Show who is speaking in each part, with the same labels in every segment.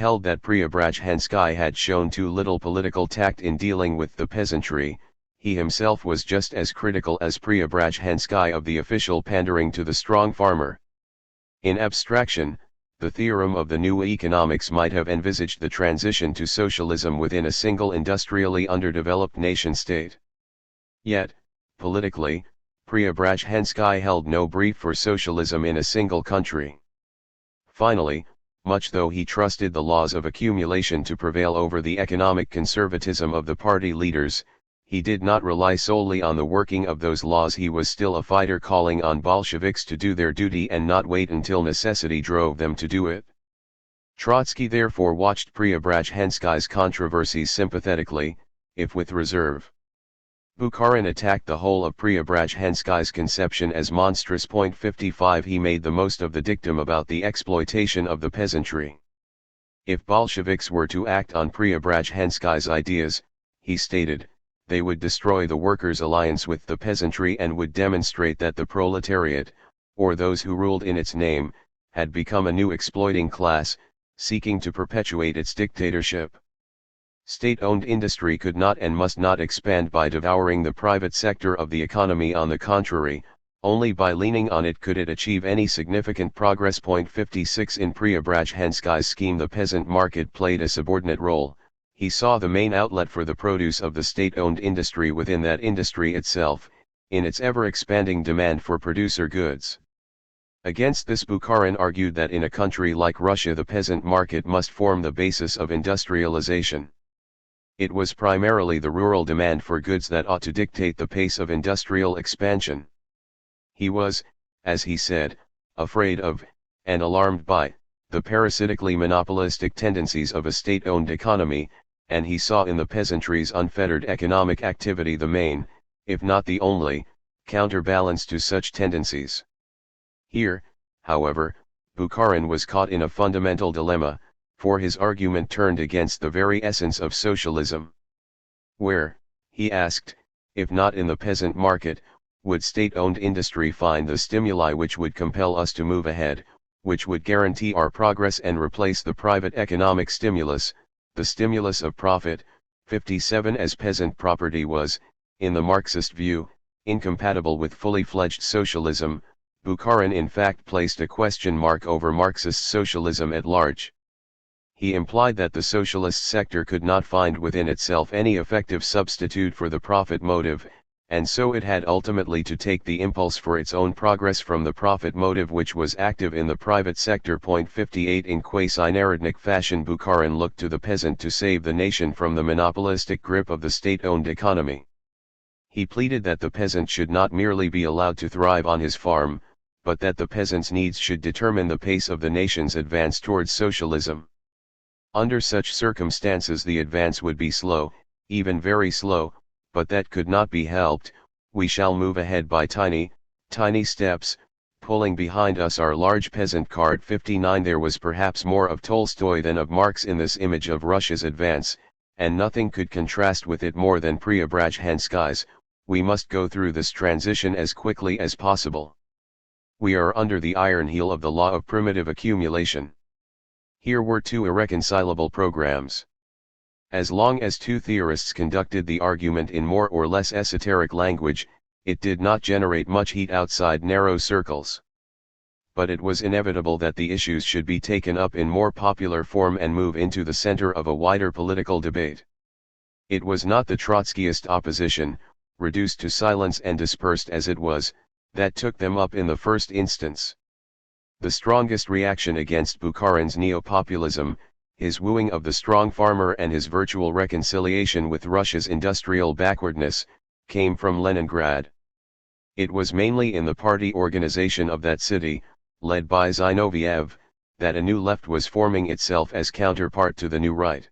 Speaker 1: held that Preobrazhensky had shown too little political tact in dealing with the peasantry. He himself was just as critical as Preobrazhensky of the official pandering to the strong farmer. In abstraction, the theorem of the new economics might have envisaged the transition to socialism within a single industrially underdeveloped nation-state. Yet, politically, Preobrazhensky held no brief for socialism in a single country. Finally, much though he trusted the laws of accumulation to prevail over the economic conservatism of the party leaders, he did not rely solely on the working of those laws. He was still a fighter, calling on Bolsheviks to do their duty and not wait until necessity drove them to do it. Trotsky therefore watched Preobrazhensky's controversies sympathetically, if with reserve. Bukharin attacked the whole of Preobrazhensky's conception as monstrous. 55 He made the most of the dictum about the exploitation of the peasantry. If Bolsheviks were to act on Preobrazhensky's ideas, he stated, they would destroy the workers' alliance with the peasantry and would demonstrate that the proletariat, or those who ruled in its name, had become a new exploiting class, seeking to perpetuate its dictatorship. State-owned industry could not and must not expand by devouring the private sector of the economy. On the contrary, only by leaning on it could it achieve any significant progress. 56 In Preobrazhensky's scheme, the peasant market played a subordinate role. He saw the main outlet for the produce of the state-owned industry within that industry itself, in its ever-expanding demand for producer goods. Against this, Bukharin argued that in a country like Russia the peasant market must form the basis of industrialization. It was primarily the rural demand for goods that ought to dictate the pace of industrial expansion. He was, as he said, afraid of, and alarmed by, the parasitically monopolistic tendencies of a state-owned economy, and he saw in the peasantry's unfettered economic activity the main, if not the only, counterbalance to such tendencies. Here, however, Bukharin was caught in a fundamental dilemma, for his argument turned against the very essence of socialism. Where, he asked, if not in the peasant market, would state-owned industry find the stimuli which would compel us to move ahead, which would guarantee our progress and replace the private economic stimulus, the stimulus of profit? 57 As peasant property was, in the Marxist view, incompatible with fully fledged socialism, Bukharin in fact placed a question mark over Marxist socialism at large. He implied that the socialist sector could not find within itself any effective substitute for the profit motive, and so it had ultimately to take the impulse for its own progress from the profit motive which was active in the private sector. 58 In quasi-Narodnik fashion, Bukharin looked to the peasant to save the nation from the monopolistic grip of the state-owned economy. He pleaded that the peasant should not merely be allowed to thrive on his farm, but that the peasant's needs should determine the pace of the nation's advance towards socialism. Under such circumstances the advance would be slow, even very slow, but that could not be helped. We shall move ahead by tiny steps, pulling behind us our large peasant cart. 59 There was perhaps more of Tolstoy than of Marx in this image of Russia's advance, and nothing could contrast with it more than Preobrazhensky's. We must go through this transition as quickly as possible. We are under the iron heel of the law of primitive accumulation. Here were two irreconcilable programs. As long as two theorists conducted the argument in more or less esoteric language, it did not generate much heat outside narrow circles. But it was inevitable that the issues should be taken up in more popular form and move into the center of a wider political debate. It was not the Trotskyist opposition, reduced to silence and dispersed as it was, that took them up in the first instance. The strongest reaction against Bukharin's neo-populism, his wooing of the strong farmer and his virtual reconciliation with Russia's industrial backwardness, came from Leningrad. It was mainly in the party organization of that city, led by Zinoviev, that a new left was forming itself as counterpart to the new right.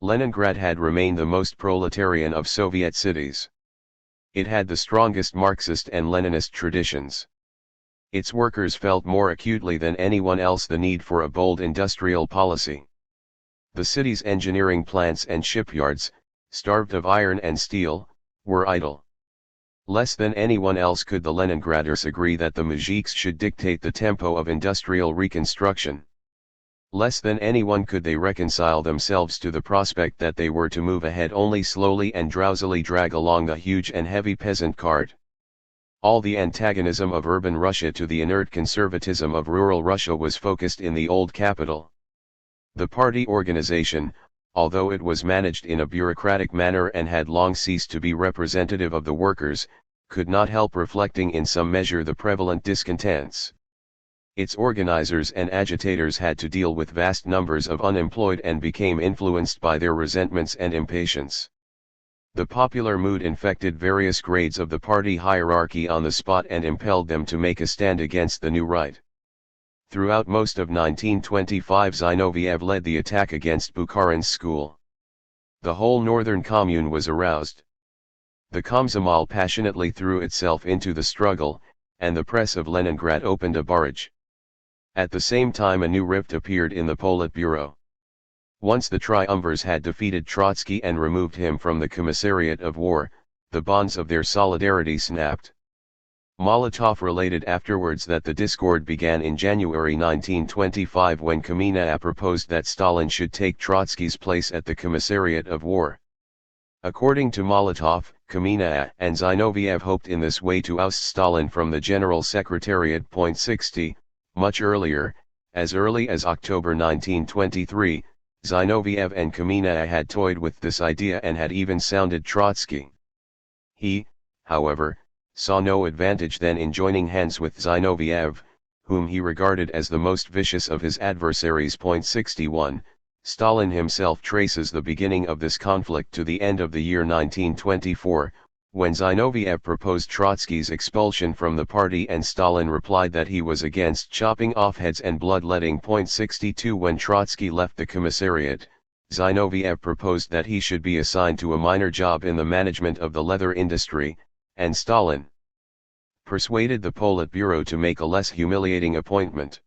Speaker 1: Leningrad had remained the most proletarian of Soviet cities. It had the strongest Marxist and Leninist traditions. Its workers felt more acutely than anyone else the need for a bold industrial policy. The city's engineering plants and shipyards, starved of iron and steel, were idle. Less than anyone else could the Leningraders agree that the mujiks should dictate the tempo of industrial reconstruction. Less than anyone could they reconcile themselves to the prospect that they were to move ahead only slowly and drowsily drag along the huge and heavy peasant cart. All the antagonism of urban Russia to the inert conservatism of rural Russia was focused in the old capital. The party organization, although it was managed in a bureaucratic manner and had long ceased to be representative of the workers, could not help reflecting in some measure the prevalent discontents. Its organizers and agitators had to deal with vast numbers of unemployed and became influenced by their resentments and impatience. The popular mood infected various grades of the party hierarchy on the spot and impelled them to make a stand against the new right. Throughout most of 1925 Zinoviev led the attack against Bukharin's school. The whole northern commune was aroused. The Komsomol passionately threw itself into the struggle, and the press of Leningrad opened a barrage. At the same time a new rift appeared in the Politburo. Once the triumvirs had defeated Trotsky and removed him from the commissariat of war, the bonds of their solidarity snapped. Molotov related afterwards that the discord began in January 1925 when Kamenev proposed that Stalin should take Trotsky's place at the commissariat of war. According to Molotov, Kamenev and Zinoviev hoped in this way to oust Stalin from the General Secretariat. 60. Much earlier, as early as October 1923, Zinoviev and Kamenev had toyed with this idea and had even sounded Trotsky. He, however, saw no advantage then in joining hands with Zinoviev, whom he regarded as the most vicious of his adversaries. 61. Stalin himself traces the beginning of this conflict to the end of the year 1924, when Zinoviev proposed Trotsky's expulsion from the party and Stalin replied that he was against chopping off heads and bloodletting. 62. When Trotsky left the commissariat, Zinoviev proposed that he should be assigned to a minor job in the management of the leather industry, and Stalin persuaded the Politburo to make a less humiliating appointment.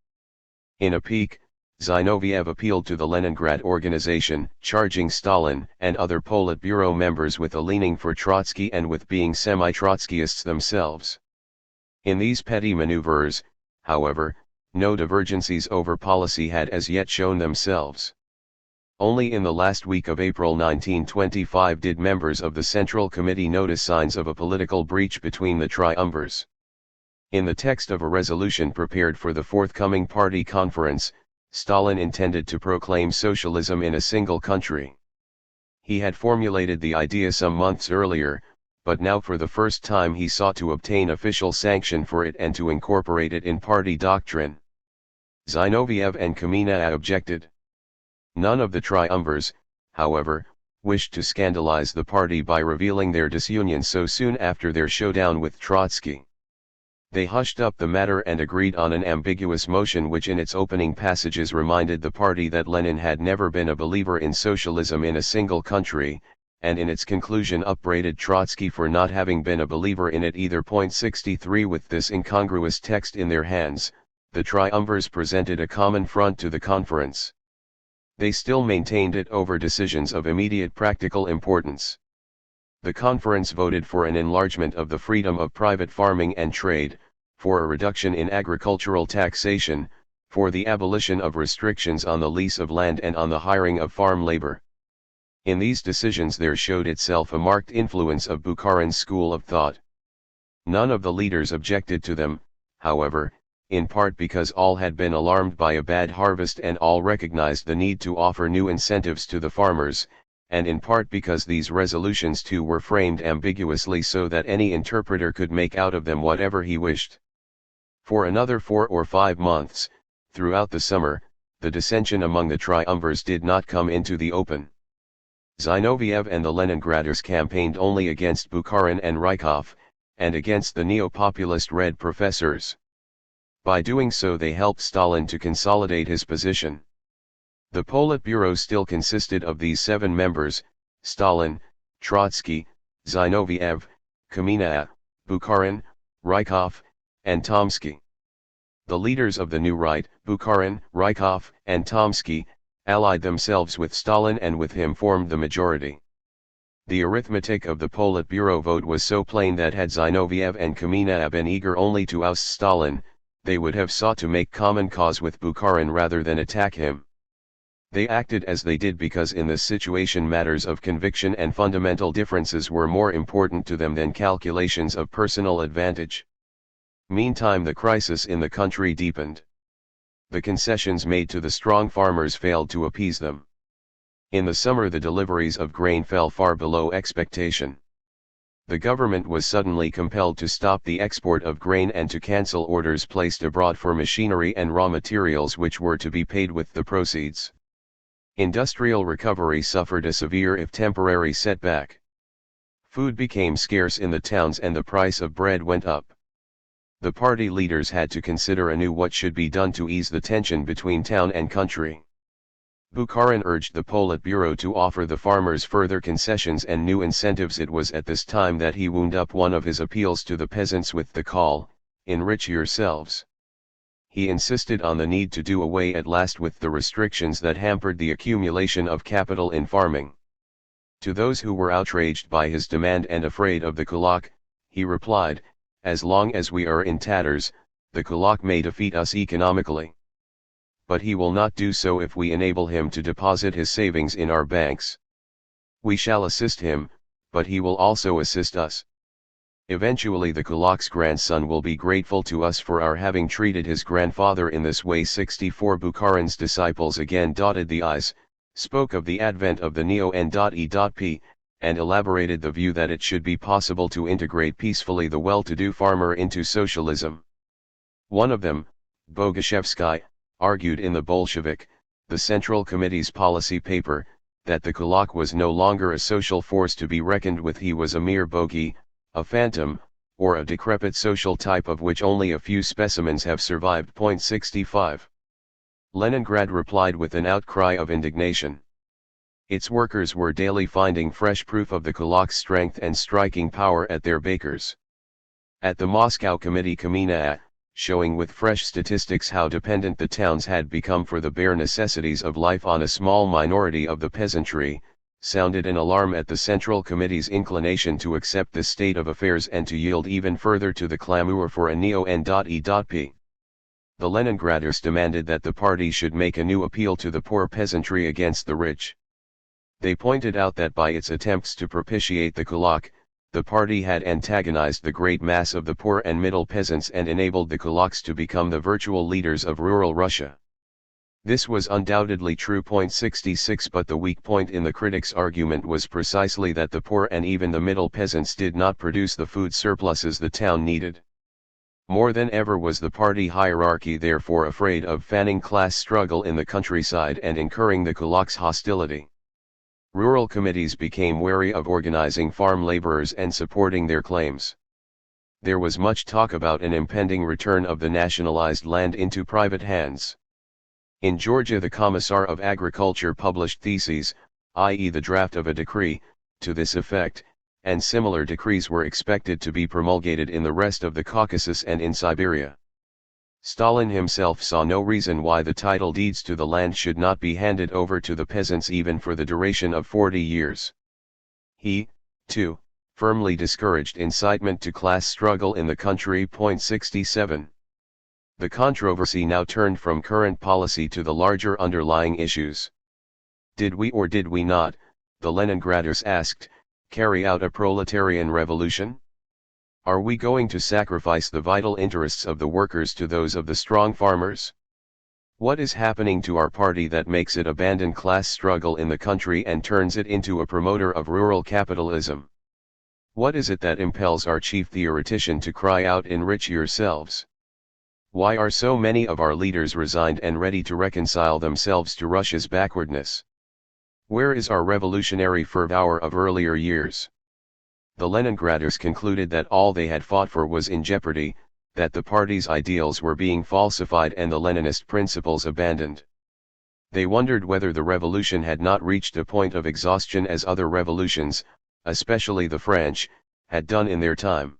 Speaker 1: In a pique, Zinoviev appealed to the Leningrad organization, charging Stalin and other Politburo members with a leaning for Trotsky and with being semi-Trotskyists themselves. In these petty maneuvers, however, no divergencies over policy had as yet shown themselves. Only in the last week of April 1925 did members of the Central Committee notice signs of a political breach between the triumvirs. In the text of a resolution prepared for the forthcoming party conference, Stalin intended to proclaim socialism in a single country. He had formulated the idea some months earlier, but now for the first time he sought to obtain official sanction for it and to incorporate it in party doctrine. Zinoviev and Kamenev objected. None of the triumvirs, however, wished to scandalize the party by revealing their disunion so soon after their showdown with Trotsky. They hushed up the matter and agreed on an ambiguous motion which in its opening passages reminded the party that Lenin had never been a believer in socialism in a single country, and in its conclusion upbraided Trotsky for not having been a believer in it either. 63. With this incongruous text in their hands, the triumvirs presented a common front to the conference. They still maintained it over decisions of immediate practical importance. The conference voted for an enlargement of the freedom of private farming and trade, for a reduction in agricultural taxation, for the abolition of restrictions on the lease of land and on the hiring of farm labor. In these decisions there showed itself a marked influence of Bukharin's school of thought. None of the leaders objected to them, however, in part because all had been alarmed by a bad harvest and all recognized the need to offer new incentives to the farmers, and in part because these resolutions too were framed ambiguously so that any interpreter could make out of them whatever he wished. For another 4 or 5 months, throughout the summer, the dissension among the triumvirs did not come into the open. Zinoviev and the Leningraders campaigned only against Bukharin and Rykov, and against the neo-populist Red professors. By doing so they helped Stalin to consolidate his position. The Politburo still consisted of these 7 members: Stalin, Trotsky, Zinoviev, Kamenev, Bukharin, Rykov, and Tomsky. The leaders of the new right, Bukharin, Rykov, and Tomsky, allied themselves with Stalin and with him formed the majority. The arithmetic of the Politburo vote was so plain that had Zinoviev and Kamenev been eager only to oust Stalin, they would have sought to make common cause with Bukharin rather than attack him. They acted as they did because in this situation matters of conviction and fundamental differences were more important to them than calculations of personal advantage. Meantime the crisis in the country deepened. The concessions made to the strong farmers failed to appease them. In the summer the deliveries of grain fell far below expectation. The government was suddenly compelled to stop the export of grain and to cancel orders placed abroad for machinery and raw materials which were to be paid with the proceeds. Industrial recovery suffered a severe if temporary setback. Food became scarce in the towns and the price of bread went up. The party leaders had to consider anew what should be done to ease the tension between town and country. Bukharin urged the Politburo to offer the farmers further concessions and new incentives. It was at this time that he wound up one of his appeals to the peasants with the call, "Enrich yourselves." He insisted on the need to do away at last with the restrictions that hampered the accumulation of capital in farming. To those who were outraged by his demand and afraid of the kulak, he replied, "As long as we are in tatters, the kulak may defeat us economically. But he will not do so if we enable him to deposit his savings in our banks. We shall assist him, but he will also assist us. Eventually the kulak's grandson will be grateful to us for our having treated his grandfather in this way." 64 Bukharin's disciples again dotted the I's, spoke of the advent of the neo-N.E.P., and elaborated the view that it should be possible to integrate peacefully the well-to-do farmer into socialism. One of them, Bogushevsky, argued in the Bolshevik, the Central Committee's policy paper, that the kulak was no longer a social force to be reckoned with. He was a mere bogey, a phantom, or a decrepit social type of which only a few specimens have survived. 65. Leningrad replied with an outcry of indignation. Its workers were daily finding fresh proof of the kulak's strength and striking power at their bakers. At the Moscow Committee Kamina, showing with fresh statistics how dependent the towns had become for the bare necessities of life on a small minority of the peasantry, sounded an alarm at the Central Committee's inclination to accept this state of affairs and to yield even further to the clamor for a neo-N.E.P. The Leningraders demanded that the party should make a new appeal to the poor peasantry against the rich. They pointed out that by its attempts to propitiate the kulak, the party had antagonized the great mass of the poor and middle peasants and enabled the kulaks to become the virtual leaders of rural Russia. This was undoubtedly true. 66 But the weak point in the critics' argument was precisely that the poor and even the middle peasants did not produce the food surpluses the town needed. More than ever was the party hierarchy therefore afraid of fanning class struggle in the countryside and incurring the kulaks' hostility. Rural committees became wary of organizing farm laborers and supporting their claims. There was much talk about an impending return of the nationalized land into private hands. In Georgia the Commissar of Agriculture published theses, i.e. the draft of a decree, to this effect, and similar decrees were expected to be promulgated in the rest of the Caucasus and in Siberia. Stalin himself saw no reason why the title deeds to the land should not be handed over to the peasants even for the duration of 40 years. He, too, firmly discouraged incitement to class struggle in the country. 67. The controversy now turned from current policy to the larger underlying issues. Did we or did we not, the Leningraders asked, carry out a proletarian revolution? Are we going to sacrifice the vital interests of the workers to those of the strong farmers? What is happening to our party that makes it abandon class struggle in the country and turns it into a promoter of rural capitalism? What is it that impels our chief theoretician to cry out, "Enrich yourselves"? Why are so many of our leaders resigned and ready to reconcile themselves to Russia's backwardness? Where is our revolutionary fervor of earlier years? The Leningraders concluded that all they had fought for was in jeopardy, that the party's ideals were being falsified and the Leninist principles abandoned. They wondered whether the revolution had not reached a point of exhaustion as other revolutions, especially the French, had done in their time.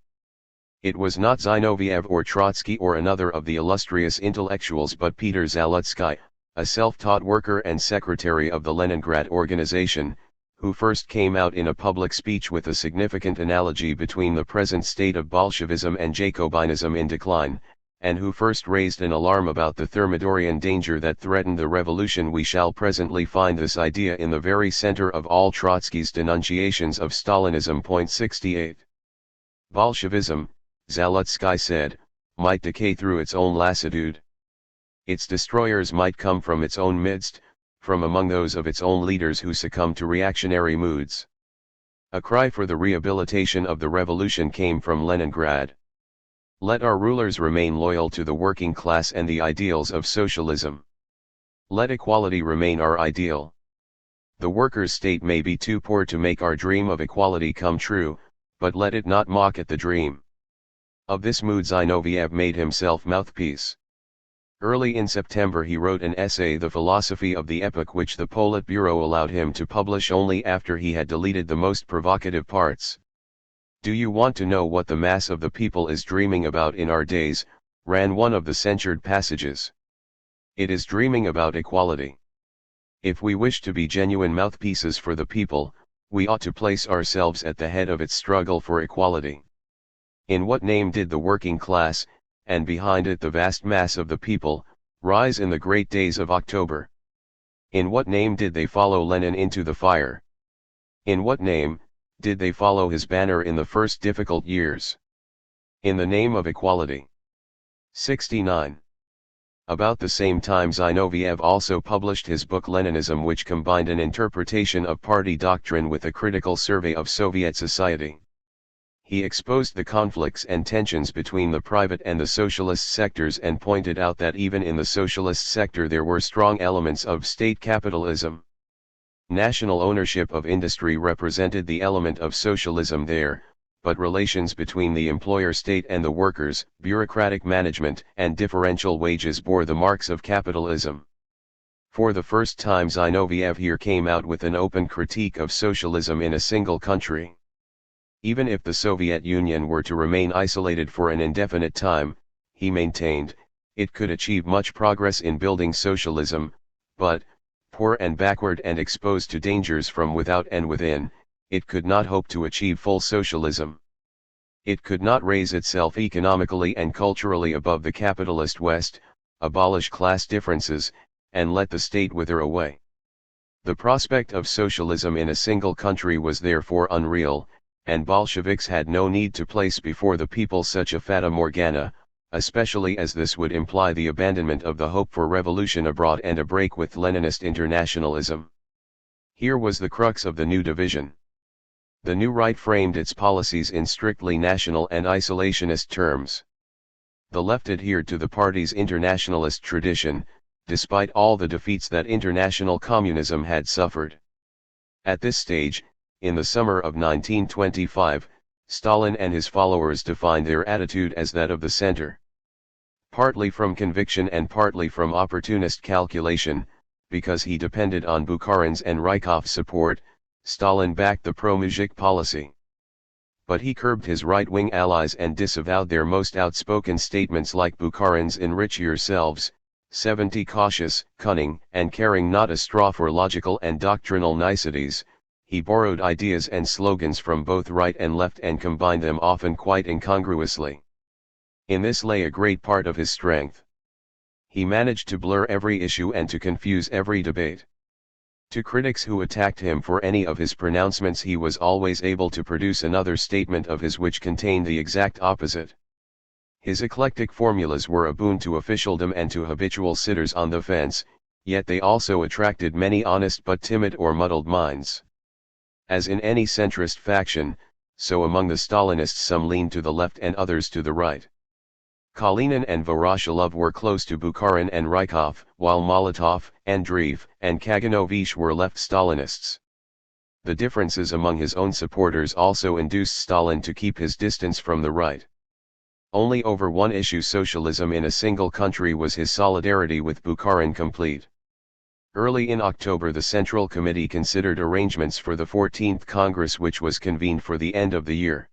Speaker 1: It was not Zinoviev or Trotsky or another of the illustrious intellectuals but Peter Zalutsky, a self-taught worker and secretary of the Leningrad organization, who first came out in a public speech with a significant analogy between the present state of Bolshevism and Jacobinism in decline, and who first raised an alarm about the Thermidorian danger that threatened the revolution. We shall presently find this idea in the very center of all Trotsky's denunciations of Stalinism. 68. Bolshevism, Zalutsky said, might decay through its own lassitude. Its destroyers might come from its own midst, from among those of its own leaders who succumb to reactionary moods. A cry for the rehabilitation of the revolution came from Leningrad. Let our rulers remain loyal to the working class and the ideals of socialism. Let equality remain our ideal. The workers' state may be too poor to make our dream of equality come true, but let it not mock at the dream. Of this mood Zinoviev made himself mouthpiece. Early in September he wrote an essay, The Philosophy of the Epoch, which the Politburo allowed him to publish only after he had deleted the most provocative parts. Do you want to know what the mass of the people is dreaming about in our days? Ran one of the censured passages. It is dreaming about equality. If we wish to be genuine mouthpieces for the people, we ought to place ourselves at the head of its struggle for equality. In what name did the working class, and behind it the vast mass of the people, rise in the great days of October? In what name did they follow Lenin into the fire? In what name did they follow his banner in the first difficult years? In the name of equality. 69. About the same time Zinoviev also published his book Leninism, which combined an interpretation of party doctrine with a critical survey of Soviet society. He exposed the conflicts and tensions between the private and the socialist sectors and pointed out that even in the socialist sector there were strong elements of state capitalism. National ownership of industry represented the element of socialism there, but relations between the employer-state and the workers, bureaucratic management and differential wages bore the marks of capitalism. For the first time Zinoviev here came out with an open critique of socialism in a single country. Even if the Soviet Union were to remain isolated for an indefinite time, he maintained, it could achieve much progress in building socialism, but, poor and backward and exposed to dangers from without and within, it could not hope to achieve full socialism. It could not raise itself economically and culturally above the capitalist West, abolish class differences, and let the state wither away. The prospect of socialism in a single country was therefore unreal, and Bolsheviks had no need to place before the people such a fata morgana, especially as this would imply the abandonment of the hope for revolution abroad and a break with Leninist internationalism. Here was the crux of the new division. The new right framed its policies in strictly national and isolationist terms. The left adhered to the party's internationalist tradition, despite all the defeats that international communism had suffered. At this stage, in the summer of 1925, Stalin and his followers defined their attitude as that of the center. Partly from conviction and partly from opportunist calculation, because he depended on Bukharin's and Rykhov's support, Stalin backed the pro-Mujik policy. But he curbed his right-wing allies and disavowed their most outspoken statements like Bukharin's "enrich yourselves," 70 cautious, cunning, and caring not a straw for logical and doctrinal niceties. He borrowed ideas and slogans from both right and left and combined them often quite incongruously. In this lay a great part of his strength. He managed to blur every issue and to confuse every debate. To critics who attacked him for any of his pronouncements he was always able to produce another statement of his which contained the exact opposite. His eclectic formulas were a boon to officialdom and to habitual sitters on the fence, yet they also attracted many honest but timid or muddled minds. As in any centrist faction, so among the Stalinists some leaned to the left and others to the right. Kalinin and Voroshilov were close to Bukharin and Rykov, while Molotov, Andreev, and Kaganovich were left Stalinists. The differences among his own supporters also induced Stalin to keep his distance from the right. Only over one issue, socialism in a single country, was his solidarity with Bukharin complete. Early in October the Central Committee considered arrangements for the 14th Congress, which was convened for the end of the year.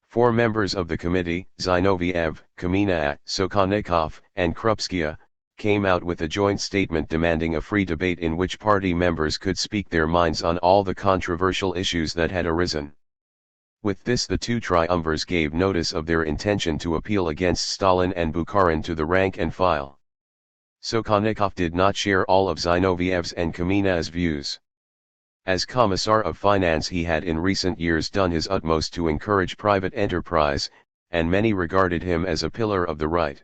Speaker 1: 4 members of the committee, Zinoviev, Kamina, Sokholnikov, and Krupskaya, came out with a joint statement demanding a free debate in which party members could speak their minds on all the controversial issues that had arisen. With this the two triumvirs gave notice of their intention to appeal against Stalin and Bukharin to the rank and file. Sokhonikov did not share all of Zinoviev's and Kamina's views. As Commissar of Finance he had in recent years done his utmost to encourage private enterprise, and many regarded him as a pillar of the right.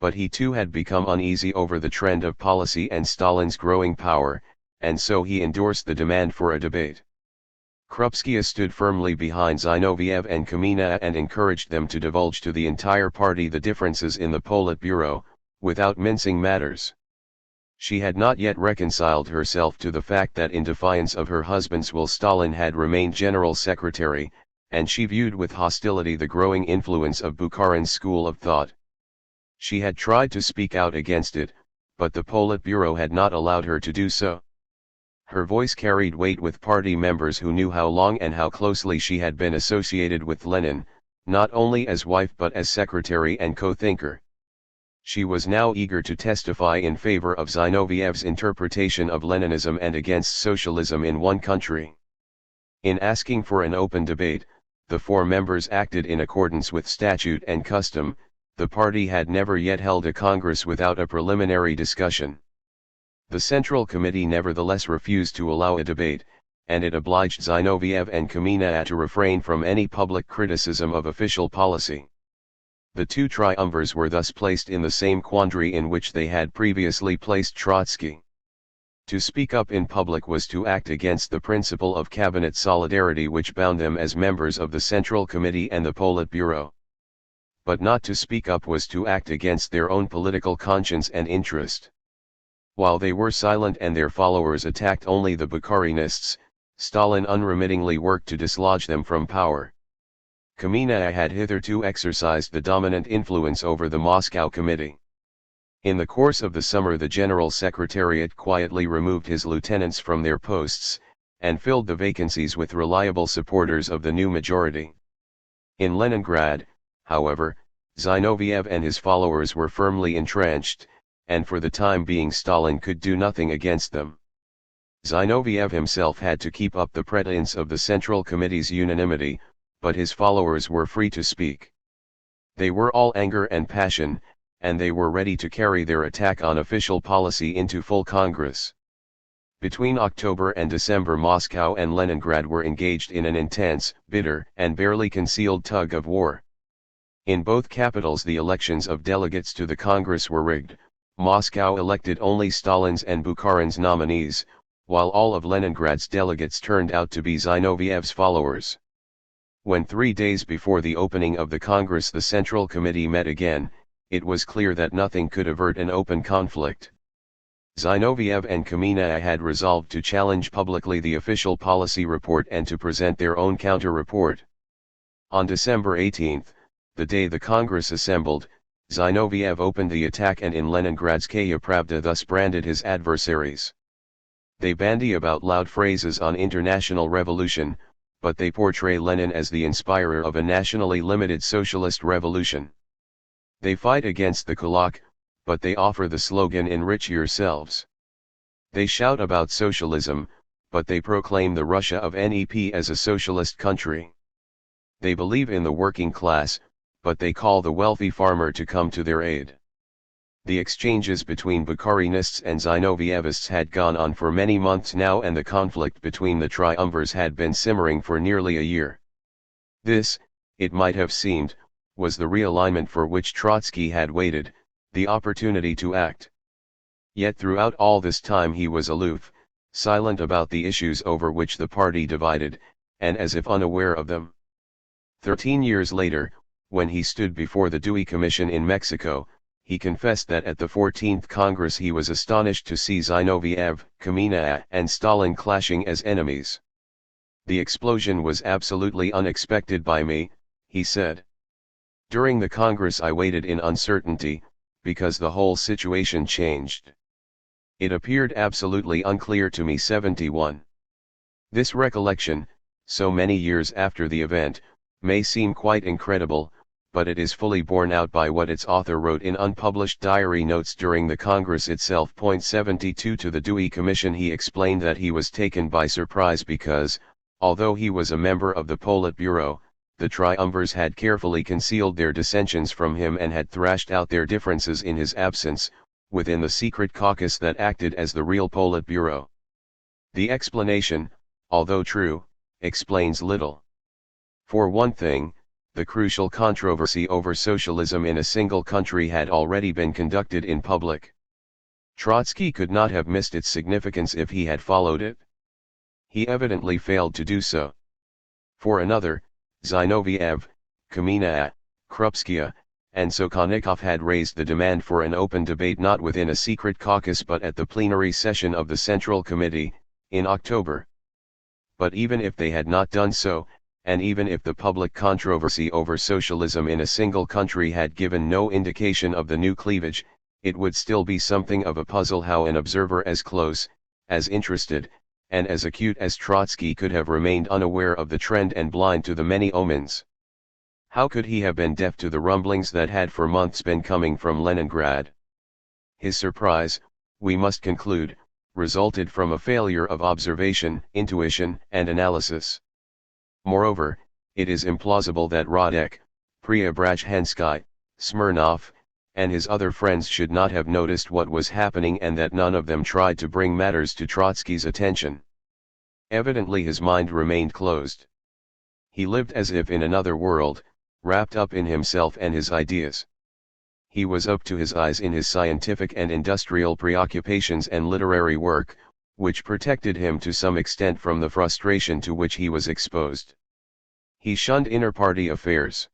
Speaker 1: But he too had become uneasy over the trend of policy and Stalin's growing power, and so he endorsed the demand for a debate. Krupskaya stood firmly behind Zinoviev and Kamina and encouraged them to divulge to the entire party the differences in the Politburo, without mincing matters. She had not yet reconciled herself to the fact that in defiance of her husband's will Stalin had remained general secretary, and she viewed with hostility the growing influence of Bukharin's school of thought. She had tried to speak out against it, but the Politburo had not allowed her to do so. Her voice carried weight with party members who knew how long and how closely she had been associated with Lenin, not only as wife but as secretary and co-thinker. She was now eager to testify in favor of Zinoviev's interpretation of Leninism and against socialism in one country. In asking for an open debate, the four members acted in accordance with statute and custom. The party had never yet held a congress without a preliminary discussion. The Central Committee nevertheless refused to allow a debate, and it obliged Zinoviev and Kamina to refrain from any public criticism of official policy. The two triumvirs were thus placed in the same quandary in which they had previously placed Trotsky. To speak up in public was to act against the principle of cabinet solidarity which bound them as members of the Central Committee and the Politburo. But not to speak up was to act against their own political conscience and interest. While they were silent and their followers attacked only the Bukharinists, Stalin unremittingly worked to dislodge them from power. Kamina had hitherto exercised the dominant influence over the Moscow Committee. In the course of the summer the General Secretariat quietly removed his lieutenants from their posts, and filled the vacancies with reliable supporters of the new majority. In Leningrad, however, Zinoviev and his followers were firmly entrenched, and for the time being Stalin could do nothing against them. Zinoviev himself had to keep up the pretense of the Central Committee's unanimity, but his followers were free to speak. They were all anger and passion, and they were ready to carry their attack on official policy into full Congress. Between October and December Moscow and Leningrad were engaged in an intense, bitter, and barely concealed tug of war. In both capitals the elections of delegates to the Congress were rigged. Moscow elected only Stalin's and Bukharin's nominees, while all of Leningrad's delegates turned out to be Zinoviev's followers. When 3 days before the opening of the Congress the Central Committee met again, it was clear that nothing could avert an open conflict. Zinoviev and Kamina had resolved to challenge publicly the official policy report and to present their own counter-report. On December 18, the day the Congress assembled, Zinoviev opened the attack and in Leningradskaya Pravda thus branded his adversaries. They bandy about loud phrases on international revolution, but they portray Lenin as the inspirer of a nationally limited socialist revolution. They fight against the kulak, but they offer the slogan "Enrich yourselves." They shout about socialism, but they proclaim the Russia of NEP as a socialist country. They believe in the working class, but they call the wealthy farmer to come to their aid. The exchanges between Bukharinists and Zinovievists had gone on for many months now and the conflict between the triumvirs had been simmering for nearly a year. This, it might have seemed, was the realignment for which Trotsky had waited, the opportunity to act. Yet throughout all this time he was aloof, silent about the issues over which the party divided, and as if unaware of them. 13 years later, when he stood before the Dewey Commission in Mexico, he confessed that at the 14th Congress he was astonished to see Zinoviev, Kamina and Stalin clashing as enemies. "The explosion was absolutely unexpected by me," he said. "During the Congress I waited in uncertainty, because the whole situation changed. It appeared absolutely unclear to me." 71. This recollection, so many years after the event, may seem quite incredible, but it is fully borne out by what its author wrote in unpublished diary notes during the Congress itself. 72 To the Dewey Commission he explained that he was taken by surprise because, Although he was a member of the Politburo, the triumvirs had carefully concealed their dissensions from him and had thrashed out their differences in his absence, within the secret caucus that acted as the real Politburo. The explanation, although true, explains little. For one thing, the crucial controversy over socialism in a single country had already been conducted in public. Trotsky could not have missed its significance if he had followed it. He evidently failed to do so. For another, Zinoviev, Kamenev, Krupskaya, and Sokholnikov had raised the demand for an open debate not within a secret caucus but at the plenary session of the Central Committee, in October. But even if they had not done so, and even if the public controversy over socialism in a single country had given no indication of the new cleavage, it would still be something of a puzzle how an observer as close, as interested, and as acute as Trotsky could have remained unaware of the trend and blind to the many omens. How could he have been deaf to the rumblings that had for months been coming from Leningrad? His surprise, we must conclude, resulted from a failure of observation, intuition, and analysis. Moreover, it is implausible that Radek, Preobrazhensky, Smirnov, and his other friends should not have noticed what was happening and that none of them tried to bring matters to Trotsky's attention. Evidently his mind remained closed. He lived as if in another world, wrapped up in himself and his ideas. He was up to his eyes in his scientific and industrial preoccupations and literary work, which protected him to some extent from the frustration to which he was exposed. He shunned inter-party affairs.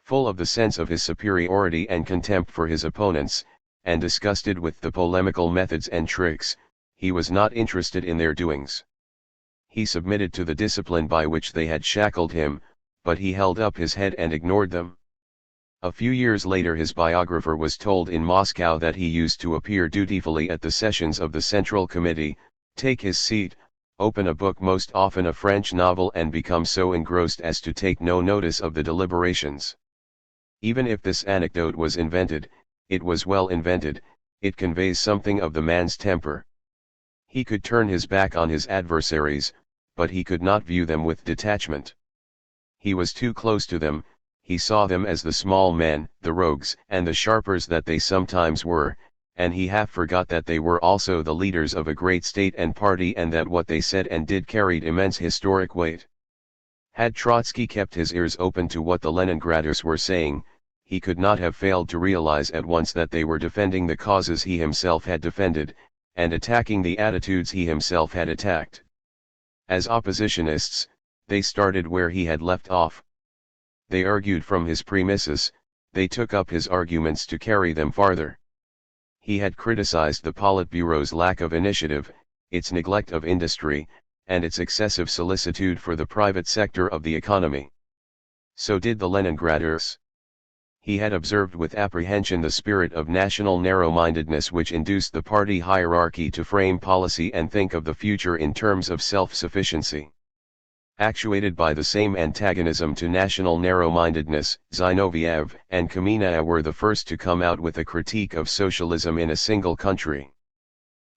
Speaker 1: Full of the sense of his superiority and contempt for his opponents, and disgusted with the polemical methods and tricks, he was not interested in their doings. He submitted to the discipline by which they had shackled him, but he held up his head and ignored them. A few years later his biographer was told in Moscow that he used to appear dutifully at the sessions of the Central Committee, take his seat, open a book, most often a French novel, and become so engrossed as to take no notice of the deliberations. Even if this anecdote was invented, it was well invented, it conveys something of the man's temper. He could turn his back on his adversaries, but he could not view them with detachment. He was too close to them, he saw them as the small men, the rogues and the sharpers that they sometimes were, and he half forgot that they were also the leaders of a great state and party and that what they said and did carried immense historic weight. Had Trotsky kept his ears open to what the Leningraders were saying, he could not have failed to realize at once that they were defending the causes he himself had defended, and attacking the attitudes he himself had attacked. As oppositionists, they started where he had left off. They argued from his premises, they took up his arguments to carry them farther. He had criticized the Politburo's lack of initiative, its neglect of industry, and its excessive solicitude for the private sector of the economy. So did the Leningraders. He had observed with apprehension the spirit of national narrow-mindedness which induced the party hierarchy to frame policy and think of the future in terms of self-sufficiency. Actuated by the same antagonism to national narrow-mindedness, Zinoviev and Kamenev were the first to come out with a critique of socialism in a single country.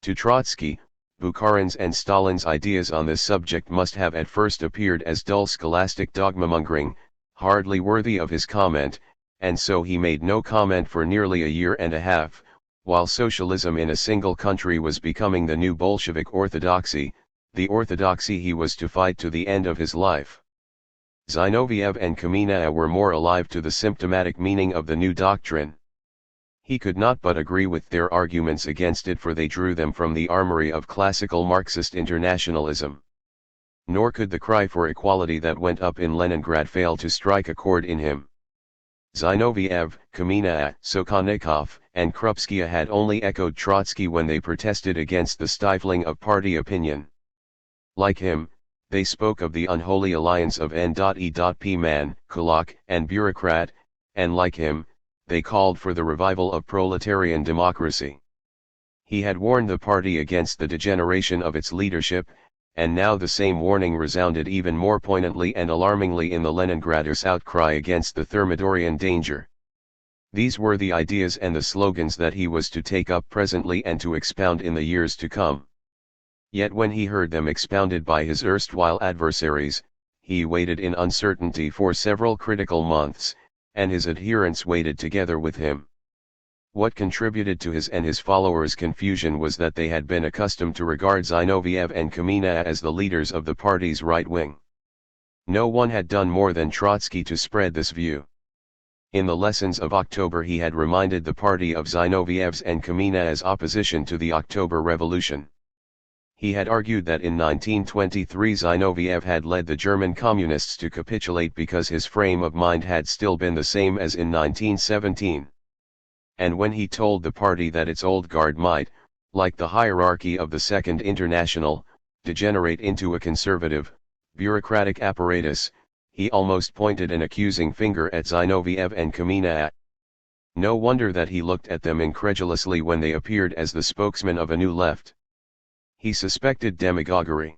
Speaker 1: To Trotsky, Bukharin's and Stalin's ideas on this subject must have at first appeared as dull scholastic dogma-mongering, hardly worthy of his comment, and so he made no comment for nearly a year and a half, while socialism in a single country was becoming the new Bolshevik orthodoxy, the orthodoxy he was to fight to the end of his life. Zinoviev and Kamenev were more alive to the symptomatic meaning of the new doctrine. He could not but agree with their arguments against it, for they drew them from the armory of classical Marxist internationalism. Nor could the cry for equality that went up in Leningrad fail to strike a chord in him. Zinoviev, Kamenev, Sokholnikov, and Krupskaya had only echoed Trotsky when they protested against the stifling of party opinion. Like him, they spoke of the unholy alliance of N.E.P. man, kulak, and bureaucrat, and like him, they called for the revival of proletarian democracy. He had warned the party against the degeneration of its leadership, and now the same warning resounded even more poignantly and alarmingly in the Leningraders' outcry against the Thermidorian danger. These were the ideas and the slogans that he was to take up presently and to expound in the years to come. Yet when he heard them expounded by his erstwhile adversaries, he waited in uncertainty for several critical months, and his adherents waited together with him. What contributed to his and his followers' confusion was that they had been accustomed to regard Zinoviev and Kamina as the leaders of the party's right wing. No one had done more than Trotsky to spread this view. In the lessons of October he had reminded the party of Zinoviev's and Kamina's opposition to the October Revolution. He had argued that in 1923 Zinoviev had led the German communists to capitulate because his frame of mind had still been the same as in 1917. And when he told the party that its old guard might, like the hierarchy of the Second International, degenerate into a conservative, bureaucratic apparatus, he almost pointed an accusing finger at Zinoviev and Kamina. No wonder that he looked at them incredulously when they appeared as the spokesmen of a new left. He suspected demagoguery.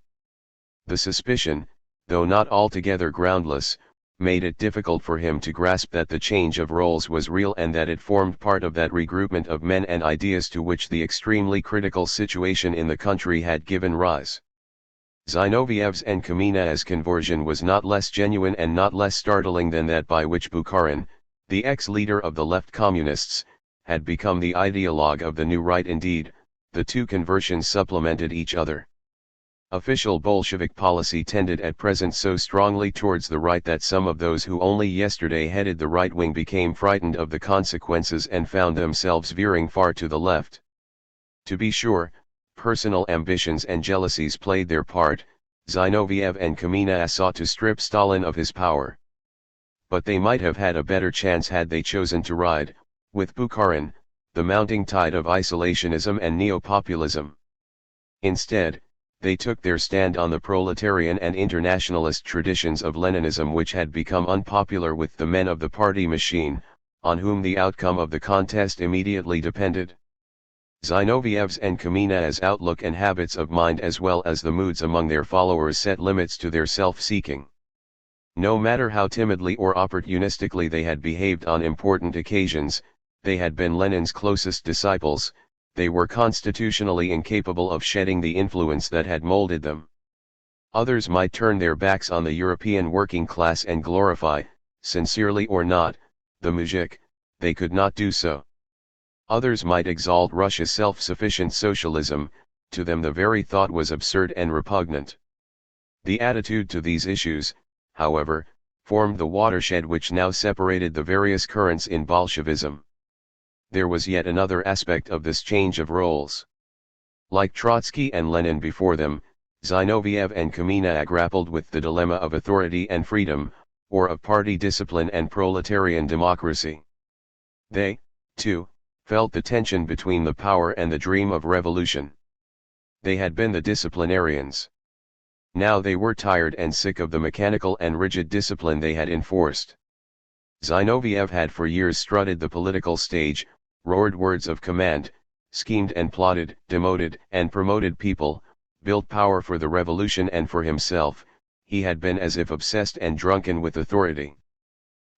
Speaker 1: The suspicion, though not altogether groundless, made it difficult for him to grasp that the change of roles was real and that it formed part of that regroupment of men and ideas to which the extremely critical situation in the country had given rise. Zinoviev's and Kamina's conversion was not less genuine and not less startling than that by which Bukharin, the ex-leader of the left communists, had become the ideologue of the new right. Indeed, the two conversions supplemented each other. Official Bolshevik policy tended at present so strongly towards the right that some of those who only yesterday headed the right wing became frightened of the consequences and found themselves veering far to the left. To be sure, personal ambitions and jealousies played their part. Zinoviev and Kamina sought to strip Stalin of his power. But they might have had a better chance had they chosen to ride, with Bukharin, the mounting tide of isolationism and neo-populism. Instead, they took their stand on the proletarian and internationalist traditions of Leninism, which had become unpopular with the men of the party machine, on whom the outcome of the contest immediately depended. Zinoviev's and Kamina's outlook and habits of mind as well as the moods among their followers set limits to their self-seeking. No matter how timidly or opportunistically they had behaved on important occasions, they had been Lenin's closest disciples, they were constitutionally incapable of shedding the influence that had molded them. Others might turn their backs on the European working class and glorify, sincerely or not, the muzhik, they could not do so. Others might exalt Russia's self-sufficient socialism, to them the very thought was absurd and repugnant. The attitude to these issues, however, formed the watershed which now separated the various currents in Bolshevism. There was yet another aspect of this change of roles. Like Trotsky and Lenin before them, Zinoviev and Kamina grappled with the dilemma of authority and freedom, or of party discipline and proletarian democracy. They, too, felt the tension between the power and the dream of revolution. They had been the disciplinarians. Now they were tired and sick of the mechanical and rigid discipline they had enforced. Zinoviev had for years strutted the political stage, roared words of command, schemed and plotted, demoted and promoted people, built power for the revolution and for himself. He had been as if obsessed and drunken with authority.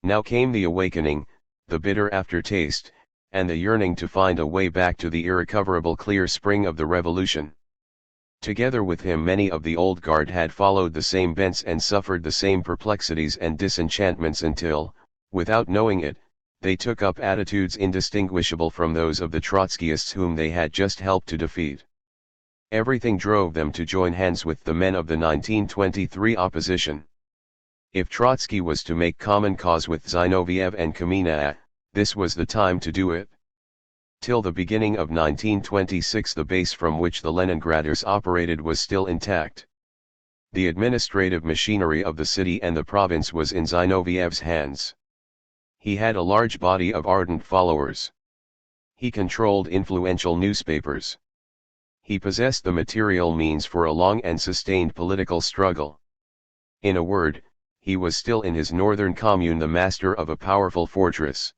Speaker 1: Now came the awakening, the bitter aftertaste, and the yearning to find a way back to the irrecoverable clear spring of the revolution. Together with him many of the old guard had followed the same bents and suffered the same perplexities and disenchantments until, without knowing it, they took up attitudes indistinguishable from those of the Trotskyists whom they had just helped to defeat. Everything drove them to join hands with the men of the 1923 opposition. If Trotsky was to make common cause with Zinoviev and Kamina, this was the time to do it. Till the beginning of 1926 the base from which the Leningraders operated was still intact. The administrative machinery of the city and the province was in Zinoviev's hands. He had a large body of ardent followers. He controlled influential newspapers. He possessed the material means for a long and sustained political struggle. In a word, he was still in his northern commune the master of a powerful fortress.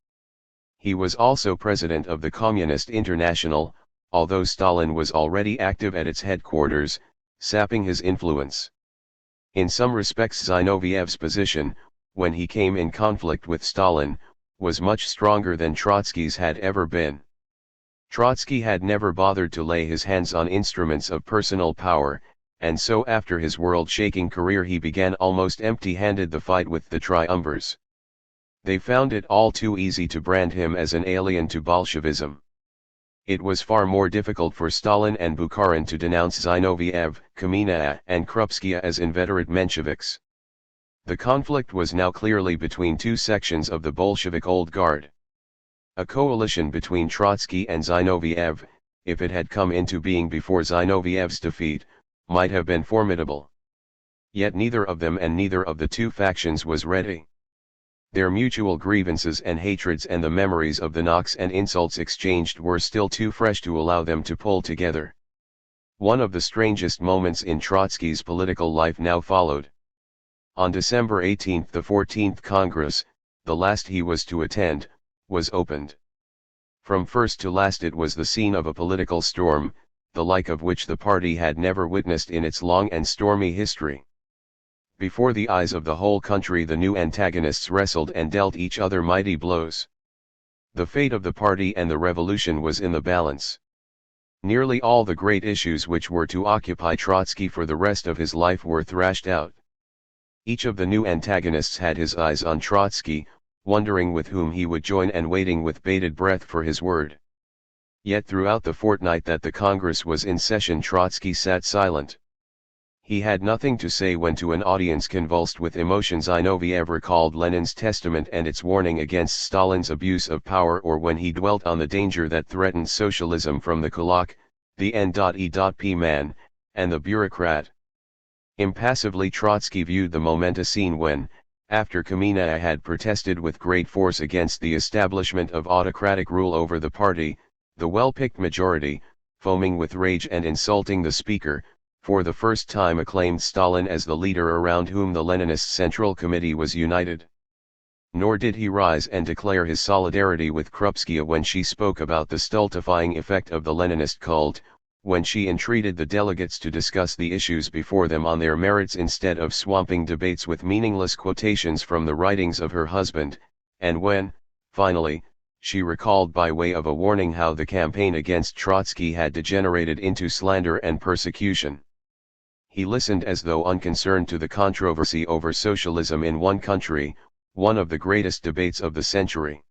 Speaker 1: He was also president of the Communist International, although Stalin was already active at its headquarters, sapping his influence. In some respects Zinoviev's position, when he came in conflict with Stalin, was much stronger than Trotsky's had ever been. Trotsky had never bothered to lay his hands on instruments of personal power, and so after his world-shaking career he began almost empty-handed the fight with the triumvirs. They found it all too easy to brand him as an alien to Bolshevism. It was far more difficult for Stalin and Bukharin to denounce Zinoviev, Kamenev, and Krupskaya as inveterate Mensheviks. The conflict was now clearly between two sections of the Bolshevik Old Guard. A coalition between Trotsky and Zinoviev, if it had come into being before Zinoviev's defeat, might have been formidable. Yet neither of them and neither of the two factions was ready. Their mutual grievances and hatreds and the memories of the knocks and insults exchanged were still too fresh to allow them to pull together. One of the strangest moments in Trotsky's political life now followed. On December 18 the 14th Congress, the last he was to attend, was opened. From first to last it was the scene of a political storm, the like of which the party had never witnessed in its long and stormy history. Before the eyes of the whole country the new antagonists wrestled and dealt each other mighty blows. The fate of the party and the revolution was in the balance. Nearly all the great issues which were to occupy Trotsky for the rest of his life were thrashed out. Each of the new antagonists had his eyes on Trotsky, wondering with whom he would join and waiting with bated breath for his word. Yet throughout the fortnight that the Congress was in session Trotsky sat silent. He had nothing to say when to an audience convulsed with emotion Zinoviev recalled Lenin's testament and its warning against Stalin's abuse of power, or when he dwelt on the danger that threatened socialism from the kulak, the N.E.P. man, and the bureaucrat. Impassively Trotsky viewed the momentous scene when, after Kamenev had protested with great force against the establishment of autocratic rule over the party, the well-picked majority, foaming with rage and insulting the speaker, for the first time acclaimed Stalin as the leader around whom the Leninist Central Committee was united. Nor did he rise and declare his solidarity with Krupskaya when she spoke about the stultifying effect of the Leninist cult, when she entreated the delegates to discuss the issues before them on their merits instead of swamping debates with meaningless quotations from the writings of her husband, and when, finally, she recalled by way of a warning how the campaign against Trotsky had degenerated into slander and persecution. He listened as though unconcerned to the controversy over socialism in one country, one of the greatest debates of the century.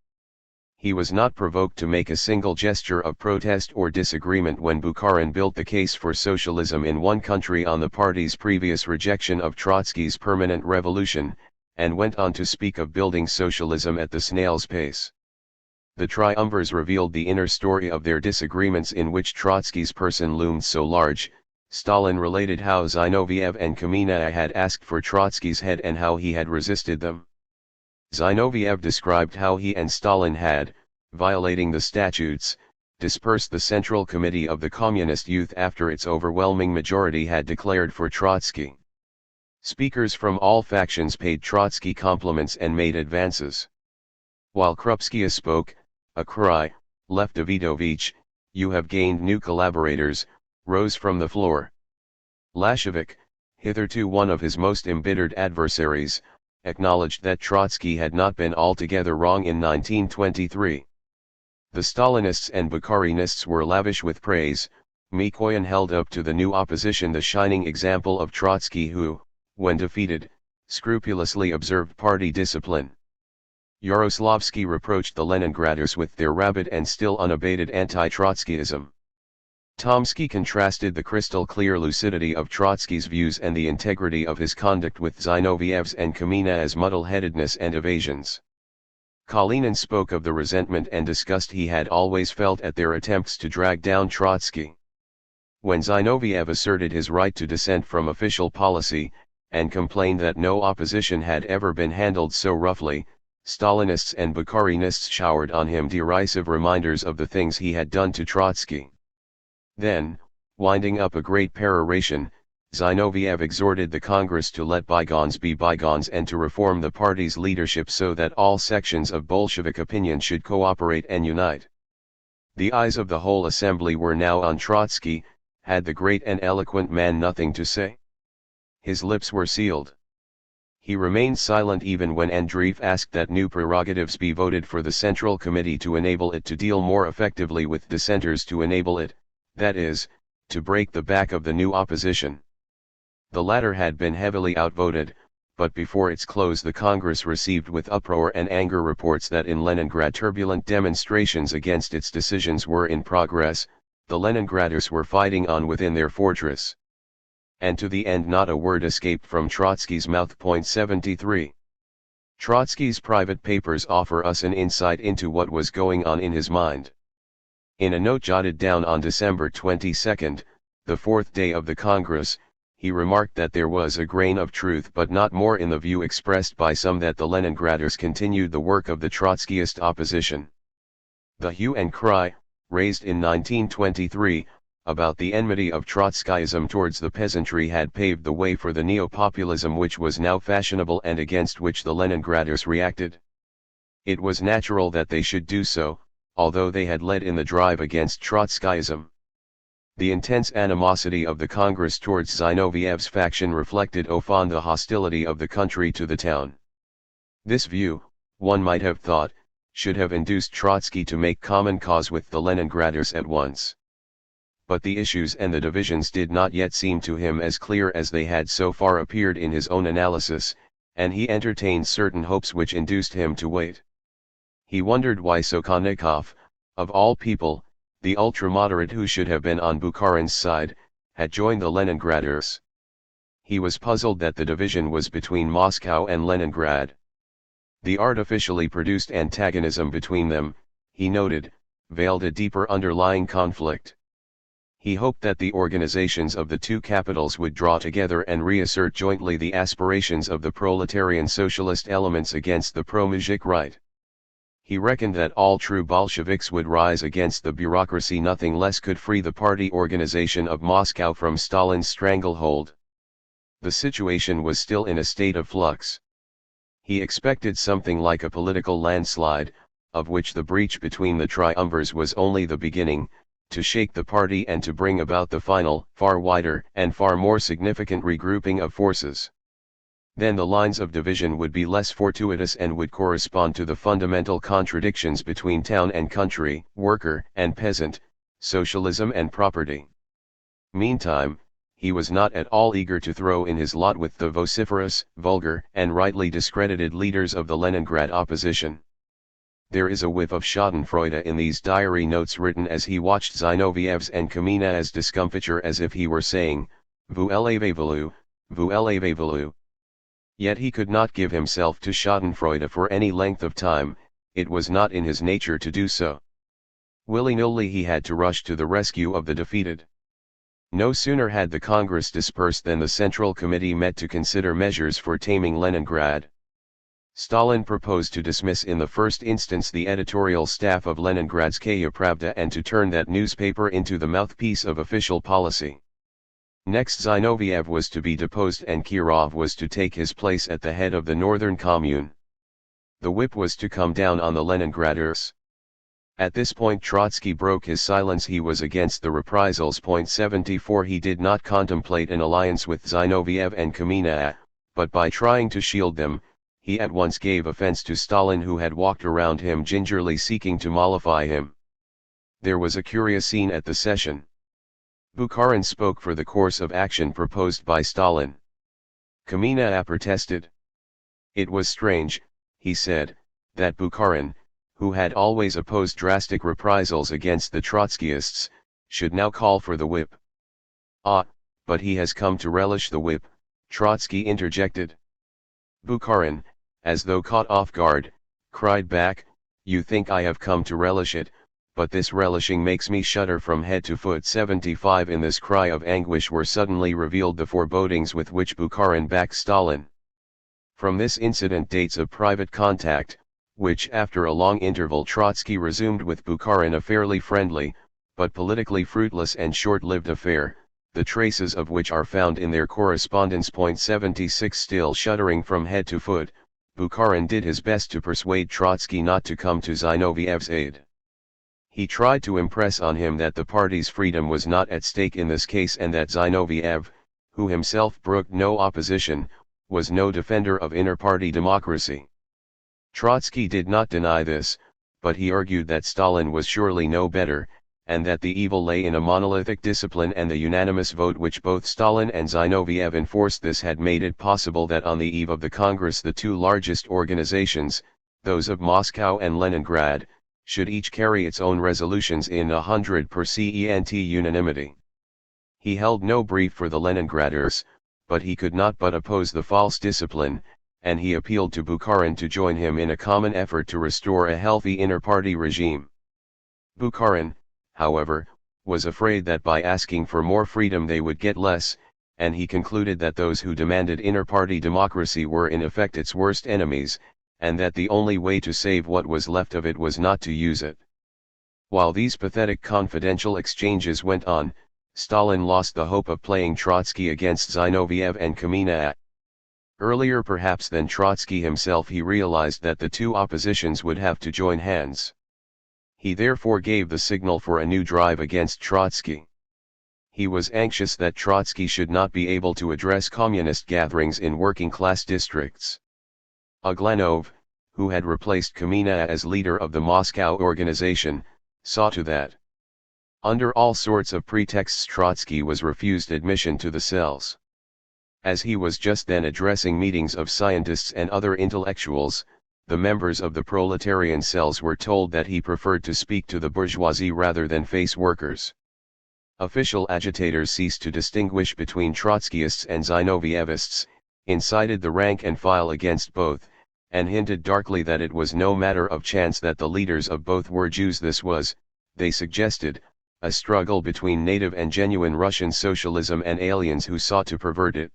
Speaker 1: He was not provoked to make a single gesture of protest or disagreement when Bukharin built the case for socialism in one country on the party's previous rejection of Trotsky's permanent revolution, and went on to speak of building socialism at the snail's pace. The triumvirs revealed the inner story of their disagreements in which Trotsky's person loomed so large. Stalin related how Zinoviev and Kamenev had asked for Trotsky's head and how he had resisted them. Zinoviev described how he and Stalin had, violating the statutes, dispersed the Central Committee of the Communist Youth after its overwhelming majority had declared for Trotsky. Speakers from all factions paid Trotsky compliments and made advances. While Krupskaya spoke, a cry, "Lef Davidovich, you have gained new collaborators," rose from the floor. Lashevik, hitherto one of his most embittered adversaries, acknowledged that Trotsky had not been altogether wrong in 1923. The Stalinists and Bukharinists were lavish with praise. Mikoyan held up to the new opposition the shining example of Trotsky who, when defeated, scrupulously observed party discipline. Yaroslavsky reproached the Leningraders with their rabid and still unabated anti-Trotskyism. Tomsky contrasted the crystal-clear lucidity of Trotsky's views and the integrity of his conduct with Zinoviev's and Kamenev's muddle-headedness and evasions. Kalinin spoke of the resentment and disgust he had always felt at their attempts to drag down Trotsky. When Zinoviev asserted his right to dissent from official policy, and complained that no opposition had ever been handled so roughly, Stalinists and Bukharinists showered on him derisive reminders of the things he had done to Trotsky. Then, winding up a great peroration, Zinoviev exhorted the Congress to let bygones be bygones and to reform the party's leadership so that all sections of Bolshevik opinion should cooperate and unite. The eyes of the whole assembly were now on Trotsky. Had the great and eloquent man nothing to say? His lips were sealed. He remained silent even when Andreev asked that new prerogatives be voted for the Central Committee to enable it to deal more effectively with dissenters, to enable it, that is, to break the back of the new opposition. The latter had been heavily outvoted, but before its close the Congress received with uproar and anger reports that in Leningrad turbulent demonstrations against its decisions were in progress, the Leningraders were fighting on within their fortress. And to the end not a word escaped from Trotsky's mouth. 73. Trotsky's private papers offer us an insight into what was going on in his mind. In a note jotted down on December 22, the fourth day of the Congress, he remarked that there was a grain of truth but not more in the view expressed by some that the Leningraders continued the work of the Trotskyist opposition. The hue and cry, raised in 1923, about the enmity of Trotskyism towards the peasantry had paved the way for the neo-populism which was now fashionable and against which the Leningraders reacted. It was natural that they should do so, although they had led in the drive against Trotskyism. The intense animosity of the Congress towards Zinoviev's faction reflected often the hostility of the country to the town. This view, one might have thought, should have induced Trotsky to make common cause with the Leningraders at once. But the issues and the divisions did not yet seem to him as clear as they had so far appeared in his own analysis, and he entertained certain hopes which induced him to wait. He wondered why Sokolnikov, of all people, the ultra-moderate who should have been on Bukharin's side, had joined the Leningraders. He was puzzled that the division was between Moscow and Leningrad. The artificially produced antagonism between them, he noted, veiled a deeper underlying conflict. He hoped that the organizations of the two capitals would draw together and reassert jointly the aspirations of the proletarian socialist elements against the pro-Mujik right. He reckoned that all true Bolsheviks would rise against the bureaucracy. Nothing less could free the party organization of Moscow from Stalin's stranglehold. The situation was still in a state of flux. He expected something like a political landslide, of which the breach between the triumvirs was only the beginning, to shake the party and to bring about the final, far wider and far more significant regrouping of forces. Then the lines of division would be less fortuitous and would correspond to the fundamental contradictions between town and country, worker and peasant, socialism and property. Meantime, he was not at all eager to throw in his lot with the vociferous, vulgar and rightly discredited leaders of the Leningrad opposition. There is a whiff of schadenfreude in these diary notes written as he watched Zinoviev's and Kamina's discomfiture, as if he were saying, "Vous élevez-vous, vous élevez-vous." Yet he could not give himself to schadenfreude for any length of time, it was not in his nature to do so. Willy-nilly he had to rush to the rescue of the defeated. No sooner had the Congress dispersed than the Central Committee met to consider measures for taming Leningrad. Stalin proposed to dismiss in the first instance the editorial staff of Leningradskaya Pravda and to turn that newspaper into the mouthpiece of official policy. Next Zinoviev was to be deposed and Kirov was to take his place at the head of the Northern Commune. The whip was to come down on the Leningraders. At this point Trotsky broke his silence. He was against the reprisals. 74. He did not contemplate an alliance with Zinoviev and Kamina, but by trying to shield them, he at once gave offense to Stalin, who had walked around him gingerly seeking to mollify him. There was a curious scene at the session. Bukharin spoke for the course of action proposed by Stalin. Kamina protested. It was strange, he said, that Bukharin, who had always opposed drastic reprisals against the Trotskyists, should now call for the whip. Ah, but he has come to relish the whip, Trotsky interjected. Bukharin, as though caught off guard, cried back, "You think I have come to relish it, but this relishing makes me shudder from head to foot." 75. In this cry of anguish were suddenly revealed the forebodings with which Bukharin backed Stalin. From this incident dates a private contact, which after a long interval Trotsky resumed with Bukharin, a fairly friendly, but politically fruitless and short-lived affair, the traces of which are found in their correspondence. 76. Still shuddering from head to foot, Bukharin did his best to persuade Trotsky not to come to Zinoviev's aid. He tried to impress on him that the party's freedom was not at stake in this case, and that Zinoviev, who himself brooked no opposition, was no defender of inter-party democracy. Trotsky did not deny this, but he argued that Stalin was surely no better, and that the evil lay in a monolithic discipline, and the unanimous vote which both Stalin and Zinoviev enforced this had made it possible that on the eve of the Congress the two largest organizations, those of Moscow and Leningrad, should each carry its own resolutions in 100% unanimity. He held no brief for the Leningraders, but he could not but oppose the false discipline, and he appealed to Bukharin to join him in a common effort to restore a healthy inter-party regime. Bukharin, however, was afraid that by asking for more freedom they would get less, and he concluded that those who demanded inter-party democracy were in effect its worst enemies, and that the only way to save what was left of it was not to use it. While these pathetic confidential exchanges went on, Stalin lost the hope of playing Trotsky against Zinoviev and Kamina. Earlier perhaps than Trotsky himself he realized that the two oppositions would have to join hands. He therefore gave the signal for a new drive against Trotsky. He was anxious that Trotsky should not be able to address communist gatherings in working-class districts. Uglanov, who had replaced Kamina as leader of the Moscow organization, saw to that. Under all sorts of pretexts Trotsky was refused admission to the cells. As he was just then addressing meetings of scientists and other intellectuals, the members of the proletarian cells were told that he preferred to speak to the bourgeoisie rather than face workers. Official agitators ceased to distinguish between Trotskyists and Zinovievists, incited the rank and file against both, and hinted darkly that it was no matter of chance that the leaders of both were Jews. This was, they suggested, a struggle between native and genuine Russian socialism and aliens who sought to pervert it.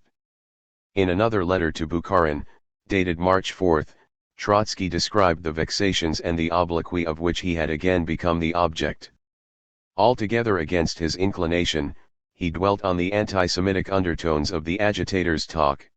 Speaker 1: In another letter to Bukharin, dated March 4, Trotsky described the vexations and the obloquy of which he had again become the object. Altogether against his inclination, he dwelt on the anti-Semitic undertones of the agitators' talk.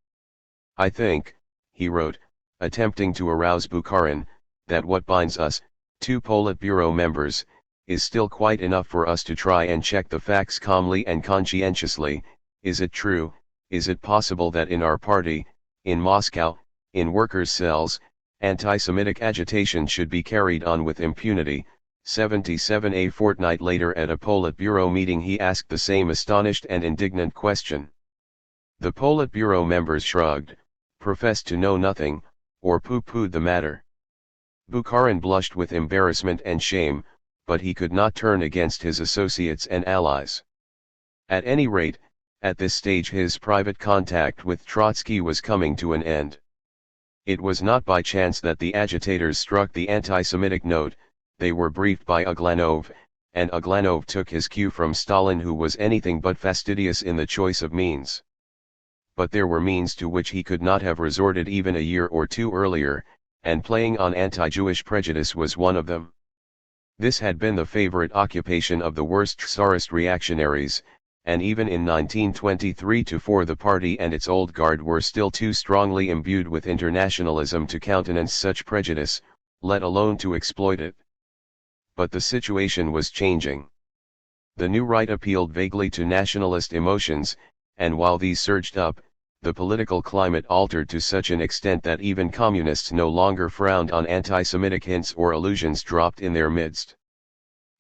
Speaker 1: "I think," he wrote, attempting to arouse Bukharin, "that what binds us, two Politburo members, is still quite enough for us to try and check the facts calmly and conscientiously. Is it true, is it possible that in our party, in Moscow, in workers' cells, anti-Semitic agitation should be carried on with impunity?" 77. A fortnight later at a Politburo meeting he asked the same astonished and indignant question. The Politburo members shrugged, professed to know nothing, or pooh-poohed the matter. Bukharin blushed with embarrassment and shame, but he could not turn against his associates and allies. At any rate, at this stage his private contact with Trotsky was coming to an end. It was not by chance that the agitators struck the anti-Semitic note. They were briefed by Uglanov, and Uglanov took his cue from Stalin, who was anything but fastidious in the choice of means. But there were means to which he could not have resorted even a year or two earlier, and playing on anti-Jewish prejudice was one of them. This had been the favorite occupation of the worst Tsarist reactionaries, and even in 1923-4 the party and its old guard were still too strongly imbued with internationalism to countenance such prejudice, let alone to exploit it. But the situation was changing. The new right appealed vaguely to nationalist emotions, and while these surged up, the political climate altered to such an extent that even communists no longer frowned on anti-Semitic hints or allusions dropped in their midst.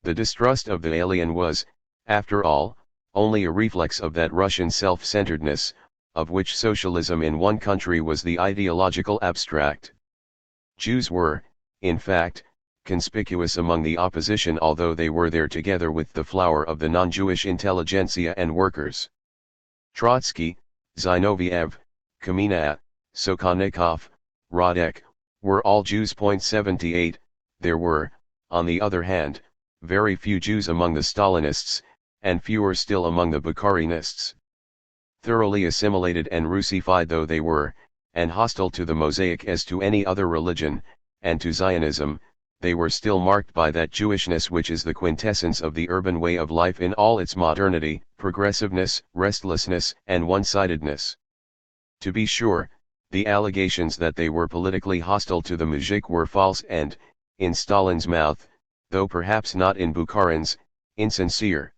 Speaker 1: The distrust of the alien was, after all, only a reflex of that Russian self-centeredness, of which socialism in one country was the ideological abstract. Jews were, in fact, conspicuous among the opposition, although they were there together with the flower of the non-Jewish intelligentsia and workers. Trotsky, Zinoviev, Kamina, Sokholnikov, Radek, were all Jews. 78. There were, on the other hand, very few Jews among the Stalinists, and fewer still among the Bukharinists. Thoroughly assimilated and Russified though they were, and hostile to the Mosaic as to any other religion, and to Zionism, they were still marked by that Jewishness which is the quintessence of the urban way of life in all its modernity, progressiveness, restlessness, and one-sidedness. To be sure, the allegations that they were politically hostile to the Mujik were false and, in Stalin's mouth, though perhaps not in Bukharin's, insincere.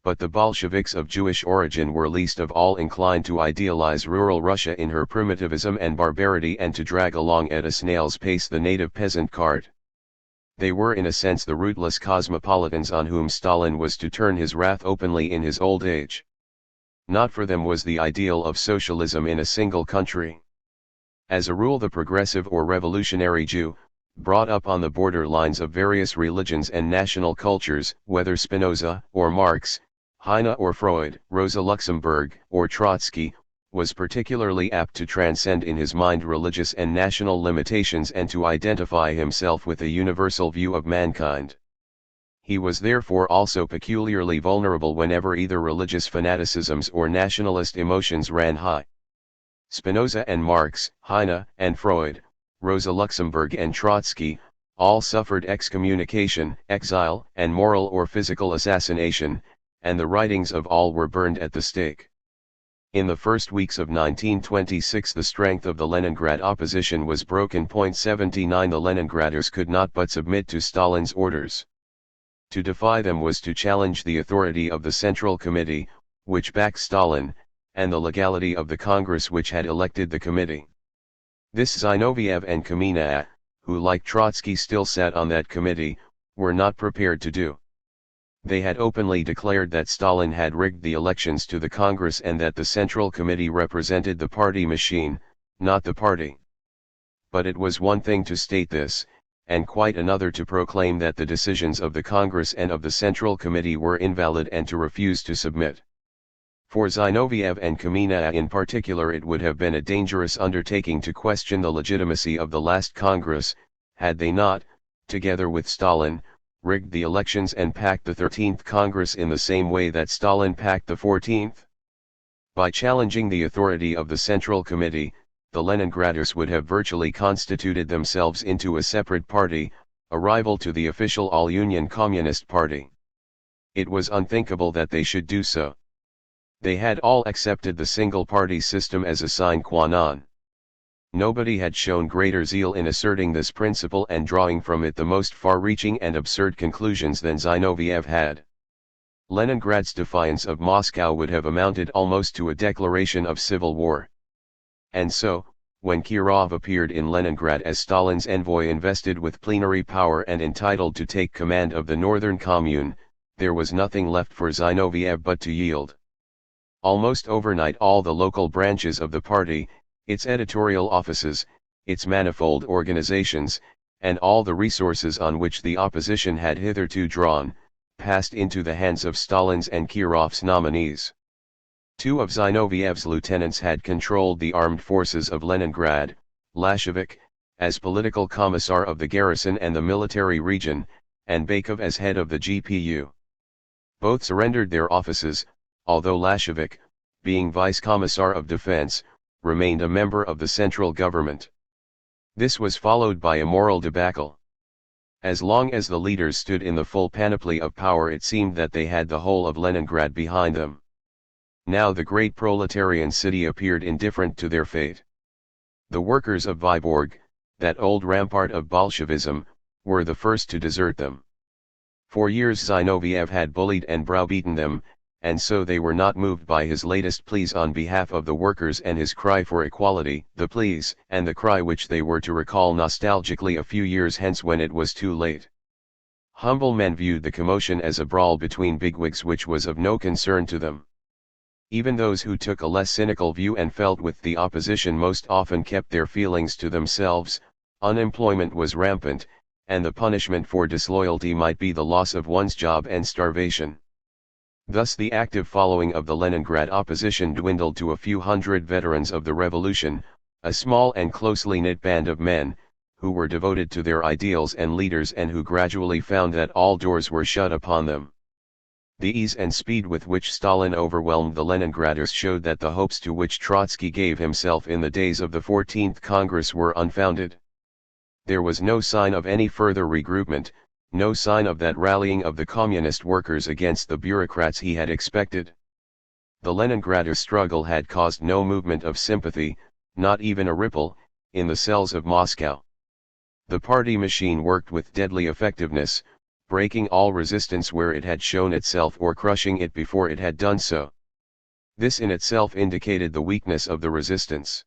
Speaker 1: but the Bolsheviks of Jewish origin were least of all inclined to idealize rural Russia in her primitivism and barbarity and to drag along at a snail's pace the native peasant cart. They were in a sense the rootless cosmopolitans on whom Stalin was to turn his wrath openly in his old age. Not for them was the ideal of socialism in a single country. As a rule the progressive or revolutionary Jew, brought up on the border lines of various religions and national cultures, whether Spinoza or Marx, Heine or Freud, Rosa Luxemburg or Trotsky, was particularly apt to transcend in his mind religious and national limitations and to identify himself with a universal view of mankind. He was therefore also peculiarly vulnerable whenever either religious fanaticisms or nationalist emotions ran high. Spinoza and Marx, Heine and Freud, Rosa Luxemburg and Trotsky, all suffered excommunication, exile, and moral or physical assassination, and the writings of all were burned at the stake. In the first weeks of 1926 the strength of the Leningrad opposition was broken. 79 The Leningraders could not but submit to Stalin's orders. To defy them was to challenge the authority of the Central Committee, which backed Stalin, and the legality of the Congress which had elected the committee. This Zinoviev and Kamina, who like Trotsky still sat on that committee, were not prepared to do. They had openly declared that Stalin had rigged the elections to the Congress and that the Central Committee represented the party machine, not the party. But it was one thing to state this, and quite another to proclaim that the decisions of the Congress and of the Central Committee were invalid and to refuse to submit. For Zinoviev and Kamina in particular it would have been a dangerous undertaking to question the legitimacy of the last Congress, had they not, together with Stalin, rigged the elections and packed the 13th Congress in the same way that Stalin packed the 14th. By challenging the authority of the Central Committee, the Leningraders would have virtually constituted themselves into a separate party, a rival to the official All-Union Communist Party. It was unthinkable that they should do so. They had all accepted the single-party system as a sine qua non. Nobody had shown greater zeal in asserting this principle and drawing from it the most far-reaching and absurd conclusions than Zinoviev had. Leningrad's defiance of Moscow would have amounted almost to a declaration of civil war. And so, when Kirov appeared in Leningrad as Stalin's envoy invested with plenary power and entitled to take command of the Northern Commune, there was nothing left for Zinoviev but to yield. Almost overnight all the local branches of the party, its editorial offices, its manifold organizations, and all the resources on which the opposition had hitherto drawn, passed into the hands of Stalin's and Kirov's nominees. Two of Zinoviev's lieutenants had controlled the armed forces of Leningrad, Lashevik, as political commissar of the garrison and the military region, and Bakov as head of the GPU. Both surrendered their offices, although Lashevik, being vice-commissar of defense, remained a member of the central government. This was followed by a moral debacle. As long as the leaders stood in the full panoply of power it seemed that they had the whole of Leningrad behind them. Now the great proletarian city appeared indifferent to their fate. The workers of Vyborg, that old rampart of Bolshevism, were the first to desert them. For years Zinoviev had bullied and browbeaten them, and so they were not moved by his latest pleas on behalf of the workers and his cry for equality, the pleas and the cry which they were to recall nostalgically a few years hence when it was too late. Humble men viewed the commotion as a brawl between bigwigs which was of no concern to them. Even those who took a less cynical view and felt with the opposition most often kept their feelings to themselves. Unemployment was rampant, and the punishment for disloyalty might be the loss of one's job and starvation. Thus the active following of the Leningrad opposition dwindled to a few hundred veterans of the revolution, a small and closely knit band of men, who were devoted to their ideals and leaders and who gradually found that all doors were shut upon them. The ease and speed with which Stalin overwhelmed the Leningraders showed that the hopes to which Trotsky gave himself in the days of the 14th Congress were unfounded. There was no sign of any further regroupment, no sign of that rallying of the communist workers against the bureaucrats he had expected. The Leningraders' struggle had caused no movement of sympathy, not even a ripple, in the cells of Moscow. The party machine worked with deadly effectiveness, breaking all resistance where it had shown itself or crushing it before it had done so. This in itself indicated the weakness of the resistance.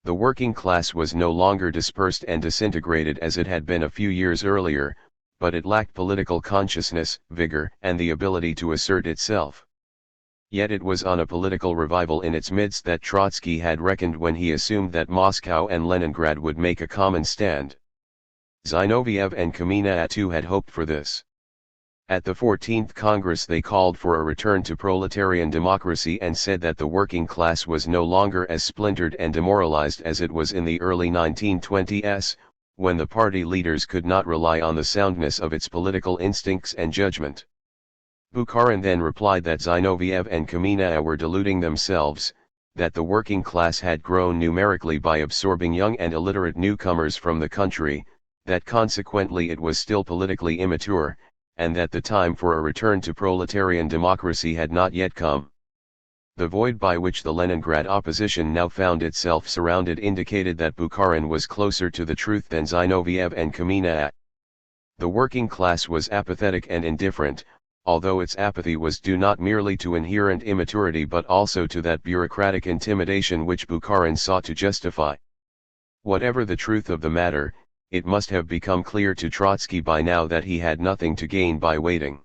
Speaker 1: The working class was no longer dispersed and disintegrated as it had been a few years earlier, but it lacked political consciousness, vigor, and the ability to assert itself. Yet it was on a political revival in its midst that Trotsky had reckoned when he assumed that Moscow and Leningrad would make a common stand. Zinoviev and Kamina too had hoped for this. At the 14th Congress they called for a return to proletarian democracy and said that the working class was no longer as splintered and demoralized as it was in the early 1920s, when the party leaders could not rely on the soundness of its political instincts and judgment. Bukharin then replied that Zinoviev and Kamina were deluding themselves, that the working class had grown numerically by absorbing young and illiterate newcomers from the country, that consequently it was still politically immature, and that the time for a return to proletarian democracy had not yet come. The void by which the Leningrad opposition now found itself surrounded indicated that Bukharin was closer to the truth than Zinoviev and Kamina. The working class was apathetic and indifferent, although its apathy was due not merely to inherent immaturity but also to that bureaucratic intimidation which Bukharin sought to justify. Whatever the truth of the matter, it must have become clear to Trotsky by now that he had nothing to gain by waiting.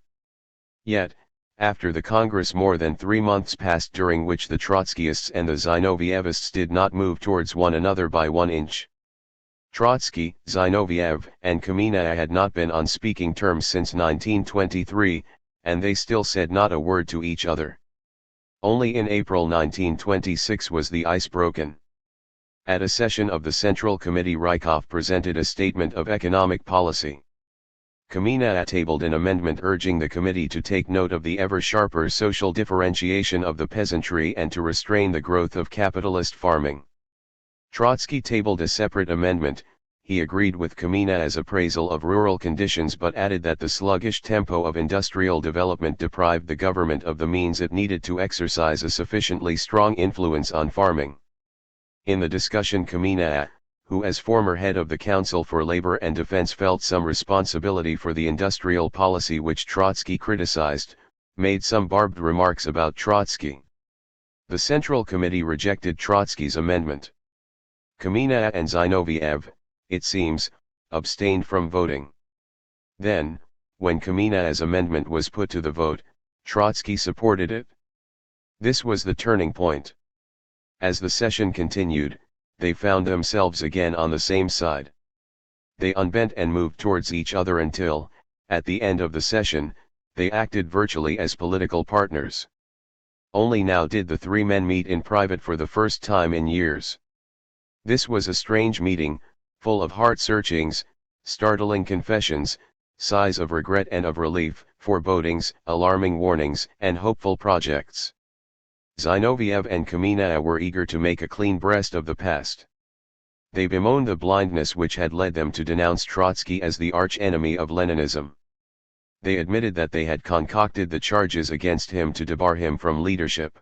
Speaker 1: Yet, after the Congress more than 3 months passed during which the Trotskyists and the Zinovievists did not move towards one another by 1 inch. Trotsky, Zinoviev, and Kamina had not been on speaking terms since 1923, and they still said not a word to each other. Only in April 1926 was the ice broken. At a session of the Central Committee, Rykov presented a statement of economic policy. Kamina tabled an amendment urging the committee to take note of the ever sharper social differentiation of the peasantry and to restrain the growth of capitalist farming. Trotsky tabled a separate amendment. He agreed with Kamina's appraisal of rural conditions but added that the sluggish tempo of industrial development deprived the government of the means it needed to exercise a sufficiently strong influence on farming. In the discussion, Kamina, who as former head of the Council for Labor and Defense felt some responsibility for the industrial policy which Trotsky criticized, made some barbed remarks about Trotsky. The Central Committee rejected Trotsky's amendment. Kamina and Zinoviev, it seems, abstained from voting. Then, when Kamina's amendment was put to the vote, Trotsky supported it. This was the turning point. As the session continued, they found themselves again on the same side. They unbent and moved towards each other until, at the end of the session, they acted virtually as political partners. Only now did the three men meet in private for the first time in years. This was a strange meeting, full of heart-searchings, startling confessions, sighs of regret and of relief, forebodings, alarming warnings, and hopeful projects. Zinoviev and Kamina were eager to make a clean breast of the past. They bemoaned the blindness which had led them to denounce Trotsky as the arch-enemy of Leninism. They admitted that they had concocted the charges against him to debar him from leadership.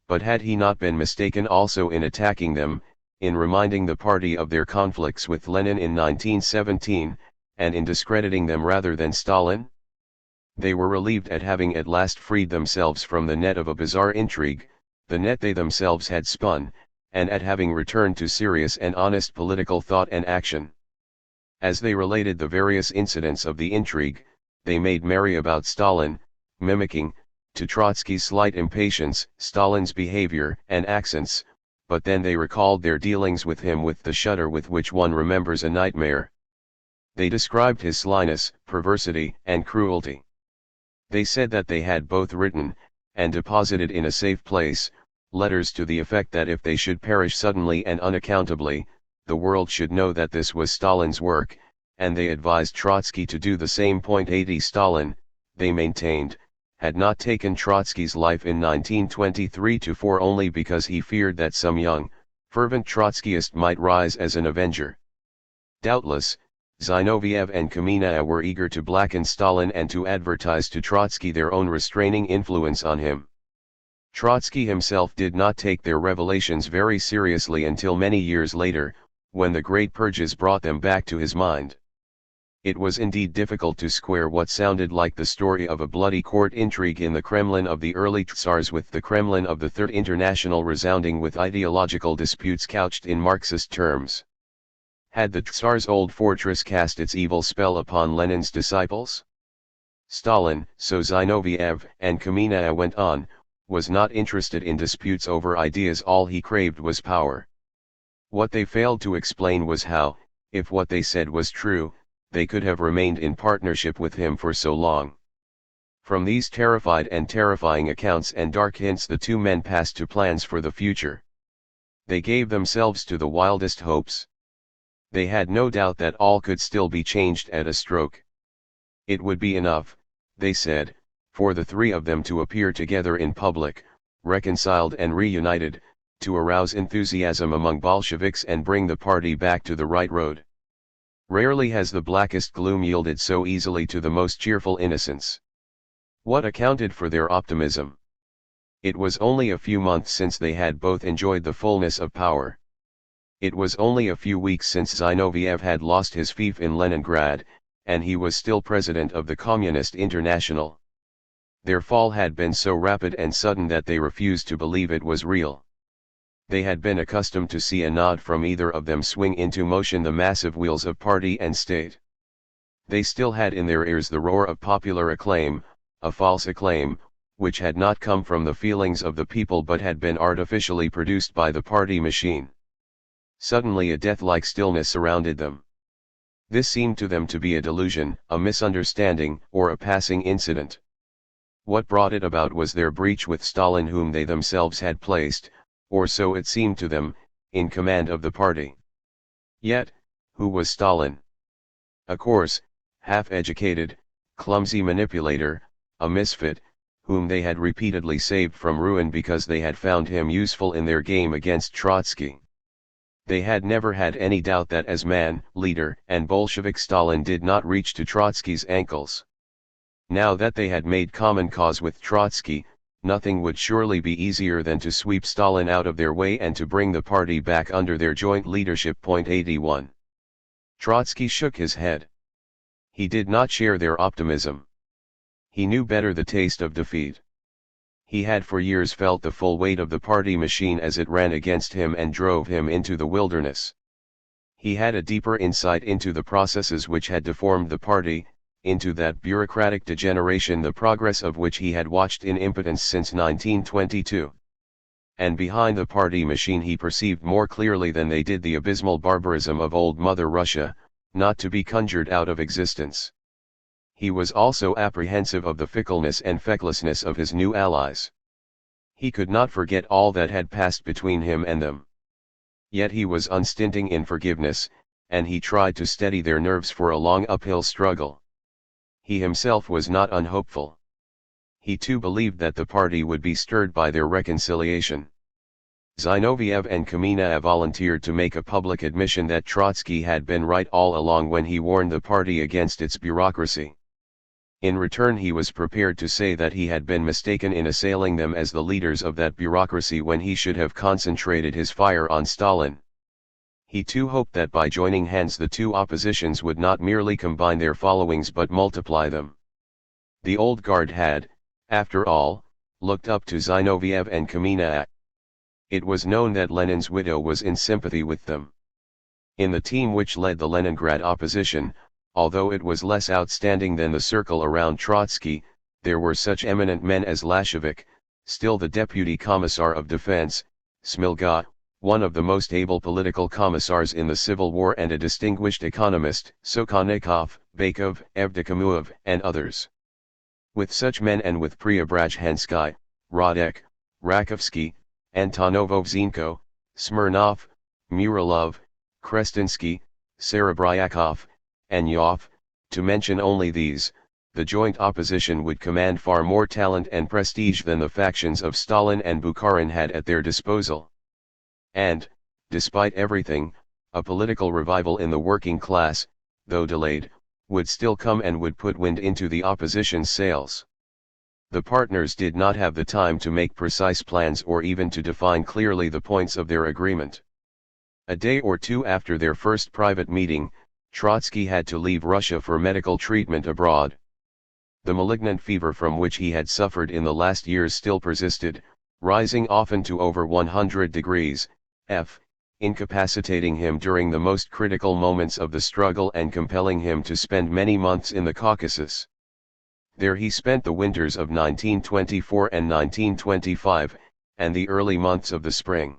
Speaker 1: But had he not been mistaken also in attacking them, in reminding the party of their conflicts with Lenin in 1917, and in discrediting them rather than Stalin? They were relieved at having at last freed themselves from the net of a bizarre intrigue, the net they themselves had spun, and at having returned to serious and honest political thought and action. As they related the various incidents of the intrigue, they made merry about Stalin, mimicking, to Trotsky's slight impatience, Stalin's behavior and accents, but then they recalled their dealings with him with the shudder with which one remembers a nightmare. They described his slyness, perversity, and cruelty. They said that they had both written, and deposited in a safe place, letters to the effect that if they should perish suddenly and unaccountably, the world should know that this was Stalin's work, and they advised Trotsky to do the same. 80 Stalin, they maintained, had not taken Trotsky's life in 1923-4 only because he feared that some young, fervent Trotskyist might rise as an avenger. Doubtless, Zinoviev and Kamina were eager to blacken Stalin and to advertise to Trotsky their own restraining influence on him. Trotsky himself did not take their revelations very seriously until many years later, when the great purges brought them back to his mind. It was indeed difficult to square what sounded like the story of a bloody court intrigue in the Kremlin of the early Tsars with the Kremlin of the Third International resounding with ideological disputes couched in Marxist terms. Had the Tsar's old fortress cast its evil spell upon Lenin's disciples? Stalin, so Zinoviev and Kamenev went on, was not interested in disputes over ideas. All he craved was power. What they failed to explain was how, if what they said was true, they could have remained in partnership with him for so long. From these terrified and terrifying accounts and dark hints the two men passed to plans for the future. They gave themselves to the wildest hopes. They had no doubt that all could still be changed at a stroke. It would be enough, they said, for the three of them to appear together in public, reconciled and reunited, to arouse enthusiasm among Bolsheviks and bring the party back to the right road. Rarely has the blackest gloom yielded so easily to the most cheerful innocence. What accounted for their optimism? It was only a few months since they had both enjoyed the fullness of power. It was only a few weeks since Zinoviev had lost his fief in Leningrad, and he was still president of the Communist International. Their fall had been so rapid and sudden that they refused to believe it was real. They had been accustomed to see a nod from either of them swing into motion the massive wheels of party and state. They still had in their ears the roar of popular acclaim, a false acclaim, which had not come from the feelings of the people but had been artificially produced by the party machine. Suddenly a death-like stillness surrounded them. This seemed to them to be a delusion, a misunderstanding, or a passing incident. What brought it about was their breach with Stalin, whom they themselves had placed, or so it seemed to them, in command of the party. Yet, who was Stalin? A coarse, half-educated, clumsy manipulator, a misfit, whom they had repeatedly saved from ruin because they had found him useful in their game against Trotsky. They had never had any doubt that as man, leader, and Bolshevik Stalin did not reach to Trotsky's ankles. Now that they had made common cause with Trotsky, nothing would surely be easier than to sweep Stalin out of their way and to bring the party back under their joint leadership. 81. Trotsky shook his head. He did not share their optimism. He knew better the taste of defeat. He had for years felt the full weight of the party machine as it ran against him and drove him into the wilderness. He had a deeper insight into the processes which had deformed the party, into that bureaucratic degeneration the progress of which he had watched in impotence since 1922. And behind the party machine he perceived more clearly than they did the abysmal barbarism of old Mother Russia, not to be conjured out of existence. He was also apprehensive of the fickleness and fecklessness of his new allies. He could not forget all that had passed between him and them. Yet he was unstinting in forgiveness, and he tried to steady their nerves for a long uphill struggle. He himself was not unhopeful. He too believed that the party would be stirred by their reconciliation. Zinoviev and Kamenev volunteered to make a public admission that Trotsky had been right all along when he warned the party against its bureaucracy. In return he was prepared to say that he had been mistaken in assailing them as the leaders of that bureaucracy when he should have concentrated his fire on Stalin. He too hoped that by joining hands the two oppositions would not merely combine their followings but multiply them. The old guard had, after all, looked up to Zinoviev and Kamenev. It was known that Lenin's widow was in sympathy with them. In the team which led the Leningrad opposition, although it was less outstanding than the circle around Trotsky, there were such eminent men as Lashevik, still the deputy commissar of defense, Smilga, one of the most able political commissars in the Civil War and a distinguished economist, Sokhonikov, Bakov, Evdokimov, and others. With such men and with Preobrazhensky, Radek, Rakovsky, Antonovovzenko, Smirnov, Muralov, Krestinsky, Serebryakov, and Yov, to mention only these, the joint opposition would command far more talent and prestige than the factions of Stalin and Bukharin had at their disposal. And, despite everything, a political revival in the working class, though delayed, would still come and would put wind into the opposition's sails. The partners did not have the time to make precise plans or even to define clearly the points of their agreement. A day or two after their first private meeting, Trotsky had to leave Russia for medical treatment abroad. The malignant fever from which he had suffered in the last years still persisted, rising often to over 100 degrees F, incapacitating him during the most critical moments of the struggle and compelling him to spend many months in the Caucasus. There he spent the winters of 1924 and 1925, and the early months of the spring.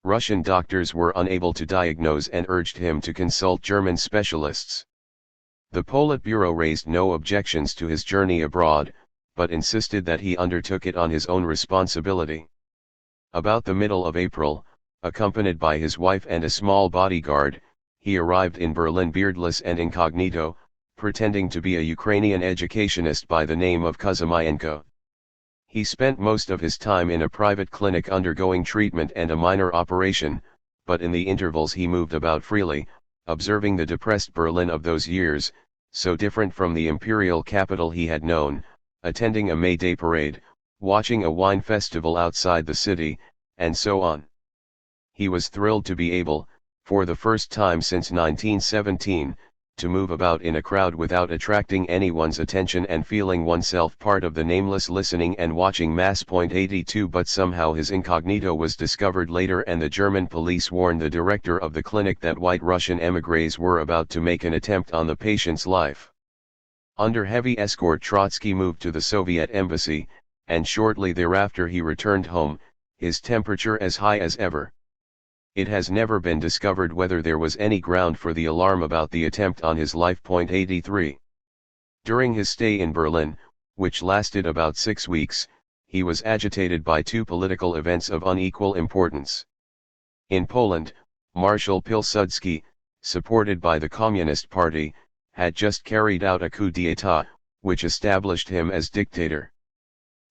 Speaker 1: Russian doctors were unable to diagnose and urged him to consult German specialists. The Politburo raised no objections to his journey abroad, but insisted that he undertook it on his own responsibility. About the middle of April, accompanied by his wife and a small bodyguard, he arrived in Berlin beardless and incognito, pretending to be a Ukrainian educationist by the name of Kuzymyenko. He spent most of his time in a private clinic undergoing treatment and a minor operation, but in the intervals he moved about freely, observing the depressed Berlin of those years, so different from the imperial capital he had known, attending a May Day parade, watching a wine festival outside the city, and so on. He was thrilled to be able, for the first time since 1917, to move about in a crowd without attracting anyone's attention and feeling oneself part of the nameless listening and watching mass. 82 But somehow his incognito was discovered later, and the German police warned the director of the clinic that White Russian émigrés were about to make an attempt on the patient's life. Under heavy escort Trotsky moved to the Soviet embassy, and shortly thereafter he returned home, his temperature as high as ever. It has never been discovered whether there was any ground for the alarm about the attempt on his life. 83. During his stay in Berlin, which lasted about 6 weeks, he was agitated by two political events of unequal importance. In Poland, Marshal Pilsudski, supported by the Communist Party, had just carried out a coup d'état, which established him as dictator.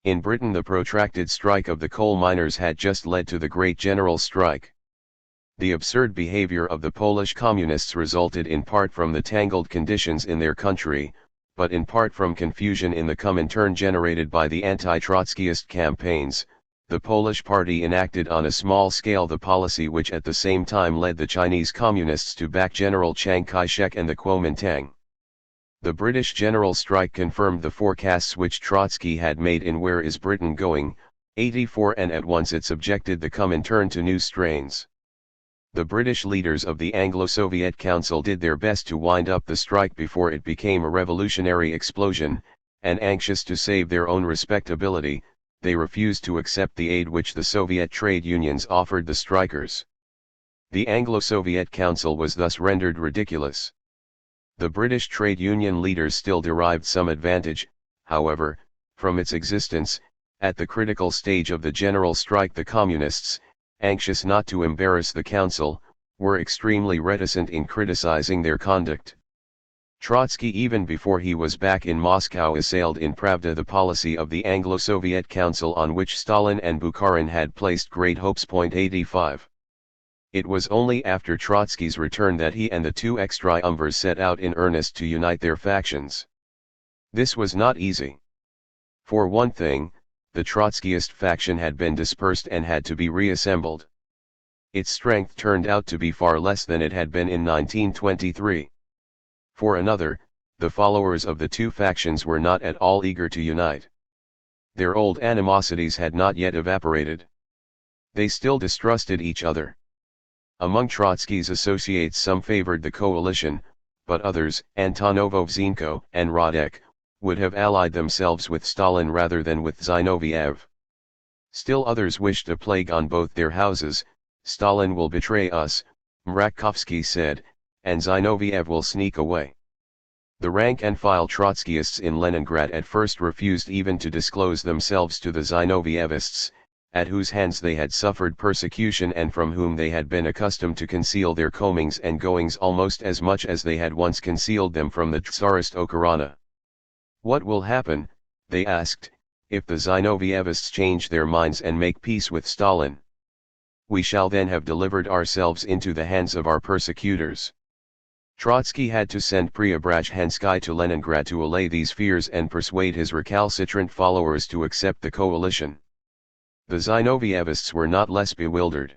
Speaker 1: In Britain, the protracted strike of the coal miners had just led to the Great General Strike. The absurd behavior of the Polish communists resulted in part from the tangled conditions in their country, but in part from confusion in the Comintern generated by the anti-Trotskyist campaigns. The Polish party enacted on a small scale the policy which at the same time led the Chinese communists to back General Chiang Kai-shek and the Kuomintang. The British general strike confirmed the forecasts which Trotsky had made in Where is Britain Going? 84, and at once it subjected the Comintern to new strains. The British leaders of the Anglo-Soviet Council did their best to wind up the strike before it became a revolutionary explosion, and anxious to save their own respectability, they refused to accept the aid which the Soviet trade unions offered the strikers. The Anglo-Soviet Council was thus rendered ridiculous. The British trade union leaders still derived some advantage, however, from its existence. At the critical stage of the general strike, the communists, anxious not to embarrass the council, were extremely reticent in criticizing their conduct. Trotsky, even before he was back in Moscow, assailed in Pravda the policy of the Anglo-Soviet Council on which Stalin and Bukharin had placed great hopes. 85. It was only after Trotsky's return that he and the two ex-triumvirs set out in earnest to unite their factions. This was not easy. For one thing, the Trotskyist faction had been dispersed and had to be reassembled. Its strength turned out to be far less than it had been in 1923. For another, the followers of the two factions were not at all eager to unite. Their old animosities had not yet evaporated. They still distrusted each other. Among Trotsky's associates some favored the coalition, but others, Antonovov-Zienko and Radek, would have allied themselves with Stalin rather than with Zinoviev. Still others wished a plague on both their houses. Stalin will betray us, Mrakovsky said, and Zinoviev will sneak away. The rank-and-file Trotskyists in Leningrad at first refused even to disclose themselves to the Zinovievists, at whose hands they had suffered persecution and from whom they had been accustomed to conceal their comings and goings almost as much as they had once concealed them from the Tsarist Okhrana. What will happen, they asked, if the Zinovievists change their minds and make peace with Stalin? We shall then have delivered ourselves into the hands of our persecutors. Trotsky had to send Preobrazhensky to Leningrad to allay these fears and persuade his recalcitrant followers to accept the coalition. The Zinovievists were not less bewildered.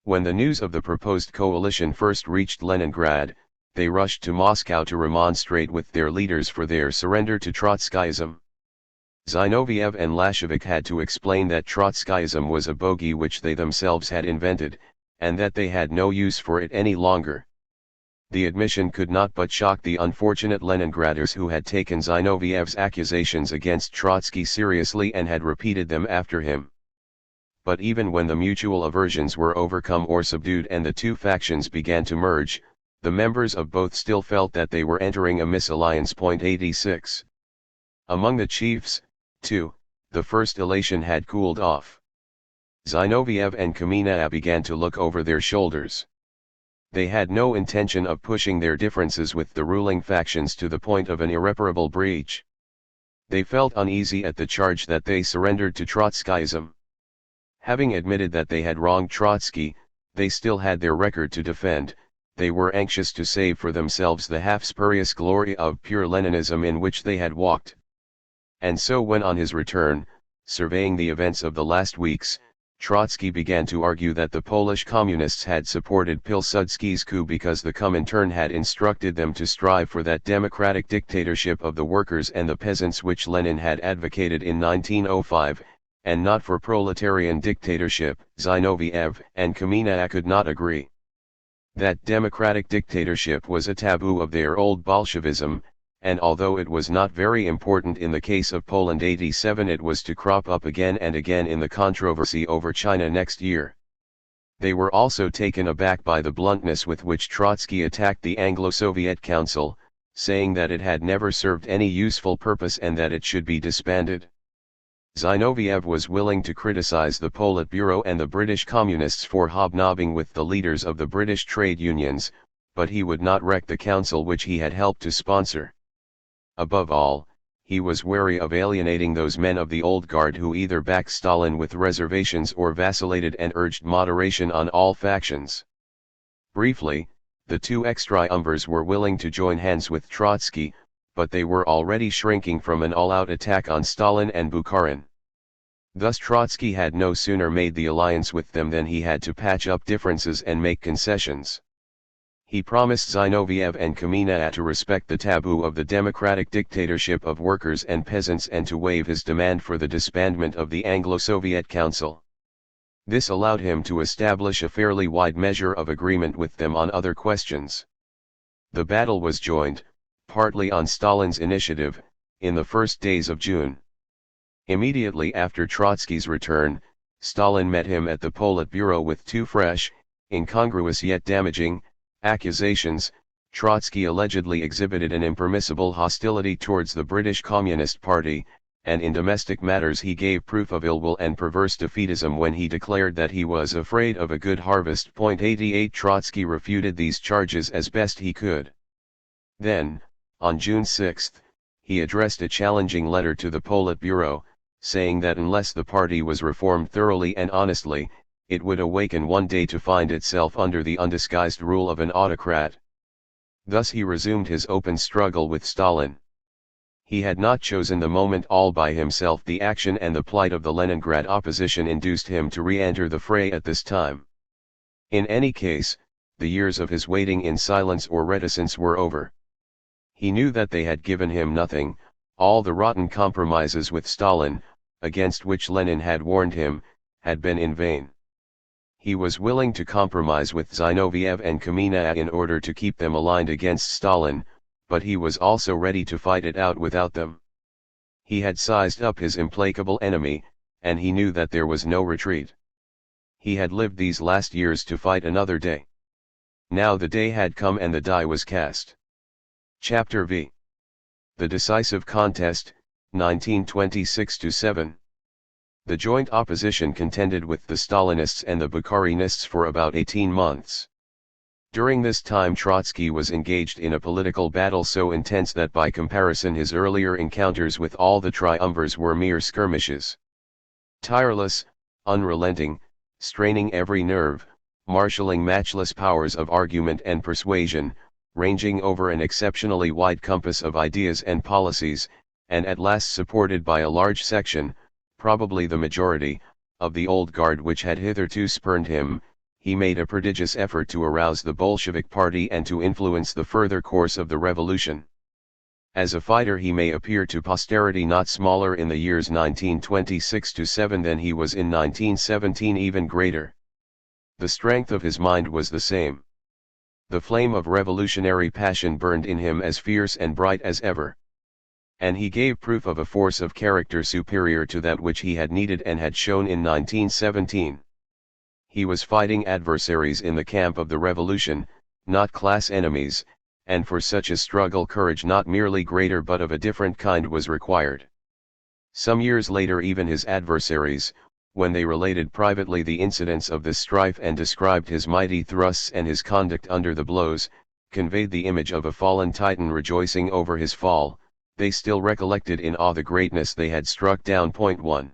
Speaker 1: When the news of the proposed coalition first reached Leningrad, they rushed to Moscow to remonstrate with their leaders for their surrender to Trotskyism. Zinoviev and Lashevik had to explain that Trotskyism was a bogey which they themselves had invented, and that they had no use for it any longer. The admission could not but shock the unfortunate Leningraders, who had taken Zinoviev's accusations against Trotsky seriously and had repeated them after him. But even when the mutual aversions were overcome or subdued and the two factions began to merge, the members of both still felt that they were entering a misalliance. 86. Among the chiefs, too, the first elation had cooled off. Zinoviev and Kamenev began to look over their shoulders. They had no intention of pushing their differences with the ruling factions to the point of an irreparable breach. They felt uneasy at the charge that they surrendered to Trotskyism. Having admitted that they had wronged Trotsky, they still had their record to defend. They were anxious to save for themselves the half-spurious glory of pure Leninism in which they had walked. And so when on his return, surveying the events of the last weeks, Trotsky began to argue that the Polish communists had supported Pilsudski's coup because the Comintern had instructed them to strive for that democratic dictatorship of the workers and the peasants which Lenin had advocated in 1905, and not for proletarian dictatorship. Zinoviev and Kamenev could not agree. That democratic dictatorship was a taboo of their old Bolshevism, and although it was not very important in the case of Poland 87, it was to crop up again and again in the controversy over China next year. They were also taken aback by the bluntness with which Trotsky attacked the Anglo-Soviet Council, saying that it had never served any useful purpose and that it should be disbanded. Zinoviev was willing to criticize the Politburo and the British Communists for hobnobbing with the leaders of the British trade unions, but he would not wreck the council which he had helped to sponsor. Above all, he was wary of alienating those men of the old guard who either backed Stalin with reservations or vacillated and urged moderation on all factions. Briefly, the two ex-triumvirs were willing to join hands with Trotsky, but they were already shrinking from an all-out attack on Stalin and Bukharin. Thus Trotsky had no sooner made the alliance with them than he had to patch up differences and make concessions. He promised Zinoviev and Kamenev to respect the taboo of the democratic dictatorship of workers and peasants and to waive his demand for the disbandment of the Anglo-Soviet Council. This allowed him to establish a fairly wide measure of agreement with them on other questions. The battle was joined, partly on Stalin's initiative, in the first days of June. Immediately after Trotsky's return, Stalin met him at the Politburo with two fresh, incongruous yet damaging, accusations. Trotsky allegedly exhibited an impermissible hostility towards the British Communist Party, and in domestic matters he gave proof of ill will and perverse defeatism when he declared that he was afraid of a good harvest. 88 Trotsky refuted these charges as best he could. Then, on June 6, he addressed a challenging letter to the Politburo, saying that unless the party was reformed thoroughly and honestly, it would awaken one day to find itself under the undisguised rule of an autocrat. Thus he resumed his open struggle with Stalin. He had not chosen the moment all by himself. The action and the plight of the Leningrad opposition induced him to re-enter the fray at this time. In any case, the years of his waiting in silence or reticence were over. He knew that they had given him nothing. All the rotten compromises with Stalin, against which Lenin had warned him, had been in vain. He was willing to compromise with Zinoviev and Kamenev in order to keep them aligned against Stalin, but he was also ready to fight it out without them. He had sized up his implacable enemy, and he knew that there was no retreat. He had lived these last years to fight another day. Now the day had come and the die was cast. Chapter V. The Decisive Contest, 1926-7. The joint opposition contended with the Stalinists and the Bukharinists for about 18 months. During this time Trotsky was engaged in a political battle so intense that by comparison his earlier encounters with all the triumvirs were mere skirmishes. Tireless, unrelenting, straining every nerve, marshalling matchless powers of argument and persuasion, ranging over an exceptionally wide compass of ideas and policies, and at last supported by a large section, probably the majority, of the old guard which had hitherto spurned him, he made a prodigious effort to arouse the Bolshevik Party and to influence the further course of the revolution. As a fighter he may appear to posterity not smaller in the years 1926–7 than he was in 1917, even greater. The strength of his mind was the same. The flame of revolutionary passion burned in him as fierce and bright as ever. And he gave proof of a force of character superior to that which he had needed and had shown in 1917. He was fighting adversaries in the camp of the revolution, not class enemies, and for such a struggle courage not merely greater but of a different kind was required. Some years later even his adversaries, when they related privately the incidents of this strife and described his mighty thrusts and his conduct under the blows, conveyed the image of a fallen Titan rejoicing over his fall. They still recollected in awe the greatness they had struck down. 1.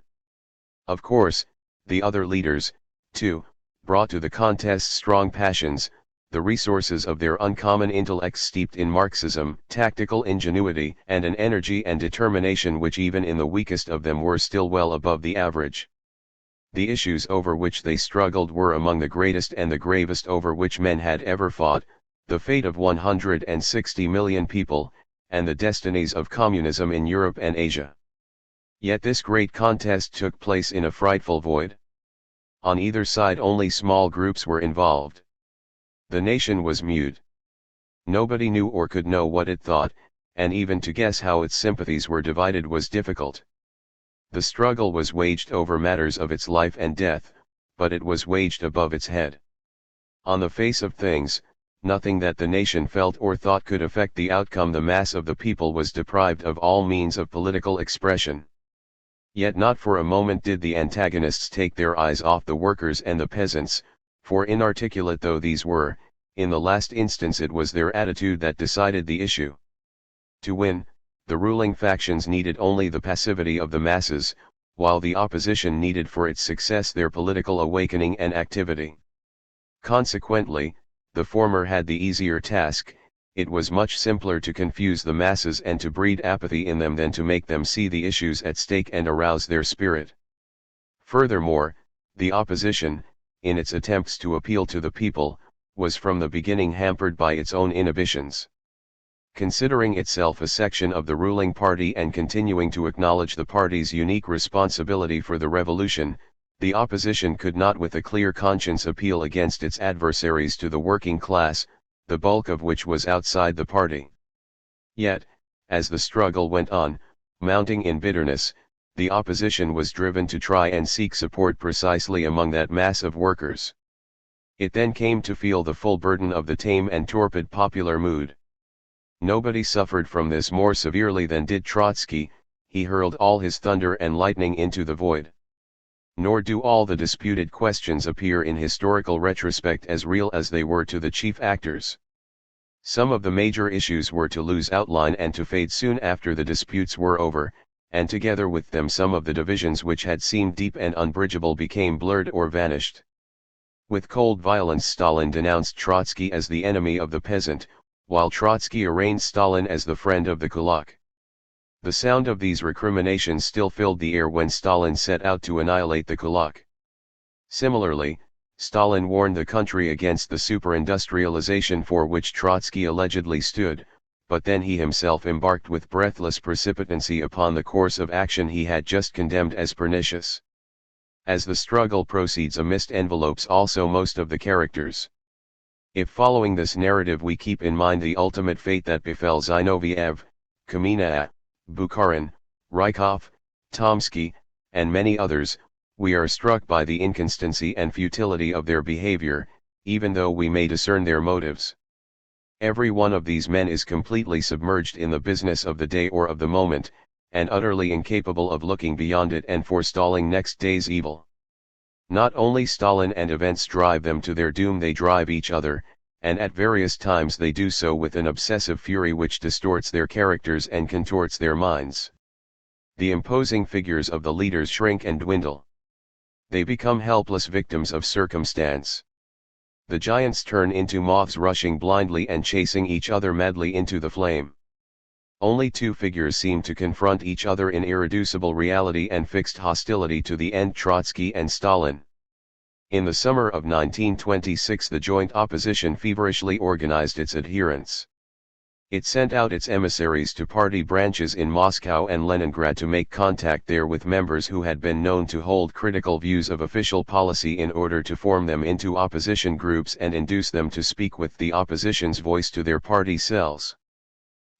Speaker 1: Of course, the other leaders, too, brought to the contest strong passions, the resources of their uncommon intellects steeped in Marxism, tactical ingenuity, and an energy and determination which even in the weakest of them were still well above the average. The issues over which they struggled were among the greatest and the gravest over which men had ever fought, the fate of 160 million people, and the destinies of communism in Europe and Asia. Yet this great contest took place in a frightful void. On either side only small groups were involved. The nation was mute. Nobody knew or could know what it thought, and even to guess how its sympathies were divided was difficult. The struggle was waged over matters of its life and death, but it was waged above its head. On the face of things, nothing that the nation felt or thought could affect the outcome. The mass of the people was deprived of all means of political expression. Yet not for a moment did the antagonists take their eyes off the workers and the peasants, for inarticulate though these were, in the last instance it was their attitude that decided the issue. To win, the ruling factions needed only the passivity of the masses, while the opposition needed for its success their political awakening and activity. Consequently, the former had the easier task. It was much simpler to confuse the masses and to breed apathy in them than to make them see the issues at stake and arouse their spirit. Furthermore, the opposition, in its attempts to appeal to the people, was from the beginning hampered by its own inhibitions. Considering itself a section of the ruling party and continuing to acknowledge the party's unique responsibility for the revolution, the opposition could not with a clear conscience appeal against its adversaries to the working class, the bulk of which was outside the party. Yet, as the struggle went on, mounting in bitterness, the opposition was driven to try and seek support precisely among that mass of workers. It then came to feel the full burden of the tame and torpid popular mood. Nobody suffered from this more severely than did Trotsky. He hurled all his thunder and lightning into the void. Nor do all the disputed questions appear in historical retrospect as real as they were to the chief actors. Some of the major issues were to lose outline and to fade soon after the disputes were over, and together with them some of the divisions which had seemed deep and unbridgeable became blurred or vanished. With cold violence Stalin denounced Trotsky as the enemy of the peasant, while Trotsky arraigned Stalin as the friend of the kulak. The sound of these recriminations still filled the air when Stalin set out to annihilate the kulak. Similarly, Stalin warned the country against the superindustrialization for which Trotsky allegedly stood, but then he himself embarked with breathless precipitancy upon the course of action he had just condemned as pernicious. As the struggle proceeds a mist envelopes also most of the characters. If following this narrative we keep in mind the ultimate fate that befell Zinoviev, Kamina, Bukharin, Rykov, Tomsky, and many others, we are struck by the inconstancy and futility of their behavior, even though we may discern their motives. Every one of these men is completely submerged in the business of the day or of the moment, and utterly incapable of looking beyond it and forestalling next day's evil. Not only Stalin and events drive them to their doom, they drive each other, and at various times they do so with an obsessive fury which distorts their characters and contorts their minds. The imposing figures of the leaders shrink and dwindle. They become helpless victims of circumstance. The giants turn into moths rushing blindly and chasing each other madly into the flame. Only two figures seem to confront each other in irreducible reality and fixed hostility to the end: Trotsky and Stalin. In the summer of 1926 the joint opposition feverishly organized its adherents. It sent out its emissaries to party branches in Moscow and Leningrad to make contact there with members who had been known to hold critical views of official policy in order to form them into opposition groups and induce them to speak with the opposition's voice to their party cells.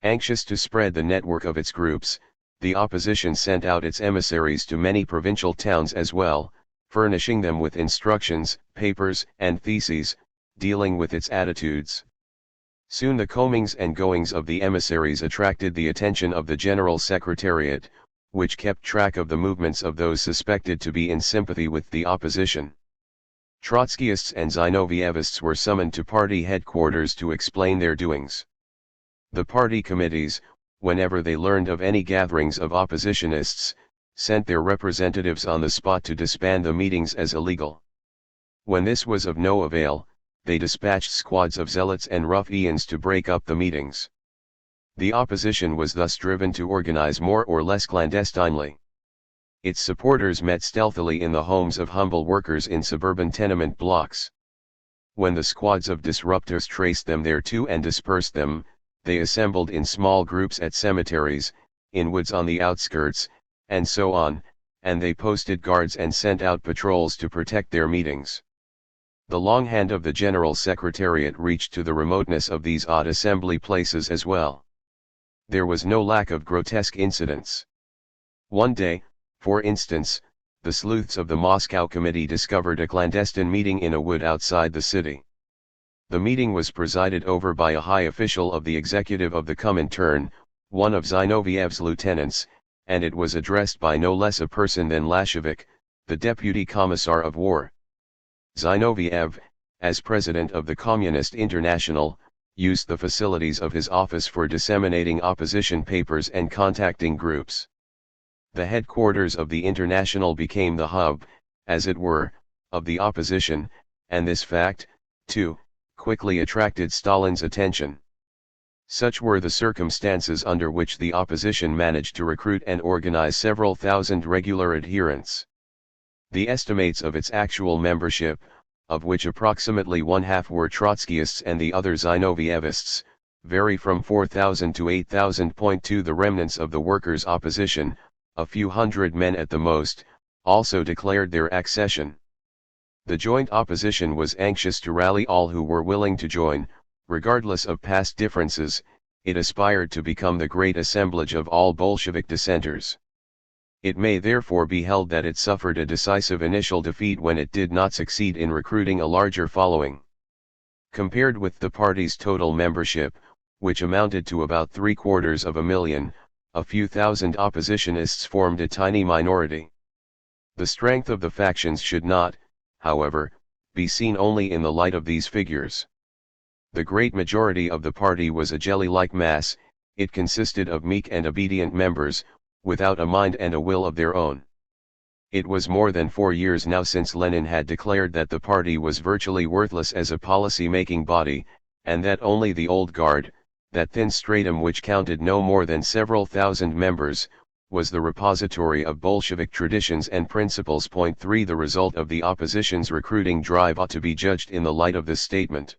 Speaker 1: Anxious to spread the network of its groups, the opposition sent out its emissaries to many provincial towns as well, furnishing them with instructions, papers, and theses, dealing with its attitudes. Soon the comings and goings of the emissaries attracted the attention of the General Secretariat, which kept track of the movements of those suspected to be in sympathy with the opposition. Trotskyists and Zinovievists were summoned to party headquarters to explain their doings. The party committees, whenever they learned of any gatherings of oppositionists, sent their representatives on the spot to disband the meetings as illegal. When this was of no avail, they dispatched squads of zealots and ruffians to break up the meetings. The opposition was thus driven to organize more or less clandestinely. Its supporters met stealthily in the homes of humble workers in suburban tenement blocks. When the squads of disruptors traced them thereto and dispersed them, they assembled in small groups at cemeteries, in woods on the outskirts, and so on, and they posted guards and sent out patrols to protect their meetings. The long hand of the General Secretariat reached to the remoteness of these odd assembly places as well. There was no lack of grotesque incidents. One day, for instance, the sleuths of the Moscow Committee discovered a clandestine meeting in a wood outside the city. The meeting was presided over by a high official of the executive of the Comintern, one of Zinoviev's lieutenants, and it was addressed by no less a person than Lashevik, the Deputy Commissar of War. Zinoviev, as president of the Communist International, used the facilities of his office for disseminating opposition papers and contacting groups. The headquarters of the International became the hub, as it were, of the opposition, and this fact, too, quickly attracted Stalin's attention. Such were the circumstances under which the opposition managed to recruit and organize several thousand regular adherents. The estimates of its actual membership, of which approximately one-half were Trotskyists and the other Zinovievists, vary from 4,000 to 8,000. To the remnants of the workers' opposition, a few hundred men at the most, also declared their accession. The joint opposition was anxious to rally all who were willing to join, regardless of past differences. It aspired to become the great assemblage of all Bolshevik dissenters. It may therefore be held that it suffered a decisive initial defeat when it did not succeed in recruiting a larger following. Compared with the party's total membership, which amounted to about 750,000, a few thousand oppositionists formed a tiny minority. The strength of the factions should not, however, be seen only in the light of these figures. The great majority of the party was a jelly-like mass. It consisted of meek and obedient members, without a mind and a will of their own. It was more than 4 years now since Lenin had declared that the party was virtually worthless as a policy-making body, and that only the old guard, that thin stratum which counted no more than several thousand members, was the repository of Bolshevik traditions and principles. 3. The result of the opposition's recruiting drive ought to be judged in the light of this statement.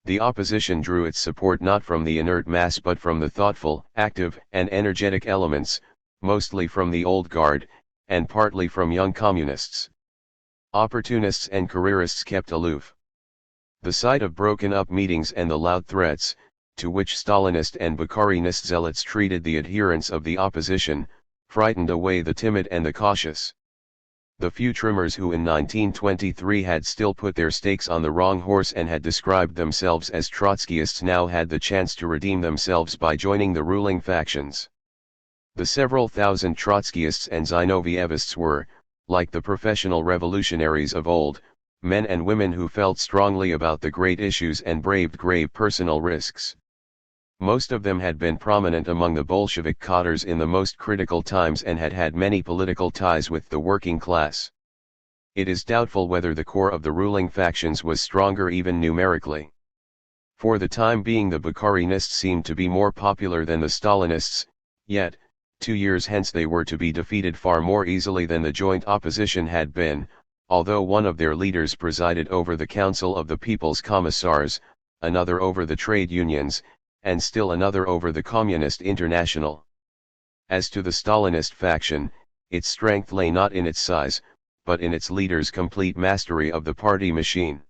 Speaker 1: The opposition drew its support not from the inert mass but from the thoughtful, active, and energetic elements, mostly from the old guard, and partly from young communists. Opportunists and careerists kept aloof. The sight of broken-up meetings and the loud threats, to which Stalinist and Bukharinist zealots treated the adherents of the opposition, frightened away the timid and the cautious. The few trimmers who in 1923 had still put their stakes on the wrong horse and had described themselves as Trotskyists now had the chance to redeem themselves by joining the ruling factions. The several thousand Trotskyists and Zinovievists were, like the professional revolutionaries of old, men and women who felt strongly about the great issues and braved grave personal risks. Most of them had been prominent among the Bolshevik cadres in the most critical times and had had many political ties with the working class. It is doubtful whether the core of the ruling factions was stronger even numerically. For the time being the Bukharinists seemed to be more popular than the Stalinists, yet, 2 years hence they were to be defeated far more easily than the joint opposition had been, although one of their leaders presided over the Council of the People's Commissars, another over the trade unions, and still another over the Communist International. As to the Stalinist faction, its strength lay not in its size, but in its leader's complete mastery of the party machine.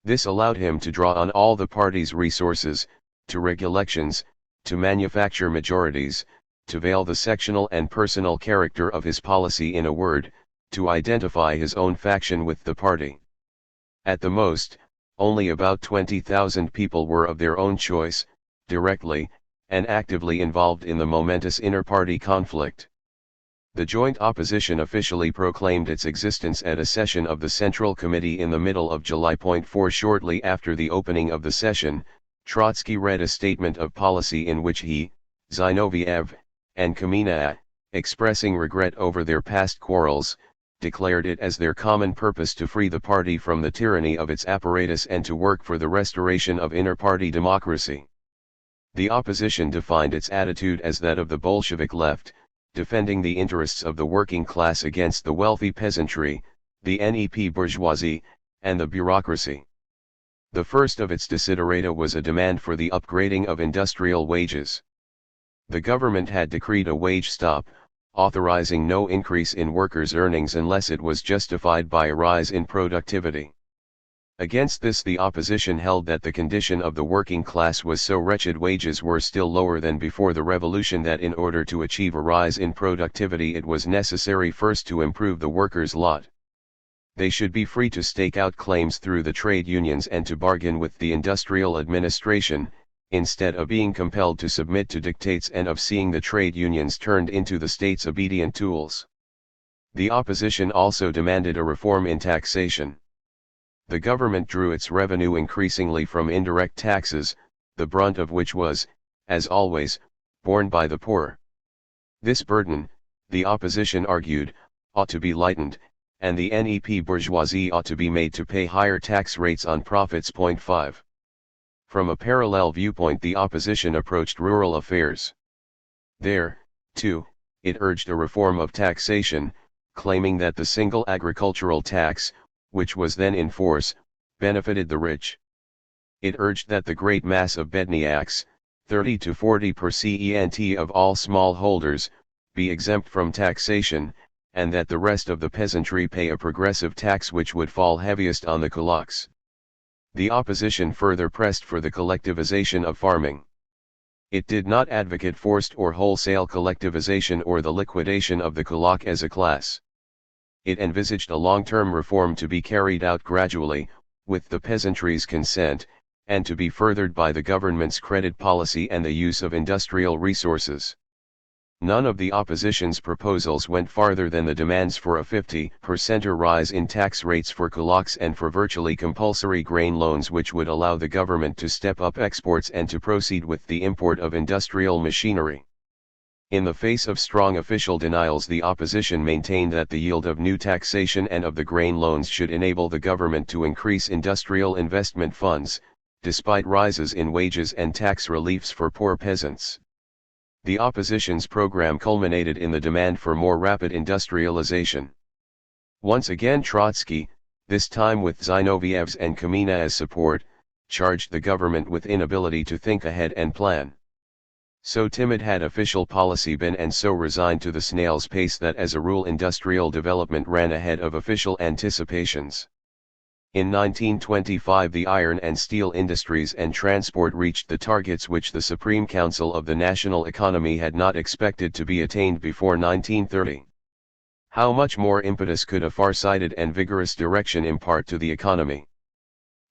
Speaker 1: This allowed him to draw on all the party's resources, to rig elections, to manufacture majorities, to veil the sectional and personal character of his policy, in a word, to identify his own faction with the party. At the most, only about 20,000 people were of their own choice, directly and actively involved in the momentous inter-party conflict. The joint opposition officially proclaimed its existence at a session of the Central Committee in the middle of July. 4 Shortly after the opening of the session, Trotsky read a statement of policy in which he, Zinoviev, and Kamina, expressing regret over their past quarrels, declared it as their common purpose to free the party from the tyranny of its apparatus and to work for the restoration of inter-party democracy. The opposition defined its attitude as that of the Bolshevik left, defending the interests of the working class against the wealthy peasantry, the NEP bourgeoisie, and the bureaucracy. The first of its desiderata was a demand for the upgrading of industrial wages. The government had decreed a wage stop, authorizing no increase in workers' earnings unless it was justified by a rise in productivity. Against this, the opposition held that the condition of the working class was so wretched, wages were still lower than before the revolution, that in order to achieve a rise in productivity it was necessary first to improve the workers' lot. They should be free to stake out claims through the trade unions and to bargain with the industrial administration, instead of being compelled to submit to dictates and of seeing the trade unions turned into the state's obedient tools. The opposition also demanded a reform in taxation. The government drew its revenue increasingly from indirect taxes, the brunt of which was, as always, borne by the poor. This burden, the opposition argued, ought to be lightened, and the NEP bourgeoisie ought to be made to pay higher tax rates on profits. 5. From a parallel viewpoint, the opposition approached rural affairs. There, too, it urged a reform of taxation, claiming that the single agricultural tax, which was then in force, benefited the rich. It urged that the great mass of bedniaks, 30 to 40% of all smallholders, be exempt from taxation, and that the rest of the peasantry pay a progressive tax which would fall heaviest on the kulaks. The opposition further pressed for the collectivization of farming. It did not advocate forced or wholesale collectivization or the liquidation of the kulak as a class. It envisaged a long-term reform to be carried out gradually, with the peasantry's consent, and to be furthered by the government's credit policy and the use of industrial resources. None of the opposition's proposals went farther than the demands for a 50% rise in tax rates for kulaks and for virtually compulsory grain loans, which would allow the government to step up exports and to proceed with the import of industrial machinery. In the face of strong official denials, the opposition maintained that the yield of new taxation and of the grain loans should enable the government to increase industrial investment funds, despite rises in wages and tax reliefs for poor peasants. The opposition's program culminated in the demand for more rapid industrialization. Once again Trotsky, this time with Zinoviev's and Kamina as support, charged the government with inability to think ahead and plan. So timid had official policy been and so resigned to the snail's pace that as a rule industrial development ran ahead of official anticipations. In 1925 the iron and steel industries and transport reached the targets which the Supreme Council of the national economy had not expected to be attained before 1930. How much more impetus could a far-sighted and vigorous direction impart to the economy?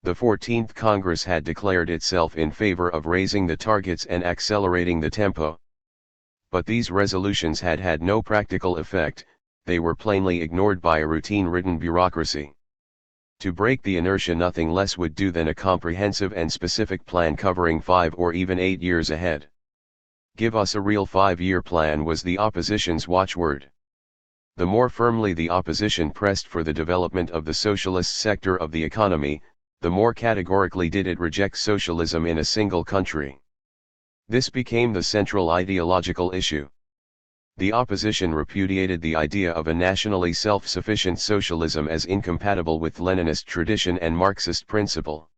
Speaker 1: The 14th Congress had declared itself in favor of raising the targets and accelerating the tempo. But these resolutions had had no practical effect, they were plainly ignored by a routine-ridden bureaucracy. To break the inertia nothing less would do than a comprehensive and specific plan covering 5 or even 8 years ahead. "Give us a real 5-year plan" was the opposition's watchword. The more firmly the opposition pressed for the development of the socialist sector of the economy, the more categorically did it reject socialism in a single country. This became the central ideological issue. The opposition repudiated the idea of a nationally self-sufficient socialism as incompatible with Leninist tradition and Marxist principle.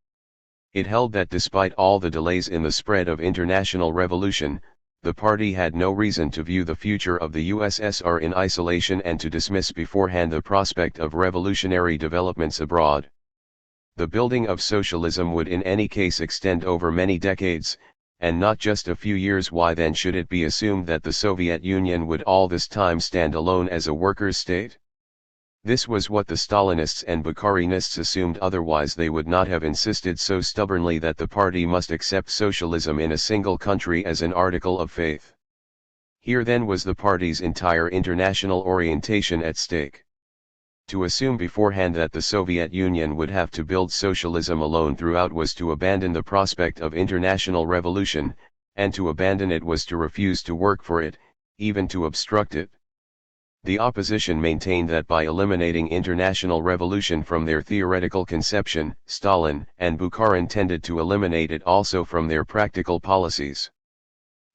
Speaker 1: It held that despite all the delays in the spread of international revolution, the party had no reason to view the future of the USSR in isolation and to dismiss beforehand the prospect of revolutionary developments abroad. The building of socialism would in any case extend over many decades, and not just a few years. Why then should it be assumed that the Soviet Union would all this time stand alone as a workers' state? This was what the Stalinists and Bukharinists assumed, otherwise they would not have insisted so stubbornly that the party must accept socialism in a single country as an article of faith. Here then was the party's entire international orientation at stake. To assume beforehand that the Soviet Union would have to build socialism alone throughout was to abandon the prospect of international revolution, and to abandon it was to refuse to work for it, even to obstruct it. The opposition maintained that by eliminating international revolution from their theoretical conception, Stalin and Bukharin tended to eliminate it also from their practical policies.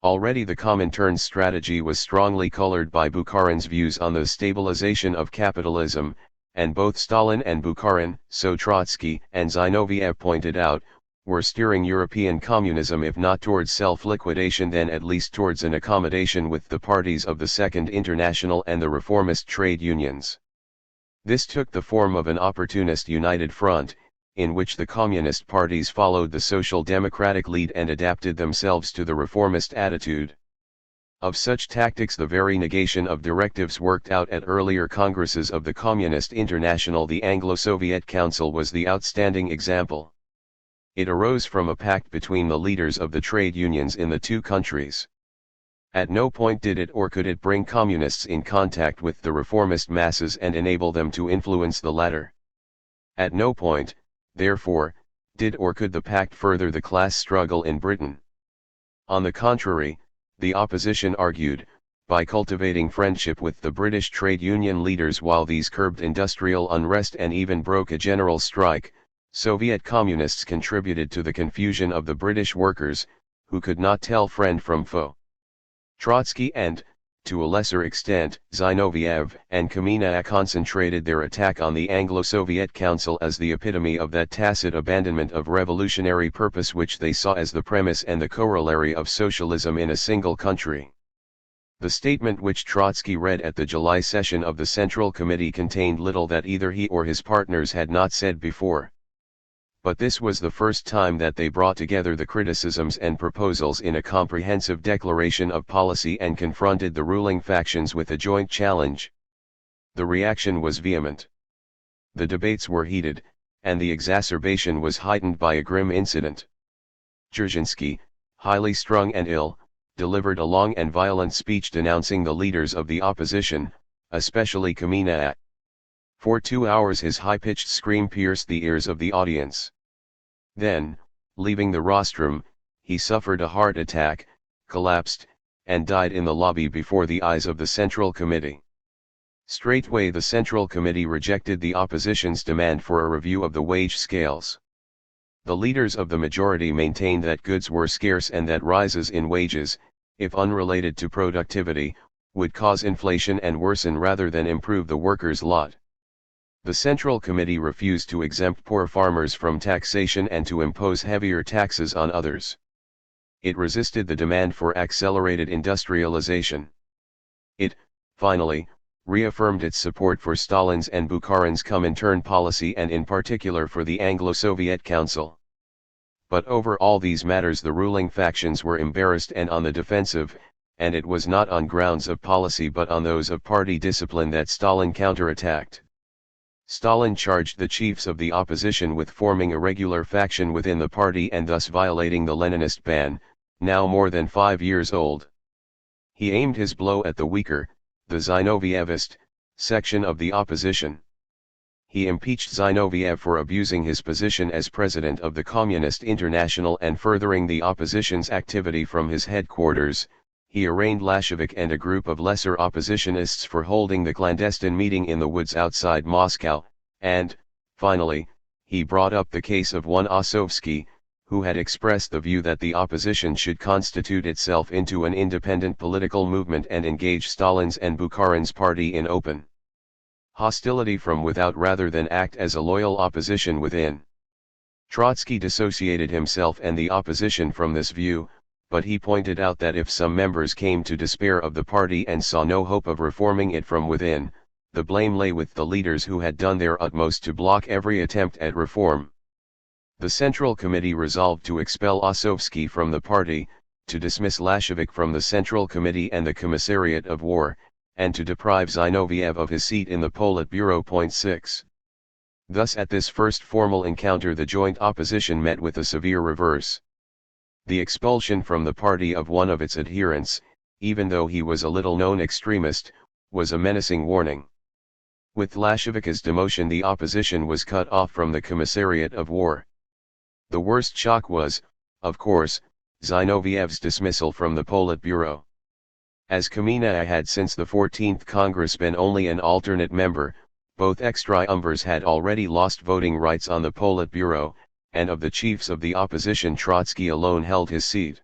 Speaker 1: Already the Comintern's strategy was strongly colored by Bukharin's views on the stabilization of capitalism, and both Stalin and Bukharin, so Trotsky and Zinoviev pointed out, were steering European communism if not towards self-liquidation then at least towards an accommodation with the parties of the Second International and the reformist trade unions. This took the form of an opportunist united front, in which the communist parties followed the social democratic lead and adapted themselves to the reformist attitude. Of such tactics the very negation of directives worked out at earlier congresses of the Communist International, the Anglo-Soviet Council, was the outstanding example. It arose from a pact between the leaders of the trade unions in the two countries. At no point did it or could it bring communists in contact with the reformist masses and enable them to influence the latter. At no point, therefore, did or could the pact further the class struggle in Britain. On the contrary, the opposition argued, by cultivating friendship with the British trade union leaders while these curbed industrial unrest and even broke a general strike, Soviet communists contributed to the confusion of the British workers, who could not tell friend from foe. Trotsky and, to a lesser extent, Zinoviev and Kamina concentrated their attack on the Anglo-Soviet Council as the epitome of that tacit abandonment of revolutionary purpose which they saw as the premise and the corollary of socialism in a single country. The statement which Trotsky read at the July session of the Central Committee contained little that either he or his partners had not said before. But this was the first time that they brought together the criticisms and proposals in a comprehensive declaration of policy and confronted the ruling factions with a joint challenge. The reaction was vehement. The debates were heated, and the exacerbation was heightened by a grim incident. Dzerzhinsky, highly strung and ill, delivered a long and violent speech denouncing the leaders of the opposition, especially Kamina. For 2 hours his high-pitched scream pierced the ears of the audience. Then, leaving the rostrum, he suffered a heart attack, collapsed, and died in the lobby before the eyes of the Central Committee. Straightway the Central Committee rejected the opposition's demand for a review of the wage scales. The leaders of the majority maintained that goods were scarce and that rises in wages, if unrelated to productivity, would cause inflation and worsen rather than improve the workers' lot. The Central Committee refused to exempt poor farmers from taxation and to impose heavier taxes on others. It resisted the demand for accelerated industrialization. It, finally, reaffirmed its support for Stalin's and Bukharin's Comintern policy and in particular for the Anglo-Soviet Council. But over all these matters the ruling factions were embarrassed and on the defensive, and it was not on grounds of policy but on those of party discipline that Stalin counterattacked. Stalin charged the chiefs of the opposition with forming a regular faction within the party and thus violating the Leninist ban, now more than 5 years old. He aimed his blow at the weaker, the Zinovievist, section of the opposition. He impeached Zinoviev for abusing his position as president of the Communist International and furthering the opposition's activity from his headquarters. He arraigned Lashevik and a group of lesser oppositionists for holding the clandestine meeting in the woods outside Moscow, and, finally, he brought up the case of one Osovsky, who had expressed the view that the opposition should constitute itself into an independent political movement and engage Stalin's and Bukharin's party in open hostility from without rather than act as a loyal opposition within. Trotsky dissociated himself and the opposition from this view, but he pointed out that if some members came to despair of the party and saw no hope of reforming it from within, the blame lay with the leaders who had done their utmost to block every attempt at reform. The Central Committee resolved to expel Ossovsky from the party, to dismiss Lashevik from the Central Committee and the Commissariat of War, and to deprive Zinoviev of his seat in the Politburo. 6. Thus at this first formal encounter the joint opposition met with a severe reverse. The expulsion from the party of one of its adherents, even though he was a little-known extremist, was a menacing warning. With Lashevik's demotion the opposition was cut off from the Commissariat of War. The worst shock was, of course, Zinoviev's dismissal from the Politburo. As Kamina had since the 14th Congress been only an alternate member, both ex-triumvirs had already lost voting rights on the Politburo, and of the chiefs of the opposition Trotsky alone held his seat.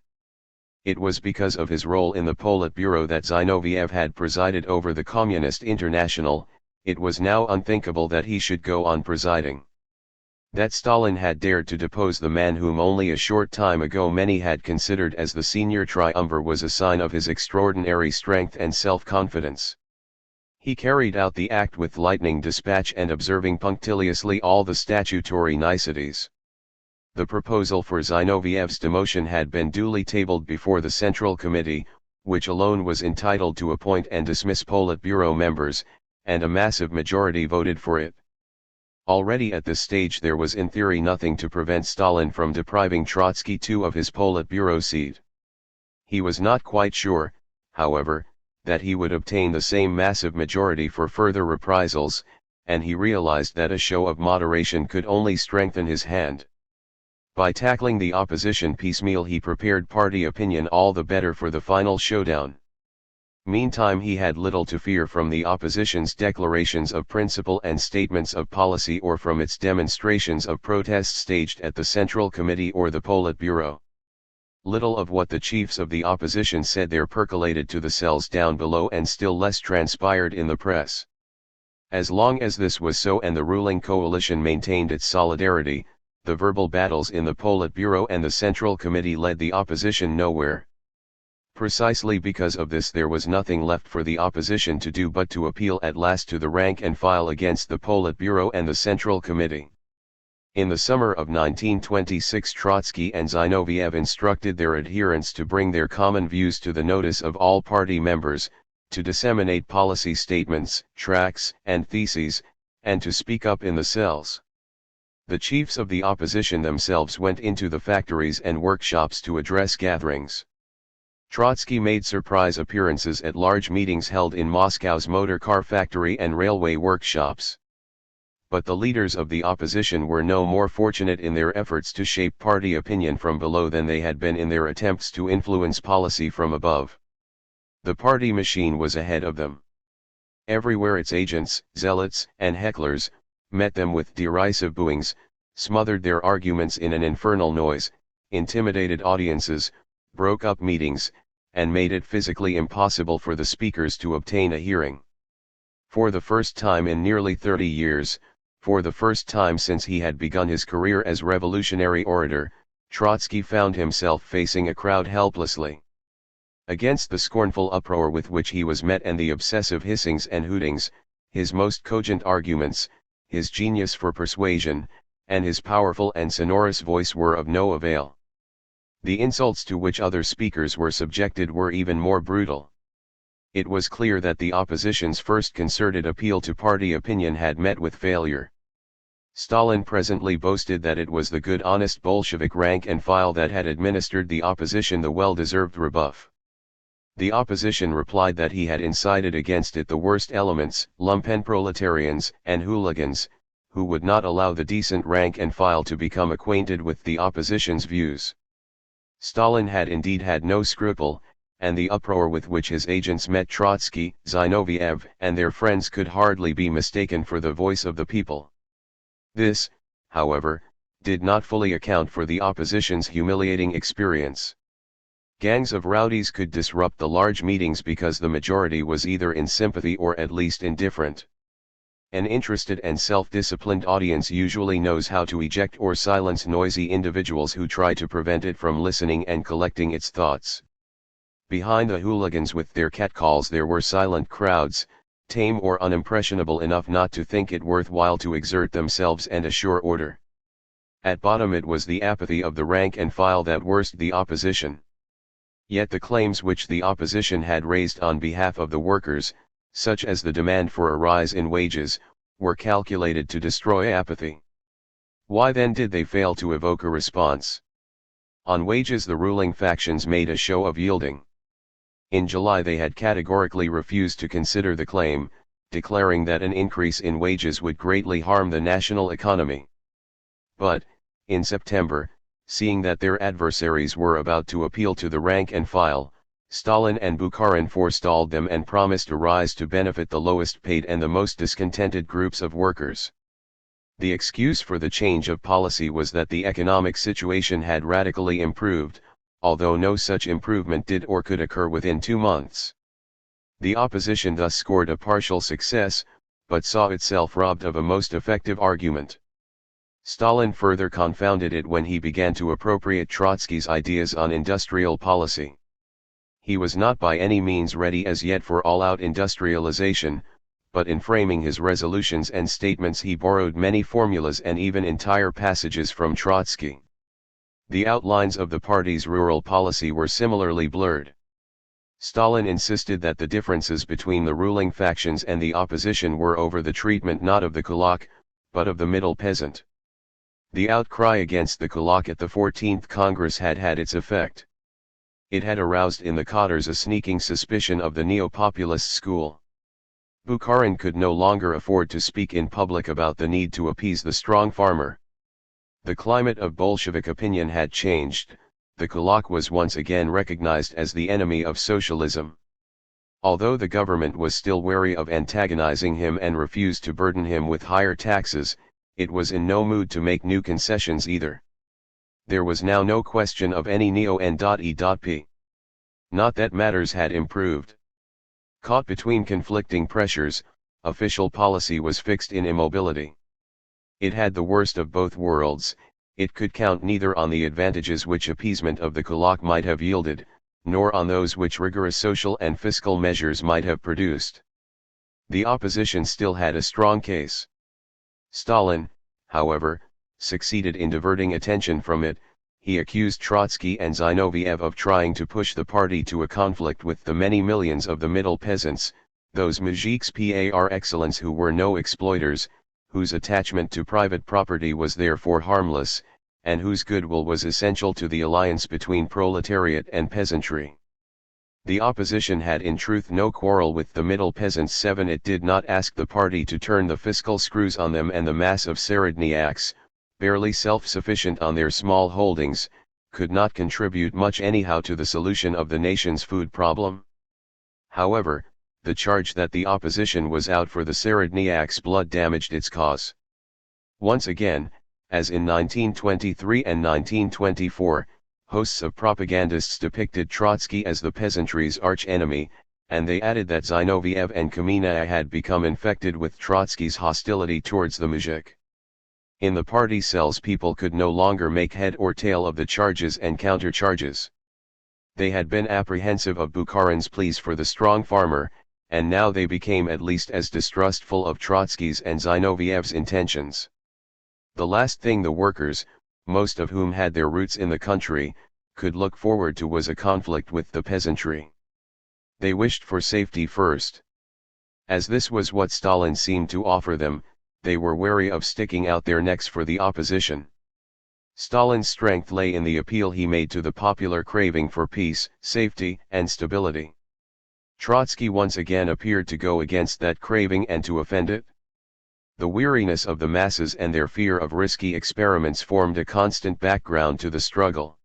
Speaker 1: It was because of his role in the Politburo that Zinoviev had presided over the Communist International. It was now unthinkable that he should go on presiding. That Stalin had dared to depose the man whom only a short time ago many had considered as the senior triumvir was a sign of his extraordinary strength and self-confidence. He carried out the act with lightning dispatch and observing punctiliously all the statutory niceties. The proposal for Zinoviev's demotion had been duly tabled before the Central Committee, which alone was entitled to appoint and dismiss Politburo members, and a massive majority voted for it. Already at this stage there was in theory nothing to prevent Stalin from depriving Trotsky too of his Politburo seat. He was not quite sure, however, that he would obtain the same massive majority for further reprisals, and he realized that a show of moderation could only strengthen his hand. By tackling the opposition piecemeal he prepared party opinion all the better for the final showdown. Meantime he had little to fear from the opposition's declarations of principle and statements of policy or from its demonstrations of protest staged at the Central Committee or the Politburo. Little of what the chiefs of the opposition said there percolated to the cells down below and still less transpired in the press. As long as this was so and the ruling coalition maintained its solidarity, the verbal battles in the Politburo and the Central Committee led the opposition nowhere. Precisely because of this there was nothing left for the opposition to do but to appeal at last to the rank and file against the Politburo and the Central Committee. In the summer of 1926 Trotsky and Zinoviev instructed their adherents to bring their common views to the notice of all party members, to disseminate policy statements, tracts, and theses, and to speak up in the cells. The chiefs of the opposition themselves went into the factories and workshops to address gatherings. Trotsky made surprise appearances at large meetings held in Moscow's motor car factory and railway workshops. But the leaders of the opposition were no more fortunate in their efforts to shape party opinion from below than they had been in their attempts to influence policy from above. The party machine was ahead of them. Everywhere its agents, zealots, and hecklers, met them with derisive booings, smothered their arguments in an infernal noise, intimidated audiences, broke up meetings, and made it physically impossible for the speakers to obtain a hearing. For the first time in nearly 30 years, for the first time since he had begun his career as revolutionary orator, Trotsky found himself facing a crowd helplessly. Against the scornful uproar with which he was met and the obsessive hissings and hootings, his most cogent arguments, his genius for persuasion, and his powerful and sonorous voice were of no avail. The insults to which other speakers were subjected were even more brutal. It was clear that the opposition's first concerted appeal to party opinion had met with failure. Stalin presently boasted that it was the good honest Bolshevik rank and file that had administered the opposition the well-deserved rebuff. The opposition replied that he had incited against it the worst elements, lumpenproletarians and hooligans, who would not allow the decent rank and file to become acquainted with the opposition's views. Stalin had indeed had no scruple, and the uproar with which his agents met Trotsky, Zinoviev, and their friends could hardly be mistaken for the voice of the people. This, however, did not fully account for the opposition's humiliating experience. Gangs of rowdies could disrupt the large meetings because the majority was either in sympathy or at least indifferent. An interested and self-disciplined audience usually knows how to eject or silence noisy individuals who try to prevent it from listening and collecting its thoughts. Behind the hooligans with their catcalls there were silent crowds, tame or unimpressionable enough not to think it worthwhile to exert themselves and assure order. At bottom it was the apathy of the rank and file that worst the opposition. Yet the claims which the opposition had raised on behalf of the workers, such as the demand for a rise in wages, were calculated to destroy apathy. Why then did they fail to evoke a response? On wages the ruling factions made a show of yielding. In July they had categorically refused to consider the claim, declaring that an increase in wages would greatly harm the national economy. But, in September, seeing that their adversaries were about to appeal to the rank and file, Stalin and Bukharin forestalled them and promised a rise to benefit the lowest paid and the most discontented groups of workers. The excuse for the change of policy was that the economic situation had radically improved, although no such improvement did or could occur within 2 months. The opposition thus scored a partial success, but saw itself robbed of a most effective argument. Stalin further confounded it when he began to appropriate Trotsky's ideas on industrial policy. He was not by any means ready as yet for all-out industrialization, but in framing his resolutions and statements he borrowed many formulas and even entire passages from Trotsky. The outlines of the party's rural policy were similarly blurred. Stalin insisted that the differences between the ruling factions and the opposition were over the treatment not of the kulak, but of the middle peasant. The outcry against the kulak at the 14th Congress had had its effect. It had aroused in the cadres a sneaking suspicion of the neo-populist school. Bukharin could no longer afford to speak in public about the need to appease the strong farmer. The climate of Bolshevik opinion had changed, the kulak was once again recognized as the enemy of socialism. Although the government was still wary of antagonizing him and refused to burden him with higher taxes, it was in no mood to make new concessions either. There was now no question of any neo-N.E.P. Not that matters had improved. Caught between conflicting pressures, official policy was fixed in immobility. It had the worst of both worlds, it could count neither on the advantages which appeasement of the kulak might have yielded, nor on those which rigorous social and fiscal measures might have produced. The opposition still had a strong case. Stalin, however, succeeded in diverting attention from it. He accused Trotsky and Zinoviev of trying to push the party to a conflict with the many millions of the middle peasants, those mujiks par excellence who were no exploiters, whose attachment to private property was therefore harmless, and whose goodwill was essential to the alliance between proletariat and peasantry. The opposition had in truth no quarrel with the middle peasants. 7. It did not ask the party to turn the fiscal screws on them, and the mass of Seredniaks, barely self-sufficient on their small holdings, could not contribute much anyhow to the solution of the nation's food problem. However, the charge that the opposition was out for the Seredniaks' blood damaged its cause. Once again, as in 1923 and 1924, hosts of propagandists depicted Trotsky as the peasantry's arch-enemy, and they added that Zinoviev and Kamenev had become infected with Trotsky's hostility towards the mujik. In the party cells people could no longer make head or tail of the charges and counter-charges. They had been apprehensive of Bukharin's pleas for the strong farmer, and now they became at least as distrustful of Trotsky's and Zinoviev's intentions. The last thing the workers, most of whom had their roots in the country, could look forward to was a conflict with the peasantry. They wished for safety first. As this was what Stalin seemed to offer them, they were wary of sticking out their necks for the opposition. Stalin's strength lay in the appeal he made to the popular craving for peace, safety, and stability. Trotsky once again appeared to go against that craving and to offend it. The weariness of the masses and their fear of risky experiments formed a constant background to the struggle.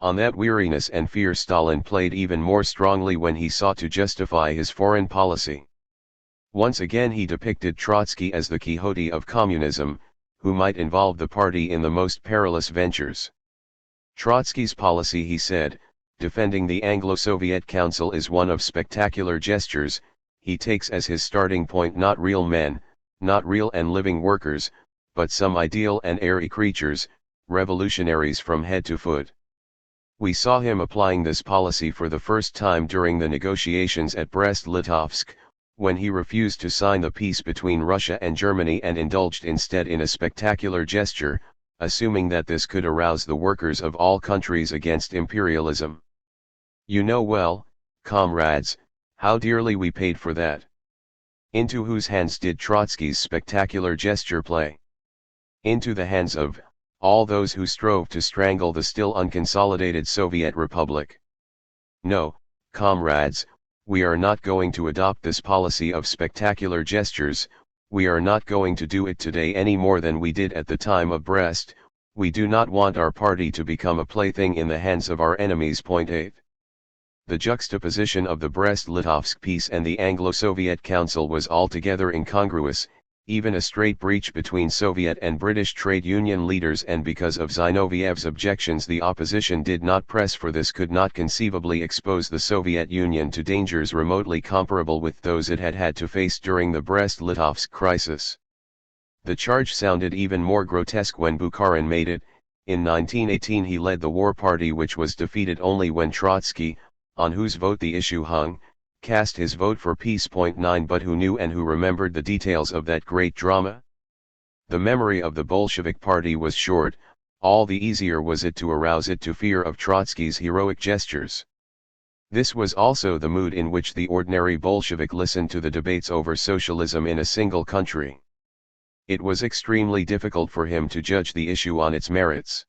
Speaker 1: On that weariness and fear Stalin played even more strongly when he sought to justify his foreign policy. Once again he depicted Trotsky as the Quixote of communism, who might involve the party in the most perilous ventures. Trotsky's policy, he said, defending the Anglo-Soviet Council is one of spectacular gestures. He takes as his starting point not real men, not real and living workers, but some ideal and airy creatures, revolutionaries from head to foot. We saw him applying this policy for the first time during the negotiations at Brest-Litovsk, when he refused to sign the peace between Russia and Germany and indulged instead in a spectacular gesture, assuming that this could arouse the workers of all countries against imperialism. You know well, comrades, how dearly we paid for that. Into whose hands did Trotsky's spectacular gesture play? Into the hands of all those who strove to strangle the still unconsolidated Soviet Republic. No, comrades, we are not going to adopt this policy of spectacular gestures. We are not going to do it today any more than we did at the time of Brest. We do not want our party to become a plaything in the hands of our enemies. Point 8. The juxtaposition of the Brest-Litovsk peace and the Anglo-Soviet Council was altogether incongruous, even a straight breach between Soviet and British trade union leaders, and because of Zinoviev's objections the opposition did not press for this could not conceivably expose the Soviet Union to dangers remotely comparable with those it had had to face during the Brest-Litovsk crisis. The charge sounded even more grotesque when Bukharin made it. In 1918 he led the war party, which was defeated only when Trotsky, on whose vote the issue hung, cast his vote for peace. 9 But who knew and who remembered the details of that great drama? The memory of the Bolshevik party was short. All the easier was it to arouse it to fear of Trotsky's heroic gestures. This was also the mood in which the ordinary Bolshevik listened to the debates over socialism in a single country. It was extremely difficult for him to judge the issue on its merits.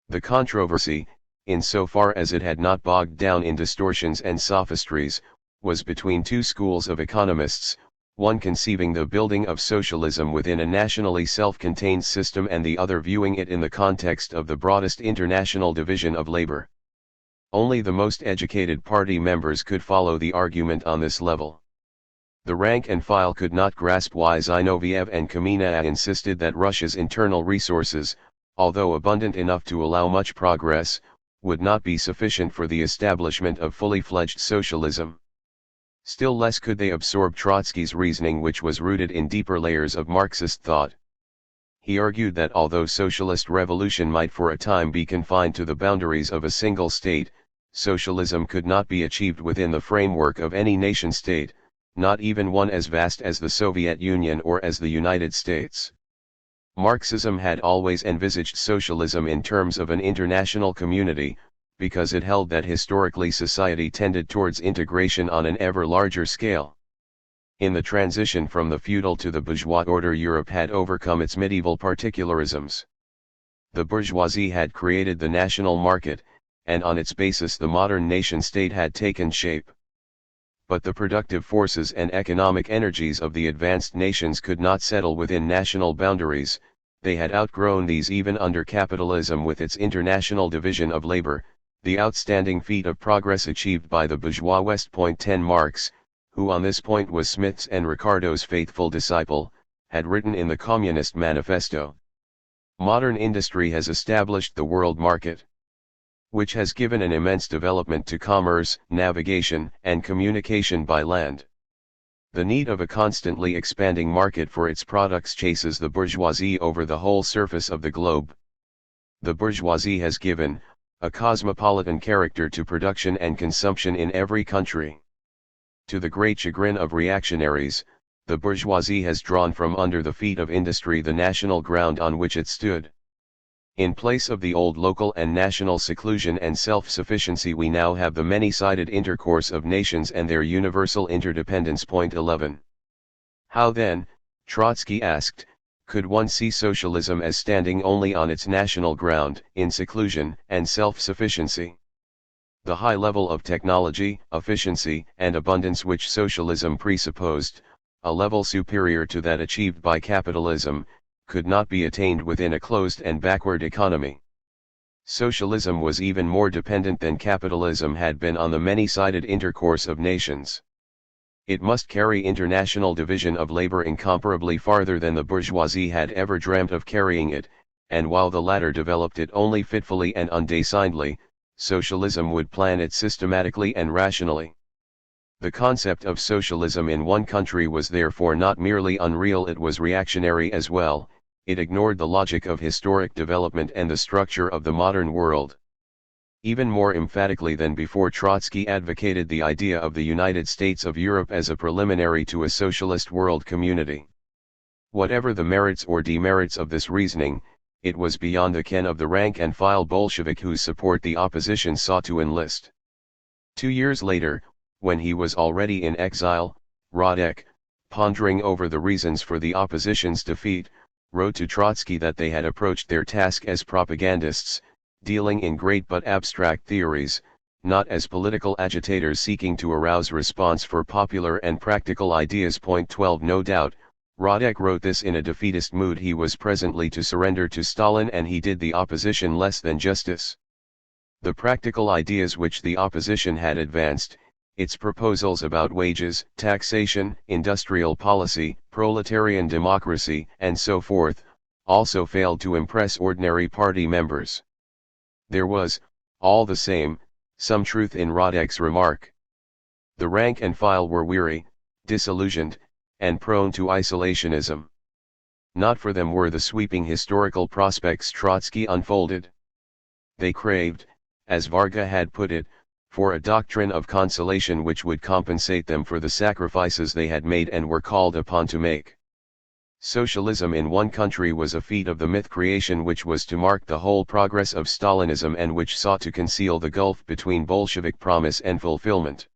Speaker 1: The controversy, insofar as it had not bogged down in distortions and sophistries, was between two schools of economists, one conceiving the building of socialism within a nationally self-contained system and the other viewing it in the context of the broadest international division of labor. Only the most educated party members could follow the argument on this level. The rank and file could not grasp why Zinoviev and Kamenev insisted that Russia's internal resources, although abundant enough to allow much progress, would not be sufficient for the establishment of fully fledged socialism. Still less could they absorb Trotsky's reasoning, which was rooted in deeper layers of Marxist thought. He argued that although socialist revolution might for a time be confined to the boundaries of a single state, socialism could not be achieved within the framework of any nation-state, not even one as vast as the Soviet Union or as the United States. Marxism had always envisaged socialism in terms of an international community, because it held that historically society tended towards integration on an ever larger scale. In the transition from the feudal to the bourgeois order, Europe had overcome its medieval particularisms. The bourgeoisie had created the national market, and on its basis the modern nation-state had taken shape. But the productive forces and economic energies of the advanced nations could not settle within national boundaries. They had outgrown these even under capitalism with its international division of labor. The outstanding feat of progress achieved by the bourgeois West. 10 Marx, who on this point was Smith's and Ricardo's faithful disciple, had written in the Communist Manifesto. Modern industry has established the world market, which has given an immense development to commerce, navigation, and communication by land. The need of a constantly expanding market for its products chases the bourgeoisie over the whole surface of the globe. The bourgeoisie has given a cosmopolitan character to production and consumption in every country. To the great chagrin of reactionaries, the bourgeoisie has drawn from under the feet of industry the national ground on which it stood. In place of the old local and national seclusion and self-sufficiency, we now have the many-sided intercourse of nations and their universal interdependence. 11. How then, Trotsky asked, could one see socialism as standing only on its national ground, in seclusion and self-sufficiency? The high level of technology, efficiency, and abundance which socialism presupposed, a level superior to that achieved by capitalism, could not be attained within a closed and backward economy. Socialism was even more dependent than capitalism had been on the many-sided intercourse of nations. It must carry international division of labor incomparably farther than the bourgeoisie had ever dreamt of carrying it, and while the latter developed it only fitfully and undesignedly, socialism would plan it systematically and rationally. The concept of socialism in one country was therefore not merely unreal, it was reactionary as well. It ignored the logic of historic development and the structure of the modern world. Even more emphatically than before, Trotsky advocated the idea of the United States of Europe as a preliminary to a socialist world community. Whatever the merits or demerits of this reasoning, it was beyond the ken of the rank-and-file Bolshevik whose support the opposition sought to enlist. 2 years later, when he was already in exile, Radek, pondering over the reasons for the opposition's defeat, wrote to Trotsky that they had approached their task as propagandists, dealing in great but abstract theories, not as political agitators seeking to arouse response for popular and practical ideas. Point 12. No doubt, Radek wrote this in a defeatist mood. He was presently to surrender to Stalin, and he did the opposition less than justice. The practical ideas which the opposition had advanced, its proposals about wages, taxation, industrial policy, proletarian democracy, and so forth, also failed to impress ordinary party members. There was, all the same, some truth in Radek's remark. The rank and file were weary, disillusioned, and prone to isolationism. Not for them were the sweeping historical prospects Trotsky unfolded. They craved, as Varga had put it, for a doctrine of consolation which would compensate them for the sacrifices they had made and were called upon to make. Socialism in one country was a feat of the myth creation which was to mark the whole progress of Stalinism and which sought to conceal the gulf between Bolshevik promise and fulfillment.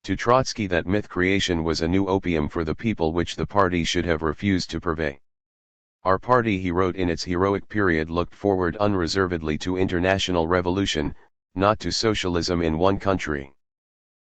Speaker 1: To Trotsky that myth creation was a new opium for the people which the party should have refused to purvey. Our party, he wrote, in its heroic period looked forward unreservedly to international revolution, not to socialism in one country.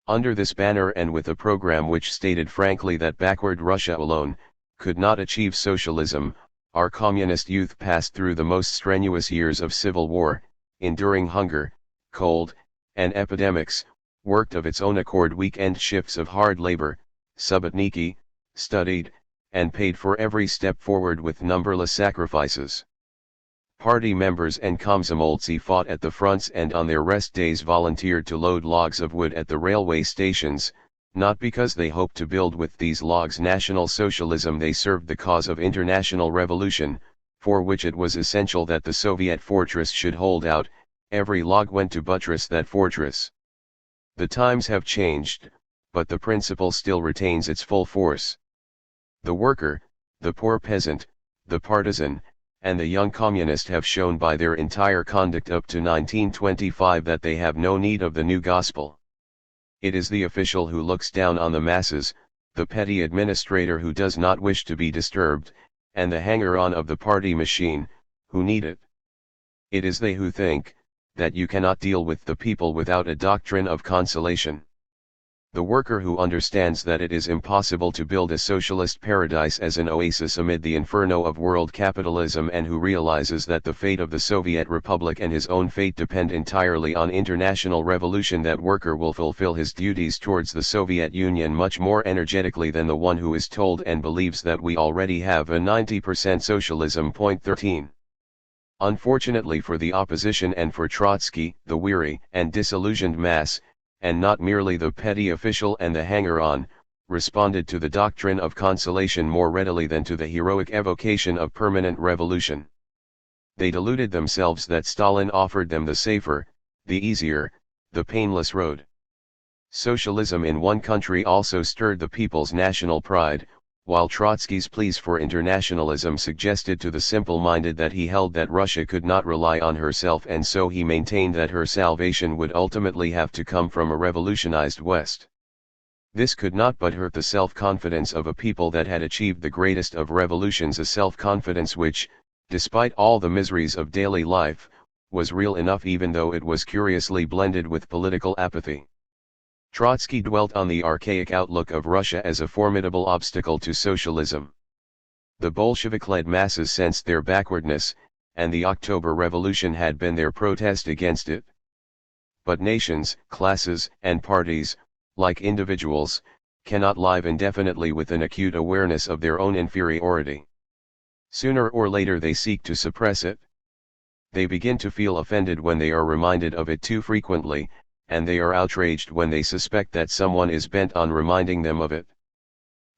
Speaker 1: Under this banner and with a program which stated frankly that backward Russia alone could not achieve socialism, our communist youth passed through the most strenuous years of civil war, enduring hunger, cold, and epidemics, worked of its own accord weekend shifts of hard labor, subotniki, studied, and paid for every step forward with numberless sacrifices. Party members and komsomoltsi fought at the fronts and on their rest days volunteered to load logs of wood at the railway stations, not because they hoped to build with these logs National Socialism. They served the cause of international revolution, for which it was essential that the Soviet fortress should hold out. Every log went to buttress that fortress. The times have changed, but the principle still retains its full force. The worker, the poor peasant, the partisan, and the young communist have shown by their entire conduct up to 1925 that they have no need of the new gospel. It is the official who looks down on the masses, the petty administrator who does not wish to be disturbed, and the hanger-on of the party machine, who need it. It is they who think that you cannot deal with the people without a doctrine of consolation. The worker who understands that it is impossible to build a socialist paradise as an oasis amid the inferno of world capitalism, and who realizes that the fate of the Soviet Republic and his own fate depend entirely on international revolution, that worker will fulfill his duties towards the Soviet Union much more energetically than the one who is told and believes that we already have a 90% socialism. Point 13. Unfortunately for the opposition and for Trotsky, the weary and disillusioned mass, and not merely the petty official and the hanger-on, responded to the doctrine of consolation more readily than to the heroic evocation of permanent revolution. They deluded themselves that Stalin offered them the safer, the easier, the painless road. Socialism in one country also stirred the people's national pride, while Trotsky's pleas for internationalism suggested to the simple-minded that he held that Russia could not rely on herself, and so he maintained that her salvation would ultimately have to come from a revolutionized West. This could not but hurt the self-confidence of a people that had achieved the greatest of revolutions, a self-confidence which, despite all the miseries of daily life, was real enough even though it was curiously blended with political apathy. Trotsky dwelt on the archaic outlook of Russia as a formidable obstacle to socialism. The Bolshevik-led masses sensed their backwardness, and the October Revolution had been their protest against it. But nations, classes, and parties, like individuals, cannot live indefinitely with an acute awareness of their own inferiority. Sooner or later they seek to suppress it. They begin to feel offended when they are reminded of it too frequently, and they are outraged when they suspect that someone is bent on reminding them of it.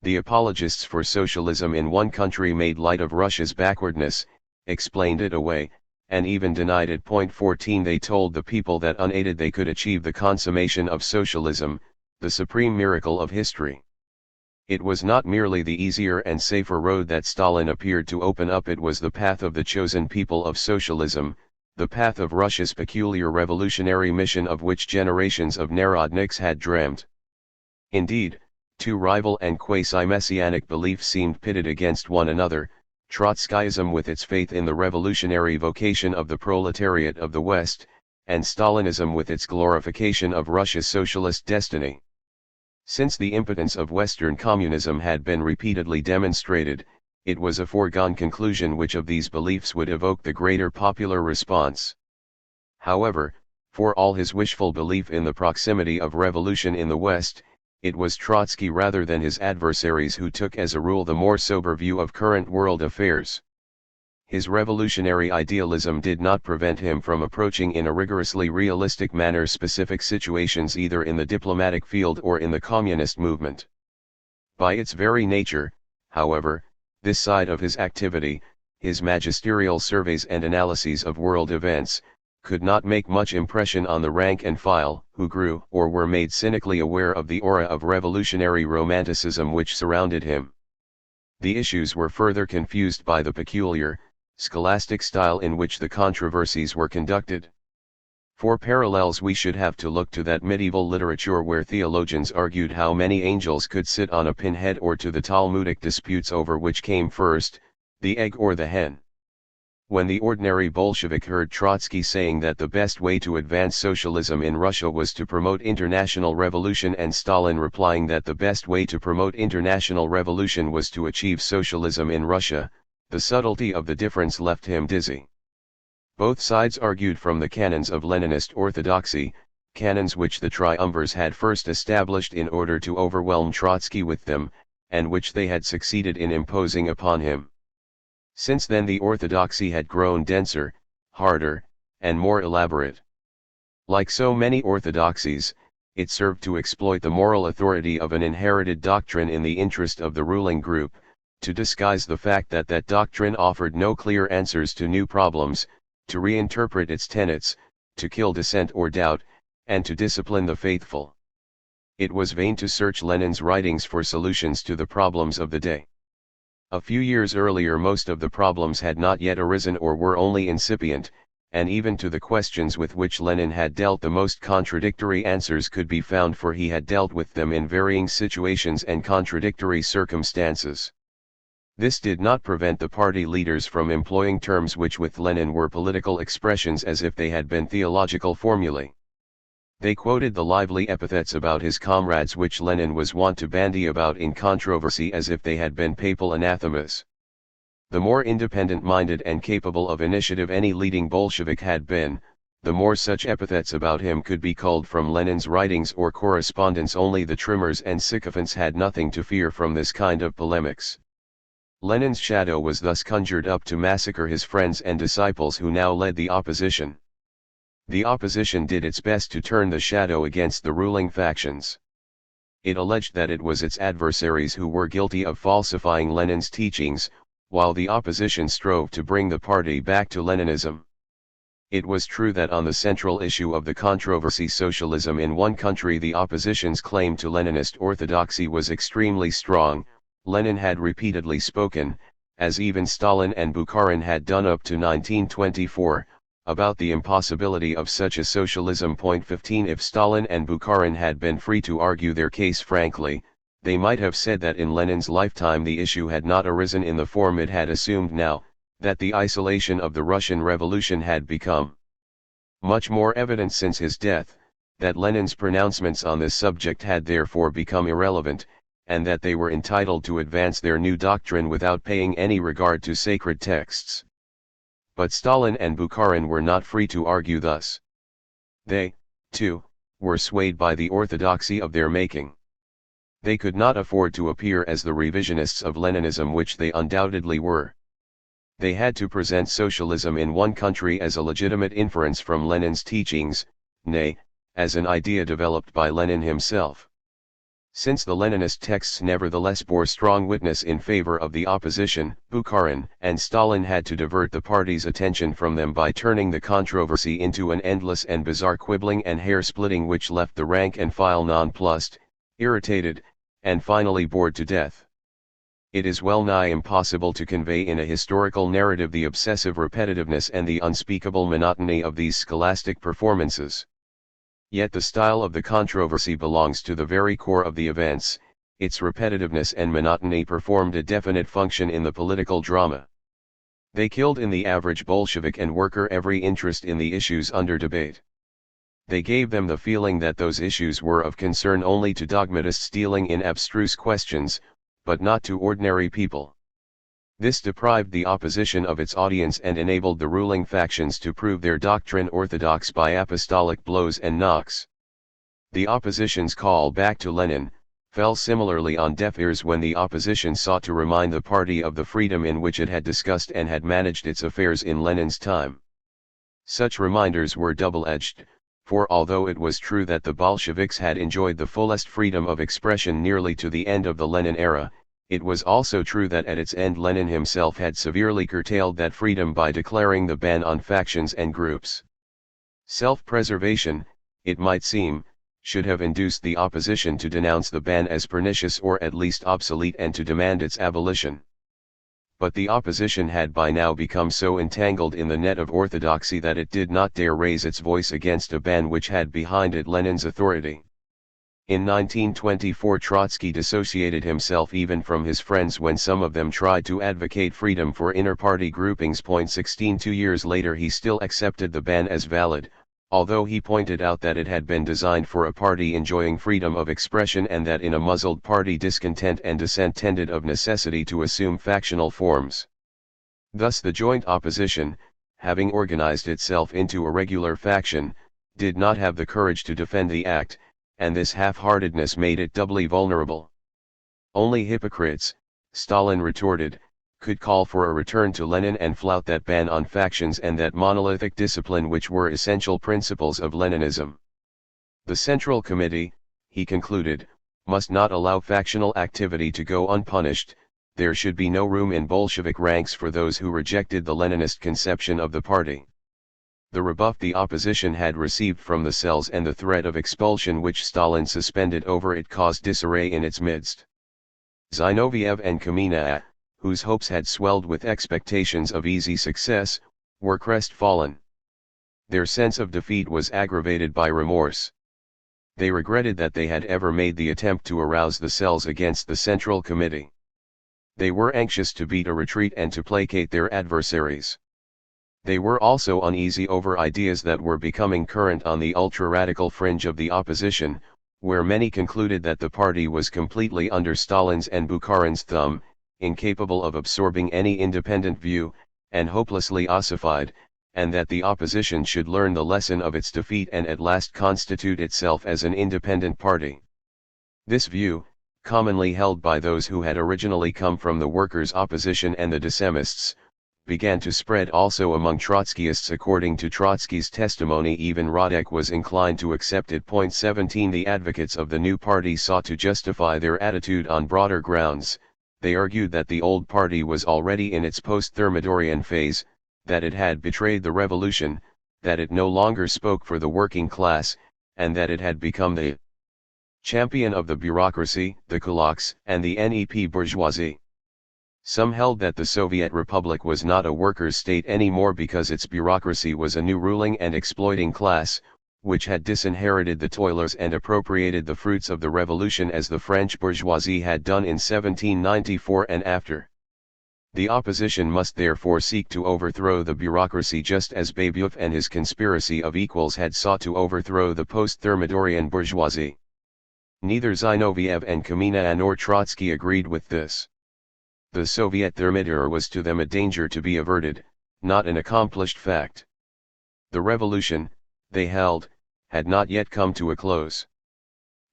Speaker 1: The apologists for socialism in one country made light of Russia's backwardness, explained it away, and even denied it. 14 They told the people that unaided they could achieve the consummation of socialism, the supreme miracle of history. It was not merely the easier and safer road that Stalin appeared to open up, it was the path of the chosen people of socialism, the path of Russia's peculiar revolutionary mission of which generations of Narodniks had dreamt. Indeed, two rival and quasi-messianic beliefs seemed pitted against one another: Trotskyism with its faith in the revolutionary vocation of the proletariat of the West, and Stalinism with its glorification of Russia's socialist destiny. Since the impotence of Western communism had been repeatedly demonstrated, it was a foregone conclusion which of these beliefs would evoke the greater popular response. However, for all his wishful belief in the proximity of revolution in the West, it was Trotsky rather than his adversaries who took as a rule the more sober view of current world affairs. His revolutionary idealism did not prevent him from approaching in a rigorously realistic manner specific situations either in the diplomatic field or in the communist movement. By its very nature, however, this side of his activity, his magisterial surveys and analyses of world events, could not make much impression on the rank and file, who grew or were made cynically aware of the aura of revolutionary romanticism which surrounded him. The issues were further confused by the peculiar, scholastic style in which the controversies were conducted. For parallels we should have to look to that medieval literature where theologians argued how many angels could sit on a pinhead, or to the Talmudic disputes over which came first, the egg or the hen. When the ordinary Bolshevik heard Trotsky saying that the best way to advance socialism in Russia was to promote international revolution, and Stalin replying that the best way to promote international revolution was to achieve socialism in Russia, the subtlety of the difference left him dizzy. Both sides argued from the canons of Leninist orthodoxy, canons which the triumvirs had first established in order to overwhelm Trotsky with them, and which they had succeeded in imposing upon him. Since then the orthodoxy had grown denser, harder, and more elaborate. Like so many orthodoxies, it served to exploit the moral authority of an inherited doctrine in the interest of the ruling group, to disguise the fact that that doctrine offered no clear answers to new problems, to reinterpret its tenets, to kill dissent or doubt, and to discipline the faithful. It was vain to search Lenin's writings for solutions to the problems of the day. A few years earlier most of the problems had not yet arisen or were only incipient, and even to the questions with which Lenin had dealt the most contradictory answers could be found, for he had dealt with them in varying situations and contradictory circumstances. This did not prevent the party leaders from employing terms which with Lenin were political expressions as if they had been theological formulae. They quoted the lively epithets about his comrades which Lenin was wont to bandy about in controversy as if they had been papal anathemas. The more independent-minded and capable of initiative any leading Bolshevik had been, the more such epithets about him could be culled from Lenin's writings or correspondence. Only the trimmers and sycophants had nothing to fear from this kind of polemics. Lenin's shadow was thus conjured up to massacre his friends and disciples who now led the opposition. The opposition did its best to turn the shadow against the ruling factions. It alleged that it was its adversaries who were guilty of falsifying Lenin's teachings, while the opposition strove to bring the party back to Leninism. It was true that on the central issue of the controversy, socialism in one country, the opposition's claim to Leninist orthodoxy was extremely strong. Lenin had repeatedly spoken, as even Stalin and Bukharin had done up to 1924, about the impossibility of such a socialism. 15 If Stalin and Bukharin had been free to argue their case frankly, they might have said that in Lenin's lifetime the issue had not arisen in the form it had assumed now, that the isolation of the Russian Revolution had become much more evident since his death, that Lenin's pronouncements on this subject had therefore become irrelevant, and that they were entitled to advance their new doctrine without paying any regard to sacred texts. But Stalin and Bukharin were not free to argue thus. They, too, were swayed by the orthodoxy of their making. They could not afford to appear as the revisionists of Leninism, which they undoubtedly were. They had to present socialism in one country as a legitimate inference from Lenin's teachings, nay, as an idea developed by Lenin himself. Since the Leninist texts nevertheless bore strong witness in favor of the opposition, Bukharin and Stalin had to divert the party's attention from them by turning the controversy into an endless and bizarre quibbling and hair-splitting which left the rank and file nonplussed, irritated, and finally bored to death. It is well nigh impossible to convey in a historical narrative the obsessive repetitiveness and the unspeakable monotony of these scholastic performances. Yet the style of the controversy belongs to the very core of the events. Its repetitiveness and monotony performed a definite function in the political drama. They killed in the average Bolshevik and worker every interest in the issues under debate. They gave them the feeling that those issues were of concern only to dogmatists dealing in abstruse questions, but not to ordinary people. This deprived the opposition of its audience and enabled the ruling factions to prove their doctrine orthodox by apostolic blows and knocks. The opposition's call back to Lenin fell similarly on deaf ears when the opposition sought to remind the party of the freedom in which it had discussed and had managed its affairs in Lenin's time. Such reminders were double-edged, for although it was true that the Bolsheviks had enjoyed the fullest freedom of expression nearly to the end of the Lenin era, it was also true that at its end Lenin himself had severely curtailed that freedom by declaring the ban on factions and groups. Self-preservation, it might seem, should have induced the opposition to denounce the ban as pernicious or at least obsolete and to demand its abolition. But the opposition had by now become so entangled in the net of orthodoxy that it did not dare raise its voice against a ban which had behind it Lenin's authority. In 1924 Trotsky dissociated himself even from his friends when some of them tried to advocate freedom for inter-party groupings. 16 2 years later he still accepted the ban as valid, although he pointed out that it had been designed for a party enjoying freedom of expression and that in a muzzled party discontent and dissent tended of necessity to assume factional forms. Thus the joint opposition, having organized itself into a regular faction, did not have the courage to defend the act, and this half-heartedness made it doubly vulnerable. Only hypocrites, Stalin retorted, could call for a return to Lenin and flout that ban on factions and that monolithic discipline which were essential principles of Leninism. The Central Committee, he concluded, must not allow factional activity to go unpunished. There should be no room in Bolshevik ranks for those who rejected the Leninist conception of the party. The rebuff the opposition had received from the cells and the threat of expulsion which Stalin suspended over it caused disarray in its midst. Zinoviev and Kamina, whose hopes had swelled with expectations of easy success, were crestfallen. Their sense of defeat was aggravated by remorse. They regretted that they had ever made the attempt to arouse the cells against the Central Committee. They were anxious to beat a retreat and to placate their adversaries. They were also uneasy over ideas that were becoming current on the ultra-radical fringe of the opposition, where many concluded that the party was completely under Stalin's and Bukharin's thumb, incapable of absorbing any independent view, and hopelessly ossified, and that the opposition should learn the lesson of its defeat and at last constitute itself as an independent party. This view, commonly held by those who had originally come from the workers' opposition and the dissemists, began to spread also among Trotskyists. According to Trotsky's testimony, even Radek was inclined to accept it. 17 The advocates of the new party sought to justify their attitude on broader grounds. They argued that the old party was already in its post-Thermidorian phase, that it had betrayed the revolution, that it no longer spoke for the working class, and that it had become the champion of the bureaucracy, the kulaks, and the NEP bourgeoisie. Some held that the Soviet Republic was not a workers' state anymore because its bureaucracy was a new ruling and exploiting class, which had disinherited the toilers and appropriated the fruits of the revolution as the French bourgeoisie had done in 1794 and after. The opposition must therefore seek to overthrow the bureaucracy just as Babeuf and his conspiracy of equals had sought to overthrow the post-Thermidorian bourgeoisie. Neither Zinoviev and Kamina nor Trotsky agreed with this. The Soviet Thermidor was to them a danger to be averted, not an accomplished fact. The revolution, they held, had not yet come to a close.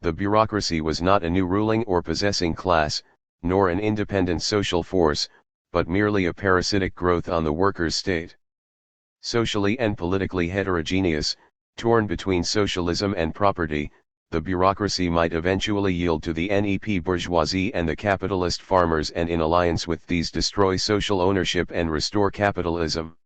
Speaker 1: The bureaucracy was not a new ruling or possessing class, nor an independent social force, but merely a parasitic growth on the workers' state. Socially and politically heterogeneous, torn between socialism and property, the bureaucracy might eventually yield to the NEP bourgeoisie and the capitalist farmers, and in alliance with these destroy social ownership and restore capitalism.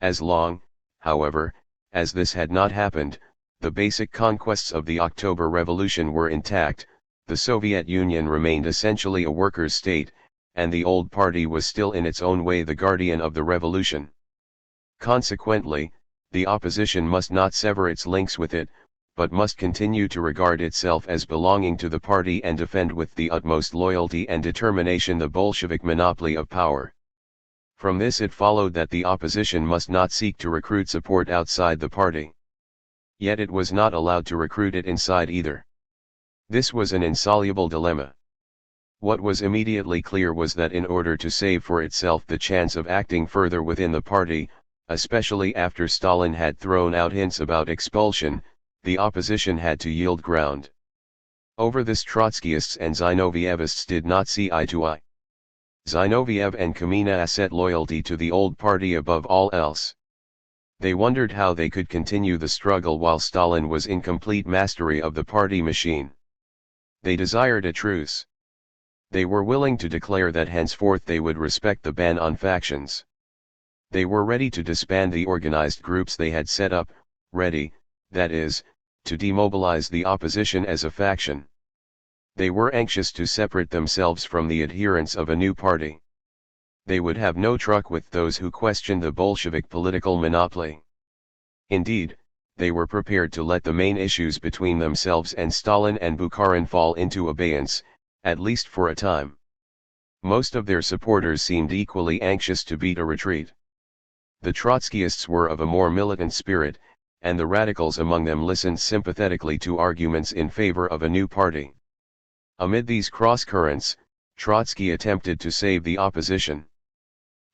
Speaker 1: As long, however, as this had not happened, the basic conquests of the October Revolution were intact, the Soviet Union remained essentially a workers' state, and the old party was still in its own way the guardian of the revolution. Consequently, the opposition must not sever its links with it, but must continue to regard itself as belonging to the party and defend with the utmost loyalty and determination the Bolshevik monopoly of power. From this it followed that the opposition must not seek to recruit support outside the party. Yet it was not allowed to recruit it inside either. This was an insoluble dilemma. What was immediately clear was that in order to save for itself the chance of acting further within the party, especially after Stalin had thrown out hints about expulsion, the opposition had to yield ground. Over this Trotskyists and Zinovievists did not see eye to eye. Zinoviev and Kamina set loyalty to the old party above all else. They wondered how they could continue the struggle while Stalin was in complete mastery of the party machine. They desired a truce. They were willing to declare that henceforth they would respect the ban on factions. They were ready to disband the organized groups they had set up, ready, that is, to demobilize the opposition as a faction. They were anxious to separate themselves from the adherents of a new party. They would have no truck with those who questioned the Bolshevik political monopoly. Indeed, they were prepared to let the main issues between themselves and Stalin and Bukharin fall into abeyance, at least for a time. Most of their supporters seemed equally anxious to beat a retreat. The Trotskyists were of a more militant spirit, and the radicals among them listened sympathetically to arguments in favor of a new party. Amid these cross-currents, Trotsky attempted to save the opposition.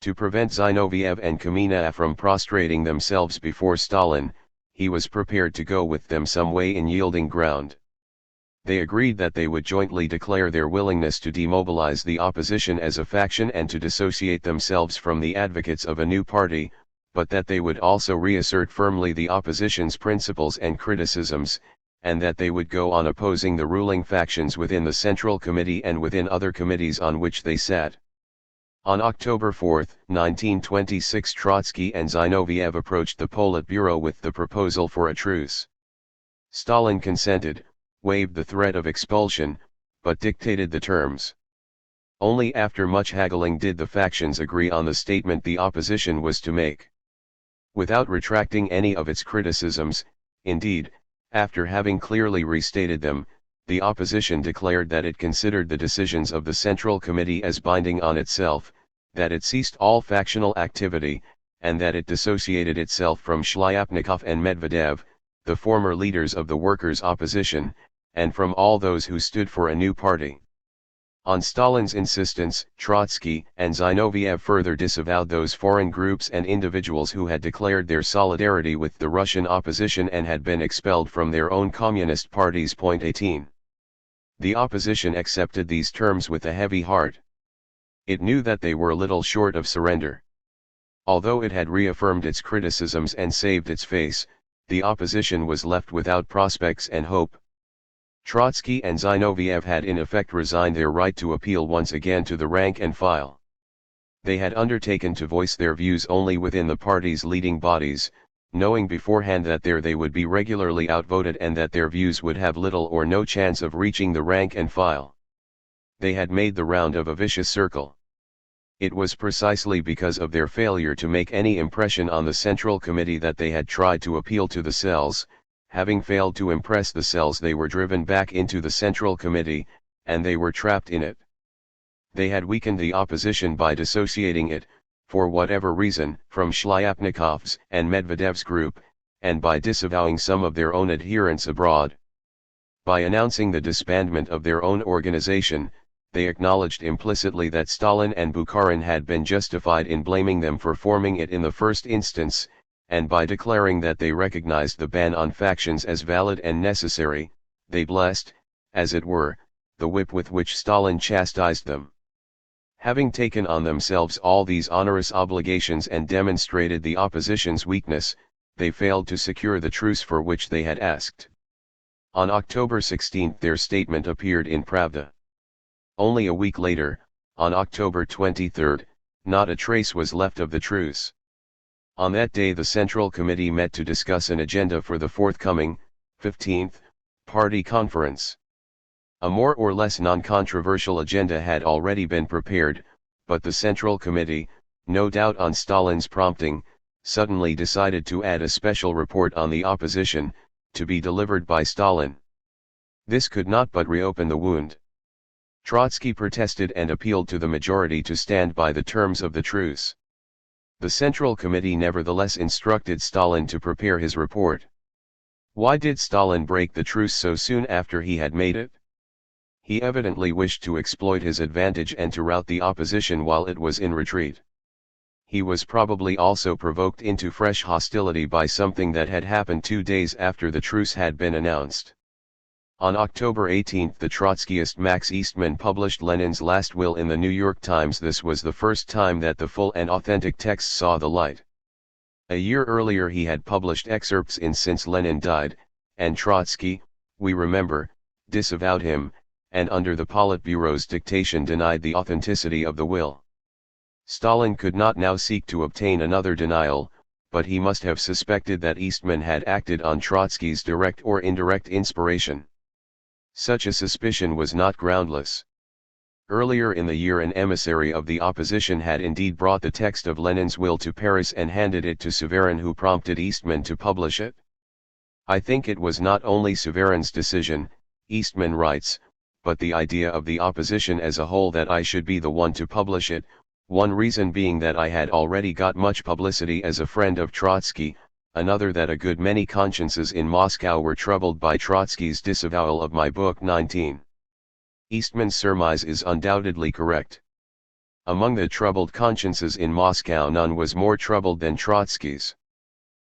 Speaker 1: To prevent Zinoviev and Kamina from prostrating themselves before Stalin, he was prepared to go with them some way in yielding ground. They agreed that they would jointly declare their willingness to demobilize the opposition as a faction and to dissociate themselves from the advocates of a new party, but that they would also reassert firmly the opposition's principles and criticisms, and that they would go on opposing the ruling factions within the Central Committee and within other committees on which they sat. On October 4, 1926, Trotsky and Zinoviev approached the Politburo with the proposal for a truce. Stalin consented, waived the threat of expulsion, but dictated the terms. Only after much haggling did the factions agree on the statement the opposition was to make. Without retracting any of its criticisms, indeed, after having clearly restated them, the opposition declared that it considered the decisions of the Central Committee as binding on itself, that it ceased all factional activity, and that it dissociated itself from Shlyapnikov and Medvedev, the former leaders of the workers' opposition, and from all those who stood for a new party. On Stalin's insistence, Trotsky and Zinoviev further disavowed those foreign groups and individuals who had declared their solidarity with the Russian opposition and had been expelled from their own communist parties. 18. The opposition accepted these terms with a heavy heart. It knew that they were little short of surrender. Although it had reaffirmed its criticisms and saved its face, the opposition was left without prospects and hope. Trotsky and Zinoviev had in effect resigned their right to appeal once again to the rank and file. They had undertaken to voice their views only within the party's leading bodies, knowing beforehand that there they would be regularly outvoted and that their views would have little or no chance of reaching the rank and file. They had made the round of a vicious circle. It was precisely because of their failure to make any impression on the Central Committee that they had tried to appeal to the cells. Having failed to impress the cells, they were driven back into the Central Committee, and they were trapped in it. They had weakened the opposition by dissociating it, for whatever reason, from Shlyapnikov's and Medvedev's group, and by disavowing some of their own adherents abroad. By announcing the disbandment of their own organization, they acknowledged implicitly that Stalin and Bukharin had been justified in blaming them for forming it in the first instance, and by declaring that they recognized the ban on factions as valid and necessary, they blessed, as it were, the whip with which Stalin chastised them. Having taken on themselves all these onerous obligations and demonstrated the opposition's weakness, they failed to secure the truce for which they had asked. On October 16 their statement appeared in Pravda. Only a week later, on October 23, not a trace was left of the truce. On that day the Central Committee met to discuss an agenda for the forthcoming, 15th, Party Conference. A more or less non-controversial agenda had already been prepared, but the Central Committee, no doubt on Stalin's prompting, suddenly decided to add a special report on the opposition, to be delivered by Stalin. This could not but reopen the wound. Trotsky protested and appealed to the majority to stand by the terms of the truce. The Central Committee nevertheless instructed Stalin to prepare his report. Why did Stalin break the truce so soon after he had made it? He evidently wished to exploit his advantage and to rout the opposition while it was in retreat. He was probably also provoked into fresh hostility by something that had happened 2 days after the truce had been announced. On October 18 the Trotskyist Max Eastman published Lenin's last will in the New York Times. This was the first time that the full and authentic text saw the light. A year earlier he had published excerpts in Since Lenin Died, and Trotsky, we remember, disavowed him, and under the Politburo's dictation denied the authenticity of the will. Stalin could not now seek to obtain another denial, but he must have suspected that Eastman had acted on Trotsky's direct or indirect inspiration. Such a suspicion was not groundless. Earlier in the year an emissary of the opposition had indeed brought the text of Lenin's will to Paris and handed it to Suvarin, who prompted Eastman to publish it. I think it was not only Suvarin's decision, Eastman writes, but the idea of the opposition as a whole that I should be the one to publish it, one reason being that I had already got much publicity as a friend of Trotsky, another that a good many consciences in Moscow were troubled by Trotsky's disavowal of my book 19. Eastman's surmise is undoubtedly correct. Among the troubled consciences in Moscow none was more troubled than Trotsky's.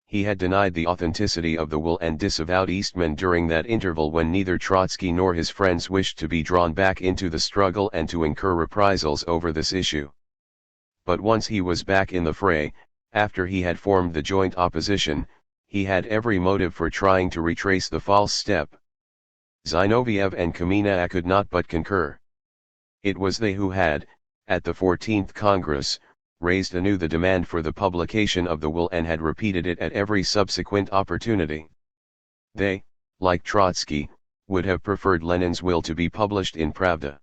Speaker 1: He had denied the authenticity of the will and disavowed Eastman during that interval when neither Trotsky nor his friends wished to be drawn back into the struggle and to incur reprisals over this issue. But once he was back in the fray, after he had formed the joint opposition, he had every motive for trying to retrace the false step. Zinoviev and Kamina could not but concur. It was they who had, at the 14th Congress, raised anew the demand for the publication of the will and had repeated it at every subsequent opportunity. They, like Trotsky, would have preferred Lenin's will to be published in Pravda.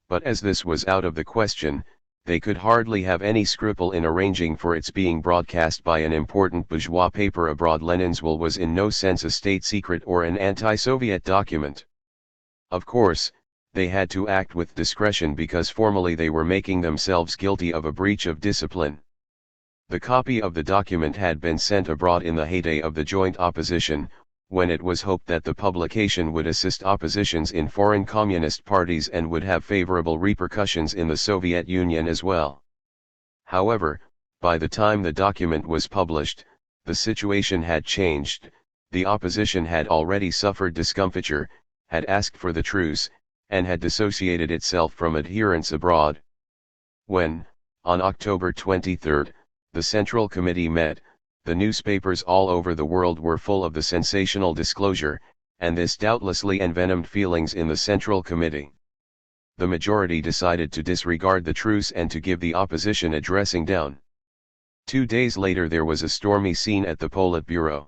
Speaker 1: But as this was out of the question, they could hardly have any scruple in arranging for its being broadcast by an important bourgeois paper abroad. Lenin's will was in no sense a state secret or an anti-Soviet document. Of course, they had to act with discretion because formally they were making themselves guilty of a breach of discipline. The copy of the document had been sent abroad in the heyday of the joint opposition, when it was hoped that the publication would assist oppositions in foreign communist parties and would have favorable repercussions in the Soviet Union as well. However, by the time the document was published, the situation had changed. The opposition had already suffered discomfiture, had asked for the truce, and had dissociated itself from adherents abroad. When, on October 23, the Central Committee met, the newspapers all over the world were full of the sensational disclosure, and this doubtlessly envenomed feelings in the Central Committee. The majority decided to disregard the truce and to give the opposition a dressing down. 2 days later there was a stormy scene at the Politburo.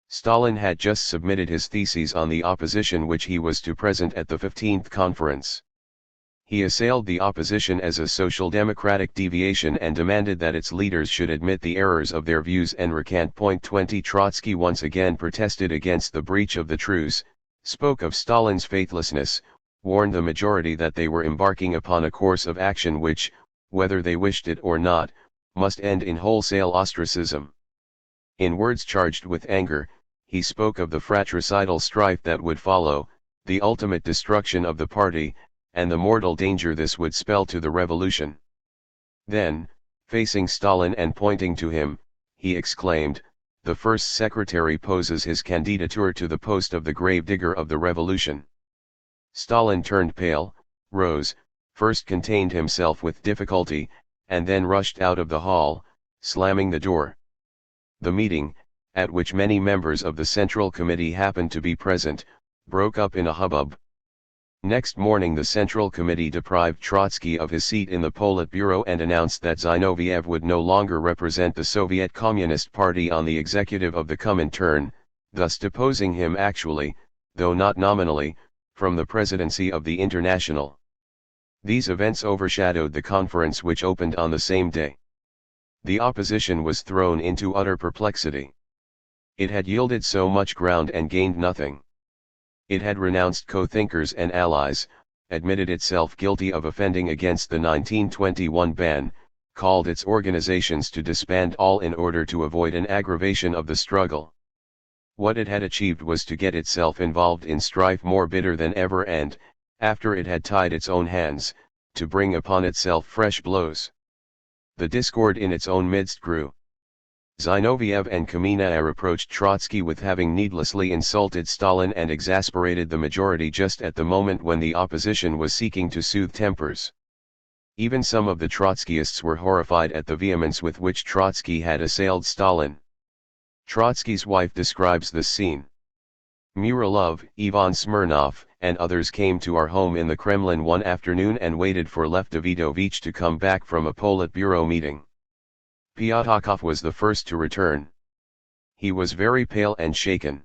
Speaker 1: Stalin had just submitted his theses on the opposition which he was to present at the 15th conference. He assailed the opposition as a social democratic deviation and demanded that its leaders should admit the errors of their views and recant. 20 Trotsky once again protested against the breach of the truce, spoke of Stalin's faithlessness, warned the majority that they were embarking upon a course of action which, whether they wished it or not, must end in wholesale ostracism. In words charged with anger, he spoke of the fratricidal strife that would follow, the ultimate destruction of the party, and the mortal danger this would spell to the revolution. Then, facing Stalin and pointing to him, he exclaimed, the first secretary poses his candidature to the post of the gravedigger of the revolution. Stalin turned pale, rose, first contained himself with difficulty, and then rushed out of the hall, slamming the door. The meeting, at which many members of the Central Committee happened to be present, broke up in a hubbub. Next morning the Central Committee deprived Trotsky of his seat in the Politburo and announced that Zinoviev would no longer represent the Soviet Communist Party on the executive of the Comintern, thus deposing him actually, though not nominally, from the presidency of the International. These events overshadowed the conference which opened on the same day. The opposition was thrown into utter perplexity. It had yielded so much ground and gained nothing. It had renounced co-thinkers and allies, admitted itself guilty of offending against the 1921 ban, called its organizations to disband all in order to avoid an aggravation of the struggle. What it had achieved was to get itself involved in strife more bitter than ever and, after it had tied its own hands, to bring upon itself fresh blows. The discord in its own midst grew. Zinoviev and Kamenev reproached Trotsky with having needlessly insulted Stalin and exasperated the majority just at the moment when the opposition was seeking to soothe tempers. Even some of the Trotskyists were horrified at the vehemence with which Trotsky had assailed Stalin. Trotsky's wife describes this scene. Muralov, Ivan Smirnov, and others came to our home in the Kremlin one afternoon and waited for Lev Davidovich to come back from a Politburo meeting. Pyatakov was the first to return. He was very pale and shaken.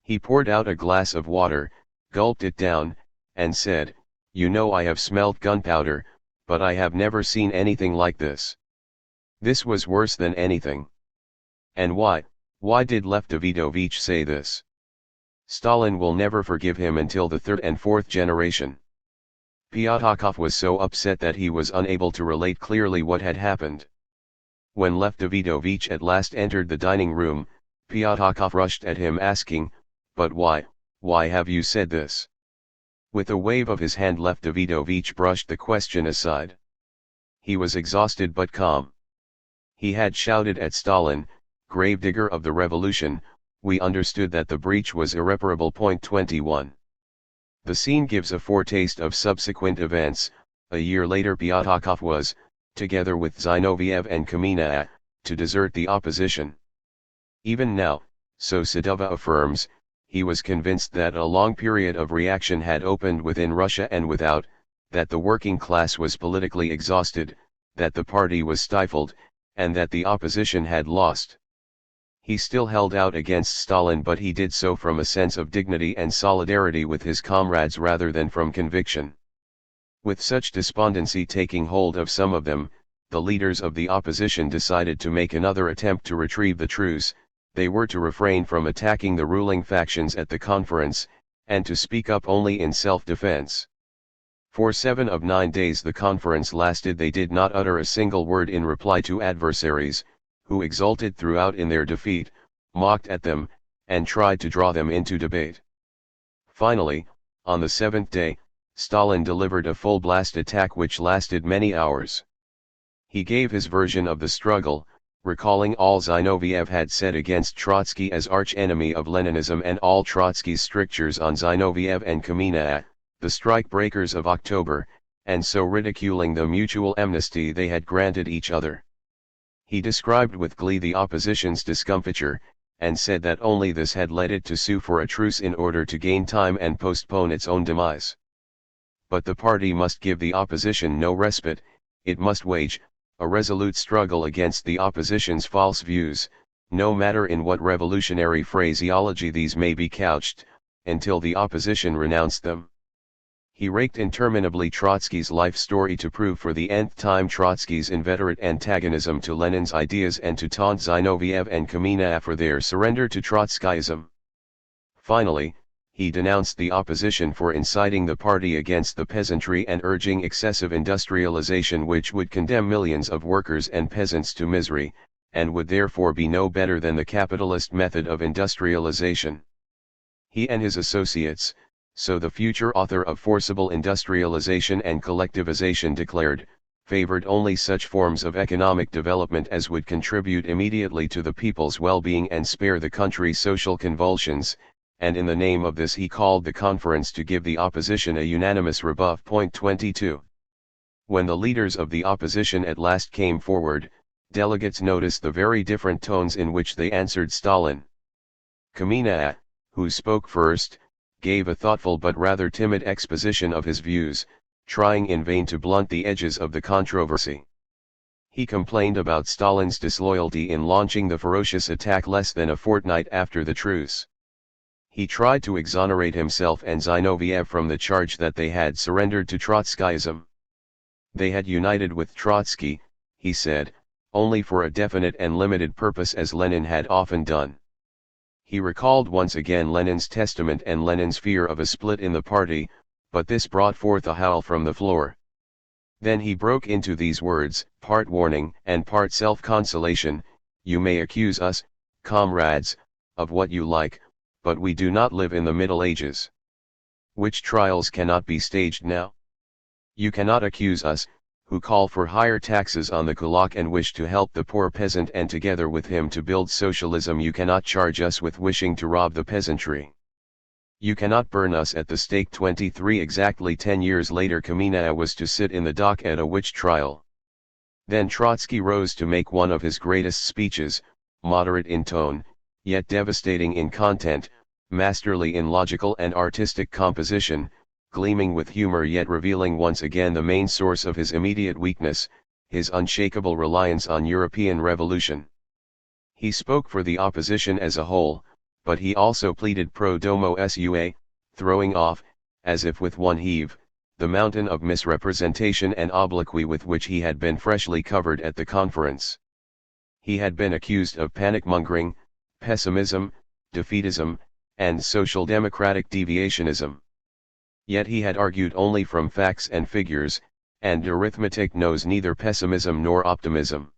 Speaker 1: He poured out a glass of water, gulped it down, and said, "You know I have smelt gunpowder, but I have never seen anything like this. This was worse than anything." And why did Lev Davidovich say this? Stalin will never forgive him until the third and fourth generation. Pyatakov was so upset that he was unable to relate clearly what had happened. When Lev Davidovich at last entered the dining room, Pyatakov rushed at him asking, "But why have you said this?" With a wave of his hand Lev Davidovich brushed the question aside. He was exhausted but calm. He had shouted at Stalin, "Gravedigger of the revolution, we understood that the breach was irreparable." 21. The scene gives a foretaste of subsequent events. A year later Pyatakov was, together with Zinoviev and Kamenev, to desert the opposition. Even now, so Sadova affirms, he was convinced that a long period of reaction had opened within Russia and without, that the working class was politically exhausted, that the party was stifled, and that the opposition had lost. He still held out against Stalin, but he did so from a sense of dignity and solidarity with his comrades rather than from conviction. With such despondency taking hold of some of them, the leaders of the opposition decided to make another attempt to retrieve the truce. They were to refrain from attacking the ruling factions at the conference, and to speak up only in self-defense. For 7 of 9 days the conference lasted. They did not utter a single word in reply to adversaries, who exulted throughout in their defeat, mocked at them, and tried to draw them into debate. Finally, on the 7th day, Stalin delivered a full-blast attack which lasted many hours. He gave his version of the struggle, recalling all Zinoviev had said against Trotsky as arch-enemy of Leninism and all Trotsky's strictures on Zinoviev and Kamenev, the strike-breakers of October, and so ridiculing the mutual amnesty they had granted each other. He described with glee the opposition's discomfiture, and said that only this had led it to sue for a truce in order to gain time and postpone its own demise. But the party must give the opposition no respite. It must wage a resolute struggle against the opposition's false views, no matter in what revolutionary phraseology these may be couched, until the opposition renounced them. He raked interminably Trotsky's life story to prove for the nth time Trotsky's inveterate antagonism to Lenin's ideas and to taunt Zinoviev and Kamenev for their surrender to Trotskyism. Finally, he denounced the opposition for inciting the party against the peasantry and urging excessive industrialization which would condemn millions of workers and peasants to misery, and would therefore be no better than the capitalist method of industrialization. He and his associates, so the future author of forcible industrialization and collectivization declared, favored only such forms of economic development as would contribute immediately to the people's well-being and spare the country social convulsions, and in the name of this he called the conference to give the opposition a unanimous rebuff. 22. When the leaders of the opposition at last came forward, delegates noticed the very different tones in which they answered Stalin. Kamenev, who spoke first, gave a thoughtful but rather timid exposition of his views, trying in vain to blunt the edges of the controversy. He complained about Stalin's disloyalty in launching the ferocious attack less than a fortnight after the truce. He tried to exonerate himself and Zinoviev from the charge that they had surrendered to Trotskyism. They had united with Trotsky, he said, only for a definite and limited purpose, as Lenin had often done. He recalled once again Lenin's testament and Lenin's fear of a split in the party, but this brought forth a howl from the floor. Then he broke into these words, part warning and part self-consolation: "You may accuse us, comrades, of what you like, but we do not live in the Middle Ages. Which trials cannot be staged now? You cannot accuse us, who call for higher taxes on the kulak and wish to help the poor peasant and together with him to build socialism. You cannot charge us with wishing to rob the peasantry. You cannot burn us at the stake." 23. Exactly 10 years later Kamenev was to sit in the dock at a witch trial. Then Trotsky rose to make one of his greatest speeches, moderate in tone, yet devastating in content, masterly in logical and artistic composition, gleaming with humor yet revealing once again the main source of his immediate weakness, his unshakable reliance on European revolution. He spoke for the opposition as a whole, but he also pleaded pro domo sua, throwing off, as if with one heave, the mountain of misrepresentation and obloquy with which he had been freshly covered at the conference. He had been accused of panic-mongering, pessimism, defeatism, and social democratic deviationism. Yet he had argued only from facts and figures, and arithmetic knows neither pessimism nor optimism.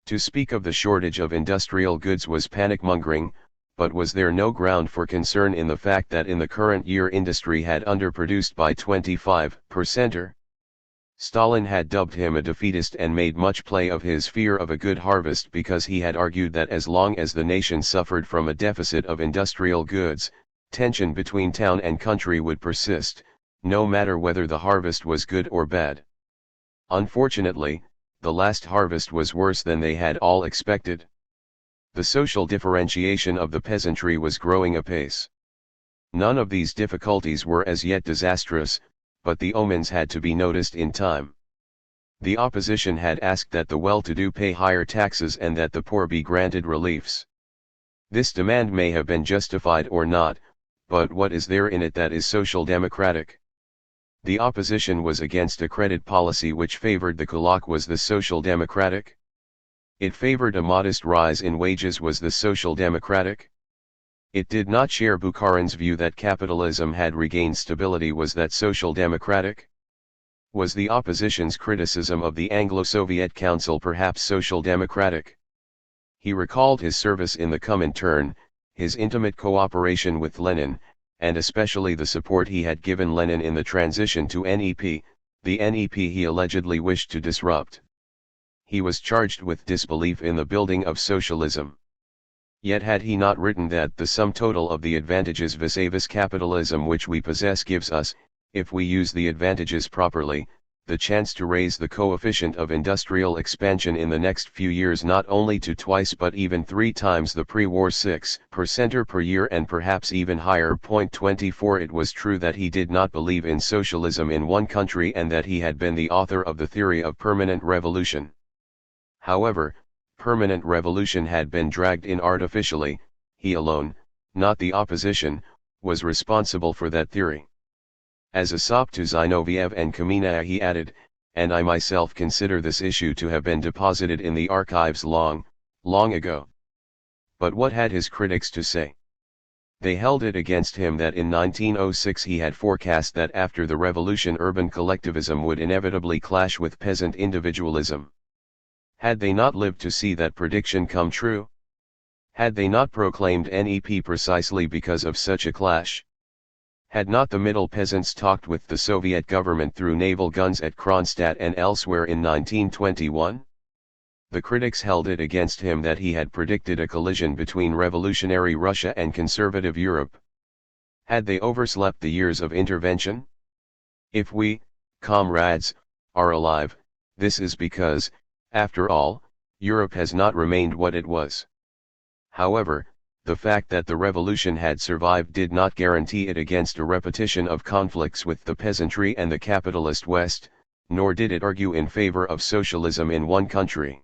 Speaker 1: To speak of the shortage of industrial goods was panic-mongering, but was there no ground for concern in the fact that in the current year industry had underproduced by 25%? Stalin had dubbed him a defeatist and made much play of his fear of a good harvest because he had argued that as long as the nation suffered from a deficit of industrial goods, tension between town and country would persist, no matter whether the harvest was good or bad. Unfortunately, the last harvest was worse than they had all expected. The social differentiation of the peasantry was growing apace. None of these difficulties were as yet disastrous, but the omens had to be noticed in time. The opposition had asked that the well-to-do pay higher taxes and that the poor be granted reliefs. This demand may have been justified or not, but what is there in it that is social democratic? The opposition was against a credit policy which favored the kulak. Was the social democratic? It favored a modest rise in wages. Was the social democratic? It did not share Bukharin's view that capitalism had regained stability. Was that social democratic? Was the opposition's criticism of the Anglo-Soviet Council perhaps social democratic? He recalled his service in the Comintern, his intimate cooperation with Lenin, and especially the support he had given Lenin in the transition to NEP, the NEP he allegedly wished to disrupt. He was charged with disbelief in the building of socialism. Yet had he not written that the sum total of the advantages vis-a-vis capitalism which we possess gives us, if we use the advantages properly, the chance to raise the coefficient of industrial expansion in the next few years not only to twice but even 3 times the pre-war 6% per year and perhaps even higher. 24. It was true that he did not believe in socialism in one country and that he had been the author of the theory of permanent revolution. However, permanent revolution had been dragged in artificially. He alone, not the opposition, was responsible for that theory. As a sop to Zinoviev and Kamenev he added, and I myself consider this issue to have been deposited in the archives long, long ago. But what had his critics to say? They held it against him that in 1906 he had forecast that after the revolution urban collectivism would inevitably clash with peasant individualism. Had they not lived to see that prediction come true? Had they not proclaimed NEP precisely because of such a clash? Had not the middle peasants talked with the Soviet government through naval guns at Kronstadt and elsewhere in 1921? The critics held it against him that he had predicted a collision between revolutionary Russia and conservative Europe. Had they overslept the years of intervention? If we, comrades, are alive, this is because, after all, Europe has not remained what it was. However, the fact that the revolution had survived did not guarantee it against a repetition of conflicts with the peasantry and the capitalist West, nor did it argue in favor of socialism in one country.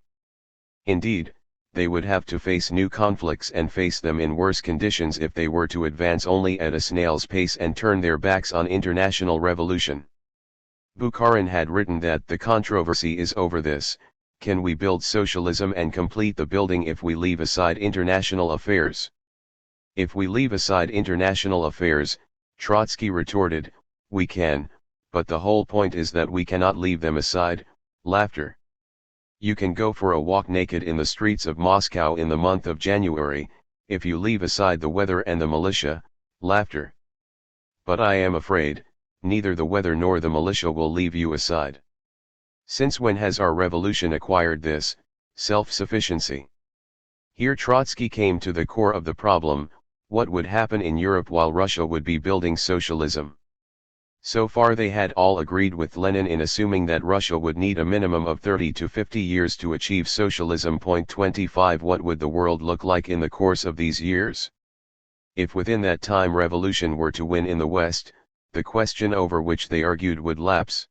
Speaker 1: Indeed, they would have to face new conflicts and face them in worse conditions if they were to advance only at a snail's pace and turn their backs on international revolution. Bukharin had written that the controversy is over this: can we build socialism and complete the building if we leave aside international affairs? If we leave aside international affairs, Trotsky retorted, we can, but the whole point is that we cannot leave them aside. Laughter. You can go for a walk naked in the streets of Moscow in the month of January, if you leave aside the weather and the militia. Laughter. But I am afraid, neither the weather nor the militia will leave you aside. Since when has our revolution acquired this self-sufficiency? Here Trotsky came to the core of the problem: what would happen in Europe while Russia would be building socialism? So far they had all agreed with Lenin in assuming that Russia would need a minimum of 30 to 50 years to achieve socialism. 25 What would the world look like in the course of these years? If within that time revolution were to win in the West, the question over which they argued would lapse.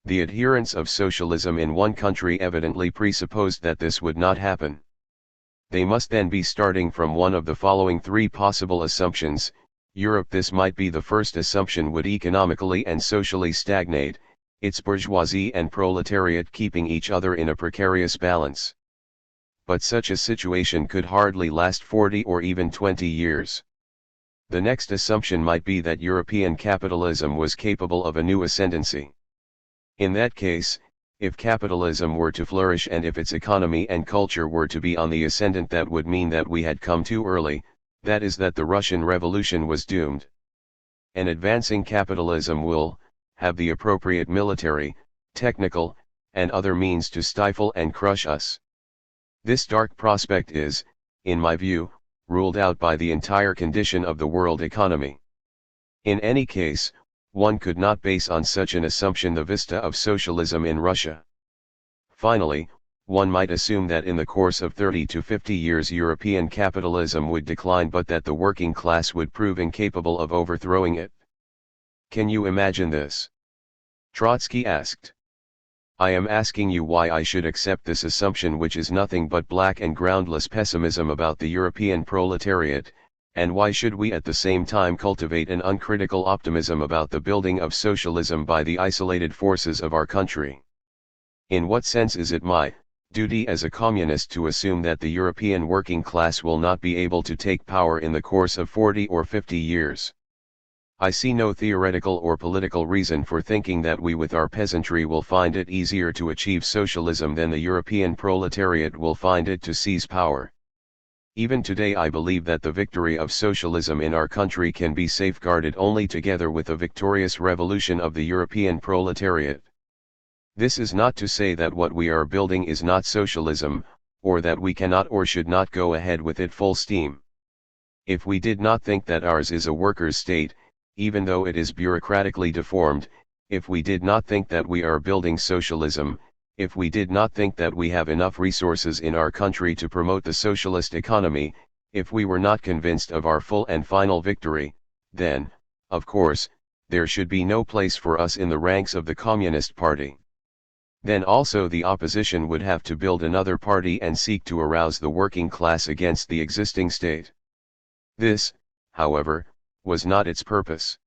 Speaker 1: The adherents of socialism in one country evidently presupposed that this would not happen. They must then be starting from one of the following three possible assumptions. Europe, this might be the first assumption, would economically and socially stagnate, its bourgeoisie and proletariat keeping each other in a precarious balance. But such a situation could hardly last 40 or even 20 years. The next assumption might be that European capitalism was capable of a new ascendancy. In that case, if capitalism were to flourish and if its economy and culture were to be on the ascendant, that would mean that we had come too early, that is, that the Russian Revolution was doomed. An advancing capitalism will have the appropriate military, technical, and other means to stifle and crush us. This dark prospect is, in my view, ruled out by the entire condition of the world economy. In any case, one could not base on such an assumption the vista of socialism in Russia. Finally, one might assume that in the course of 30 to 50 years European capitalism would decline, but that the working class would prove incapable of overthrowing it. Can you imagine this? Trotsky asked. I am asking you why I should accept this assumption, which is nothing but black and groundless pessimism about the European proletariat, and why should we at the same time cultivate an uncritical optimism about the building of socialism by the isolated forces of our country? In what sense is it my duty as a communist to assume that the European working class will not be able to take power in the course of 40 or 50 years? I see no theoretical or political reason for thinking that we with our peasantry will find it easier to achieve socialism than the European proletariat will find it to seize power. Even today I believe that the victory of socialism in our country can be safeguarded only together with a victorious revolution of the European proletariat. This is not to say that what we are building is not socialism, or that we cannot or should not go ahead with it full steam. If we did not think that ours is a workers' state, even though it is bureaucratically deformed, if we did not think that we are building socialism, if we did not think that we have enough resources in our country to promote the socialist economy, if we were not convinced of our full and final victory, then, of course, there should be no place for us in the ranks of the Communist Party. Then also the opposition would have to build another party and seek to arouse the working class against the existing state. This, however, was not its purpose.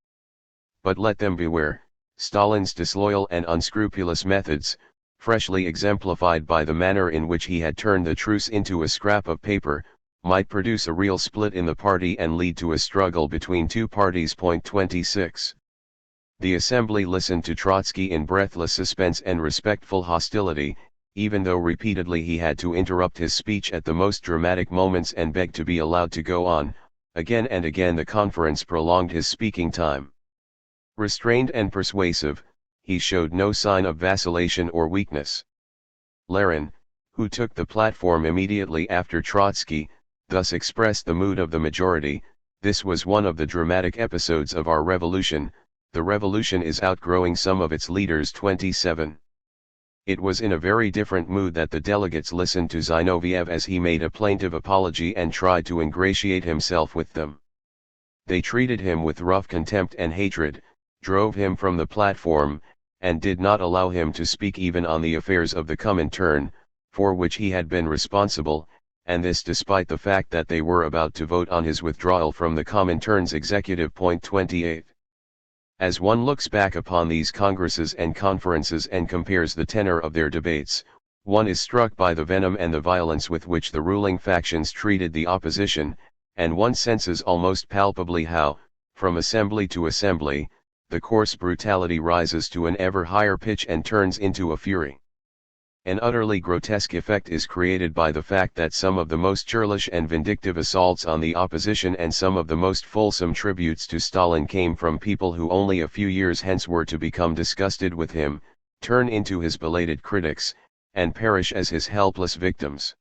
Speaker 1: But let them beware: Stalin's disloyal and unscrupulous methods, freshly exemplified by the manner in which he had turned the truce into a scrap of paper, might produce a real split in the party and lead to a struggle between two parties. 26. The assembly listened to Trotsky in breathless suspense and respectful hostility, even though repeatedly he had to interrupt his speech at the most dramatic moments and beg to be allowed to go on, Again and again the conference prolonged his speaking time. Restrained and persuasive, he showed no sign of vacillation or weakness. Lenin, who took the platform immediately after Trotsky, thus expressed the mood of the majority: "This was one of the dramatic episodes of our revolution. The revolution is outgrowing some of its leaders." 27. It was in a very different mood that the delegates listened to Zinoviev as he made a plaintive apology and tried to ingratiate himself with them. They treated him with rough contempt and hatred, drove him from the platform, and did not allow him to speak even on the affairs of the Comintern, for which he had been responsible, and this despite the fact that they were about to vote on his withdrawal from the Comintern's executive. 28. As one looks back upon these congresses and conferences and compares the tenor of their debates, one is struck by the venom and the violence with which the ruling factions treated the opposition, and one senses almost palpably how, from assembly to assembly, the coarse brutality rises to an ever higher pitch and turns into a fury. An utterly grotesque effect is created by the fact that some of the most churlish and vindictive assaults on the opposition and some of the most fulsome tributes to Stalin came from people who only a few years hence were to become disgusted with him, turn into his belated critics, and perish as his helpless victims.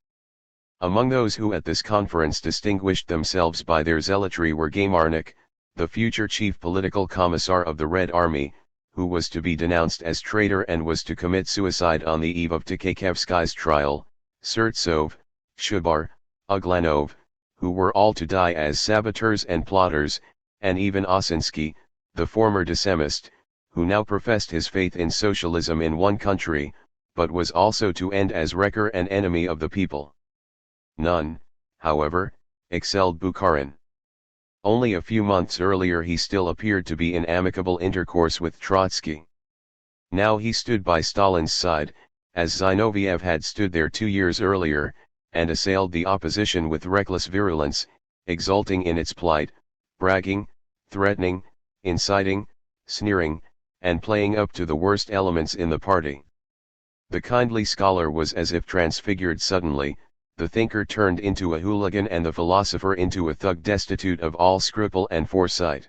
Speaker 1: Among those who at this conference distinguished themselves by their zealotry were Gaymarnik, the future chief political commissar of the Red Army, who was to be denounced as traitor and was to commit suicide on the eve of Tikhetsky's trial, Surtsov, Shubar, Uglanov, who were all to die as saboteurs and plotters, and even Ossinsky, the former dissemist, who now professed his faith in socialism in one country, but was also to end as wrecker and enemy of the people. None, however, excelled Bukharin. Only a few months earlier he still appeared to be in amicable intercourse with Trotsky. Now he stood by Stalin's side, as Zinoviev had stood there 2 years earlier, and assailed the opposition with reckless virulence, exulting in its plight, bragging, threatening, inciting, sneering, and playing up to the worst elements in the party. The kindly scholar was as if transfigured suddenly, the thinker turned into a hooligan and the philosopher into a thug destitute of all scruple and foresight.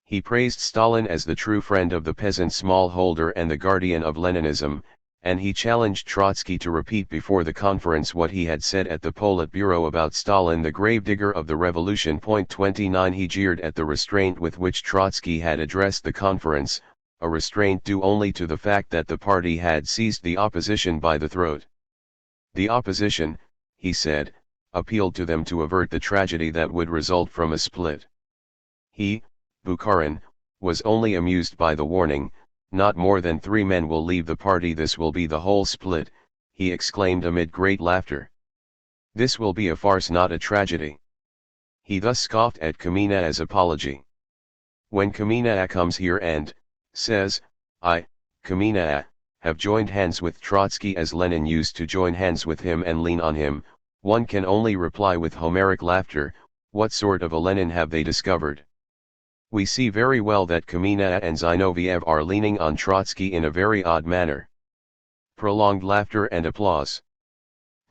Speaker 1: He praised Stalin as the true friend of the peasant smallholder and the guardian of Leninism, and he challenged Trotsky to repeat before the conference what he had said at the Politburo about Stalin, the gravedigger of the revolution. 29. He jeered at the restraint with which Trotsky had addressed the conference, a restraint due only to the fact that the party had seized the opposition by the throat. The opposition, he said, appealed to them to avert the tragedy that would result from a split. He, Bukharin, was only amused by the warning. "Not more than 3 men will leave the party, this will be the whole split," he exclaimed amid great laughter. "This will be a farce, not a tragedy." He thus scoffed at Kamenet's apology. When Kamenet comes here and says, "I, Kamenet, have joined hands with Trotsky as Lenin used to join hands with him and lean on him," one can only reply with Homeric laughter, what sort of a Lenin have they discovered? We see very well that Kamenet and Zinoviev are leaning on Trotsky in a very odd manner. Prolonged laughter and applause.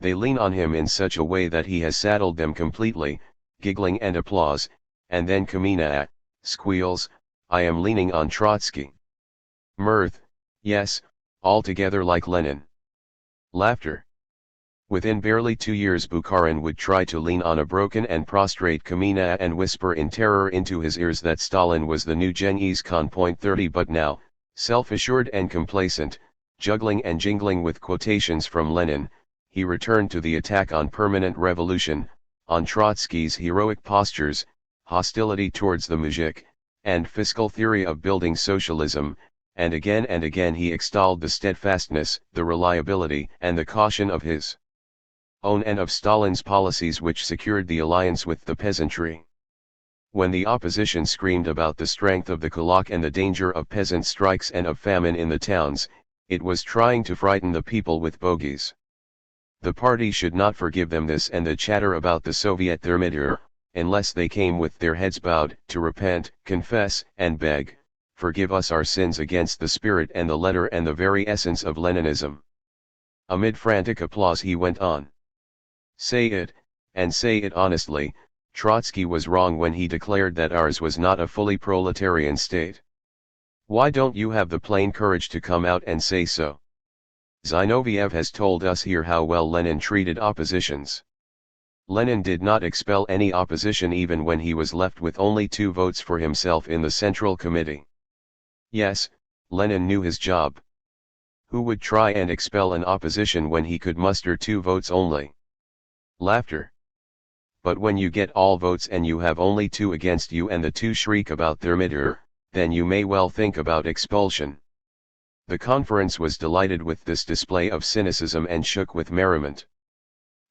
Speaker 1: They lean on him in such a way that he has saddled them completely, giggling and applause, and then Kamenet squeals, "I am leaning on Trotsky." Mirth, yes, altogether like Lenin. Laughter. Within barely 2 years Bukharin would try to lean on a broken and prostrate Kamenet and whisper in terror into his ears that Stalin was the new Genghis Khan. 30. But now, self-assured and complacent, juggling and jingling with quotations from Lenin, he returned to the attack on permanent revolution, on Trotsky's heroic postures, hostility towards the muzhik, and fiscal theory of building socialism, and again he extolled the steadfastness, the reliability, and the caution of his own and of Stalin's policies which secured the alliance with the peasantry. When the opposition screamed about the strength of the kulak and the danger of peasant strikes and of famine in the towns, it was trying to frighten the people with bogies. The party should not forgive them this and the chatter about the Soviet Thermidor, unless they came with their heads bowed to repent, confess, and beg, "Forgive us our sins," against the spirit and the letter and the very essence of Leninism. Amid frantic applause he went on. "Say it, and say it honestly, Trotsky was wrong when he declared that ours was not a fully proletarian state. Why don't you have the plain courage to come out and say so? Zinoviev has told us here how well Lenin treated oppositions. Lenin did not expel any opposition even when he was left with only 2 votes for himself in the Central Committee. Yes, Lenin knew his job. Who would try and expel an opposition when he could muster 2 votes only? Laughter. But when you get all votes and you have only 2 against you and the 2 shriek about THIRD-WORLDISM, then you may well think about expulsion. The conference was delighted with this display of cynicism and shook with merriment.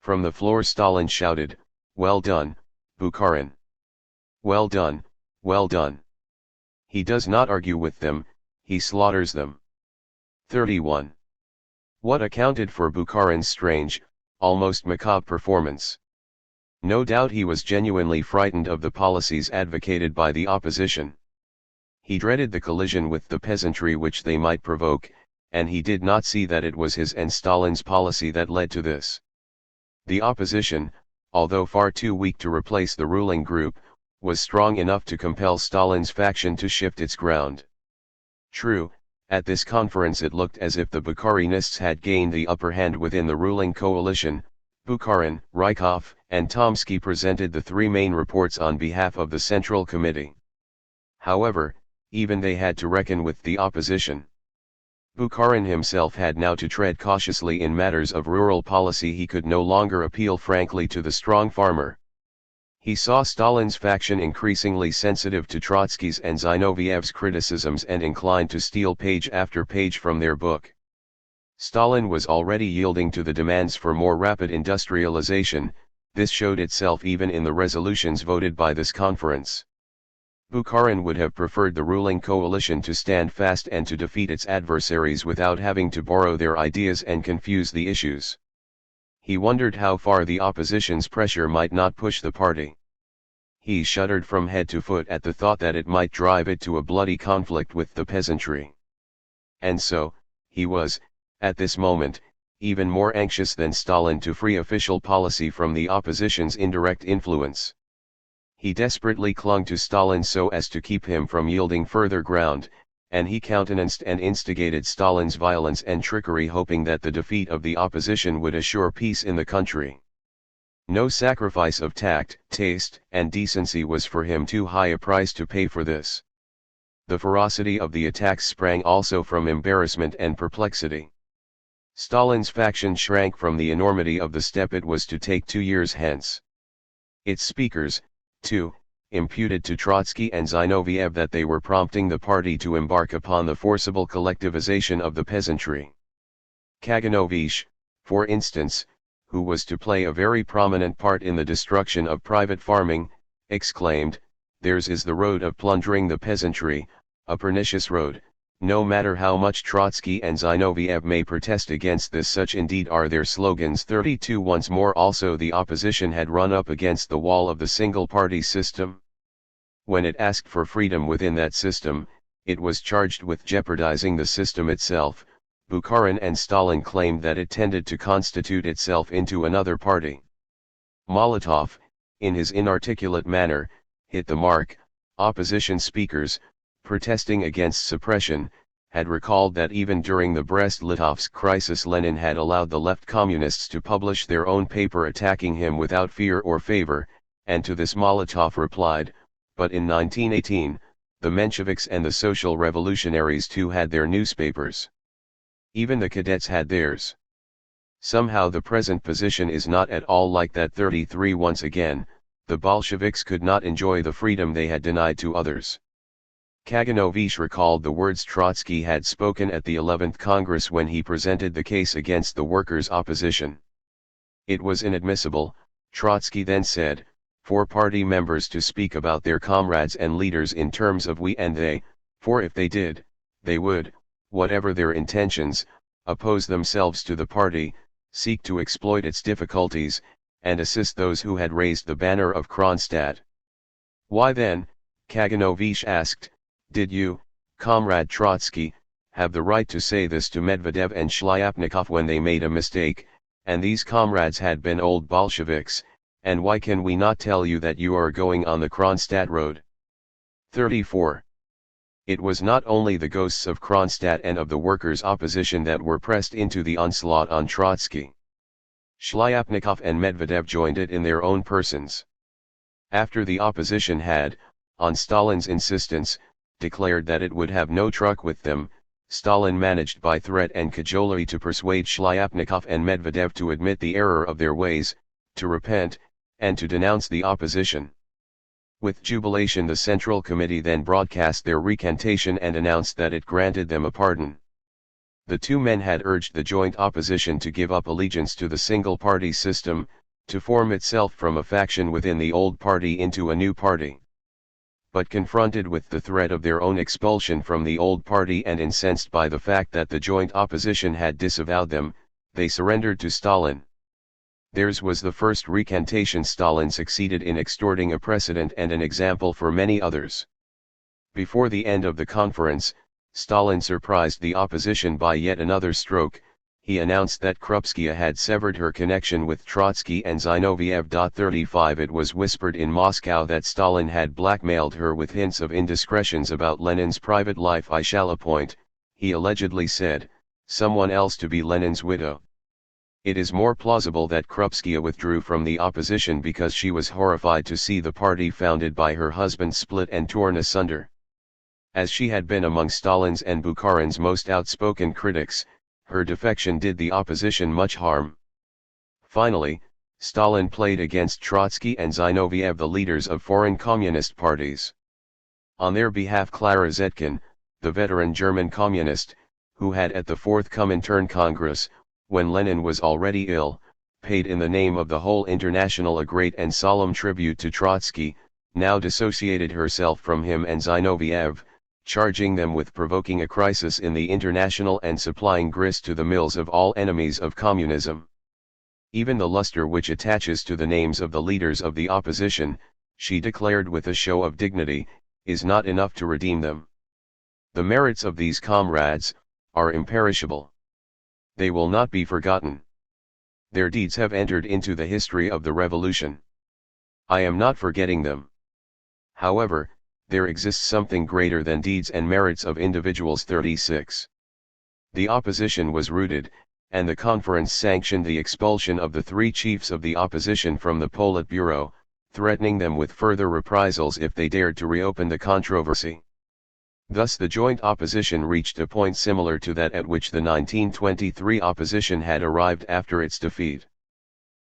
Speaker 1: From the floor Stalin shouted, "Well done, Bukharin! Well done, well done!" He does not argue with them, he slaughters them. 31. What accounted for Bukharin's strange, almost macabre performance? No doubt he was genuinely frightened of the policies advocated by the opposition. He dreaded the collision with the peasantry which they might provoke, and he did not see that it was his and Stalin's policy that led to this. The opposition, although far too weak to replace the ruling group, was strong enough to compel Stalin's faction to shift its ground. True, at this conference it looked as if the Bukharinists had gained the upper hand within the ruling coalition. Bukharin, Rykov, and Tomsky presented the 3 main reports on behalf of the Central Committee. However, even they had to reckon with the opposition. Bukharin himself had now to tread cautiously in matters of rural policy. He could no longer appeal frankly to the strong farmer. He saw Stalin's faction increasingly sensitive to Trotsky's and Zinoviev's criticisms and inclined to steal page after page from their book. Stalin was already yielding to the demands for more rapid industrialization. This showed itself even in the resolutions voted by this conference. Bukharin would have preferred the ruling coalition to stand fast and to defeat its adversaries without having to borrow their ideas and confuse the issues. He wondered how far the opposition's pressure might not push the party. He shuddered from head to foot at the thought that it might drive it to a bloody conflict with the peasantry. And so, he was, at this moment, even more anxious than Stalin to free official policy from the opposition's indirect influence. He desperately clung to Stalin so as to keep him from yielding further ground, and he countenanced and instigated Stalin's violence and trickery, hoping that the defeat of the opposition would assure peace in the country. No sacrifice of tact, taste, and decency was for him too high a price to pay for this. The ferocity of the attacks sprang also from embarrassment and perplexity. Stalin's faction shrank from the enormity of the step it was to take 2 years hence. Its speakers, too, imputed to Trotsky and Zinoviev that they were prompting the party to embark upon the forcible collectivization of the peasantry. Kaganovich, for instance, who was to play a very prominent part in the destruction of private farming, exclaimed, "Theirs is the road of plundering the peasantry, a pernicious road." No matter how much Trotsky and Zinoviev may protest against this, such indeed are their slogans. 32. Once more also the opposition had run up against the wall of the single-party system. When it asked for freedom within that system, it was charged with jeopardizing the system itself. Bukharin and Stalin claimed that it tended to constitute itself into another party. Molotov, in his inarticulate manner, hit the mark. Opposition speakers, protesting against suppression, had recalled that even during the Brest-Litovsk crisis Lenin had allowed the left communists to publish their own paper attacking him without fear or favor, and to this Molotov replied, "But in 1918, the Mensheviks and the social revolutionaries too had their newspapers. Even the cadets had theirs. Somehow the present position is not at all like that." 33. Once again, the Bolsheviks could not enjoy the freedom they had denied to others. Kaganovich recalled the words Trotsky had spoken at the 11th Congress when he presented the case against the workers' opposition. It was inadmissible, Trotsky then said, for party members to speak about their comrades and leaders in terms of we and they, for if they did, they would, whatever their intentions, oppose themselves to the party, seek to exploit its difficulties, and assist those who had raised the banner of Kronstadt. Why then, Kaganovich asked, did you, Comrade Trotsky, have the right to say this to Medvedev and Shlyapnikov when they made a mistake, and these comrades had been old Bolsheviks, And why can we not tell you that you are going on the Kronstadt road? 34. It was not only the ghosts of Kronstadt and of the workers' opposition that were pressed into the onslaught on Trotsky. Shlyapnikov and Medvedev joined it in their own persons. After the opposition had, on Stalin's insistence, declared that it would have no truck with them, Stalin managed by threat and cajolery to persuade Shlyapnikov and Medvedev to admit the error of their ways, to repent, and to denounce the opposition. With jubilation the Central Committee then broadcast their recantation and announced that it granted them a pardon. The two men had urged the joint opposition to give up allegiance to the single-party system, to form itself from a faction within the old party into a new party. But confronted with the threat of their own expulsion from the old party and incensed by the fact that the joint opposition had disavowed them, they surrendered to Stalin. Theirs was the first recantation. Stalin succeeded in extorting a precedent and an example for many others. Before the end of the conference, Stalin surprised the opposition by yet another stroke. He announced that Krupskaya had severed her connection with Trotsky and Zinoviev. 35 It was whispered in Moscow that Stalin had blackmailed her with hints of indiscretions about Lenin's private life. I shall appoint, he allegedly said, someone else to be Lenin's widow. It is more plausible that Krupskaya withdrew from the opposition because she was horrified to see the party founded by her husband split and torn asunder. As she had been among Stalin's and Bukharin's most outspoken critics, her defection did the opposition much harm. Finally, Stalin played against Trotsky and Zinoviev, the leaders of foreign communist parties. On their behalf Clara Zetkin, the veteran German communist, who had at the Fourth Comintern Congress, when Lenin was already ill, paid in the name of the whole International a great and solemn tribute to Trotsky, now dissociated herself from him and Zinoviev, charging them with provoking a crisis in the International and supplying grist to the mills of all enemies of communism. Even the luster which attaches to the names of the leaders of the opposition, she declared with a show of dignity, is not enough to redeem them. The merits of these comrades are imperishable. They will not be forgotten. Their deeds have entered into the history of the revolution. I am not forgetting them. However, there exists something greater than deeds and merits of individuals. 36. The opposition was rooted, and the conference sanctioned the expulsion of the three chiefs of the opposition from the Politburo, threatening them with further reprisals if they dared to reopen the controversy. Thus the joint opposition reached a point similar to that at which the 1923 opposition had arrived after its defeat.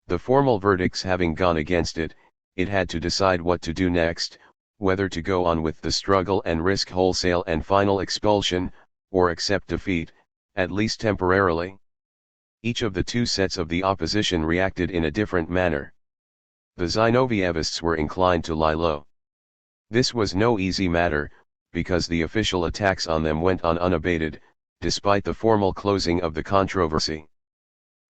Speaker 1: The formal verdicts having gone against it, it had to decide what to do next, whether to go on with the struggle and risk wholesale and final expulsion, or accept defeat, at least temporarily. Each of the two sets of the opposition reacted in a different manner. The Zinovievists were inclined to lie low. This was no easy matter, because the official attacks on them went on unabated, despite the formal closing of the controversy.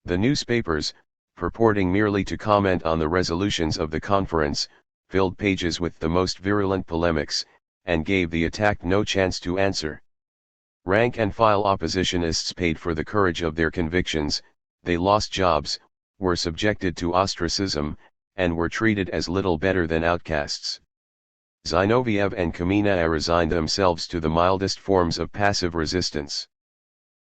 Speaker 1: The newspapers, purporting merely to comment on the resolutions of the conference, filled pages with the most virulent polemics, and gave the attacked no chance to answer. Rank-and-file oppositionists paid for the courage of their convictions, they lost jobs, were subjected to ostracism, and were treated as little better than outcasts. Zinoviev and Kamenev resigned themselves to the mildest forms of passive resistance.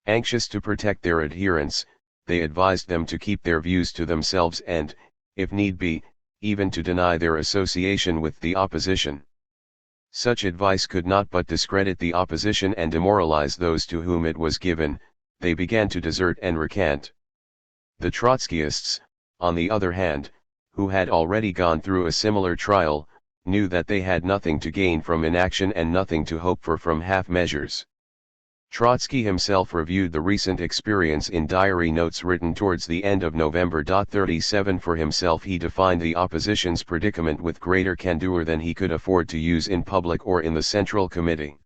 Speaker 1: Anxious to protect their adherents, they advised them to keep their views to themselves and, if need be, even to deny their association with the opposition. Such advice could not but discredit the opposition and demoralize those to whom it was given. They began to desert and recant. The Trotskyists, on the other hand, who had already gone through a similar trial, knew that they had nothing to gain from inaction and nothing to hope for from half-measures. Trotsky himself reviewed the recent experience in diary notes written towards the end of November. 37 For himself he defined the opposition's predicament with greater candor than he could afford to use in public or in the Central Committee.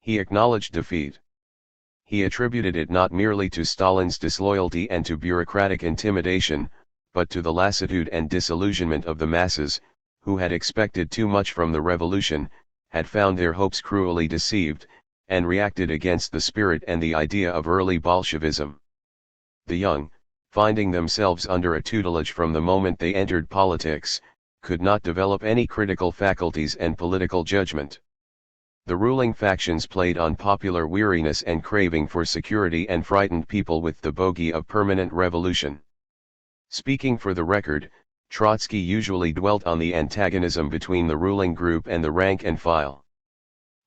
Speaker 1: He acknowledged defeat. He attributed it not merely to Stalin's disloyalty and to bureaucratic intimidation, but to the lassitude and disillusionment of the masses, who had expected too much from the revolution, had found their hopes cruelly deceived, and reacted against the spirit and the idea of early Bolshevism. The young, finding themselves under a tutelage from the moment they entered politics, could not develop any critical faculties and political judgment. The ruling factions played on popular weariness and craving for security and frightened people with the bogey of permanent revolution. Speaking for the record, Trotsky usually dwelt on the antagonism between the ruling group and the rank and file.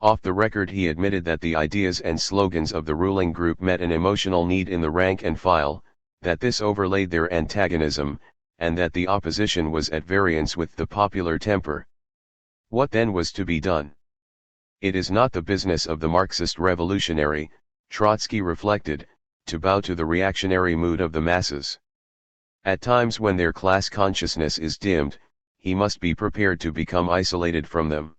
Speaker 1: Off the record he admitted that the ideas and slogans of the ruling group met an emotional need in the rank and file, that this overlaid their antagonism, and that the opposition was at variance with the popular temper. What then was to be done? It is not the business of the Marxist revolutionary, Trotsky reflected, to bow to the reactionary mood of the masses. At times when their class consciousness is dimmed, he must be prepared to become isolated from them.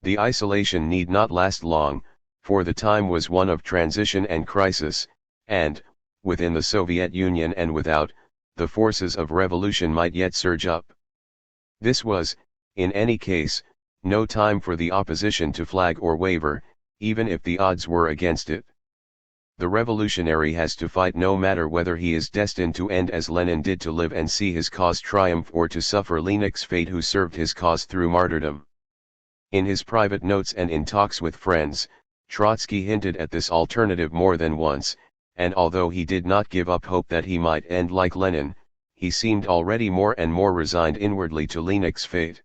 Speaker 1: The isolation need not last long, for the time was one of transition and crisis, and, within the Soviet Union and without, the forces of revolution might yet surge up. This was, in any case, no time for the opposition to flag or waver, even if the odds were against it. The revolutionary has to fight no matter whether he is destined to end as Lenin did, to live and see his cause triumph, or to suffer Lenin's fate who served his cause through martyrdom. In his private notes and in talks with friends, Trotsky hinted at this alternative more than once, and although he did not give up hope that he might end like Lenin, he seemed already more and more resigned inwardly to Lenin's fate.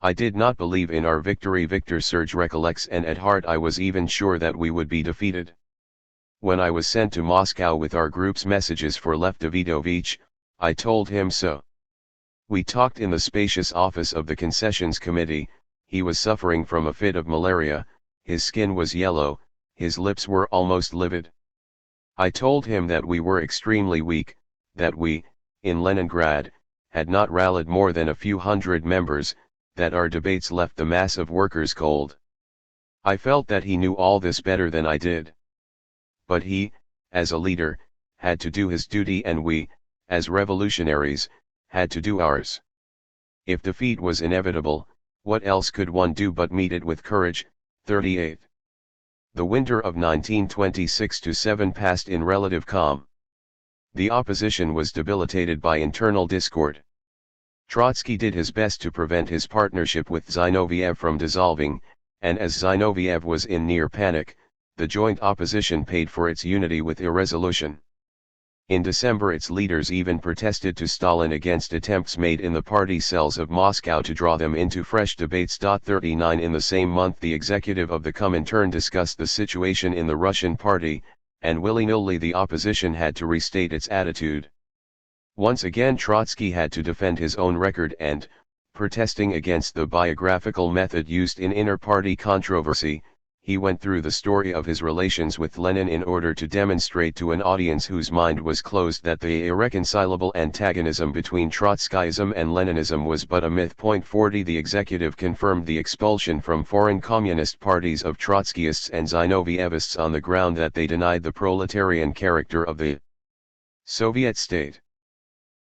Speaker 1: I did not believe in our victory, Victor Serge recollects, and at heart I was even sure that we would be defeated. When I was sent to Moscow with our group's messages for Lev Davidovich, I told him so. We talked in the spacious office of the concessions committee. He was suffering from a fit of malaria, his skin was yellow, his lips were almost livid. I told him that we were extremely weak, that we, in Leningrad, had not rallied more than a few hundred members, that our debates left the mass of workers cold. I felt that he knew all this better than I did. But he, as a leader, had to do his duty, and we, as revolutionaries, had to do ours. If defeat was inevitable, what else could one do but meet it with courage? 38. The winter of 1926-7 passed in relative calm. The opposition was debilitated by internal discord. Trotsky did his best to prevent his partnership with Zinoviev from dissolving, and as Zinoviev was in near panic, the joint opposition paid for its unity with irresolution. In December its leaders even protested to Stalin against attempts made in the party cells of Moscow to draw them into fresh debates. 39 In the same month the executive of the Comintern discussed the situation in the Russian party, and willy-nilly the opposition had to restate its attitude. Once again Trotsky had to defend his own record and, protesting against the biographical method used in inter-party controversy, he went through the story of his relations with Lenin in order to demonstrate to an audience whose mind was closed that the irreconcilable antagonism between Trotskyism and Leninism was but a myth. 40 The executive confirmed the expulsion from foreign communist parties of Trotskyists and Zinovievists on the ground that they denied the proletarian character of the Soviet state.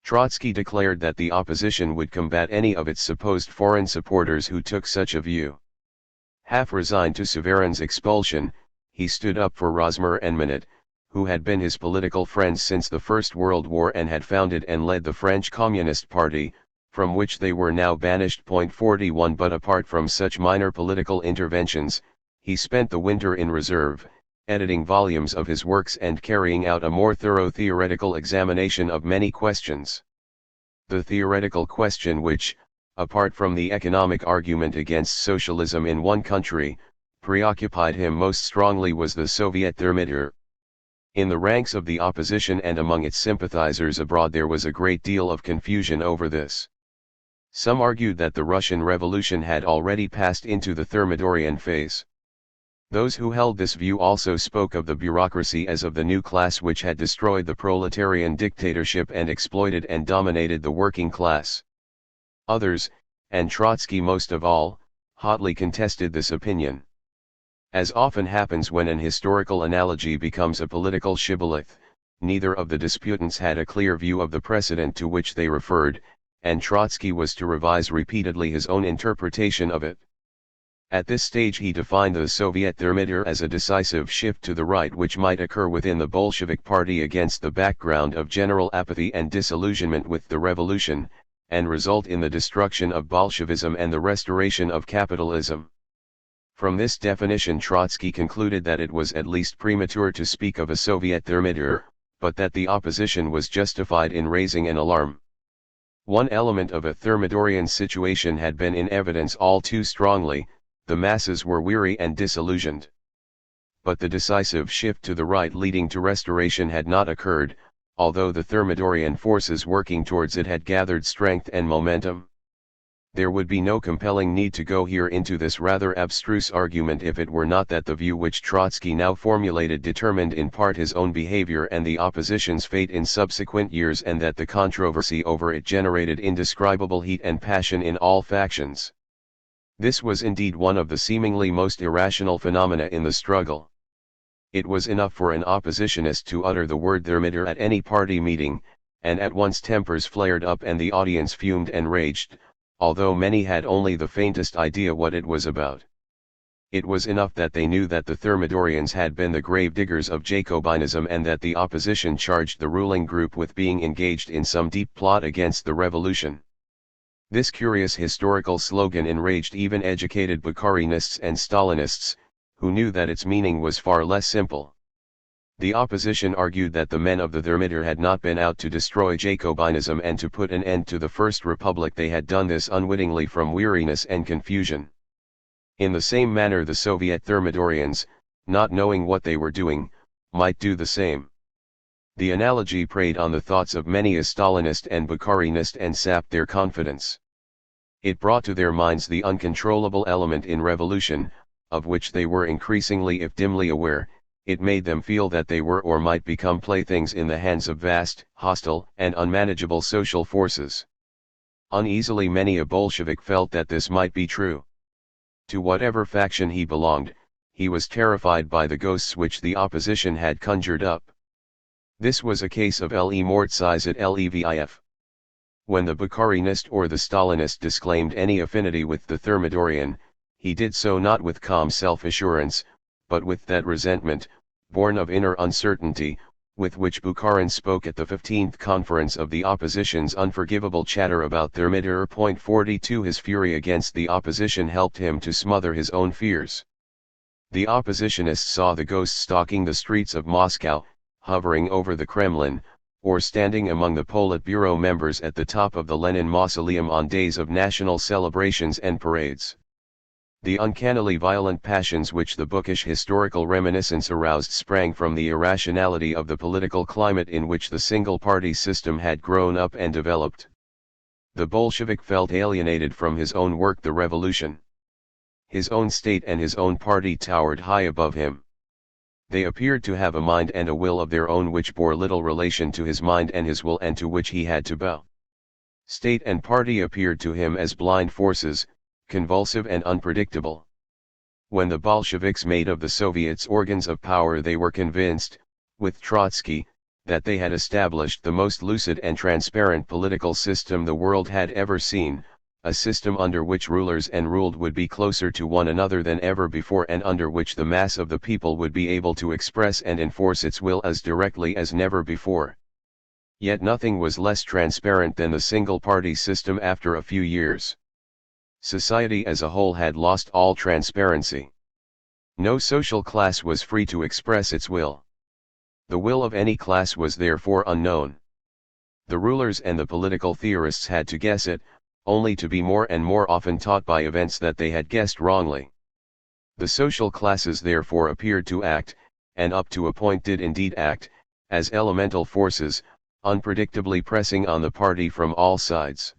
Speaker 1: Trotsky declared that the opposition would combat any of its supposed foreign supporters who took such a view. Half resigned to Suvarin's expulsion, he stood up for Rosmer and Minot, who had been his political friends since the First World War and had founded and led the French Communist Party, from which they were now banished. 41 But apart from such minor political interventions, he spent the winter in reserve, editing volumes of his works and carrying out a more thorough theoretical examination of many questions. The theoretical question which, apart from the economic argument against socialism in one country, preoccupied him most strongly was the Soviet thermometer. In the ranks of the opposition and among its sympathizers abroad there was a great deal of confusion over this. Some argued that the Russian Revolution had already passed into the Thermidorian phase. Those who held this view also spoke of the bureaucracy as of the new class which had destroyed the proletarian dictatorship and exploited and dominated the working class. Others, and Trotsky most of all, hotly contested this opinion. As often happens when an historical analogy becomes a political shibboleth, neither of the disputants had a clear view of the precedent to which they referred, and Trotsky was to revise repeatedly his own interpretation of it. At this stage he defined the Soviet thermometer as a decisive shift to the right which might occur within the Bolshevik Party against the background of general apathy and disillusionment with the revolution, and result in the destruction of Bolshevism and the restoration of capitalism. From this definition Trotsky concluded that it was at least premature to speak of a Soviet thermometer, but that the opposition was justified in raising an alarm. One element of a thermidorian situation had been in evidence all too strongly: the masses were weary and disillusioned. But the decisive shift to the right leading to restoration had not occurred, although the thermidorian forces working towards it had gathered strength and momentum. There would be no compelling need to go here into this rather abstruse argument if it were not that the view which Trotsky now formulated determined in part his own behavior and the opposition's fate in subsequent years, and that the controversy over it generated indescribable heat and passion in all factions. This was indeed one of the seemingly most irrational phenomena in the struggle. It was enough for an oppositionist to utter the word thermometer at any party meeting, and at once tempers flared up and the audience fumed and raged, although many had only the faintest idea what it was about. It was enough that they knew that the thermidorians had been the grave diggers of Jacobinism, and that the opposition charged the ruling group with being engaged in some deep plot against the revolution. This curious historical slogan enraged even educated Bukharinists and Stalinists, who knew that its meaning was far less simple. The opposition argued that the men of the thermometer had not been out to destroy Jacobinism and to put an end to the First Republic. They had done this unwittingly from weariness and confusion. In the same manner the Soviet thermidorians, not knowing what they were doing, might do the same. The analogy preyed on the thoughts of many a Stalinist and Bukharinist and sapped their confidence. It brought to their minds the uncontrollable element in revolution, of which they were increasingly if dimly aware. It made them feel that they were or might become playthings in the hands of vast, hostile, and unmanageable social forces. Uneasily many a Bolshevik felt that this might be true. To whatever faction he belonged, he was terrified by the ghosts which the opposition had conjured up. This was a case of l'emortizat levif. When the Bukharinist or the Stalinist disclaimed any affinity with the thermidorian, he did so not with calm self-assurance, but with that resentment, born of inner uncertainty, with which Bukharin spoke at the 15th conference of the opposition's unforgivable chatter about thermometer. 42 His fury against the opposition helped him to smother his own fears. The oppositionists saw the ghosts stalking the streets of Moscow, hovering over the Kremlin, or standing among the Politburo members at the top of the Lenin Mausoleum on days of national celebrations and parades. The uncannily violent passions which the bookish historical reminiscence aroused sprang from the irrationality of the political climate in which the single-party system had grown up and developed. The Bolshevik felt alienated from his own work, the revolution. His own state and his own party towered high above him. They appeared to have a mind and a will of their own which bore little relation to his mind and his will, and to which he had to bow. State and party appeared to him as blind forces, convulsive and unpredictable. When the Bolsheviks made of the Soviets organs of power, they were convinced, with Trotsky, that they had established the most lucid and transparent political system the world had ever seen, a system under which rulers and ruled would be closer to one another than ever before, and under which the mass of the people would be able to express and enforce its will as directly as never before. Yet nothing was less transparent than the single-party system after a few years. Society as a whole had lost all transparency. No social class was free to express its will. The will of any class was therefore unknown. The rulers and the political theorists had to guess it, only to be more and more often taught by events that they had guessed wrongly. The social classes therefore appeared to act, and up to a point did indeed act, as elemental forces, unpredictably pressing on the party from all sides.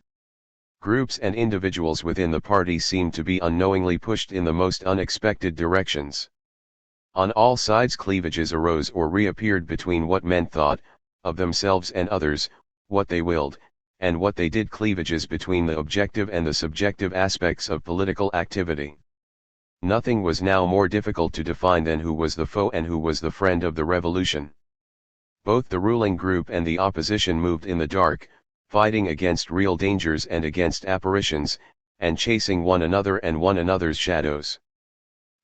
Speaker 1: Groups and individuals within the party seemed to be unknowingly pushed in the most unexpected directions. On all sides cleavages arose or reappeared between what men thought, of themselves and others, what they willed, and what they did, cleavages between the objective and the subjective aspects of political activity. Nothing was now more difficult to define than who was the foe and who was the friend of the revolution. Both the ruling group and the opposition moved in the dark, fighting against real dangers and against apparitions, and chasing one another and one another's shadows.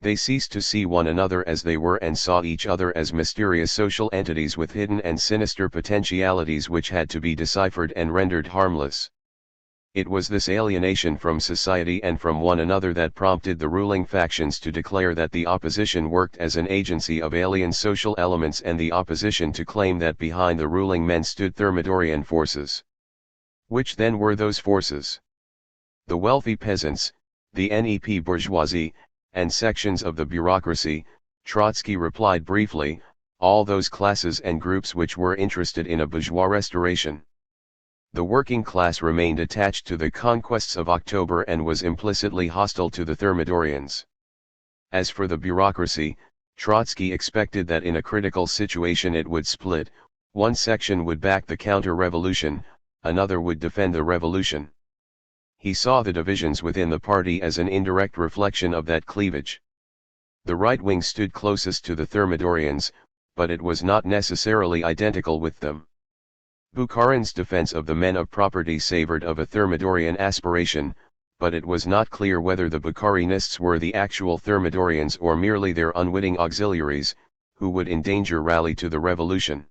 Speaker 1: They ceased to see one another as they were and saw each other as mysterious social entities with hidden and sinister potentialities which had to be deciphered and rendered harmless. It was this alienation from society and from one another that prompted the ruling factions to declare that the opposition worked as an agency of alien social elements, and the opposition to claim that behind the ruling men stood Thermidorian forces. Which then were those forces? The wealthy peasants, the NEP bourgeoisie, and sections of the bureaucracy. Trotsky replied briefly, all those classes and groups which were interested in a bourgeois restoration. The working class remained attached to the conquests of October and was implicitly hostile to the Thermidorians. As for the bureaucracy, Trotsky expected that in a critical situation it would split, one section would back the counter-revolution, another would defend the revolution. He saw the divisions within the party as an indirect reflection of that cleavage. The right wing stood closest to the Thermidorians, but it was not necessarily identical with them. Bukharin's defense of the men of property savored of a Thermidorian aspiration, but it was not clear whether the Bukharinists were the actual Thermidorians or merely their unwitting auxiliaries, who would in danger rally to the revolution.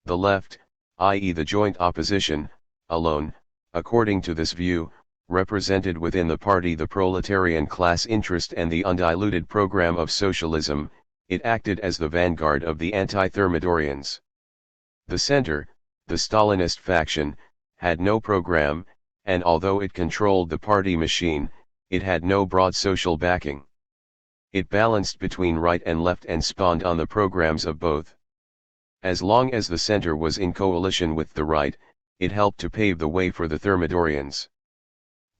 Speaker 1: The left, i.e. the joint opposition, alone, according to this view, represented within the party the proletarian class interest and the undiluted program of socialism. It acted as the vanguard of the anti-Thermidorians. The center, the Stalinist faction, had no program, and although it controlled the party machine, it had no broad social backing. It balanced between right and left and spawned on the programs of both. As long as the center was in coalition with the right, it helped to pave the way for the Thermidorians.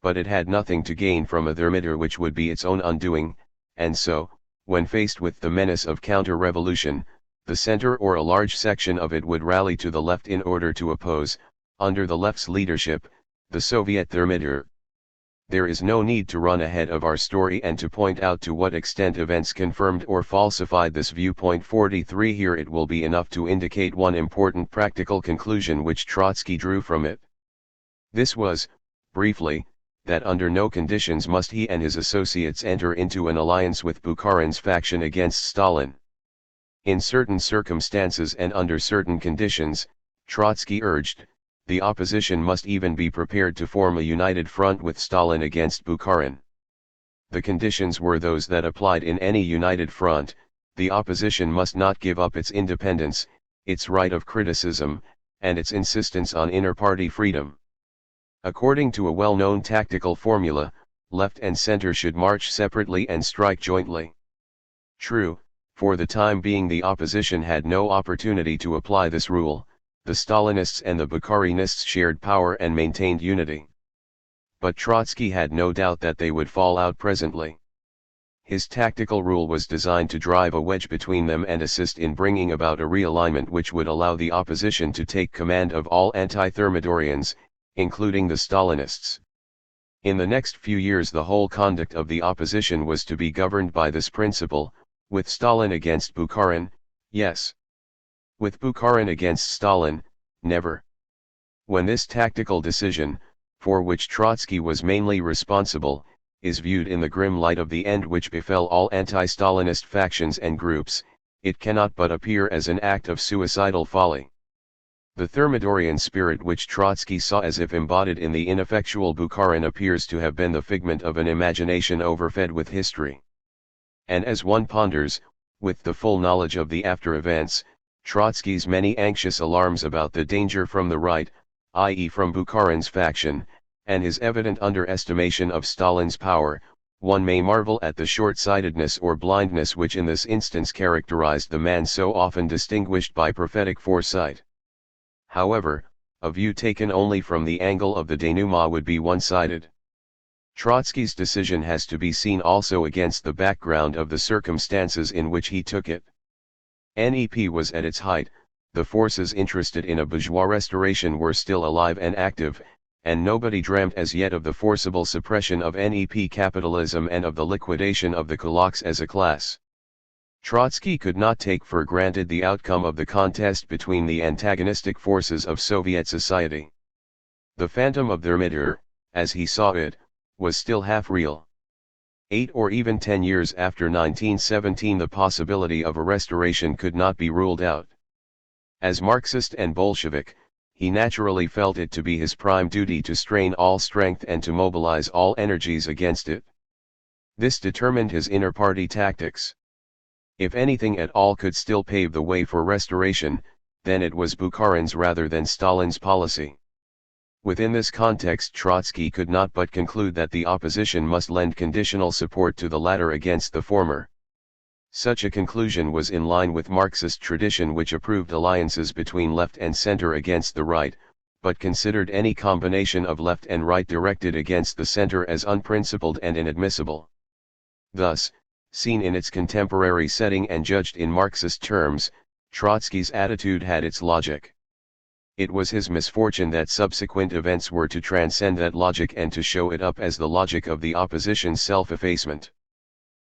Speaker 1: But it had nothing to gain from a Thermidor which would be its own undoing, and so, when faced with the menace of counter-revolution, the center or a large section of it would rally to the left in order to oppose, under the left's leadership, the Soviet Thermidor. There is no need to run ahead of our story and to point out to what extent events confirmed or falsified this viewpoint. 43 Here it will be enough to indicate one important practical conclusion which Trotsky drew from it. This was, briefly, that under no conditions must he and his associates enter into an alliance with Bukharin's faction against Stalin. In certain circumstances and under certain conditions, Trotsky urged, the opposition must even be prepared to form a united front with Stalin against Bukharin. The conditions were those that applied in any united front: the opposition must not give up its independence, its right of criticism, and its insistence on inter-party freedom. According to a well-known tactical formula, left and center should march separately and strike jointly. True, for the time being the opposition had no opportunity to apply this rule. The Stalinists and the Bukharinists shared power and maintained unity. But Trotsky had no doubt that they would fall out presently. His tactical rule was designed to drive a wedge between them and assist in bringing about a realignment which would allow the opposition to take command of all anti-Thermidorians, including the Stalinists. In the next few years the whole conduct of the opposition was to be governed by this principle, with Stalin against Bukharin, yes. With Bukharin against Stalin, never. When this tactical decision, for which Trotsky was mainly responsible, is viewed in the grim light of the end which befell all anti-Stalinist factions and groups, it cannot but appear as an act of suicidal folly. The Thermidorian spirit which Trotsky saw as if embodied in the ineffectual Bukharin appears to have been the figment of an imagination overfed with history. And as one ponders, with the full knowledge of the after events, Trotsky's many anxious alarms about the danger from the right, i.e. from Bukharin's faction, and his evident underestimation of Stalin's power, one may marvel at the short-sightedness or blindness which in this instance characterized the man so often distinguished by prophetic foresight. However, a view taken only from the angle of the denouement would be one-sided. Trotsky's decision has to be seen also against the background of the circumstances in which he took it. NEP was at its height, the forces interested in a bourgeois restoration were still alive and active, and nobody dreamt as yet of the forcible suppression of NEP capitalism and of the liquidation of the kulaks as a class. Trotsky could not take for granted the outcome of the contest between the antagonistic forces of Soviet society. The phantom of Thermidor, as he saw it, was still half real. 8 or even 10 years after 1917, the possibility of a restoration could not be ruled out. As Marxist and Bolshevik, he naturally felt it to be his prime duty to strain all strength and to mobilize all energies against it. This determined his inter-party tactics. If anything at all could still pave the way for restoration, then it was Bukharin's rather than Stalin's policy. Within this context, Trotsky could not but conclude that the opposition must lend conditional support to the latter against the former. Such a conclusion was in line with Marxist tradition, which approved alliances between left and center against the right, but considered any combination of left and right directed against the center as unprincipled and inadmissible. Thus, seen in its contemporary setting and judged in Marxist terms, Trotsky's attitude had its logic. It was his misfortune that subsequent events were to transcend that logic and to show it up as the logic of the opposition's self-effacement.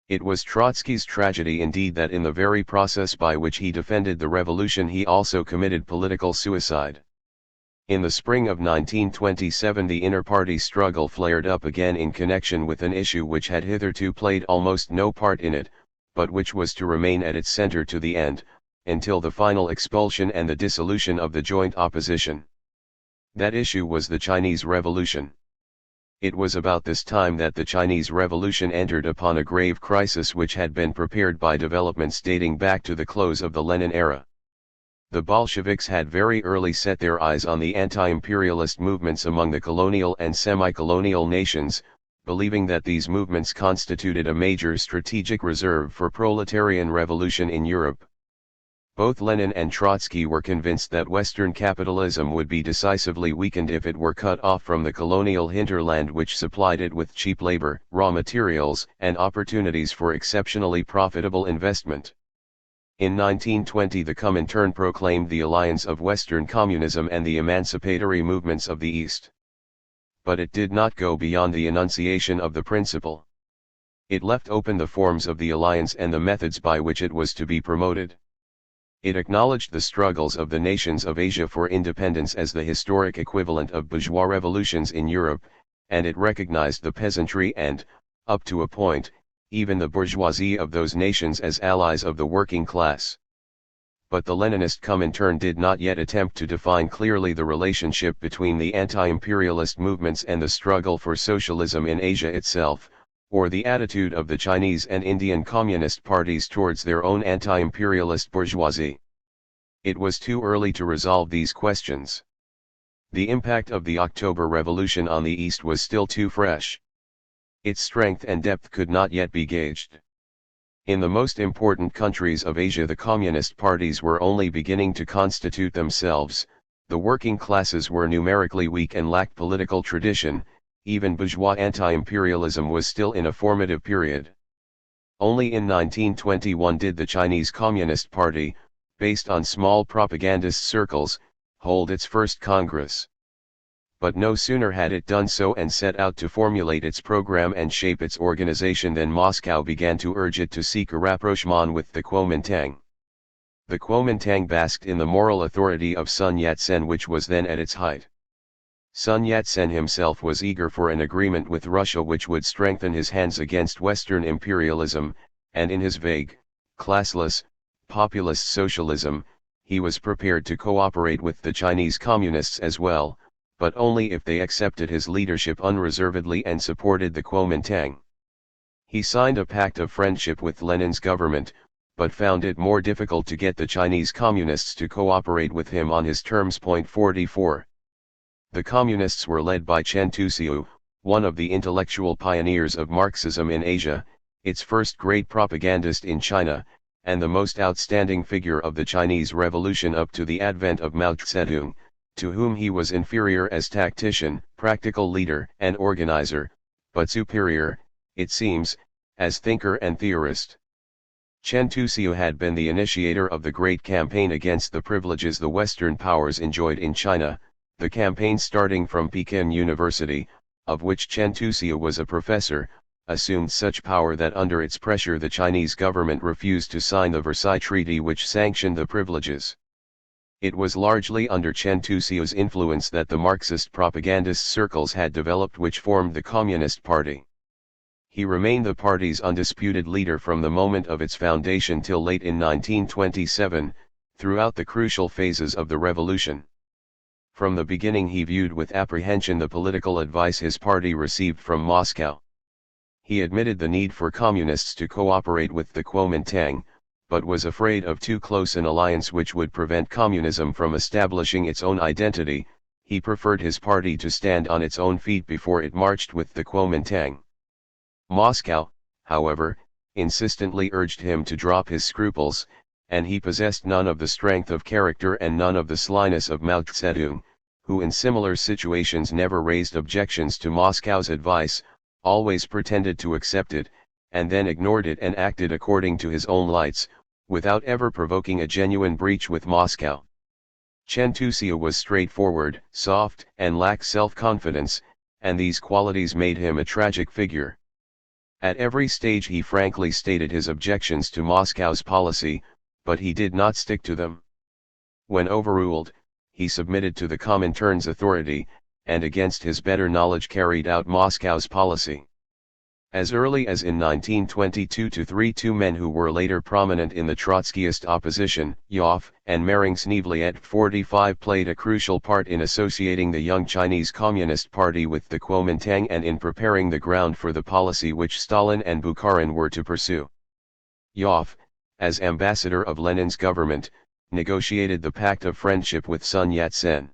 Speaker 1: It was Trotsky's tragedy indeed that in the very process by which he defended the revolution he also committed political suicide. In the spring of 1927 the inter-party struggle flared up again in connection with an issue which had hitherto played almost no part in it, but which was to remain at its center to the end, until the final expulsion and the dissolution of the joint opposition. That issue was the Chinese Revolution. It was about this time that the Chinese Revolution entered upon a grave crisis which had been prepared by developments dating back to the close of the Lenin era. The Bolsheviks had very early set their eyes on the anti-imperialist movements among the colonial and semi-colonial nations, believing that these movements constituted a major strategic reserve for proletarian revolution in Europe. Both Lenin and Trotsky were convinced that Western capitalism would be decisively weakened if it were cut off from the colonial hinterland which supplied it with cheap labor, raw materials, and opportunities for exceptionally profitable investment. In 1920 the Comintern proclaimed the alliance of Western communism and the emancipatory movements of the East. But it did not go beyond the enunciation of the principle. It left open the forms of the alliance and the methods by which it was to be promoted. It acknowledged the struggles of the nations of Asia for independence as the historic equivalent of bourgeois revolutions in Europe, and it recognized the peasantry and, up to a point, even the bourgeoisie of those nations as allies of the working class. But the Leninist Comintern did not yet attempt to define clearly the relationship between the anti-imperialist movements and the struggle for socialism in Asia itself, or the attitude of the Chinese and Indian communist parties towards their own anti-imperialist bourgeoisie. It was too early to resolve these questions. The impact of the October Revolution on the East was still too fresh. Its strength and depth could not yet be gauged. In the most important countries of Asia the communist parties were only beginning to constitute themselves, the working classes were numerically weak and lacked political tradition, even bourgeois anti-imperialism was still in a formative period. Only in 1921 did the Chinese Communist Party, based on small propagandist circles, hold its first Congress. But no sooner had it done so and set out to formulate its program and shape its organization than Moscow began to urge it to seek a rapprochement with the Kuomintang. The Kuomintang basked in the moral authority of Sun Yat-sen, which was then at its height. Sun Yat-sen himself was eager for an agreement with Russia which would strengthen his hands against Western imperialism, and in his vague, classless, populist socialism, he was prepared to cooperate with the Chinese communists as well, but only if they accepted his leadership unreservedly and supported the Kuomintang. He signed a pact of friendship with Lenin's government, but found it more difficult to get the Chinese communists to cooperate with him on his terms. 44. The communists were led by Chen Tuxiu, one of the intellectual pioneers of Marxism in Asia, its first great propagandist in China, and the most outstanding figure of the Chinese Revolution up to the advent of Mao Zedong, to whom he was inferior as tactician, practical leader and organizer, but superior, it seems, as thinker and theorist. Chen Tuxiu had been the initiator of the great campaign against the privileges the Western powers enjoyed in China, the campaign starting from Peking University, of which Chen Tuxiu was a professor, assumed such power that under its pressure the Chinese government refused to sign the Versailles Treaty which sanctioned the privileges. It was largely under Chen Tusio's influence that the Marxist propagandist circles had developed which formed the Communist Party. He remained the party's undisputed leader from the moment of its foundation till late in 1927, throughout the crucial phases of the revolution. From the beginning he viewed with apprehension the political advice his party received from Moscow. He admitted the need for communists to cooperate with the Kuomintang, but was afraid of too close an alliance which would prevent communism from establishing its own identity. He preferred his party to stand on its own feet before it marched with the Kuomintang. Moscow, however, insistently urged him to drop his scruples, and he possessed none of the strength of character and none of the slyness of Mao Zedong, who in similar situations never raised objections to Moscow's advice, always pretended to accept it, and then ignored it and acted according to his own lights, without ever provoking a genuine breach with Moscow. Chen Tusio was straightforward, soft, and lacked self-confidence, and these qualities made him a tragic figure. At every stage he frankly stated his objections to Moscow's policy, but he did not stick to them. When overruled, he submitted to the Comintern's authority, and against his better knowledge carried out Moscow's policy. As early as in 1922 three men who were later prominent in the Trotskyist opposition, Yoff and Mering Snevliet 45 played a crucial part in associating the young Chinese Communist Party with the Kuomintang and in preparing the ground for the policy which Stalin and Bukharin were to pursue. Yoff, as ambassador of Lenin's government, negotiated the Pact of Friendship with Sun Yat-sen.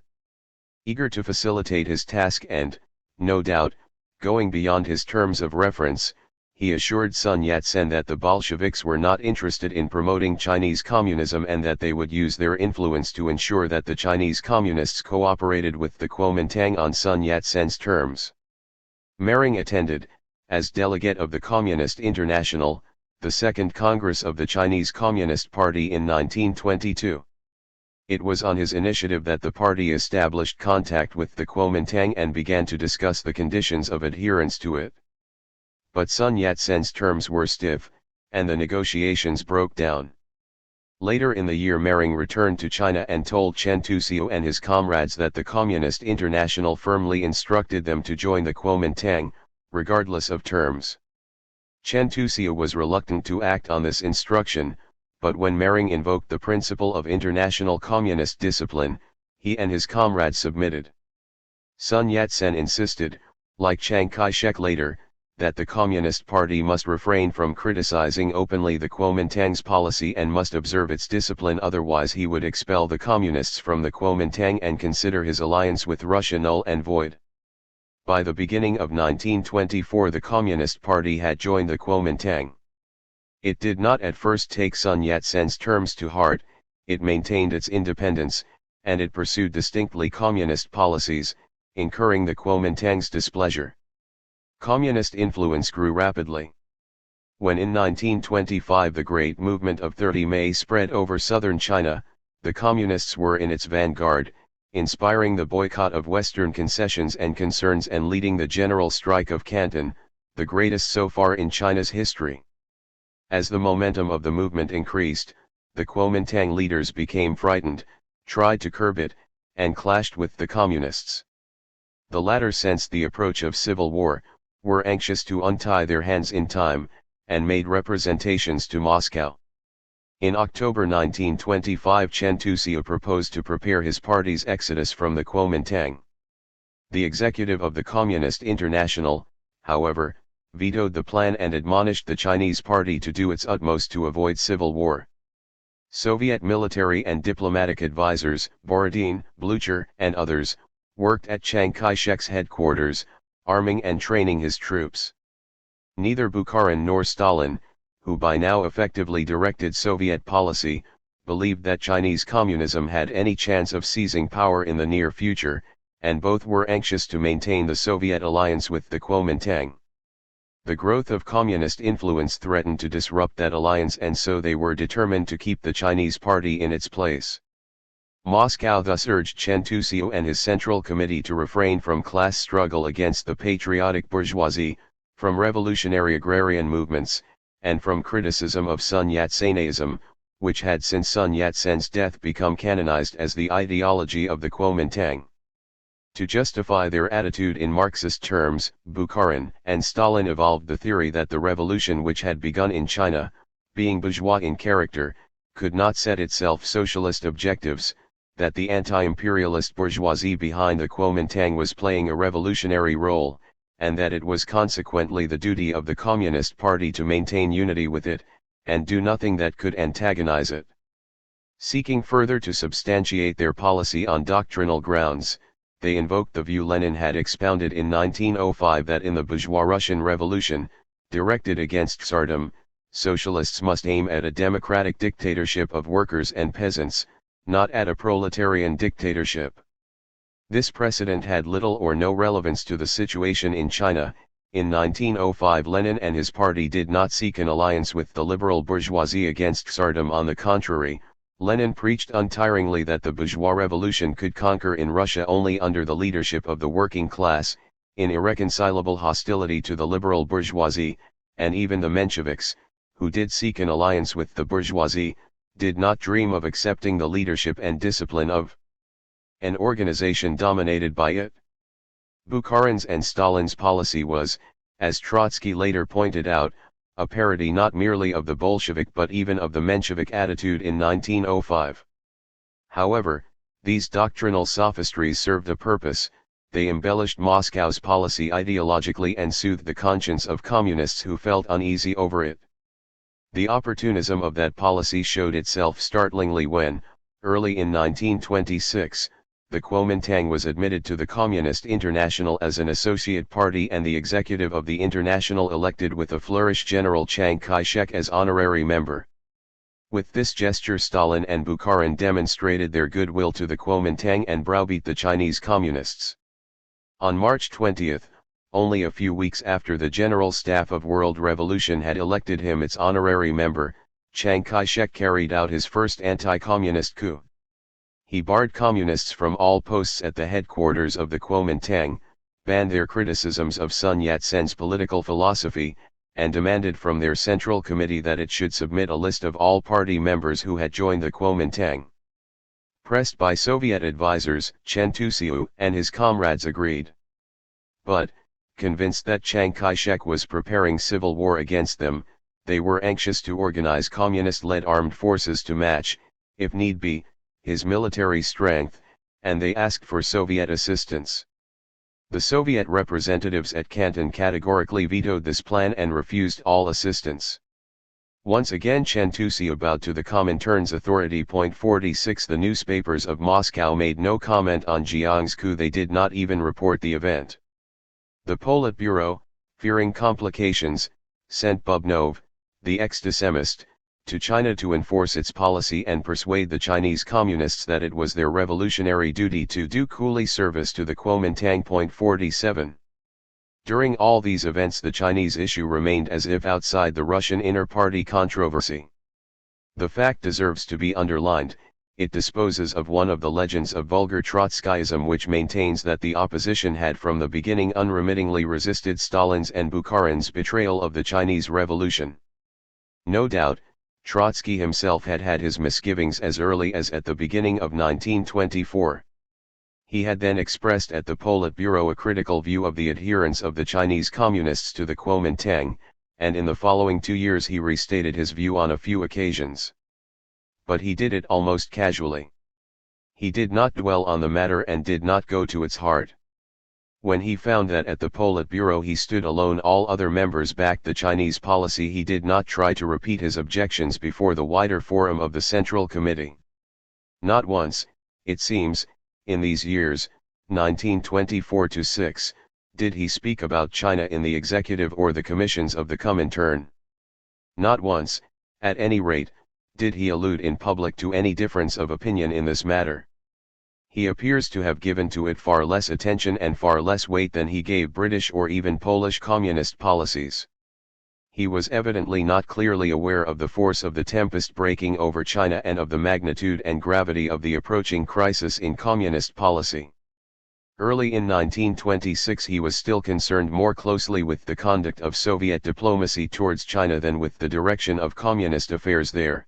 Speaker 1: Eager to facilitate his task and, no doubt, going beyond his terms of reference, he assured Sun Yat-sen that the Bolsheviks were not interested in promoting Chinese communism and that they would use their influence to ensure that the Chinese communists cooperated with the Kuomintang on Sun Yat-sen's terms. Mering attended, as delegate of the Communist International, the Second Congress of the Chinese Communist Party in 1922. It was on his initiative that the party established contact with the Kuomintang and began to discuss the conditions of adherence to it. But Sun Yat-sen's terms were stiff, and the negotiations broke down. Later in the year Mering returned to China and told Chen Tusio and his comrades that the Communist International firmly instructed them to join the Kuomintang, regardless of terms. Chen Tusio was reluctant to act on this instruction, but when Mering invoked the principle of international communist discipline, he and his comrades submitted. Sun Yat-sen insisted, like Chiang Kai-shek later, that the Communist Party must refrain from criticizing openly the Kuomintang's policy and must observe its discipline, otherwise he would expel the Communists from the Kuomintang and consider his alliance with Russia null and void. By the beginning of 1924 the Communist Party had joined the Kuomintang. It did not at first take Sun Yat-sen's terms to heart, it maintained its independence, and it pursued distinctly communist policies, incurring the Kuomintang's displeasure. Communist influence grew rapidly. When in 1925 the great movement of 30 May spread over southern China, the Communists were in its vanguard, inspiring the boycott of Western concessions and concerns and leading the general strike of Canton, the greatest so far in China's history. As the momentum of the movement increased, the Kuomintang leaders became frightened, tried to curb it, and clashed with the Communists. The latter sensed the approach of civil war, were anxious to untie their hands in time, and made representations to Moscow. In October 1925 Chen Tusio proposed to prepare his party's exodus from the Kuomintang. The executive of the Communist International, however, vetoed the plan and admonished the Chinese party to do its utmost to avoid civil war. Soviet military and diplomatic advisors, Borodin, Blücher, and others, worked at Chiang Kai-shek's headquarters, arming and training his troops. Neither Bukharin nor Stalin, who by now effectively directed Soviet policy, believed that Chinese communism had any chance of seizing power in the near future, and both were anxious to maintain the Soviet alliance with the Kuomintang. The growth of communist influence threatened to disrupt that alliance, and so they were determined to keep the Chinese party in its place. Moscow thus urged Chen Tusio and his Central Committee to refrain from class struggle against the patriotic bourgeoisie, from revolutionary agrarian movements, and from criticism of Sun Yat-senism, which had since Sun Yat-sen's death become canonized as the ideology of the Kuomintang. To justify their attitude in Marxist terms, Bukharin and Stalin evolved the theory that the revolution which had begun in China, being bourgeois in character, could not set itself socialist objectives, that the anti-imperialist bourgeoisie behind the Kuomintang was playing a revolutionary role, and that it was consequently the duty of the Communist Party to maintain unity with it, and do nothing that could antagonize it. Seeking further to substantiate their policy on doctrinal grounds, they invoked the view Lenin had expounded in 1905 that in the bourgeois Russian Revolution, directed against Tsardom, socialists must aim at a democratic dictatorship of workers and peasants, not at a proletarian dictatorship. This precedent had little or no relevance to the situation in China. In 1905 Lenin and his party did not seek an alliance with the liberal bourgeoisie against Tsardom. On the contrary, Lenin preached untiringly that the bourgeois revolution could conquer in Russia only under the leadership of the working class, in irreconcilable hostility to the liberal bourgeoisie, and even the Mensheviks, who did seek an alliance with the bourgeoisie, did not dream of accepting the leadership and discipline of an organization dominated by it. Bukharin's and Stalin's policy was, as Trotsky later pointed out, a parody not merely of the Bolshevik but even of the Menshevik attitude in 1905. However, these doctrinal sophistries served a purpose. They embellished Moscow's policy ideologically and soothed the conscience of communists who felt uneasy over it. The opportunism of that policy showed itself startlingly when, early in 1926, the Kuomintang was admitted to the Communist International as an associate party and the executive of the International elected with a flourish General Chiang Kai-shek as honorary member. With this gesture Stalin and Bukharin demonstrated their goodwill to the Kuomintang and browbeat the Chinese Communists. On March 20, only a few weeks after the General Staff of World Revolution had elected him its honorary member, Chiang Kai-shek carried out his first anti-communist coup. He barred communists from all posts at the headquarters of the Kuomintang, banned their criticisms of Sun Yat-sen's political philosophy, and demanded from their Central Committee that it should submit a list of all party members who had joined the Kuomintang. Pressed by Soviet advisors, Chen Tusiu and his comrades agreed. But, convinced that Chiang Kai-shek was preparing civil war against them, they were anxious to organize communist-led armed forces to match, if need be, his military strength, and they asked for Soviet assistance. The Soviet representatives at Canton categorically vetoed this plan and refused all assistance. Once again Chen Tusiu bowed to the Comintern's authority. 46 The newspapers of Moscow made no comment on Jiang's coup. They did not even report the event. The Politburo, fearing complications, sent Bubnov, the ex-decemist, to China to enforce its policy and persuade the Chinese Communists that it was their revolutionary duty to do coolie service to the Kuomintang. 47. During all these events the Chinese issue remained as if outside the Russian inter-party controversy. The fact deserves to be underlined. It disposes of one of the legends of vulgar Trotskyism which maintains that the opposition had from the beginning unremittingly resisted Stalin's and Bukharin's betrayal of the Chinese Revolution. No doubt, Trotsky himself had had his misgivings as early as at the beginning of 1924. He had then expressed at the Politburo a critical view of the adherence of the Chinese Communists to the Kuomintang, and in the following 2 years he restated his view on a few occasions. But he did it almost casually. He did not dwell on the matter and did not go to its heart. When he found that at the Politburo he stood alone, all other members backed the Chinese policy, he did not try to repeat his objections before the wider forum of the Central Committee. Not once, it seems, in these years, 1924–6, did he speak about China in the executive or the commissions of the Comintern. Not once, at any rate, did he allude in public to any difference of opinion in this matter. He appears to have given to it far less attention and far less weight than he gave British or even Polish communist policies. He was evidently not clearly aware of the force of the tempest breaking over China and of the magnitude and gravity of the approaching crisis in communist policy. Early in 1926 he was still concerned more closely with the conduct of Soviet diplomacy towards China than with the direction of communist affairs there.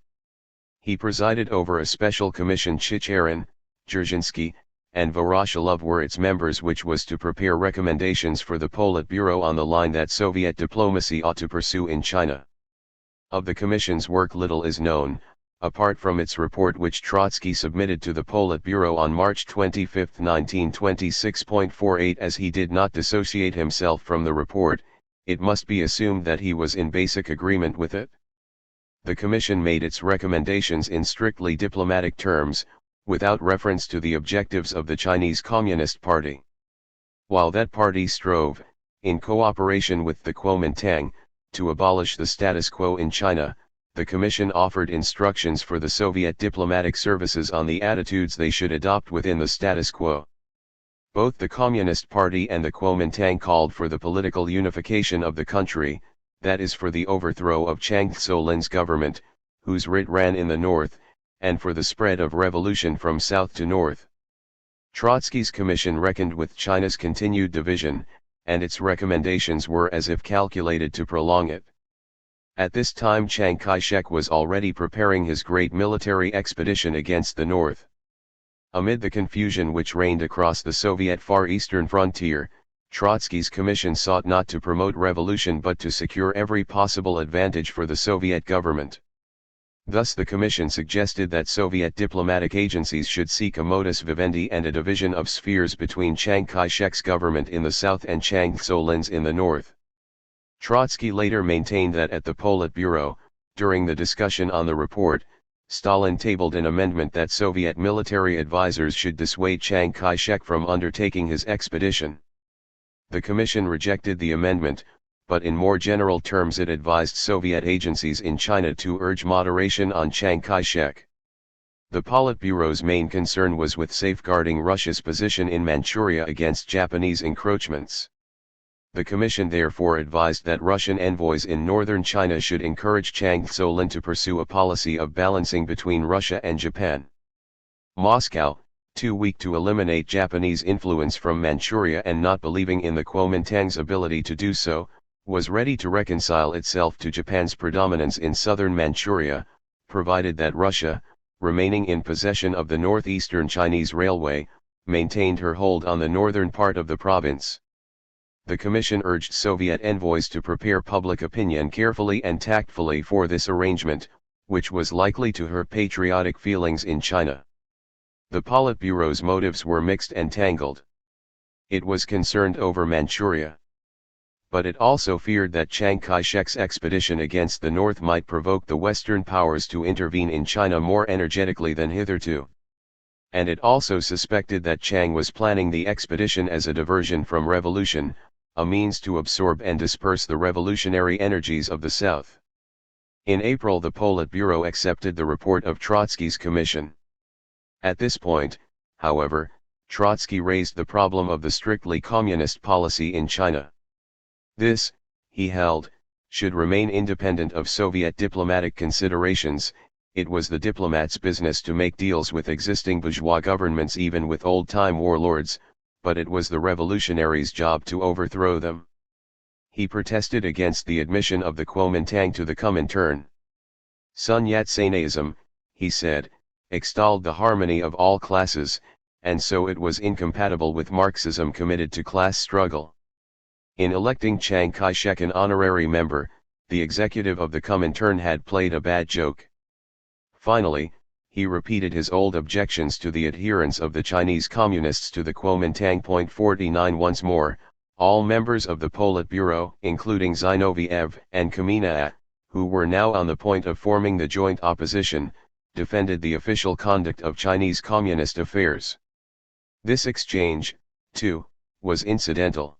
Speaker 1: He presided over a special commission. Chicherin, Dzerzhinsky, and Voroshilov were its members, which was to prepare recommendations for the Politburo on the line that Soviet diplomacy ought to pursue in China. Of the Commission's work little is known, apart from its report which Trotsky submitted to the Politburo on March 25, 1926.48. As he did not dissociate himself from the report, it must be assumed that he was in basic agreement with it. The Commission made its recommendations in strictly diplomatic terms, without reference to the objectives of the Chinese Communist Party. While that party strove, in cooperation with the Kuomintang, to abolish the status quo in China, the Commission offered instructions for the Soviet diplomatic services on the attitudes they should adopt within the status quo. Both the Communist Party and the Kuomintang called for the political unification of the country, that is, for the overthrow of Chiang Kai-shek's government, whose writ ran in the north, and for the spread of revolution from south to north. Trotsky's commission reckoned with China's continued division, and its recommendations were as if calculated to prolong it. At this time Chiang Kai-shek was already preparing his great military expedition against the north. Amid the confusion which reigned across the Soviet Far Eastern frontier, Trotsky's commission sought not to promote revolution but to secure every possible advantage for the Soviet government. Thus the commission suggested that Soviet diplomatic agencies should seek a modus vivendi and a division of spheres between Chiang Kai-shek's government in the south and Chiang Kai-shek's in the north. Trotsky later maintained that at the Politburo, during the discussion on the report, Stalin tabled an amendment that Soviet military advisors should dissuade Chiang Kai-shek from undertaking his expedition. The Commission rejected the amendment, but in more general terms it advised Soviet agencies in China to urge moderation on Chiang Kai-shek. The Politburo's main concern was with safeguarding Russia's position in Manchuria against Japanese encroachments. The Commission therefore advised that Russian envoys in northern China should encourage Chiang Kai-shek to pursue a policy of balancing between Russia and Japan. Moscow, too weak to eliminate Japanese influence from Manchuria and not believing in the Kuomintang's ability to do so, was ready to reconcile itself to Japan's predominance in southern Manchuria, provided that Russia, remaining in possession of the northeastern Chinese railway, maintained her hold on the northern part of the province. The Commission urged Soviet envoys to prepare public opinion carefully and tactfully for this arrangement, which was likely to hurt patriotic feelings in China. The Politburo's motives were mixed and tangled. It was concerned over Manchuria. But it also feared that Chiang Kai-shek's expedition against the north might provoke the Western powers to intervene in China more energetically than hitherto. And it also suspected that Chiang was planning the expedition as a diversion from revolution, a means to absorb and disperse the revolutionary energies of the South. In April the Politburo accepted the report of Trotsky's commission. At this point, however, Trotsky raised the problem of the strictly communist policy in China. This, he held, should remain independent of Soviet diplomatic considerations. It was the diplomats' business to make deals with existing bourgeois governments, even with old-time warlords, but it was the revolutionaries' job to overthrow them. He protested against the admission of the Kuomintang to the Comintern. Sun Yat-senism, he said, extolled the harmony of all classes, and so it was incompatible with Marxism committed to class struggle. In electing Chiang Kai-shek an honorary member, the executive of the Comintern had played a bad joke. Finally, he repeated his old objections to the adherence of the Chinese Communists to the Kuomintang. 49 Once more, all members of the Politburo, including Zinoviev and Kamenev, who were now on the point of forming the joint opposition, defended the official conduct of Chinese Communist affairs. This exchange, too, was incidental.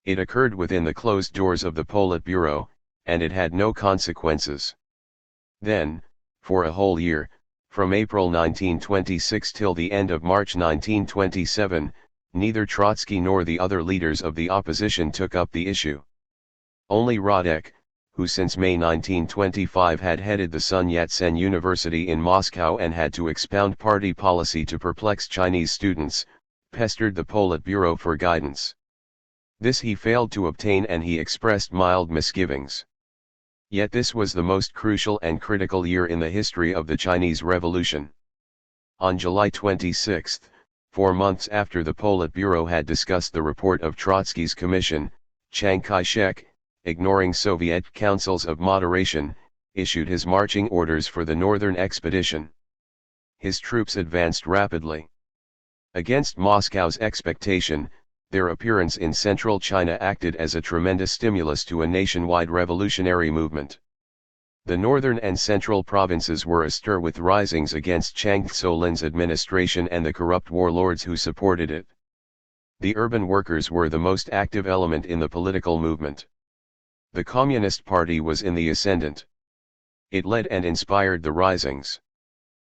Speaker 1: It occurred within the closed doors of the Politburo, and it had no consequences. Then, for a whole year, from April 1926 till the end of March 1927, neither Trotsky nor the other leaders of the opposition took up the issue. Only Radek, who since May 1925 had headed the Sun Yat-sen University in Moscow and had to expound party policy to perplex Chinese students, pestered the Politburo for guidance. This he failed to obtain, and he expressed mild misgivings. Yet this was the most crucial and critical year in the history of the Chinese Revolution. On July 26, 4 months after the Politburo had discussed the report of Trotsky's commission, Chiang Kai-shek, ignoring Soviet counsels of moderation, issued his marching orders for the northern expedition. His troops advanced rapidly. Against Moscow's expectation, their appearance in central China acted as a tremendous stimulus to a nationwide revolutionary movement. The northern and central provinces were astir with risings against Chiang Kai-shek's administration and the corrupt warlords who supported it. The urban workers were the most active element in the political movement. The Communist Party was in the ascendant. It led and inspired the risings.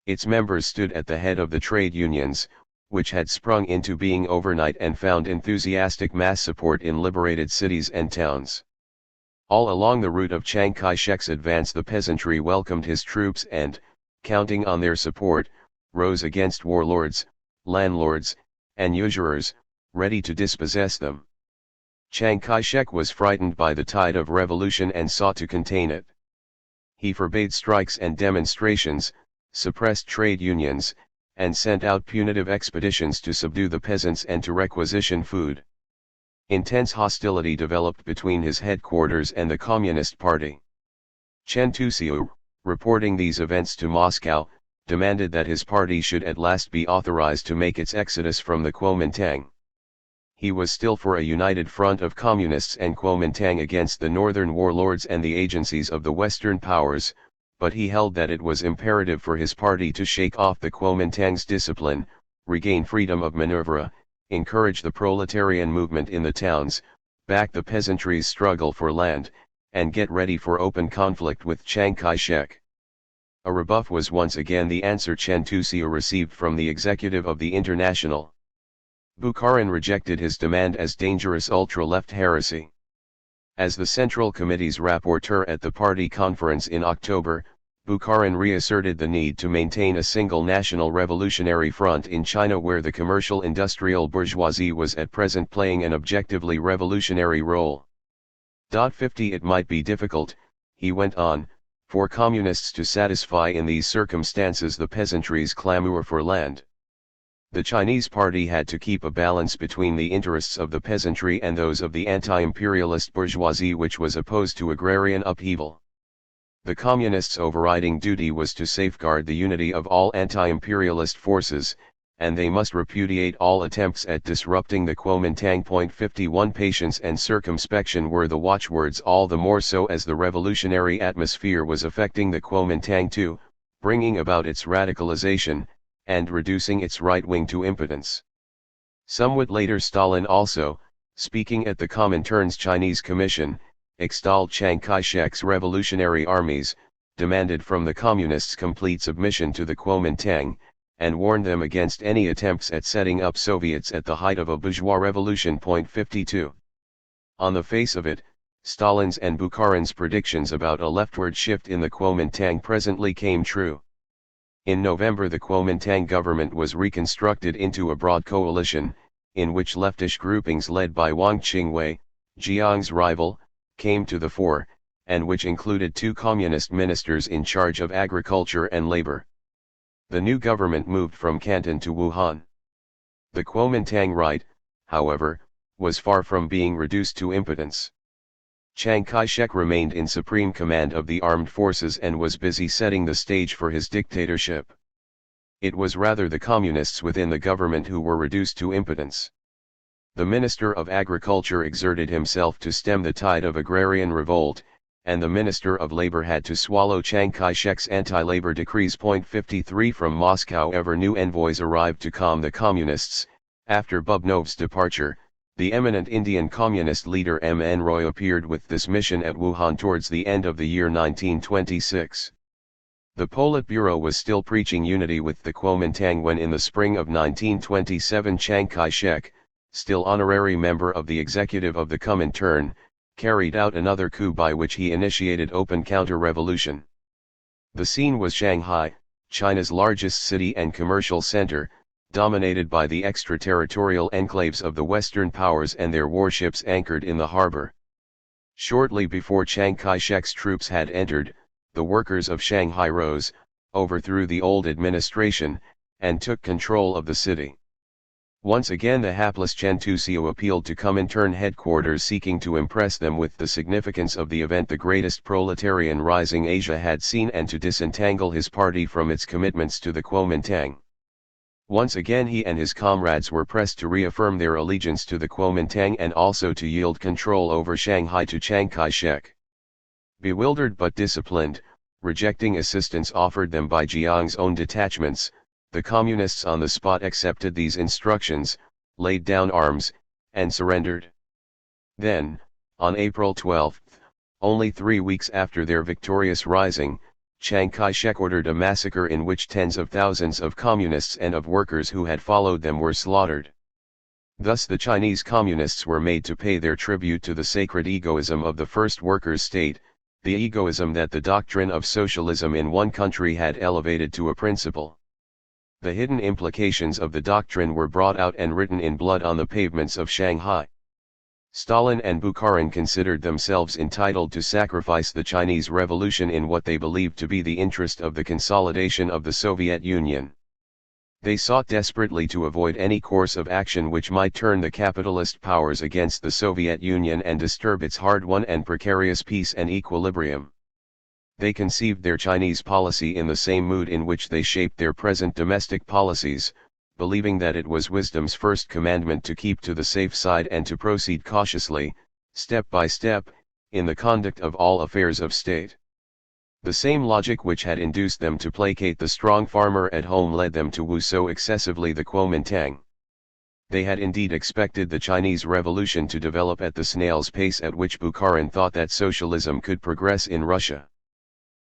Speaker 1: Its members stood at the head of the trade unions, which had sprung into being overnight and found enthusiastic mass support in liberated cities and towns. All along the route of Chiang Kai-shek's advance the peasantry welcomed his troops and, counting on their support, rose against warlords, landlords, and usurers, ready to dispossess them. Chiang Kai-shek was frightened by the tide of revolution and sought to contain it. He forbade strikes and demonstrations, suppressed trade unions, and sent out punitive expeditions to subdue the peasants and to requisition food. Intense hostility developed between his headquarters and the Communist Party. Chen Tuxiu, reporting these events to Moscow, demanded that his party should at last be authorized to make its exodus from the Kuomintang. He was still for a united front of communists and Kuomintang against the northern warlords and the agencies of the Western powers, but he held that it was imperative for his party to shake off the Kuomintang's discipline, regain freedom of maneuver, encourage the proletarian movement in the towns, back the peasantry's struggle for land, and get ready for open conflict with Chiang Kai-shek. A rebuff was once again the answer Chen Tuxiu received from the executive of the International. Bukharin rejected his demand as dangerous ultra-left heresy. As the Central Committee's rapporteur at the party conference in October, Bukharin reasserted the need to maintain a single national revolutionary front in China where the commercial industrial bourgeoisie was at present playing an objectively revolutionary role. 50 It might be difficult, he went on, for communists to satisfy in these circumstances the peasantry's clamor for land. The Chinese party had to keep a balance between the interests of the peasantry and those of the anti-imperialist bourgeoisie which was opposed to agrarian upheaval. The communists' overriding duty was to safeguard the unity of all anti-imperialist forces, and they must repudiate all attempts at disrupting the Kuomintang. 51 Patience and circumspection were the watchwords, all the more so as the revolutionary atmosphere was affecting the Kuomintang too, bringing about its radicalization, and reducing its right wing to impotence. Somewhat later Stalin also, speaking at the Comintern's Chinese Commission, extolled Chiang Kai-shek's revolutionary armies, demanded from the Communists complete submission to the Kuomintang, and warned them against any attempts at setting up Soviets at the height of a bourgeois revolution. 52. On the face of it, Stalin's and Bukharin's predictions about a leftward shift in the Kuomintang presently came true. In November the Kuomintang government was reconstructed into a broad coalition, in which leftish groupings led by Wang Qingwei, Jiang's rival, came to the fore, and which included 2 communist ministers in charge of agriculture and labor. The new government moved from Canton to Wuhan. The Kuomintang right, however, was far from being reduced to impotence. Chiang Kai-shek remained in supreme command of the armed forces and was busy setting the stage for his dictatorship. It was rather the communists within the government who were reduced to impotence. The Minister of Agriculture exerted himself to stem the tide of agrarian revolt, and the Minister of Labor had to swallow Chiang Kai-shek's anti-labor decrees. 53 From Moscow ever new envoys arrived to calm the communists. After Bubnov's departure, the eminent Indian communist leader M. N. Roy appeared with this mission at Wuhan towards the end of the year 1926. The Politburo was still preaching unity with the Kuomintang when in the spring of 1927 Chiang Kai-shek, still honorary member of the executive of the Comintern, carried out another coup by which he initiated open counter-revolution. The scene was Shanghai, China's largest city and commercial center, dominated by the extraterritorial enclaves of the Western powers and their warships anchored in the harbor. Shortly before Chiang Kai-shek's troops had entered, the workers of Shanghai rose, overthrew the old administration, and took control of the city. Once again the hapless Chen Tuxiu appealed to Comintern headquarters seeking to impress them with the significance of the event, the greatest proletarian rising Asia had seen, and to disentangle his party from its commitments to the Kuomintang. Once again he and his comrades were pressed to reaffirm their allegiance to the Kuomintang and also to yield control over Shanghai to Chiang Kai-shek. Bewildered but disciplined, rejecting assistance offered them by Jiang's own detachments, the communists on the spot accepted these instructions, laid down arms, and surrendered. Then, on April 12, only 3 weeks after their victorious rising, Chiang Kai-shek ordered a massacre in which tens of thousands of communists and of workers who had followed them were slaughtered. Thus the Chinese communists were made to pay their tribute to the sacred egoism of the first workers' state, the egoism that the doctrine of socialism in one country had elevated to a principle. The hidden implications of the doctrine were brought out and written in blood on the pavements of Shanghai. Stalin and Bukharin considered themselves entitled to sacrifice the Chinese Revolution in what they believed to be the interest of the consolidation of the Soviet Union. They sought desperately to avoid any course of action which might turn the capitalist powers against the Soviet Union and disturb its hard-won and precarious peace and equilibrium. They conceived their Chinese policy in the same mood in which they shaped their present domestic policies, believing that it was wisdom's first commandment to keep to the safe side and to proceed cautiously, step by step, in the conduct of all affairs of state. The same logic which had induced them to placate the strong farmer at home led them to woo so excessively the Kuomintang. They had indeed expected the Chinese Revolution to develop at the snail's pace at which Bukharin thought that socialism could progress in Russia.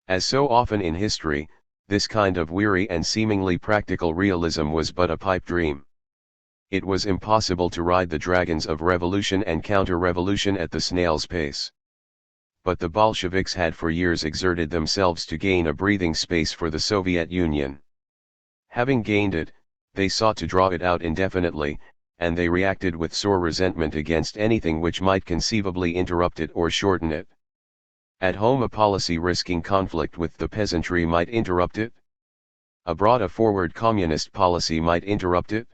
Speaker 1: As so often in history, this kind of weary and seemingly practical realism was but a pipe dream. It was impossible to ride the dragons of revolution and counter-revolution at the snail's pace. But the Bolsheviks had for years exerted themselves to gain a breathing space for the Soviet Union. Having gained it, they sought to draw it out indefinitely, and they reacted with sore resentment against anything which might conceivably interrupt it or shorten it. At home a policy risking conflict with the peasantry might interrupt it. Abroad a forward communist policy might interrupt it.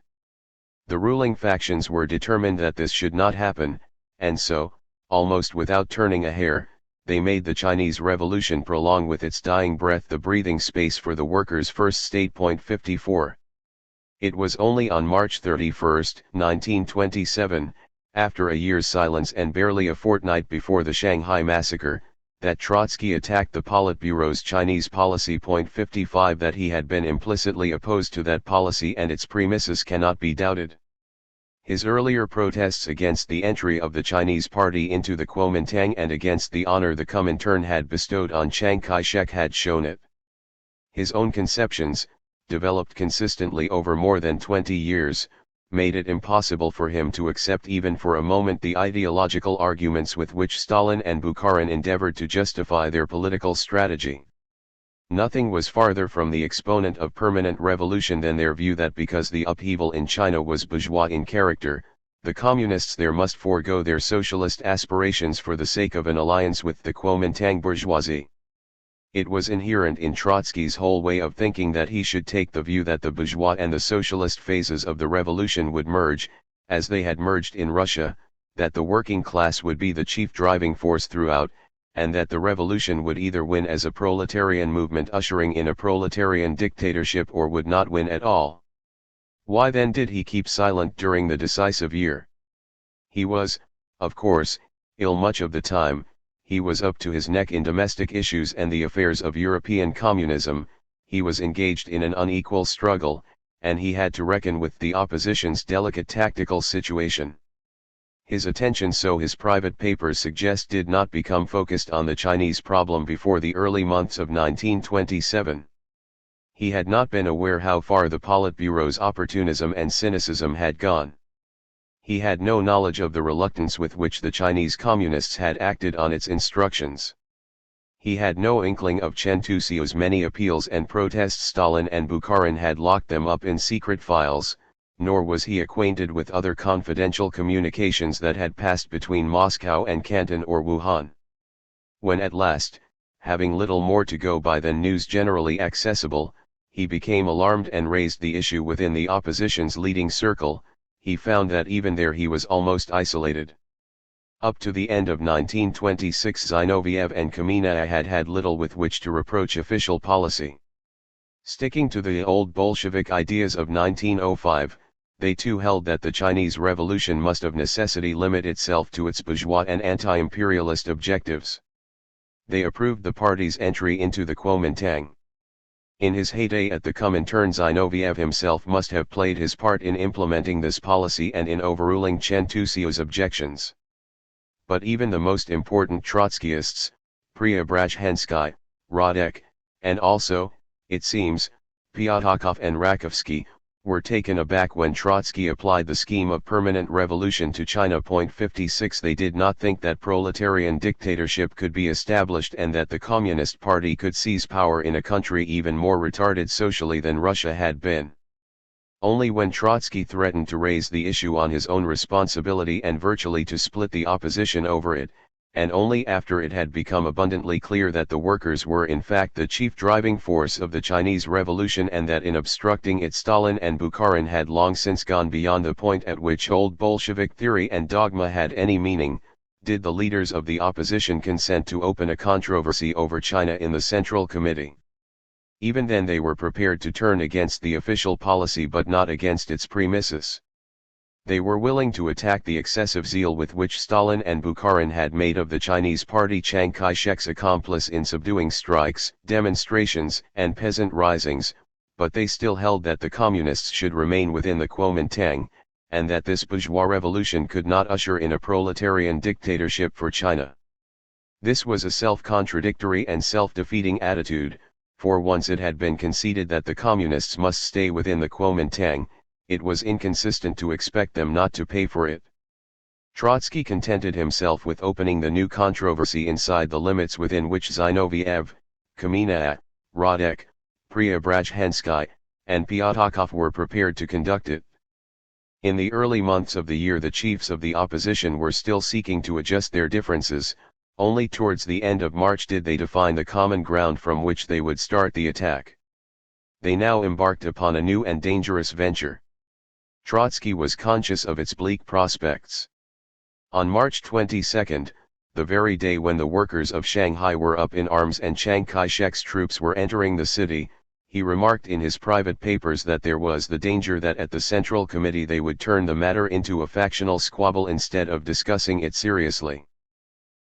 Speaker 1: The ruling factions were determined that this should not happen, and so, almost without turning a hair, they made the Chinese Revolution prolong with its dying breath the breathing space for the workers' first state. 54. It was only on March 31, 1927, after a year's silence and barely a fortnight before the Shanghai massacre, that Trotsky attacked the Politburo's Chinese policy. 55 That he had been implicitly opposed to that policy and its premises cannot be doubted. His earlier protests against the entry of the Chinese party into the Kuomintang and against the honor the Comintern had bestowed on Chiang Kai-shek had shown it. His own conceptions, developed consistently over more than 20 years, made it impossible for him to accept even for a moment the ideological arguments with which Stalin and Bukharin endeavored to justify their political strategy. Nothing was farther from the exponent of permanent revolution than their view that because the upheaval in China was bourgeois in character, the communists there must forego their socialist aspirations for the sake of an alliance with the Kuomintang bourgeoisie. It was inherent in Trotsky's whole way of thinking that he should take the view that the bourgeois and the socialist phases of the revolution would merge, as they had merged in Russia, that the working class would be the chief driving force throughout, and that the revolution would either win as a proletarian movement ushering in a proletarian dictatorship or would not win at all. Why then did he keep silent during the decisive year? He was, of course, ill much of the time. He was up to his neck in domestic issues and the affairs of European communism, he was engaged in an unequal struggle, and he had to reckon with the opposition's delicate tactical situation. His attention, so his private papers suggest, did not become focused on the Chinese problem before the early months of 1927. He had not been aware how far the Politburo's opportunism and cynicism had gone. He had no knowledge of the reluctance with which the Chinese communists had acted on its instructions. He had no inkling of Chen Tuxiu's many appeals and protests. Stalin and Bukharin had locked them up in secret files, nor was he acquainted with other confidential communications that had passed between Moscow and Canton or Wuhan. When at last, having little more to go by than news generally accessible, he became alarmed and raised the issue within the opposition's leading circle, he found that even there he was almost isolated. Up to the end of 1926 Zinoviev and Kamenev had had little with which to reproach official policy. Sticking to the old Bolshevik ideas of 1905, they too held that the Chinese Revolution must of necessity limit itself to its bourgeois and anti-imperialist objectives. They approved the party's entry into the Kuomintang. In his heyday at the Comintern, Zinoviev himself must have played his part in implementing this policy and in overruling Chen Tusio's objections. But even the most important Trotskyists, Preobrazhensky, Radek, and also, it seems, Pyatakov and Rakovsky, were taken aback when Trotsky applied the scheme of permanent revolution to China. 56 They did not think that proletarian dictatorship could be established and that the Communist Party could seize power in a country even more retarded socially than Russia had been. Only when Trotsky threatened to raise the issue on his own responsibility and virtually to split the opposition over it, and only after it had become abundantly clear that the workers were in fact the chief driving force of the Chinese Revolution and that in obstructing it Stalin and Bukharin had long since gone beyond the point at which old Bolshevik theory and dogma had any meaning, did the leaders of the opposition consent to open a controversy over China in the Central Committee. Even then they were prepared to turn against the official policy but not against its premises. They were willing to attack the excessive zeal with which Stalin and Bukharin had made of the Chinese Party Chiang Kai-shek's accomplice in subduing strikes, demonstrations, and peasant risings, but they still held that the communists should remain within the Kuomintang, and that this bourgeois revolution could not usher in a proletarian dictatorship for China. This was a self-contradictory and self-defeating attitude, for once it had been conceded that the communists must stay within the Kuomintang, it was inconsistent to expect them not to pay for it. Trotsky contented himself with opening the new controversy inside the limits within which Zinoviev, Kamenev, Radek, Preobrazhensky, and Pyatakov were prepared to conduct it. In the early months of the year the chiefs of the opposition were still seeking to adjust their differences, only towards the end of March did they define the common ground from which they would start the attack. They now embarked upon a new and dangerous venture. Trotsky was conscious of its bleak prospects. On March 22, the very day when the workers of Shanghai were up in arms and Chiang Kai-shek's troops were entering the city, he remarked in his private papers that there was the danger that at the Central Committee they would turn the matter into a factional squabble instead of discussing it seriously.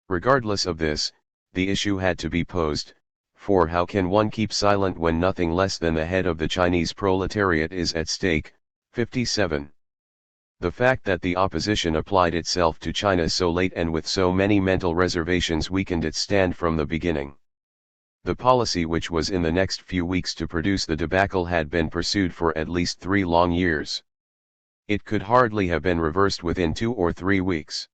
Speaker 1: Regardless of this, the issue had to be posed, for how can one keep silent when nothing less than the head of the Chinese proletariat is at stake? 57. The fact that the opposition applied itself to China so late and with so many mental reservations weakened its stand from the beginning. The policy which was in the next few weeks to produce the debacle had been pursued for at least 3 long years. It could hardly have been reversed within 2 or 3 weeks.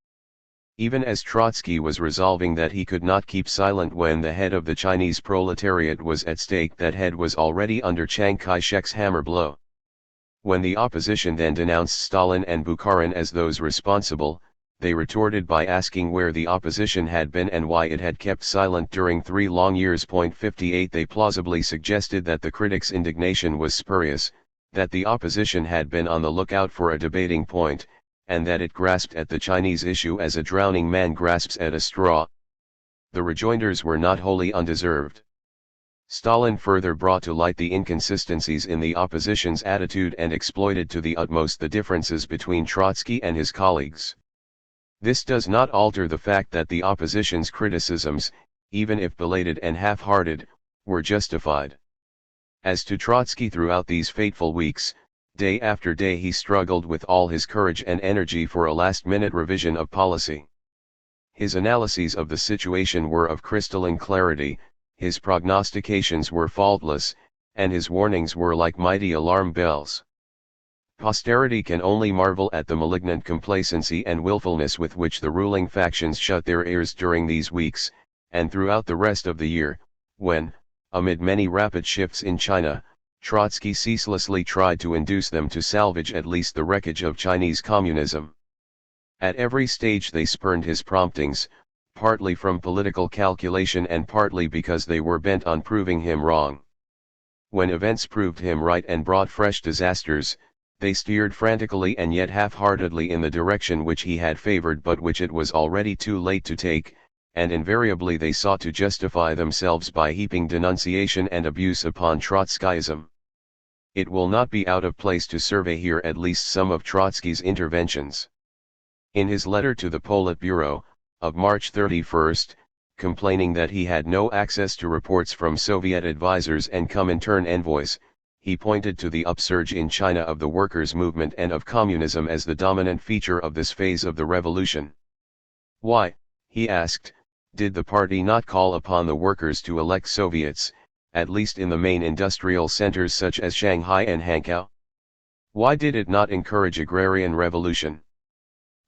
Speaker 1: Even as Trotsky was resolving that he could not keep silent when the head of the Chinese proletariat was at stake, that head was already under Chiang Kai-shek's hammer blow. When the opposition then denounced Stalin and Bukharin as those responsible, they retorted by asking where the opposition had been and why it had kept silent during 3 long years. 58 They plausibly suggested that the critics' indignation was spurious, that the opposition had been on the lookout for a debating point, and that it grasped at the Chinese issue as a drowning man grasps at a straw. The rejoinders were not wholly undeserved. Stalin further brought to light the inconsistencies in the opposition's attitude and exploited to the utmost the differences between Trotsky and his colleagues. This does not alter the fact that the opposition's criticisms, even if belated and half-hearted, were justified. As to Trotsky, throughout these fateful weeks, day after day he struggled with all his courage and energy for a last-minute revision of policy. His analyses of the situation were of crystalline clarity, his prognostications were faultless, and his warnings were like mighty alarm bells. Posterity can only marvel at the malignant complacency and willfulness with which the ruling factions shut their ears during these weeks, and throughout the rest of the year, when, amid many rapid shifts in China, Trotsky ceaselessly tried to induce them to salvage at least the wreckage of Chinese communism. At every stage they spurned his promptings, partly from political calculation and partly because they were bent on proving him wrong. When events proved him right and brought fresh disasters, they steered frantically and yet half-heartedly in the direction which he had favored but which it was already too late to take, and invariably they sought to justify themselves by heaping denunciation and abuse upon Trotskyism. It will not be out of place to survey here at least some of Trotsky's interventions. In his letter to the Politburo, of March 31, complaining that he had no access to reports from Soviet advisers and Comintern envoys, he pointed to the upsurge in China of the workers' movement and of communism as the dominant feature of this phase of the revolution. Why, he asked, did the party not call upon the workers to elect Soviets, at least in the main industrial centers such as Shanghai and Hankow? Why did it not encourage agrarian revolution?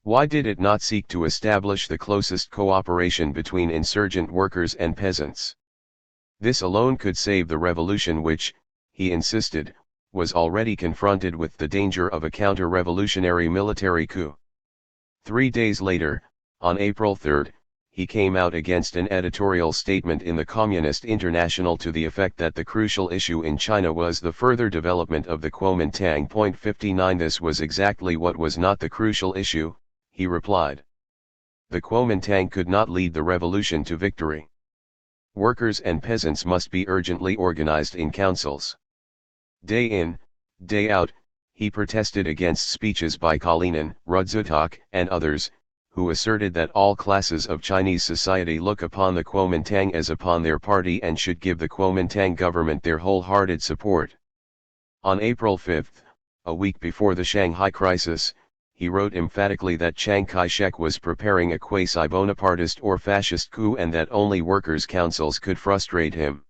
Speaker 1: Why did it not seek to establish the closest cooperation between insurgent workers and peasants? This alone could save the revolution which, he insisted, was already confronted with the danger of a counter-revolutionary military coup. 3 days later, on April 3, he came out against an editorial statement in the Communist International to the effect that the crucial issue in China was the further development of the Kuomintang. 59 This was exactly what was not the crucial issue, he replied. The Kuomintang could not lead the revolution to victory. Workers and peasants must be urgently organized in councils. Day in, day out, he protested against speeches by Kalinin, Rudzutak, and others, who asserted that all classes of Chinese society look upon the Kuomintang as upon their party and should give the Kuomintang government their wholehearted support. On April 5, a week before the Shanghai crisis, he wrote emphatically that Chiang Kai-shek was preparing a quasi-Bonapartist or fascist coup and that only workers' councils could frustrate him.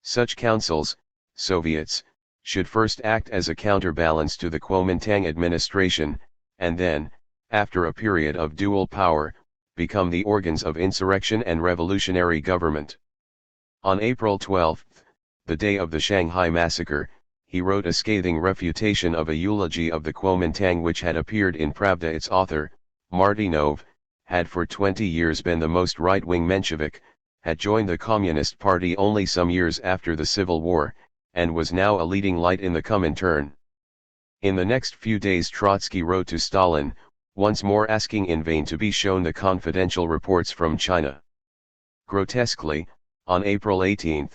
Speaker 1: Such councils, Soviets, should first act as a counterbalance to the Kuomintang administration, and then, after a period of dual power, become the organs of insurrection and revolutionary government. On April 12, the day of the Shanghai massacre, he wrote a scathing refutation of a eulogy of the Kuomintang which had appeared in Pravda. Its author, Martynov, had for 20 years been the most right-wing Menshevik, had joined the Communist Party only some years after the Civil War, and was now a leading light in the Comintern. In the next few days Trotsky wrote to Stalin, once more asking in vain to be shown the confidential reports from China. Grotesquely, on April 18,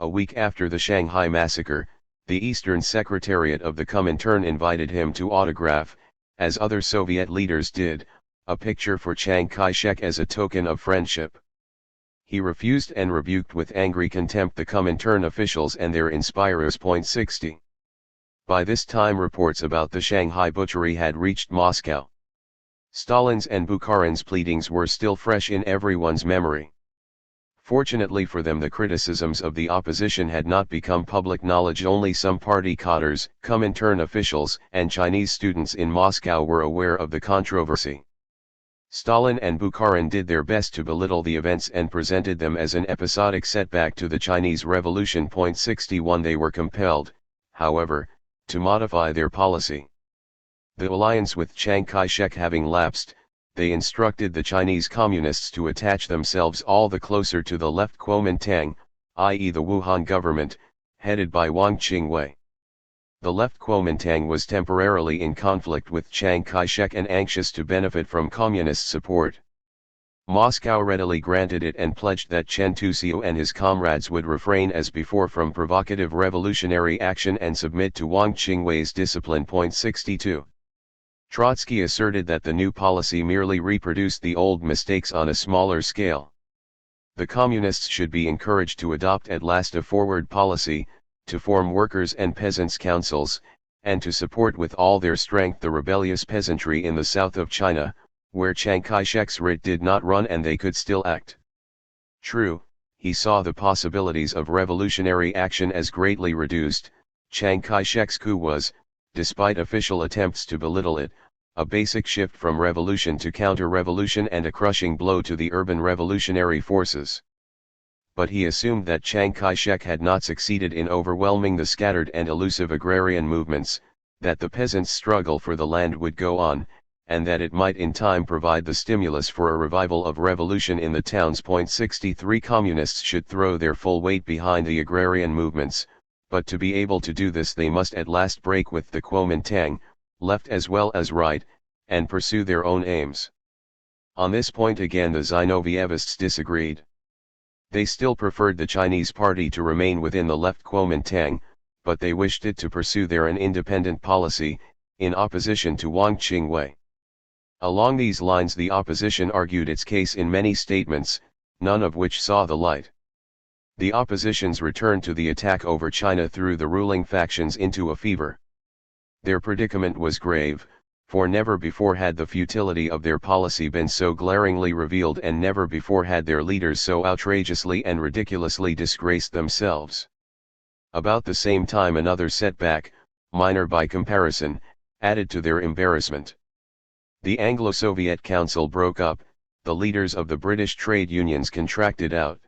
Speaker 1: a week after the Shanghai massacre, the Eastern Secretariat of the Comintern invited him to autograph, as other Soviet leaders did, a picture for Chiang Kai-shek as a token of friendship. He refused and rebuked with angry contempt the Comintern officials and their inspirers. 60. By this time reports about the Shanghai butchery had reached Moscow. Stalin's and Bukharin's pleadings were still fresh in everyone's memory. Fortunately for them, the criticisms of the opposition had not become public knowledge. Only some party cadres, Comintern officials, and Chinese students in Moscow were aware of the controversy. Stalin and Bukharin did their best to belittle the events and presented them as an episodic setback to the Chinese Revolution. 61 They were compelled, however, to modify their policy. The alliance with Chiang Kai-shek having lapsed, they instructed the Chinese Communists to attach themselves all the closer to the left Kuomintang, i.e. the Wuhan government, headed by Wang Qingwei. The left Kuomintang was temporarily in conflict with Chiang Kai-shek and anxious to benefit from communist support. Moscow readily granted it and pledged that Chen Tuxiu and his comrades would refrain as before from provocative revolutionary action and submit to Wang Qingwei's discipline. 62. Trotsky asserted that the new policy merely reproduced the old mistakes on a smaller scale. The communists should be encouraged to adopt at last a forward policy, to form workers' and peasants' councils, and to support with all their strength the rebellious peasantry in the south of China, where Chiang Kai-shek's writ did not run and they could still act. True, he saw the possibilities of revolutionary action as greatly reduced. Chiang Kai-shek's coup was, despite official attempts to belittle it, a basic shift from revolution to counter-revolution and a crushing blow to the urban revolutionary forces. but he assumed that Chiang Kai-shek had not succeeded in overwhelming the scattered and elusive agrarian movements, that the peasants' struggle for the land would go on, and that it might in time provide the stimulus for a revival of revolution in the towns. 63 Communists should throw their full weight behind the agrarian movements, but to be able to do this they must at last break with the Kuomintang, left as well as right, and pursue their own aims. On this point again the Zinovievists disagreed. They still preferred the Chinese party to remain within the left Kuomintang, but they wished it to pursue an independent policy, in opposition to Wang Qingwei. Along these lines the opposition argued its case in many statements, none of which saw the light. The opposition's return to the attack over China threw the ruling factions into a fever. Their predicament was grave, for never before had the futility of their policy been so glaringly revealed, and never before had their leaders so outrageously and ridiculously disgraced themselves. About the same time another setback, minor by comparison, added to their embarrassment. The Anglo-Soviet Council broke up, the leaders of the British trade unions contracted out.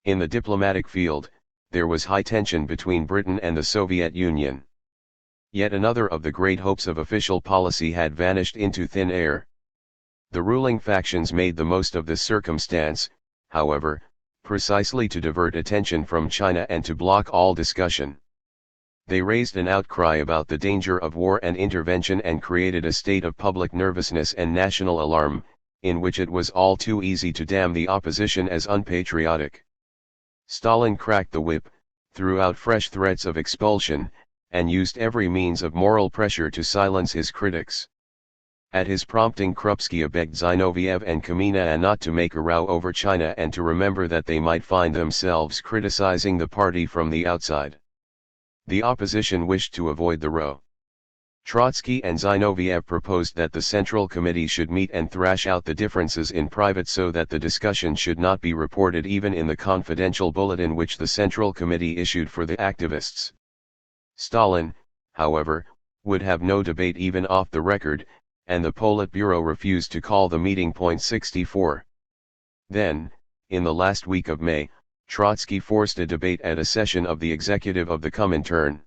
Speaker 1: In the diplomatic field, there was high tension between Britain and the Soviet Union. Yet another of the great hopes of official policy had vanished into thin air. The ruling factions made the most of this circumstance, however, precisely to divert attention from China and to block all discussion. They raised an outcry about the danger of war and intervention and created a state of public nervousness and national alarm, in which it was all too easy to damn the opposition as unpatriotic. Stalin cracked the whip, threw out fresh threats of expulsion, and used every means of moral pressure to silence his critics. At his prompting Krupskaya begged Zinoviev and Kamina not to make a row over China and to remember that they might find themselves criticizing the party from the outside. The opposition wished to avoid the row. Trotsky and Zinoviev proposed that the Central Committee should meet and thrash out the differences in private so that the discussion should not be reported even in the confidential bulletin which the Central Committee issued for the activists. Stalin, however, would have no debate even off the record, and the Politburo refused to call the meeting. 64. Then, in the last week of May, Trotsky forced a debate at a session of the executive of the Comintern.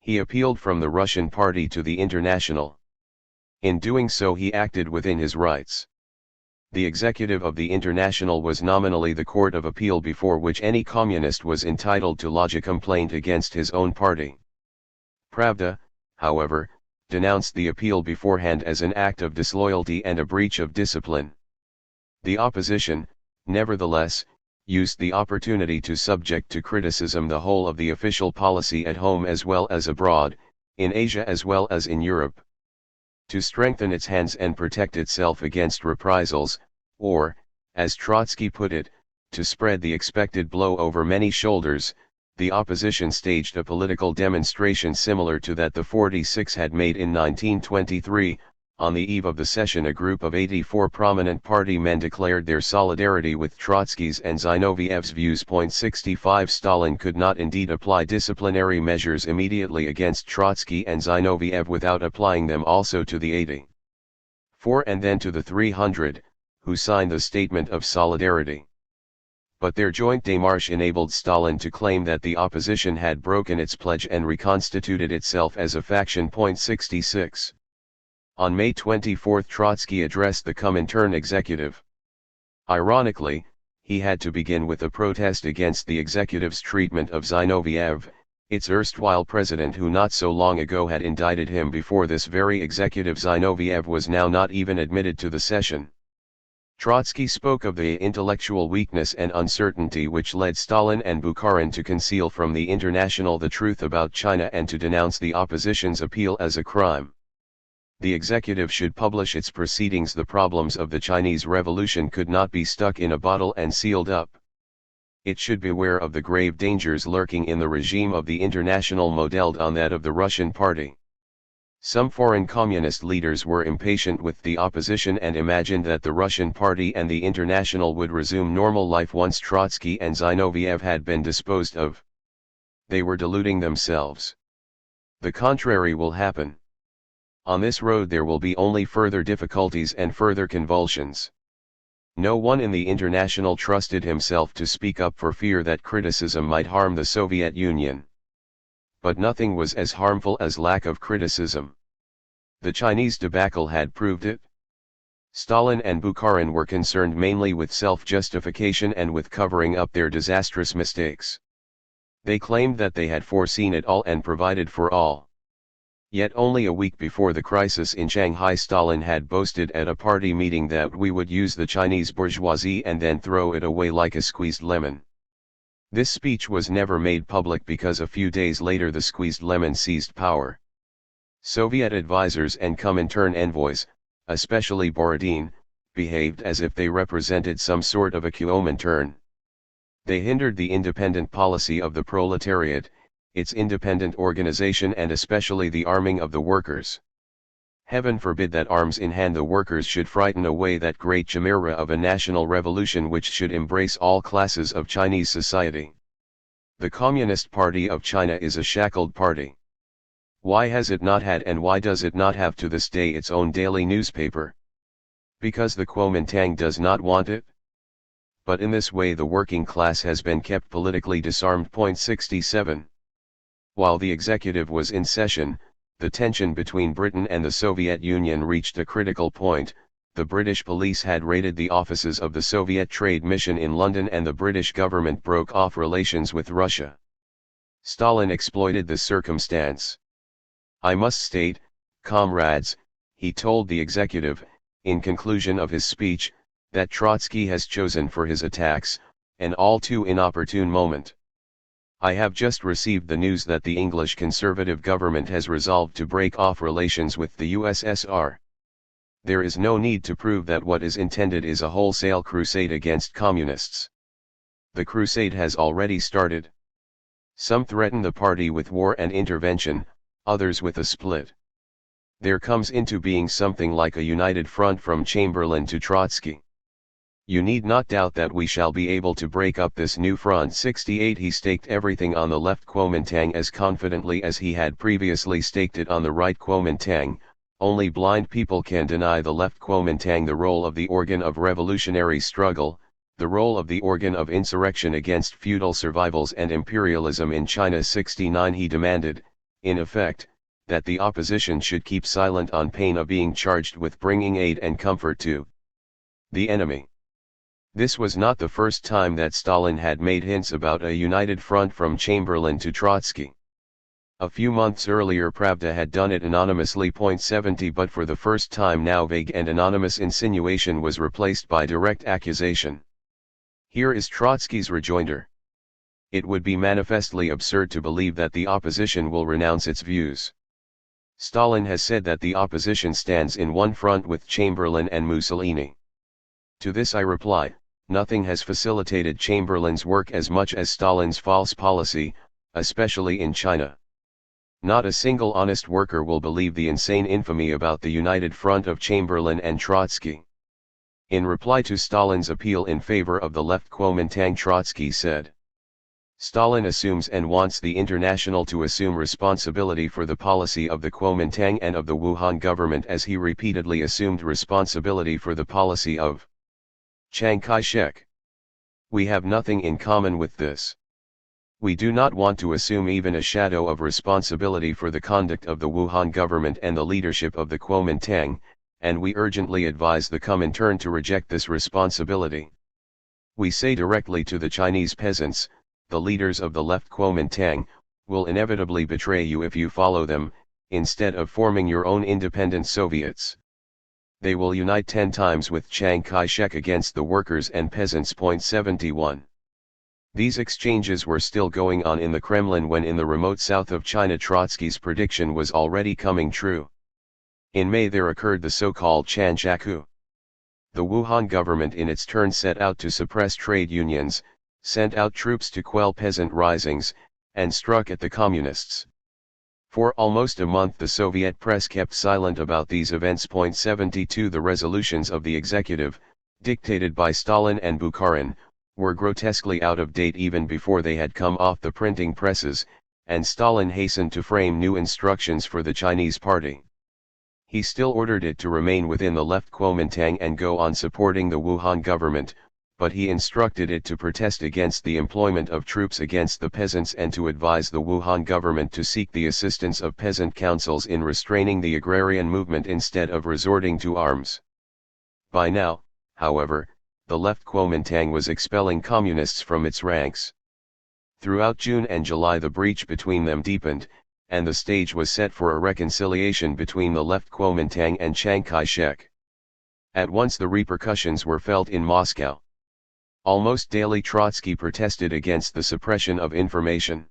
Speaker 1: He appealed from the Russian party to the International. In doing so he acted within his rights. The executive of the International was nominally the court of appeal before which any communist was entitled to lodge a complaint against his own party. Pravda, however, denounced the appeal beforehand as an act of disloyalty and a breach of discipline. The opposition, nevertheless, used the opportunity to subject to criticism the whole of the official policy at home as well as abroad, in Asia as well as in Europe. To strengthen its hands and protect itself against reprisals, or, as Trotsky put it, to spread the expected blow over many shoulders, the opposition staged a political demonstration similar to that the 46 had made in 1923. On the eve of the session a group of 84 prominent party men declared their solidarity with Trotsky's and Zinoviev's views. 65 Stalin could not indeed apply disciplinary measures immediately against Trotsky and Zinoviev without applying them also to the 84 and then to the 300, who signed the statement of solidarity. But their joint démarche enabled Stalin to claim that the opposition had broken its pledge and reconstituted itself as a faction. 66. On May 24 Trotsky addressed the Comintern executive. Ironically, he had to begin with a protest against the executive's treatment of Zinoviev, its erstwhile president who not so long ago had indicted him before this very executive. Zinoviev was now not even admitted to the session. Trotsky spoke of the intellectual weakness and uncertainty which led Stalin and Bukharin to conceal from the International the truth about China and to denounce the opposition's appeal as a crime. The executive should publish its proceedings. The problems of the Chinese Revolution could not be stuck in a bottle and sealed up. It should beware of the grave dangers lurking in the regime of the International modeled on that of the Russian party. Some foreign communist leaders were impatient with the opposition and imagined that the Russian party and the International would resume normal life once Trotsky and Zinoviev had been disposed of. They were deluding themselves. The contrary will happen. On this road there will be only further difficulties and further convulsions. No one in the International trusted himself to speak up for fear that criticism might harm the Soviet Union. But nothing was as harmful as lack of criticism. The Chinese debacle had proved it. Stalin and Bukharin were concerned mainly with self-justification and with covering up their disastrous mistakes. They claimed that they had foreseen it all and provided for all. Yet only a week before the crisis in Shanghai, Stalin had boasted at a party meeting that we would use the Chinese bourgeoisie and then throw it away like a squeezed lemon. This speech was never made public because a few days later the squeezed lemon seized power. Soviet advisors and Comintern envoys, especially Borodin, behaved as if they represented some sort of a Comintern. They hindered the independent policy of the proletariat, its independent organization, and especially the arming of the workers. Heaven forbid that arms in hand the workers should frighten away that great chimera of a national revolution which should embrace all classes of Chinese society. The Communist Party of China is a shackled party. Why has it not had and why does it not have to this day its own daily newspaper? Because the Kuomintang does not want it? But in this way the working class has been kept politically disarmed. 67. While the executive was in session, the tension between Britain and the Soviet Union reached a critical point. The British police had raided the offices of the Soviet Trade Mission in London and the British government broke off relations with Russia. Stalin exploited this circumstance. I must state, comrades, he told the executive, in conclusion of his speech, that Trotsky has chosen for his attacks an all too inopportune moment. I have just received the news that the English Conservative government has resolved to break off relations with the USSR. There is no need to prove that what is intended is a wholesale crusade against communists. The crusade has already started. Some threaten the party with war and intervention, others with a split. There comes into being something like a united front from Chamberlain to Trotsky. You need not doubt that we shall be able to break up this new front. 68. He staked everything on the left Kuomintang as confidently as he had previously staked it on the right Kuomintang. Only blind people can deny the left Kuomintang the role of the organ of revolutionary struggle, the role of the organ of insurrection against feudal survivals and imperialism in China. 69. He demanded, in effect, that the opposition should keep silent on pain of being charged with bringing aid and comfort to the enemy. This was not the first time that Stalin had made hints about a united front from Chamberlain to Trotsky. A few months earlier Pravda had done it anonymously. 70. But for the first time now vague and anonymous insinuation was replaced by direct accusation. Here is Trotsky's rejoinder. It would be manifestly absurd to believe that the opposition will renounce its views. Stalin has said that the opposition stands in one front with Chamberlain and Mussolini. To this I reply, nothing has facilitated Chamberlain's work as much as Stalin's false policy, especially in China. Not a single honest worker will believe the insane infamy about the united front of Chamberlain and Trotsky. In reply to Stalin's appeal in favor of the left Kuomintang, Trotsky said, Stalin assumes and wants the International to assume responsibility for the policy of the Kuomintang and of the Wuhan government as he repeatedly assumed responsibility for the policy of Chiang Kai-shek. We have nothing in common with this. We do not want to assume even a shadow of responsibility for the conduct of the Wuhan government and the leadership of the Kuomintang, and we urgently advise the Comintern to reject this responsibility. We say directly to the Chinese peasants, the leaders of the left Kuomintang will inevitably betray you if you follow them, instead of forming your own independent Soviets. They will unite 10 times with Chiang Kai-shek against the workers and peasants. 71. These exchanges were still going on in the Kremlin when in the remote south of China Trotsky's prediction was already coming true. In May there occurred the so-called Chanjaku. The Wuhan government in its turn set out to suppress trade unions, sent out troops to quell peasant risings, and struck at the communists. For almost a month the Soviet press kept silent about these events. 72. The resolutions of the executive, dictated by Stalin and Bukharin, were grotesquely out of date even before they had come off the printing presses, and Stalin hastened to frame new instructions for the Chinese party. He still ordered it to remain within the left Kuomintang and go on supporting the Wuhan government, but he instructed it to protest against the employment of troops against the peasants and to advise the Wuhan government to seek the assistance of peasant councils in restraining the agrarian movement instead of resorting to arms. By now, however, the left Kuomintang was expelling communists from its ranks. Throughout June and July the breach between them deepened, and the stage was set for a reconciliation between the left Kuomintang and Chiang Kai-shek. At once the repercussions were felt in Moscow. Almost daily Trotsky protested against the suppression of information.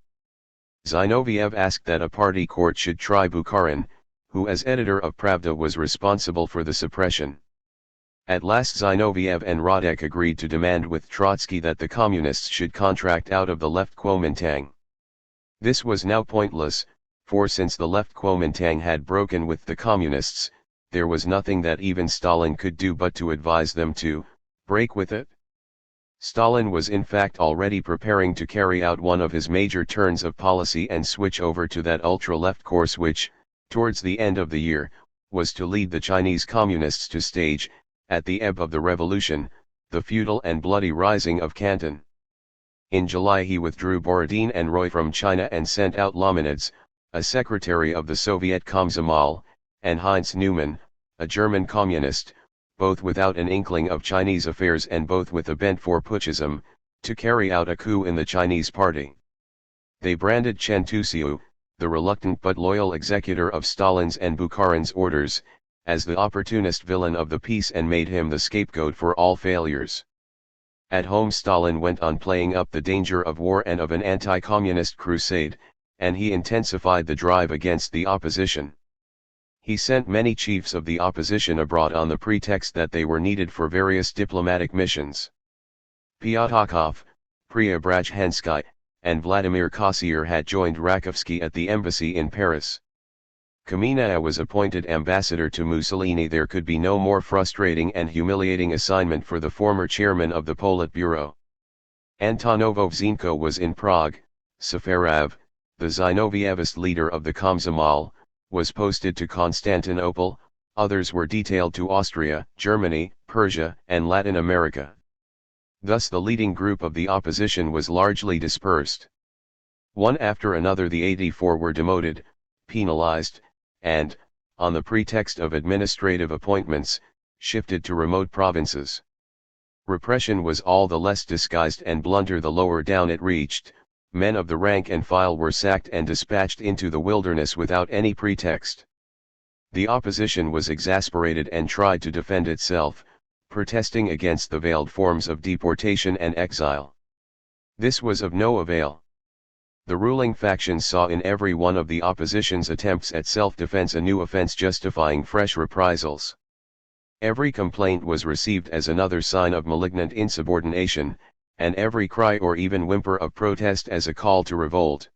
Speaker 1: Zinoviev asked that a party court should try Bukharin, who as editor of Pravda was responsible for the suppression. At last Zinoviev and Radek agreed to demand with Trotsky that the communists should contract out of the left Kuomintang. This was now pointless, for since the left Kuomintang had broken with the communists, there was nothing that even Stalin could do but to advise them to break with it. Stalin was in fact already preparing to carry out one of his major turns of policy and switch over to that ultra-left course which, towards the end of the year, was to lead the Chinese communists to stage, at the ebb of the revolution, the futile and bloody rising of Canton. In July he withdrew Borodin and Roy from China and sent out Lomanids, a secretary of the Soviet Komsomol, and Heinz Neumann, a German communist, both without an inkling of Chinese affairs and both with a bent for putschism, to carry out a coup in the Chinese party. They branded Chen Tusiu, the reluctant but loyal executor of Stalin's and Bukharin's orders, as the opportunist villain of the peace and made him the scapegoat for all failures. At home Stalin went on playing up the danger of war and of an anti-communist crusade, and he intensified the drive against the opposition. He sent many chiefs of the opposition abroad on the pretext that they were needed for various diplomatic missions. Pyatakov, Preobrazhensky, and Vladimir Kossier had joined Rakovsky at the embassy in Paris. Kamenev was appointed ambassador to Mussolini. There could be no more frustrating and humiliating assignment for the former chairman of the Politburo. Antonovov-Zinko was in Prague. Safarov, the Zinovievist leader of the Komsomol, was posted to Constantinople. Others were detailed to Austria, Germany, Persia, and Latin America. Thus the leading group of the opposition was largely dispersed. One after another the 84 were demoted, penalized, and, on the pretext of administrative appointments, shifted to remote provinces. Repression was all the less disguised and blunter the lower down it reached. Men of the rank and file were sacked and dispatched into the wilderness without any pretext. The opposition was exasperated and tried to defend itself, protesting against the veiled forms of deportation and exile. This was of no avail. The ruling factions saw in every one of the opposition's attempts at self-defense a new offense justifying fresh reprisals. Every complaint was received as another sign of malignant insubordination, and every cry or even whimper of protest as a call to revolt.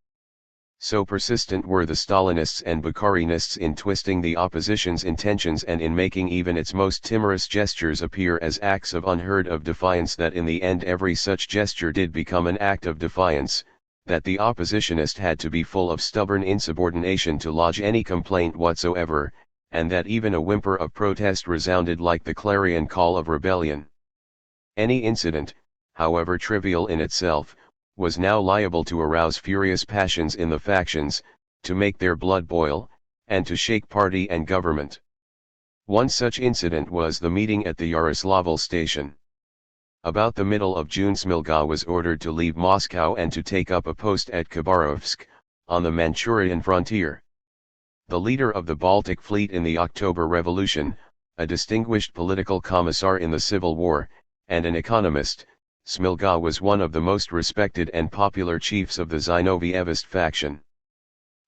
Speaker 1: So persistent were the Stalinists and Bukharinists in twisting the opposition's intentions and in making even its most timorous gestures appear as acts of unheard of defiance that in the end every such gesture did become an act of defiance, that the oppositionist had to be full of stubborn insubordination to lodge any complaint whatsoever, and that even a whimper of protest resounded like the clarion call of rebellion. Any incident, however trivial in itself, was now liable to arouse furious passions in the factions, to make their blood boil, and to shake party and government. One such incident was the meeting at the Yaroslavl station. About the middle of June Smilga was ordered to leave Moscow and to take up a post at Khabarovsk, on the Manchurian frontier. The leader of the Baltic Fleet in the October Revolution, a distinguished political commissar in the Civil War, and an economist, Smilga was one of the most respected and popular chiefs of the Zinovievist faction.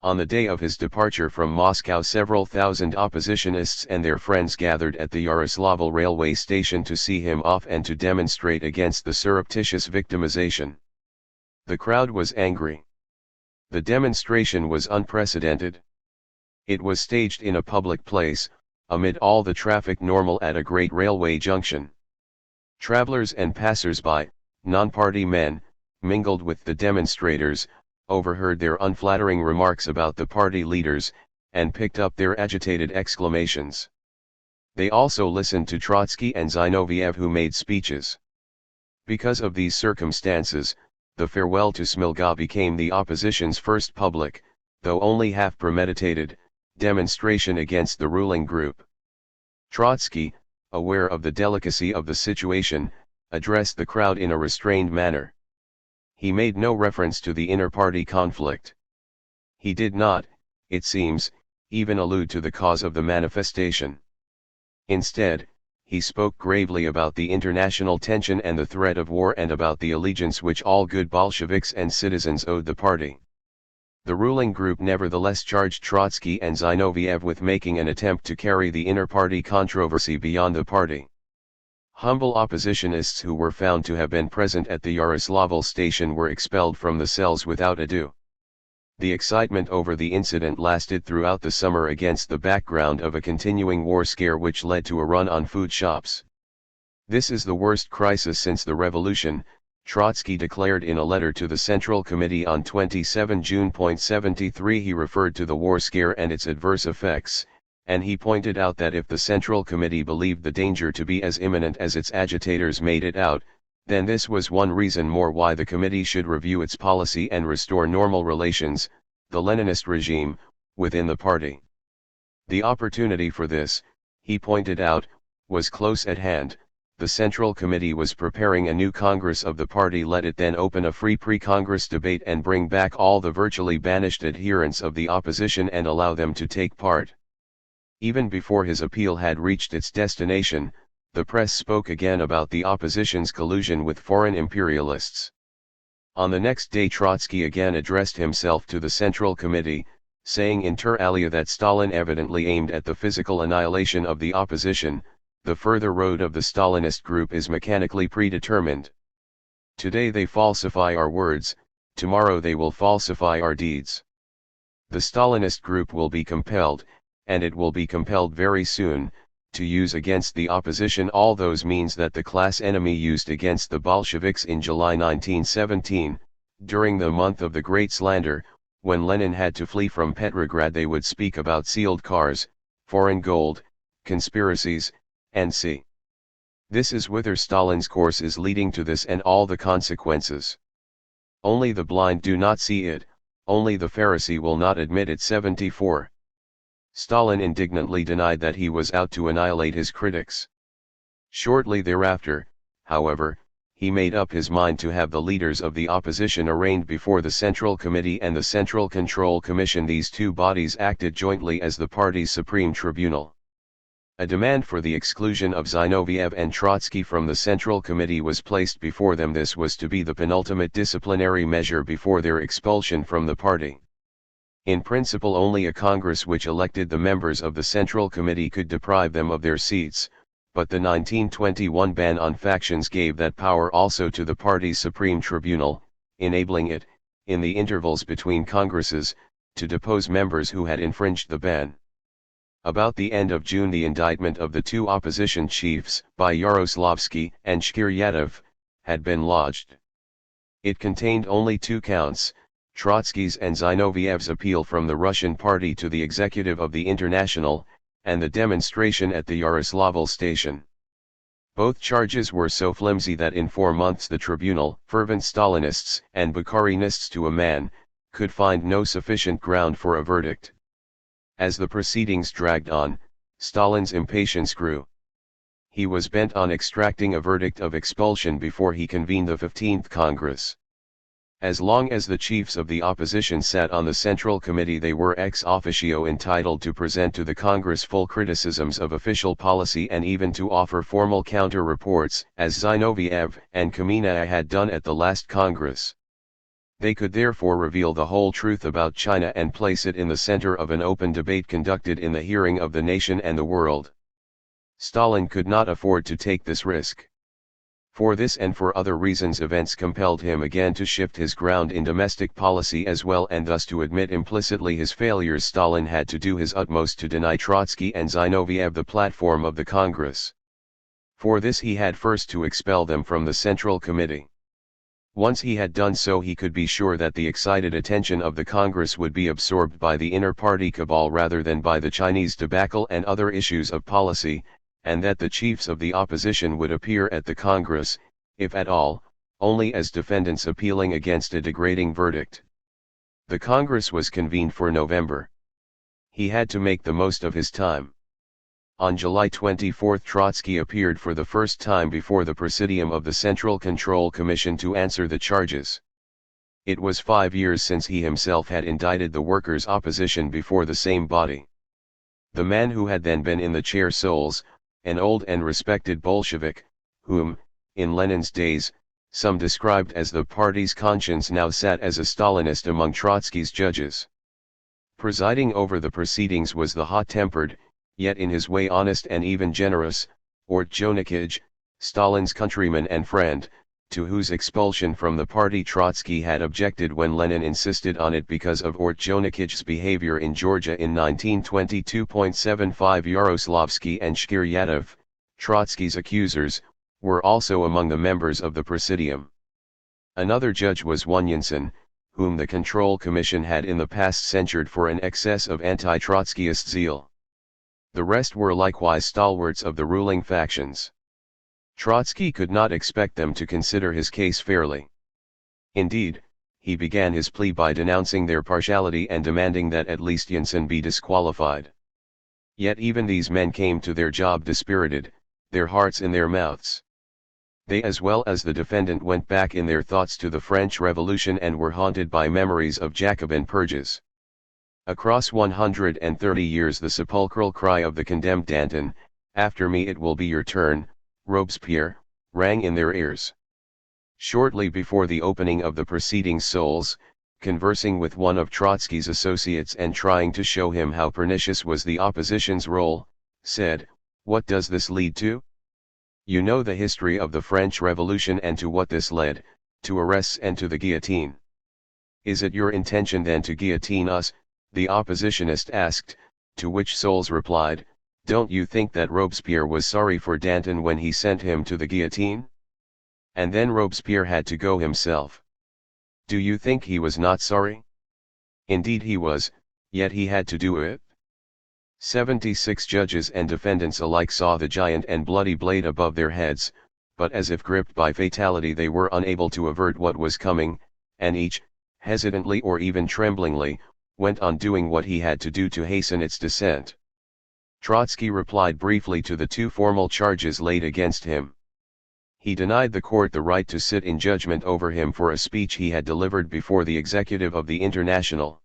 Speaker 1: On the day of his departure from Moscow several thousand oppositionists and their friends gathered at the Yaroslavl railway station to see him off and to demonstrate against the surreptitious victimization. The crowd was angry. The demonstration was unprecedented. It was staged in a public place, amid all the traffic normal at a great railway junction. Travelers and passers-by, non-party men, mingled with the demonstrators, overheard their unflattering remarks about the party leaders, and picked up their agitated exclamations. They also listened to Trotsky and Zinoviev, who made speeches. Because of these circumstances, the farewell to Smilga became the opposition's first public, though only half premeditated, demonstration against the ruling group. Trotsky, aware of the delicacy of the situation, addressed the crowd in a restrained manner. He made no reference to the inter-party conflict. He did not, it seems, even allude to the cause of the manifestation. Instead, he spoke gravely about the international tension and the threat of war, and about the allegiance which all good Bolsheviks and citizens owed the party. The ruling group nevertheless charged Trotsky and Zinoviev with making an attempt to carry the inter-party controversy beyond the party. Humble oppositionists who were found to have been present at the Yaroslavl station were expelled from the cells without ado. The excitement over the incident lasted throughout the summer against the background of a continuing war scare which led to a run on food shops. "This is the worst crisis since the revolution," Trotsky declared in a letter to the Central Committee on 27 June. 73. He referred to the war scare and its adverse effects, and he pointed out that if the Central Committee believed the danger to be as imminent as its agitators made it out, then this was one reason more why the committee should review its policy and restore normal relations, the Leninist regime, within the party. The opportunity for this, he pointed out, was close at hand. The Central Committee was preparing a new Congress of the party. Let it then open a free pre-Congress debate and bring back all the virtually banished adherents of the opposition and allow them to take part. Even before his appeal had reached its destination, the press spoke again about the opposition's collusion with foreign imperialists. On the next day Trotsky again addressed himself to the Central Committee, saying inter alia that Stalin evidently aimed at the physical annihilation of the opposition. The further road of the Stalinist group is mechanically predetermined. Today they falsify our words, tomorrow they will falsify our deeds. The Stalinist group will be compelled, and it will be compelled very soon, to use against the opposition all those means that the class enemy used against the Bolsheviks in July 1917, during the month of the Great Slander, when Lenin had to flee from Petrograd. They would speak about sealed cars, foreign gold, conspiracies, and see. This is whither Stalin's course is leading, to this and all the consequences. Only the blind do not see it, only the Pharisee will not admit it. 74. Stalin indignantly denied that he was out to annihilate his critics. Shortly thereafter, however, he made up his mind to have the leaders of the opposition arraigned before the Central Committee and the Central Control Commission. These two bodies acted jointly as the party's supreme tribunal. A demand for the exclusion of Zinoviev and Trotsky from the Central Committee was placed before them. This was to be the penultimate disciplinary measure before their expulsion from the party. In principle, only a Congress which elected the members of the Central Committee could deprive them of their seats, but the 1921 ban on factions gave that power also to the party's supreme tribunal, enabling it, in the intervals between Congresses, to depose members who had infringed the ban. About the end of June, the indictment of the two opposition chiefs, by Yaroslavsky and Shkiryatov, had been lodged. It contained only two counts: Trotsky's and Zinoviev's appeal from the Russian party to the executive of the International, and the demonstration at the Yaroslavl station. Both charges were so flimsy that in 4 months the tribunal, fervent Stalinists and Bukharinists to a man, could find no sufficient ground for a verdict. As the proceedings dragged on, Stalin's impatience grew. He was bent on extracting a verdict of expulsion before he convened the 15th Congress. As long as the chiefs of the opposition sat on the Central Committee, they were ex officio entitled to present to the Congress full criticisms of official policy and even to offer formal counter-reports, as Zinoviev and Kamenev had done at the last Congress. They could therefore reveal the whole truth about China and place it in the center of an open debate conducted in the hearing of the nation and the world. Stalin could not afford to take this risk. For this and for other reasons, events compelled him again to shift his ground in domestic policy as well, and thus to admit implicitly his failures. Stalin had to do his utmost to deny Trotsky and Zinoviev the platform of the Congress. For this he had first to expel them from the Central Committee. Once he had done so, he could be sure that the excited attention of the Congress would be absorbed by the inner party cabal rather than by the Chinese debacle and other issues of policy, and that the chiefs of the opposition would appear at the Congress, if at all, only as defendants appealing against a degrading verdict. The Congress was convened for November. He had to make the most of his time. On July 24, Trotsky appeared for the first time before the Presidium of the Central Control Commission to answer the charges. It was 5 years since he himself had indicted the workers' opposition before the same body. The man who had then been in the chair Soles, an old and respected Bolshevik, whom, in Lenin's days, some described as the party's conscience, now sat as a Stalinist among Trotsky's judges. Presiding over the proceedings was the hot-tempered, yet in his way honest and even generous, Orджоникидze, Stalin's countryman and friend, to whose expulsion from the party Trotsky had objected when Lenin insisted on it because of Ordzhonikidze's behavior in Georgia in 1922.75. Yaroslavsky and Shkiryatov, Trotsky's accusers, were also among the members of the Presidium. Another judge was Wonyanson, whom the Control Commission had in the past censured for an excess of anti-Trotskyist zeal. The rest were likewise stalwarts of the ruling factions. Trotsky could not expect them to consider his case fairly. Indeed, he began his plea by denouncing their partiality and demanding that at least Yeltsin be disqualified. Yet even these men came to their job dispirited, their hearts in their mouths. They as well as the defendant went back in their thoughts to the French Revolution and were haunted by memories of Jacobin purges. Across 130 years the sepulchral cry of the condemned Danton, "After me it will be your turn, Robespierre," rang in their ears. Shortly before the opening of the proceedings, Soles, conversing with one of Trotsky's associates and trying to show him how pernicious was the opposition's role, said, "What does this lead to? You know the history of the French Revolution and to what this led, to arrests and to the guillotine. Is it your intention then to guillotine us?" the oppositionist asked, to which Soles replied, "Don't you think that Robespierre was sorry for Danton when he sent him to the guillotine? And then Robespierre had to go himself. Do you think he was not sorry? Indeed he was, yet he had to do it." 76 judges and defendants alike saw the giant and bloody blade above their heads, but as if gripped by fatality they were unable to avert what was coming, and each, hesitantly or even tremblingly, went on doing what he had to do to hasten its descent. Trotsky replied briefly to the two formal charges laid against him. He denied the court the right to sit in judgment over him for a speech he had delivered before the executive of the International.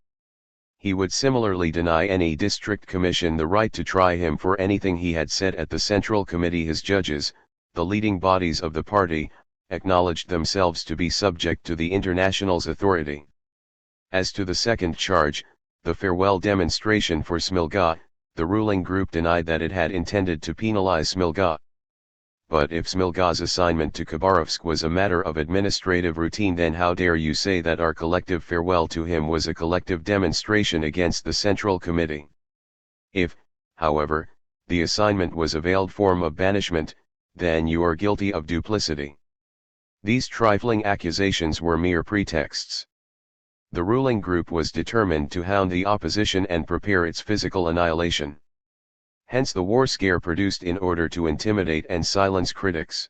Speaker 1: He would similarly deny any district commission the right to try him for anything he had said at the Central Committee. His judges, the leading bodies of the party, acknowledged themselves to be subject to the International's authority. As to the second charge, the farewell demonstration for Smilga, the ruling group denied that it had intended to penalize Smilga. But if Smilga's assignment to Khabarovsk was a matter of administrative routine, then how dare you say that our collective farewell to him was a collective demonstration against the Central Committee? If, however, the assignment was a veiled form of banishment, then you are guilty of duplicity. These trifling accusations were mere pretexts. The ruling group was determined to hound the opposition and prepare its physical annihilation. Hence the war scare produced in order to intimidate and silence critics.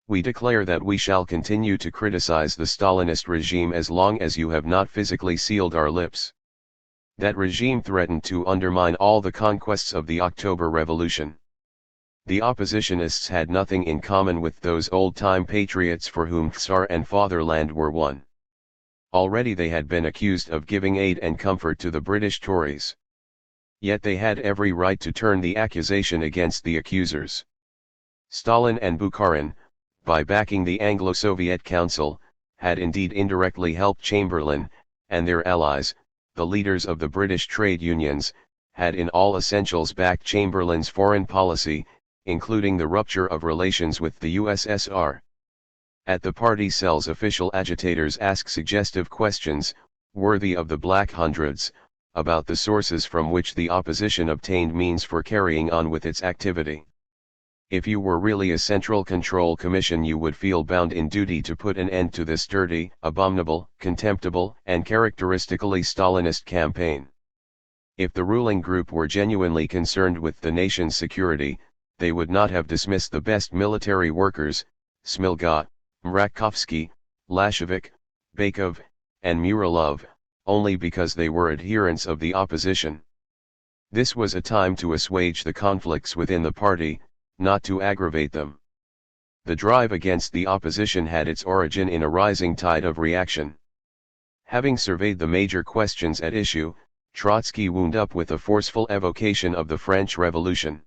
Speaker 1: We declare that we shall continue to criticize the Stalinist regime as long as you have not physically sealed our lips. That regime threatened to undermine all the conquests of the October Revolution. The oppositionists had nothing in common with those old-time patriots for whom Tsar and fatherland were one. Already they had been accused of giving aid and comfort to the British Tories. Yet they had every right to turn the accusation against the accusers. Stalin and Bukharin, by backing the Anglo-Soviet Council, had indeed indirectly helped Chamberlain, and their allies, the leaders of the British trade unions, had in all essentials backed Chamberlain's foreign policy, including the rupture of relations with the USSR. At the party cells, official agitators ask suggestive questions, worthy of the Black Hundreds, about the sources from which the opposition obtained means for carrying on with its activity. If you were really a Central Control Commission, you would feel bound in duty to put an end to this dirty, abominable, contemptible, and characteristically Stalinist campaign. If the ruling group were genuinely concerned with the nation's security, they would not have dismissed the best military workers, Smilga, Mrakovsky, Lashevik, Bakov, and Muralov, only because they were adherents of the opposition. This was a time to assuage the conflicts within the party, not to aggravate them. The drive against the opposition had its origin in a rising tide of reaction. Having surveyed the major questions at issue, Trotsky wound up with a forceful evocation of the French Revolution.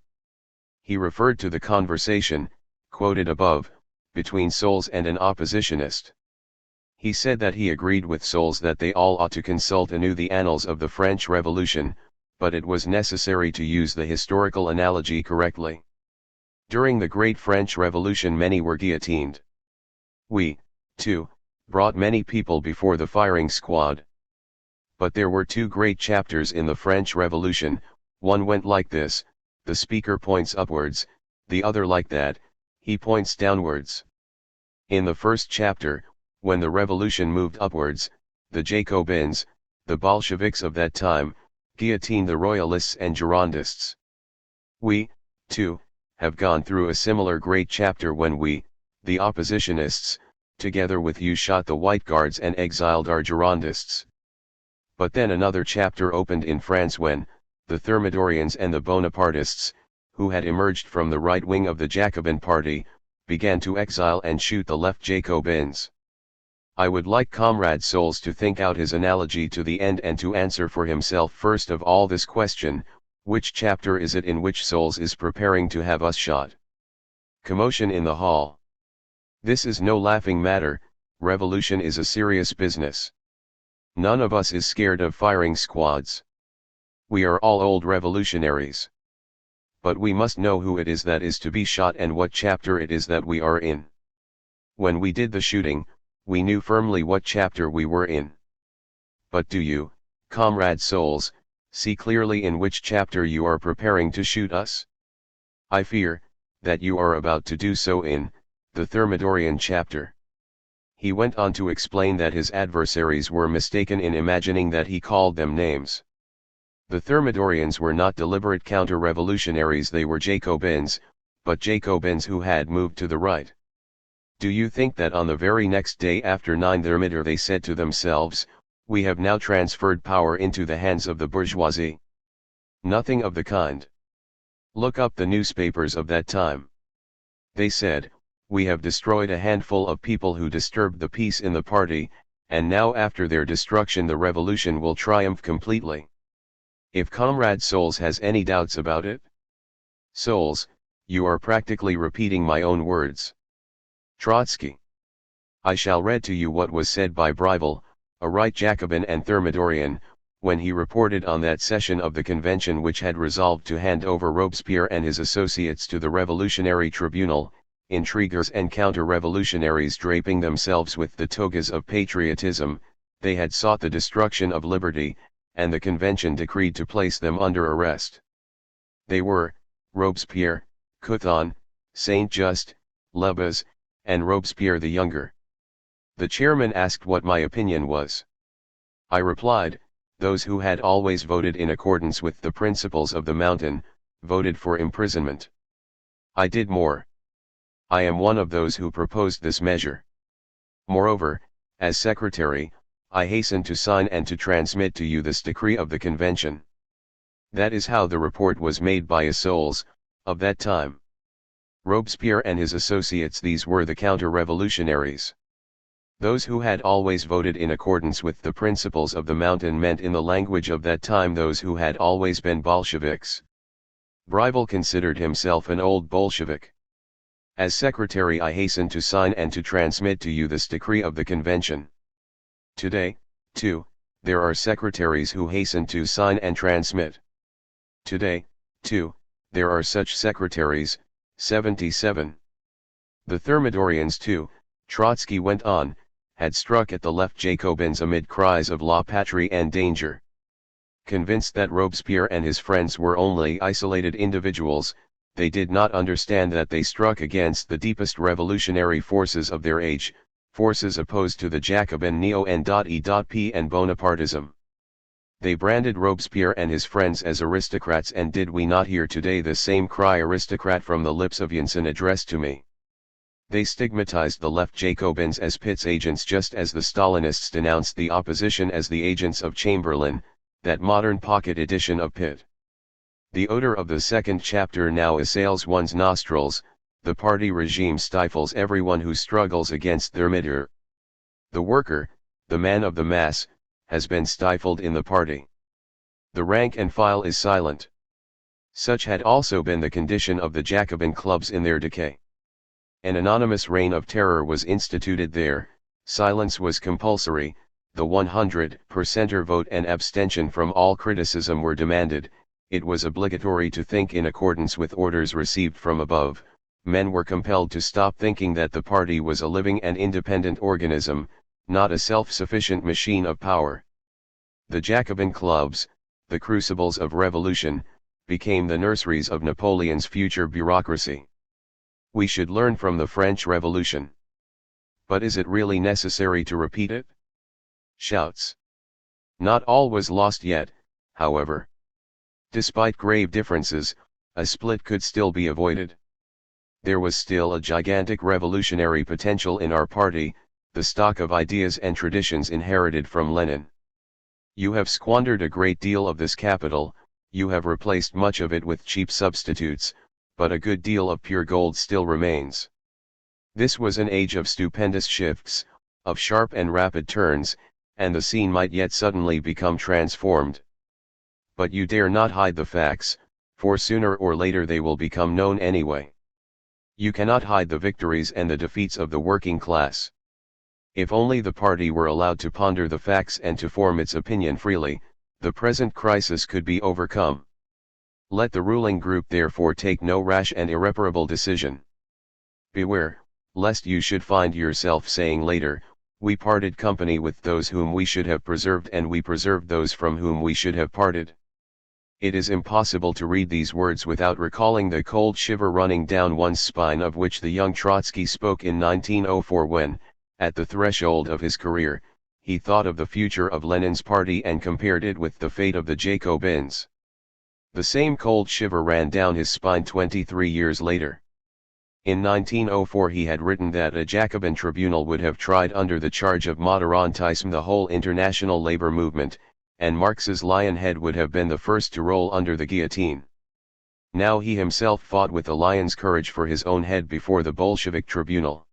Speaker 1: He referred to the conversation, quoted above, between Soles and an oppositionist. He said that he agreed with Soles that they all ought to consult anew the annals of the French Revolution, but it was necessary to use the historical analogy correctly. During the Great French Revolution many were guillotined. We, too, brought many people before the firing squad. But there were two great chapters in the French Revolution, one went like this, the speaker points upwards, the other like that, he points downwards. In the first chapter, when the revolution moved upwards, the Jacobins, the Bolsheviks of that time, guillotined the Royalists and Girondists. We, too, have gone through a similar great chapter when we, the oppositionists, together with you shot the White Guards and exiled our Girondists. But then another chapter opened in France when, the Thermidorians and the Bonapartists, who had emerged from the right wing of the Jacobin party, began to exile and shoot the left Jacobins. I would like Comrade Soles to think out his analogy to the end and to answer for himself first of all this question, which chapter is it in which Soles is preparing to have us shot? Commotion in the hall. This is no laughing matter, revolution is a serious business. None of us is scared of firing squads. We are all old revolutionaries. But we must know who it is that is to be shot and what chapter it is that we are in. When we did the shooting, we knew firmly what chapter we were in. But do you, Comrade Soles, see clearly in which chapter you are preparing to shoot us? I fear, that you are about to do so in, the Thermidorian chapter. He went on to explain that his adversaries were mistaken in imagining that he called them names. The Thermidorians were not deliberate counter-revolutionaries, they were Jacobins, but Jacobins who had moved to the right. Do you think that on the very next day after 9 Thermidor they said to themselves, we have now transferred power into the hands of the bourgeoisie? Nothing of the kind. Look up the newspapers of that time. They said, we have destroyed a handful of people who disturbed the peace in the party, and now after their destruction the revolution will triumph completely. If Comrade Soles has any doubts about it? Soles, you are practically repeating my own words. Trotsky. I shall read to you what was said by Brivel, a right Jacobin and Thermidorian, when he reported on that session of the convention which had resolved to hand over Robespierre and his associates to the Revolutionary Tribunal, intriguers and counter-revolutionaries draping themselves with the togas of patriotism, they had sought the destruction of liberty, and the convention decreed to place them under arrest. They were, Robespierre, Couthon, Saint-Just, Lebas, and Robespierre the Younger. The chairman asked what my opinion was. I replied, those who had always voted in accordance with the principles of the Mountain, voted for imprisonment. I did more. I am one of those who proposed this measure. Moreover, as secretary, I hasten to sign and to transmit to you this decree of the convention. That is how the report was made by a Soles, of that time. Robespierre and his associates, these were the counter-revolutionaries. Those who had always voted in accordance with the principles of the Mountain meant in the language of that time those who had always been Bolsheviks. Brivel considered himself an old Bolshevik. As secretary I hasten to sign and to transmit to you this decree of the convention. Today, too, there are secretaries who hasten to sign and transmit. Today, too, there are such secretaries, 77. The Thermidorians too, Trotsky went on, had struck at the left Jacobins amid cries of La Patrie and danger. Convinced that Robespierre and his friends were only isolated individuals, they did not understand that they struck against the deepest revolutionary forces of their age, forces opposed to the Jacobin neo-N.E.P. and Bonapartism. They branded Robespierre and his friends as aristocrats, and did we not hear today the same cry aristocrat from the lips of Janssen addressed to me? They stigmatized the left Jacobins as Pitt's agents, just as the Stalinists denounced the opposition as the agents of Chamberlain, that modern pocket edition of Pitt. The odor of the second chapter now assails one's nostrils. The party regime stifles everyone who struggles against their mitre. The worker, the man of the mass, has been stifled in the party. The rank and file is silent. Such had also been the condition of the Jacobin clubs in their decay. An anonymous reign of terror was instituted there, silence was compulsory, the 100%er vote and abstention from all criticism were demanded, it was obligatory to think in accordance with orders received from above. Men were compelled to stop thinking that the party was a living and independent organism, not a self-sufficient machine of power. The Jacobin clubs, the crucibles of revolution, became the nurseries of Napoleon's future bureaucracy. We should learn from the French Revolution. But is it really necessary to repeat it? Shouts. Not all was lost yet, however. Despite grave differences, a split could still be avoided. There was still a gigantic revolutionary potential in our party, the stock of ideas and traditions inherited from Lenin. You have squandered a great deal of this capital, you have replaced much of it with cheap substitutes, but a good deal of pure gold still remains. This was an age of stupendous shifts, of sharp and rapid turns, and the scene might yet suddenly become transformed. But you dare not hide the facts, for sooner or later they will become known anyway. You cannot hide the victories and the defeats of the working class. If only the party were allowed to ponder the facts and to form its opinion freely, the present crisis could be overcome. Let the ruling group therefore take no rash and irreparable decision. Beware, lest you should find yourself saying later, we parted company with those whom we should have preserved, and we preserved those from whom we should have parted. It is impossible to read these words without recalling the cold shiver running down one's spine of which the young Trotsky spoke in 1904 when, at the threshold of his career, he thought of the future of Lenin's party and compared it with the fate of the Jacobins. The same cold shiver ran down his spine 23 years later. In 1904 he had written that a Jacobin tribunal would have tried under the charge of Moderantism the whole international labor movement, and Marx's lion head would have been the first to roll under the guillotine. Now he himself fought with a lion's courage for his own head before the Bolshevik tribunal.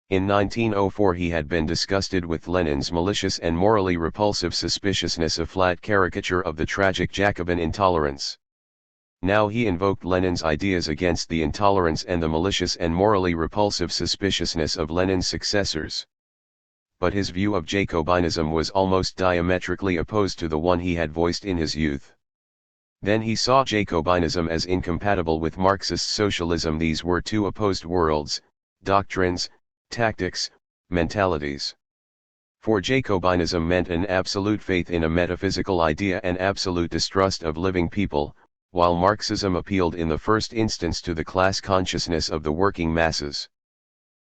Speaker 1: In 1904 he had been disgusted with Lenin's malicious and morally repulsive suspiciousness, a flat caricature of the tragic Jacobin intolerance. Now he invoked Lenin's ideas against the intolerance and the malicious and morally repulsive suspiciousness of Lenin's successors. But his view of Jacobinism was almost diametrically opposed to the one he had voiced in his youth. Then he saw Jacobinism as incompatible with Marxist socialism. These were two opposed worlds, doctrines, tactics, mentalities. For Jacobinism meant an absolute faith in a metaphysical idea and absolute distrust of living people, while Marxism appealed in the first instance to the class consciousness of the working masses.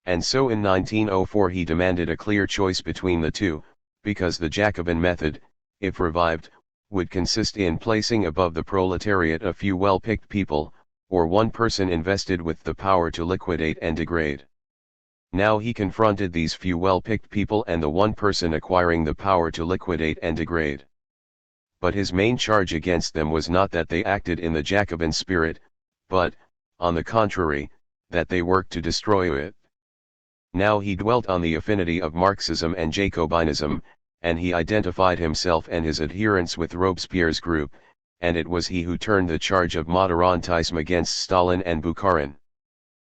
Speaker 1: And so in 1904 he demanded a clear choice between the two, because the Jacobin method, if revived, would consist in placing above the proletariat a few well-picked people, or one person invested with the power to liquidate and degrade. Now he confronted these few well-picked people and the one person acquiring the power to liquidate and degrade. But his main charge against them was not that they acted in the Jacobin spirit, but, on the contrary, that they worked to destroy it. Now he dwelt on the affinity of Marxism and Jacobinism, and he identified himself and his adherents with Robespierre's group, and it was he who turned the charge of Moderantism against Stalin and Bukharin.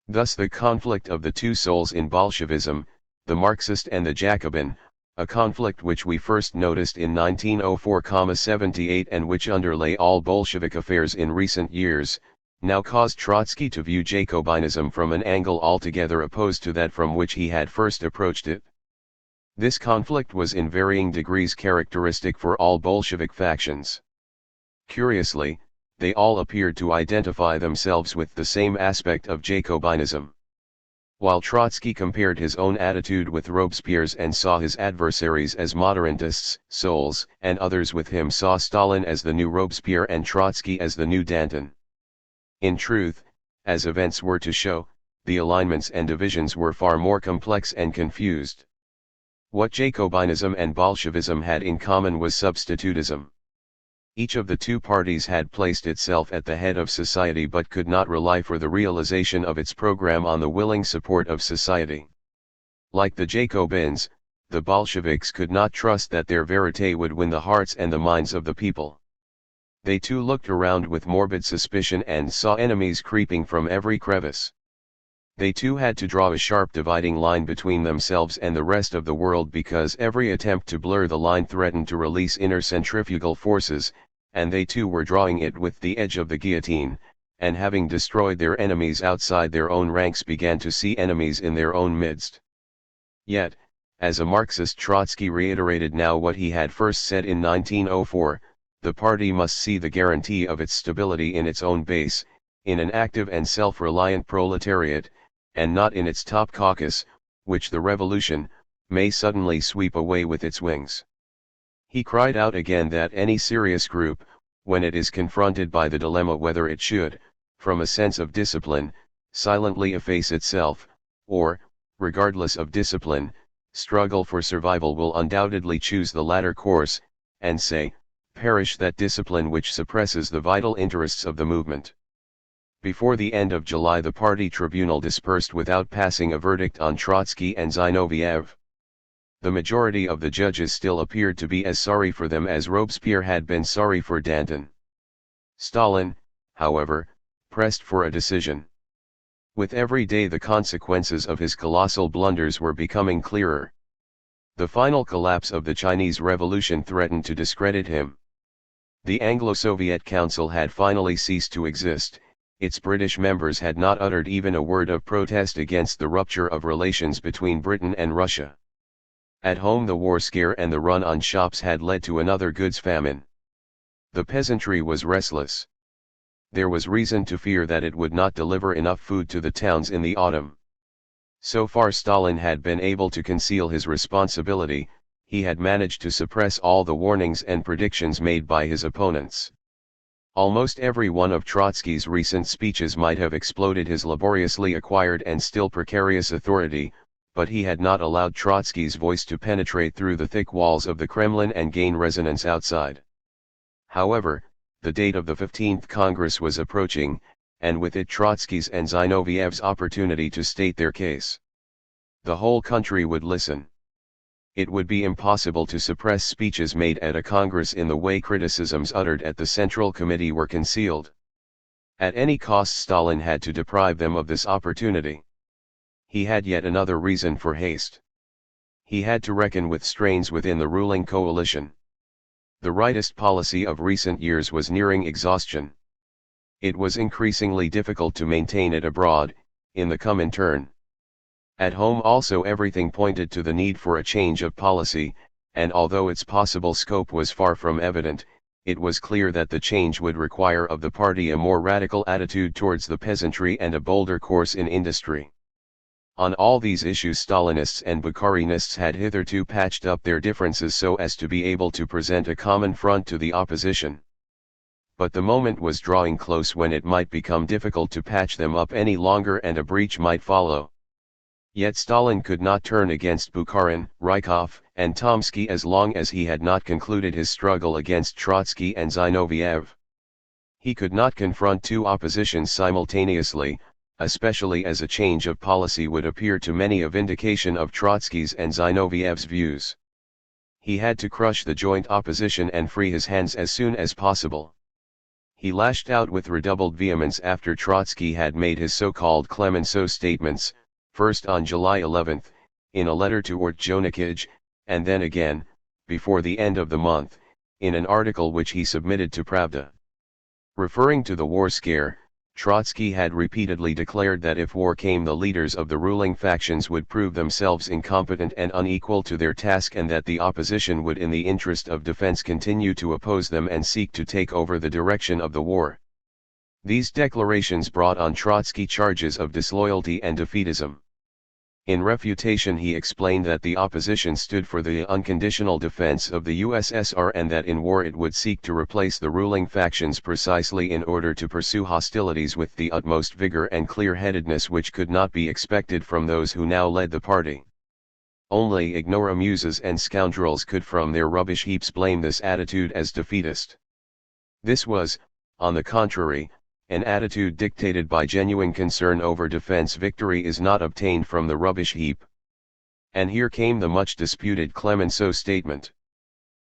Speaker 1: Thus the conflict of the two souls in Bolshevism, the Marxist and the Jacobin, a conflict which we first noticed in 1904-78 and which underlay all Bolshevik affairs in recent years, now caused Trotsky to view Jacobinism from an angle altogether opposed to that from which he had first approached it. This conflict was in varying degrees characteristic for all Bolshevik factions. Curiously, they all appeared to identify themselves with the same aspect of Jacobinism. While Trotsky compared his own attitude with Robespierre's and saw his adversaries as moderatists, souls, and others with him saw Stalin as the new Robespierre and Trotsky as the new Danton. In truth, as events were to show, the alignments and divisions were far more complex and confused. What Jacobinism and Bolshevism had in common was substitutism. Each of the two parties had placed itself at the head of society but could not rely for the realization of its program on the willing support of society. Like the Jacobins, the Bolsheviks could not trust that their verite would win the hearts and the minds of the people. They too looked around with morbid suspicion and saw enemies creeping from every crevice. They too had to draw a sharp dividing line between themselves and the rest of the world because every attempt to blur the line threatened to release inner centrifugal forces, and they too were drawing it with the edge of the guillotine, and having destroyed their enemies outside their own ranks began to see enemies in their own midst. Yet, as a Marxist, Trotsky reiterated now what he had first said in 1904, the party must see the guarantee of its stability in its own base, in an active and self-reliant proletariat, and not in its top caucus, which the revolution may suddenly sweep away with its wings. He cried out again that any serious group, when it is confronted by the dilemma whether it should, from a sense of discipline, silently efface itself, or, regardless of discipline, struggle for survival, will undoubtedly choose the latter course, and say, perish that discipline which suppresses the vital interests of the movement. Before the end of July the party tribunal dispersed without passing a verdict on Trotsky and Zinoviev. The majority of the judges still appeared to be as sorry for them as Robespierre had been sorry for Danton. Stalin, however, pressed for a decision. With every day the consequences of his colossal blunders were becoming clearer. The final collapse of the Chinese Revolution threatened to discredit him. The Anglo-Soviet Council had finally ceased to exist. Its British members had not uttered even a word of protest against the rupture of relations between Britain and Russia. At home the war scare and the run on shops had led to another goods famine. The peasantry was restless. There was reason to fear that it would not deliver enough food to the towns in the autumn. So far Stalin had been able to conceal his responsibility, he had managed to suppress all the warnings and predictions made by his opponents. Almost every one of Trotsky's recent speeches might have exploded his laboriously acquired and still precarious authority, but he had not allowed Trotsky's voice to penetrate through the thick walls of the Kremlin and gain resonance outside. However, the date of the 15th Congress was approaching, and with it Trotsky's and Zinoviev's opportunity to state their case. The whole country would listen. It would be impossible to suppress speeches made at a Congress in the way criticisms uttered at the Central Committee were concealed. At any cost Stalin had to deprive them of this opportunity. He had yet another reason for haste. He had to reckon with strains within the ruling coalition. The rightist policy of recent years was nearing exhaustion. It was increasingly difficult to maintain it abroad, in the Comintern. At home also everything pointed to the need for a change of policy, and although its possible scope was far from evident, it was clear that the change would require of the party a more radical attitude towards the peasantry and a bolder course in industry. On all these issues Stalinists and Bukharinists had hitherto patched up their differences so as to be able to present a common front to the opposition. But the moment was drawing close when it might become difficult to patch them up any longer and a breach might follow. Yet Stalin could not turn against Bukharin, Rykov, and Tomsky as long as he had not concluded his struggle against Trotsky and Zinoviev. He could not confront two oppositions simultaneously, especially as a change of policy would appear to many a vindication of Trotsky's and Zinoviev's views. He had to crush the joint opposition and free his hands as soon as possible. He lashed out with redoubled vehemence after Trotsky had made his so-called Clemenceau statements, first on July 11, in a letter to Ordzhonikij, and then again, before the end of the month, in an article which he submitted to Pravda. Referring to the war scare, Trotsky had repeatedly declared that if war came the leaders of the ruling factions would prove themselves incompetent and unequal to their task and that the opposition would in the interest of defense continue to oppose them and seek to take over the direction of the war. These declarations brought on Trotsky charges of disloyalty and defeatism. In refutation he explained that the opposition stood for the unconditional defense of the USSR and that in war it would seek to replace the ruling factions precisely in order to pursue hostilities with the utmost vigor and clear-headedness which could not be expected from those who now led the party. Only ignoramuses and scoundrels could from their rubbish heaps blame this attitude as defeatist. This was, on the contrary, an attitude dictated by genuine concern over defense. Victory is not obtained from the rubbish heap. And here came the much disputed Clemenceau statement.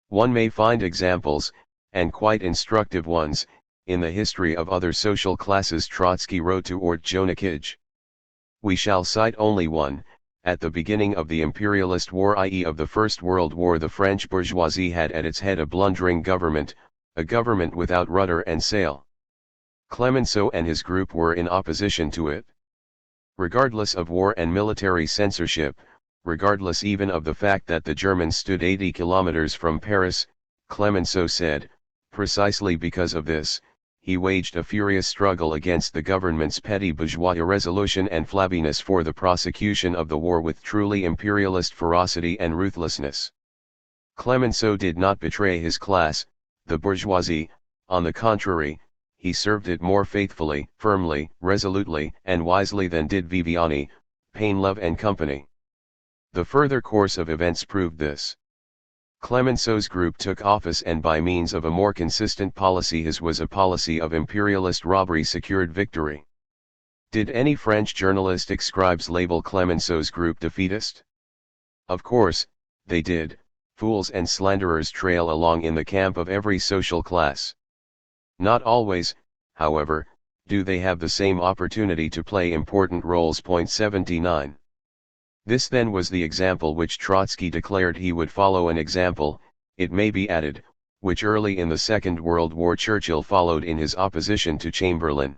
Speaker 1: One may find examples, and quite instructive ones, in the history of other social classes. Trotsky wrote to Ortjonikij. We shall cite only one. At the beginning of the imperialist war, i.e. of the First World War, the French bourgeoisie had at its head a blundering government, a government without rudder and sail. Clemenceau and his group were in opposition to it. Regardless of war and military censorship, regardless even of the fact that the Germans stood 80 kilometers from Paris, Clemenceau said, precisely because of this, he waged a furious struggle against the government's petty bourgeois irresolution and flabbiness for the prosecution of the war with truly imperialist ferocity and ruthlessness. Clemenceau did not betray his class, the bourgeoisie. On the contrary, he served it more faithfully, firmly, resolutely, and wisely than did Viviani, Painlove and company. The further course of events proved this. Clemenceau's group took office, and by means of a more consistent policy, his was a policy of imperialist robbery, secured victory. Did any French journalistic scribes label Clemenceau's group defeatist? Of course, they did. Fools and slanderers trail along in the camp of every social class. Not always, however, do they have the same opportunity to play important roles. Point 79. This then was the example which Trotsky declared he would follow, an example, it may be added, which early in the Second World War Churchill followed in his opposition to Chamberlain.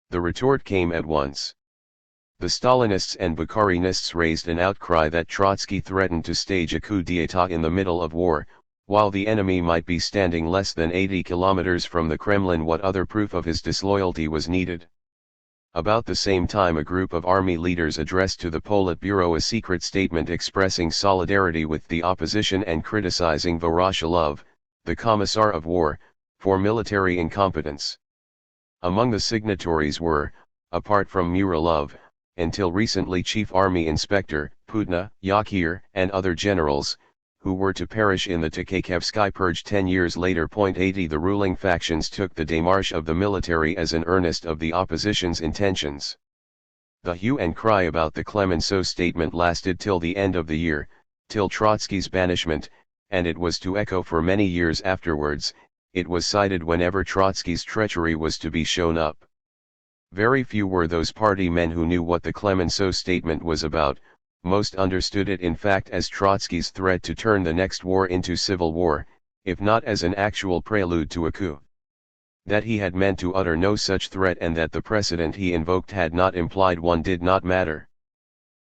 Speaker 1: The retort came at once. The Stalinists and Bukharinists raised an outcry that Trotsky threatened to stage a coup d'état in the middle of war, while the enemy might be standing less than 80 kilometers from the Kremlin. What other proof of his disloyalty was needed? About the same time, a group of army leaders addressed to the Politburo a secret statement expressing solidarity with the opposition and criticizing Voroshilov, the Commissar of War, for military incompetence. Among the signatories were, apart from Muralov, until recently Chief Army Inspector, Putna, Yakir, and other generals, who were to perish in the Tukhachevsky purge 10 years later. 80. The ruling factions took the démarche of the military as an earnest of the opposition's intentions. The hue and cry about the Clemenceau statement lasted till the end of the year, till Trotsky's banishment, and it was to echo for many years afterwards. It was cited whenever Trotsky's treachery was to be shown up. Very few were those party men who knew what the Clemenceau statement was about. Most understood it in fact as Trotsky's threat to turn the next war into civil war, if not as an actual prelude to a coup. That he had meant to utter no such threat, and that the precedent he invoked had not implied one, did not matter.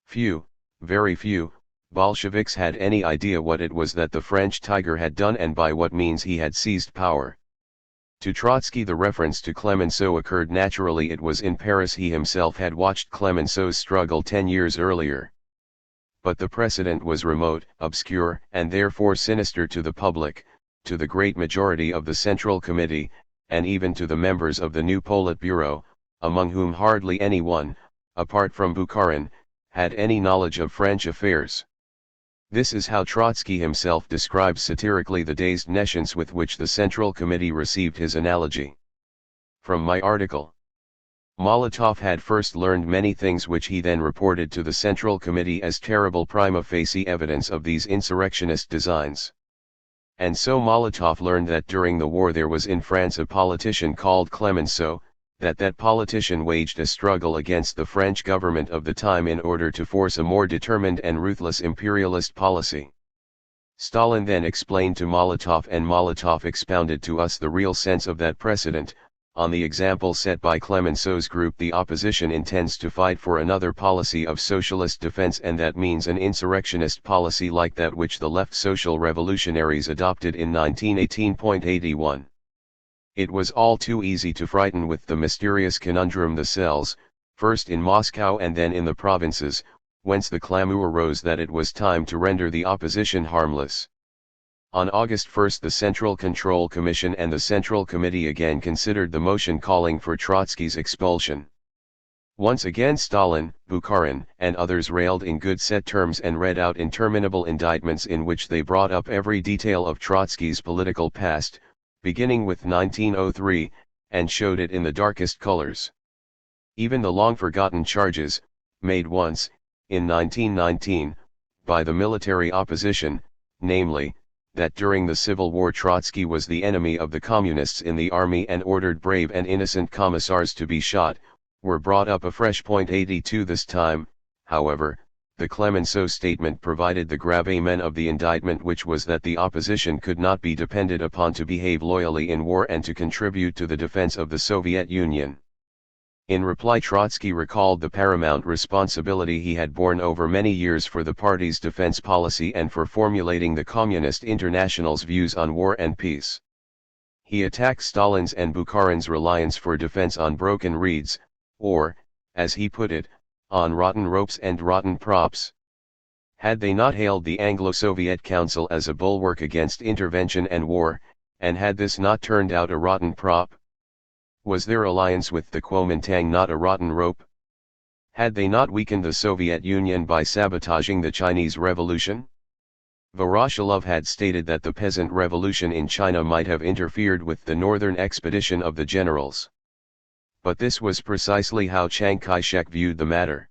Speaker 1: Few, very few, Bolsheviks had any idea what it was that the French tiger had done and by what means he had seized power. To Trotsky the reference to Clemenceau occurred naturally. It was in Paris he himself had watched Clemenceau's struggle 10 years earlier. But the precedent was remote, obscure, and therefore sinister to the public, to the great majority of the Central Committee, and even to the members of the new Politburo, among whom hardly anyone, apart from Bukharin, had any knowledge of French affairs. This is how Trotsky himself describes satirically the dazed nescience with which the Central Committee received his analogy. From my article. Molotov had first learned many things which he then reported to the Central Committee as terrible prima facie evidence of these insurrectionist designs. And so Molotov learned that during the war there was in France a politician called Clemenceau, that politician waged a struggle against the French government of the time in order to force a more determined and ruthless imperialist policy. Stalin then explained to Molotov, and Molotov expounded to us the real sense of that precedent. On the example set by Clemenceau's group, the opposition intends to fight for another policy of socialist defense, and that means an insurrectionist policy like that which the left social revolutionaries adopted in 1918. 81. It was all too easy to frighten with the mysterious conundrum the cells, first in Moscow and then in the provinces, whence the clamor rose that it was time to render the opposition harmless. On August 1 the Central Control Commission and the Central Committee again considered the motion calling for Trotsky's expulsion. Once again Stalin, Bukharin, and others railed in good set terms and read out interminable indictments in which they brought up every detail of Trotsky's political past, beginning with 1903, and showed it in the darkest colors. Even the long-forgotten charges, made once, in 1919, by the military opposition, namely, that during the Civil War Trotsky was the enemy of the communists in the army and ordered brave and innocent commissars to be shot, were brought up afresh. 82 This time, however, the Clemenceau statement provided the gravamen of the indictment, which was that the opposition could not be depended upon to behave loyally in war and to contribute to the defense of the Soviet Union. In reply, Trotsky recalled the paramount responsibility he had borne over many years for the party's defense policy and for formulating the Communist International's views on war and peace. He attacked Stalin's and Bukharin's reliance for defense on broken reeds, or, as he put it, on rotten ropes and rotten props. Had they not hailed the Anglo-Soviet Council as a bulwark against intervention and war, and had this not turned out a rotten prop? Was their alliance with the Kuomintang not a rotten rope? Had they not weakened the Soviet Union by sabotaging the Chinese Revolution? Voroshilov had stated that the peasant revolution in China might have interfered with the northern expedition of the generals. But this was precisely how Chiang Kai-shek viewed the matter.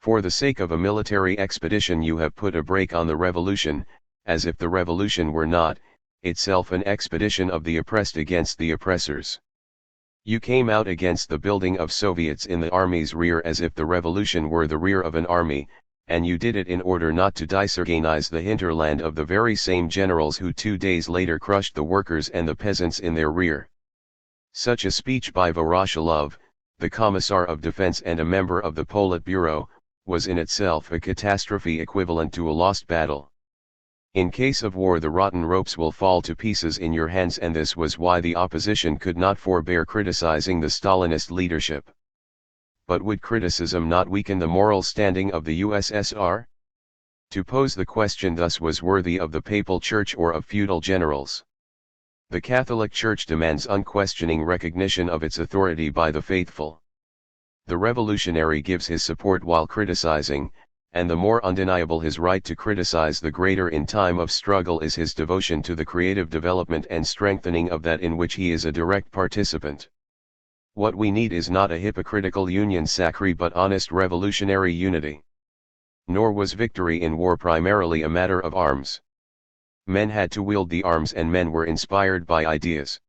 Speaker 1: For the sake of a military expedition you have put a brake on the revolution, as if the revolution were not, itself an expedition of the oppressed against the oppressors. You came out against the building of Soviets in the army's rear as if the revolution were the rear of an army, and you did it in order not to disorganize the hinterland of the very same generals who 2 days later crushed the workers and the peasants in their rear. Such a speech by Voroshilov, the Commissar of Defense and a member of the Politburo, was in itself a catastrophe equivalent to a lost battle. In case of war the rotten ropes will fall to pieces in your hands, and this was why the opposition could not forbear criticizing the Stalinist leadership. But would criticism not weaken the moral standing of the USSR? To pose the question thus was worthy of the Papal Church or of feudal generals. The Catholic Church demands unquestioning recognition of its authority by the faithful. The revolutionary gives his support while criticizing, and the more undeniable his right to criticize the greater in time of struggle is his devotion to the creative development and strengthening of that in which he is a direct participant. What we need is not a hypocritical union sacrée but honest revolutionary unity. Nor was victory in war primarily a matter of arms. Men had to wield the arms and men were inspired by ideas.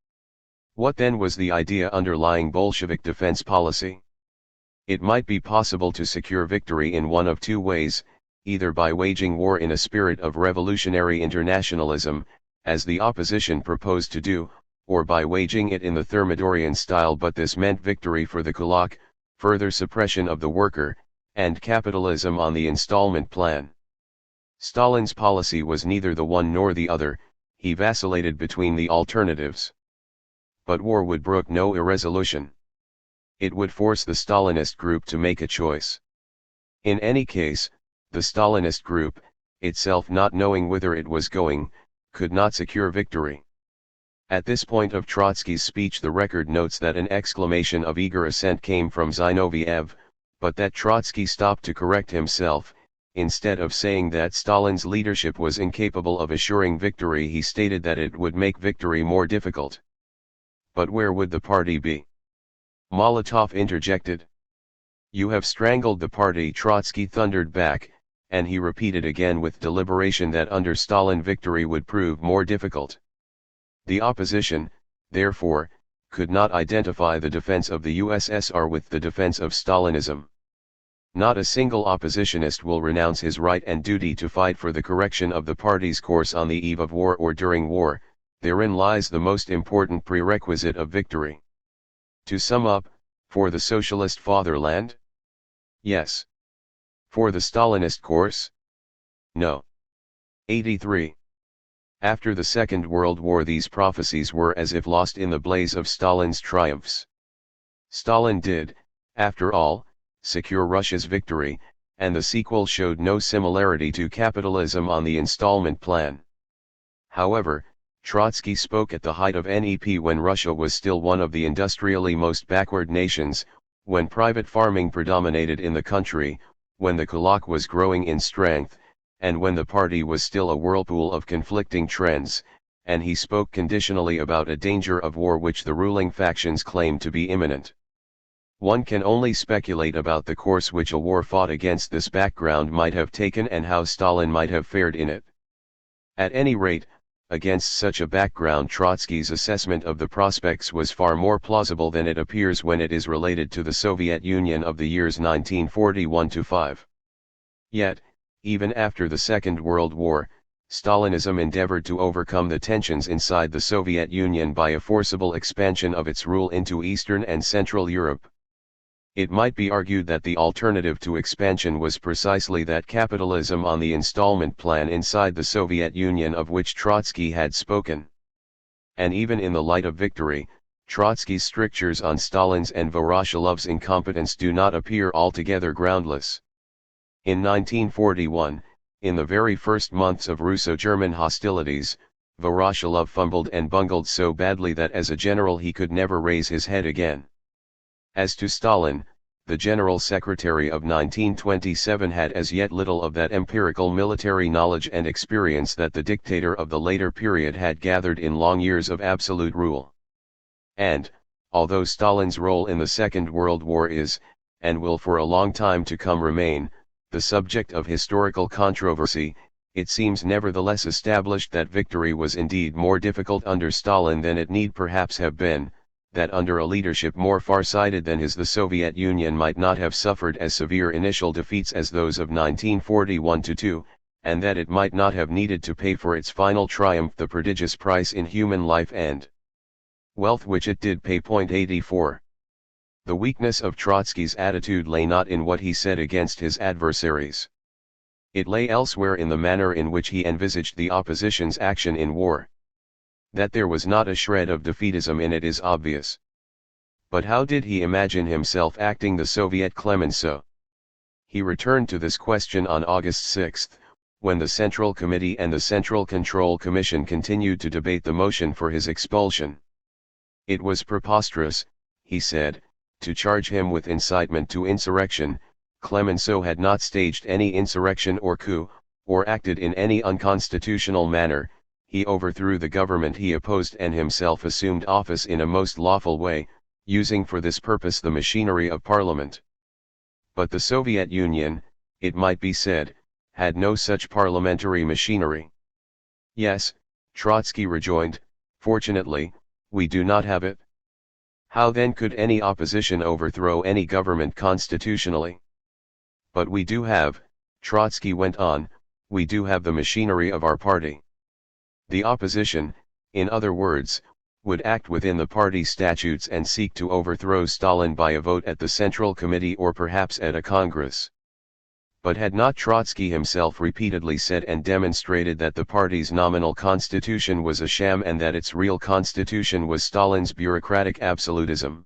Speaker 1: What then was the idea underlying Bolshevik defense policy? It might be possible to secure victory in one of two ways, either by waging war in a spirit of revolutionary internationalism, as the opposition proposed to do, or by waging it in the Thermidorian style, but this meant victory for the kulak, further suppression of the worker, and capitalism on the installment plan. Stalin's policy was neither the one nor the other, he vacillated between the alternatives. But war would brook no irresolution. It would force the Stalinist group to make a choice. In any case, the Stalinist group, itself not knowing whither it was going, could not secure victory. At this point of Trotsky's speech the record notes that an exclamation of eager assent came from Zinoviev, but that Trotsky stopped to correct himself. Instead of saying that Stalin's leadership was incapable of assuring victory, he stated that it would make victory more difficult. But where would the party be? Molotov interjected. You have strangled the party, Trotsky thundered back, and he repeated again with deliberation that under Stalin victory would prove more difficult. The opposition, therefore, could not identify the defense of the USSR with the defense of Stalinism. Not a single oppositionist will renounce his right and duty to fight for the correction of the party's course on the eve of war or during war. Therein lies the most important prerequisite of victory. To sum up, for the socialist fatherland? Yes. For the Stalinist course? No. 83. After the Second World War, these prophecies were as if lost in the blaze of Stalin's triumphs. Stalin did, after all, secure Russia's victory, and the sequel showed no similarity to capitalism on the installment plan. However, Trotsky spoke at the height of NEP when Russia was still one of the industrially most backward nations, when private farming predominated in the country, when the kulak was growing in strength, and when the party was still a whirlpool of conflicting trends, and he spoke conditionally about a danger of war which the ruling factions claimed to be imminent. One can only speculate about the course which a war fought against this background might have taken and how Stalin might have fared in it. At any rate, against such a background, Trotsky's assessment of the prospects was far more plausible than it appears when it is related to the Soviet Union of the years 1941–5. Yet, even after the Second World War, Stalinism endeavored to overcome the tensions inside the Soviet Union by a forcible expansion of its rule into Eastern and Central Europe. It might be argued that the alternative to expansion was precisely that capitalism on the installment plan inside the Soviet Union of which Trotsky had spoken. And even in the light of victory, Trotsky's strictures on Stalin's and Voroshilov's incompetence do not appear altogether groundless. In 1941, in the very first months of Russo-German hostilities, Voroshilov fumbled and bungled so badly that as a general he could never raise his head again. As to Stalin, the General Secretary of 1927 had as yet little of that empirical military knowledge and experience that the dictator of the later period had gathered in long years of absolute rule. And, although Stalin's role in the Second World War is, and will for a long time to come remain, the subject of historical controversy, it seems nevertheless established that victory was indeed more difficult under Stalin than it need perhaps have been, that under a leadership more far-sighted than his the Soviet Union might not have suffered as severe initial defeats as those of 1941–2, and that it might not have needed to pay for its final triumph the prodigious price in human life and wealth which it did pay. 84. The weakness of Trotsky's attitude lay not in what he said against his adversaries. It lay elsewhere in the manner in which he envisaged the opposition's action in war. That there was not a shred of defeatism in it is obvious. But how did he imagine himself acting the Soviet Clemenceau? He returned to this question on August 6, when the Central Committee and the Central Control Commission continued to debate the motion for his expulsion. It was preposterous, he said, to charge him with incitement to insurrection. Clemenceau had not staged any insurrection or coup, or acted in any unconstitutional manner. He overthrew the government he opposed and himself assumed office in a most lawful way, using for this purpose the machinery of parliament. But the Soviet Union, it might be said, had no such parliamentary machinery. Yes, Trotsky rejoined, fortunately, we do not have it. How then could any opposition overthrow any government constitutionally? But we do have, Trotsky went on, we do have the machinery of our party. The opposition, in other words, would act within the party statutes and seek to overthrow Stalin by a vote at the Central Committee or perhaps at a Congress. But had not Trotsky himself repeatedly said and demonstrated that the party's nominal constitution was a sham and that its real constitution was Stalin's bureaucratic absolutism?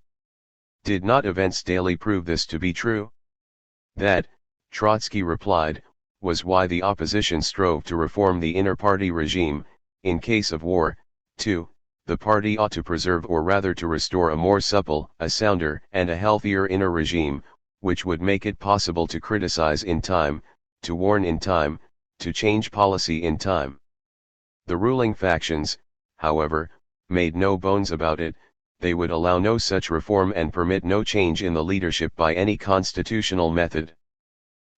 Speaker 1: Did not events daily prove this to be true? That, Trotsky replied, was why the opposition strove to reform the inter-party regime. In case of war, too, the party ought to preserve or rather to restore a more supple, a sounder and a healthier inner regime, which would make it possible to criticize in time, to warn in time, to change policy in time. The ruling factions, however, made no bones about it. They would allow no such reform and permit no change in the leadership by any constitutional method.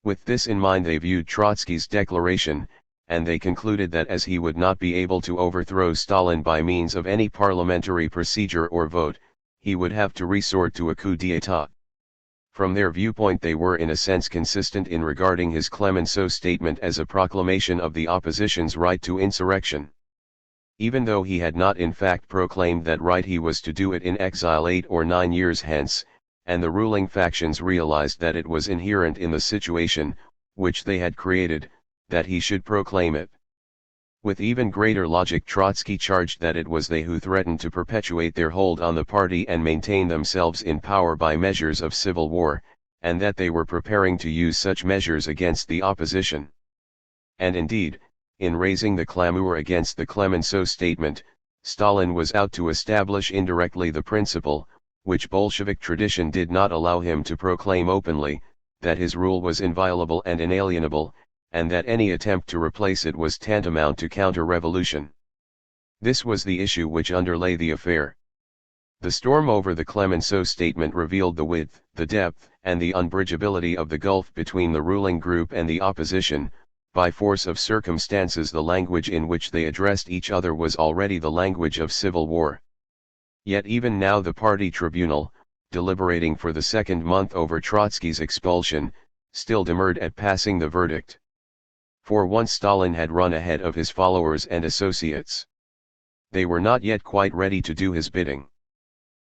Speaker 1: With this in mind they viewed Trotsky's declaration, and they concluded that as he would not be able to overthrow Stalin by means of any parliamentary procedure or vote, he would have to resort to a coup d'état. From their viewpoint they were in a sense consistent in regarding his Clemenceau statement as a proclamation of the opposition's right to insurrection. Even though he had not in fact proclaimed that right, he was to do it in exile 8 or 9 years hence, and the ruling factions realized that it was inherent in the situation, which they had created, that he should proclaim it. With even greater logic, Trotsky charged that it was they who threatened to perpetuate their hold on the party and maintain themselves in power by measures of civil war, and that they were preparing to use such measures against the opposition. And indeed, in raising the clamor against the Clemenceau statement, Stalin was out to establish indirectly the principle, which Bolshevik tradition did not allow him to proclaim openly, that his rule was inviolable and inalienable, and that any attempt to replace it was tantamount to counter-revolution. This was the issue which underlay the affair. The storm over the Clemenceau statement revealed the width, the depth, and the unbridgeability of the gulf between the ruling group and the opposition. By force of circumstances, the language in which they addressed each other was already the language of civil war. Yet even now the party tribunal, deliberating for the second month over Trotsky's expulsion, still demurred at passing the verdict. For once Stalin had run ahead of his followers and associates. They were not yet quite ready to do his bidding.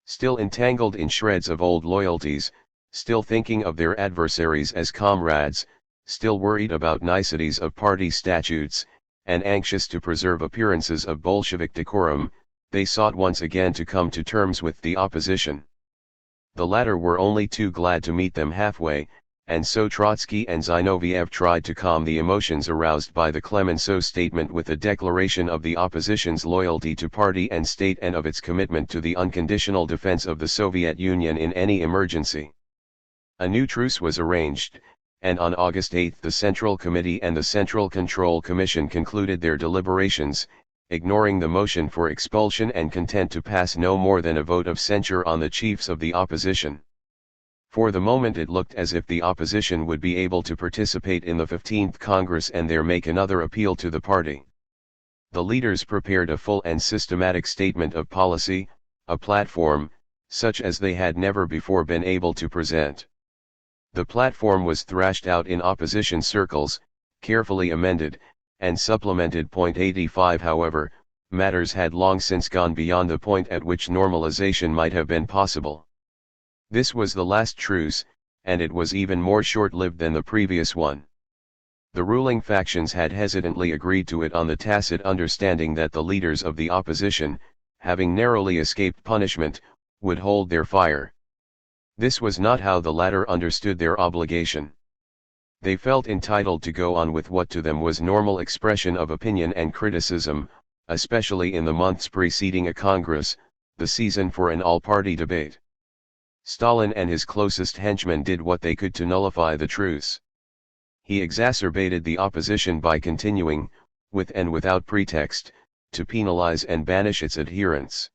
Speaker 1: Still entangled in shreds of old loyalties, still thinking of their adversaries as comrades, still worried about niceties of party statutes, and anxious to preserve appearances of Bolshevik decorum, they sought once again to come to terms with the opposition. The latter were only too glad to meet them halfway, and so Trotsky and Zinoviev tried to calm the emotions aroused by the Clemenceau statement with a declaration of the opposition's loyalty to party and state and of its commitment to the unconditional defense of the Soviet Union in any emergency. A new truce was arranged, and on August 8 the Central Committee and the Central Control Commission concluded their deliberations, ignoring the motion for expulsion and content to pass no more than a vote of censure on the chiefs of the opposition. For the moment it looked as if the opposition would be able to participate in the 15th Congress and there make another appeal to the party. The leaders prepared a full and systematic statement of policy, a platform, such as they had never before been able to present. The platform was thrashed out in opposition circles, carefully amended, and supplemented. 85 However, matters had long since gone beyond the point at which normalization might have been possible. This was the last truce, and it was even more short-lived than the previous one. The ruling factions had hesitantly agreed to it on the tacit understanding that the leaders of the opposition, having narrowly escaped punishment, would hold their fire. This was not how the latter understood their obligation. They felt entitled to go on with what to them was normal expression of opinion and criticism, especially in the months preceding a Congress, the season for an all-party debate. Stalin and his closest henchmen did what they could to nullify the truce. He exacerbated the opposition by continuing, with and without pretext, to penalize and banish its adherents.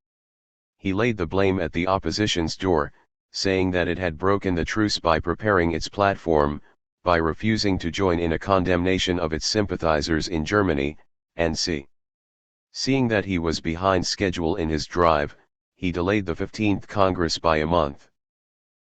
Speaker 1: He laid the blame at the opposition's door, saying that it had broken the truce by preparing its platform, by refusing to join in a condemnation of its sympathizers in Germany, and seeing that he was behind schedule in his drive, he delayed the 15th Congress by a month.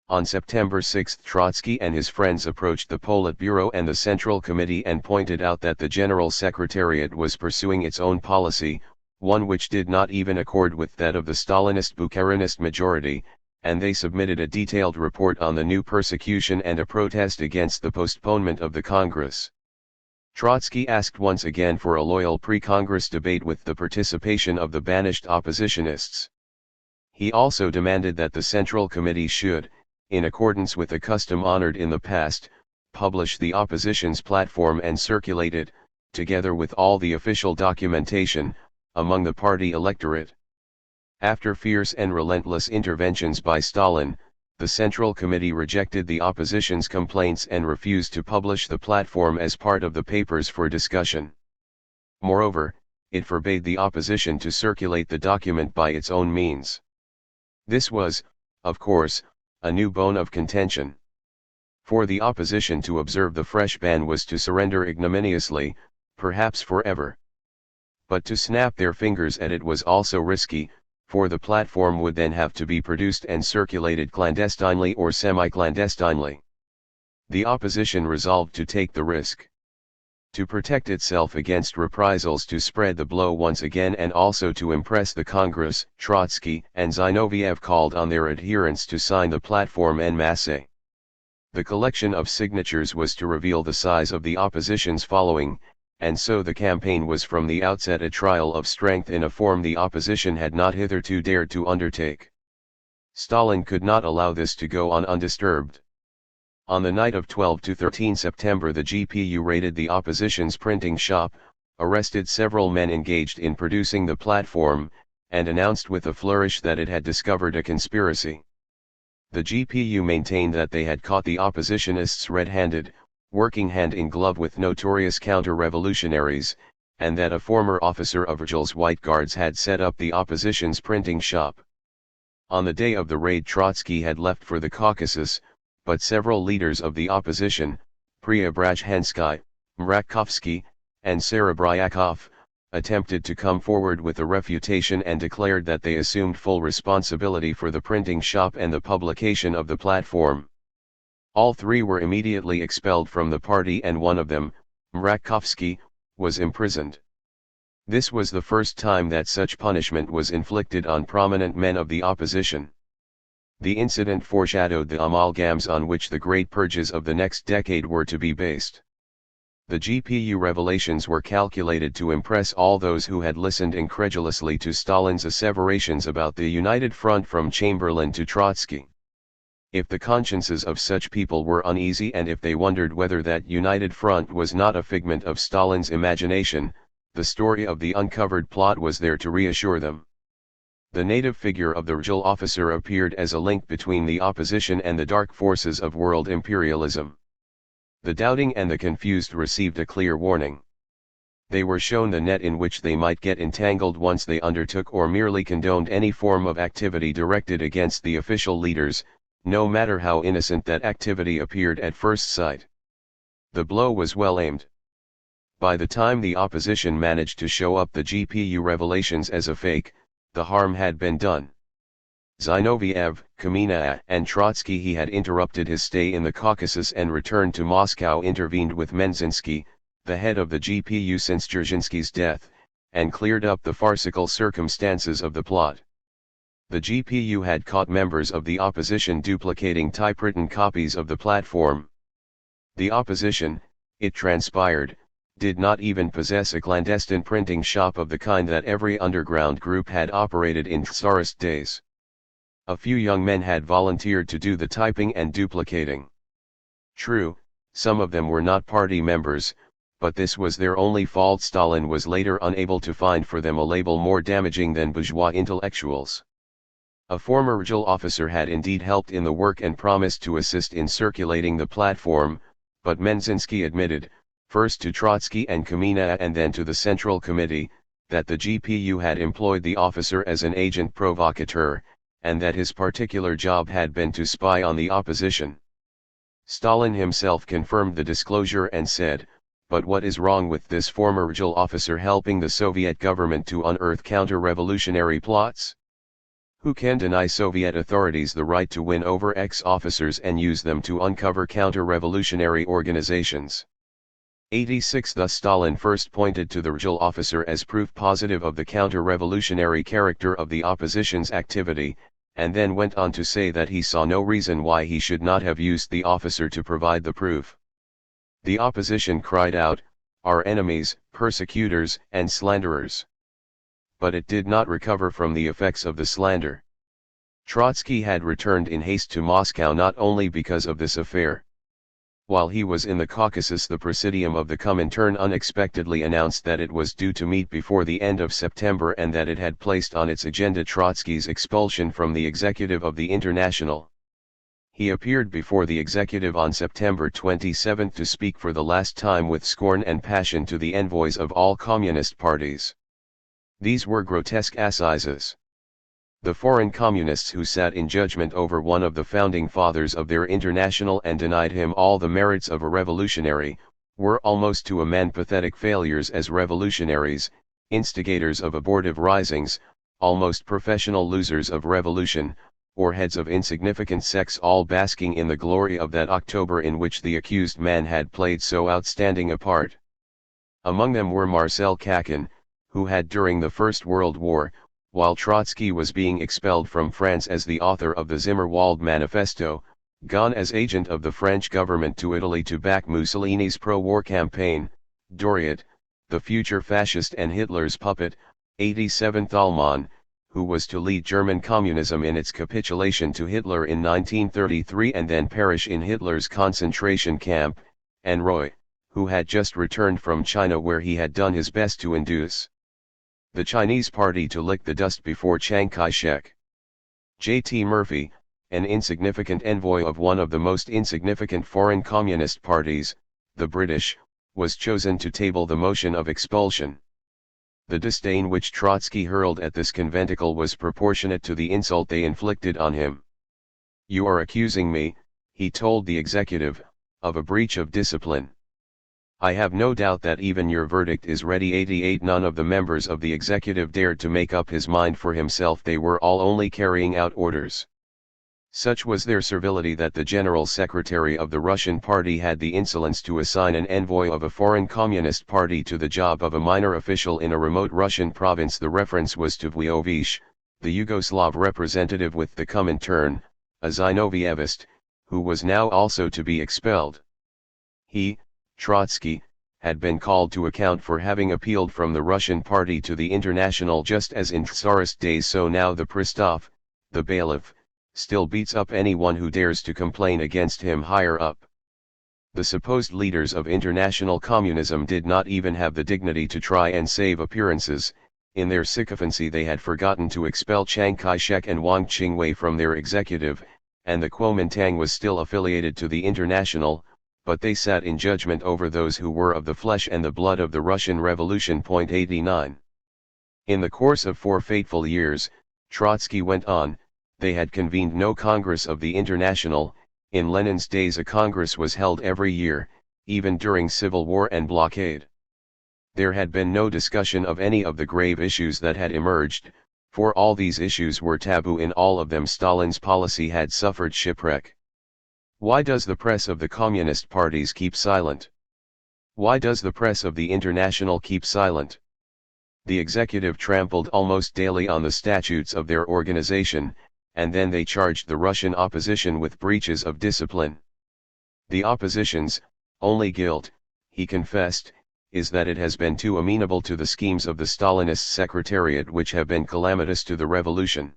Speaker 1: On September 6 Trotsky and his friends approached the Politburo and the Central Committee and pointed out that the General Secretariat was pursuing its own policy, one which did not even accord with that of the Stalinist Bukharinist majority, and they submitted a detailed report on the new persecution and a protest against the postponement of the Congress. Trotsky asked once again for a loyal pre-Congress debate with the participation of the banished oppositionists. He also demanded that the Central Committee should, in accordance with a custom honored in the past, publish the opposition's platform and circulate it, together with all the official documentation, among the party electorate. After fierce and relentless interventions by Stalin, the Central Committee rejected the opposition's complaints and refused to publish the platform as part of the papers for discussion. Moreover, it forbade the opposition to circulate the document by its own means. This was, of course, a new bone of contention. For the opposition to observe the fresh ban was to surrender ignominiously, perhaps forever. But to snap their fingers at it was also risky, for the platform would then have to be produced and circulated clandestinely or semi-clandestinely. The opposition resolved to take the risk. To protect itself against reprisals, to spread the blow once again and also to impress the Congress, Trotsky and Zinoviev called on their adherents to sign the platform en masse. The collection of signatures was to reveal the size of the opposition's following, and so the campaign was from the outset a trial of strength in a form the opposition had not hitherto dared to undertake. Stalin could not allow this to go on undisturbed. On the night of 12 to 13 September the GPU raided the opposition's printing shop, arrested several men engaged in producing the platform, and announced with a flourish that it had discovered a conspiracy. The GPU maintained that they had caught the oppositionists red-handed, working hand in glove with notorious counter-revolutionaries, and that a former officer of Virgil's White Guards had set up the opposition's printing shop. On the day of the raid Trotsky had left for the Caucasus, but several leaders of the opposition, Preobrazhensky, Mrakovsky, and Serebryakov, attempted to come forward with a refutation and declared that they assumed full responsibility for the printing shop and the publication of the platform. All three were immediately expelled from the party and one of them, Mrakovsky, was imprisoned. This was the first time that such punishment was inflicted on prominent men of the opposition. The incident foreshadowed the amalgams on which the great purges of the next decade were to be based. The GPU revelations were calculated to impress all those who had listened incredulously to Stalin's asseverations about the united front from Chamberlain to Trotsky. If the consciences of such people were uneasy and if they wondered whether that united front was not a figment of Stalin's imagination, the story of the uncovered plot was there to reassure them. The native figure of the Virgil officer appeared as a link between the opposition and the dark forces of world imperialism. The doubting and the confused received a clear warning. They were shown the net in which they might get entangled once they undertook or merely condoned any form of activity directed against the official leaders, no matter how innocent that activity appeared at first sight. The blow was well aimed. By the time the opposition managed to show up the GPU revelations as a fake, the harm had been done. Zinoviev, Kamina and Trotsky he had interrupted his stay in the Caucasus and returned to Moscow intervened with Menzinsky, the head of the GPU since Dzerzhinsky's death, and cleared up the farcical circumstances of the plot. The GPU had caught members of the opposition duplicating typewritten copies of the platform. The opposition, it transpired, did not even possess a clandestine printing shop of the kind that every underground group had operated in Tsarist days. A few young men had volunteered to do the typing and duplicating. True, some of them were not party members, but this was their only fault. Stalin was later unable to find for them a label more damaging than bourgeois intellectuals. A former Virgil officer had indeed helped in the work and promised to assist in circulating the platform, but Menzinsky admitted, first to Trotsky and Kamina and then to the Central Committee, that the GPU had employed the officer as an agent provocateur, and that his particular job had been to spy on the opposition. Stalin himself confirmed the disclosure and said, "But what is wrong with this former Virgil officer helping the Soviet government to unearth counter-revolutionary plots? Who can deny Soviet authorities the right to win over ex-officers and use them to uncover counter-revolutionary organizations?" 86 Thus Stalin first pointed to the Virgil officer as proof positive of the counter-revolutionary character of the opposition's activity, and then went on to say that he saw no reason why he should not have used the officer to provide the proof. The opposition cried out, "Our enemies, persecutors, and slanderers." But it did not recover from the effects of the slander. Trotsky had returned in haste to Moscow not only because of this affair. While he was in the Caucasus, the Presidium of the Comintern unexpectedly announced that it was due to meet before the end of September and that it had placed on its agenda Trotsky's expulsion from the executive of the International. He appeared before the executive on September 27 to speak for the last time with scorn and passion to the envoys of all communist parties. These were grotesque assizes. The foreign communists who sat in judgment over one of the founding fathers of their international and denied him all the merits of a revolutionary, were almost to a man pathetic failures as revolutionaries, instigators of abortive risings, almost professional losers of revolution, or heads of insignificant sects, all basking in the glory of that October in which the accused man had played so outstanding a part. Among them were Marcel Kakin, who had during the First World War, while Trotsky was being expelled from France as the author of the Zimmerwald Manifesto, gone as agent of the French government to Italy to back Mussolini's pro-war campaign, Doriot, the future fascist and Hitler's puppet, 87 Thalmann, who was to lead German communism in its capitulation to Hitler in 1933 and then perish in Hitler's concentration camp, and Roy, who had just returned from China where he had done his best to induce the Chinese party to lick the dust before Chiang Kai-shek. J.T. Murphy, an insignificant envoy of one of the most insignificant foreign communist parties, the British, was chosen to table the motion of expulsion. The disdain which Trotsky hurled at this conventicle was proportionate to the insult they inflicted on him. "You are accusing me," he told the executive, "of a breach of discipline. I have no doubt that even your verdict is ready." 88 None of the members of the executive dared to make up his mind for himself. They were all only carrying out orders. Such was their servility that the General Secretary of the Russian party had the insolence to assign an envoy of a foreign communist party to the job of a minor official in a remote Russian province. The reference was to Vujovic, the Yugoslav representative with the Comintern, a Zinovievist, who was now also to be expelled. He, Trotsky, had been called to account for having appealed from the Russian party to the International just as in Tsarist days, so now the Pristav, the bailiff, still beats up anyone who dares to complain against him higher up. The supposed leaders of international communism did not even have the dignity to try and save appearances. In their sycophancy they had forgotten to expel Chiang Kai-shek and Wang Qingwei from their executive, and the Kuomintang was still affiliated to the International, but they sat in judgment over those who were of the flesh and the blood of the Russian Revolution. 89. In the course of 4 fateful years, Trotsky went on, they had convened no Congress of the International. In Lenin's days a Congress was held every year, even during civil war and blockade. There had been no discussion of any of the grave issues that had emerged, for all these issues were taboo. In all of them Stalin's policy had suffered shipwreck. Why does the press of the communist parties keep silent? Why does the press of the International keep silent? The executive trampled almost daily on the statutes of their organization, and then they charged the Russian opposition with breaches of discipline. The opposition's only guilt, he confessed, is that it has been too amenable to the schemes of the Stalinist Secretariat which have been calamitous to the revolution.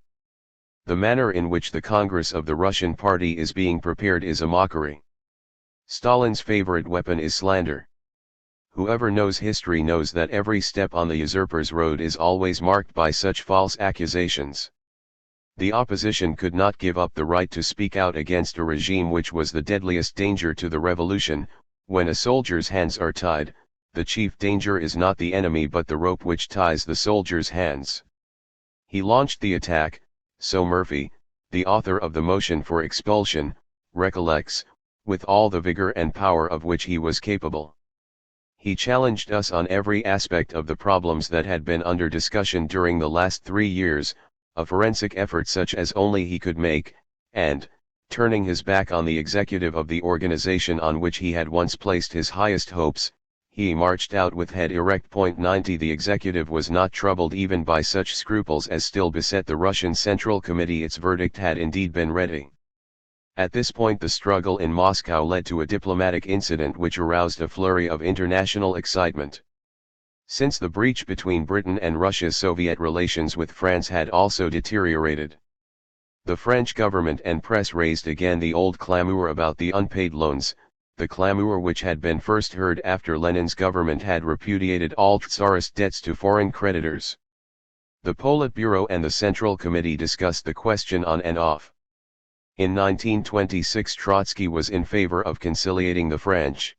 Speaker 1: The manner in which the Congress of the Russian party is being prepared is a mockery. Stalin's favorite weapon is slander. Whoever knows history knows that every step on the usurper's road is always marked by such false accusations. The opposition could not give up the right to speak out against a regime which was the deadliest danger to the revolution. When a soldier's hands are tied, the chief danger is not the enemy but the rope which ties the soldier's hands. He launched the attack, so Murphy, the author of the motion for expulsion, recollects, with all the vigor and power of which he was capable. He challenged us on every aspect of the problems that had been under discussion during the last 3 years, a forensic effort such as only he could make, and, turning his back on the executive of the organization on which he had once placed his highest hopes, he marched out with head erect. 90 The executive was not troubled even by such scruples as still beset the Russian Central Committee. Its verdict had indeed been ready. At this point the struggle in Moscow led to a diplomatic incident which aroused a flurry of international excitement. Since the breach between Britain and Russia, Soviet relations with France had also deteriorated. The French government and press raised again the old clamor about the unpaid loans, the clamor which had been first heard after Lenin's government had repudiated all Tsarist debts to foreign creditors. The Politburo and the Central Committee discussed the question on and off. In 1926 Trotsky was in favor of conciliating the French.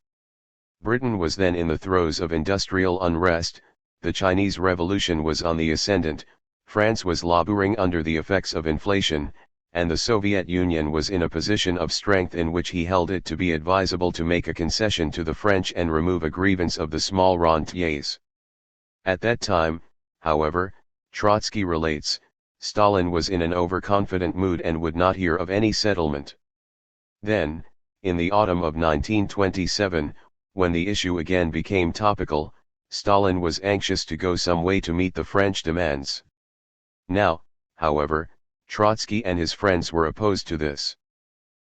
Speaker 1: Britain was then in the throes of industrial unrest, the Chinese Revolution was on the ascendant, France was laboring under the effects of inflation, and the Soviet Union was in a position of strength in which he held it to be advisable to make a concession to the French and remove a grievance of the small rentiers. At that time, however, Trotsky relates, Stalin was in an overconfident mood and would not hear of any settlement. Then, in the autumn of 1927, when the issue again became topical, Stalin was anxious to go some way to meet the French demands. Now, however, Trotsky and his friends were opposed to this.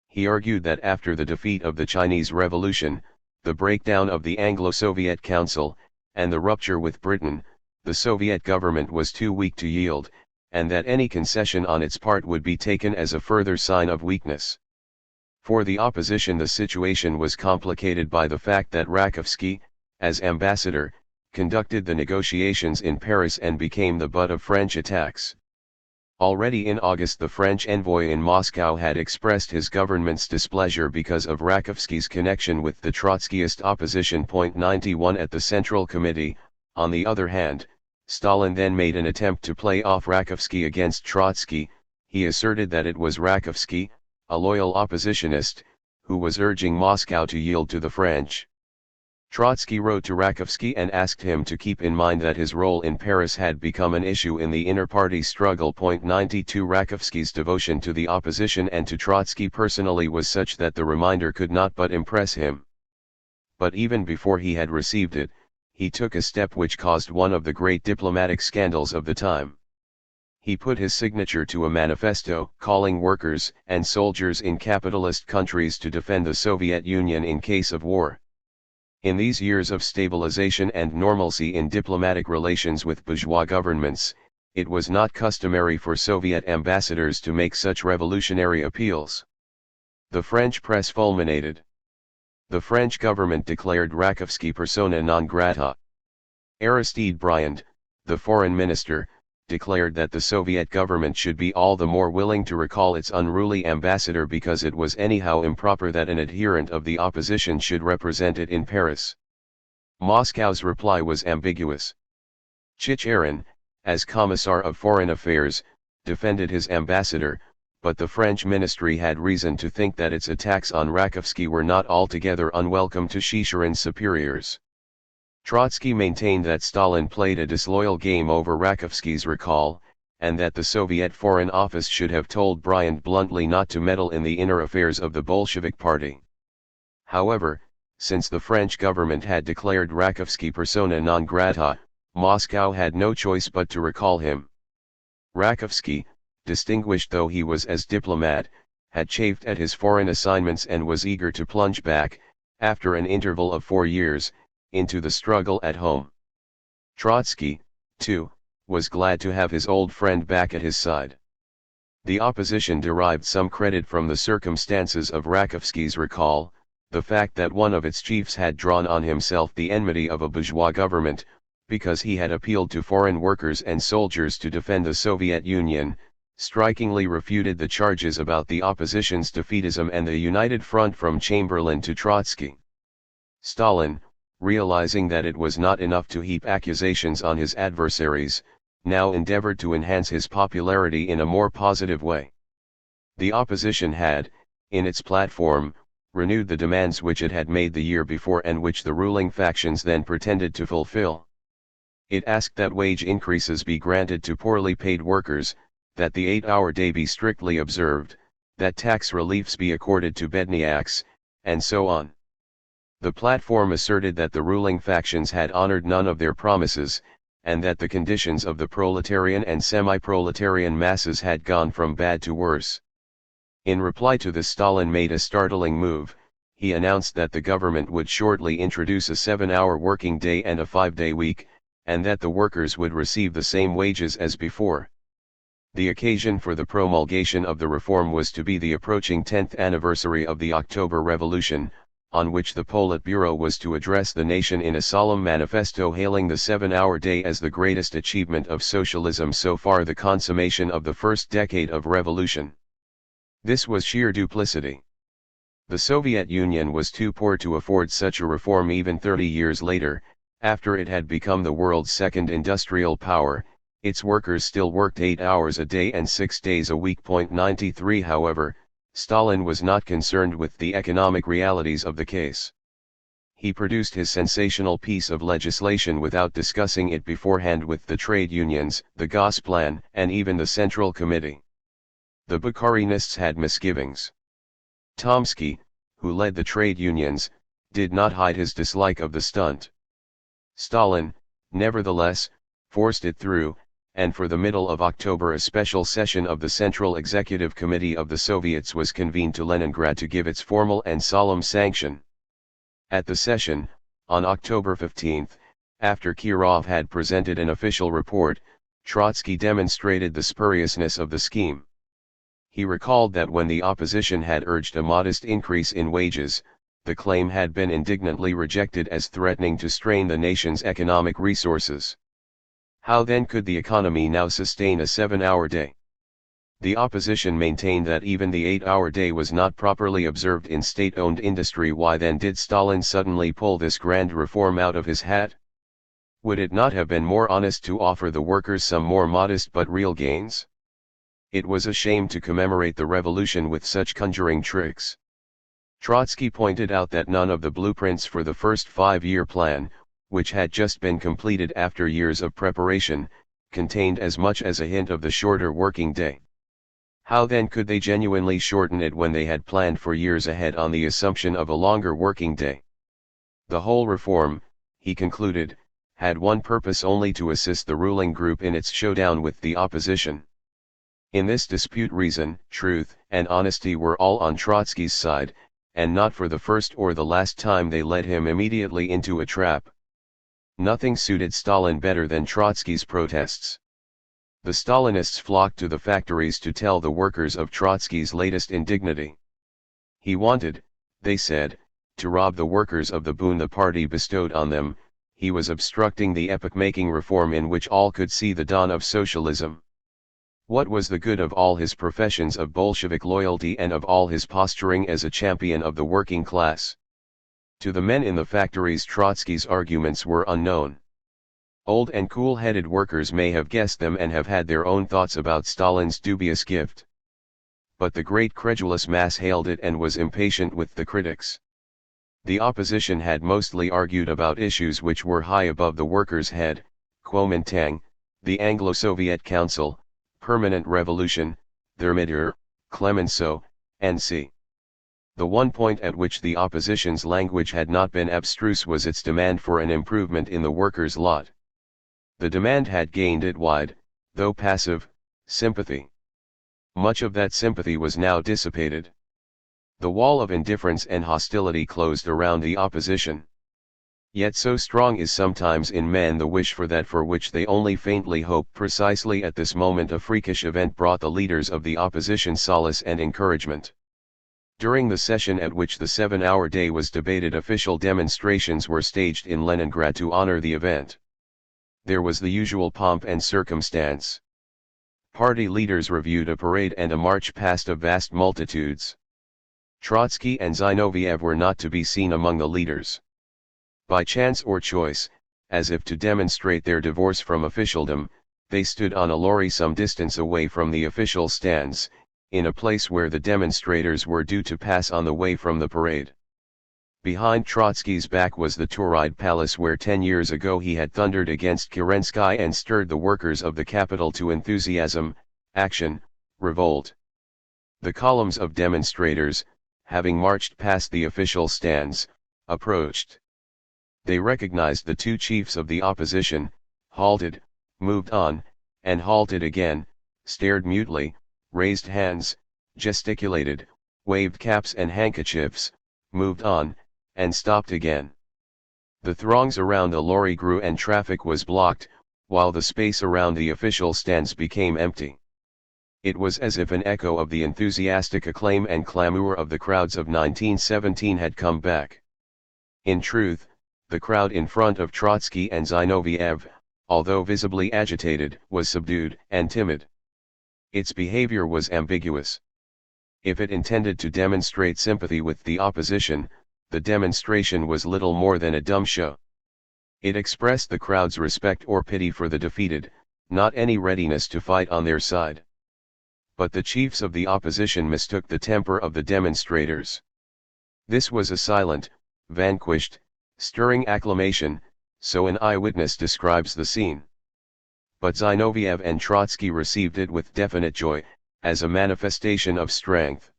Speaker 1: He argued that after the defeat of the Chinese Revolution, the breakdown of the Anglo-Soviet Council, and the rupture with Britain, the Soviet government was too weak to yield, and that any concession on its part would be taken as a further sign of weakness. For the opposition, the situation was complicated by the fact that Rakovsky, as ambassador, conducted the negotiations in Paris and became the butt of French attacks. Already in August, the French envoy in Moscow had expressed his government's displeasure because of Rakovsky's connection with the Trotskyist opposition. 91 At the Central Committee, on the other hand, Stalin then made an attempt to play off Rakovsky against Trotsky. He asserted that it was Rakovsky, a loyal oppositionist, who was urging Moscow to yield to the French. Trotsky wrote to Rakovsky and asked him to keep in mind that his role in Paris had become an issue in the inter-party struggle. 92 Rakovsky's devotion to the opposition and to Trotsky personally was such that the reminder could not but impress him. But even before he had received it, he took a step which caused one of the great diplomatic scandals of the time. He put his signature to a manifesto calling workers and soldiers in capitalist countries to defend the Soviet Union in case of war. In these years of stabilization and normalcy in diplomatic relations with bourgeois governments, it was not customary for Soviet ambassadors to make such revolutionary appeals. The French press fulminated. The French government declared Rakovsky persona non grata. Aristide Briand, the foreign minister, declared that the Soviet government should be all the more willing to recall its unruly ambassador because it was anyhow improper that an adherent of the opposition should represent it in Paris. Moscow's reply was ambiguous. Chicherin, as Commissar of Foreign Affairs, defended his ambassador, but the French ministry had reason to think that its attacks on Rakovsky were not altogether unwelcome to Chicherin's superiors. Trotsky maintained that Stalin played a disloyal game over Rakovsky's recall, and that the Soviet Foreign Office should have told Briand bluntly not to meddle in the inner affairs of the Bolshevik Party. However, since the French government had declared Rakovsky persona non grata, Moscow had no choice but to recall him. Rakovsky, distinguished though he was as diplomat, had chafed at his foreign assignments and was eager to plunge back, after an interval of 4 years, into the struggle at home. Trotsky, too, was glad to have his old friend back at his side. The opposition derived some credit from the circumstances of Rakovsky's recall, the fact that one of its chiefs had drawn on himself the enmity of a bourgeois government, because he had appealed to foreign workers and soldiers to defend the Soviet Union, strikingly refuted the charges about the opposition's defeatism and the united front from Chamberlain to Trotsky. Stalin, realizing that it was not enough to heap accusations on his adversaries, now endeavored to enhance his popularity in a more positive way. The opposition had, in its platform, renewed the demands which it had made the year before and which the ruling factions then pretended to fulfill. It asked that wage increases be granted to poorly paid workers, that the 8-hour day be strictly observed, that tax reliefs be accorded to bedniaks, and so on. The platform asserted that the ruling factions had honored none of their promises, and that the conditions of the proletarian and semi-proletarian masses had gone from bad to worse. In reply to this, Stalin made a startling move. He announced that the government would shortly introduce a 7-hour working day and a 5-day week, and that the workers would receive the same wages as before. The occasion for the promulgation of the reform was to be the approaching 10th anniversary of the October Revolution, on which the Politburo was to address the nation in a solemn manifesto hailing the 7-hour day as the greatest achievement of socialism so far, the consummation of the first decade of revolution. This was sheer duplicity. The Soviet Union was too poor to afford such a reform even 30 years later, after it had become the world's second industrial power. Its workers still worked 8 hours a day and 6 days a week. 93 However, Stalin was not concerned with the economic realities of the case. He produced his sensational piece of legislation without discussing it beforehand with the trade unions, the Gosplan, and even the Central Committee. The Bukharinists had misgivings. Tomsky, who led the trade unions, did not hide his dislike of the stunt. Stalin, nevertheless, forced it through, and for the middle of October a special session of the Central Executive Committee of the Soviets was convened to Leningrad to give its formal and solemn sanction. At the session, on October 15, After Kirov had presented an official report, Trotsky demonstrated the spuriousness of the scheme. He recalled that when the opposition had urged a modest increase in wages, the claim had been indignantly rejected as threatening to strain the nation's economic resources. How then could the economy now sustain a 7-hour day? The opposition maintained that even the 8-hour day was not properly observed in state-owned industry. Why then did Stalin suddenly pull this grand reform out of his hat? Would it not have been more honest to offer the workers some more modest but real gains? It was a shame to commemorate the revolution with such conjuring tricks. Trotsky pointed out that none of the blueprints for the first 5-year plan, which had just been completed after years of preparation, contained as much as a hint of the shorter working day. How then could they genuinely shorten it when they had planned for years ahead on the assumption of a longer working day? The whole reform, he concluded, had one purpose only: to assist the ruling group in its showdown with the opposition. In this dispute reason, truth, and honesty were all on Trotsky's side, and not for the first or the last time they led him immediately into a trap. Nothing suited Stalin better than Trotsky's protests. The Stalinists flocked to the factories to tell the workers of Trotsky's latest indignity. He wanted, they said, to rob the workers of the boon the party bestowed on them. He was obstructing the epoch-making reform in which all could see the dawn of socialism. What was the good of all his professions of Bolshevik loyalty and of all his posturing as a champion of the working class? To the men in the factories Trotsky's arguments were unknown. Old and cool-headed workers may have guessed them and have had their own thoughts about Stalin's dubious gift. But the great credulous mass hailed it and was impatient with the critics. The opposition had mostly argued about issues which were high above the workers' head: Kuomintang, the Anglo-Soviet Council, permanent revolution, THIRD-WORLDISM, Clemenceau, and the one point at which the opposition's language had not been abstruse was its demand for an improvement in the workers' lot. The demand had gained it wide, though passive, sympathy. Much of that sympathy was now dissipated. The wall of indifference and hostility closed around the opposition. Yet so strong is sometimes in men the wish for that for which they only faintly hope. Precisely at this moment a freakish event brought the leaders of the opposition solace and encouragement. During the session at which the 7-hour day was debated, official demonstrations were staged in Leningrad to honor the event. There was the usual pomp and circumstance. Party leaders reviewed a parade and a march past of vast multitudes. Trotsky and Zinoviev were not to be seen among the leaders. By chance or choice, as if to demonstrate their divorce from officialdom, they stood on a lorry some distance away from the official stands, in a place where the demonstrators were due to pass on the way from the parade. Behind Trotsky's back was the Tauride Palace, where 10 years ago he had thundered against Kerensky and stirred the workers of the capital to enthusiasm, action, revolt. The columns of demonstrators, having marched past the official stands, approached. They recognized the two chiefs of the opposition, halted, moved on, and halted again, stared mutely, raised hands, gesticulated, waved caps and handkerchiefs, moved on, and stopped again. The throngs around the lorry grew and traffic was blocked, while the space around the official stands became empty. It was as if an echo of the enthusiastic acclaim and clamor of the crowds of 1917 had come back. In truth, the crowd in front of Trotsky and Zinoviev, although visibly agitated, was subdued and timid. Its behavior was ambiguous. If it intended to demonstrate sympathy with the opposition, the demonstration was little more than a dumb show. It expressed the crowd's respect or pity for the defeated, not any readiness to fight on their side. But the chiefs of the opposition mistook the temper of the demonstrators. This was a silent, vanquished, stirring acclamation, so an eyewitness describes the scene. But Zinoviev and Trotsky received it with definite joy, as a manifestation of strength.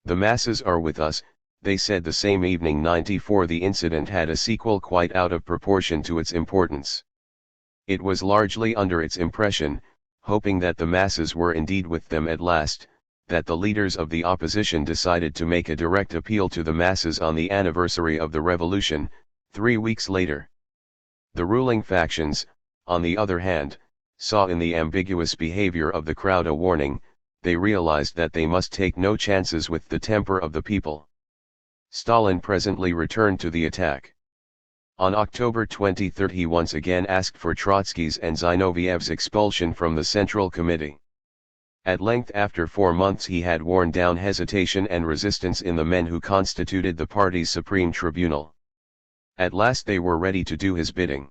Speaker 1: "The masses are with us," they said the same evening. 94 The incident had a sequel quite out of proportion to its importance. It was largely under its impression, hoping that the masses were indeed with them at last, that the leaders of the opposition decided to make a direct appeal to the masses on the anniversary of the revolution, 3 weeks later. The ruling factions, on the other hand, saw in the ambiguous behavior of the crowd a warning. They realized that they must take no chances with the temper of the people. Stalin presently returned to the attack. On October 23 he once again asked for Trotsky's and Zinoviev's expulsion from the Central Committee. At length, after 4 months, he had worn down hesitation and resistance in the men who constituted the party's supreme tribunal. At last they were ready to do his bidding.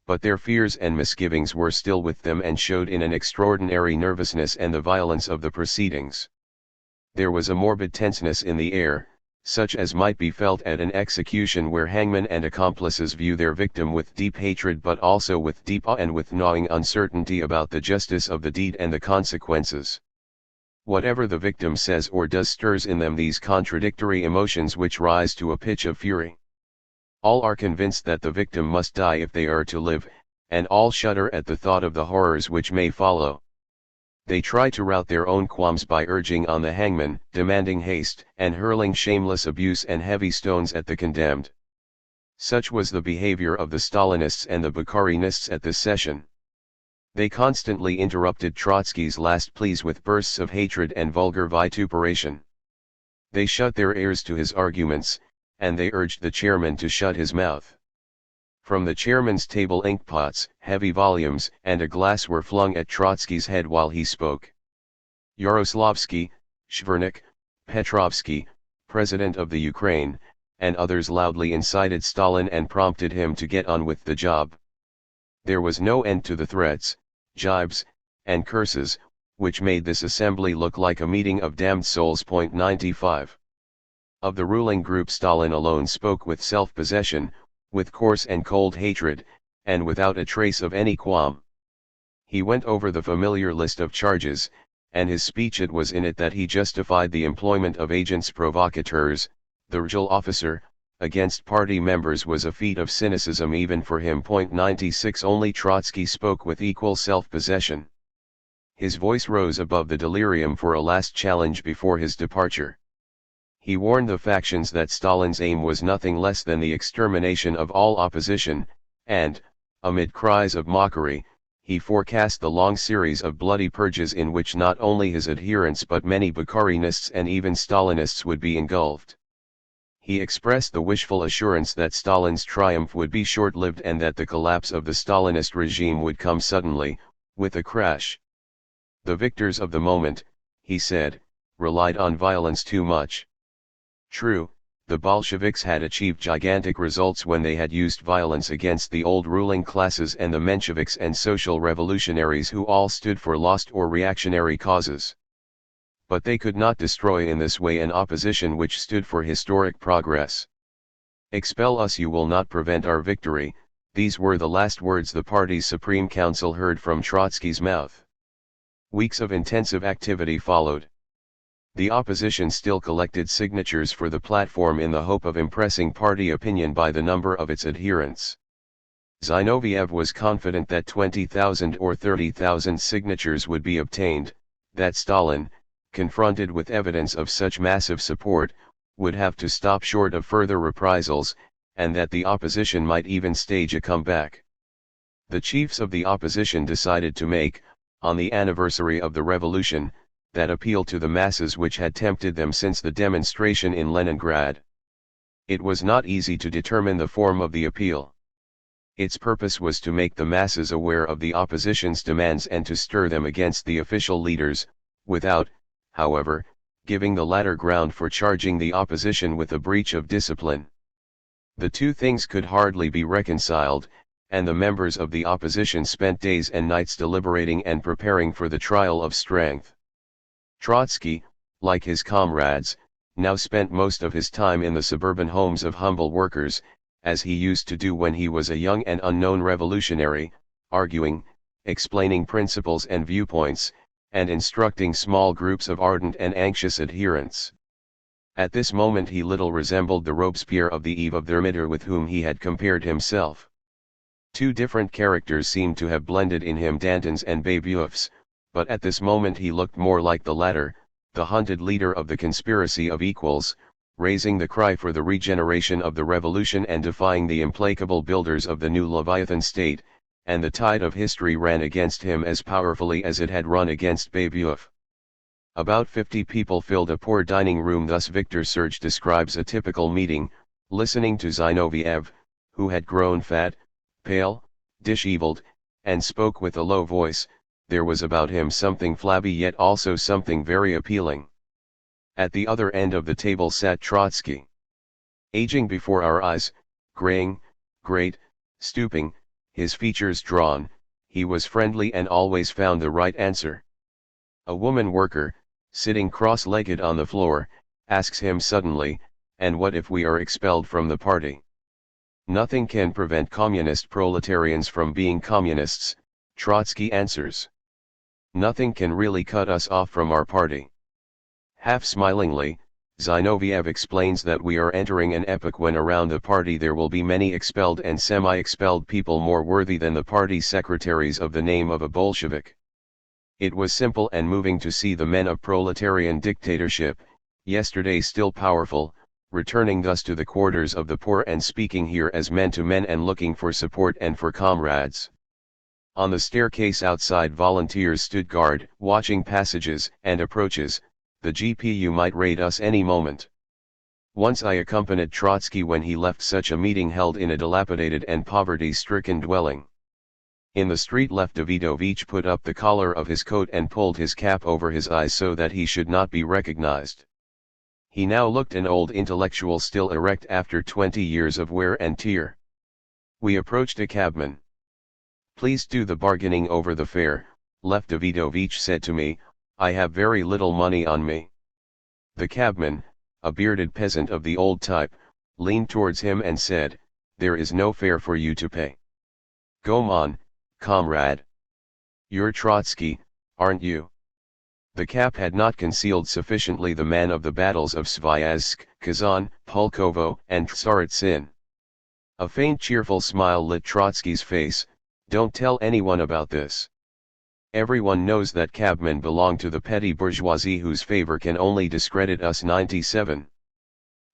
Speaker 1: But their fears and misgivings were still with them and showed in an extraordinary nervousness and the violence of the proceedings. There was a morbid tenseness in the air, such as might be felt at an execution where hangmen and accomplices view their victim with deep hatred but also with deep awe and with gnawing uncertainty about the justice of the deed and the consequences. Whatever the victim says or does stirs in them these contradictory emotions which rise to a pitch of fury. All are convinced that the victim must die if they are to live, and all shudder at the thought of the horrors which may follow. They try to rout their own qualms by urging on the hangman, demanding haste, and hurling shameless abuse and heavy stones at the condemned. Such was the behavior of the Stalinists and the Bukharinists at this session. They constantly interrupted Trotsky's last pleas with bursts of hatred and vulgar vituperation. They shut their ears to his arguments, and they urged the chairman to shut his mouth. From the chairman's table inkpots, heavy volumes, and a glass were flung at Trotsky's head while he spoke. Yaroslavsky, Shvernik, Petrovsky, president of the Ukraine, and others loudly incited Stalin and prompted him to get on with the job. There was no end to the threats, jibes, and curses, which made this assembly look like a meeting of damned souls. 95. Of the ruling group Stalin alone spoke with self-possession, with coarse and cold hatred, and without a trace of any qualm. He went over the familiar list of charges, and his speech it was in it that he justified the employment of agents provocateurs. The RGL officer, against party members was a feat of cynicism even for him. 96 Only Trotsky spoke with equal self-possession. His voice rose above the delirium for a last challenge before his departure. He warned the factions that Stalin's aim was nothing less than the extermination of all opposition, and, amid cries of mockery, he forecast the long series of bloody purges in which not only his adherents but many Bukharinists and even Stalinists would be engulfed. He expressed the wishful assurance that Stalin's triumph would be short-lived and that the collapse of the Stalinist regime would come suddenly, with a crash. The victors of the moment, he said, relied on violence too much. True, the Bolsheviks had achieved gigantic results when they had used violence against the old ruling classes and the Mensheviks and social revolutionaries who all stood for lost or reactionary causes. But they could not destroy in this way an opposition which stood for historic progress. "Expel us, you will not prevent our victory," these were the last words the party's Supreme Council heard from Trotsky's mouth. Weeks of intensive activity followed. The opposition still collected signatures for the platform in the hope of impressing party opinion by the number of its adherents. Zinoviev was confident that 20,000 or 30,000 signatures would be obtained, that Stalin, confronted with evidence of such massive support, would have to stop short of further reprisals, and that the opposition might even stage a comeback. The chiefs of the opposition decided to make, on the anniversary of the revolution, that appeal to the masses which had tempted them since the demonstration in Leningrad. It was not easy to determine the form of the appeal. Its purpose was to make the masses aware of the opposition's demands and to stir them against the official leaders, without, however, giving the latter ground for charging the opposition with a breach of discipline. The two things could hardly be reconciled, and the members of the opposition spent days and nights deliberating and preparing for the trial of strength. Trotsky, like his comrades, now spent most of his time in the suburban homes of humble workers, as he used to do when he was a young and unknown revolutionary, arguing, explaining principles and viewpoints, and instructing small groups of ardent and anxious adherents. At this moment he little resembled the Robespierre of the eve of the Thermidor with whom he had compared himself. Two different characters seemed to have blended in him, Danton's and Babeuf's, but at this moment he looked more like the latter, the hunted leader of the conspiracy of equals, raising the cry for the regeneration of the revolution and defying the implacable builders of the new Leviathan state, and the tide of history ran against him as powerfully as it had run against Babeuf. About 50 people filled a poor dining room. Thus Victor Serge describes a typical meeting, listening to Zinoviev, who had grown fat, pale, disheveled, and spoke with a low voice. There was about him something flabby yet also something very appealing. At the other end of the table sat Trotsky. Aging before our eyes, graying, great, stooping, his features drawn, he was friendly and always found the right answer. A woman worker, sitting cross-legged on the floor, asks him suddenly, "And what if we are expelled from the party?" "Nothing can prevent communist proletarians from being communists," Trotsky answers. "Nothing can really cut us off from our party." Half-smilingly, Zinoviev explains that we are entering an epoch when around the party there will be many expelled and semi-expelled people more worthy than the party secretaries of the name of a Bolshevik. It was simple and moving to see the men of proletarian dictatorship, yesterday still powerful, returning thus to the quarters of the poor and speaking here as men to men and looking for support and for comrades. On the staircase outside volunteers stood guard, watching passages and approaches. The GPU might raid us any moment. Once I accompanied Trotsky when he left such a meeting held in a dilapidated and poverty-stricken dwelling. In the street left Davidovich put up the collar of his coat and pulled his cap over his eyes so that he should not be recognized. He now looked an old intellectual still erect after 20 years of wear and tear. We approached a cabman. "Please do the bargaining over the fare," Lev Davidovich said to me, "I have very little money on me." The cabman, a bearded peasant of the old type, leaned towards him and said, "There is no fare for you to pay. Go on, comrade. You're Trotsky, aren't you?" The cap had not concealed sufficiently the man of the battles of Sviazhsk, Kazan, Pulkovo, and Tsaritsyn. A faint cheerful smile lit Trotsky's face. "Don't tell anyone about this. Everyone knows that cabmen belong to the petty bourgeoisie whose favor can only discredit us." 97.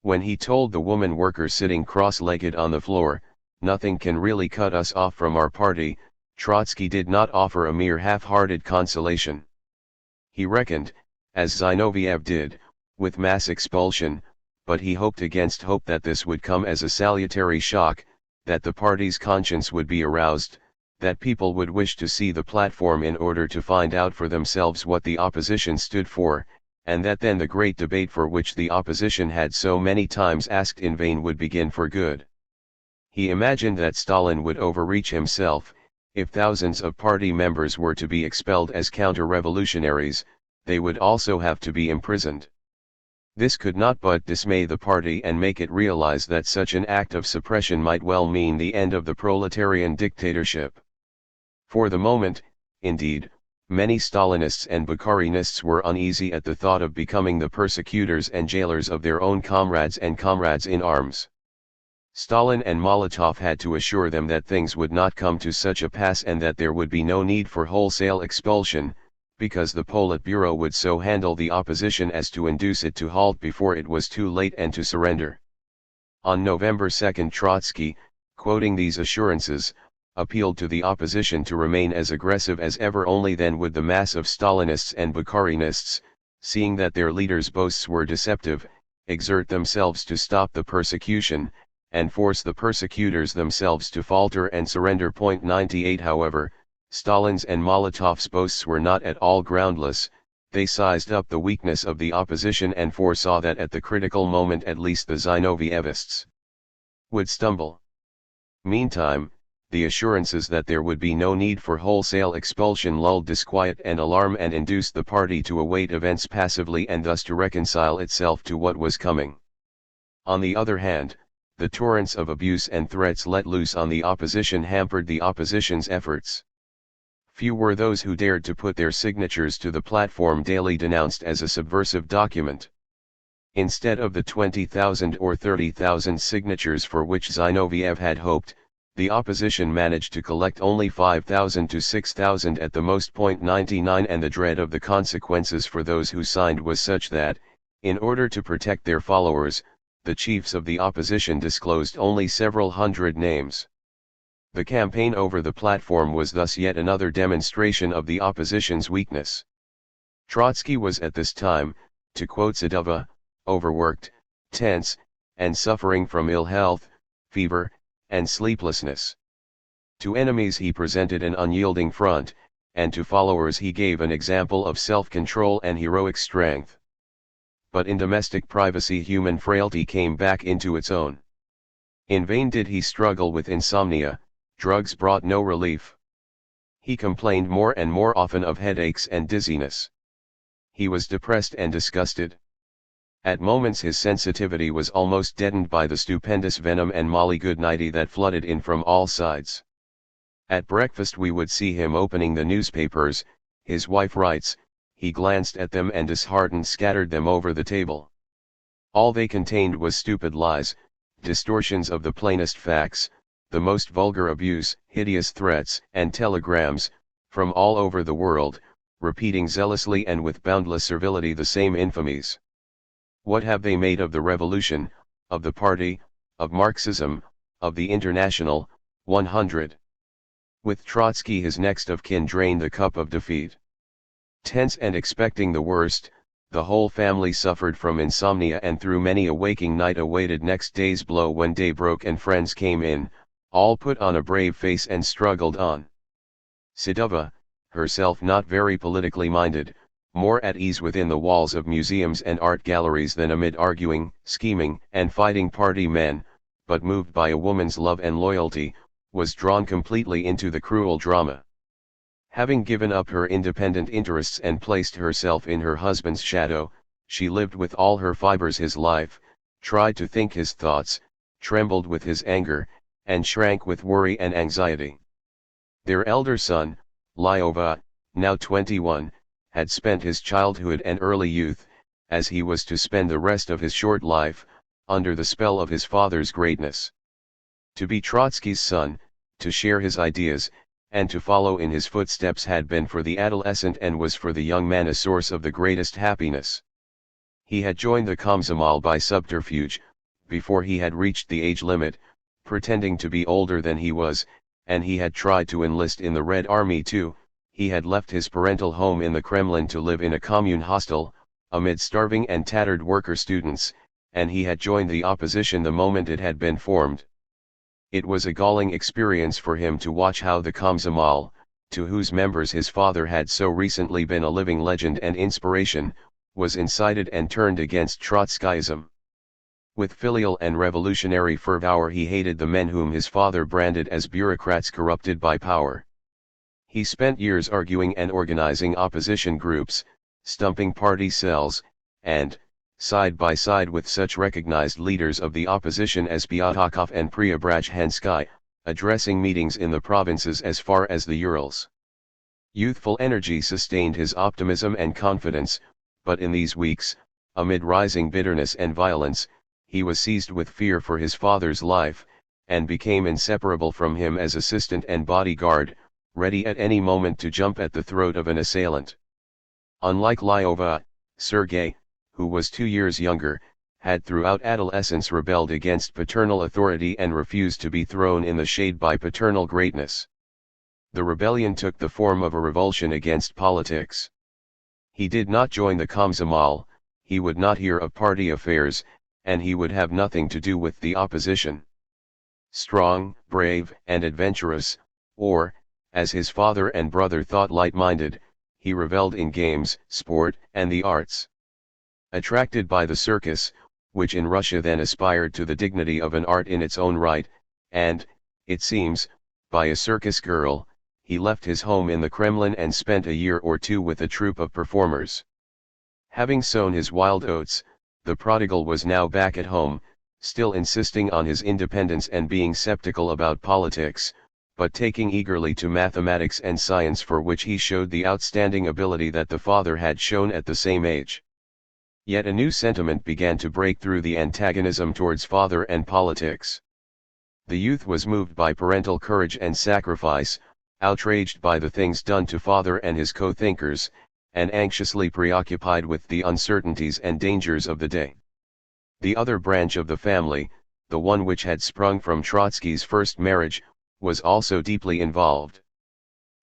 Speaker 1: When he told the woman worker sitting cross-legged on the floor, "Nothing can really cut us off from our party," Trotsky did not offer a mere half-hearted consolation. He reckoned, as Zinoviev did, with mass expulsion, but he hoped against hope that this would come as a salutary shock, that the party's conscience would be aroused, that people would wish to see the platform in order to find out for themselves what the opposition stood for, and that then the great debate for which the opposition had so many times asked in vain would begin for good. He imagined that Stalin would overreach himself. If thousands of party members were to be expelled as counter-revolutionaries, they would also have to be imprisoned. This could not but dismay the party and make it realize that such an act of suppression might well mean the end of the proletarian dictatorship. For the moment, indeed, many Stalinists and Bukharinists were uneasy at the thought of becoming the persecutors and jailers of their own comrades and comrades in arms. Stalin and Molotov had to assure them that things would not come to such a pass and that there would be no need for wholesale expulsion, because the Politburo would so handle the opposition as to induce it to halt before it was too late and to surrender. On November 2 Trotsky, quoting these assurances, appealed to the opposition to remain as aggressive as ever. Only then would the mass of Stalinists and Bukharinists, seeing that their leaders' boasts were deceptive, exert themselves to stop the persecution, and force the persecutors themselves to falter and surrender. 98 However, Stalin's and Molotov's boasts were not at all groundless. They sized up the weakness of the opposition and foresaw that at the critical moment at least the Zinovievists would stumble. Meantime, the assurances that there would be no need for wholesale expulsion lulled disquiet and alarm and induced the party to await events passively and thus to reconcile itself to what was coming. On the other hand, the torrents of abuse and threats let loose on the opposition hampered the opposition's efforts. Few were those who dared to put their signatures to the platform daily denounced as a subversive document. Instead of the 20,000 or 30,000 signatures for which Zinoviev had hoped, the opposition managed to collect only 5,000 to 6,000 at the most. 99 And the dread of the consequences for those who signed was such that, in order to protect their followers, the chiefs of the opposition disclosed only several hundred names. The campaign over the platform was thus yet another demonstration of the opposition's weakness. Trotsky was at this time, to quote Sedova, overworked, tense, and suffering from ill health, fever, and sleeplessness. To enemies he presented an unyielding front, and to followers he gave an example of self-control and heroic strength. But in domestic privacy human frailty came back into its own. In vain did he struggle with insomnia, drugs brought no relief. He complained more and more often of headaches and dizziness. He was depressed and disgusted. At moments his sensitivity was almost deadened by the stupendous venom and molly goodnighty that flooded in from all sides. At breakfast we would see him opening the newspapers, his wife writes, he glanced at them and disheartened scattered them over the table. All they contained was stupid lies, distortions of the plainest facts, the most vulgar abuse, hideous threats and telegrams, from all over the world, repeating zealously and with boundless servility the same infamies. What have they made of the revolution, of the party, of Marxism, of the International, 100? With Trotsky his next of kin drained the cup of defeat. Tense and expecting the worst, the whole family suffered from insomnia and through many a waking night awaited next day's blow when day broke and friends came in, all put on a brave face and struggled on. Sedova, herself not very politically minded, more at ease within the walls of museums and art galleries than amid arguing, scheming and fighting party men, but moved by a woman's love and loyalty, was drawn completely into the cruel drama. Having given up her independent interests and placed herself in her husband's shadow, she lived with all her fibers his life, tried to think his thoughts, trembled with his anger, and shrank with worry and anxiety. Their elder son, Lyova, now 21, had spent his childhood and early youth, as he was to spend the rest of his short life, under the spell of his father's greatness. To be Trotsky's son, to share his ideas, and to follow in his footsteps had been for the adolescent and was for the young man a source of the greatest happiness. He had joined the Komsomol by subterfuge, before he had reached the age limit, pretending to be older than he was, and he had tried to enlist in the Red Army too. He had left his parental home in the Kremlin to live in a commune hostel, amid starving and tattered worker students, and he had joined the opposition the moment it had been formed. It was a galling experience for him to watch how the Komsomol, to whose members his father had so recently been a living legend and inspiration, was incited and turned against Trotskyism. With filial and revolutionary fervor he hated the men whom his father branded as bureaucrats corrupted by power. He spent years arguing and organizing opposition groups, stumping party cells, and, side by side with such recognized leaders of the opposition as Pyatakov and Preobrazhensky, addressing meetings in the provinces as far as the Urals. Youthful energy sustained his optimism and confidence, but in these weeks, amid rising bitterness and violence, he was seized with fear for his father's life, and became inseparable from him as assistant and bodyguard, ready at any moment to jump at the throat of an assailant. Unlike Lyova, Sergei, who was 2 years younger, had throughout adolescence rebelled against paternal authority and refused to be thrown in the shade by paternal greatness. The rebellion took the form of a revulsion against politics. He did not join the Komsomol, he would not hear of party affairs, and he would have nothing to do with the opposition. Strong, brave, and adventurous, or, as his father and brother thought light-minded, he revelled in games, sport, and the arts. Attracted by the circus, which in Russia then aspired to the dignity of an art in its own right, and, it seems, by a circus girl, he left his home in the Kremlin and spent a year or two with a troupe of performers. Having sown his wild oats, the prodigal was now back at home, still insisting on his independence and being sceptical about politics, but taking eagerly to mathematics and science, for which he showed the outstanding ability that the father had shown at the same age. Yet a new sentiment began to break through the antagonism towards father and politics. The youth was moved by parental courage and sacrifice, outraged by the things done to father and his co-thinkers, and anxiously preoccupied with the uncertainties and dangers of the day. The other branch of the family, the one which had sprung from Trotsky's first marriage, was also deeply involved.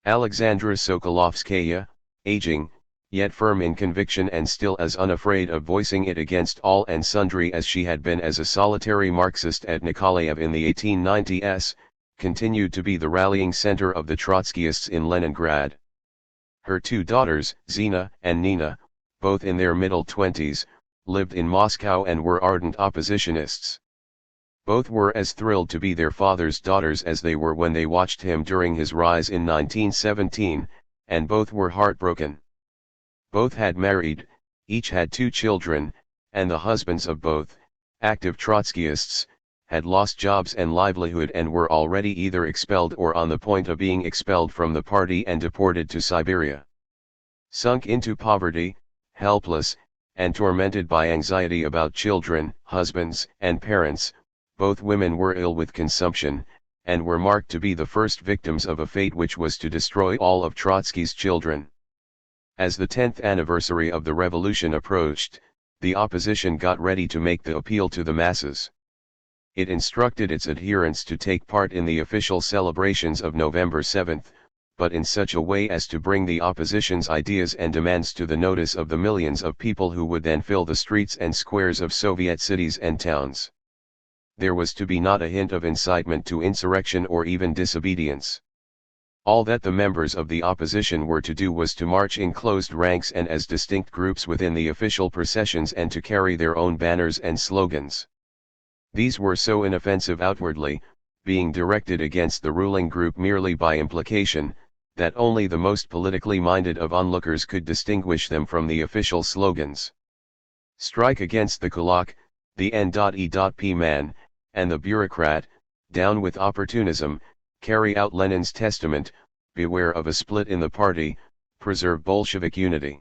Speaker 1: Alexandra Sokolovskaya, aging, yet firm in conviction and still as unafraid of voicing it against all and sundry as she had been as a solitary Marxist at Nikolaev in the 1890s, continued to be the rallying center of the Trotskyists in Leningrad. Her two daughters, Zina and Nina, both in their middle 20s, lived in Moscow and were ardent oppositionists. Both were as thrilled to be their father's daughters as they were when they watched him during his rise in 1917, and both were heartbroken. Both had married, each had 2 children, and the husbands of both, active Trotskyists, had lost jobs and livelihood and were already either expelled or on the point of being expelled from the party and deported to Siberia. Sunk into poverty, helpless, and tormented by anxiety about children, husbands, and parents, both women were ill with consumption, and were marked to be the first victims of a fate which was to destroy all of Trotsky's children. As the 10th anniversary of the revolution approached, the opposition got ready to make the appeal to the masses. It instructed its adherents to take part in the official celebrations of November 7, but in such a way as to bring the opposition's ideas and demands to the notice of the millions of people who would then fill the streets and squares of Soviet cities and towns. There was to be not a hint of incitement to insurrection or even disobedience. All that the members of the opposition were to do was to march in closed ranks and as distinct groups within the official processions and to carry their own banners and slogans. These were so inoffensive outwardly, being directed against the ruling group merely by implication, that only the most politically minded of onlookers could distinguish them from the official slogans. Strike against the kulak, the N.E.P. man, and the bureaucrat, down with opportunism, carry out Lenin's testament, beware of a split in the party, preserve Bolshevik unity.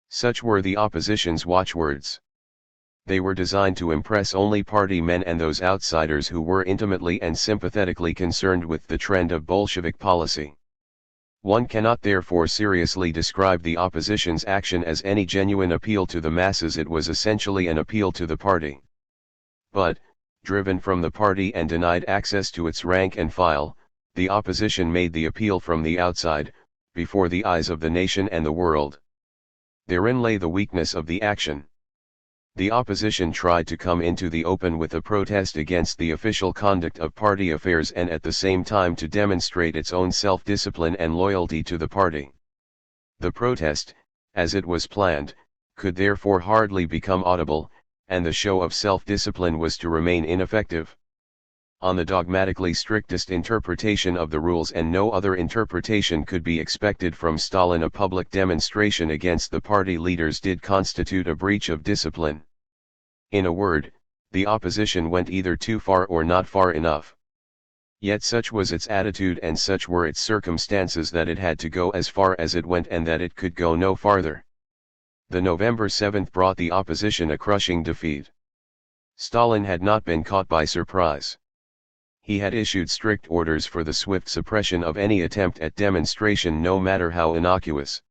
Speaker 1: Such were the opposition's watchwords. They were designed to impress only party men and those outsiders who were intimately and sympathetically concerned with the trend of Bolshevik policy. One cannot therefore seriously describe the opposition's action as any genuine appeal to the masses. It was essentially an appeal to the party. But, driven from the party and denied access to its rank and file, the opposition made the appeal from the outside, before the eyes of the nation and the world. Therein lay the weakness of the action. The opposition tried to come into the open with a protest against the official conduct of party affairs and at the same time to demonstrate its own self-discipline and loyalty to the party. The protest, as it was planned, could therefore hardly become audible, and the show of self-discipline was to remain ineffective. On the dogmatically strictest interpretation of the rules and no other interpretation could be expected from Stalin, a public demonstration against the party leaders did constitute a breach of discipline. In a word, the opposition went either too far or not far enough. Yet such was its attitude and such were its circumstances that it had to go as far as it went and that it could go no farther. The November 7th brought the opposition a crushing defeat. Stalin had not been caught by surprise. He had issued strict orders for the swift suppression of any attempt at demonstration, no matter how innocuous.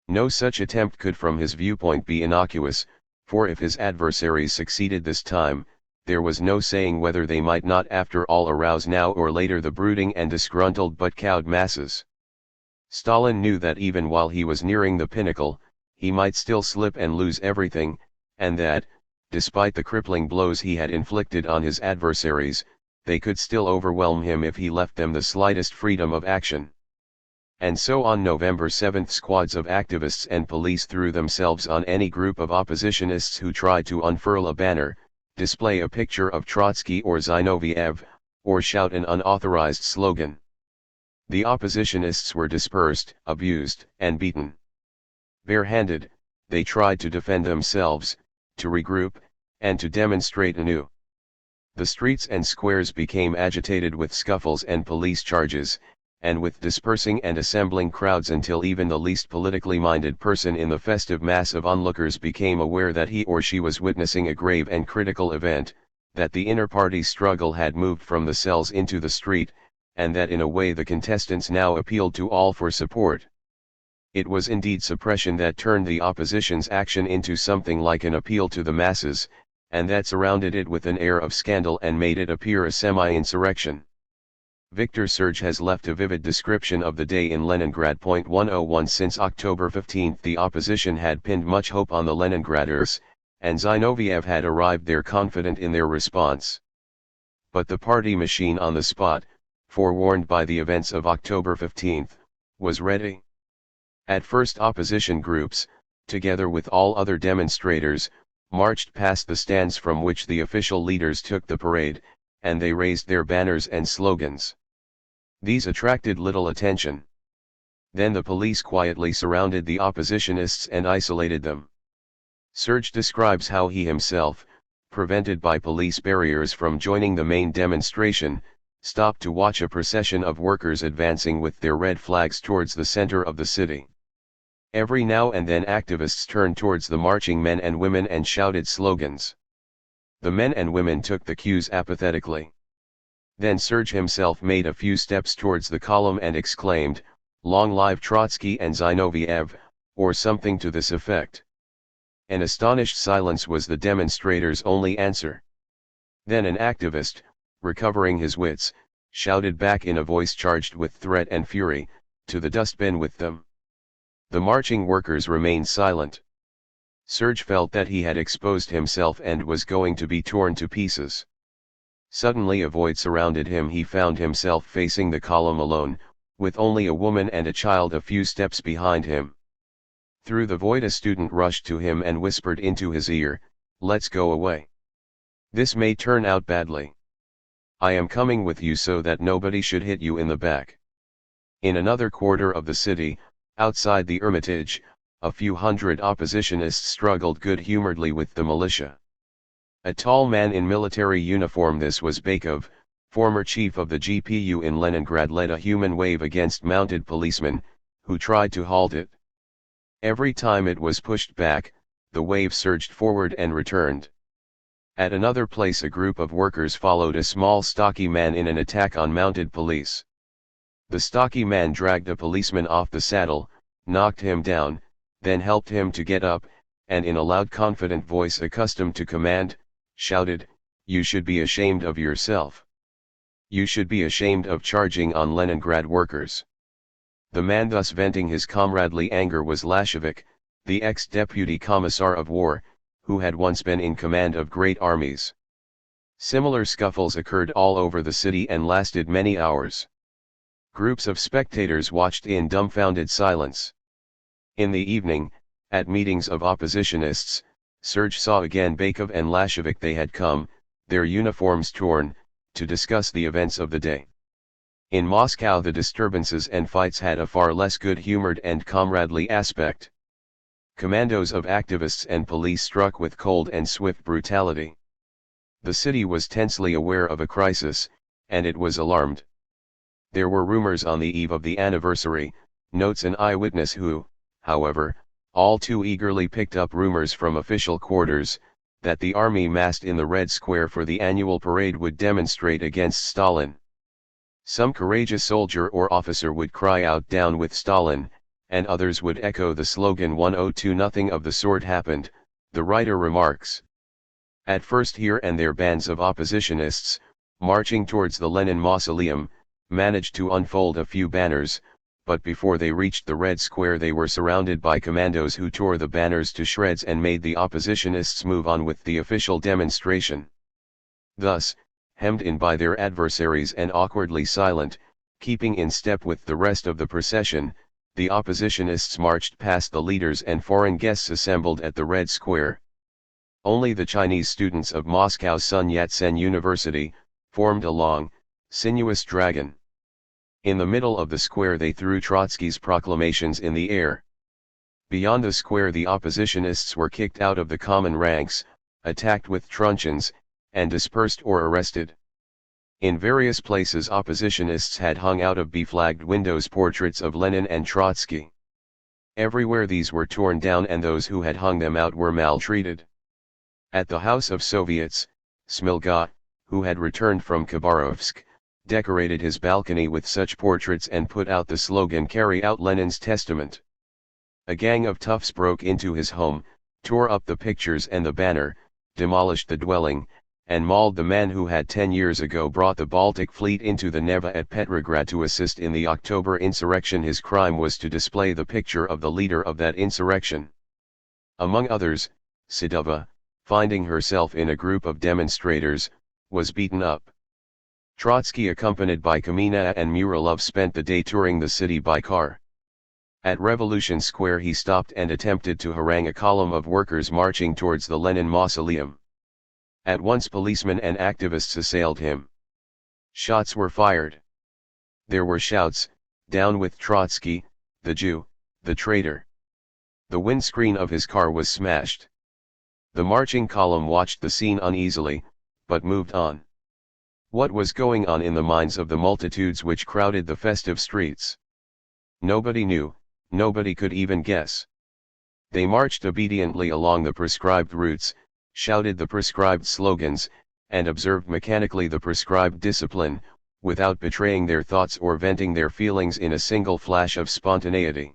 Speaker 1: No such attempt could from his viewpoint be innocuous, for if his adversaries succeeded this time, there was no saying whether they might not after all arouse now or later the brooding and disgruntled but cowed masses. Stalin knew that even while he was nearing the pinnacle, he might still slip and lose everything, and that, despite the crippling blows he had inflicted on his adversaries, they could still overwhelm him if he left them the slightest freedom of action. And so on November 7th squads of activists and police threw themselves on any group of oppositionists who tried to unfurl a banner, display a picture of Trotsky or Zinoviev, or shout an unauthorized slogan. The oppositionists were dispersed, abused, and beaten. Bare-handed, they tried to defend themselves, to regroup, and to demonstrate anew. The streets and squares became agitated with scuffles and police charges, and with dispersing and assembling crowds until even the least politically minded person in the festive mass of onlookers became aware that he or she was witnessing a grave and critical event, that the inter-party struggle had moved from the cells into the street, and that in a way the contestants now appealed to all for support. It was indeed suppression that turned the opposition's action into something like an appeal to the masses, and that surrounded it with an air of scandal and made it appear a semi-insurrection. Victor Serge has left a vivid description of the day in Leningrad. 101 Since October 15 the opposition had pinned much hope on the Leningraders, and Zinoviev had arrived there confident in their response. But the party machine on the spot, forewarned by the events of October 15, was ready. At first opposition groups, together with all other demonstrators, marched past the stands from which the official leaders took the parade, and they raised their banners and slogans. These attracted little attention. Then the police quietly surrounded the oppositionists and isolated them. Serge describes how he himself, prevented by police barriers from joining the main demonstration, stopped to watch a procession of workers advancing with their red flags towards the center of the city. Every now and then activists turned towards the marching men and women and shouted slogans. The men and women took the cues apathetically. Then Serge himself made a few steps towards the column and exclaimed, "Long live Trotsky and Zinoviev," or something to this effect. An astonished silence was the demonstrators' only answer. Then an activist, recovering his wits, shouted back in a voice charged with threat and fury, "To the dustbin with them." The marching workers remained silent. Serge felt that he had exposed himself and was going to be torn to pieces. Suddenly a void surrounded him. He found himself facing the column alone, with only a woman and a child a few steps behind him. Through the void a student rushed to him and whispered into his ear, "Let's go away. This may turn out badly. I am coming with you so that nobody should hit you in the back." In another quarter of the city, outside the Hermitage, a few hundred oppositionists struggled good-humoredly with the militia. A tall man in military uniform, this was Bakov, former chief of the GPU in Leningrad, led a human wave against mounted policemen, who tried to halt it. Every time it was pushed back, the wave surged forward and returned. At another place a group of workers followed a small stocky man in an attack on mounted police. The stocky man dragged a policeman off the saddle, knocked him down, then helped him to get up, and in a loud confident voice accustomed to command, shouted, "You should be ashamed of yourself. You should be ashamed of charging on Leningrad workers." The man thus venting his comradely anger was Lashevik, the ex-deputy commissar of war, who had once been in command of great armies. Similar scuffles occurred all over the city and lasted many hours. Groups of spectators watched in dumbfounded silence. In the evening, at meetings of oppositionists, Serge saw again Bakov and Lashevik. They had come, their uniforms torn, to discuss the events of the day. In Moscow the disturbances and fights had a far less good-humored and comradely aspect. Commandos of activists and police struck with cold and swift brutality. The city was tensely aware of a crisis, and it was alarmed. There were rumors on the eve of the anniversary, notes an eyewitness who, however, all too eagerly picked up rumors from official quarters, that the army massed in the Red Square for the annual parade would demonstrate against Stalin. Some courageous soldier or officer would cry out, "Down with Stalin," and others would echo the slogan 102. Nothing of the sort happened, the writer remarks. At first here and there bands of oppositionists, marching towards the Lenin Mausoleum, managed to unfold a few banners, but before they reached the Red Square they were surrounded by commandos who tore the banners to shreds and made the oppositionists move on with the official demonstration. Thus, hemmed in by their adversaries and awkwardly silent, keeping in step with the rest of the procession, the oppositionists marched past the leaders and foreign guests assembled at the Red Square. Only the Chinese students of Moscow's Sun Yat-sen University formed a long, sinuous dragon. In the middle of the square they threw Trotsky's proclamations in the air. Beyond the square the oppositionists were kicked out of the common ranks, attacked with truncheons, and dispersed or arrested. In various places oppositionists had hung out of beflagged windows portraits of Lenin and Trotsky. Everywhere these were torn down and those who had hung them out were maltreated. At the House of Soviets, Smilga, who had returned from Khabarovsk, decorated his balcony with such portraits and put out the slogan "Carry out Lenin's testament." A gang of toughs broke into his home, tore up the pictures and the banner, demolished the dwelling, and mauled the man who had 10 years ago brought the Baltic fleet into the Neva at Petrograd to assist in the October insurrection. His crime was to display the picture of the leader of that insurrection. Among others, Sidova, finding herself in a group of demonstrators, was beaten up. Trotsky, accompanied by Kamina and Muralov, spent the day touring the city by car. At Revolution Square he stopped and attempted to harangue a column of workers marching towards the Lenin Mausoleum. At once policemen and activists assailed him. Shots were fired. There were shouts, "Down with Trotsky, the Jew, the traitor." The windscreen of his car was smashed. The marching column watched the scene uneasily, but moved on. What was going on in the minds of the multitudes which crowded the festive streets? Nobody knew, nobody could even guess. They marched obediently along the prescribed routes, shouted the prescribed slogans, and observed mechanically the prescribed discipline, without betraying their thoughts or venting their feelings in a single flash of spontaneity.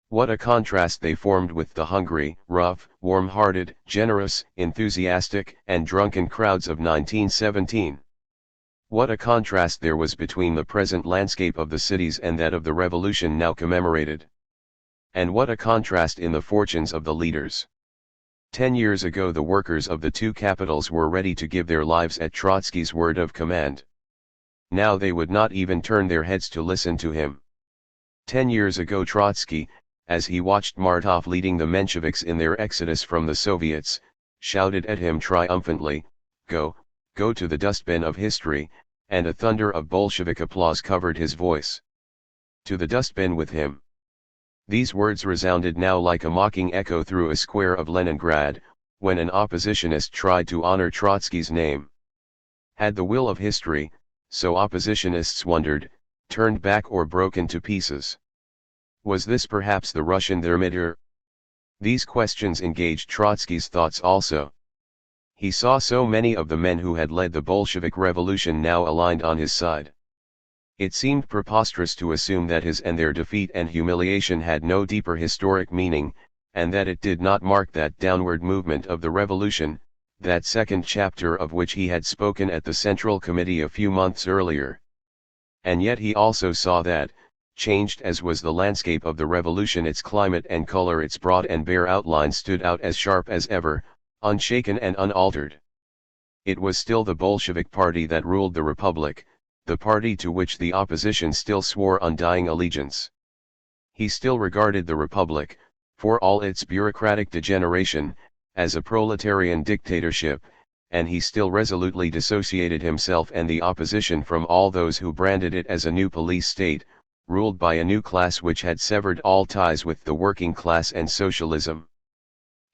Speaker 1: What a contrast they formed with the hungry, rough, warm-hearted, generous, enthusiastic, and drunken crowds of 1917. What a contrast there was between the present landscape of the cities and that of the revolution now commemorated. And what a contrast in the fortunes of the leaders. 10 years ago the workers of the two capitals were ready to give their lives at Trotsky's word of command. Now they would not even turn their heads to listen to him. 10 years ago Trotsky, as he watched Martov leading the Mensheviks in their exodus from the Soviets, shouted at him triumphantly, "Go, go to the dustbin of history," and a thunder of Bolshevik applause covered his voice. To the dustbin with him. These words resounded now like a mocking echo through a square of Leningrad, when an oppositionist tried to honor Trotsky's name. Had the will of history, so oppositionists wondered, turned back or broken to pieces? Was this perhaps the Russian thermometer? These questions engaged Trotsky's thoughts also. He saw so many of the men who had led the Bolshevik revolution now aligned on his side. It seemed preposterous to assume that his and their defeat and humiliation had no deeper historic meaning, and that it did not mark that downward movement of the revolution, that second chapter of which he had spoken at the Central Committee a few months earlier. And yet he also saw that, changed as was the landscape of the revolution, its climate and color, its broad and bare outlines stood out as sharp as ever, unshaken and unaltered. It was still the Bolshevik party that ruled the republic, the party to which the opposition still swore undying allegiance. He still regarded the republic, for all its bureaucratic degeneration, as a proletarian dictatorship, and he still resolutely dissociated himself and the opposition from all those who branded it as a new police state, ruled by a new class which had severed all ties with the working class and socialism.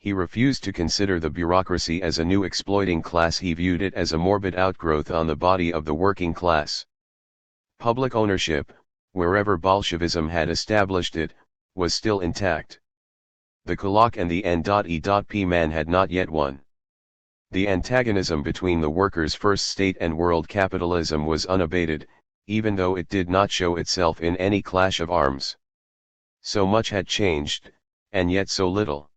Speaker 1: He refused to consider the bureaucracy as a new exploiting class. He viewed it as a morbid outgrowth on the body of the working class. Public ownership, wherever Bolshevism had established it, was still intact. The kulak and the N.E.P. man had not yet won. The antagonism between the workers' first state and world capitalism was unabated, even though it did not show itself in any clash of arms. So much had changed, and yet so little.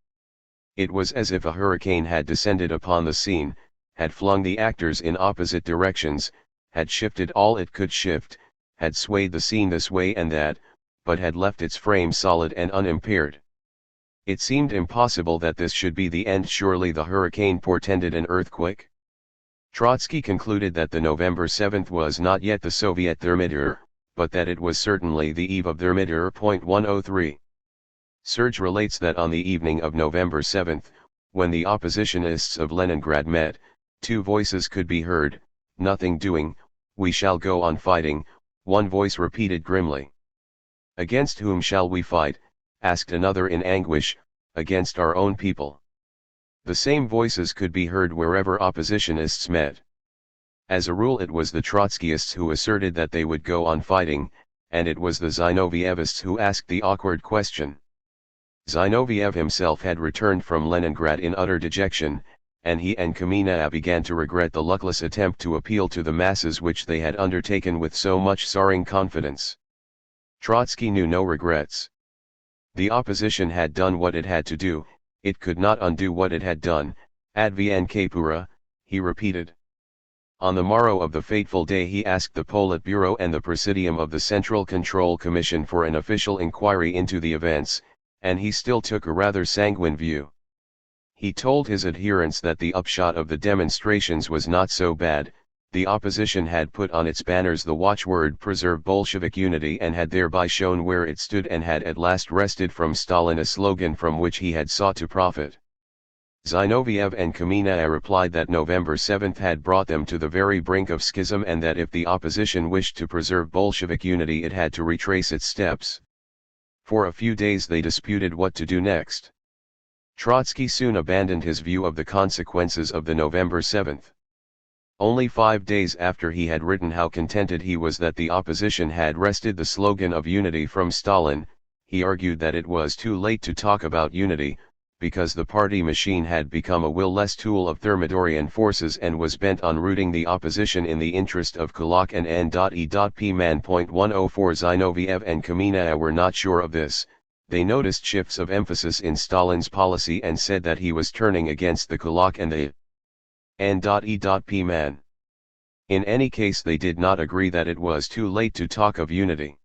Speaker 1: It was as if a hurricane had descended upon the scene, had flung the actors in opposite directions, had shifted all it could shift, had swayed the scene this way and that, but had left its frame solid and unimpaired. It seemed impossible that this should be the end. Surely the hurricane portended an earthquake? Trotsky concluded that the November 7th was not yet the Soviet thermometer, but that it was certainly the eve of thermometer .103. Serge relates that on the evening of November 7th, when the oppositionists of Leningrad met, two voices could be heard, "Nothing doing, we shall go on fighting," one voice repeated grimly. "Against whom shall we fight?" asked another in anguish. "Against our own people." The same voices could be heard wherever oppositionists met. As a rule it was the Trotskyists who asserted that they would go on fighting, and it was the Zinovievists who asked the awkward question. Zinoviev himself had returned from Leningrad in utter dejection, and he and Kamina began to regret the luckless attempt to appeal to the masses which they had undertaken with so much soaring confidence. Trotsky knew no regrets. The opposition had done what it had to do, it could not undo what it had done, Advyankapura, he repeated. On the morrow of the fateful day he asked the Politburo and the Presidium of the Central Control Commission for an official inquiry into the events, and he still took a rather sanguine view. He told his adherents that the upshot of the demonstrations was not so bad. The opposition had put on its banners the watchword "Preserve Bolshevik Unity" and had thereby shown where it stood and had at last wrested from Stalin a slogan from which he had sought to profit. Zinoviev and Kamenev replied that November 7 had brought them to the very brink of schism and that if the opposition wished to preserve Bolshevik unity it had to retrace its steps. For a few days they disputed what to do next. Trotsky soon abandoned his view of the consequences of the November 7. Only 5 days after he had written how contented he was that the opposition had wrested the slogan of unity from Stalin, he argued that it was too late to talk about unity, because the party machine had become a will-less tool of Thermidorian forces and was bent on rooting the opposition in the interest of Kulak and N.E.P. Man. 104 Zinoviev and Kamenev were not sure of this. They noticed shifts of emphasis in Stalin's policy and said that he was turning against the Kulak and the N.E.P. man. In any case they did not agree that it was too late to talk of unity.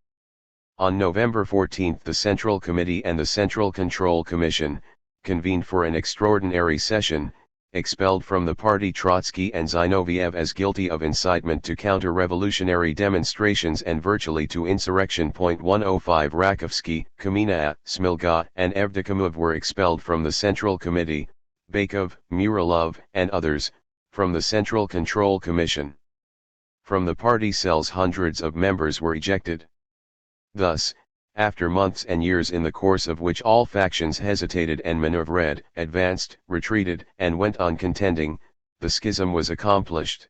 Speaker 1: On November 14 the Central Committee and the Central Control Commission, convened for an extraordinary session, expelled from the party Trotsky and Zinoviev as guilty of incitement to counter-revolutionary demonstrations and virtually to insurrection. 105 Rakovsky, Kamenev, Smilga, and Evdokimov were expelled from the Central Committee, Bakov, Muralov, and others, from the Central Control Commission. From the party cells hundreds of members were ejected. Thus, after months and years in the course of which all factions hesitated and maneuvered, advanced, retreated, and went on contending, the schism was accomplished.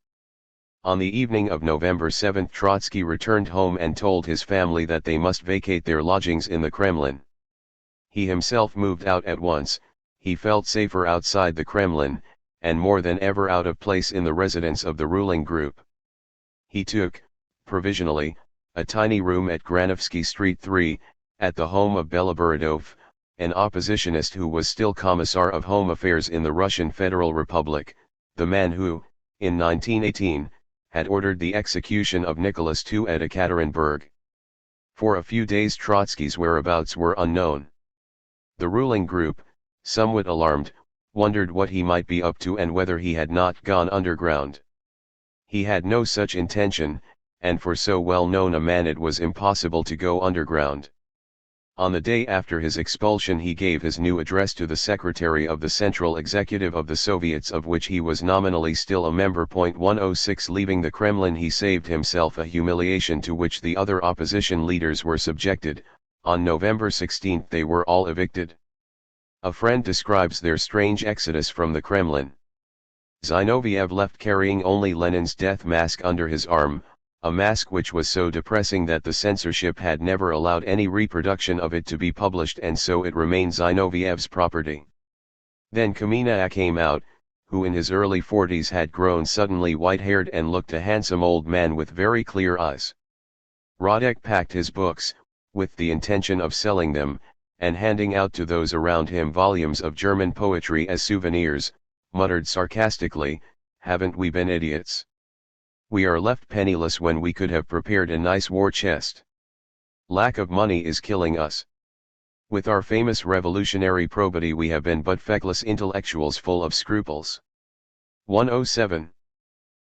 Speaker 1: On the evening of November 7 Trotsky returned home and told his family that they must vacate their lodgings in the Kremlin. He himself moved out at once. He felt safer outside the Kremlin, and more than ever out of place in the residence of the ruling group. He took, provisionally, a tiny room at Granovsky Street 3, at the home of Beloborodov, an oppositionist who was still Commissar of Home Affairs in the Russian Federal Republic, the man who, in 1918, had ordered the execution of Nicholas II at Ekaterinburg. For a few days Trotsky's whereabouts were unknown. The ruling group, somewhat alarmed, wondered what he might be up to and whether he had not gone underground. He had no such intention, and for so well known a man it was impossible to go underground. On the day after his expulsion he gave his new address to the Secretary of the Central Executive of the Soviets of which he was nominally still a member. 106 Leaving the Kremlin he saved himself a humiliation to which the other opposition leaders were subjected. On November 16 they were all evicted. A friend describes their strange exodus from the Kremlin. Zinoviev left carrying only Lenin's death mask under his arm, a mask which was so depressing that the censorship had never allowed any reproduction of it to be published and so it remained Zinoviev's property. Then Kamenev came out, who in his early 40s had grown suddenly white-haired and looked a handsome old man with very clear eyes. Radek packed his books, with the intention of selling them, and handing out to those around him volumes of German poetry as souvenirs, muttered sarcastically, "Haven't we been idiots? We are left penniless when we could have prepared a nice war chest. Lack of money is killing us. With our famous revolutionary probity we have been but feckless intellectuals full of scruples." 107.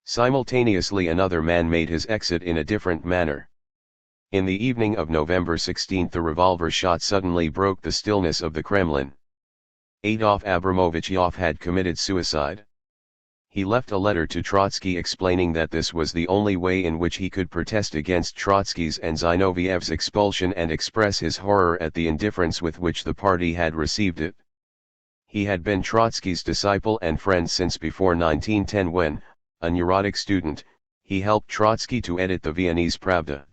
Speaker 1: Simultaneously another man made his exit in a different manner. In the evening of November 16 a revolver shot suddenly broke the stillness of the Kremlin. Adolf Abramovich had committed suicide. He left a letter to Trotsky explaining that this was the only way in which he could protest against Trotsky's and Zinoviev's expulsion and express his horror at the indifference with which the party had received it. He had been Trotsky's disciple and friend since before 1910 when, a neurotic student, he helped Trotsky to edit the Viennese Pravda.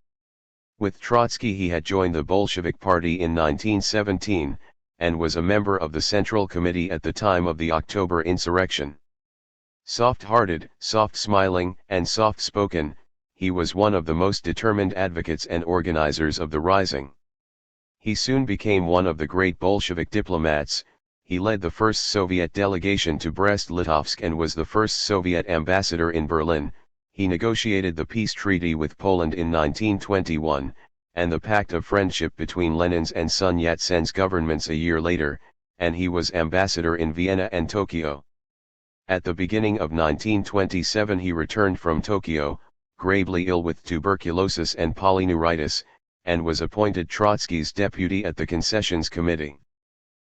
Speaker 1: With Trotsky he had joined the Bolshevik Party in 1917, and was a member of the Central Committee at the time of the October insurrection. Soft-hearted, soft-smiling, and soft-spoken, he was one of the most determined advocates and organizers of the rising. He soon became one of the great Bolshevik diplomats. he led the first Soviet delegation to Brest-Litovsk and was the first Soviet ambassador in Berlin. He negotiated the peace treaty with Poland in 1921, and the Pact of Friendship between Lenin's and Sun Yat-sen's governments a year later, and he was ambassador in Vienna and Tokyo. At the beginning of 1927 he returned from Tokyo, gravely ill with tuberculosis and polyneuritis, and was appointed Trotsky's deputy at the Concessions Committee.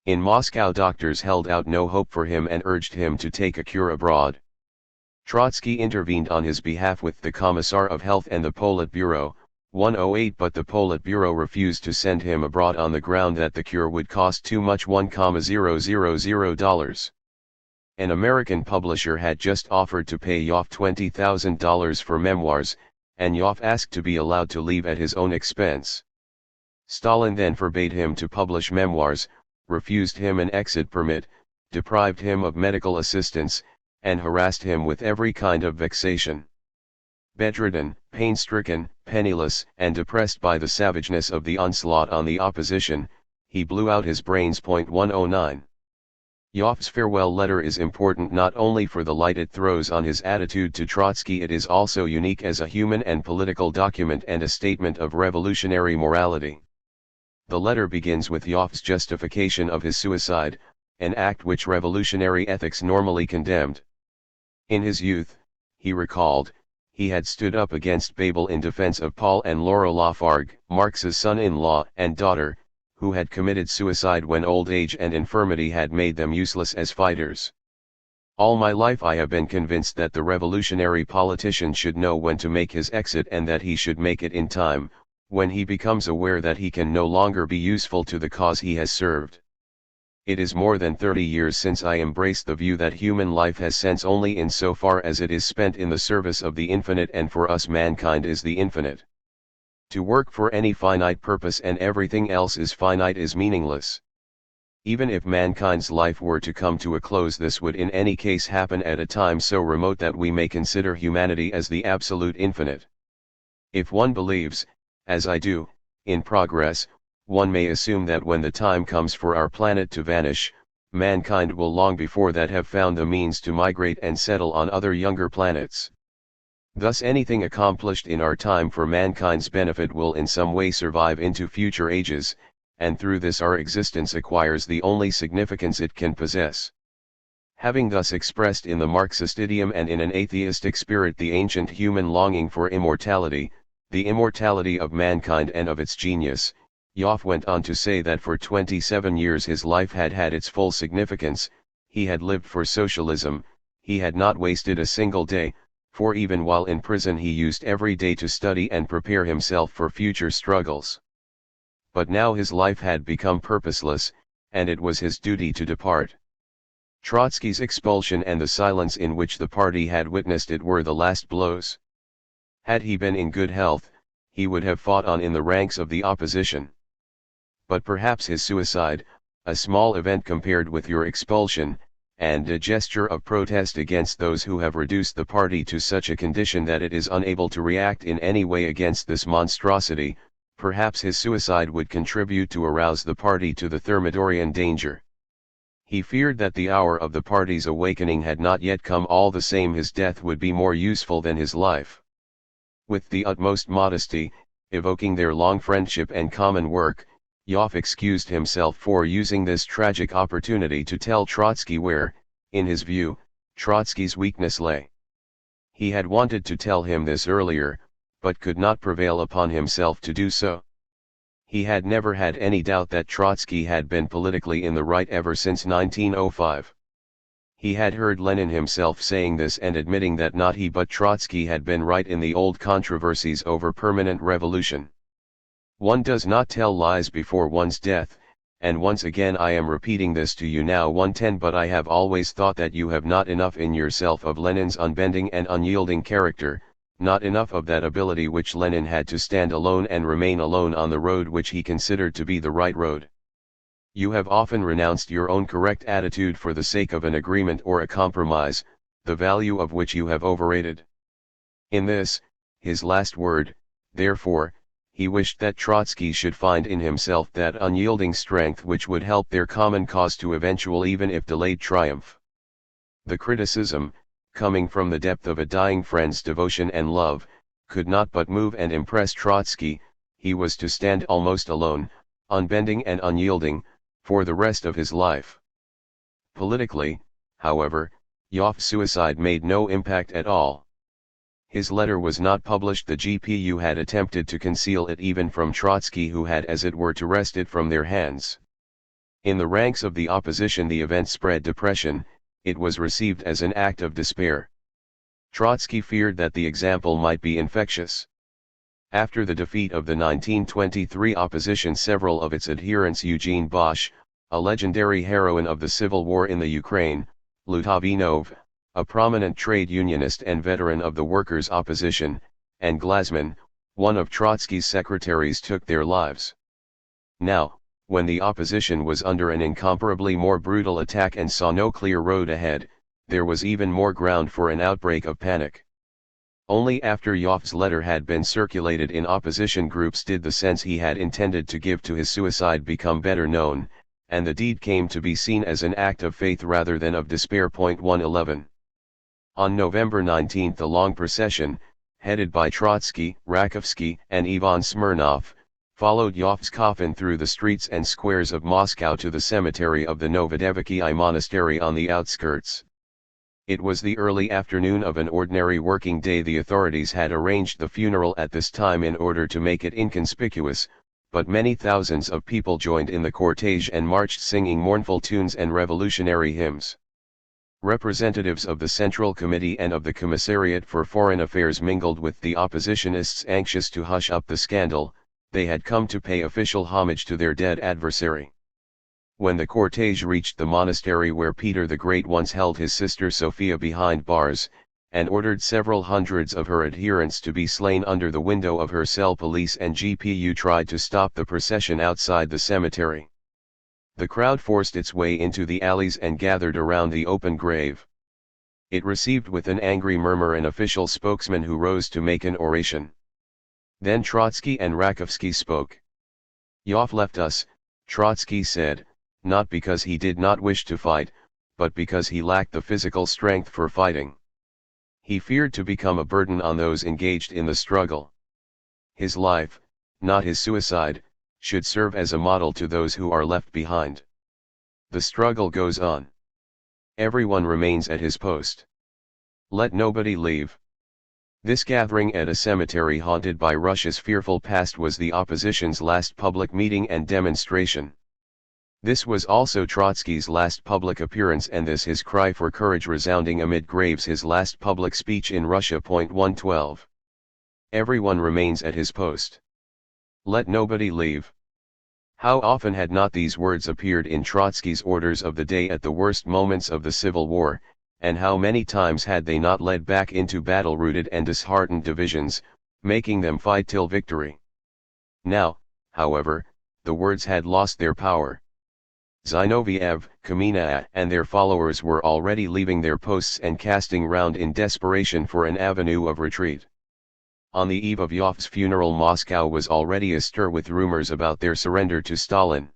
Speaker 1: In Moscow doctors held out no hope for him and urged him to take a cure abroad. Trotsky intervened on his behalf with the Commissar of Health and the Politburo, 108, but the Politburo refused to send him abroad on the ground that the cure would cost too much, $1,000. An American publisher had just offered to pay Yoff $20,000 for memoirs, and Yoff asked to be allowed to leave at his own expense. Stalin then forbade him to publish memoirs, refused him an exit permit, deprived him of medical assistance, and harassed him with every kind of vexation. Bedridden, pain-stricken, penniless, and depressed by the savageness of the onslaught on the opposition, he blew out his brains. 109. Yoff's farewell letter is important not only for the light it throws on his attitude to Trotsky, it is also unique as a human and political document and a statement of revolutionary morality. The letter begins with Yoff's justification of his suicide, an act which revolutionary ethics normally condemned. In his youth, he recalled, he had stood up against Babel in defense of Paul and Laura Lafargue, Marx's son-in-law and daughter, who had committed suicide when old age and infirmity had made them useless as fighters. All my life I have been convinced that the revolutionary politician should know when to make his exit and that he should make it in time, when he becomes aware that he can no longer be useful to the cause he has served. It is more than 30 years since I embraced the view that human life has sense only in so far as it is spent in the service of the infinite, and for us mankind is the infinite. To work for any finite purpose and everything else is finite is meaningless. Even if mankind's life were to come to a close, this would in any case happen at a time so remote that we may consider humanity as the absolute infinite. If one believes, as I do, in progress, one may assume that when the time comes for our planet to vanish, mankind will long before that have found the means to migrate and settle on other younger planets. Thus anything accomplished in our time for mankind's benefit will in some way survive into future ages, and through this our existence acquires the only significance it can possess. Having thus expressed in the Marxist idiom and in an atheistic spirit the ancient human longing for immortality, the immortality of mankind and of its genius, Yoff went on to say that for 27 years his life had had its full significance, he had lived for socialism, he had not wasted a single day, for even while in prison he used every day to study and prepare himself for future struggles. But now his life had become purposeless, and it was his duty to depart. Trotsky's expulsion and the silence in which the party had witnessed it were the last blows. Had he been in good health, he would have fought on in the ranks of the opposition. But perhaps his suicide, a small event compared with your expulsion, and a gesture of protest against those who have reduced the party to such a condition that it is unable to react in any way against this monstrosity, perhaps his suicide would contribute to arouse the party to the Thermidorian danger. He feared that the hour of the party's awakening had not yet come. All the same, his death would be more useful than his life. With the utmost modesty, evoking their long friendship and common work, Yoff excused himself for using this tragic opportunity to tell Trotsky where, in his view, Trotsky's weakness lay. He had wanted to tell him this earlier, but could not prevail upon himself to do so. He had never had any doubt that Trotsky had been politically in the right ever since 1905. He had heard Lenin himself saying this and admitting that not he but Trotsky had been right in the old controversies over permanent revolution. One does not tell lies before one's death, and once again I am repeating this to you now. 110 But I have always thought that you have not enough in yourself of Lenin's unbending and unyielding character, not enough of that ability which Lenin had to stand alone and remain alone on the road which he considered to be the right road. You have often renounced your own correct attitude for the sake of an agreement or a compromise, the value of which you have overrated. In this, his last word, therefore, he wished that Trotsky should find in himself that unyielding strength which would help their common cause to eventual even if delayed triumph. The criticism, coming from the depth of a dying friend's devotion and love, could not but move and impress Trotsky. He was to stand almost alone, unbending and unyielding, for the rest of his life. Politically, however, Yoff's suicide made no impact at all. His letter was not published. The GPU had attempted to conceal it even from Trotsky, who had as it were to wrest it from their hands. In the ranks of the opposition the event spread depression. It was received as an act of despair. Trotsky feared that the example might be infectious. After the defeat of the 1923 opposition, several of its adherents, Eugene Bosch, a legendary heroine of the civil war in the Ukraine, Lutavinov, a prominent trade unionist and veteran of the workers' opposition, and Glasman, one of Trotsky's secretaries, took their lives. Now, when the opposition was under an incomparably more brutal attack and saw no clear road ahead, there was even more ground for an outbreak of panic. Only after Yoff's letter had been circulated in opposition groups did the sense he had intended to give to his suicide become better known, and the deed came to be seen as an act of faith rather than of despair. 111. On November 19 a long procession, headed by Trotsky, Rakovsky, and Ivan Smirnov, followed Yoff's coffin through the streets and squares of Moscow to the cemetery of the Novodevichy monastery on the outskirts. It was the early afternoon of an ordinary working day. The authorities had arranged the funeral at this time in order to make it inconspicuous, but many thousands of people joined in the cortege and marched singing mournful tunes and revolutionary hymns. Representatives of the Central Committee and of the Commissariat for Foreign Affairs mingled with the oppositionists, anxious to hush up the scandal. They had come to pay official homage to their dead adversary. When the cortege reached the monastery where Peter the Great once held his sister Sophia behind bars, and ordered several hundreds of her adherents to be slain under the window of her cell, police and GPU tried to stop the procession outside the cemetery. The crowd forced its way into the alleys and gathered around the open grave. It received with an angry murmur an official spokesman who rose to make an oration. Then Trotsky and Rakovsky spoke. Yoff left us, Trotsky said, not because he did not wish to fight, but because he lacked the physical strength for fighting. He feared to become a burden on those engaged in the struggle. His life, not his suicide, should serve as a model to those who are left behind. The struggle goes on. Everyone remains at his post. Let nobody leave. This gathering at a cemetery haunted by Russia's fearful past was the opposition's last public meeting and demonstration. This was also Trotsky's last public appearance, and this his cry for courage resounding amid graves, his last public speech in Russia. 112. Everyone remains at his post. Let nobody leave. How often had not these words appeared in Trotsky's orders of the day at the worst moments of the Civil War, and how many times had they not led back into battle-rooted and disheartened divisions, making them fight till victory. Now, however, the words had lost their power. Zinoviev, Kamina, and their followers were already leaving their posts and casting round in desperation for an avenue of retreat. On the eve of Yoff's funeral, Moscow was already astir with rumors about their surrender to Stalin.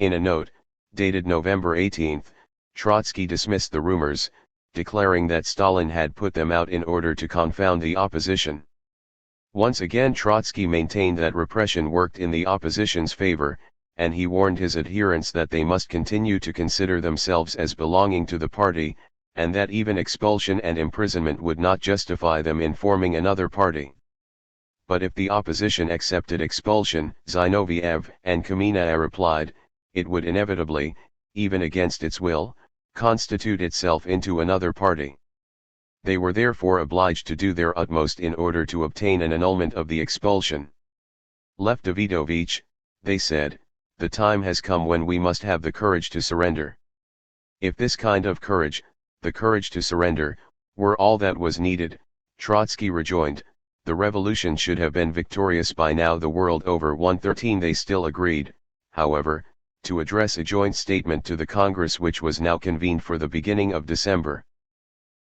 Speaker 1: In a note, dated November 18, Trotsky dismissed the rumors, declaring that Stalin had put them out in order to confound the opposition. Once again Trotsky maintained that repression worked in the opposition's favor, and he warned his adherents that they must continue to consider themselves as belonging to the party, and that even expulsion and imprisonment would not justify them in forming another party. But if the opposition accepted expulsion, Zinoviev and Kamina replied, it would inevitably, even against its will, constitute itself into another party. They were therefore obliged to do their utmost in order to obtain an annulment of the expulsion. Left Davidovich, they said, the time has come when we must have the courage to surrender. If this kind of courage, the courage to surrender, were all that was needed, Trotsky rejoined, the revolution should have been victorious by now the world over. 113. They still agreed, however, to address a joint statement to the Congress which was now convened for the beginning of December.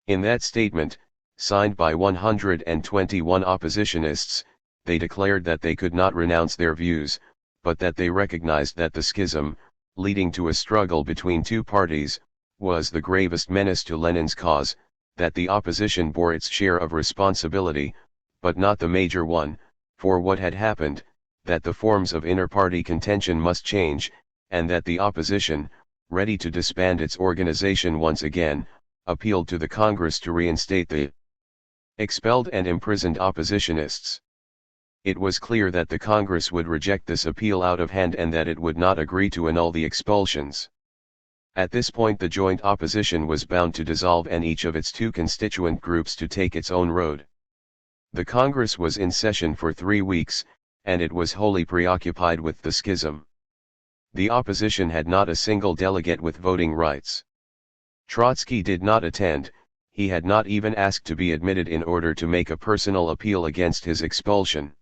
Speaker 1: In that statement, signed by 121 oppositionists, they declared that they could not renounce their views, but that they recognized that the schism, leading to a struggle between two parties, was the gravest menace to Lenin's cause, that the opposition bore its share of responsibility, but not the major one, for what had happened, that the forms of inter-party contention must change, and that the opposition, ready to disband its organization once again, appealed to the Congress to reinstate the expelled and imprisoned oppositionists. It was clear that the Congress would reject this appeal out of hand and that it would not agree to annul the expulsions. At this point the joint opposition was bound to dissolve and each of its two constituent groups to take its own road. The Congress was in session for 3 weeks, and it was wholly preoccupied with the schism. The opposition had not a single delegate with voting rights. Trotsky did not attend, he had not even asked to be admitted in order to make a personal appeal against his expulsion.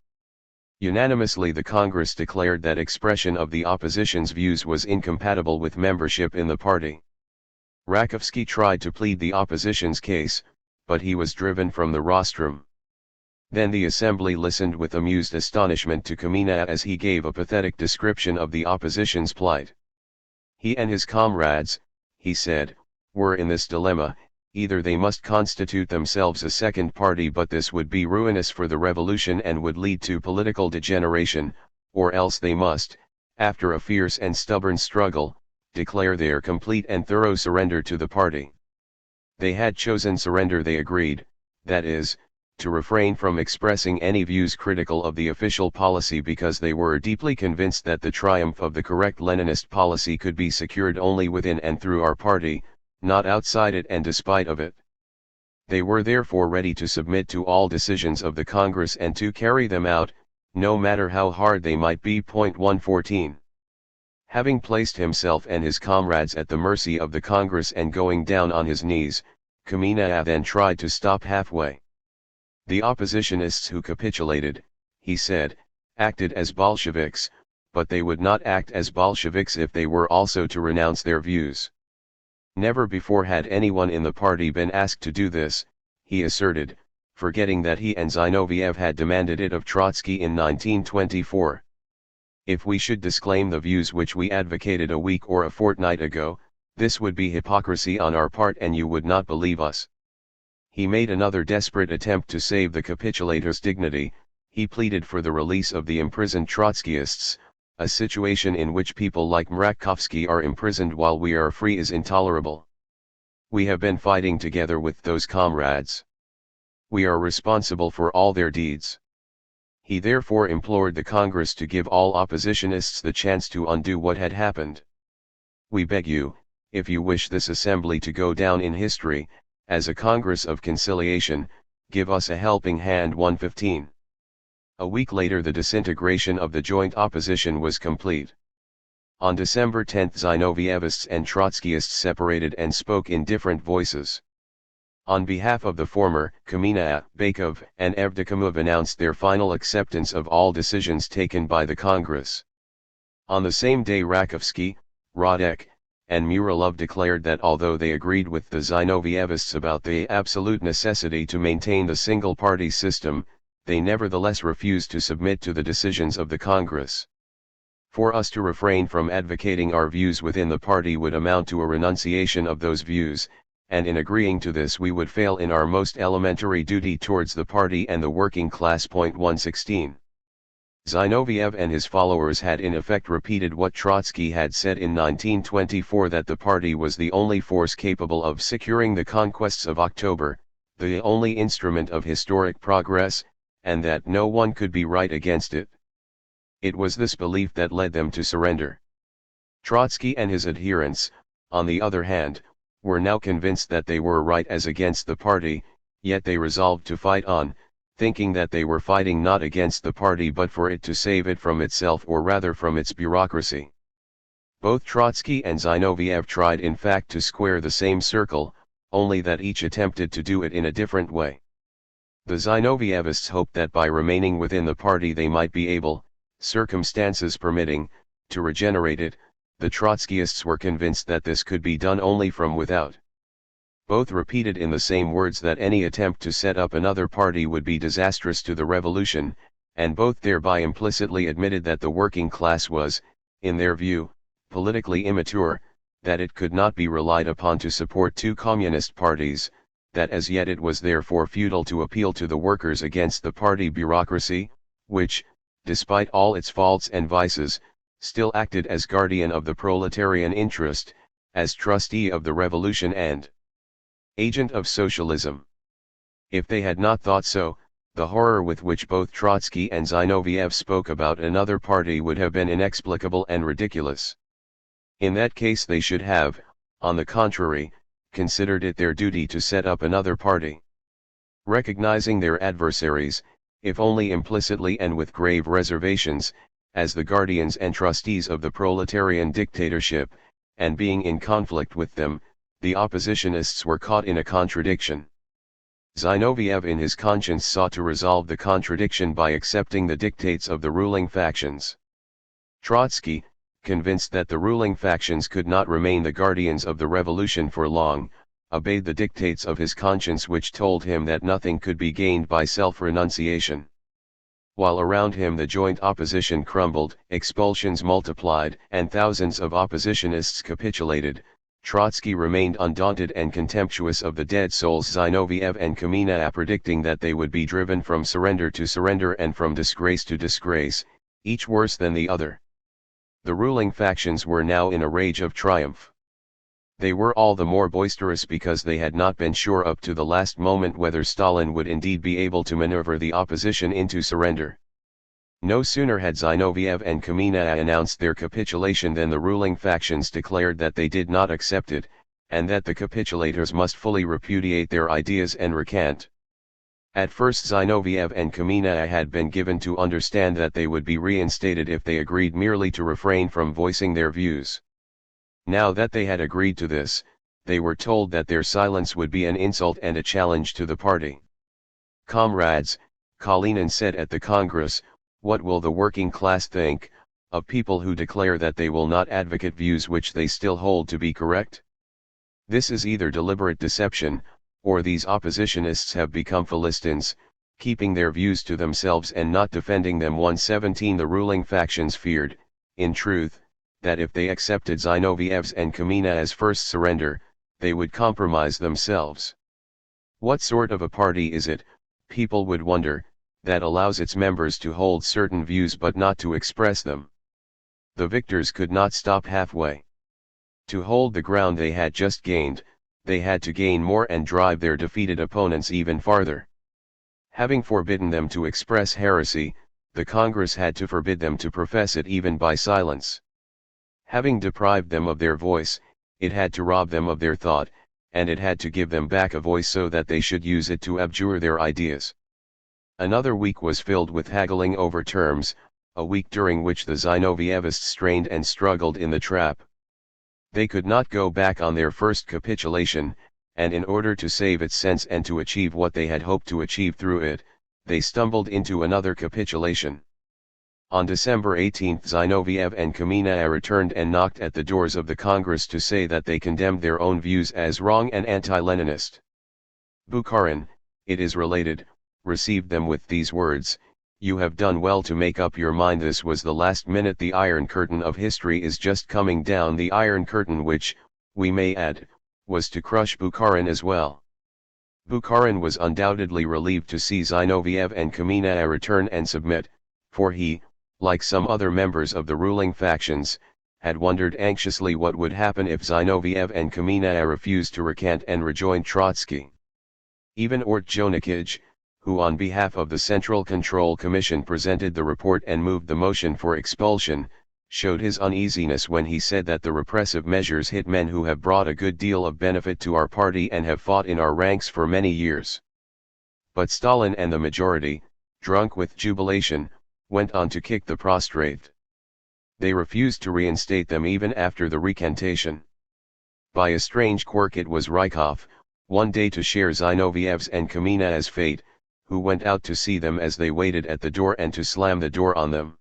Speaker 1: Unanimously the Congress declared that expression of the opposition's views was incompatible with membership in the party. Rakovsky tried to plead the opposition's case, but he was driven from the rostrum. Then the assembly listened with amused astonishment to Kamina as he gave a pathetic description of the opposition's plight. He and his comrades, he said, were in this dilemma: either they must constitute themselves a second party, but this would be ruinous for the revolution and would lead to political degeneration, or else they must, after a fierce and stubborn struggle, declare their complete and thorough surrender to the party. They had chosen surrender, they agreed, that is, to refrain from expressing any views critical of the official policy because they were deeply convinced that the triumph of the correct Leninist policy could be secured only within and through our party, not outside it and despite of it. They were therefore ready to submit to all decisions of the Congress and to carry them out, no matter how hard they might be. 114. Having placed himself and his comrades at the mercy of the Congress and going down on his knees, Kamina then tried to stop halfway. The oppositionists who capitulated, he said, acted as Bolsheviks, but they would not act as Bolsheviks if they were also to renounce their views. Never before had anyone in the party been asked to do this, he asserted, forgetting that he and Zinoviev had demanded it of Trotsky in 1924. If we should disclaim the views which we advocated a week or a fortnight ago, this would be hypocrisy on our part and you would not believe us. He made another desperate attempt to save the capitulators' dignity. He pleaded for the release of the imprisoned Trotskyists. A situation in which people like Mrakovsky are imprisoned while we are free is intolerable. We have been fighting together with those comrades. We are responsible for all their deeds. He therefore implored the Congress to give all oppositionists the chance to undo what had happened. We beg you, if you wish this assembly to go down in history, as a Congress of conciliation, give us a helping hand. 115. A week later the disintegration of the joint opposition was complete. On December 10 Zinovievists and Trotskyists separated and spoke in different voices. On behalf of the former, Kamina, Bakov, and Evdokimov announced their final acceptance of all decisions taken by the Congress. On the same day Rakovsky, Radek, and Muralov declared that although they agreed with the Zinovievists about the absolute necessity to maintain the single-party system, they nevertheless refused to submit to the decisions of the Congress. For us to refrain from advocating our views within the party would amount to a renunciation of those views, and in agreeing to this we would fail in our most elementary duty towards the party and the working class. 116. Zinoviev and his followers had in effect repeated what Trotsky had said in 1924, that the party was the only force capable of securing the conquests of October, the only instrument of historic progress, and that no one could be right against it. It was this belief that led them to surrender. Trotsky and his adherents, on the other hand, were now convinced that they were right as against the party, yet they resolved to fight on, thinking that they were fighting not against the party but for it to save it from itself, or rather from its bureaucracy. Both Trotsky and Zinoviev tried in fact to square the same circle, only that each attempted to do it in a different way. The Zinovievists hoped that by remaining within the party they might be able, circumstances permitting, to regenerate it. The Trotskyists were convinced that this could be done only from without. Both repeated in the same words that any attempt to set up another party would be disastrous to the revolution, and both thereby implicitly admitted that the working class was, in their view, politically immature, that it could not be relied upon to support two communist parties, that as yet it was therefore futile to appeal to the workers against the party bureaucracy, which, despite all its faults and vices, still acted as guardian of the proletarian interest, as trustee of the revolution and agent of socialism. If they had not thought so, the horror with which both Trotsky and Zinoviev spoke about another party would have been inexplicable and ridiculous. In that case they should have, on the contrary, considered it their duty to set up another party. Recognizing their adversaries, if only implicitly and with grave reservations, as the guardians and trustees of the proletarian dictatorship, and being in conflict with them, the oppositionists were caught in a contradiction. Zinoviev in his conscience sought to resolve the contradiction by accepting the dictates of the ruling factions. Trotsky, convinced that the ruling factions could not remain the guardians of the revolution for long, obeyed the dictates of his conscience which told him that nothing could be gained by self-renunciation. While around him the joint opposition crumbled, expulsions multiplied, and thousands of oppositionists capitulated, Trotsky remained undaunted and contemptuous of the dead souls Zinoviev and Kamenev, predicting that they would be driven from surrender to surrender and from disgrace to disgrace, each worse than the other. The ruling factions were now in a rage of triumph. They were all the more boisterous because they had not been sure up to the last moment whether Stalin would indeed be able to maneuver the opposition into surrender. No sooner had Zinoviev and Kamenev announced their capitulation than the ruling factions declared that they did not accept it, and that the capitulators must fully repudiate their ideas and recant. At first Zinoviev and Kamenev had been given to understand that they would be reinstated if they agreed merely to refrain from voicing their views. Now that they had agreed to this, they were told that their silence would be an insult and a challenge to the party. "Comrades," Kalinin said at the Congress, "what will the working class think of people who declare that they will not advocate views which they still hold to be correct? This is either deliberate deception, or these oppositionists have become Philistines, keeping their views to themselves and not defending them." 117 The ruling factions feared, in truth, that if they accepted Zinoviev's and Kamenev's first surrender, they would compromise themselves. What sort of a party is it, people would wonder, that allows its members to hold certain views but not to express them? The victors could not stop halfway. To hold the ground they had just gained, they had to gain more and drive their defeated opponents even farther. Having forbidden them to express heresy, the Congress had to forbid them to profess it even by silence. Having deprived them of their voice, it had to rob them of their thought, and it had to give them back a voice so that they should use it to abjure their ideas. Another week was filled with haggling over terms, a week during which the Zinovievists strained and struggled in the trap. They could not go back on their first capitulation, and in order to save its sense and to achieve what they had hoped to achieve through it, they stumbled into another capitulation. On December 18 Zinoviev and Kamenev returned and knocked at the doors of the Congress to say that they condemned their own views as wrong and anti-Leninist. Bukharin, it is related, received them with these words: "You have done well to make up your mind. This was the last minute. The Iron Curtain of history is just coming down." The Iron Curtain which, we may add, was to crush Bukharin as well. Bukharin was undoubtedly relieved to see Zinoviev and Kamenev return and submit, for he, like some other members of the ruling factions, had wondered anxiously what would happen if Zinoviev and Kamenev refused to recant and rejoined Trotsky. Even Ortjonikij, who on behalf of the Central Control Commission presented the report and moved the motion for expulsion, showed his uneasiness when he said that the repressive measures hit men who have brought a good deal of benefit to our party and have fought in our ranks for many years. But Stalin and the majority, drunk with jubilation, went on to kick the prostrate. They refused to reinstate them even after the recantation. By a strange quirk it was Rykov, one day to share Zinoviev's and Kamenev's fate, who went out to see them as they waited at the door and to slam the door on them.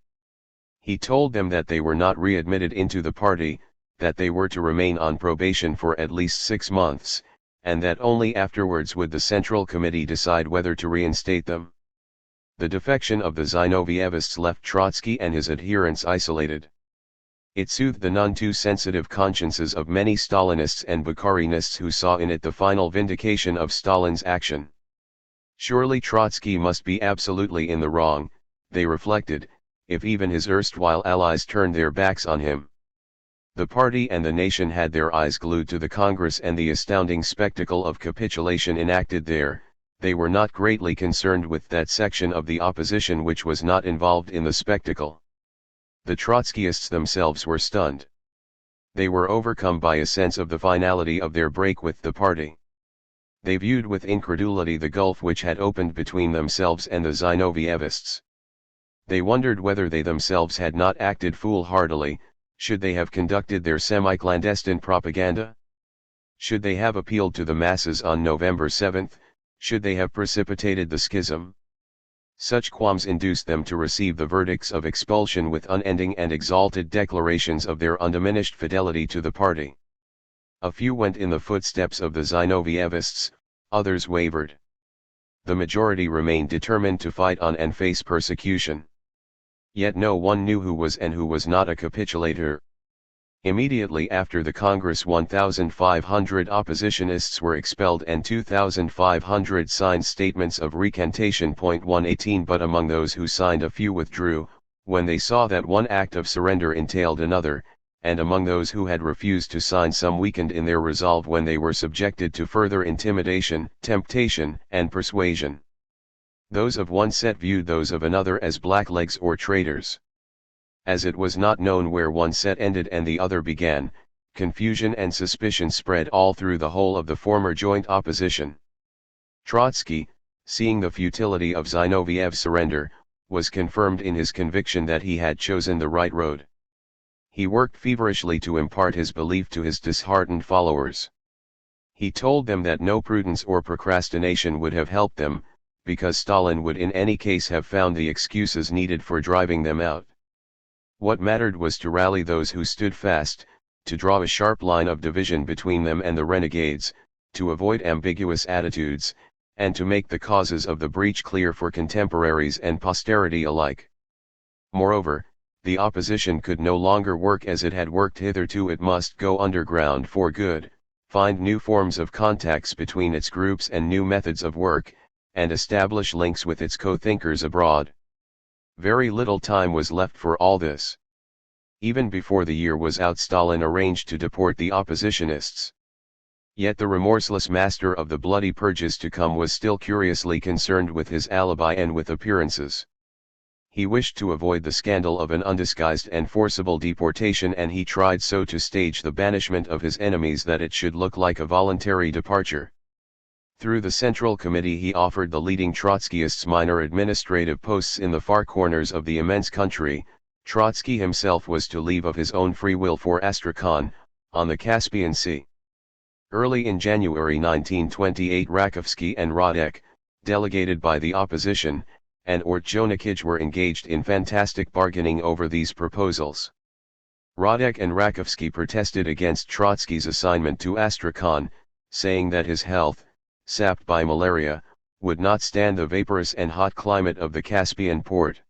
Speaker 1: He told them that they were not readmitted into the party, that they were to remain on probation for at least 6 months, and that only afterwards would the Central Committee decide whether to reinstate them. The defection of the Zinovievists left Trotsky and his adherents isolated. It soothed the none too sensitive consciences of many Stalinists and Bukharinists who saw in it the final vindication of Stalin's action. Surely Trotsky must be absolutely in the wrong, they reflected, if even his erstwhile allies turned their backs on him. The party and the nation had their eyes glued to the Congress and the astounding spectacle of capitulation enacted there. They were not greatly concerned with that section of the opposition which was not involved in the spectacle. The Trotskyists themselves were stunned. They were overcome by a sense of the finality of their break with the party. They viewed with incredulity the gulf which had opened between themselves and the Zinovievists. They wondered whether they themselves had not acted foolhardily. Should they have conducted their semi-clandestine propaganda? Should they have appealed to the masses on November 7? Should they have precipitated the schism? Such qualms induced them to receive the verdicts of expulsion with unending and exalted declarations of their undiminished fidelity to the party. A few went in the footsteps of the Zinovievists, others wavered. The majority remained determined to fight on and face persecution. Yet no one knew who was and who was not a capitulator. Immediately after the Congress 1,500 oppositionists were expelled and 2,500 signed statements of recantation. 118 But among those who signed a few withdrew, when they saw that one act of surrender entailed another, and among those who had refused to sign some weakened in their resolve when they were subjected to further intimidation, temptation, and persuasion. Those of one set viewed those of another as blacklegs or traitors. As it was not known where one set ended and the other began, confusion and suspicion spread all through the whole of the former joint opposition. Trotsky, seeing the futility of Zinoviev's surrender, was confirmed in his conviction that he had chosen the right road. He worked feverishly to impart his belief to his disheartened followers. He told them that no prudence or procrastination would have helped them, because Stalin would in any case have found the excuses needed for driving them out. What mattered was to rally those who stood fast, to draw a sharp line of division between them and the renegades, to avoid ambiguous attitudes, and to make the causes of the breach clear for contemporaries and posterity alike. Moreover, the opposition could no longer work as it had worked hitherto. It must go underground for good, find new forms of contacts between its groups and new methods of work, and establish links with its co-thinkers abroad. Very little time was left for all this. Even before the year was out, Stalin arranged to deport the oppositionists. Yet the remorseless master of the bloody purges to come was still curiously concerned with his alibi and with appearances. He wished to avoid the scandal of an undisguised and forcible deportation, and he tried so to stage the banishment of his enemies that it should look like a voluntary departure. Through the Central Committee he offered the leading Trotskyists minor administrative posts in the far corners of the immense country. Trotsky himself was to leave of his own free will for Astrakhan, on the Caspian Sea. Early in January 1928 Rakovsky and Radek, delegated by the opposition, and Ortjonikij were engaged in fantastic bargaining over these proposals. Radek and Rakovsky protested against Trotsky's assignment to Astrakhan, saying that his health, sapped by malaria, would not stand the vaporous and hot climate of the Caspian port.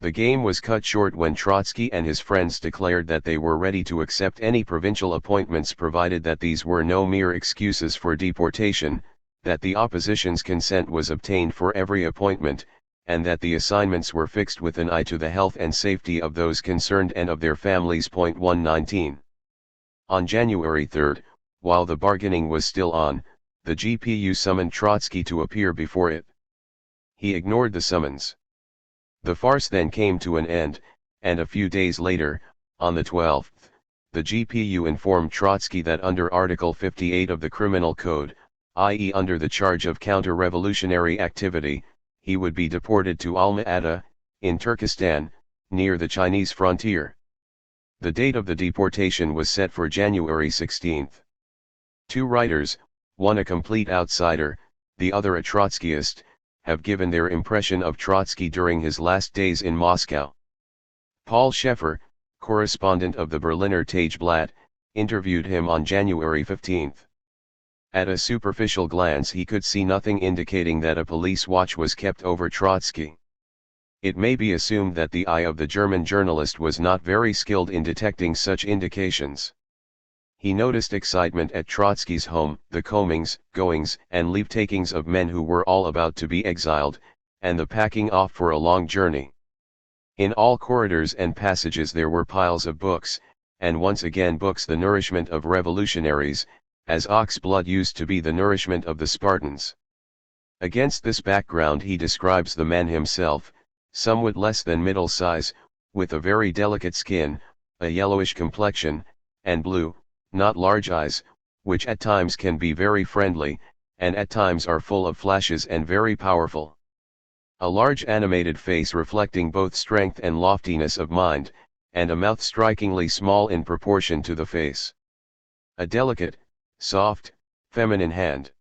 Speaker 1: The game was cut short when Trotsky and his friends declared that they were ready to accept any provincial appointments provided that these were no mere excuses for deportation, that the opposition's consent was obtained for every appointment, and that the assignments were fixed with an eye to the health and safety of those concerned and of their families. 119. On January 3, while the bargaining was still on, the GPU summoned Trotsky to appear before it. He ignored the summons. The farce then came to an end, and a few days later, on the 12th, the GPU informed Trotsky that under Article 58 of the Criminal Code, i.e. under the charge of counter-revolutionary activity, he would be deported to Alma-Ata, in Turkestan, near the Chinese frontier. The date of the deportation was set for January 16. Two writers, one a complete outsider, the other a Trotskyist, have given their impression of Trotsky during his last days in Moscow. Paul Scheffer, correspondent of the Berliner Tageblatt, interviewed him on January 15. At a superficial glance he could see nothing indicating that a police watch was kept over Trotsky. It may be assumed that the eye of the German journalist was not very skilled in detecting such indications. He noticed excitement at Trotsky's home, the comings, goings, and leave-takings of men who were all about to be exiled, and the packing off for a long journey. In all corridors and passages there were piles of books, and once again books, the nourishment of revolutionaries, as ox blood used to be the nourishment of the Spartans. Against this background he describes the man himself, somewhat less than middle size, with a very delicate skin, a yellowish complexion, and blue, not large eyes, which at times can be very friendly, and at times are full of flashes and very powerful. A large animated face reflecting both strength and loftiness of mind, and a mouth strikingly small in proportion to the face. A delicate, soft, feminine hand.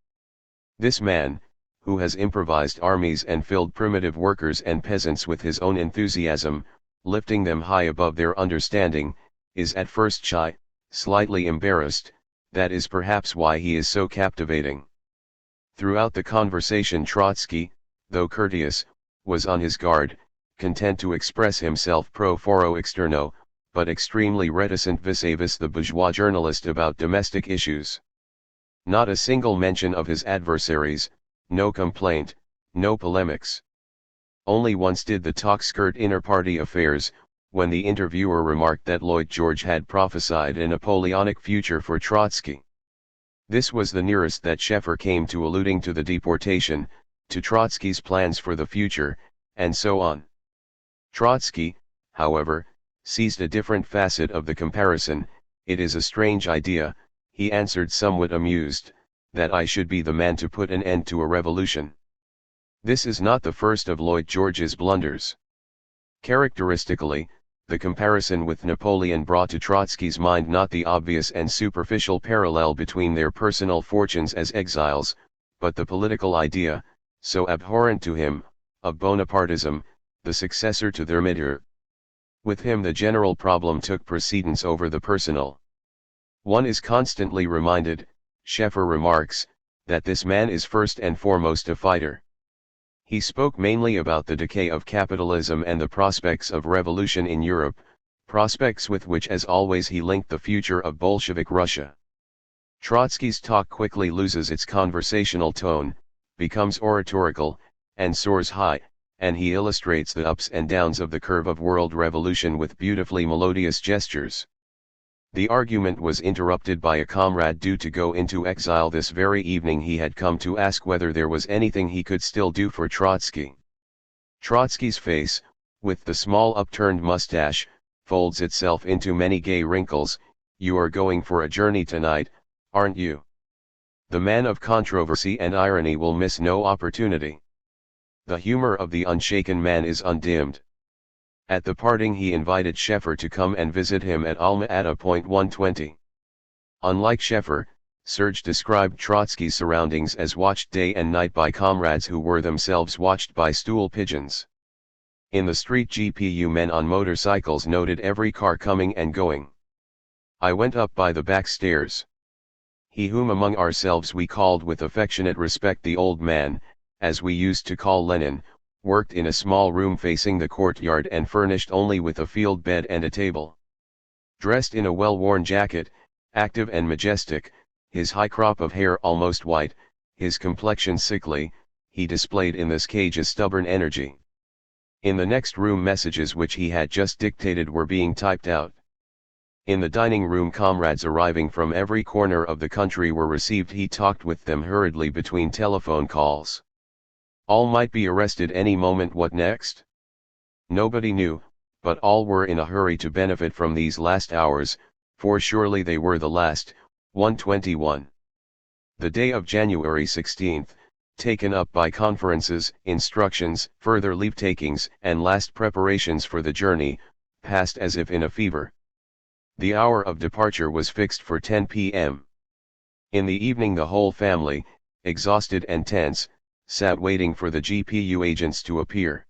Speaker 1: This man, who has improvised armies and filled primitive workers and peasants with his own enthusiasm, lifting them high above their understanding, is at first shy, slightly embarrassed. That is perhaps why he is so captivating. Throughout the conversation Trotsky, though courteous, was on his guard, content to express himself pro foro externo, but extremely reticent vis-a-vis the bourgeois journalist about domestic issues. Not a single mention of his adversaries, no complaint, no polemics. Only once did the talk skirt inter-party affairs, when the interviewer remarked that Lloyd George had prophesied a Napoleonic future for Trotsky. This was the nearest that Schoeffer came to alluding to the deportation, to Trotsky's plans for the future, and so on. Trotsky, however, seized a different facet of the comparison. It is a strange idea, he answered somewhat amused, that I should be the man to put an end to a revolution. This is not the first of Lloyd George's blunders. Characteristically, the comparison with Napoleon brought to Trotsky's mind not the obvious and superficial parallel between their personal fortunes as exiles, but the political idea, so abhorrent to him, of Bonapartism, the successor to Thermidor. With him the general problem took precedence over the personal. One is constantly reminded, Schoeffer remarks, that this man is first and foremost a fighter. He spoke mainly about the decay of capitalism and the prospects of revolution in Europe, prospects with which as always he linked the future of Bolshevik Russia. Trotsky's talk quickly loses its conversational tone, becomes oratorical, and soars high, and he illustrates the ups and downs of the curve of world revolution with beautifully melodious gestures. The argument was interrupted by a comrade due to go into exile this very evening. He had come to ask whether there was anything he could still do for Trotsky. Trotsky's face, with the small upturned mustache, folds itself into many gay wrinkles. You are going for a journey tonight, aren't you? The man of controversy and irony will miss no opportunity. The humor of the unshaken man is undimmed. At the parting he invited Schoeffer to come and visit him at Alma-Ata. 120. Unlike Schoeffer, Serge described Trotsky's surroundings as watched day and night by comrades who were themselves watched by stool pigeons. In the street GPU men on motorcycles noted every car coming and going. I went up by the back stairs. He whom among ourselves we called with affectionate respect the old man, as we used to call Lenin, worked in a small room facing the courtyard and furnished only with a field bed and a table. Dressed in a well-worn jacket, active and majestic, his high crop of hair almost white, his complexion sickly, he displayed in this cage a stubborn energy. In the next room messages which he had just dictated were being typed out. In the dining room comrades arriving from every corner of the country were received. He talked with them hurriedly between telephone calls. All might be arrested any moment. What next? Nobody knew, but all were in a hurry to benefit from these last hours, for surely they were the last. 121. The day of January 16, taken up by conferences, instructions, further leave-takings, and last preparations for the journey, passed as if in a fever. The hour of departure was fixed for 10 p.m. In the evening the whole family, exhausted and tense, sat waiting for the GPU agents to appear.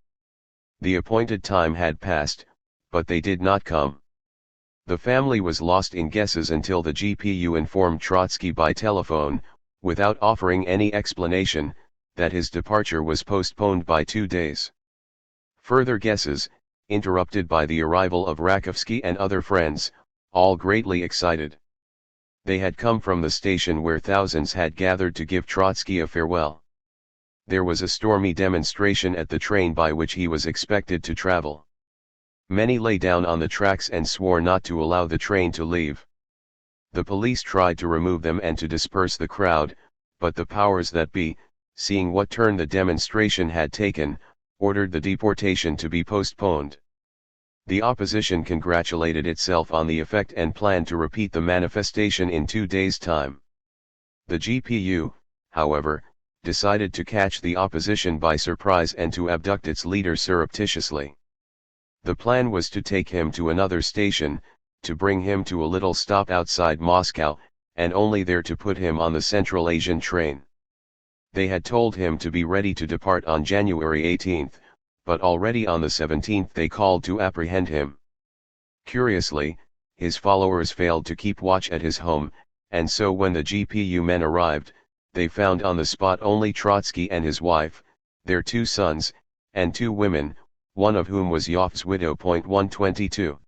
Speaker 1: The appointed time had passed, but they did not come. The family was lost in guesses until the GPU informed Trotsky by telephone, without offering any explanation, that his departure was postponed by 2 days. Further guesses, interrupted by the arrival of Rakovsky and other friends, all greatly excited. They had come from the station where thousands had gathered to give Trotsky a farewell. There was a stormy demonstration at the train by which he was expected to travel. Many lay down on the tracks and swore not to allow the train to leave. The police tried to remove them and to disperse the crowd, but the powers that be, seeing what turn the demonstration had taken, ordered the deportation to be postponed. The opposition congratulated itself on the effect and planned to repeat the manifestation in 2 days' time. The GPU, however, decided to catch the opposition by surprise and to abduct its leader surreptitiously. The plan was to take him to another station, to bring him to a little stop outside Moscow, and only there to put him on the Central Asian train. They had told him to be ready to depart on January 18, but already on the 17th they called to apprehend him. Curiously, his followers failed to keep watch at his home, and so when the GPU men arrived, they found on the spot only Trotsky and his wife, their 2 sons, and 2 women, one of whom was Yoff's widow. 122.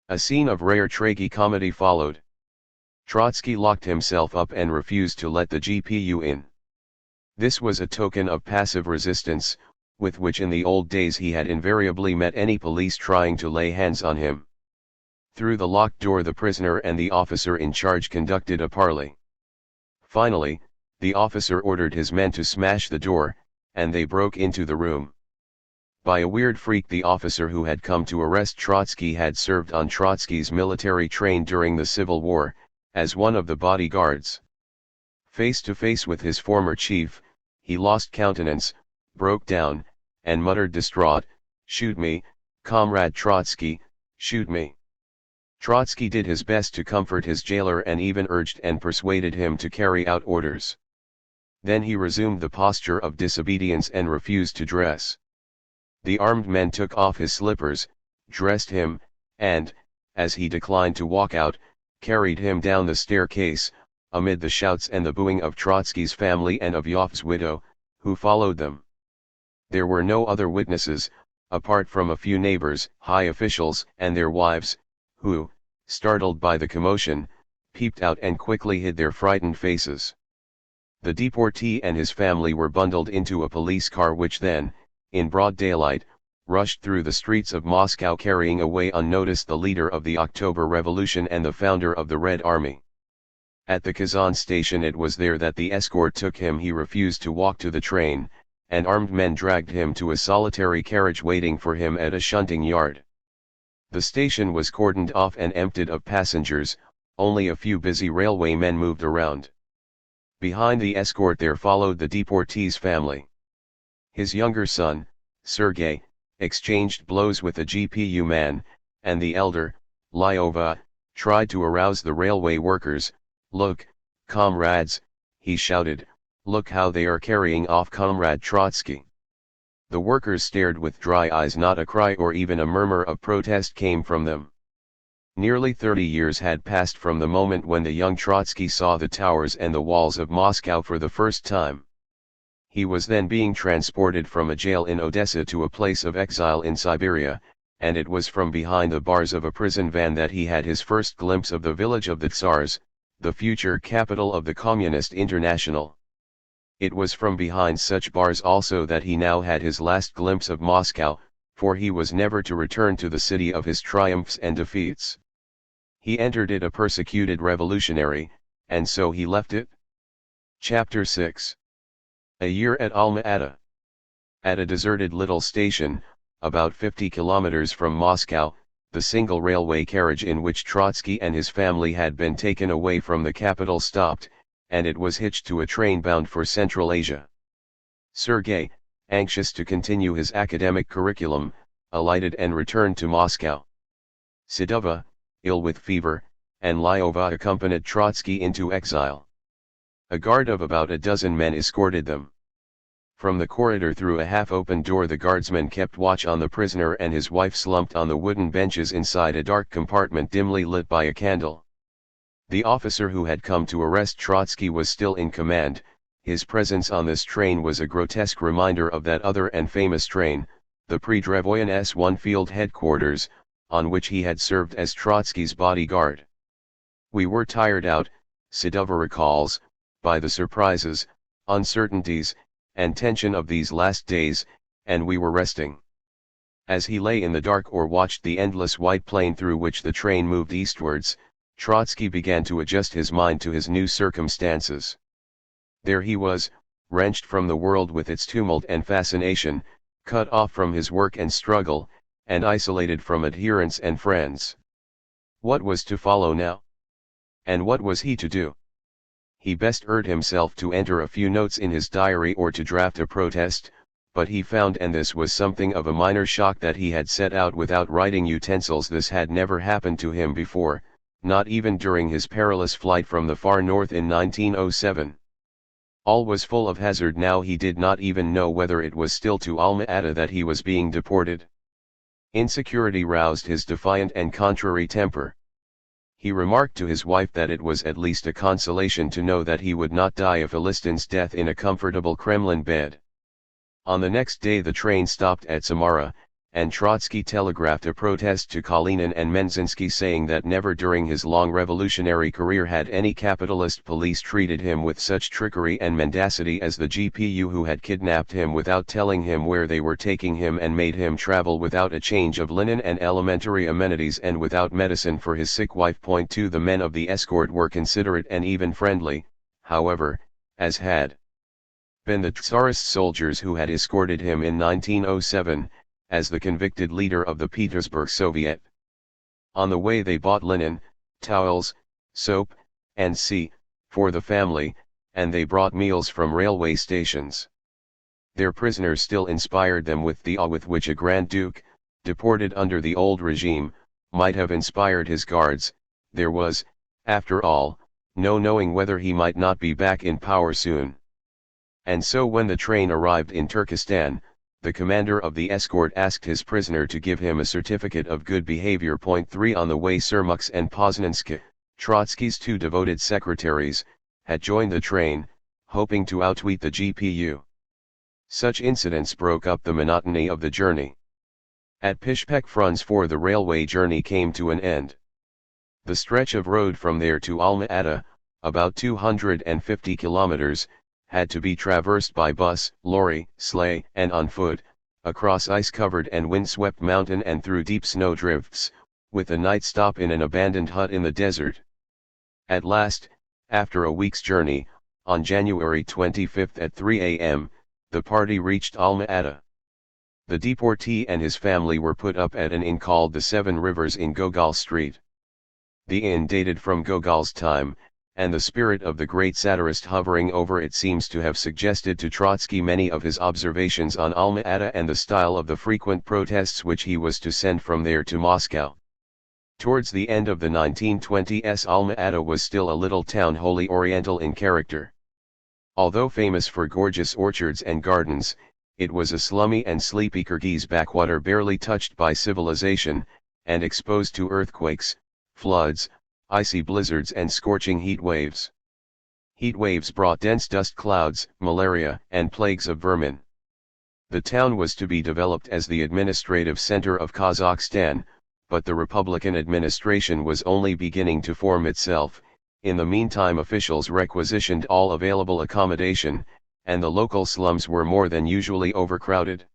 Speaker 1: A scene of rare tragicomedy followed. Trotsky locked himself up and refused to let the GPU in. This was a token of passive resistance, with which in the old days he had invariably met any police trying to lay hands on him. Through the locked door the prisoner and the officer in charge conducted a parley. Finally, the officer ordered his men to smash the door, and they broke into the room. By a weird freak the officer who had come to arrest Trotsky had served on Trotsky's military train during the Civil War, as one of the bodyguards. Face to face with his former chief, he lost countenance, broke down, and muttered distraught, "Shoot me, Comrade Trotsky, shoot me." Trotsky did his best to comfort his jailer and even urged and persuaded him to carry out orders. Then he resumed the posture of disobedience and refused to dress. The armed men took off his slippers, dressed him, and, as he declined to walk out, carried him down the staircase, amid the shouts and the booing of Trotsky's family and of Yoff's widow, who followed them. There were no other witnesses, apart from a few neighbors, high officials, and their wives, who, startled by the commotion, peeped out and quickly hid their frightened faces. The deportee and his family were bundled into a police car which then, in broad daylight, rushed through the streets of Moscow carrying away unnoticed the leader of the October Revolution and the founder of the Red Army. At the Kazan station it was there that the escort took him. He refused to walk to the train, and armed men dragged him to a solitary carriage waiting for him at a shunting yard. The station was cordoned off and emptied of passengers, only a few busy railway men moved around. Behind the escort there followed the deportee's family. His younger son, Sergei, exchanged blows with the GPU man, and the elder, Lyova, tried to arouse the railway workers. "Look, comrades," he shouted, "look how they are carrying off Comrade Trotsky." The workers stared with dry eyes. Not a cry or even a murmur of protest came from them. Nearly 30 years had passed from the moment when the young Trotsky saw the towers and the walls of Moscow for the first time. He was then being transported from a jail in Odessa to a place of exile in Siberia, and it was from behind the bars of a prison van that he had his first glimpse of the village of the Tsars, the future capital of the Communist International. It was from behind such bars also that he now had his last glimpse of Moscow, for he was never to return to the city of his triumphs and defeats. He entered it a persecuted revolutionary, and so he left it. Chapter 6. A year at Alma-Ata. At a deserted little station, about 50 kilometers from Moscow, the single railway carriage in which Trotsky and his family had been taken away from the capital stopped, and it was hitched to a train bound for Central Asia. Sergei, anxious to continue his academic curriculum, alighted and returned to Moscow. Sidova, ill with fever, and Lyova accompanied Trotsky into exile. A guard of about a dozen men escorted them. From the corridor through a half-open door the guardsmen kept watch on the prisoner and his wife slumped on the wooden benches inside a dark compartment dimly lit by a candle. The officer who had come to arrest Trotsky was still in command. His presence on this train was a grotesque reminder of that other and famous train, the Predrevoyen S1 field headquarters, on which he had served as Trotsky's bodyguard. "We were tired out," Sedova recalls, "by the surprises, uncertainties, and tension of these last days, and we were resting." As he lay in the dark or watched the endless white plain through which the train moved eastwards, Trotsky began to adjust his mind to his new circumstances. There he was, wrenched from the world with its tumult and fascination, cut off from his work and struggle, and isolated from adherents and friends. What was to follow now? And what was he to do? He best urged himself to enter a few notes in his diary or to draft a protest, but he found, and this was something of a minor shock, that he had set out without writing utensils. This had never happened to him before, not even during his perilous flight from the far north in 1907. All was full of hazard now. He did not even know whether it was still to Alma-Ata that he was being deported. Insecurity roused his defiant and contrary temper. He remarked to his wife that it was at least a consolation to know that he would not die a Philistine's death in a comfortable Kremlin bed. On the next day the train stopped at Samara, and Trotsky telegraphed a protest to Kalinin and Menzinsky, saying that never during his long revolutionary career had any capitalist police treated him with such trickery and mendacity as the GPU, who had kidnapped him without telling him where they were taking him and made him travel without a change of linen and elementary amenities and without medicine for his sick wife. 2 The men of the escort were considerate and even friendly, however, as had been the Tsarist soldiers who had escorted him in 1907, as the convicted leader of the Petersburg Soviet. On the way they bought linen, towels, soap, and for the family, and they brought meals from railway stations. Their prisoners still inspired them with the awe with which a Grand Duke, deported under the old regime, might have inspired his guards. There was, after all, no knowing whether he might not be back in power soon. And so when the train arrived in Turkestan, the commander of the escort asked his prisoner to give him a certificate of good behavior. 3 On the way Sermux and Poznansky, Trotsky's two devoted secretaries, had joined the train, hoping to outwit the GPU. Such incidents broke up the monotony of the journey. At Pishpek Fruns 4 the railway journey came to an end. The stretch of road from there to Alma-Ata, about 250 kilometers, had to be traversed by bus, lorry, sleigh, and on foot, across ice-covered and wind-swept mountain and through deep snow drifts, with a night stop in an abandoned hut in the desert. At last, after a week's journey, on January 25 at 3 a.m., the party reached Alma-Ata. The deportee and his family were put up at an inn called the Seven Rivers in Gogol Street. The inn dated from Gogol's time, and the spirit of the great satirist hovering over it seems to have suggested to Trotsky many of his observations on Alma-Ata and the style of the frequent protests which he was to send from there to Moscow. Towards the end of the 1920s, Alma-Ata was still a little town wholly oriental in character. Although famous for gorgeous orchards and gardens, it was a slummy and sleepy Kyrgyz backwater barely touched by civilization, and exposed to earthquakes, floods, icy blizzards and scorching heat waves. Heat waves brought dense dust clouds, malaria, and plagues of vermin. The town was to be developed as the administrative center of Kazakhstan, but the Republican administration was only beginning to form itself. In the meantime, officials requisitioned all available accommodation, and the local slums were more than usually overcrowded.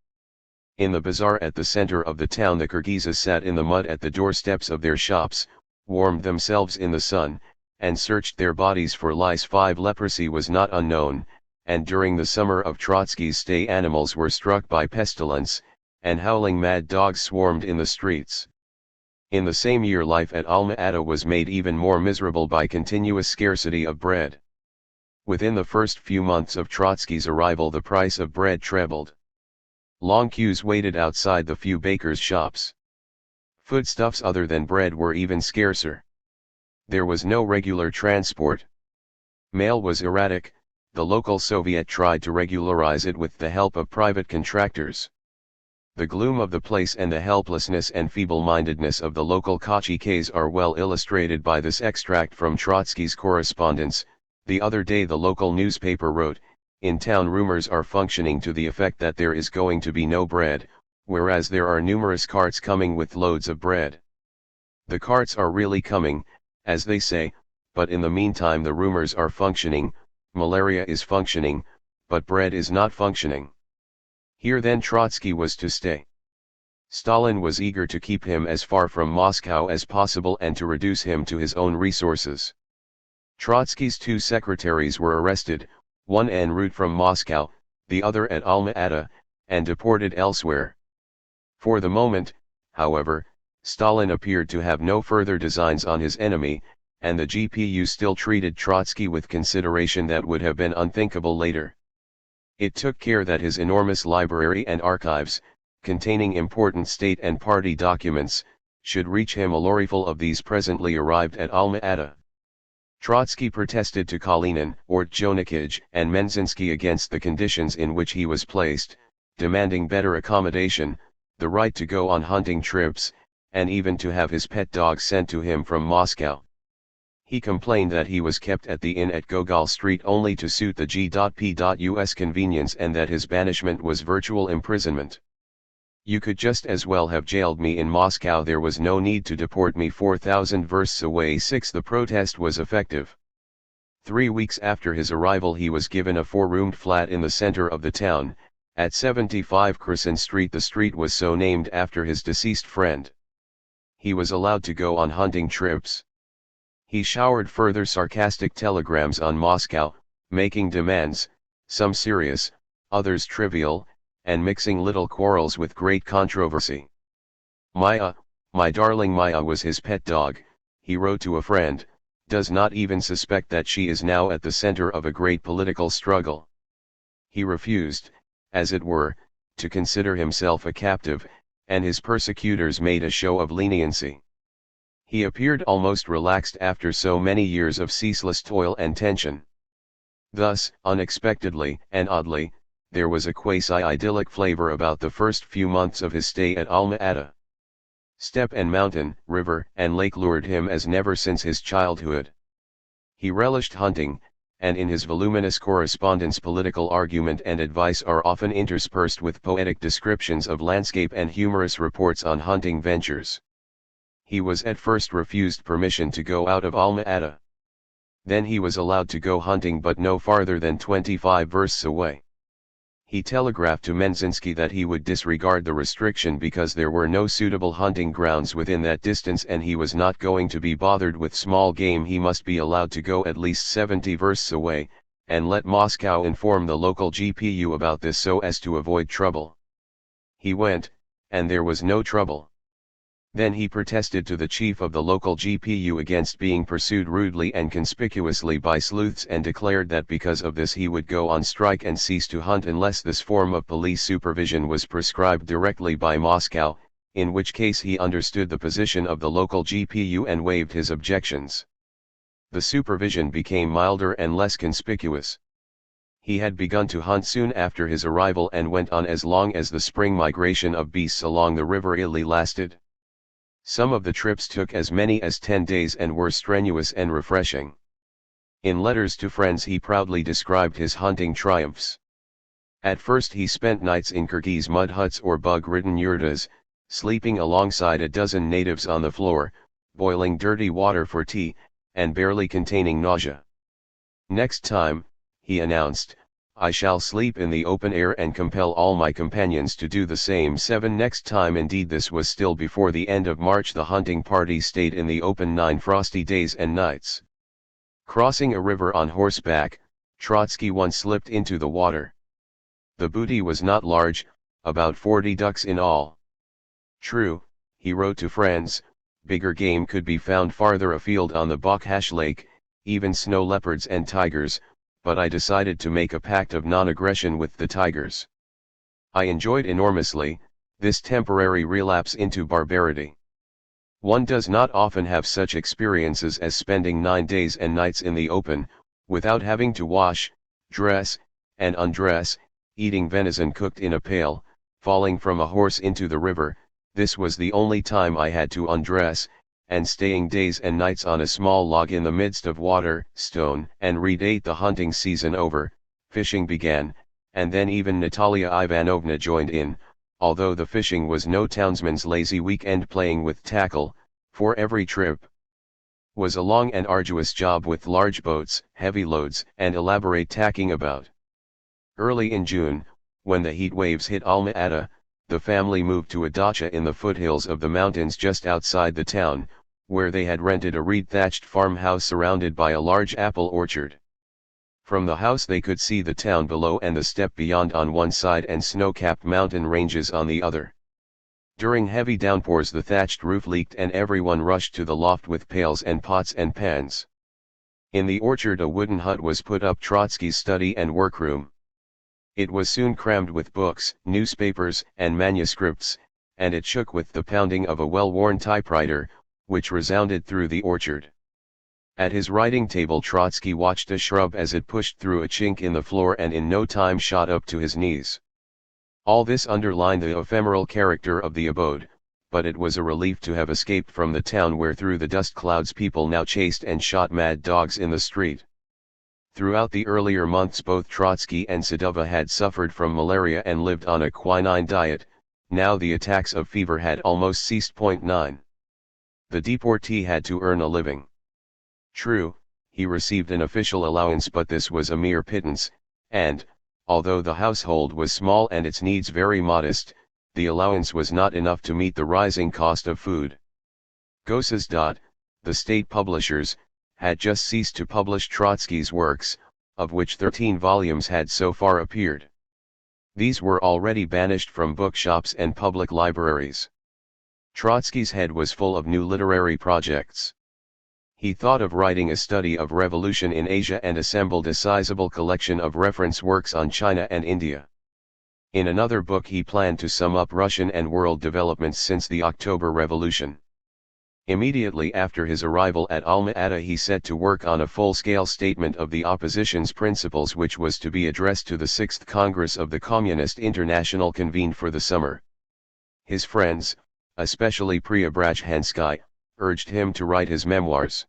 Speaker 1: In the bazaar at the center of the town, the Kyrgyzs sat in the mud at the doorsteps of their shops, warmed themselves in the sun, and searched their bodies for lice. 5 Leprosy was not unknown, and during the summer of Trotsky's stay animals were struck by pestilence, and howling mad dogs swarmed in the streets. In the same year, life at Alma-Ata was made even more miserable by continuous scarcity of bread. Within the first few months of Trotsky's arrival, the price of bread trebled. Long queues waited outside the few bakers' shops. Foodstuffs other than bread were even scarcer. There was no regular transport. Mail was erratic. The local Soviet tried to regularize it with the help of private contractors. The gloom of the place and the helplessness and feeble-mindedness of the local Kachikes are well illustrated by this extract from Trotsky's correspondence. The other day the local newspaper wrote, "In town rumors are functioning to the effect that there is going to be no bread, whereas there are numerous carts coming with loads of bread. The carts are really coming, as they say, but in the meantime the rumors are functioning, malaria is functioning, but bread is not functioning. Here then Trotsky was to stay. Stalin was eager to keep him as far from Moscow as possible and to reduce him to his own resources. Trotsky's 2 secretaries were arrested, one en route from Moscow, the other at Alma-Ata, and deported elsewhere. For the moment, however, Stalin appeared to have no further designs on his enemy, and the GPU still treated Trotsky with consideration that would have been unthinkable later. It took care that his enormous library and archives, containing important state and party documents, should reach him. A lorryful of these presently arrived at Alma-Ata. Trotsky protested to Kalinin, Ortjonikij, and Menzinsky against the conditions in which he was placed, demanding better accommodation, the right to go on hunting trips, and even to have his pet dog sent to him from Moscow. He complained that he was kept at the inn at Gogol Street only to suit the G.P.U.'s convenience and that his banishment was virtual imprisonment. You could just as well have jailed me in Moscow. There was no need to deport me 4,000 versts away. 6. The protest was effective. 3 weeks after his arrival he was given a 4-roomed flat in the center of the town, at 75 Crescent Street. The street was so named after his deceased friend. He was allowed to go on hunting trips. He showered further sarcastic telegrams on Moscow, making demands, some serious, others trivial, and mixing little quarrels with great controversy. Maya, my darling Maya was his pet dog, he wrote to a friend, does not even suspect that she is now at the center of a great political struggle. He refused, as it were, to consider himself a captive, and his persecutors made a show of leniency. He appeared almost relaxed after so many years of ceaseless toil and tension. Thus, unexpectedly and oddly, there was a quasi-idyllic flavor about the first few months of his stay at Alma-Ata. Steppe and mountain, river and lake lured him as never since his childhood. He relished hunting, and in his voluminous correspondence political argument and advice are often interspersed with poetic descriptions of landscape and humorous reports on hunting ventures. He was at first refused permission to go out of Alma-Ata. Then he was allowed to go hunting but no farther than 25 versts away. He telegraphed to Menzinsky that he would disregard the restriction because there were no suitable hunting grounds within that distance and he was not going to be bothered with small game. He must be allowed to go at least 70 versts away, and let Moscow inform the local GPU about this so as to avoid trouble. He went, and there was no trouble. Then he protested to the chief of the local GPU against being pursued rudely and conspicuously by sleuths and declared that because of this he would go on strike and cease to hunt unless this form of police supervision was prescribed directly by Moscow, in which case he understood the position of the local GPU and waived his objections. The supervision became milder and less conspicuous. He had begun to hunt soon after his arrival and went on as long as the spring migration of beasts along the river Ili lasted. Some of the trips took as many as 10 days and were strenuous and refreshing. In letters to friends he proudly described his hunting triumphs. At first he spent nights in Kyrgyz mud huts or bug-ridden yurtas, sleeping alongside a dozen natives on the floor, boiling dirty water for tea, and barely containing nausea. Next time, he announced, I shall sleep in the open air and compel all my companions to do the same. 7. Next time, indeed this was still before the end of March, the hunting party stayed in the open 9 frosty days and nights. Crossing a river on horseback, Trotsky once slipped into the water. The booty was not large, about 40 ducks in all. True, he wrote to friends, bigger game could be found farther afield on the Bakhash Lake, even snow leopards and tigers, but I decided to make a pact of non-aggression with the tigers. I enjoyed enormously this temporary relapse into barbarity. One does not often have such experiences as spending 9 days and nights in the open, without having to wash, dress, and undress, eating venison cooked in a pail, falling from a horse into the river. This was the only time I had to undress, and staying days and nights on a small log in the midst of water, stone and reed. 8. The hunting season over, fishing began, and then even Natalia Ivanovna joined in, although the fishing was no townsman's lazy weekend playing with tackle, for every trip was a long and arduous job with large boats, heavy loads, and elaborate tacking about. Early in June, when the heat waves hit Alma-Ata, the family moved to a dacha in the foothills of the mountains just outside the town, where they had rented a reed-thatched farmhouse surrounded by a large apple orchard. From the house they could see the town below and the steppe beyond on one side and snow-capped mountain ranges on the other. During heavy downpours the thatched roof leaked and everyone rushed to the loft with pails and pots and pans. In the orchard a wooden hut was put up, Trotsky's study and workroom. It was soon crammed with books, newspapers, and manuscripts, and it shook with the pounding of a well-worn typewriter, which resounded through the orchard. At his writing table Trotsky watched a shrub as it pushed through a chink in the floor and in no time shot up to his knees. All this underlined the ephemeral character of the abode, but it was a relief to have escaped from the town where through the dust clouds people now chased and shot mad dogs in the street. Throughout the earlier months both Trotsky and Sadova had suffered from malaria and lived on a quinine diet. Now the attacks of fever had almost ceased. 9. The deportee had to earn a living. True, he received an official allowance, but this was a mere pittance, and, although the household was small and its needs very modest, the allowance was not enough to meet the rising cost of food. Gossesdat, the state publishers, had just ceased to publish Trotsky's works, of which 13 volumes had so far appeared. These were already banished from bookshops and public libraries. Trotsky's head was full of new literary projects. He thought of writing a study of revolution in Asia and assembled a sizable collection of reference works on China and India. In another book he planned to sum up Russian and world developments since the October Revolution. Immediately after his arrival at Alma-Ata he set to work on a full-scale statement of the opposition's principles, which was to be addressed to the 6th Congress of the Communist International convened for the summer. His friends, especially Preobrazhensky, urged him to write his memoirs.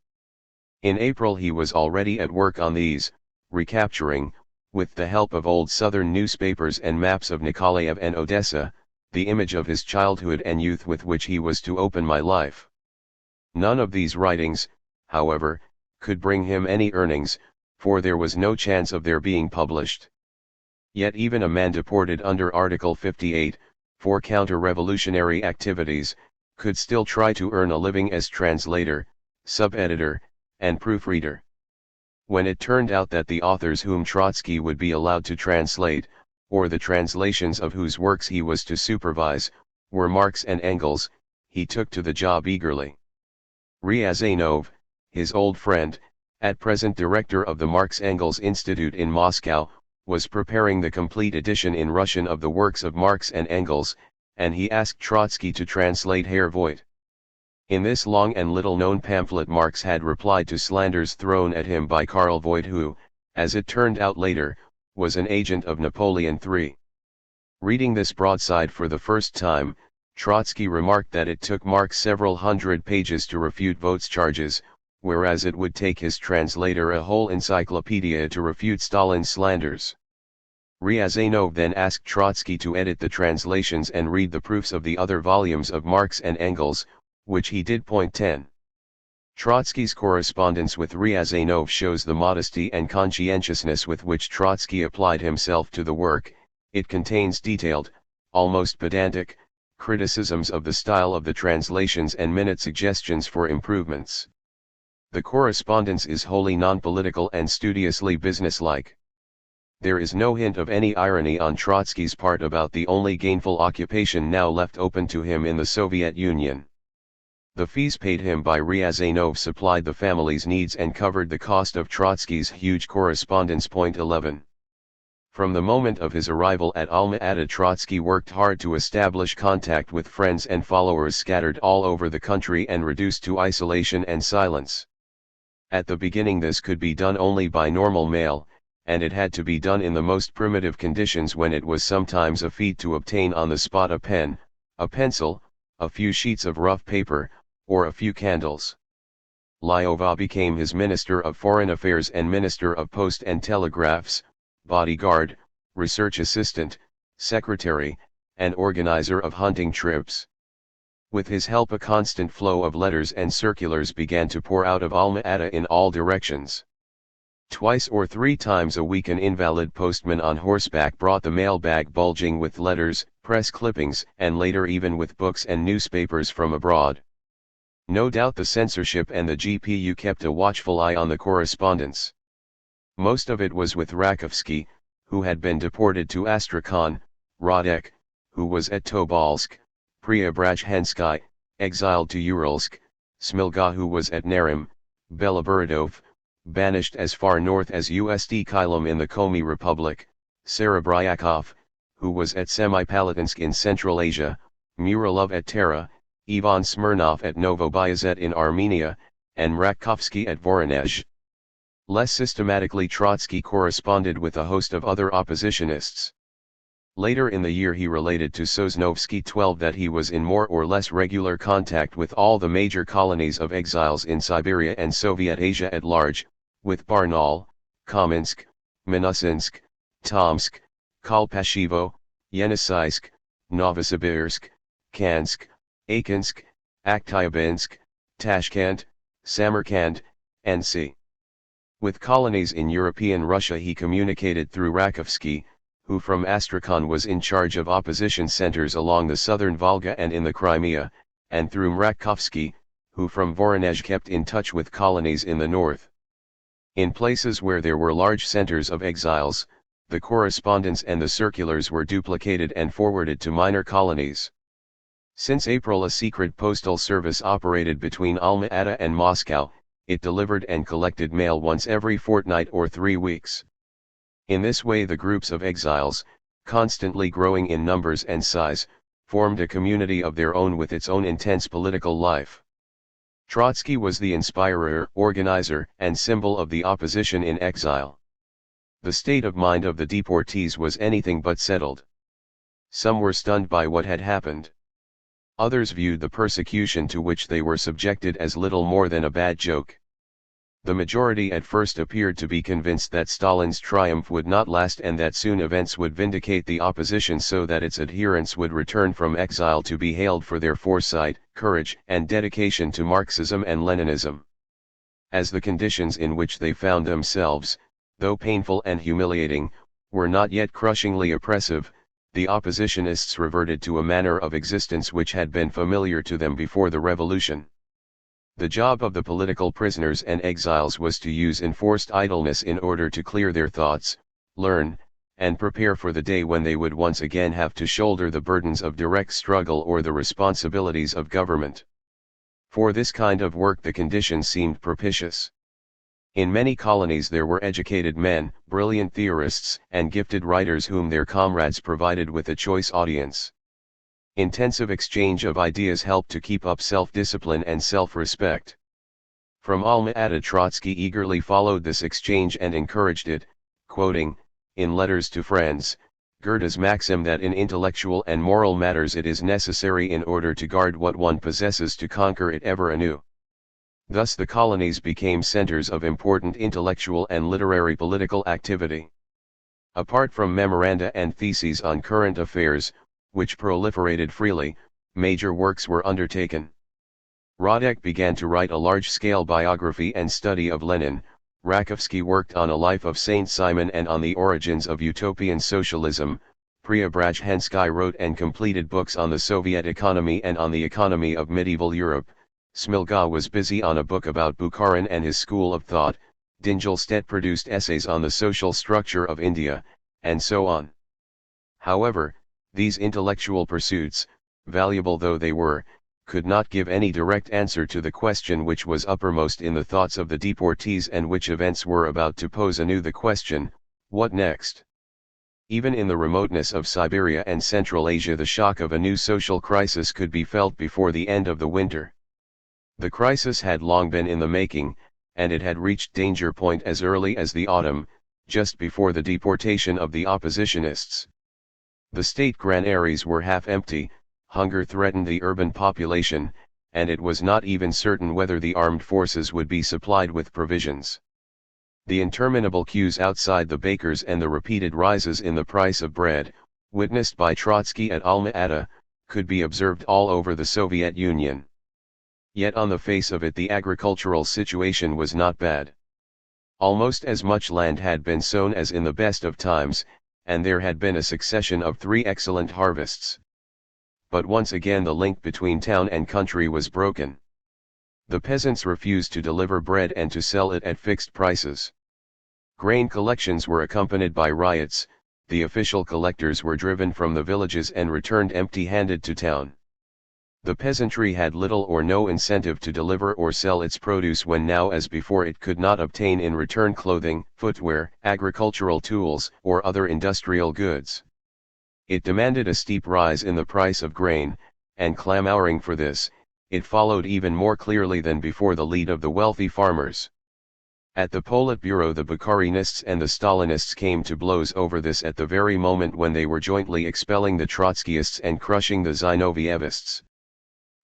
Speaker 1: In April he was already at work on these, recapturing, with the help of old southern newspapers and maps of Nikolaev and Odessa, the image of his childhood and youth with which he was to open my life. None of these writings, however, could bring him any earnings, for there was no chance of their being published. Yet even a man deported under Article 58, for counter-revolutionary activities, could still try to earn a living as translator, sub-editor, and proofreader. When it turned out that the authors whom Trotsky would be allowed to translate, or the translations of whose works he was to supervise, were Marx and Engels, he took to the job eagerly. Ryazanov, his old friend, at present director of the Marx-Engels Institute in Moscow, was preparing the complete edition in Russian of the works of Marx and Engels, and he asked Trotsky to translate Herr Voigt. In this long and little-known pamphlet Marx had replied to slanders thrown at him by Karl Voigt, who, as it turned out later, was an agent of Napoleon III. Reading this broadside for the first time, Trotsky remarked that it took Marx several hundred pages to refute Voigt's charges, whereas it would take his translator a whole encyclopedia to refute Stalin's slanders. Ryazanov then asked Trotsky to edit the translations and read the proofs of the other volumes of Marx and Engels, which he did. 10. Trotsky's correspondence with Ryazanov shows the modesty and conscientiousness with which Trotsky applied himself to the work. It contains detailed, almost pedantic, criticisms of the style of the translations and minute suggestions for improvements. The correspondence is wholly non-political and studiously businesslike. There is no hint of any irony on Trotsky's part about the only gainful occupation now left open to him in the Soviet Union. The fees paid him by Ryazanov supplied the family's needs and covered the cost of Trotsky's huge correspondence. 11. From the moment of his arrival at Alma-Ata, Trotsky worked hard to establish contact with friends and followers scattered all over the country and reduced to isolation and silence. At the beginning this could be done only by normal mail, and it had to be done in the most primitive conditions, when it was sometimes a feat to obtain on the spot a pen, a pencil, a few sheets of rough paper, or a few candles. Lyova became his Minister of Foreign Affairs and Minister of Post and Telegraphs, bodyguard, research assistant, secretary, and organizer of hunting trips. With his help a constant flow of letters and circulars began to pour out of Alma-Ata in all directions. Twice or three times a week an invalid postman on horseback brought the mailbag bulging with letters, press clippings, and later even with books and newspapers from abroad. No doubt the censorship and the GPU kept a watchful eye on the correspondence. Most of it was with Rakovsky, who had been deported to Astrakhan, Radek, who was at Tobolsk, Preobrazhensky, exiled to Uralsk, Smilga who was at Narim, Belaborodov, banished as far north as Ust Kylum in the Komi Republic, Serebryakov, who was at Semipalatinsk in Central Asia, Muralov at Tara, Ivan Smirnov at Novobayazet in Armenia, and Rakovsky at Voronezh. Less systematically Trotsky corresponded with a host of other oppositionists. Later in the year he related to Sosnovsky 12 that he was in more or less regular contact with all the major colonies of exiles in Siberia and Soviet Asia at large, with Barnaul, Kamensk, Minusinsk, Tomsk, Kolpashevo, Yeniseisk, Novosibirsk, Kansk, Akinsk, Aktyabinsk, Tashkent, Samarkand, and c. With colonies in European Russia he communicated through Rakovsky, who from Astrakhan was in charge of opposition centers along the southern Volga and in the Crimea, and through Mrakovsky, who from Voronezh kept in touch with colonies in the north. In places where there were large centers of exiles, the correspondence and the circulars were duplicated and forwarded to minor colonies. Since April a secret postal service operated between Alma-Ata and Moscow, it delivered and collected mail once every fortnight or 3 weeks. In this way the groups of exiles, constantly growing in numbers and size, formed a community of their own with its own intense political life. Trotsky was the inspirer, organizer, and symbol of the opposition in exile. The state of mind of the deportees was anything but settled. Some were stunned by what had happened. Others viewed the persecution to which they were subjected as little more than a bad joke. The majority at first appeared to be convinced that Stalin's triumph would not last and that soon events would vindicate the opposition so that its adherents would return from exile to be hailed for their foresight, courage, and dedication to Marxism and Leninism. As the conditions in which they found themselves, though painful and humiliating, were not yet crushingly oppressive, the oppositionists reverted to a manner of existence which had been familiar to them before the revolution. The job of the political prisoners and exiles was to use enforced idleness in order to clear their thoughts, learn, and prepare for the day when they would once again have to shoulder the burdens of direct struggle or the responsibilities of government. For this kind of work the conditions seemed propitious. In many colonies there were educated men, brilliant theorists, and gifted writers whom their comrades provided with a choice audience. Intensive exchange of ideas helped to keep up self-discipline and self-respect. From Alma-Ata Trotsky eagerly followed this exchange and encouraged it, quoting, in letters to friends, Goethe's maxim that in intellectual and moral matters it is necessary in order to guard what one possesses to conquer it ever anew. Thus the colonies became centers of important intellectual and literary political activity. Apart from memoranda and theses on current affairs, which proliferated freely, major works were undertaken. Radek began to write a large-scale biography and study of Lenin, Rakovsky worked on a life of Saint Simon and on the origins of utopian socialism, Preobrazhensky wrote and completed books on the Soviet economy and on the economy of medieval Europe, Smilga was busy on a book about Bukharin and his school of thought, Dingelstedt produced essays on the social structure of India, and so on. However, these intellectual pursuits, valuable though they were, could not give any direct answer to the question which was uppermost in the thoughts of the deportees and which events were about to pose anew the question, what next? Even in the remoteness of Siberia and Central Asia the shock of a new social crisis could be felt before the end of the winter. The crisis had long been in the making, and it had reached danger point as early as the autumn, just before the deportation of the oppositionists. The state granaries were half empty, hunger threatened the urban population, and it was not even certain whether the armed forces would be supplied with provisions. The interminable queues outside the bakers and the repeated rises in the price of bread, witnessed by Trotsky at Alma-Ata, could be observed all over the Soviet Union. Yet on the face of it the agricultural situation was not bad. Almost as much land had been sown as in the best of times, and there had been a succession of 3 excellent harvests. But once again the link between town and country was broken. The peasants refused to deliver bread and to sell it at fixed prices. Grain collections were accompanied by riots, the official collectors were driven from the villages and returned empty-handed to town. The peasantry had little or no incentive to deliver or sell its produce when now as before it could not obtain in return clothing, footwear, agricultural tools, or other industrial goods. It demanded a steep rise in the price of grain, and clamoring for this, it followed even more clearly than before the lead of the wealthy farmers. At the Politburo the Bukharinists and the Stalinists came to blows over this at the very moment when they were jointly expelling the Trotskyists and crushing the Zinovievists.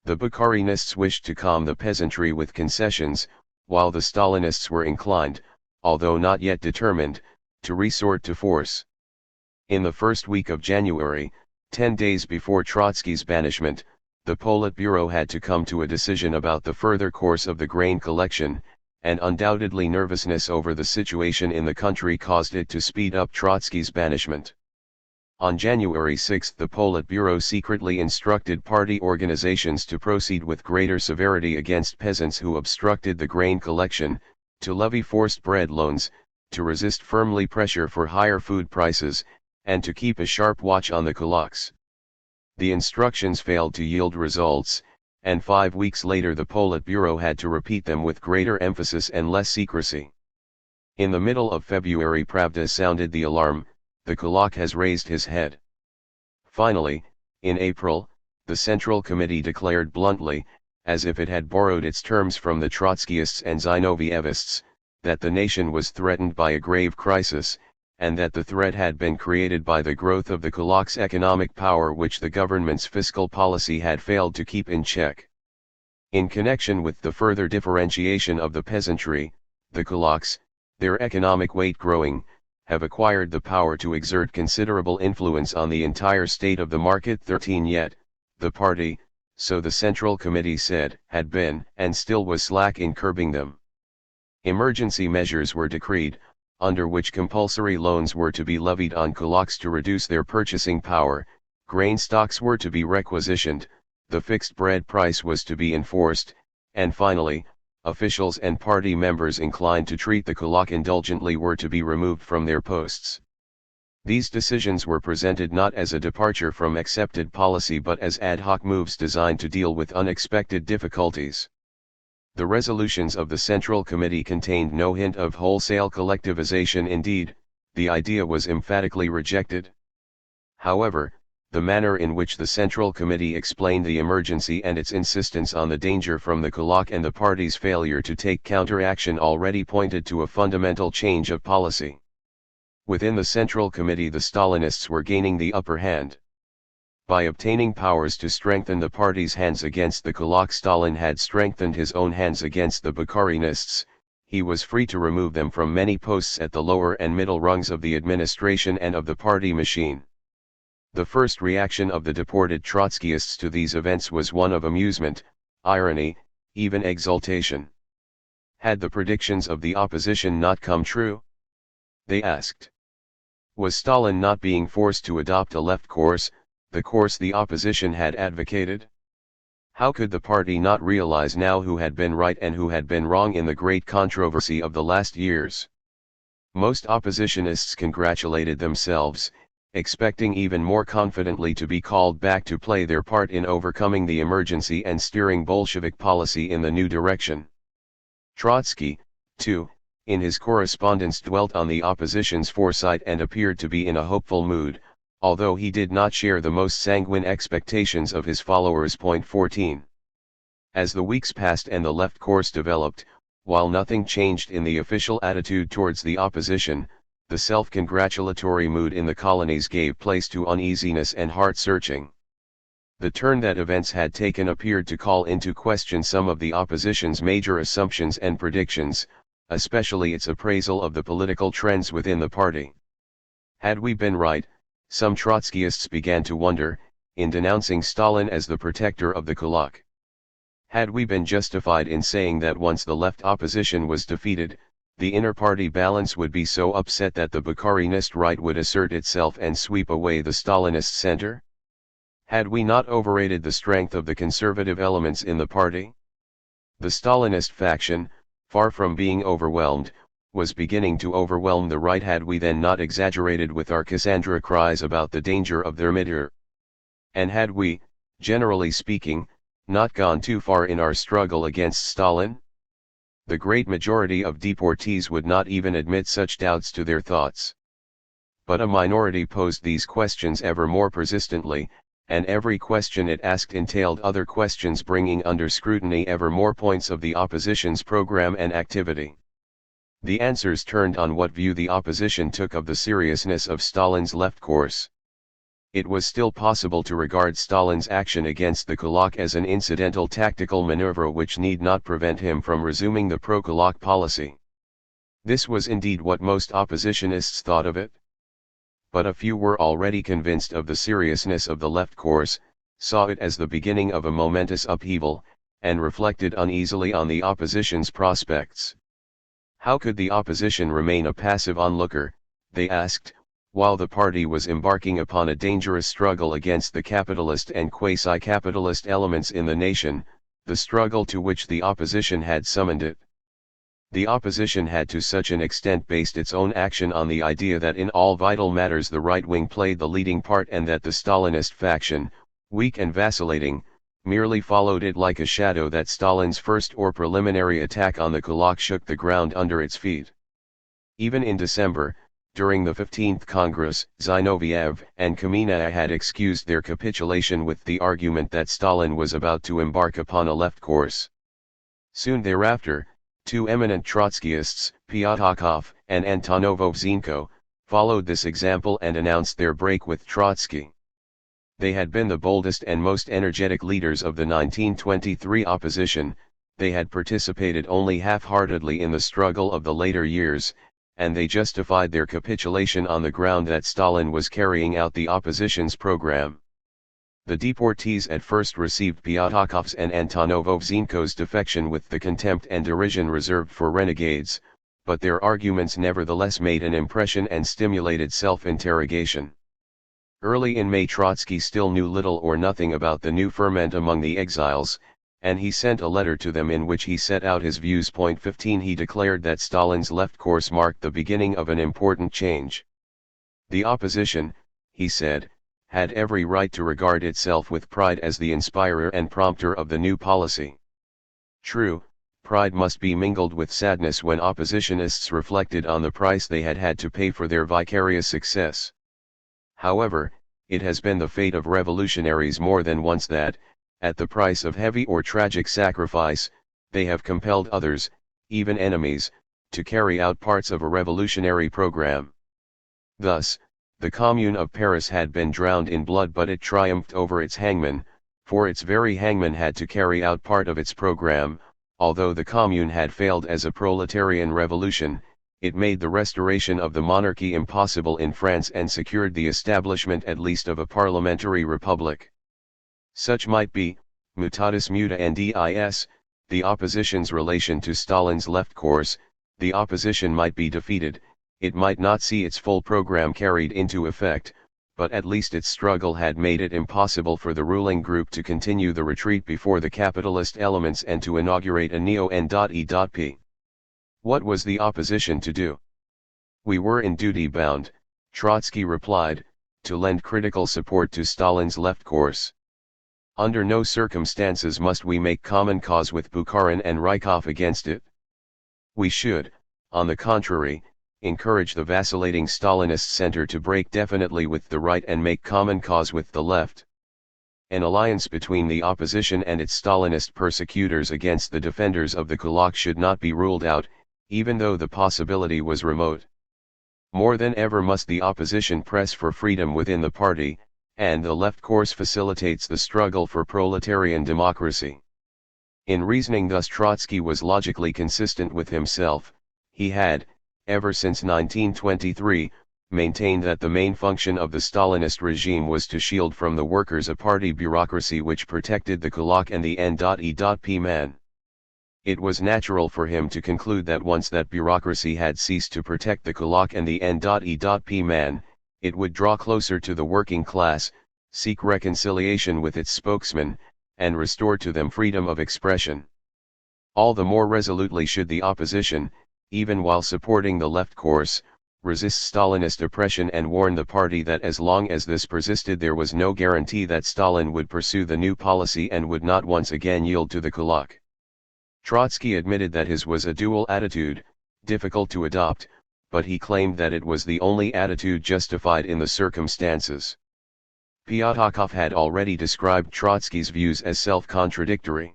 Speaker 1: The Bukharinists wished to calm the peasantry with concessions, while the Stalinists were inclined, although not yet determined, to resort to force. In the first week of January, 10 days before Trotsky's banishment, the Politburo had to come to a decision about the further course of the grain collection, and undoubtedly nervousness over the situation in the country caused it to speed up Trotsky's banishment. On January 6 the Politburo secretly instructed party organizations to proceed with greater severity against peasants who obstructed the grain collection, to levy forced bread loans, to resist firmly pressure for higher food prices, and to keep a sharp watch on the kulaks. The instructions failed to yield results, and 5 weeks later the Politburo had to repeat them with greater emphasis and less secrecy. In the middle of February Pravda sounded the alarm, the kulak has raised his head. Finally, in April, the Central Committee declared bluntly, as if it had borrowed its terms from the Trotskyists and Zinovievists, that the nation was threatened by a grave crisis, and that the threat had been created by the growth of the kulak's economic power which the government's fiscal policy had failed to keep in check. In connection with the further differentiation of the peasantry, the kulaks, their economic weight growing, have acquired the power to exert considerable influence on the entire state of the market. 13 Yet, the party, so the Central Committee said, had been, and still was slack in curbing them. Emergency measures were decreed, under which compulsory loans were to be levied on kulaks to reduce their purchasing power, grain stocks were to be requisitioned, the fixed bread price was to be enforced, and finally, officials and party members inclined to treat the kulak indulgently were to be removed from their posts. These decisions were presented not as a departure from accepted policy but as ad hoc moves designed to deal with unexpected difficulties. The resolutions of the Central Committee contained no hint of wholesale collectivization. Indeed, the idea was emphatically rejected. However, the manner in which the Central Committee explained the emergency and its insistence on the danger from the kulak and the party's failure to take counteraction already pointed to a fundamental change of policy. Within the Central Committee the Stalinists were gaining the upper hand. By obtaining powers to strengthen the party's hands against the kulak, Stalin had strengthened his own hands against the Bukharinists. He was free to remove them from many posts at the lower and middle rungs of the administration and of the party machine. The first reaction of the deported Trotskyists to these events was one of amusement, irony, even exultation. Had the predictions of the opposition not come true? They asked. Was Stalin not being forced to adopt a left course, the course the opposition had advocated? How could the party not realize now who had been right and who had been wrong in the great controversy of the last years? Most oppositionists congratulated themselves, expecting even more confidently to be called back to play their part in overcoming the emergency and steering Bolshevik policy in the new direction. Trotsky, too, in his correspondence dwelt on the opposition's foresight and appeared to be in a hopeful mood, although he did not share the most sanguine expectations of his followers. 14. As the weeks passed and the left course developed, while nothing changed in the official attitude towards the opposition, the self-congratulatory mood in the colonies gave place to uneasiness and heart-searching. The turn that events had taken appeared to call into question some of the opposition's major assumptions and predictions, especially its appraisal of the political trends within the party. Had we been right, Some Trotskyists began to wonder, in denouncing Stalin as the protector of the kulak. Had we been justified in saying that once the left opposition was defeated, the inter-party balance would be so upset that the Bukharinist right would assert itself and sweep away the Stalinist center? Had we not overrated the strength of the conservative elements in the party? The Stalinist faction, far from being overwhelmed, was beginning to overwhelm the right. Had we then not exaggerated with our Cassandra cries about the danger of THIRD-WORLDISM? And had we, generally speaking, not gone too far in our struggle against Stalin? The great majority of deportees would not even admit such doubts to their thoughts. But a minority posed these questions ever more persistently, and every question it asked entailed other questions, bringing under scrutiny ever more points of the opposition's program and activity. The answers turned on what view the opposition took of the seriousness of Stalin's left course. It was still possible to regard Stalin's action against the kulak as an incidental tactical maneuver which need not prevent him from resuming the pro-kulak policy. This was indeed what most oppositionists thought of it. But a few were already convinced of the seriousness of the left course, saw it as the beginning of a momentous upheaval, and reflected uneasily on the opposition's prospects. How could the opposition remain a passive onlooker, they asked, while the party was embarking upon a dangerous struggle against the capitalist and quasi-capitalist elements in the nation, the struggle to which the opposition had summoned it? The opposition had to such an extent based its own action on the idea that in all vital matters the right wing played the leading part, and that the Stalinist faction, weak and vacillating, merely followed it like a shadow, that Stalin's first or preliminary attack on the kulak shook the ground under its feet. Even in December, during the 15th Congress, Zinoviev and Kamenev had excused their capitulation with the argument that Stalin was about to embark upon a left course. Soon thereafter, two eminent Trotskyists, Pyatakov and Antonovov-Zenko, followed this example and announced their break with Trotsky. They had been the boldest and most energetic leaders of the 1923 opposition. They had participated only half-heartedly in the struggle of the later years, and they justified their capitulation on the ground that Stalin was carrying out the opposition's program. The deportees at first received Pyatakov's and Antonovov-Zenko's defection with the contempt and derision reserved for renegades, but their arguments nevertheless made an impression and stimulated self-interrogation. Early in May, Trotsky still knew little or nothing about the new ferment among the exiles, and he sent a letter to them in which he set out his views. 15 He declared that Stalin's left course marked the beginning of an important change. The opposition, he said, had every right to regard itself with pride as the inspirer and prompter of the new policy. True, pride must be mingled with sadness when oppositionists reflected on the price they had had to pay for their vicarious success. However, it has been the fate of revolutionaries more than once that, at the price of heavy or tragic sacrifice, they have compelled others, even enemies, to carry out parts of a revolutionary program. Thus, the Commune of Paris had been drowned in blood, but it triumphed over its hangman, for its very hangman had to carry out part of its program. Although the Commune had failed as a proletarian revolution, it made the restoration of the monarchy impossible in France and secured the establishment at least of a parliamentary republic. Such might be, mutatis mutandis, the opposition's relation to Stalin's left course. The opposition might be defeated, it might not see its full program carried into effect, but at least its struggle had made it impossible for the ruling group to continue the retreat before the capitalist elements and to inaugurate a neo-N.E.P. What was the opposition to do? We were in duty bound, Trotsky replied, to lend critical support to Stalin's left course. Under no circumstances must we make common cause with Bukharin and Rykov against it. We should, on the contrary, encourage the vacillating Stalinist center to break definitely with the right and make common cause with the left. An alliance between the opposition and its Stalinist persecutors against the defenders of the kulak should not be ruled out, even though the possibility was remote. More than ever must the opposition press for freedom within the party, and the left course facilitates the struggle for proletarian democracy. In reasoning thus, Trotsky was logically consistent with himself. He had, ever since 1923, maintained that the main function of the Stalinist regime was to shield from the workers a party bureaucracy which protected the kulak and the N.E.P. man. It was natural for him to conclude that once that bureaucracy had ceased to protect the kulak and the N.E.P. man, it would draw closer to the working class, seek reconciliation with its spokesman, and restore to them freedom of expression. All the more resolutely should the opposition, even while supporting the left course, resist Stalinist oppression and warn the party that as long as this persisted there was no guarantee that Stalin would pursue the new policy and would not once again yield to the kulak. Trotsky admitted that his was a dual attitude, difficult to adopt, but he claimed that it was the only attitude justified in the circumstances. Pyatakov had already described Trotsky's views as self-contradictory.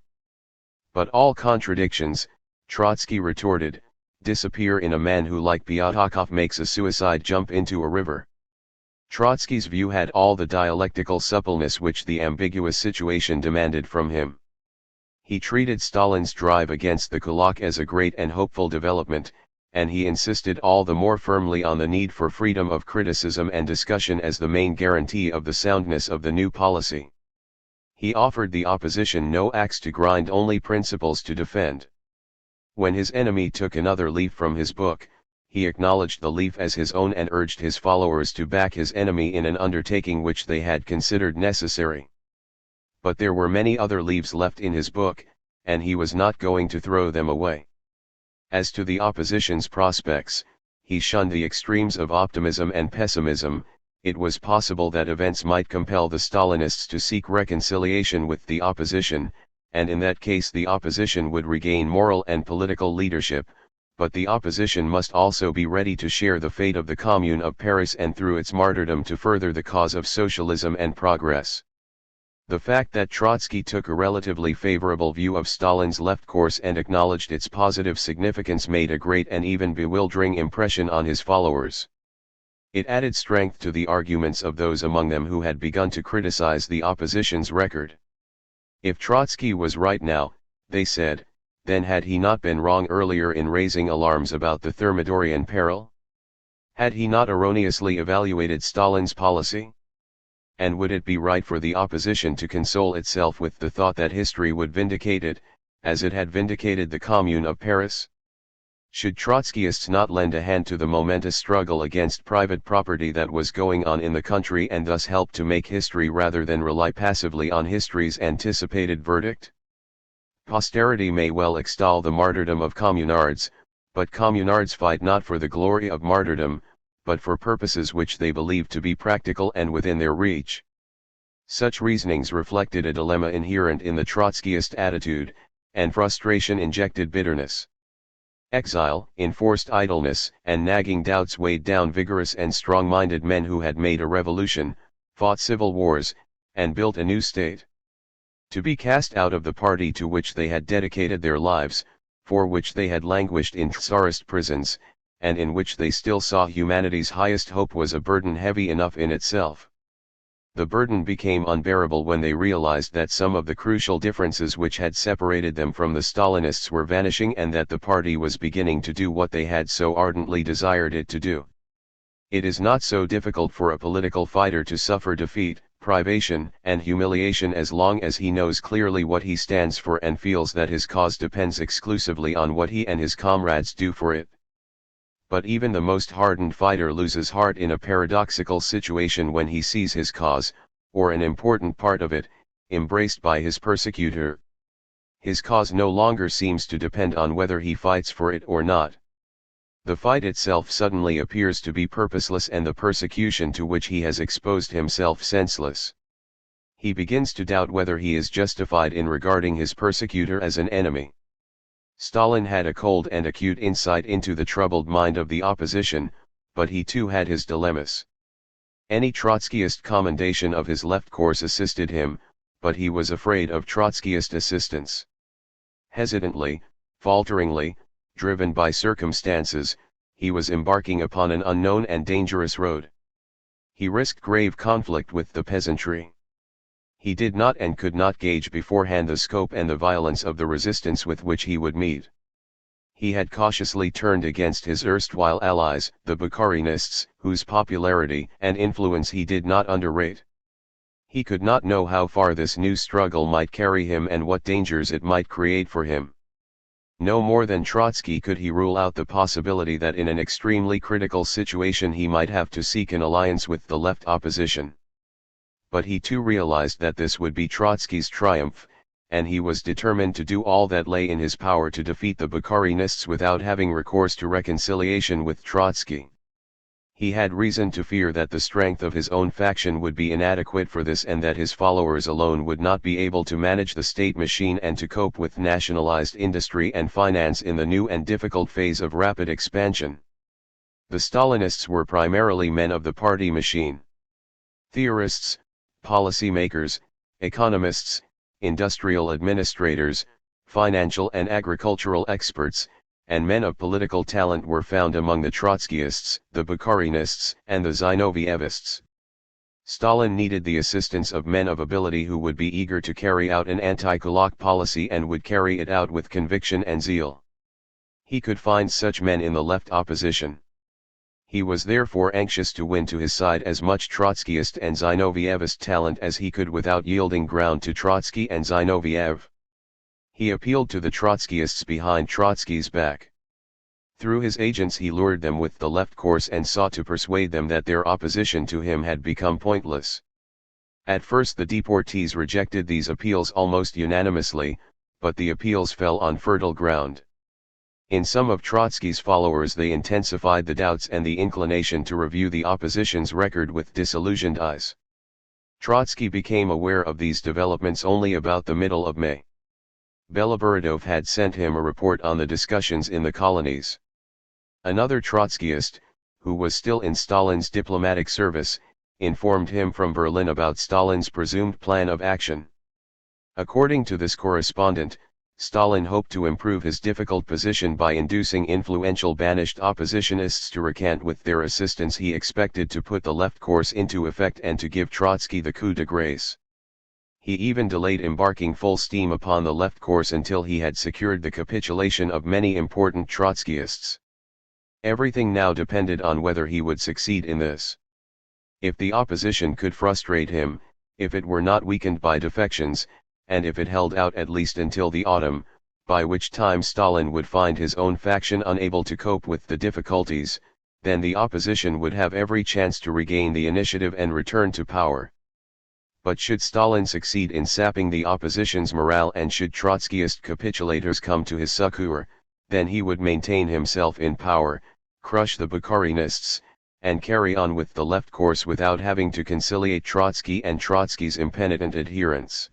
Speaker 1: But all contradictions, Trotsky retorted, disappear in a man who like Pyatakov makes a suicide jump into a river. Trotsky's view had all the dialectical suppleness which the ambiguous situation demanded from him. He treated Stalin's drive against the kulak as a great and hopeful development, and he insisted all the more firmly on the need for freedom of criticism and discussion as the main guarantee of the soundness of the new policy. He offered the opposition no axe to grind, only principles to defend. When his enemy took another leaf from his book, he acknowledged the leaf as his own and urged his followers to back his enemy in an undertaking which they had considered necessary. But there were many other leaves left in his book, and he was not going to throw them away. As to the opposition's prospects, he shunned the extremes of optimism and pessimism. It was possible that events might compel the Stalinists to seek reconciliation with the opposition, and in that case the opposition would regain moral and political leadership, but the opposition must also be ready to share the fate of the Commune of Paris and through its martyrdom to further the cause of socialism and progress. The fact that Trotsky took a relatively favorable view of Stalin's left course and acknowledged its positive significance made a great and even bewildering impression on his followers. It added strength to the arguments of those among them who had begun to criticize the opposition's record. If Trotsky was right now, they said, then had he not been wrong earlier in raising alarms about the Thermidorian peril? Had he not erroneously evaluated Stalin's policy? And would it be right for the opposition to console itself with the thought that history would vindicate it, as it had vindicated the Commune of Paris? Should Trotskyists not lend a hand to the momentous struggle against private property that was going on in the country and thus help to make history rather than rely passively on history's anticipated verdict? Posterity may well extol the martyrdom of communards, but communards fight not for the glory of martyrdom, but for purposes which they believe to be practical and within their reach. Such reasonings reflected a dilemma inherent in the Trotskyist attitude, and frustration injected bitterness. Exile, enforced idleness, and nagging doubts weighed down vigorous and strong-minded men who had made a revolution, fought civil wars, and built a new state. To be cast out of the party to which they had dedicated their lives, for which they had languished in Tsarist prisons, and in which they still saw humanity's highest hope, was a burden heavy enough in itself. The burden became unbearable when they realized that some of the crucial differences which had separated them from the Stalinists were vanishing and that the party was beginning to do what they had so ardently desired it to do. It is not so difficult for a political fighter to suffer defeat, privation, and humiliation as long as he knows clearly what he stands for and feels that his cause depends exclusively on what he and his comrades do for it. But even the most hardened fighter loses heart in a paradoxical situation when he sees his cause, or an important part of it, embraced by his persecutor. His cause no longer seems to depend on whether he fights for it or not. The fight itself suddenly appears to be purposeless and the persecution to which he has exposed himself senseless. He begins to doubt whether he is justified in regarding his persecutor as an enemy. Stalin had a cold and acute insight into the troubled mind of the opposition, but he too had his dilemmas. Any Trotskyist commendation of his left course assisted him, but he was afraid of Trotskyist assistance. Hesitantly, falteringly, driven by circumstances, he was embarking upon an unknown and dangerous road. He risked grave conflict with the peasantry. He did not and could not gauge beforehand the scope and the violence of the resistance with which he would meet. He had cautiously turned against his erstwhile allies, the Bukharinists, whose popularity and influence he did not underrate. He could not know how far this new struggle might carry him and what dangers it might create for him. No more than Trotsky could he rule out the possibility that in an extremely critical situation he might have to seek an alliance with the left opposition. But he too realized that this would be Trotsky's triumph, and he was determined to do all that lay in his power to defeat the Bukharinists without having recourse to reconciliation with Trotsky. He had reason to fear that the strength of his own faction would be inadequate for this and that his followers alone would not be able to manage the state machine and to cope with nationalized industry and finance in the new and difficult phase of rapid expansion. The Stalinists were primarily men of the party machine. Theorists, policymakers, economists, industrial administrators, financial and agricultural experts, and men of political talent were found among the Trotskyists, the Bukharinists, and the Zinovievists. Stalin needed the assistance of men of ability who would be eager to carry out an anti-Kulak policy and would carry it out with conviction and zeal. He could find such men in the left opposition. He was therefore anxious to win to his side as much Trotskyist and Zinovievist talent as he could without yielding ground to Trotsky and Zinoviev. He appealed to the Trotskyists behind Trotsky's back. Through his agents he lured them with the left course and sought to persuade them that their opposition to him had become pointless. At first the deportees rejected these appeals almost unanimously, but the appeals fell on fertile ground. In some of Trotsky's followers they intensified the doubts and the inclination to review the opposition's record with disillusioned eyes. Trotsky became aware of these developments only about the middle of May. Beloborodov had sent him a report on the discussions in the colonies. Another Trotskyist, who was still in Stalin's diplomatic service, informed him from Berlin about Stalin's presumed plan of action. According to this correspondent, Stalin hoped to improve his difficult position by inducing influential banished oppositionists to recant with their assistance. He expected to put the left course into effect and to give Trotsky the coup de grace. He even delayed embarking full steam upon the left course until he had secured the capitulation of many important Trotskyists. Everything now depended on whether he would succeed in this. If the opposition could frustrate him, if it were not weakened by defections, and if it held out at least until the autumn, by which time Stalin would find his own faction unable to cope with the difficulties, then the opposition would have every chance to regain the initiative and return to power. But should Stalin succeed in sapping the opposition's morale and should Trotskyist capitulators come to his succor, then he would maintain himself in power, crush the Bukharinists, and carry on with the left course without having to conciliate Trotsky and Trotsky's impenitent adherents.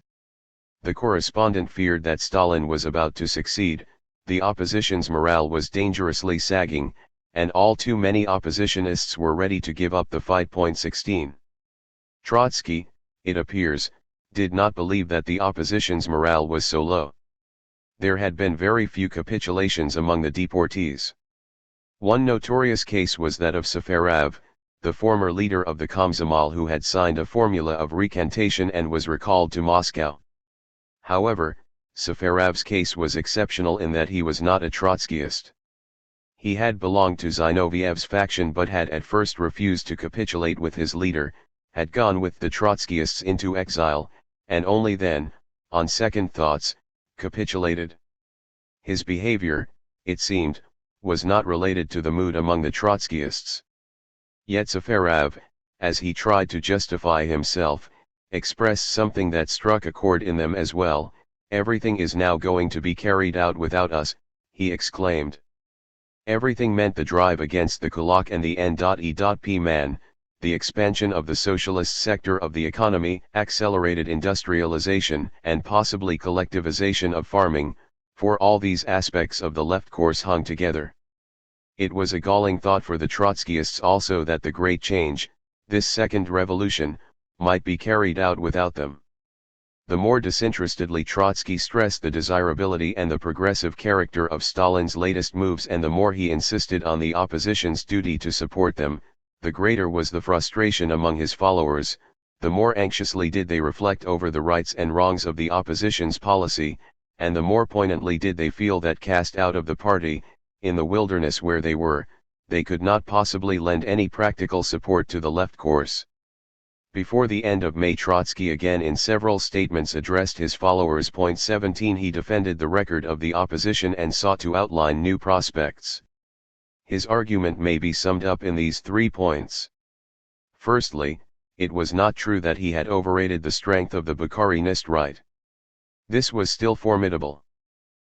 Speaker 1: The correspondent feared that Stalin was about to succeed, the opposition's morale was dangerously sagging, and all too many oppositionists were ready to give up the fight. 16. Trotsky, it appears, did not believe that the opposition's morale was so low. There had been very few capitulations among the deportees. One notorious case was that of Safarov, the former leader of the Komsomol who had signed a formula of recantation and was recalled to Moscow. However, Safarov's case was exceptional in that he was not a Trotskyist. He had belonged to Zinoviev's faction but had at first refused to capitulate with his leader, had gone with the Trotskyists into exile, and only then, on second thoughts, capitulated. His behavior, it seemed, was not related to the mood among the Trotskyists. Yet Safarov, as he tried to justify himself, expressed something that struck a chord in them as well. "Everything is now going to be carried out without us," he exclaimed. Everything meant the drive against the kulak and the N.E.P. man, the expansion of the socialist sector of the economy, accelerated industrialization and possibly collectivization of farming, for all these aspects of the left course hung together. It was a galling thought for the Trotskyists also that the great change, this second revolution, might be carried out without them. The more disinterestedly Trotsky stressed the desirability and the progressive character of Stalin's latest moves and the more he insisted on the opposition's duty to support them, the greater was the frustration among his followers, the more anxiously did they reflect over the rights and wrongs of the opposition's policy, and the more poignantly did they feel that cast out of the party, in the wilderness where they were, they could not possibly lend any practical support to the left course. Before the end of May, Trotsky again in several statements addressed his followers. 17 He defended the record of the opposition and sought to outline new prospects. His argument may be summed up in these 3 points. Firstly, it was not true that he had overrated the strength of the Bukharinist right. This was still formidable.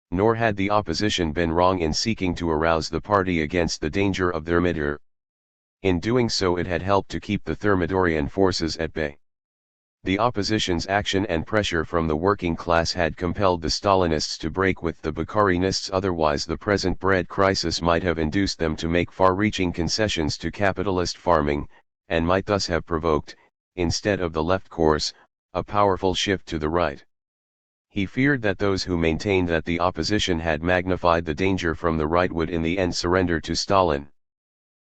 Speaker 1: Nor had the opposition been wrong in seeking to arouse the party against the danger of Thermidor. In doing so it had helped to keep the Thermidorian forces at bay. The opposition's action and pressure from the working class had compelled the Stalinists to break with the Bukharinists, otherwise the present bread crisis might have induced them to make far-reaching concessions to capitalist farming, and might thus have provoked, instead of the left course, a powerful shift to the right. He feared that those who maintained that the opposition had magnified the danger from the right would in the end surrender to Stalin.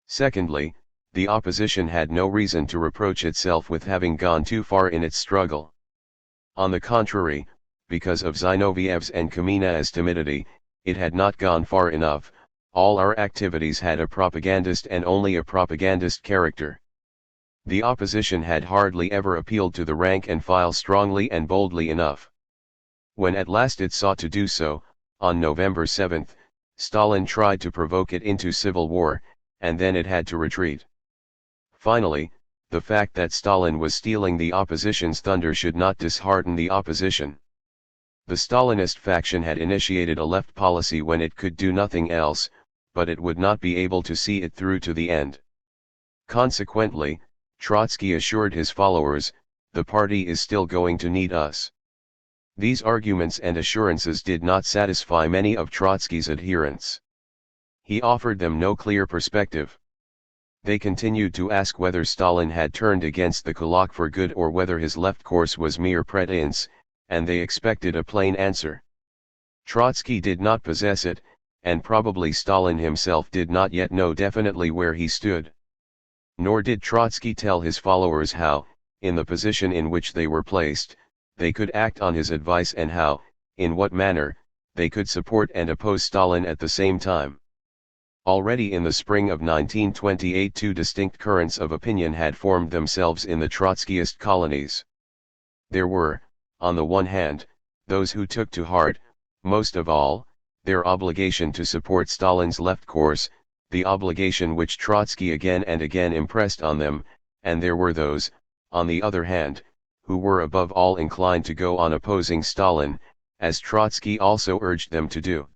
Speaker 1: Secondly, the opposition had no reason to reproach itself with having gone too far in its struggle. On the contrary, because of Zinoviev's and Kamina's timidity, it had not gone far enough. All our activities had a propagandist and only a propagandist character. The opposition had hardly ever appealed to the rank and file strongly and boldly enough. When at last it sought to do so, on November 7, Stalin tried to provoke it into civil war, and then it had to retreat. Finally, the fact that Stalin was stealing the opposition's thunder should not dishearten the opposition. The Stalinist faction had initiated a left policy when it could do nothing else, but it would not be able to see it through to the end. Consequently, Trotsky assured his followers, the party is still going to need us. These arguments and assurances did not satisfy many of Trotsky's adherents. He offered them no clear perspective. They continued to ask whether Stalin had turned against the Kulak for good or whether his left course was mere pretense, and they expected a plain answer. Trotsky did not possess it, and probably Stalin himself did not yet know definitely where he stood. Nor did Trotsky tell his followers how, in the position in which they were placed, they could act on his advice and how, in what manner, they could support and oppose Stalin at the same time. Already in the spring of 1928 two distinct currents of opinion had formed themselves in the Trotskyist colonies. There were, on the one hand, those who took to heart, most of all, their obligation to support Stalin's left course, the obligation which Trotsky again and again impressed on them, and there were those, on the other hand, who were above all inclined to go on opposing Stalin, as Trotsky also urged them to do.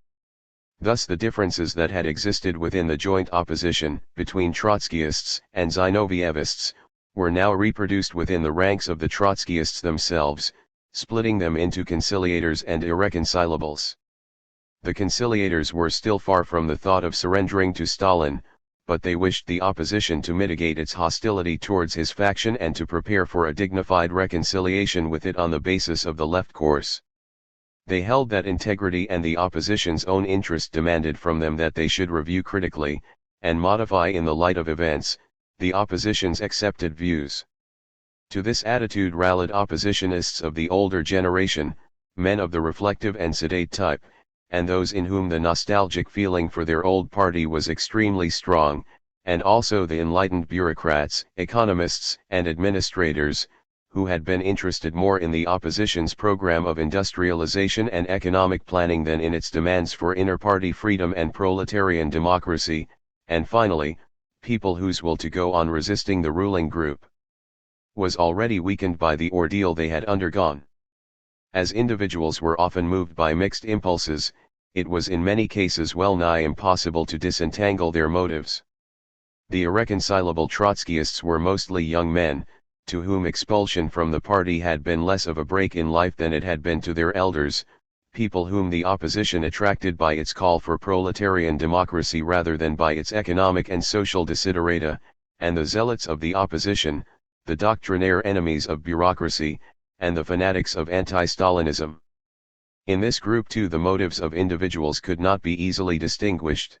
Speaker 1: Thus the differences that had existed within the joint opposition between Trotskyists and Zinovievists were now reproduced within the ranks of the Trotskyists themselves, splitting them into conciliators and irreconcilables. The conciliators were still far from the thought of surrendering to Stalin, but they wished the opposition to mitigate its hostility towards his faction and to prepare for a dignified reconciliation with it on the basis of the left course. They held that integrity and the opposition's own interest demanded from them that they should review critically, and modify in the light of events, the opposition's accepted views. To this attitude rallied oppositionists of the older generation, men of the reflective and sedate type, and those in whom the nostalgic feeling for their old party was extremely strong, and also the enlightened bureaucrats, economists, and administrators, who had been interested more in the opposition's program of industrialization and economic planning than in its demands for inter-party freedom and proletarian democracy, and finally, people whose will to go on resisting the ruling group was already weakened by the ordeal they had undergone. As individuals were often moved by mixed impulses, it was in many cases well nigh impossible to disentangle their motives. The irreconcilable Trotskyists were mostly young men, to whom expulsion from the party had been less of a break in life than it had been to their elders, people whom the opposition attracted by its call for proletarian democracy rather than by its economic and social desiderata, and the zealots of the opposition, the doctrinaire enemies of bureaucracy, and the fanatics of anti-Stalinism. In this group too the motives of individuals could not be easily distinguished.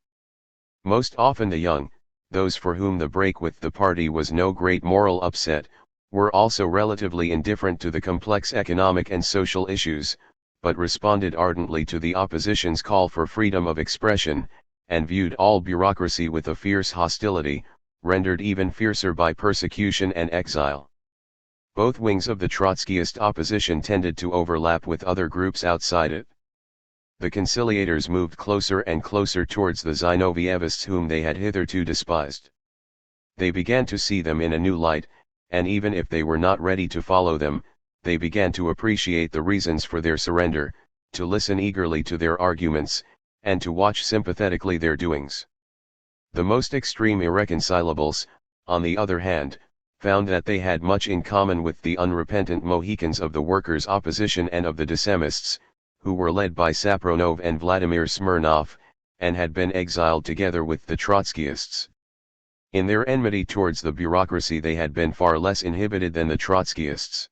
Speaker 1: Most often the young, those for whom the break with the party was no great moral upset, were also relatively indifferent to the complex economic and social issues, but responded ardently to the opposition's call for freedom of expression, and viewed all bureaucracy with a fierce hostility, rendered even fiercer by persecution and exile. Both wings of the Trotskyist opposition tended to overlap with other groups outside it. The conciliators moved closer and closer towards the Zinovievists whom they had hitherto despised. They began to see them in a new light, and even if they were not ready to follow them, they began to appreciate the reasons for their surrender, to listen eagerly to their arguments, and to watch sympathetically their doings. The most extreme irreconcilables, on the other hand, found that they had much in common with the unrepentant Mohicans of the workers' opposition and of the Decemists, who were led by Sapronov and Vladimir Smirnov, and had been exiled together with the Trotskyists. In their enmity towards the bureaucracy they had been far less inhibited than the Trotskyists.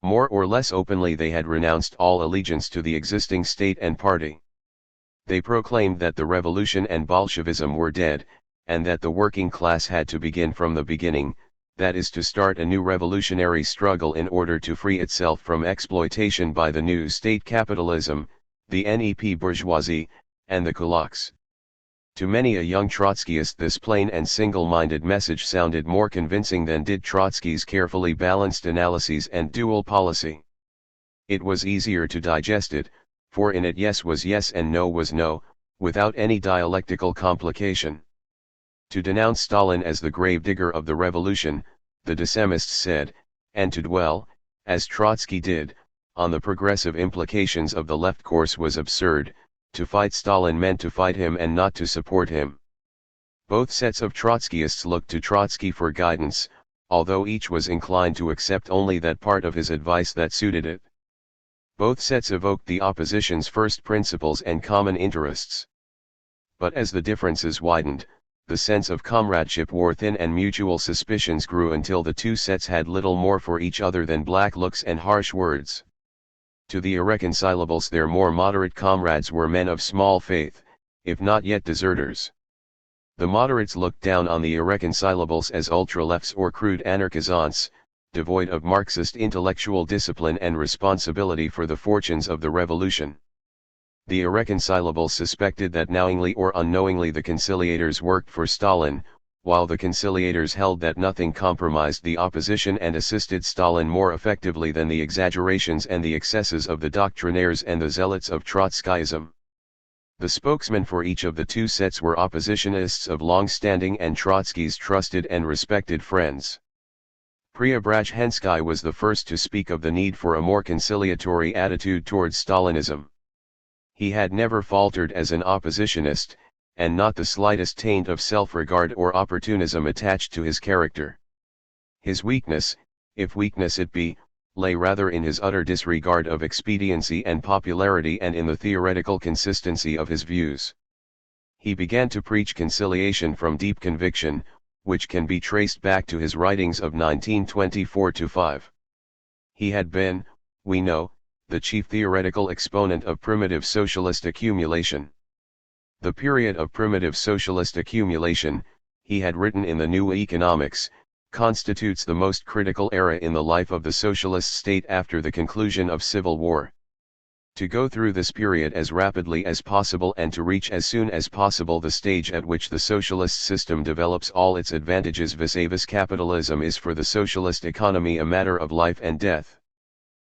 Speaker 1: More or less openly they had renounced all allegiance to the existing state and party. They proclaimed that the revolution and Bolshevism were dead, and that the working class had to begin from the beginning, that is to start a new revolutionary struggle in order to free itself from exploitation by the new state capitalism, the NEP bourgeoisie, and the kulaks. To many a young Trotskyist this plain and single-minded message sounded more convincing than did Trotsky's carefully balanced analyses and dual policy. It was easier to digest it, for in it yes was yes and no was no, without any dialectical complication. To denounce Stalin as the gravedigger of the revolution, the Decemists said, and to dwell, as Trotsky did, on the progressive implications of the left course was absurd. To fight Stalin meant to fight him and not to support him. Both sets of Trotskyists looked to Trotsky for guidance, although each was inclined to accept only that part of his advice that suited it. Both sets evoked the opposition's first principles and common interests. But as the differences widened, the sense of comradeship wore thin and mutual suspicions grew until the two sets had little more for each other than black looks and harsh words. To the irreconcilables their more moderate comrades were men of small faith, if not yet deserters. The moderates looked down on the irreconcilables as ultra-lefts or crude anarchisants, devoid of Marxist intellectual discipline and responsibility for the fortunes of the revolution. The irreconcilables suspected that knowingly or unknowingly the conciliators worked for Stalin, while the conciliators held that nothing compromised the opposition and assisted Stalin more effectively than the exaggerations and the excesses of the doctrinaires and the zealots of Trotskyism. The spokesmen for each of the two sets were oppositionists of long standing and Trotsky's trusted and respected friends. Preobrazhensky was the first to speak of the need for a more conciliatory attitude towards Stalinism. He had never faltered as an oppositionist, and not the slightest taint of self-regard or opportunism attached to his character. His weakness, if weakness it be, lay rather in his utter disregard of expediency and popularity and in the theoretical consistency of his views. He began to preach conciliation from deep conviction, which can be traced back to his writings of 1924-5. He had been, we know, the chief theoretical exponent of primitive socialist accumulation. The period of primitive socialist accumulation, he had written in the New Economics, constitutes the most critical era in the life of the socialist state after the conclusion of civil war. To go through this period as rapidly as possible and to reach as soon as possible the stage at which the socialist system develops all its advantages vis-a-vis capitalism is for the socialist economy a matter of life and death.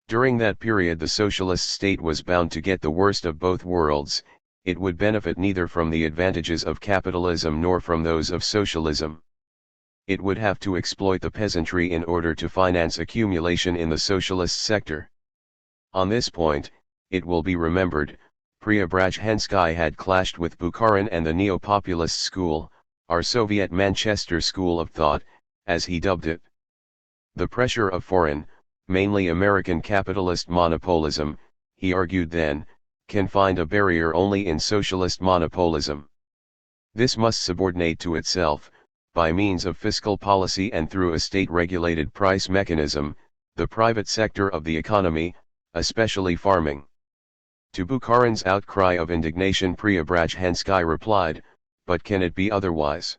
Speaker 1: During that period the socialist state was bound to get the worst of both worlds. It would benefit neither from the advantages of capitalism nor from those of socialism. It would have to exploit the peasantry in order to finance accumulation in the socialist sector. On this point, it will be remembered, Preobrazhensky had clashed with Bukharin and the neo-populist school, our Soviet Manchester school of thought, as he dubbed it. The pressure of foreign, mainly American capitalist monopolism, he argued then, can find a barrier only in socialist monopolism. This must subordinate to itself, by means of fiscal policy and through a state-regulated price mechanism, the private sector of the economy, especially farming. To Bukharin's outcry of indignation Preobrazhensky replied, but can it be otherwise?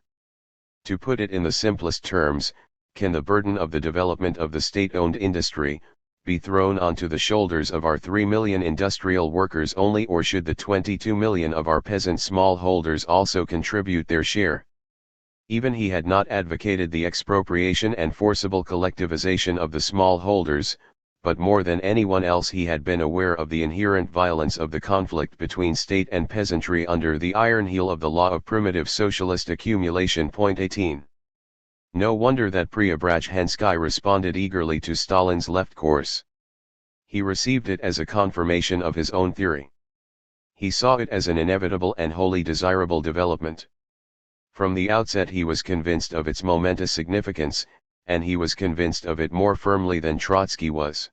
Speaker 1: To put it in the simplest terms, can the burden of the development of the state-owned industry, be thrown onto the shoulders of our 3 million industrial workers only, or should the 22 million of our peasant smallholders also contribute their share? Even he had not advocated the expropriation and forcible collectivization of the smallholders, but more than anyone else he had been aware of the inherent violence of the conflict between state and peasantry under the iron heel of the law of primitive socialist accumulation. 18. No wonder that Preobrazhensky responded eagerly to Stalin's left course. He received it as a confirmation of his own theory. He saw it as an inevitable and wholly desirable development. From the outset he was convinced of its momentous significance, and he was convinced of it more firmly than Trotsky was.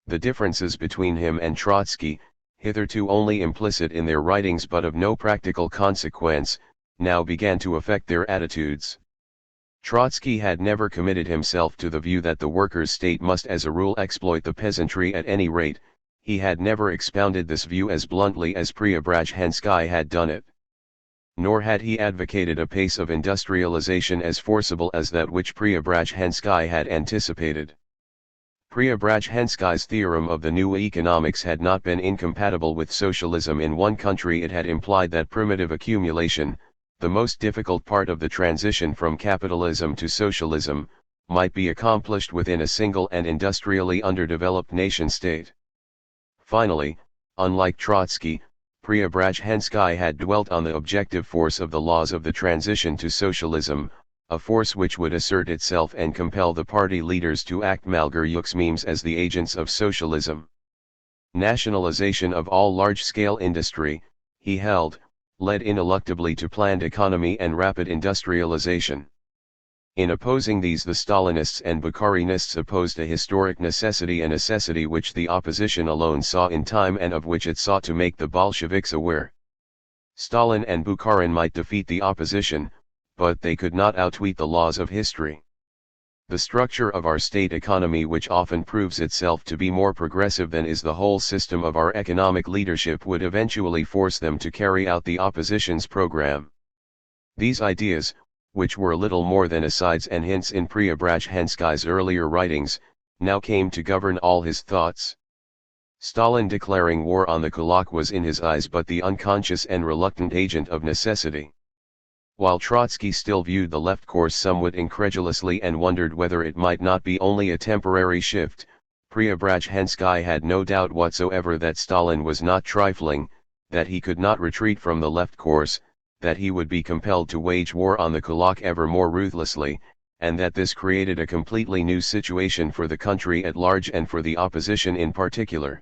Speaker 1: The differences between him and Trotsky, hitherto only implicit in their writings but of no practical consequence, now began to affect their attitudes. Trotsky had never committed himself to the view that the workers' state must as a rule exploit the peasantry at any rate. He had never expounded this view as bluntly as Preobrazhensky had done it. Nor had he advocated a pace of industrialization as forcible as that which Preobrazhensky had anticipated. Preobrazhensky's theorem of the new economics had not been incompatible with socialism in one country. It had implied that primitive accumulation, the most difficult part of the transition from capitalism to socialism, might be accomplished within a single and industrially underdeveloped nation-state. Finally, unlike Trotsky, Preobrazhensky had dwelt on the objective force of the laws of the transition to socialism, a force which would assert itself and compel the party leaders to act malgré as the agents of socialism. Nationalization of all large-scale industry, he held, led ineluctably to planned economy and rapid industrialization. In opposing these, the Stalinists and Bukharinists opposed a historic necessity, a necessity which the opposition alone saw in time and of which it sought to make the Bolsheviks aware. Stalin and Bukharin might defeat the opposition, but they could not outwit the laws of history. The structure of our state economy, which often proves itself to be more progressive than is the whole system of our economic leadership, would eventually force them to carry out the opposition's program. These ideas, which were little more than asides and hints in Preobrazhensky's earlier writings, now came to govern all his thoughts. Stalin declaring war on the kulak was in his eyes but the unconscious and reluctant agent of necessity. While Trotsky still viewed the left course somewhat incredulously and wondered whether it might not be only a temporary shift, Preobrazhensky had no doubt whatsoever that Stalin was not trifling, that he could not retreat from the left course, that he would be compelled to wage war on the kulak ever more ruthlessly, and that this created a completely new situation for the country at large and for the opposition in particular.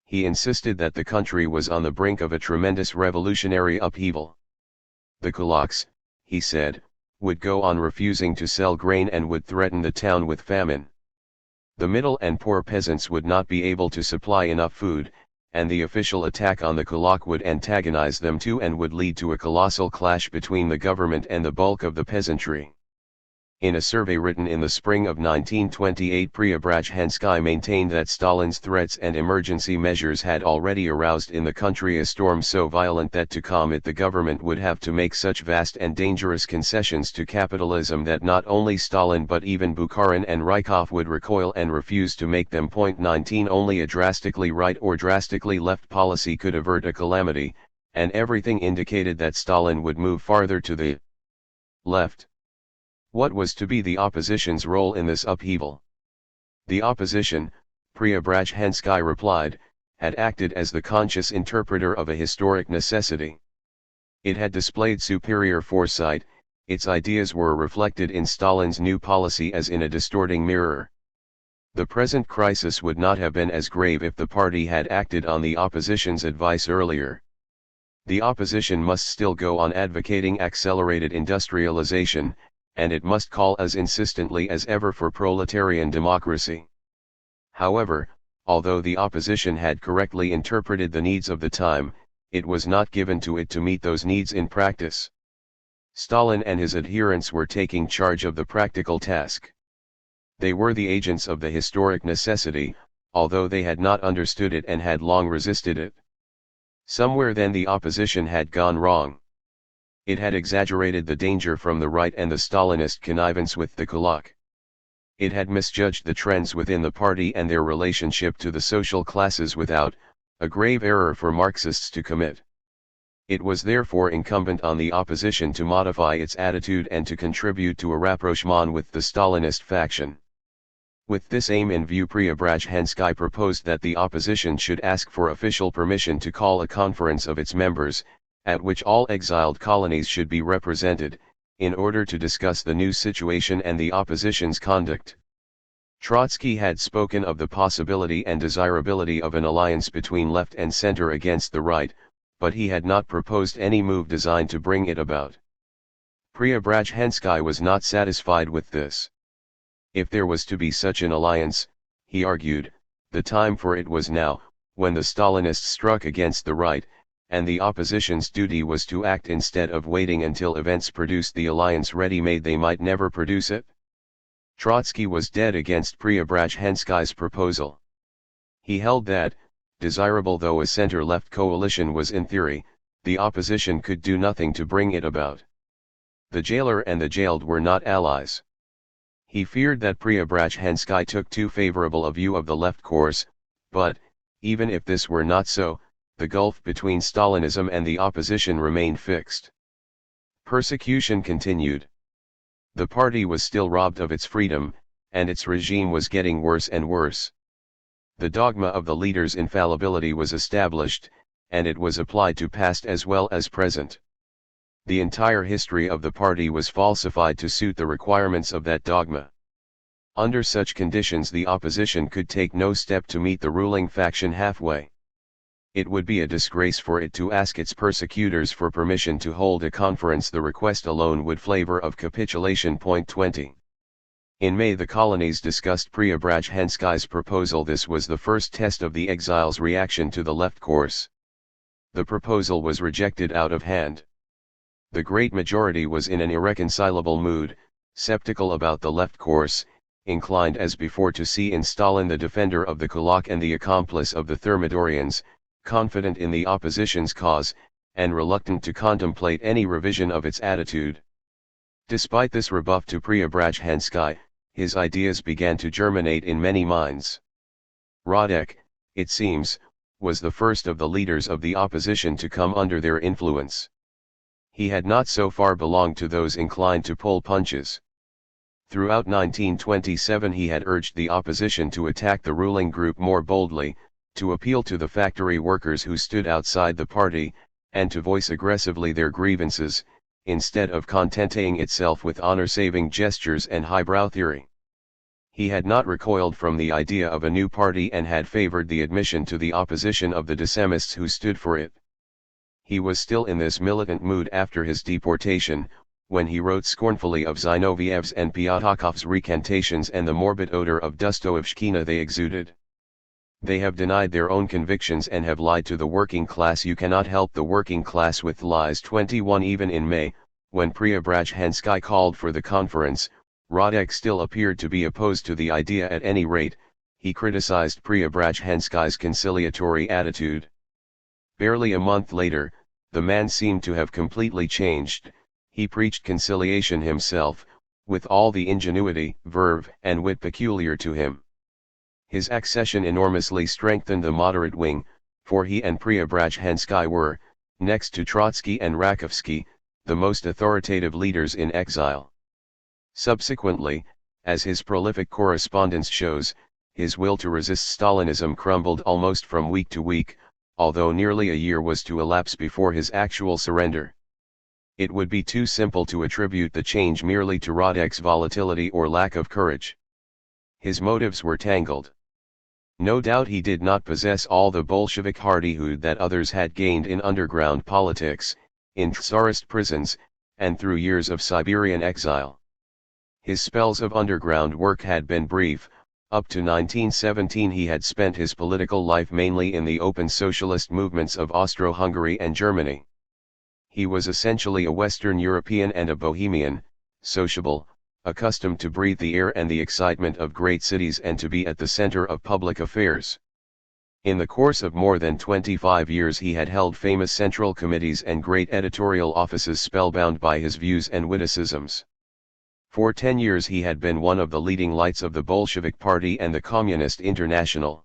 Speaker 1: He insisted that the country was on the brink of a tremendous revolutionary upheaval. The kulaks, he said, would go on refusing to sell grain and would threaten the town with famine. The middle and poor peasants would not be able to supply enough food, and the official attack on the kulak would antagonize them too and would lead to a colossal clash between the government and the bulk of the peasantry. In a survey written in the spring of 1928, Preobrazhensky maintained that Stalin's threats and emergency measures had already aroused in the country a storm so violent that to calm it the government would have to make such vast and dangerous concessions to capitalism that not only Stalin but even Bukharin and Rykov would recoil and refuse to make them. 19 Only a drastically right or drastically left policy could avert a calamity, and everything indicated that Stalin would move farther to the left. What was to be the opposition's role in this upheaval? The opposition, Preobrazhensky replied, had acted as the conscious interpreter of a historic necessity. It had displayed superior foresight, its ideas were reflected in Stalin's new policy as in a distorting mirror. The present crisis would not have been as grave if the party had acted on the opposition's advice earlier. The opposition must still go on advocating accelerated industrialization, and it must call as insistently as ever for proletarian democracy. However, although the opposition had correctly interpreted the needs of the time, it was not given to it to meet those needs in practice. Stalin and his adherents were taking charge of the practical task. They were the agents of the historic necessity, although they had not understood it and had long resisted it. Somewhere then the opposition had gone wrong. It had exaggerated the danger from the right and the Stalinist connivance with the kulak. It had misjudged the trends within the party and their relationship to the social classes without, a grave error for Marxists to commit. It was therefore incumbent on the opposition to modify its attitude and to contribute to a rapprochement with the Stalinist faction. With this aim in view, Preobrazhensky proposed that the opposition should ask for official permission to call a conference of its members, at which all exiled colonies should be represented, in order to discuss the new situation and the opposition's conduct. Trotsky had spoken of the possibility and desirability of an alliance between left and center against the right, but he had not proposed any move designed to bring it about. Preobrazhensky was not satisfied with this. If there was to be such an alliance, he argued, the time for it was now, when the Stalinists struck against the right, and the opposition's duty was to act instead of waiting until events produced the alliance ready-made. They might never produce it. Trotsky was dead against Preobrazhensky's proposal. He held that, desirable though a center-left coalition was in theory, the opposition could do nothing to bring it about. The jailer and the jailed were not allies. He feared that Preobrazhensky took too favorable a view of the left course, but, even if this were not so, the gulf between Stalinism and the opposition remained fixed. Persecution continued. The party was still robbed of its freedom, and its regime was getting worse and worse. The dogma of the leader's infallibility was established, and it was applied to past as well as present. The entire history of the party was falsified to suit the requirements of that dogma. Under such conditions, the opposition could take no step to meet the ruling faction halfway. It would be a disgrace for it to ask its persecutors for permission to hold a conference. The request alone would flavor of capitulation. 20. In May, the colonies discussed Preobrazhensky's proposal. This was the first test of the exiles' reaction to the left course. The proposal was rejected out of hand. The great majority was in an irreconcilable mood, skeptical about the left course, inclined as before to see in Stalin the defender of the Kulak and the accomplice of the Thermidorians, confident in the opposition's cause, and reluctant to contemplate any revision of its attitude. Despite this rebuff to Preobrazhensky, his ideas began to germinate in many minds. Radek, it seems, was the first of the leaders of the opposition to come under their influence. He had not so far belonged to those inclined to pull punches. Throughout 1927 he had urged the opposition to attack the ruling group more boldly, to appeal to the factory workers who stood outside the party, and to voice aggressively their grievances, instead of contenting itself with honor-saving gestures and highbrow theory. He had not recoiled from the idea of a new party and had favored the admission to the opposition of the dissemists who stood for it. He was still in this militant mood after his deportation, when he wrote scornfully of Zinoviev's and Pyatakhov's recantations and the morbid odor of Dostoevshchina they exuded. They have denied their own convictions and have lied to the working class. You cannot help the working class with lies. 21. Even in May, when Preobrazhensky called for the conference, Radek still appeared to be opposed to the idea. At any rate, he criticized Preobrazhensky's conciliatory attitude. Barely a month later, the man seemed to have completely changed. He preached conciliation himself, with all the ingenuity, verve, and wit peculiar to him. His accession enormously strengthened the moderate wing, for he and Preobrazhensky were, next to Trotsky and Rakovsky, the most authoritative leaders in exile. Subsequently, as his prolific correspondence shows, his will to resist Stalinism crumbled almost from week to week, although nearly a year was to elapse before his actual surrender. It would be too simple to attribute the change merely to Radek's volatility or lack of courage. His motives were tangled. No doubt he did not possess all the Bolshevik hardihood that others had gained in underground politics, in Tsarist prisons, and through years of Siberian exile. His spells of underground work had been brief. Up to 1917 he had spent his political life mainly in the open socialist movements of Austro-Hungary and Germany. He was essentially a Western European and a Bohemian, sociable, accustomed to breathe the air and the excitement of great cities and to be at the center of public affairs. In the course of more than 25 years he had held famous central committees and great editorial offices spellbound by his views and witticisms. For 10 years he had been one of the leading lights of the Bolshevik Party and the Communist International.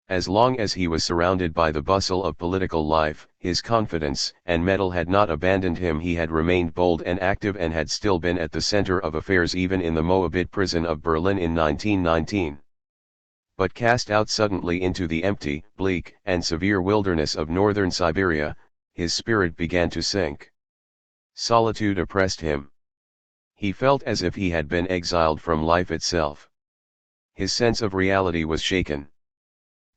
Speaker 1: As long as he was surrounded by the bustle of political life, his confidence and mettle had not abandoned him. He had remained bold and active and had still been at the center of affairs even in the Moabit prison of Berlin in 1919. But cast out suddenly into the empty, bleak, and severe wilderness of northern Siberia, his spirit began to sink. Solitude oppressed him. He felt as if he had been exiled from life itself. His sense of reality was shaken.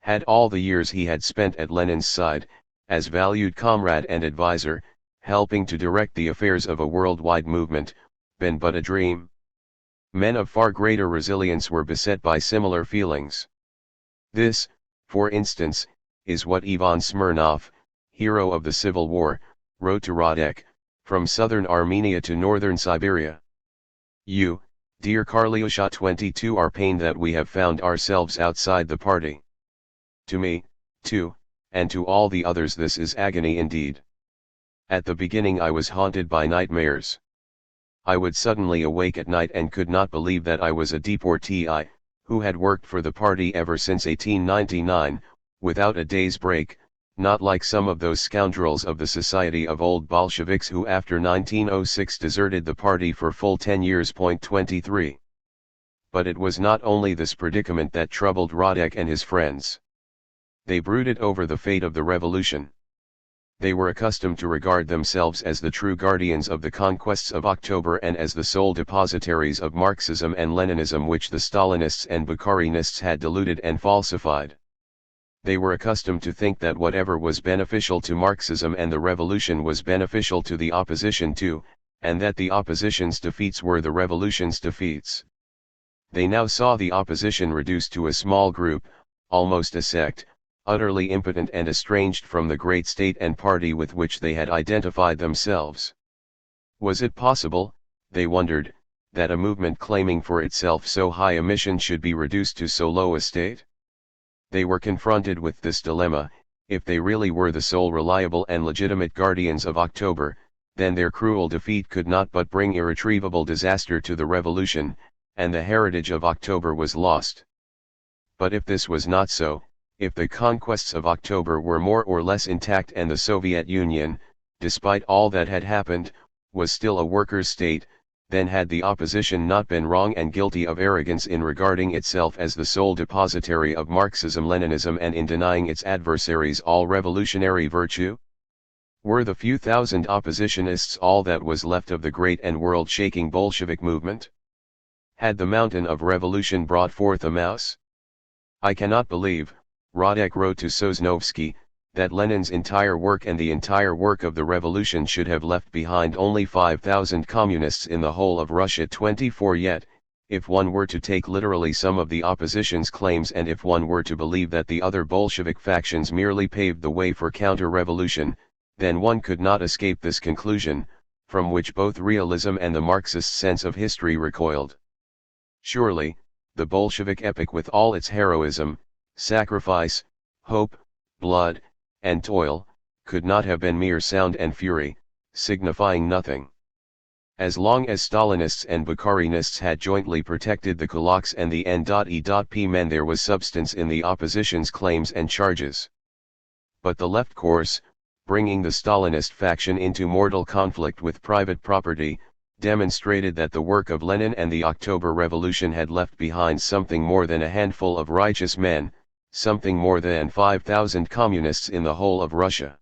Speaker 1: Had all the years he had spent at Lenin's side, as valued comrade and advisor, helping to direct the affairs of a worldwide movement, been but a dream? Men of far greater resilience were beset by similar feelings. This, for instance, is what Ivan Smirnov, hero of the Civil War, wrote to Radek, from southern Armenia to northern Siberia. You, dear Karlyusha 22, are pained that we have found ourselves outside the party. To me, too, and to all the others this is agony indeed. At the beginning I was haunted by nightmares. I would suddenly awake at night and could not believe that I was a deportee, who had worked for the party ever since 1899, without a day's break, not like some of those scoundrels of the Society of Old Bolsheviks who after 1906 deserted the party for full 10 years. 23. But it was not only this predicament that troubled Radek and his friends. They brooded over the fate of the revolution. They were accustomed to regard themselves as the true guardians of the conquests of October and as the sole depositaries of Marxism and Leninism, which the Stalinists and Bukharinists had diluted and falsified. They were accustomed to think that whatever was beneficial to Marxism and the revolution was beneficial to the opposition too, and that the opposition's defeats were the revolution's defeats. They now saw the opposition reduced to a small group, almost a sect, utterly impotent and estranged from the great state and party with which they had identified themselves. Was it possible, they wondered, that a movement claiming for itself so high a mission should be reduced to so low a state? They were confronted with this dilemma: if they really were the sole reliable and legitimate guardians of October, then their cruel defeat could not but bring irretrievable disaster to the revolution, and the heritage of October was lost. But if this was not so, if the conquests of October were more or less intact and the Soviet Union, despite all that had happened, was still a workers' state, then had the opposition not been wrong and guilty of arrogance in regarding itself as the sole depositary of Marxism-Leninism and in denying its adversaries all revolutionary virtue? Were the few thousand oppositionists all that was left of the great and world-shaking Bolshevik movement? Had the mountain of revolution brought forth a mouse? I cannot believe, Radek wrote to Sosnovsky, that Lenin's entire work and the entire work of the revolution should have left behind only 5,000 communists in the whole of Russia. 24. Yet, if one were to take literally some of the opposition's claims and if one were to believe that the other Bolshevik factions merely paved the way for counter-revolution, then one could not escape this conclusion, from which both realism and the Marxist sense of history recoiled. Surely, the Bolshevik epic with all its heroism, sacrifice, hope, blood, and toil, could not have been mere sound and fury, signifying nothing. As long as Stalinists and Bukharinists had jointly protected the kulaks and the N.E.P. men, there was substance in the opposition's claims and charges. But the left course, bringing the Stalinist faction into mortal conflict with private property, demonstrated that the work of Lenin and the October Revolution had left behind something more than a handful of righteous men, something more than 5,000 communists in the whole of Russia.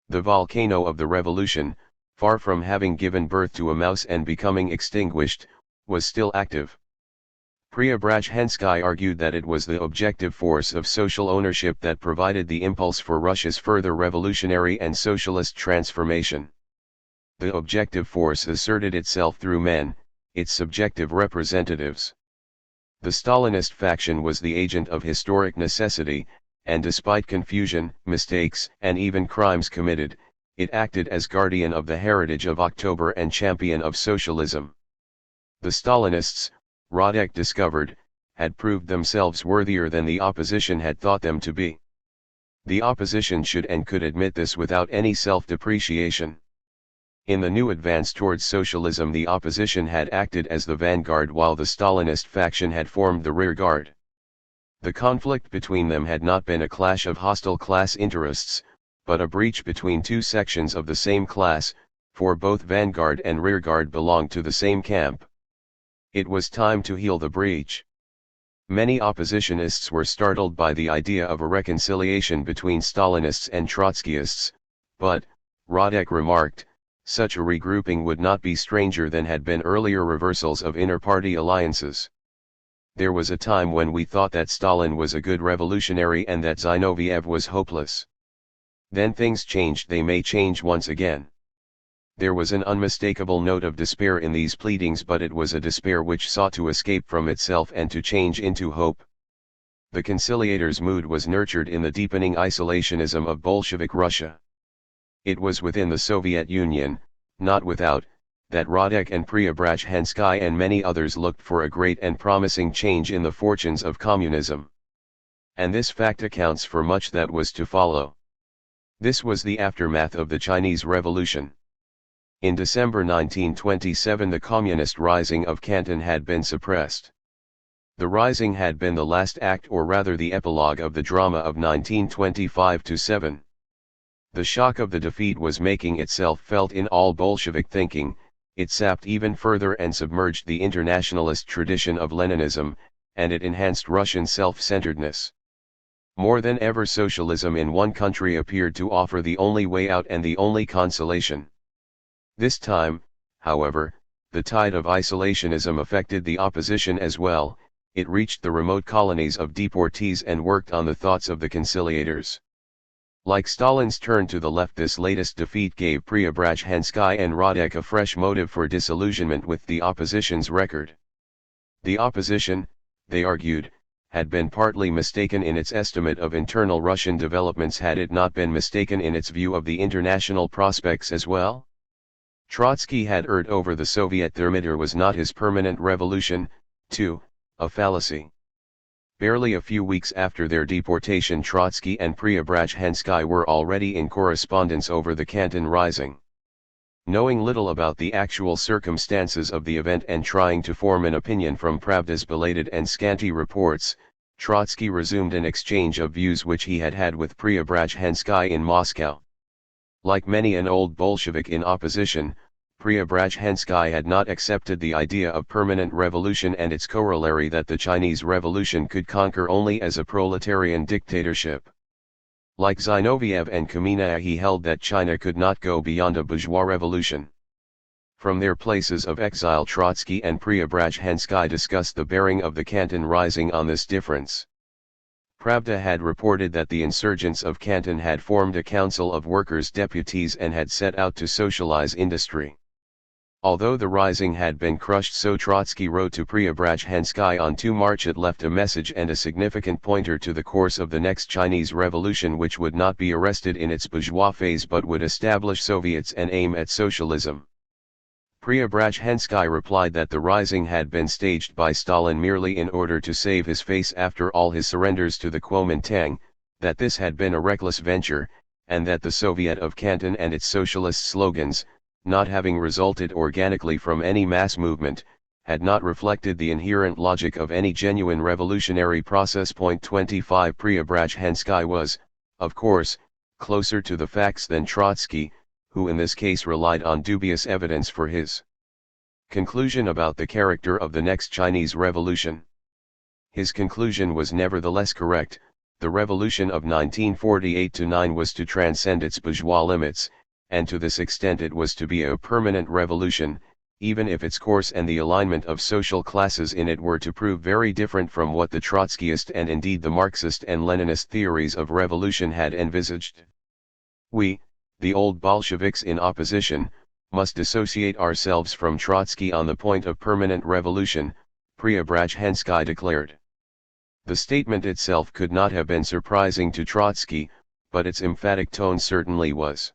Speaker 1: The volcano of the revolution, far from having given birth to a mouse and becoming extinguished, was still active. Preobrazhensky argued that it was the objective force of social ownership that provided the impulse for Russia's further revolutionary and socialist transformation. The objective force asserted itself through men, its subjective representatives. The Stalinist faction was the agent of historic necessity, and despite confusion, mistakes, and even crimes committed, it acted as guardian of the heritage of October and champion of socialism. The Stalinists, Radek discovered, had proved themselves worthier than the opposition had thought them to be. The opposition should and could admit this without any self-depreciation. In the new advance towards socialism, the opposition had acted as the vanguard while the Stalinist faction had formed the rearguard. The conflict between them had not been a clash of hostile class interests, but a breach between two sections of the same class, for both vanguard and rearguard belonged to the same camp. It was time to heal the breach. Many oppositionists were startled by the idea of a reconciliation between Stalinists and Trotskyists, but, Radek remarked, such a regrouping would not be stranger than had been earlier reversals of inter-party alliances. There was a time when we thought that Stalin was a good revolutionary and that Zinoviev was hopeless. Then things changed. They may change once again. There was an unmistakable note of despair in these pleadings, but it was a despair which sought to escape from itself and to change into hope. The conciliator's mood was nurtured in the deepening isolationism of Bolshevik Russia. It was within the Soviet Union, not without, that Radek and Preobrazhensky and many others looked for a great and promising change in the fortunes of communism. And this fact accounts for much that was to follow. This was the aftermath of the Chinese Revolution. In December 1927, the communist rising of Canton had been suppressed. The rising had been the last act, or rather the epilogue, of the drama of 1925-7. The shock of the defeat was making itself felt in all Bolshevik thinking. It sapped even further and submerged the internationalist tradition of Leninism, and it enhanced Russian self-centeredness. More than ever, socialism in one country appeared to offer the only way out and the only consolation. This time, however, the tide of isolationism affected the opposition as well. It reached the remote colonies of deportees and worked on the thoughts of the conciliators. Like Stalin's turn to the left, this latest defeat gave Preobrazhensky and Radek a fresh motive for disillusionment with the opposition's record. The opposition, they argued, had been partly mistaken in its estimate of internal Russian developments. Had it not been mistaken in its view of the international prospects as well? Trotsky had erred over the Soviet thermometer. Was not his permanent revolution, too, a fallacy? Barely a few weeks after their deportation, Trotsky and Preobrazhensky were already in correspondence over the Canton Rising. Knowing little about the actual circumstances of the event and trying to form an opinion from Pravda's belated and scanty reports, Trotsky resumed an exchange of views which he had had with Preobrazhensky in Moscow. Like many an old Bolshevik in opposition, Preobrazhensky had not accepted the idea of permanent revolution and its corollary that the Chinese Revolution could conquer only as a proletarian dictatorship. Like Zinoviev and Kamenev, he held that China could not go beyond a bourgeois revolution. From their places of exile, Trotsky and Preobrazhensky discussed the bearing of the Canton Rising on this difference. Pravda had reported that the insurgents of Canton had formed a council of workers' deputies and had set out to socialize industry. Although the rising had been crushed, so Trotsky wrote to Preobrazhensky on 2 March, it left a message and a significant pointer to the course of the next Chinese Revolution, which would not be arrested in its bourgeois phase but would establish Soviets and aim at socialism. Preobrazhensky replied that the rising had been staged by Stalin merely in order to save his face after all his surrenders to the Kuomintang, that this had been a reckless venture, and that the Soviet of Canton and its socialist slogans, not having resulted organically from any mass movement, had not reflected the inherent logic of any genuine revolutionary process. 25 Preobrazhensky was, of course, closer to the facts than Trotsky, who in this case relied on dubious evidence for his conclusion about the character of the next Chinese Revolution. His conclusion was nevertheless correct. The revolution of 1948-9 was to transcend its bourgeois limits, and to this extent it was to be a permanent revolution, even if its course and the alignment of social classes in it were to prove very different from what the Trotskyist and indeed the Marxist and Leninist theories of revolution had envisaged. We, the old Bolsheviks in opposition, must dissociate ourselves from Trotsky on the point of permanent revolution, Preobrazhensky declared. The statement itself could not have been surprising to Trotsky, but its emphatic tone certainly was.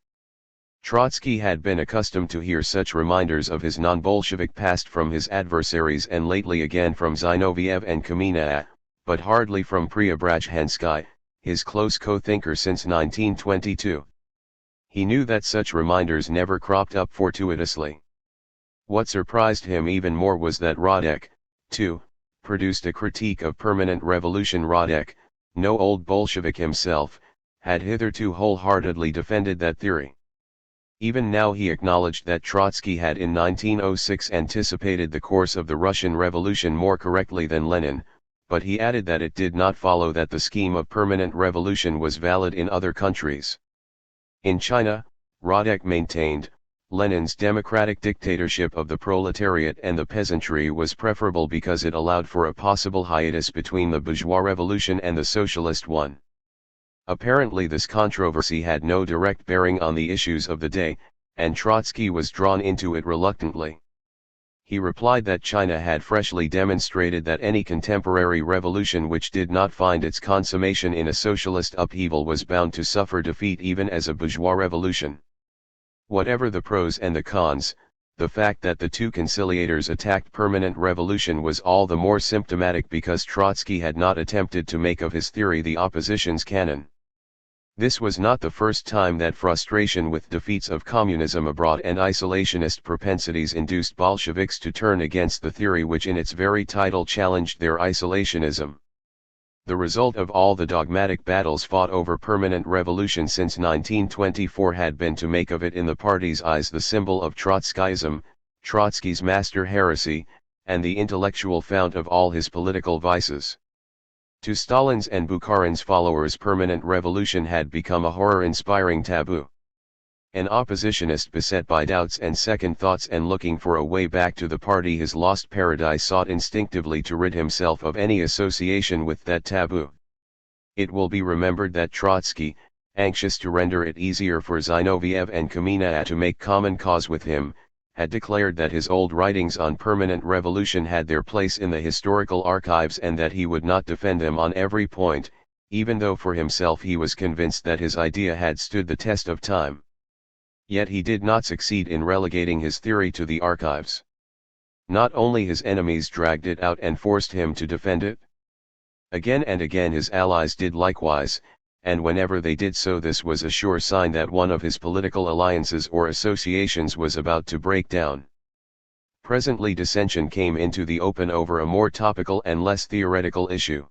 Speaker 1: Trotsky had been accustomed to hear such reminders of his non-Bolshevik past from his adversaries and lately again from Zinoviev and Kamenev, but hardly from Preobrazhensky, his close co-thinker since 1922. He knew that such reminders never cropped up fortuitously. What surprised him even more was that Radek, too, produced a critique of permanent revolution. Radek, no old Bolshevik himself, had hitherto wholeheartedly defended that theory. Even now he acknowledged that Trotsky had in 1906 anticipated the course of the Russian Revolution more correctly than Lenin, but he added that it did not follow that the scheme of permanent revolution was valid in other countries. In China, Radek maintained, Lenin's democratic dictatorship of the proletariat and the peasantry was preferable because it allowed for a possible hiatus between the bourgeois revolution and the socialist one. Apparently this controversy had no direct bearing on the issues of the day, and Trotsky was drawn into it reluctantly. He replied that China had freshly demonstrated that any contemporary revolution which did not find its consummation in a socialist upheaval was bound to suffer defeat even as a bourgeois revolution. Whatever the pros and the cons, the fact that the two conciliators attacked permanent revolution was all the more symptomatic because Trotsky had not attempted to make of his theory the opposition's canon. This was not the first time that frustration with defeats of communism abroad and isolationist propensities induced Bolsheviks to turn against the theory which in its very title challenged their isolationism. The result of all the dogmatic battles fought over permanent revolution since 1924 had been to make of it in the party's eyes the symbol of Trotskyism, Trotsky's master heresy, and the intellectual fount of all his political vices. To Stalin's and Bukharin's followers, permanent revolution had become a horror-inspiring taboo. An oppositionist beset by doubts and second thoughts and looking for a way back to the party his lost paradise sought instinctively to rid himself of any association with that taboo. It will be remembered that Trotsky, anxious to render it easier for Zinoviev and Kamina to make common cause with him, had declared that his old writings on permanent revolution had their place in the historical archives and that he would not defend them on every point, even though for himself he was convinced that his idea had stood the test of time. Yet he did not succeed in relegating his theory to the archives. Not only his enemies dragged it out and forced him to defend it. Again and again his allies did likewise, and whenever they did so this was a sure sign that one of his political alliances or associations was about to break down. Presently dissension came into the open over a more topical and less theoretical issue.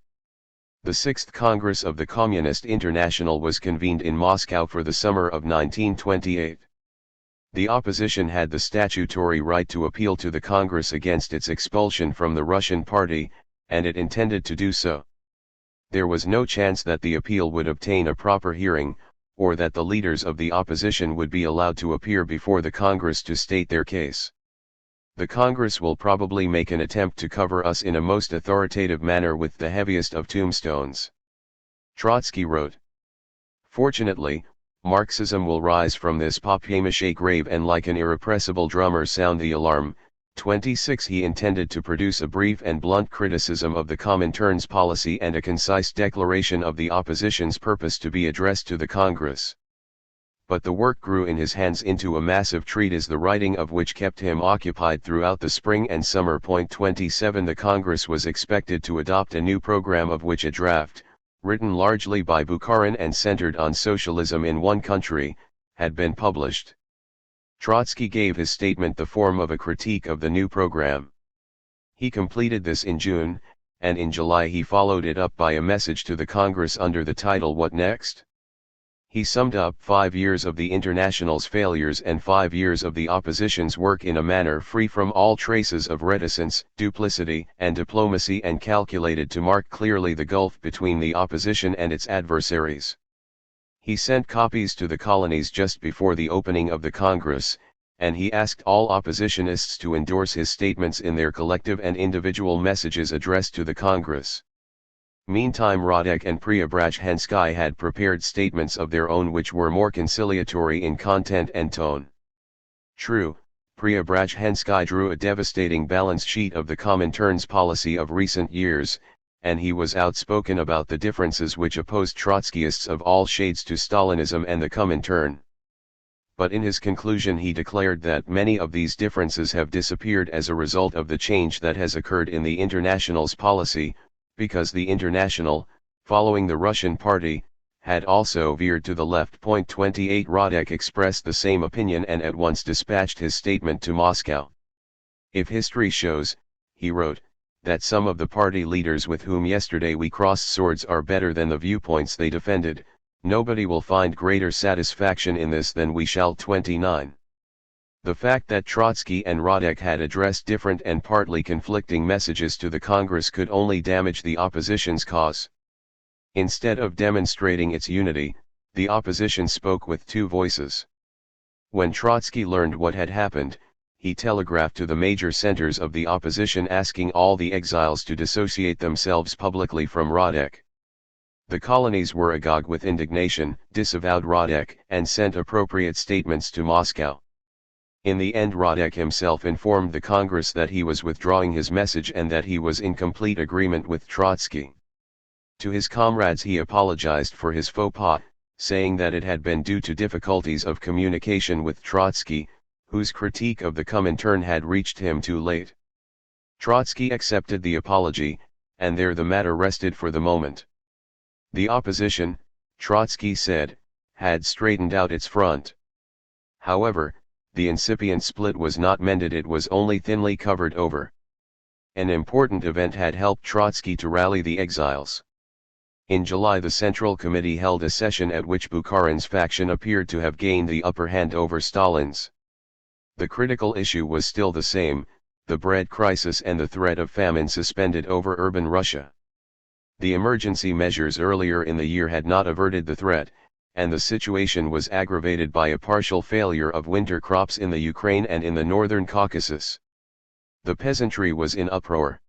Speaker 1: The 6th Congress of the Communist International was convened in Moscow for the summer of 1928. The opposition had the statutory right to appeal to the Congress against its expulsion from the Russian Party, and it intended to do so. There was no chance that the appeal would obtain a proper hearing, or that the leaders of the opposition would be allowed to appear before the Congress to state their case. The Congress will probably make an attempt to cover us in a most authoritative manner with the heaviest of tombstones. Trotsky wrote. Fortunately, Marxism will rise from this papier-mâché grave and like an irrepressible drummer sound the alarm. 26 He intended to produce a brief and blunt criticism of the Comintern's policy and a concise declaration of the opposition's purpose to be addressed to the Congress. But the work grew in his hands into a massive treatise, the writing of which kept him occupied throughout the spring and summer. 27 The Congress was expected to adopt a new program of which a draft, written largely by Bukharin and centered on socialism in one country, had been published. Trotsky gave his statement the form of a critique of the new program. He completed this in June, and in July he followed it up by a message to the Congress under the title "What Next?" He summed up 5 years of the International's failures and 5 years of the opposition's work in a manner free from all traces of reticence, duplicity, and diplomacy, and calculated to mark clearly the gulf between the opposition and its adversaries. He sent copies to the colonies just before the opening of the Congress, and he asked all oppositionists to endorse his statements in their collective and individual messages addressed to the Congress. Meantime Radek and Preobrazhensky had prepared statements of their own which were more conciliatory in content and tone. True, Preobrazhensky drew a devastating balance sheet of the Comintern's policy of recent years, and he was outspoken about the differences which opposed Trotskyists of all shades to Stalinism and the Comintern. But in his conclusion he declared that many of these differences have disappeared as a result of the change that has occurred in the International's policy, because the International, following the Russian Party, had also veered to the left. 28 Radek expressed the same opinion and at once dispatched his statement to Moscow. If history shows, he wrote, that some of the party leaders with whom yesterday we crossed swords are better than the viewpoints they defended, nobody will find greater satisfaction in this than we shall. 29. The fact that Trotsky and Radek had addressed different and partly conflicting messages to the Congress could only damage the opposition's cause. Instead of demonstrating its unity, the opposition spoke with two voices. When Trotsky learned what had happened, he telegraphed to the major centers of the opposition asking all the exiles to dissociate themselves publicly from Radek. The colonies were agog with indignation, disavowed Radek, and sent appropriate statements to Moscow. In the end, Radek himself informed the Congress that he was withdrawing his message and that he was in complete agreement with Trotsky. To his comrades he apologized for his faux pas, saying that it had been due to difficulties of communication with Trotsky, whose critique of the Comintern had reached him too late. Trotsky accepted the apology, and there the matter rested for the moment. The opposition, Trotsky said, had straightened out its front. However, the incipient split was not mended, it was only thinly covered over. An important event had helped Trotsky to rally the exiles. In July the Central Committee held a session at which Bukharin's faction appeared to have gained the upper hand over Stalin's. The critical issue was still the same, the bread crisis and the threat of famine suspended over urban Russia. The emergency measures earlier in the year had not averted the threat, and the situation was aggravated by a partial failure of winter crops in the Ukraine and in the northern Caucasus. The peasantry was in uproar.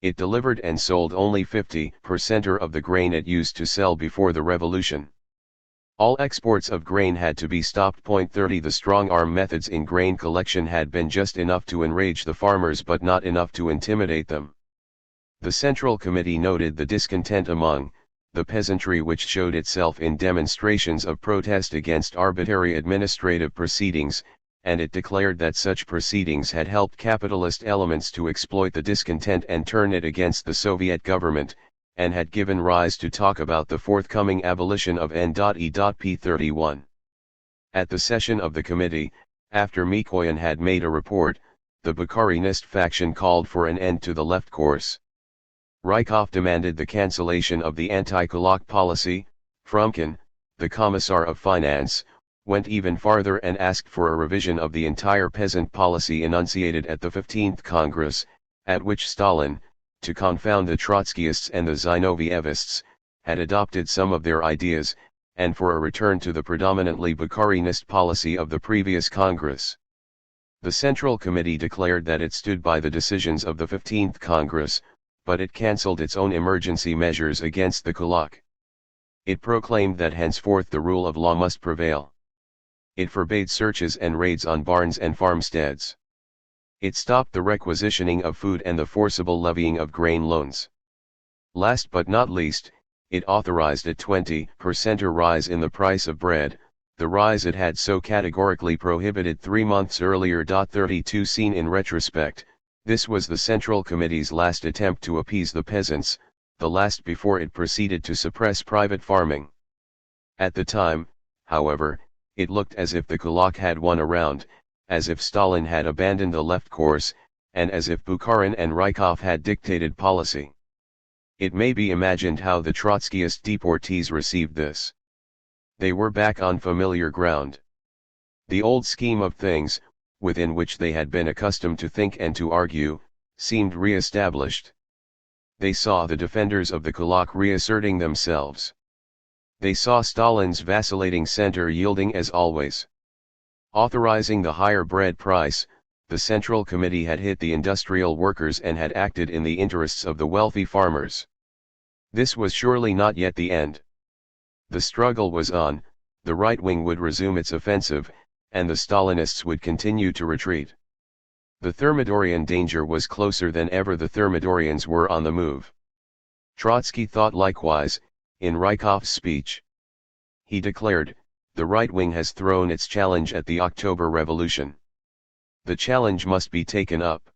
Speaker 1: It delivered and sold only 50% of the grain it used to sell before the revolution. All exports of grain had to be stopped. 30 The strong-arm methods in grain collection had been just enough to enrage the farmers but not enough to intimidate them. The Central Committee noted the discontent among the peasantry which showed itself in demonstrations of protest against arbitrary administrative proceedings, and it declared that such proceedings had helped capitalist elements to exploit the discontent and turn it against the Soviet government, and had given rise to talk about the forthcoming abolition of N.E.P. 31. At the session of the committee, after Mikoyan had made a report, the Bukharinist faction called for an end to the left course. Rykov demanded the cancellation of the anti-Kulak policy. Frumkin, the Commissar of Finance, went even farther and asked for a revision of the entire peasant policy enunciated at the 15th Congress, at which Stalin, to confound the Trotskyists and the Zinovievists, had adopted some of their ideas, and for a return to the predominantly Bukharinist policy of the previous Congress. The Central Committee declared that it stood by the decisions of the 15th Congress, but it cancelled its own emergency measures against the Kulak. It proclaimed that henceforth the rule of law must prevail. It forbade searches and raids on barns and farmsteads. It stopped the requisitioning of food and the forcible levying of grain loans. Last but not least, it authorized a 20% rise in the price of bread, the rise it had so categorically prohibited 3 months earlier. 32 Seen in retrospect, this was the Central Committee's last attempt to appease the peasants, the last before it proceeded to suppress private farming. At the time, however, it looked as if the Kulak had won a round, as if Stalin had abandoned the left course, and as if Bukharin and Rykov had dictated policy. It may be imagined how the Trotskyist deportees received this. They were back on familiar ground. The old scheme of things, within which they had been accustomed to think and to argue, seemed re-established. They saw the defenders of the Kulak reasserting themselves. They saw Stalin's vacillating center yielding as always. Authorizing the higher bread price, the Central Committee had hit the industrial workers and had acted in the interests of the wealthy farmers. This was surely not yet the end. The struggle was on, the right wing would resume its offensive, and the Stalinists would continue to retreat. The Thermidorian danger was closer than ever. The Thermidorians were on the move. Trotsky thought likewise, in Rykov's speech. He declared, "The right wing has thrown its challenge at the October Revolution. The challenge must be taken up.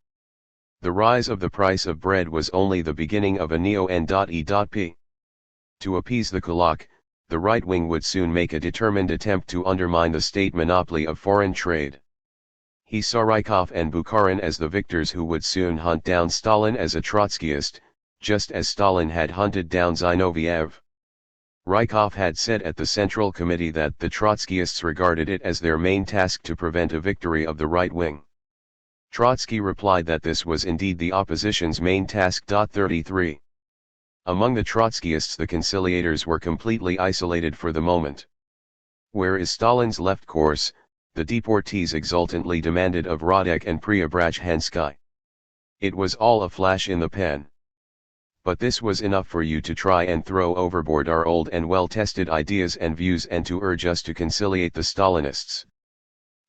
Speaker 1: The rise of the price of bread was only the beginning of a neo-N.E.P. To appease the Kulak, the right wing would soon make a determined attempt to undermine the state monopoly of foreign trade. He saw Rykov and Bukharin as the victors who would soon hunt down Stalin as a Trotskyist, just as Stalin had hunted down Zinoviev. Rykov had said at the Central Committee that the Trotskyists regarded it as their main task to prevent a victory of the right wing. Trotsky replied that this was indeed the opposition's main task. 33. Among the Trotskyists, the conciliators were completely isolated for the moment. Where is Stalin's left course? The deportees exultantly demanded of Radek and Preobrazhensky. It was all a flash in the pan. But this was enough for you to try and throw overboard our old and well-tested ideas and views and to urge us to conciliate the Stalinists.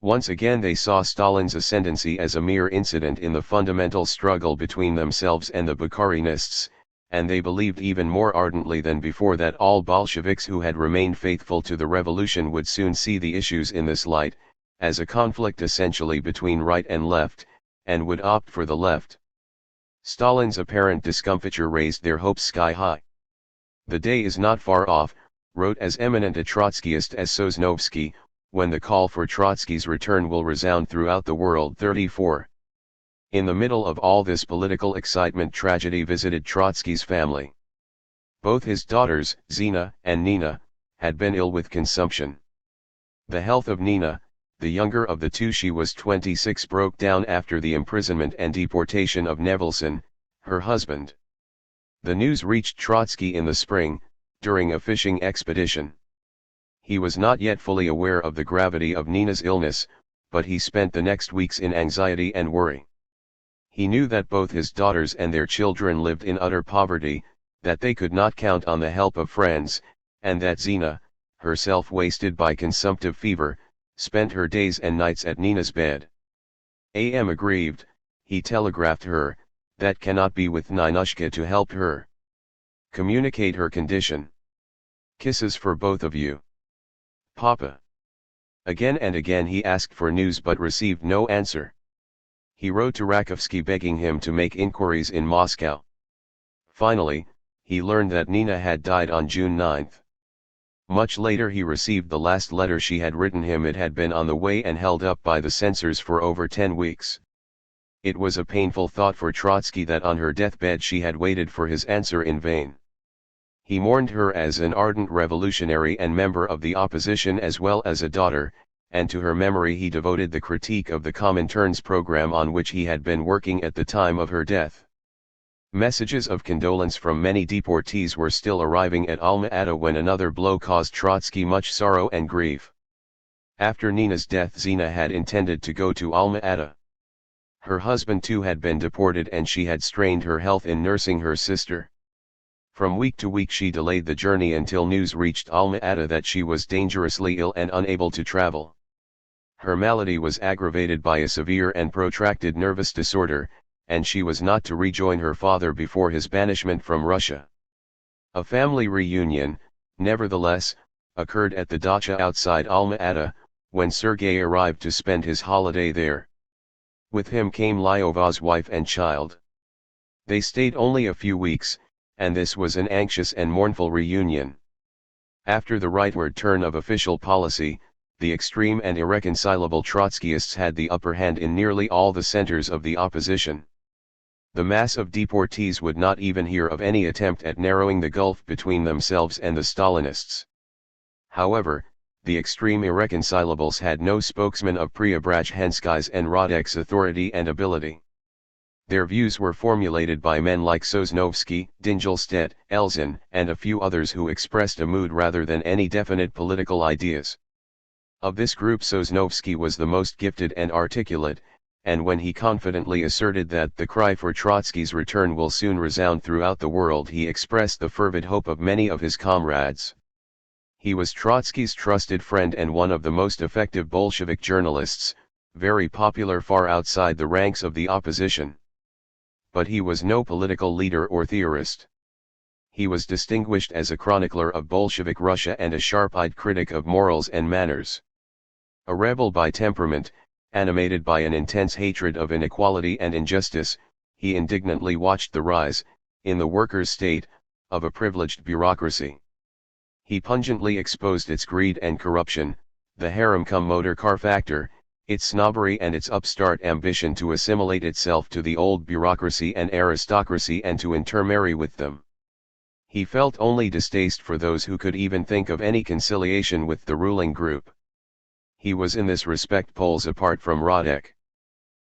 Speaker 1: Once again they saw Stalin's ascendancy as a mere incident in the fundamental struggle between themselves and the Bukharinists, and they believed even more ardently than before that all Bolsheviks who had remained faithful to the revolution would soon see the issues in this light, as a conflict essentially between right and left, and would opt for the left. Stalin's apparent discomfiture raised their hopes sky high. The day is not far off, wrote as eminent a Trotskyist as Sosnovsky, when the call for Trotsky's return will resound throughout the world. 34. In the middle of all this political excitement, tragedy visited Trotsky's family. Both his daughters, Zina and Nina, had been ill with consumption. The health of Nina, the younger of the two, she was 26, broke down after the imprisonment and deportation of Nevelson, her husband. The news reached Trotsky in the spring, during a fishing expedition. He was not yet fully aware of the gravity of Nina's illness, but he spent the next weeks in anxiety and worry. He knew that both his daughters and their children lived in utter poverty, that they could not count on the help of friends, and that Zina, herself wasted by consumptive fever, spent her days and nights at Nina's bed. "Am aggrieved," he telegraphed her, "that cannot be with Ninushka to help her. Communicate her condition. Kisses for both of you. Papa." Again and again he asked for news but received no answer. He wrote to Rakovsky begging him to make inquiries in Moscow. Finally, he learned that Nina had died on June 9. Much later he received the last letter she had written him. It had been on the way and held up by the censors for over 10 weeks. It was a painful thought for Trotsky that on her deathbed she had waited for his answer in vain. He mourned her as an ardent revolutionary and member of the opposition as well as a daughter, and to her memory he devoted the critique of the Comintern's program on which he had been working at the time of her death. Messages of condolence from many deportees were still arriving at Alma-Ata when another blow caused Trotsky much sorrow and grief. After Nina's death, Zina had intended to go to Alma-Ata. Her husband too had been deported and she had strained her health in nursing her sister. From week to week she delayed the journey until news reached Alma-Ata that she was dangerously ill and unable to travel. Her malady was aggravated by a severe and protracted nervous disorder, and she was not to rejoin her father before his banishment from Russia. A family reunion, nevertheless, occurred at the dacha outside Alma-Ata, when Sergei arrived to spend his holiday there. With him came Lyova's wife and child. They stayed only a few weeks, and this was an anxious and mournful reunion. After the rightward turn of official policy, the extreme and irreconcilable Trotskyists had the upper hand in nearly all the centers of the opposition. The mass of deportees would not even hear of any attempt at narrowing the gulf between themselves and the Stalinists. However, the extreme irreconcilables had no spokesman of Preobrazhensky's and Radek's authority and ability. Their views were formulated by men like Sosnovsky, Dingelstedt, Elzin, and a few others who expressed a mood rather than any definite political ideas. Of this group Sosnovsky was the most gifted and articulate, and when he confidently asserted that the cry for Trotsky's return will soon resound throughout the world, he expressed the fervid hope of many of his comrades. He was Trotsky's trusted friend and one of the most effective Bolshevik journalists, very popular far outside the ranks of the opposition. But he was no political leader or theorist. He was distinguished as a chronicler of Bolshevik Russia and a sharp-eyed critic of morals and manners. A rebel by temperament, animated by an intense hatred of inequality and injustice, he indignantly watched the rise, in the workers' state, of a privileged bureaucracy. He pungently exposed its greed and corruption, the harem-cum-motor car factor, its snobbery and its upstart ambition to assimilate itself to the old bureaucracy and aristocracy and to intermarry with them. He felt only distaste for those who could even think of any conciliation with the ruling group. He was in this respect poles apart from Radek.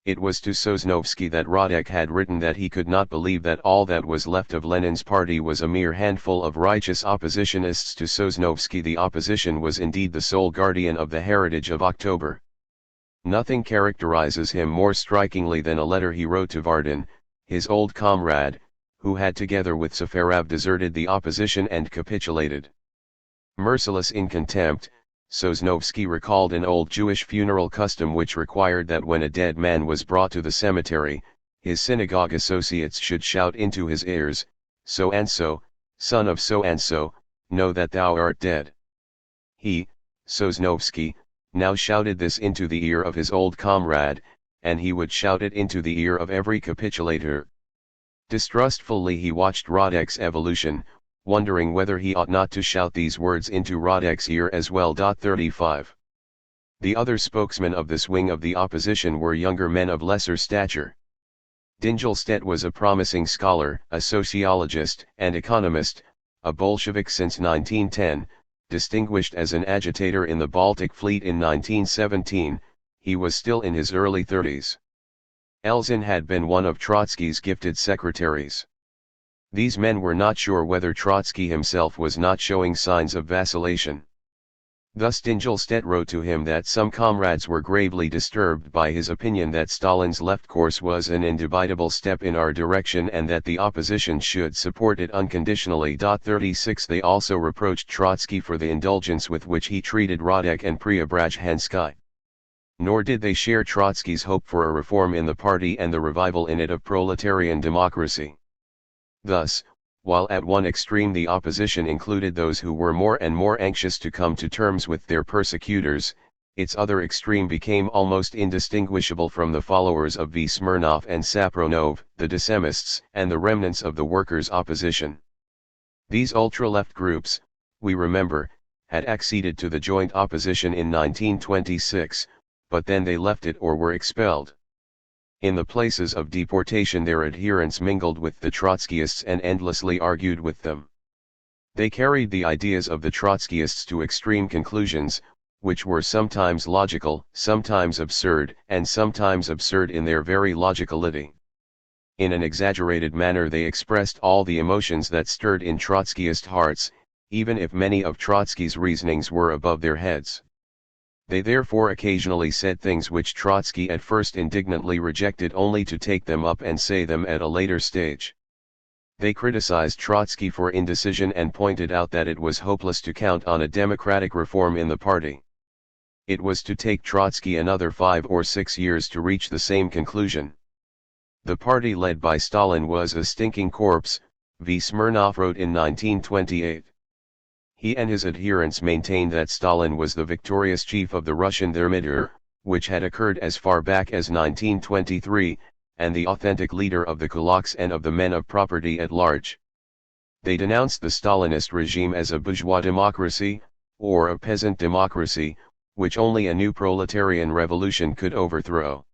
Speaker 1: It was to Sosnovsky that Radek had written that he could not believe that all that was left of Lenin's party was a mere handful of righteous oppositionists. To Sosnovsky the opposition was indeed the sole guardian of the heritage of October. Nothing characterizes him more strikingly than a letter he wrote to Vardin, his old comrade, who had together with Safarov deserted the opposition and capitulated. Merciless in contempt, Sosnovsky recalled an old Jewish funeral custom which required that when a dead man was brought to the cemetery, his synagogue associates should shout into his ears, "So-and-so, son of so-and-so, know that thou art dead." He, Sosnovsky, now shouted this into the ear of his old comrade, and he would shout it into the ear of every capitulator. Distrustfully he watched Radek's evolution, wondering whether he ought not to shout these words into Radek's ear as well. 35. The other spokesmen of this wing of the opposition were younger men of lesser stature. Dingelstedt was a promising scholar, a sociologist and economist, a Bolshevik since 1910, distinguished as an agitator in the Baltic Fleet in 1917, he was still in his early 30s. Elzin had been one of Trotsky's gifted secretaries. These men were not sure whether Trotsky himself was not showing signs of vacillation. Thus Dingelstedt wrote to him that some comrades were gravely disturbed by his opinion that Stalin's left course was an indubitable step in our direction and that the opposition should support it unconditionally. 36 They also reproached Trotsky for the indulgence with which he treated Radek and Preobrazhensky. Nor did they share Trotsky's hope for a reform in the party and the revival in it of proletarian democracy. Thus, while at one extreme the opposition included those who were more and more anxious to come to terms with their persecutors, its other extreme became almost indistinguishable from the followers of V. Smirnov and Sapronov, the dissemists, and the remnants of the workers' opposition. These ultra-left groups, we remember, had acceded to the joint opposition in 1926, but then they left it or were expelled. In the places of deportation their adherents mingled with the Trotskyists and endlessly argued with them. They carried the ideas of the Trotskyists to extreme conclusions, which were sometimes logical, sometimes absurd, and sometimes absurd in their very logicality. In an exaggerated manner they expressed all the emotions that stirred in Trotskyist hearts, even if many of Trotsky's reasonings were above their heads. They therefore occasionally said things which Trotsky at first indignantly rejected only to take them up and say them at a later stage. They criticized Trotsky for indecision and pointed out that it was hopeless to count on a democratic reform in the party. It was to take Trotsky another 5 or 6 years to reach the same conclusion. The party led by Stalin was a stinking corpse, V. Smirnov wrote in 1928. He and his adherents maintained that Stalin was the victorious chief of the Russian Thermidor, which had occurred as far back as 1923, and the authentic leader of the kulaks and of the men of property at large. They denounced the Stalinist regime as a bourgeois democracy, or a peasant democracy, which only a new proletarian revolution could overthrow.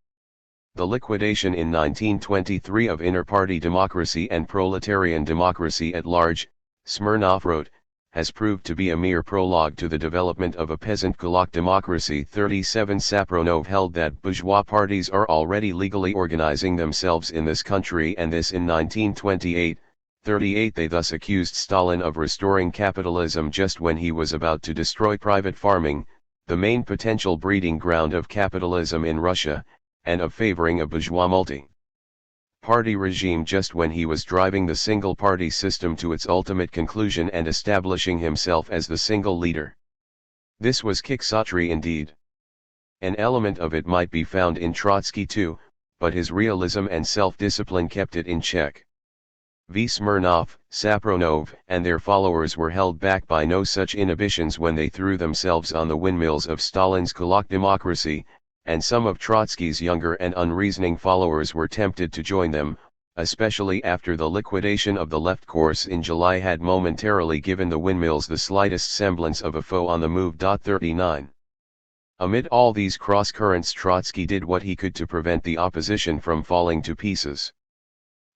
Speaker 1: The liquidation in 1923 of inter-party democracy and proletarian democracy at large, Smirnov wrote, has proved to be a mere prologue to the development of a peasant kulak democracy. 37 Sapronov held that bourgeois parties are already legally organizing themselves in this country, and this in 1928. 38 They thus accused Stalin of restoring capitalism just when he was about to destroy private farming, the main potential breeding ground of capitalism in Russia, and of favoring a bourgeois multi-party regime just when he was driving the single-party system to its ultimate conclusion and establishing himself as the single leader. This was quixotry indeed. An element of it might be found in Trotsky too, but his realism and self-discipline kept it in check. V. Smirnov, Sapronov, and their followers were held back by no such inhibitions when they threw themselves on the windmills of Stalin's kulak democracy, and some of Trotsky's younger and unreasoning followers were tempted to join them, especially after the liquidation of the left course in July had momentarily given the windmills the slightest semblance of a foe on the move. 39. Amid all these cross-currents, Trotsky did what he could to prevent the opposition from falling to pieces.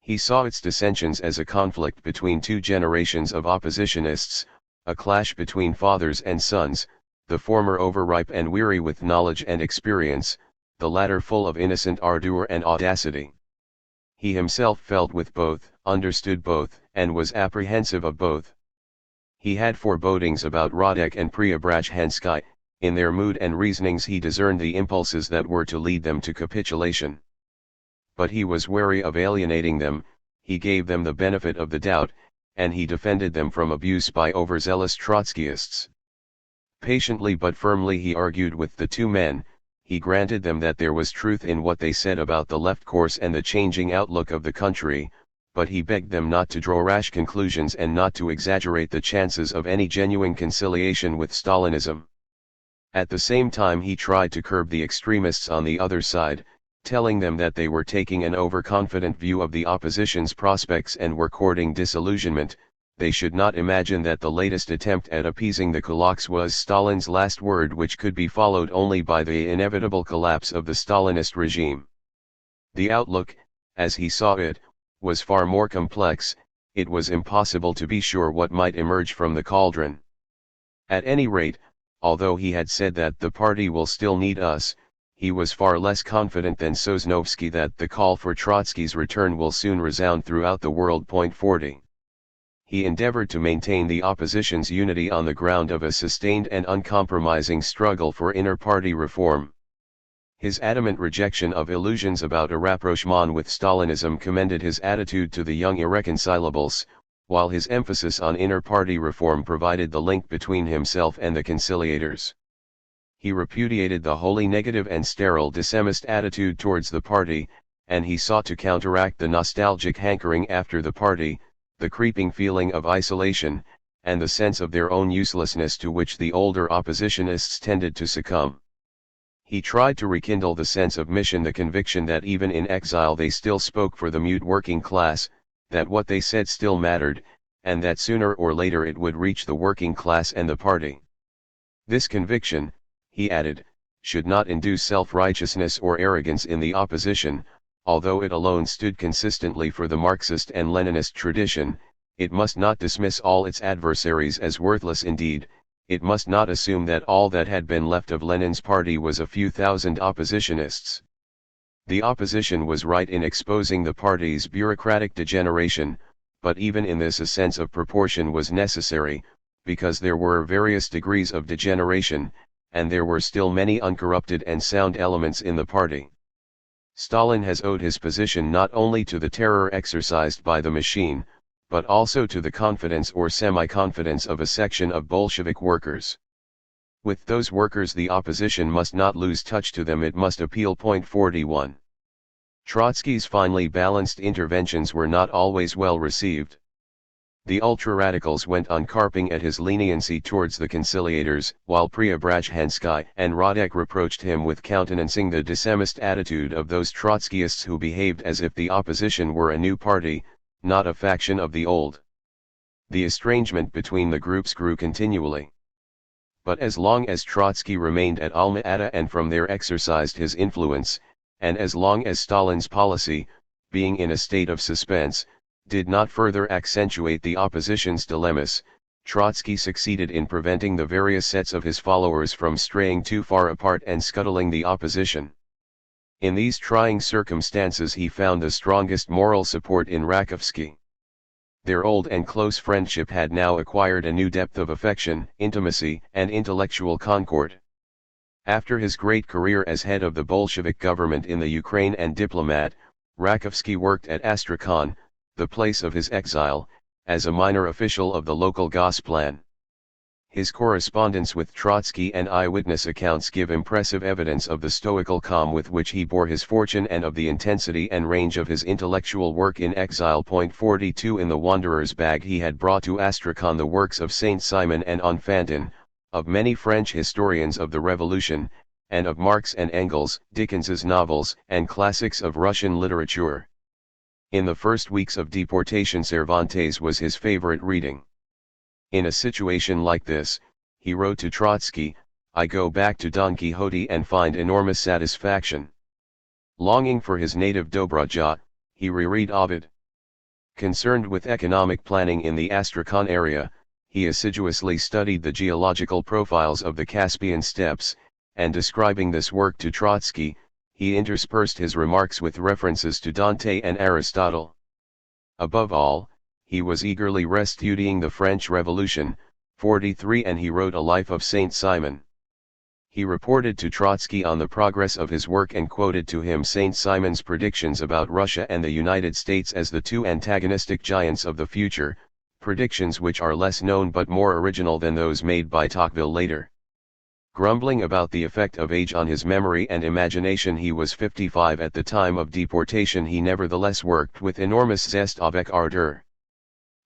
Speaker 1: He saw its dissensions as a conflict between two generations of oppositionists, a clash between fathers and sons, the former overripe and weary with knowledge and experience, the latter full of innocent ardor and audacity. He himself felt with both, understood both, and was apprehensive of both. He had forebodings about Radek and Preobrazhensky. In their mood and reasonings he discerned the impulses that were to lead them to capitulation. But he was wary of alienating them, he gave them the benefit of the doubt, and he defended them from abuse by overzealous Trotskyists. Patiently but firmly he argued with the two men, he granted them that there was truth in what they said about the left course and the changing outlook of the country, but he begged them not to draw rash conclusions and not to exaggerate the chances of any genuine conciliation with Stalinism. At the same time he tried to curb the extremists on the other side, telling them that they were taking an overconfident view of the opposition's prospects and were courting disillusionment. They should not imagine that the latest attempt at appeasing the kulaks was Stalin's last word, which could be followed only by the inevitable collapse of the Stalinist regime. The outlook, as he saw it, was far more complex. It was impossible to be sure what might emerge from the cauldron. At any rate, although he had said that the party will still need us, he was far less confident than Sosnovsky that the call for Trotsky's return will soon resound throughout the world. 40. He endeavored to maintain the opposition's unity on the ground of a sustained and uncompromising struggle for inter-party reform. His adamant rejection of illusions about a rapprochement with Stalinism commended his attitude to the young irreconcilables, while his emphasis on inter-party reform provided the link between himself and the conciliators. He repudiated the wholly negative and sterile dissemist attitude towards the party, and he sought to counteract the nostalgic hankering after the party, the creeping feeling of isolation, and the sense of their own uselessness to which the older oppositionists tended to succumb. He tried to rekindle the sense of mission, the conviction that even in exile they still spoke for the mute working class, that what they said still mattered, and that sooner or later it would reach the working class and the party. This conviction, he added, should not induce self-righteousness or arrogance in the opposition. Although it alone stood consistently for the Marxist and Leninist tradition, it must not dismiss all its adversaries as worthless. Indeed, it must not assume that all that had been left of Lenin's party was a few thousand oppositionists. The opposition was right in exposing the party's bureaucratic degeneration, but even in this a sense of proportion was necessary, because there were various degrees of degeneration, and there were still many uncorrupted and sound elements in the party. Stalin has owed his position not only to the terror exercised by the machine, but also to the confidence or semi-confidence of a section of Bolshevik workers. With those workers the opposition must not lose touch, to them it must appeal. 41. Trotsky's finely balanced interventions were not always well received. The ultra-radicals went on carping at his leniency towards the conciliators, while Preobrazhensky and Radek reproached him with countenancing the dissemist attitude of those Trotskyists who behaved as if the opposition were a new party, not a faction of the old. The estrangement between the groups grew continually. But as long as Trotsky remained at Alma-Ata and from there exercised his influence, and as long as Stalin's policy, being in a state of suspense, did not further accentuate the opposition's dilemmas, Trotsky succeeded in preventing the various sets of his followers from straying too far apart and scuttling the opposition. In these trying circumstances he found the strongest moral support in Rakovsky. Their old and close friendship had now acquired a new depth of affection, intimacy, and intellectual concord. After his great career as head of the Bolshevik government in the Ukraine and diplomat, Rakovsky worked at Astrakhan, the place of his exile, as a minor official of the local Gosplan. His correspondence with Trotsky and eyewitness accounts give impressive evidence of the stoical calm with which he bore his fortune and of the intensity and range of his intellectual work in exile. 42 In the Wanderer's bag he had brought to Astrakhan the works of Saint Simon and Enfantin, of many French historians of the Revolution, and of Marx and Engels, Dickens's novels, and classics of Russian literature. In the first weeks of deportation, Cervantes was his favorite reading. In a situation like this, he wrote to Trotsky, "I go back to Don Quixote and find enormous satisfaction." Longing for his native Dobruja, he reread Ovid. Concerned with economic planning in the Astrakhan area, he assiduously studied the geological profiles of the Caspian steppes, and describing this work to Trotsky, he interspersed his remarks with references to Dante and Aristotle. Above all, he was eagerly studying the French Revolution, 43, and he wrote a life of Saint Simon. He reported to Trotsky on the progress of his work and quoted to him Saint Simon's predictions about Russia and the United States as the two antagonistic giants of the future, predictions which are less known but more original than those made by Tocqueville later. Grumbling about the effect of age on his memory and imagination, he was 55 at the time of deportation. He nevertheless worked with enormous zest avec ardeur.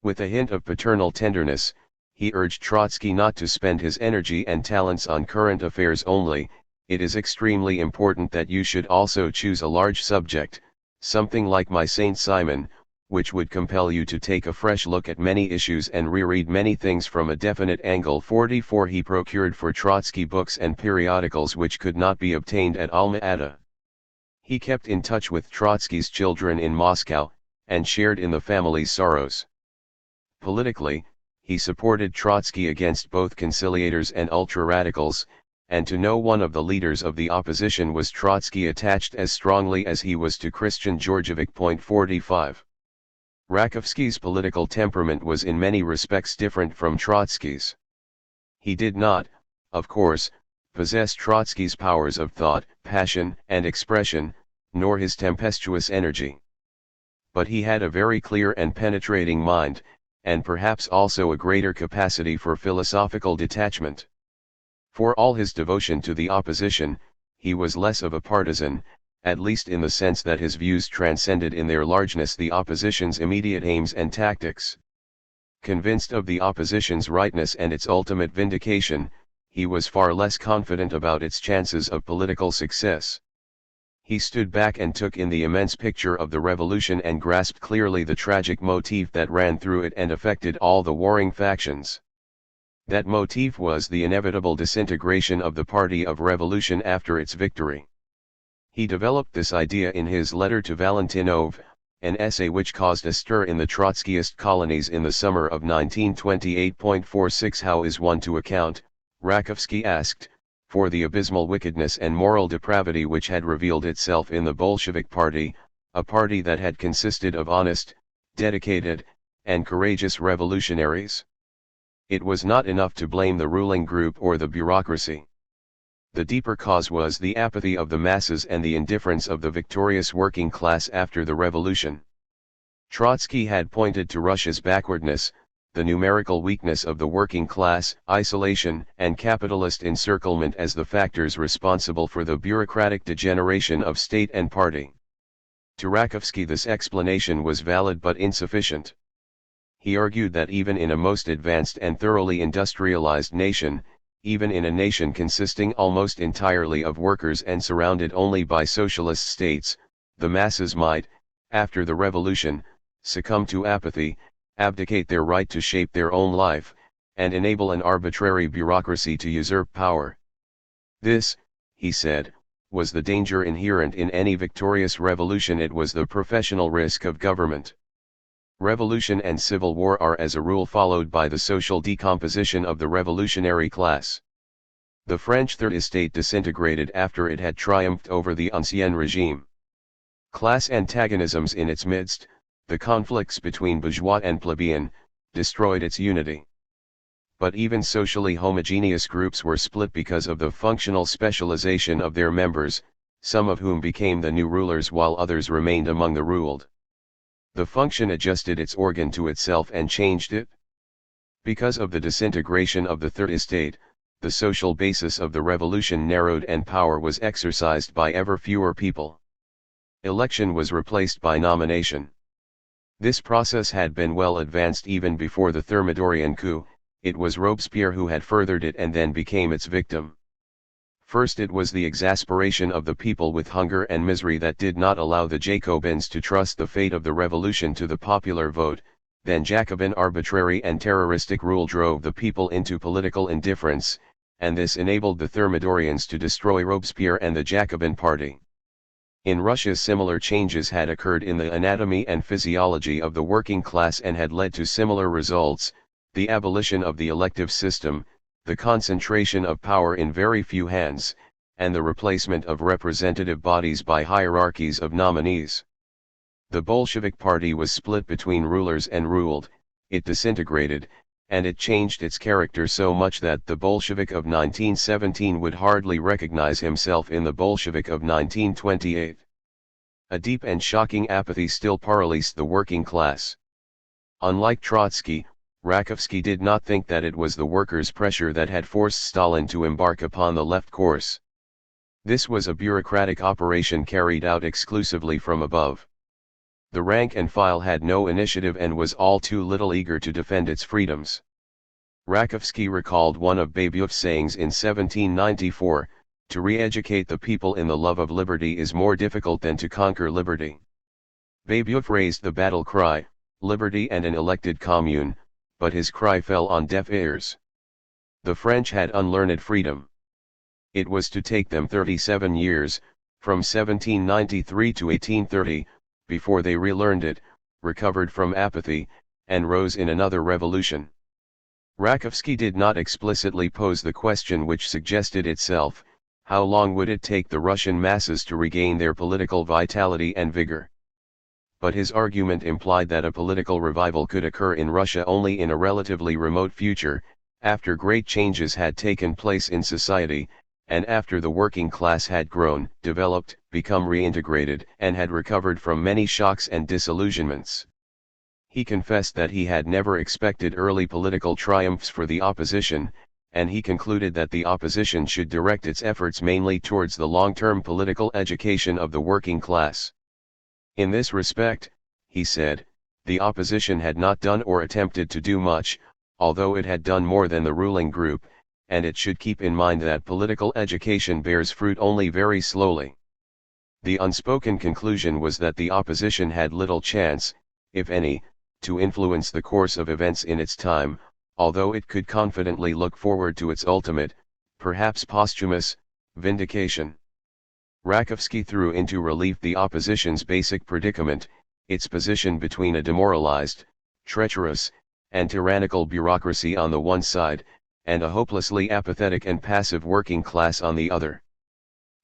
Speaker 1: With a hint of paternal tenderness, he urged Trotsky not to spend his energy and talents on current affairs only. "It is extremely important that you should also choose a large subject, something like my Saint Simon, which would compel you to take a fresh look at many issues and reread many things from a definite angle." 44. He procured for Trotsky books and periodicals which could not be obtained at Alma-Ata. He kept in touch with Trotsky's children in Moscow, and shared in the family's sorrows. Politically, he supported Trotsky against both conciliators and ultra-radicals, and to no one of the leaders of the opposition was Trotsky attached as strongly as he was to Christian Georgievic. 45. Rakovsky's political temperament was in many respects different from Trotsky's. He did not, of course, possess Trotsky's powers of thought, passion, and expression, nor his tempestuous energy. But he had a very clear and penetrating mind, and perhaps also a greater capacity for philosophical detachment. For all his devotion to the opposition, he was less of a partisan, at least in the sense that his views transcended in their largeness the opposition's immediate aims and tactics. Convinced of the opposition's rightness and its ultimate vindication, he was far less confident about its chances of political success. He stood back and took in the immense picture of the revolution and grasped clearly the tragic motif that ran through it and affected all the warring factions. That motif was the inevitable disintegration of the party of revolution after its victory. He developed this idea in his letter to Valentinov, an essay which caused a stir in the Trotskyist colonies in the summer of 1928. 46. How is one to account, Rakovsky asked, for the abysmal wickedness and moral depravity which had revealed itself in the Bolshevik party, a party that had consisted of honest, dedicated, and courageous revolutionaries? It was not enough to blame the ruling group or the bureaucracy. The deeper cause was the apathy of the masses and the indifference of the victorious working class after the revolution. Trotsky had pointed to Russia's backwardness, the numerical weakness of the working class, isolation, and capitalist encirclement as the factors responsible for the bureaucratic degeneration of state and party. To Rakovsky this explanation was valid but insufficient. He argued that even in a most advanced and thoroughly industrialized nation, even in a nation consisting almost entirely of workers and surrounded only by socialist states, the masses might, after the revolution, succumb to apathy, abdicate their right to shape their own life, and enable an arbitrary bureaucracy to usurp power. This, he said, was the danger inherent in any victorious revolution. It was the professional risk of government. Revolution and civil war are as a rule followed by the social decomposition of the revolutionary class. The French Third Estate disintegrated after it had triumphed over the Ancien regime. Class antagonisms in its midst, the conflicts between bourgeois and plebeian, destroyed its unity. But even socially homogeneous groups were split because of the functional specialization of their members, some of whom became the new rulers while others remained among the ruled. The function adjusted its organ to itself and changed it. Because of the disintegration of the Third Estate, the social basis of the revolution narrowed and power was exercised by ever fewer people. Election was replaced by nomination. This process had been well advanced even before the Thermidorian coup. It was Robespierre who had furthered it and then became its victim. First, it was the exasperation of the people with hunger and misery that did not allow the Jacobins to trust the fate of the revolution to the popular vote. Then Jacobin arbitrary and terroristic rule drove the people into political indifference, and this enabled the Thermidorians to destroy Robespierre and the Jacobin party. In Russia, similar changes had occurred in the anatomy and physiology of the working class and had led to similar results: the abolition of the elective system, the concentration of power in very few hands, and the replacement of representative bodies by hierarchies of nominees. The Bolshevik party was split between rulers and ruled, it disintegrated, and it changed its character so much that the Bolshevik of 1917 would hardly recognize himself in the Bolshevik of 1928. A deep and shocking apathy still paralysed the working class. Unlike Trotsky, Rakovsky did not think that it was the workers' pressure that had forced Stalin to embark upon the left course. This was a bureaucratic operation carried out exclusively from above. The rank and file had no initiative and was all too little eager to defend its freedoms. Rakovsky recalled one of Babeuf's sayings in 1794, "To re-educate the people in the love of liberty is more difficult than to conquer liberty." Babeuf raised the battle cry, "Liberty and an elected commune," but his cry fell on deaf ears. The French had unlearned freedom. It was to take them 37 years, from 1793 to 1830, before they relearned it, recovered from apathy, and rose in another revolution. Rakovsky did not explicitly pose the question which suggested itself: how long would it take the Russian masses to regain their political vitality and vigor? But his argument implied that a political revival could occur in Russia only in a relatively remote future, after great changes had taken place in society, and after the working class had grown, developed, become reintegrated, and had recovered from many shocks and disillusionments. He confessed that he had never expected early political triumphs for the opposition, and he concluded that the opposition should direct its efforts mainly towards the long-term political education of the working class. In this respect, he said, the opposition had not done or attempted to do much, although it had done more than the ruling group, and it should keep in mind that political education bears fruit only very slowly. The unspoken conclusion was that the opposition had little chance, if any, to influence the course of events in its time, although it could confidently look forward to its ultimate, perhaps posthumous, vindication. Rakovsky threw into relief the opposition's basic predicament, its position between a demoralized, treacherous, and tyrannical bureaucracy on the one side, and a hopelessly apathetic and passive working class on the other.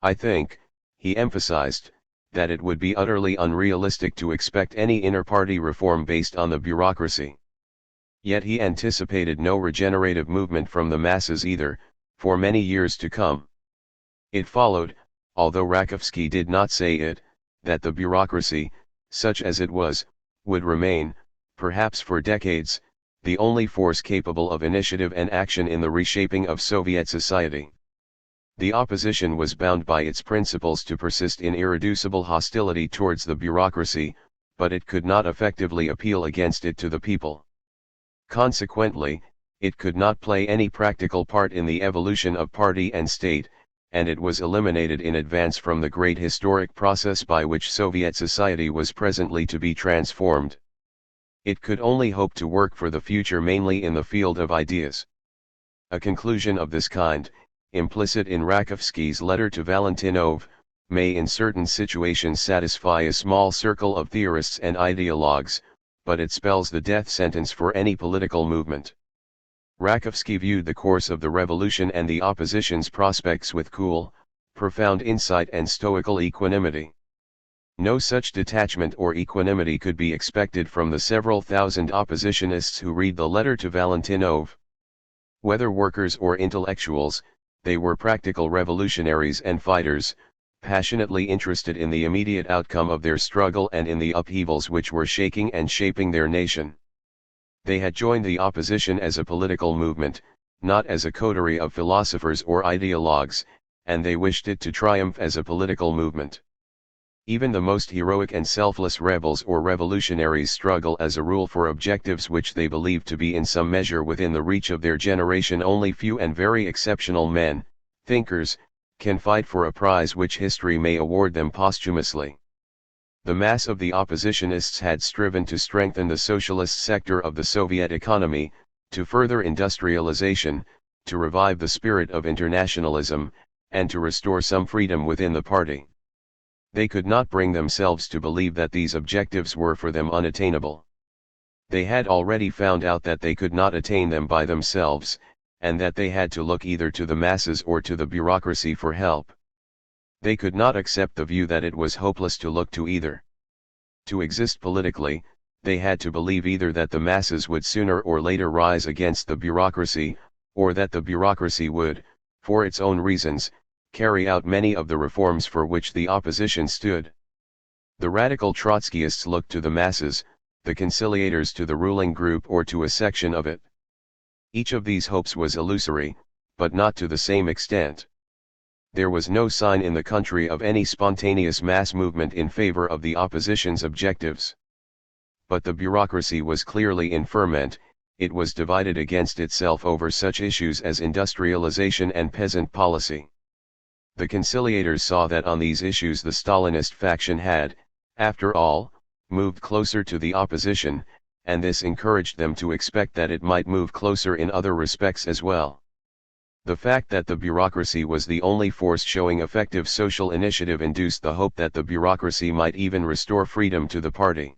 Speaker 1: "I think," he emphasized, "that it would be utterly unrealistic to expect any inter-party reform based on the bureaucracy." Yet he anticipated no regenerative movement from the masses either, for many years to come. It followed, although Rakovsky did not say it, that the bureaucracy, such as it was, would remain, perhaps for decades, the only force capable of initiative and action in the reshaping of Soviet society. The opposition was bound by its principles to persist in irreducible hostility towards the bureaucracy, but it could not effectively appeal against it to the people. Consequently, it could not play any practical part in the evolution of party and state, and it was eliminated in advance from the great historic process by which Soviet society was presently to be transformed. It could only hope to work for the future mainly in the field of ideas. A conclusion of this kind, implicit in Rakovsky's letter to Valentinov, may in certain situations satisfy a small circle of theorists and ideologues, but it spells the death sentence for any political movement. Rakovsky viewed the course of the revolution and the opposition's prospects with cool, profound insight and stoical equanimity. No such detachment or equanimity could be expected from the several thousand oppositionists who read the letter to Valentinov. Whether workers or intellectuals, they were practical revolutionaries and fighters, passionately interested in the immediate outcome of their struggle and in the upheavals which were shaking and shaping their nation. They had joined the opposition as a political movement, not as a coterie of philosophers or ideologues, and they wished it to triumph as a political movement. Even the most heroic and selfless rebels or revolutionaries struggle as a rule for objectives which they believe to be in some measure within the reach of their generation. Only few and very exceptional men, thinkers, can fight for a prize which history may award them posthumously. The mass of the oppositionists had striven to strengthen the socialist sector of the Soviet economy, to further industrialization, to revive the spirit of internationalism, and to restore some freedom within the party. They could not bring themselves to believe that these objectives were for them unattainable. They had already found out that they could not attain them by themselves, and that they had to look either to the masses or to the bureaucracy for help. They could not accept the view that it was hopeless to look to either. To exist politically, they had to believe either that the masses would sooner or later rise against the bureaucracy, or that the bureaucracy would, for its own reasons, carry out many of the reforms for which the opposition stood. The radical Trotskyists looked to the masses, the conciliators to the ruling group or to a section of it. Each of these hopes was illusory, but not to the same extent. There was no sign in the country of any spontaneous mass movement in favor of the opposition's objectives. But the bureaucracy was clearly in ferment. It was divided against itself over such issues as industrialization and peasant policy. The conciliators saw that on these issues the Stalinist faction had, after all, moved closer to the opposition, and this encouraged them to expect that it might move closer in other respects as well. The fact that the bureaucracy was the only force showing effective social initiative induced the hope that the bureaucracy might even restore freedom to the party.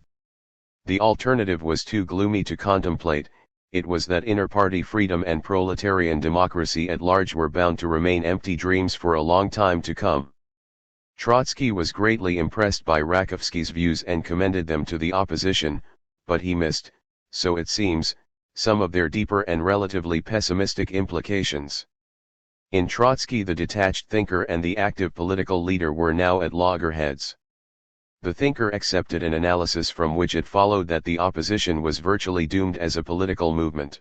Speaker 1: The alternative was too gloomy to contemplate. It was that inter-party freedom and proletarian democracy at large were bound to remain empty dreams for a long time to come. Trotsky was greatly impressed by Rakovsky's views and commended them to the opposition, but he missed, so it seems, some of their deeper and relatively pessimistic implications. In Trotsky, the detached thinker and the active political leader were now at loggerheads. The thinker accepted an analysis from which it followed that the opposition was virtually doomed as a political movement.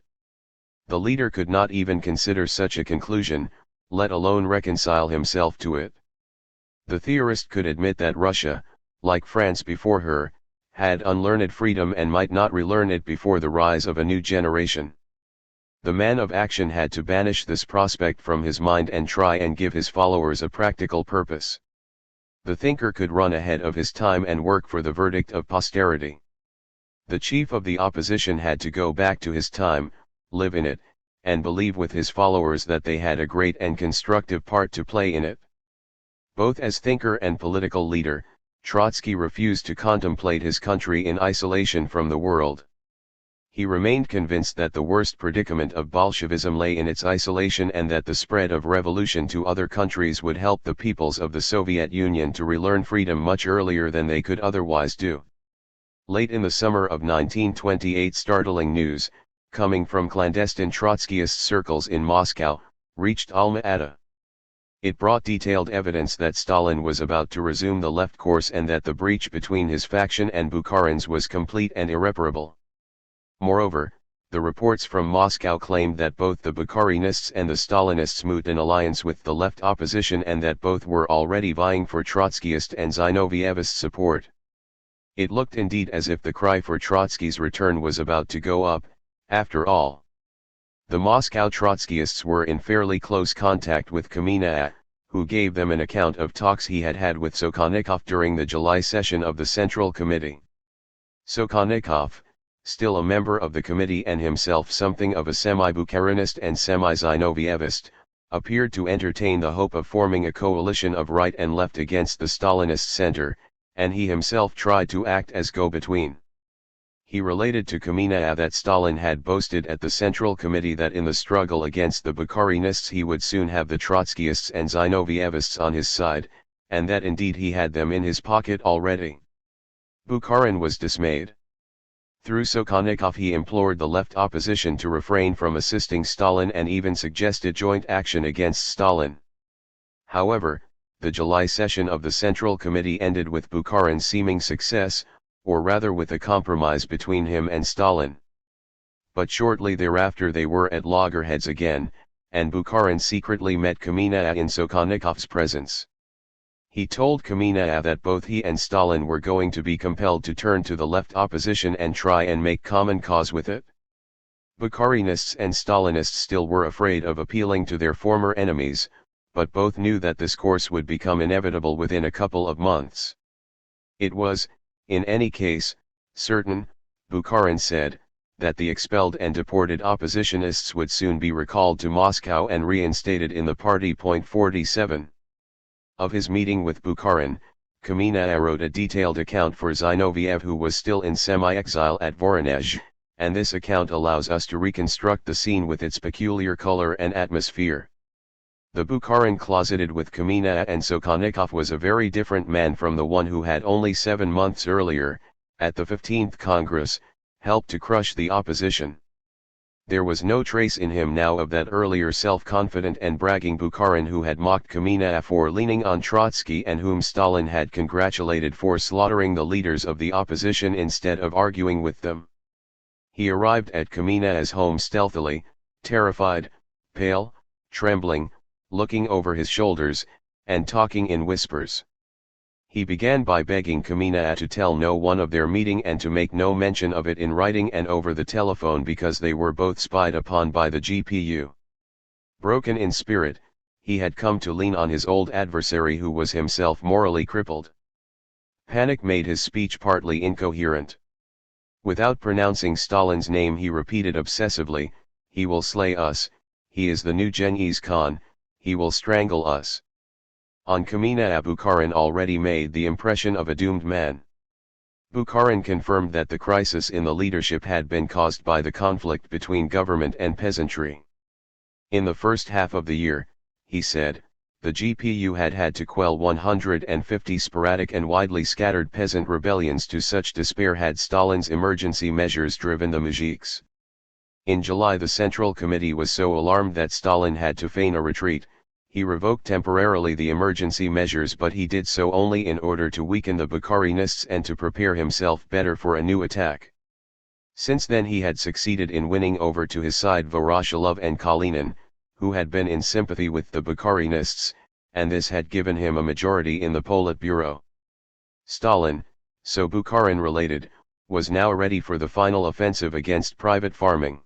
Speaker 1: The leader could not even consider such a conclusion, let alone reconcile himself to it. The theorist could admit that Russia, like France before her, had unlearned freedom and might not relearn it before the rise of a new generation. The man of action had to banish this prospect from his mind and try and give his followers a practical purpose. The thinker could run ahead of his time and work for the verdict of posterity. The chief of the opposition had to go back to his time, live in it, and believe with his followers that they had a great and constructive part to play in it. Both as thinker and political leader, Trotsky refused to contemplate his country in isolation from the world. He remained convinced that the worst predicament of Bolshevism lay in its isolation and that the spread of revolution to other countries would help the peoples of the Soviet Union to relearn freedom much earlier than they could otherwise do. Late in the summer of 1928, startling news, coming from clandestine Trotskyist circles in Moscow, reached Alma-Ata. It brought detailed evidence that Stalin was about to resume the left course and that the breach between his faction and Bukharin's was complete and irreparable. Moreover, the reports from Moscow claimed that both the Bukharinists and the Stalinists moved in alliance with the left opposition and that both were already vying for Trotskyist and Zinovyevist support. It looked indeed as if the cry for Trotsky's return was about to go up, after all. The Moscow Trotskyists were in fairly close contact with Kamenev, who gave them an account of talks he had had with Sokhonikov during the July session of the Central Committee. Sokhonikov, still a member of the committee and himself something of a semi-Bukharinist and semi-Zinovievist, appeared to entertain the hope of forming a coalition of right and left against the Stalinist center, and he himself tried to act as go-between. He related to Kamenev that Stalin had boasted at the Central Committee that in the struggle against the Bukharinists he would soon have the Trotskyists and Zinovievists on his side, and that indeed he had them in his pocket already. Bukharin was dismayed. Through Sokhonikov he implored the left opposition to refrain from assisting Stalin and even suggested joint action against Stalin. However, the July session of the Central Committee ended with Bukharin's seeming success, or rather with a compromise between him and Stalin. But shortly thereafter they were at loggerheads again, and Bukharin secretly met Kamenev in Sokhonikov's presence. He told Kamenev that both he and Stalin were going to be compelled to turn to the left opposition and try and make common cause with it. Bukharinists and Stalinists still were afraid of appealing to their former enemies, but both knew that this course would become inevitable within a couple of months. It was, in any case, certain, Bukharin said, that the expelled and deported oppositionists would soon be recalled to Moscow and reinstated in the party. 47. Of his meeting with Bukharin, Kamenev wrote a detailed account for Zinoviev, who was still in semi-exile at Voronezh, and this account allows us to reconstruct the scene with its peculiar color and atmosphere. The Bukharin closeted with Kamenev and Sokhonikov was a very different man from the one who had only 7 months earlier, at the 15th Congress, helped to crush the opposition. There was no trace in him now of that earlier self-confident and bragging Bukharin who had mocked Kamenev for leaning on Trotsky and whom Stalin had congratulated for slaughtering the leaders of the opposition instead of arguing with them. He arrived at Kamenev's home stealthily, terrified, pale, trembling, looking over his shoulders, and talking in whispers. He began by begging Kamenev to tell no one of their meeting and to make no mention of it in writing and over the telephone because they were both spied upon by the GPU. Broken in spirit, he had come to lean on his old adversary who was himself morally crippled. Panic made his speech partly incoherent. Without pronouncing Stalin's name he repeated obsessively, "He will slay us, he is the new Genghis Khan, he will strangle us." On Kamenev, Bukharin already made the impression of a doomed man. Bukharin confirmed that the crisis in the leadership had been caused by the conflict between government and peasantry. In the first half of the year, he said, the GPU had to quell 150 sporadic and widely scattered peasant rebellions. To such despair had Stalin's emergency measures driven the mujiks. In July the Central Committee was so alarmed that Stalin had to feign a retreat. He revoked temporarily the emergency measures, but he did so only in order to weaken the Bukharinists and to prepare himself better for a new attack. Since then he had succeeded in winning over to his side Voroshilov and Kalinin, who had been in sympathy with the Bukharinists, and this had given him a majority in the Politburo. Stalin, so Bukharin related, was now ready for the final offensive against private farming.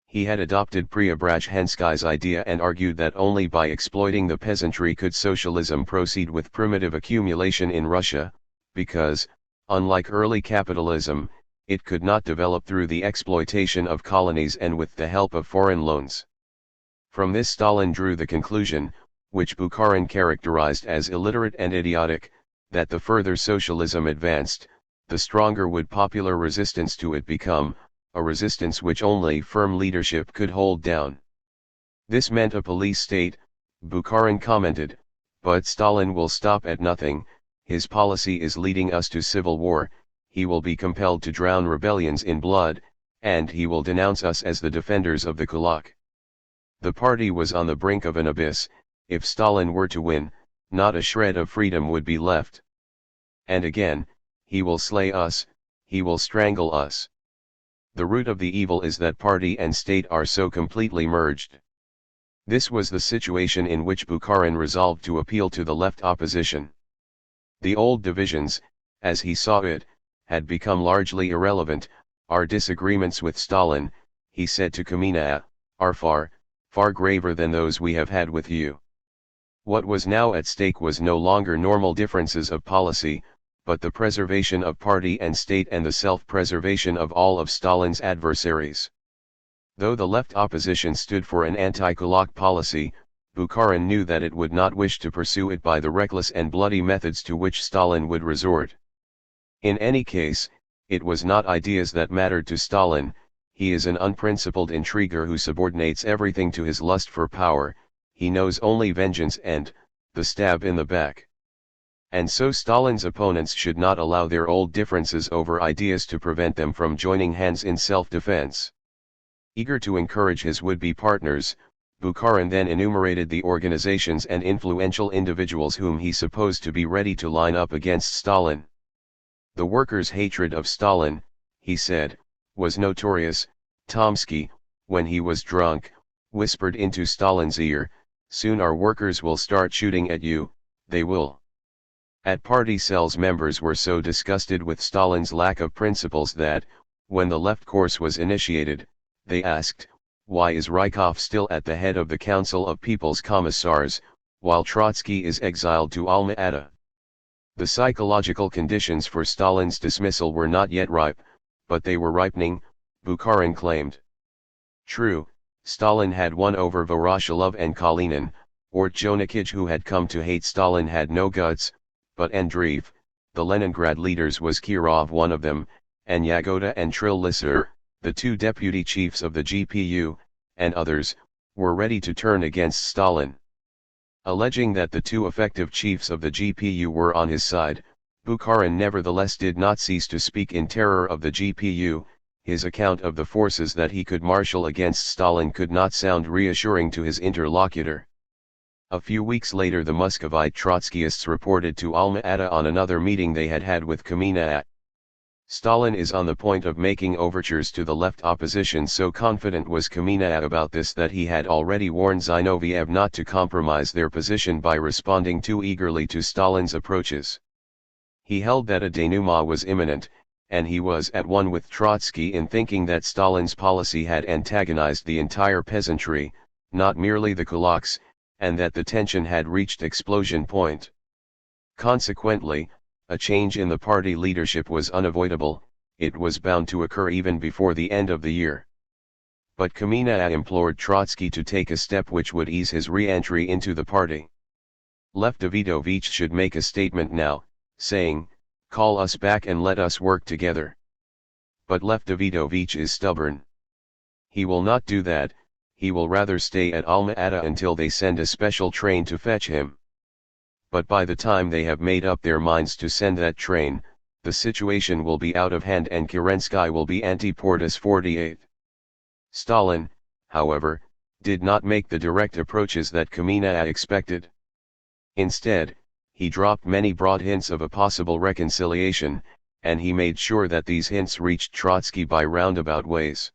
Speaker 1: He had adopted Preobrazhensky's idea and argued that only by exploiting the peasantry could socialism proceed with primitive accumulation in Russia, because, unlike early capitalism, it could not develop through the exploitation of colonies and with the help of foreign loans. From this Stalin drew the conclusion, which Bukharin characterized as illiterate and idiotic, that the further socialism advanced, the stronger would popular resistance to it become, a resistance which only firm leadership could hold down. This meant a police state, Bukharin commented, but Stalin will stop at nothing. His policy is leading us to civil war, he will be compelled to drown rebellions in blood, and he will denounce us as the defenders of the kulak. The party was on the brink of an abyss. If Stalin were to win, not a shred of freedom would be left. And again, he will slay us, he will strangle us. The root of the evil is that party and state are so completely merged. This was the situation in which Bukharin resolved to appeal to the left opposition. The old divisions, as he saw it, had become largely irrelevant. Our disagreements with Stalin, he said to Kamenev, are far, far graver than those we have had with you. What was now at stake was no longer normal differences of policy, but the preservation of party and state and the self-preservation of all of Stalin's adversaries. Though the left opposition stood for an anti-kulak policy, Bukharin knew that it would not wish to pursue it by the reckless and bloody methods to which Stalin would resort. In any case, it was not ideas that mattered to Stalin. He is an unprincipled intriguer who subordinates everything to his lust for power. He knows only vengeance and the stab in the back. And so Stalin's opponents should not allow their old differences over ideas to prevent them from joining hands in self-defense. Eager to encourage his would-be partners, Bukharin then enumerated the organizations and influential individuals whom he supposed to be ready to line up against Stalin. The workers' hatred of Stalin, he said, was notorious. Tomsky, when he was drunk, whispered into Stalin's ear, "Soon our workers will start shooting at you, they will." At party cells members were so disgusted with Stalin's lack of principles that, when the left course was initiated, they asked, "Why is Rykov still at the head of the Council of People's Commissars? while Trotsky is exiled to Alma-Ata. The psychological conditions for Stalin's dismissal were not yet ripe, but they were ripening, Bukharin claimed. True, Stalin had won over Voroshilov and Kalinin, or Jonikij, who had come to hate Stalin, had no guts, but Andreev, the Leningrad leaders, was Kirov one of them, and Yagoda and Trillisser, the two deputy chiefs of the GPU, and others, were ready to turn against Stalin. Alleging that the two effective chiefs of the GPU were on his side, Bukharin nevertheless did not cease to speak in terror of the GPU. His account of the forces that he could marshal against Stalin could not sound reassuring to his interlocutor. A few weeks later the Muscovite Trotskyists reported to Alma-Ata on another meeting they had had with Kamina. Stalin is on the point of making overtures to the left opposition. So confident was Kamina about this that he had already warned Zinoviev not to compromise their position by responding too eagerly to Stalin's approaches. He held that a denouement was imminent, and he was at one with Trotsky in thinking that Stalin's policy had antagonized the entire peasantry, not merely the kulaks, and that the tension had reached explosion point. Consequently, a change in the party leadership was unavoidable. It was bound to occur even before the end of the year. But Kamina implored Trotsky to take a step which would ease his re-entry into the party. Lev Davidovich should make a statement now, saying, "Call us back and let us work together." But Lev Davidovich is stubborn. He will not do that. He will rather stay at Alma-Ata until they send a special train to fetch him. But by the time they have made up their minds to send that train, the situation will be out of hand and Kerensky will be anti-Portas 48. Stalin, however, did not make the direct approaches that Kamina expected. Instead, he dropped many broad hints of a possible reconciliation, and he made sure that these hints reached Trotsky by roundabout ways.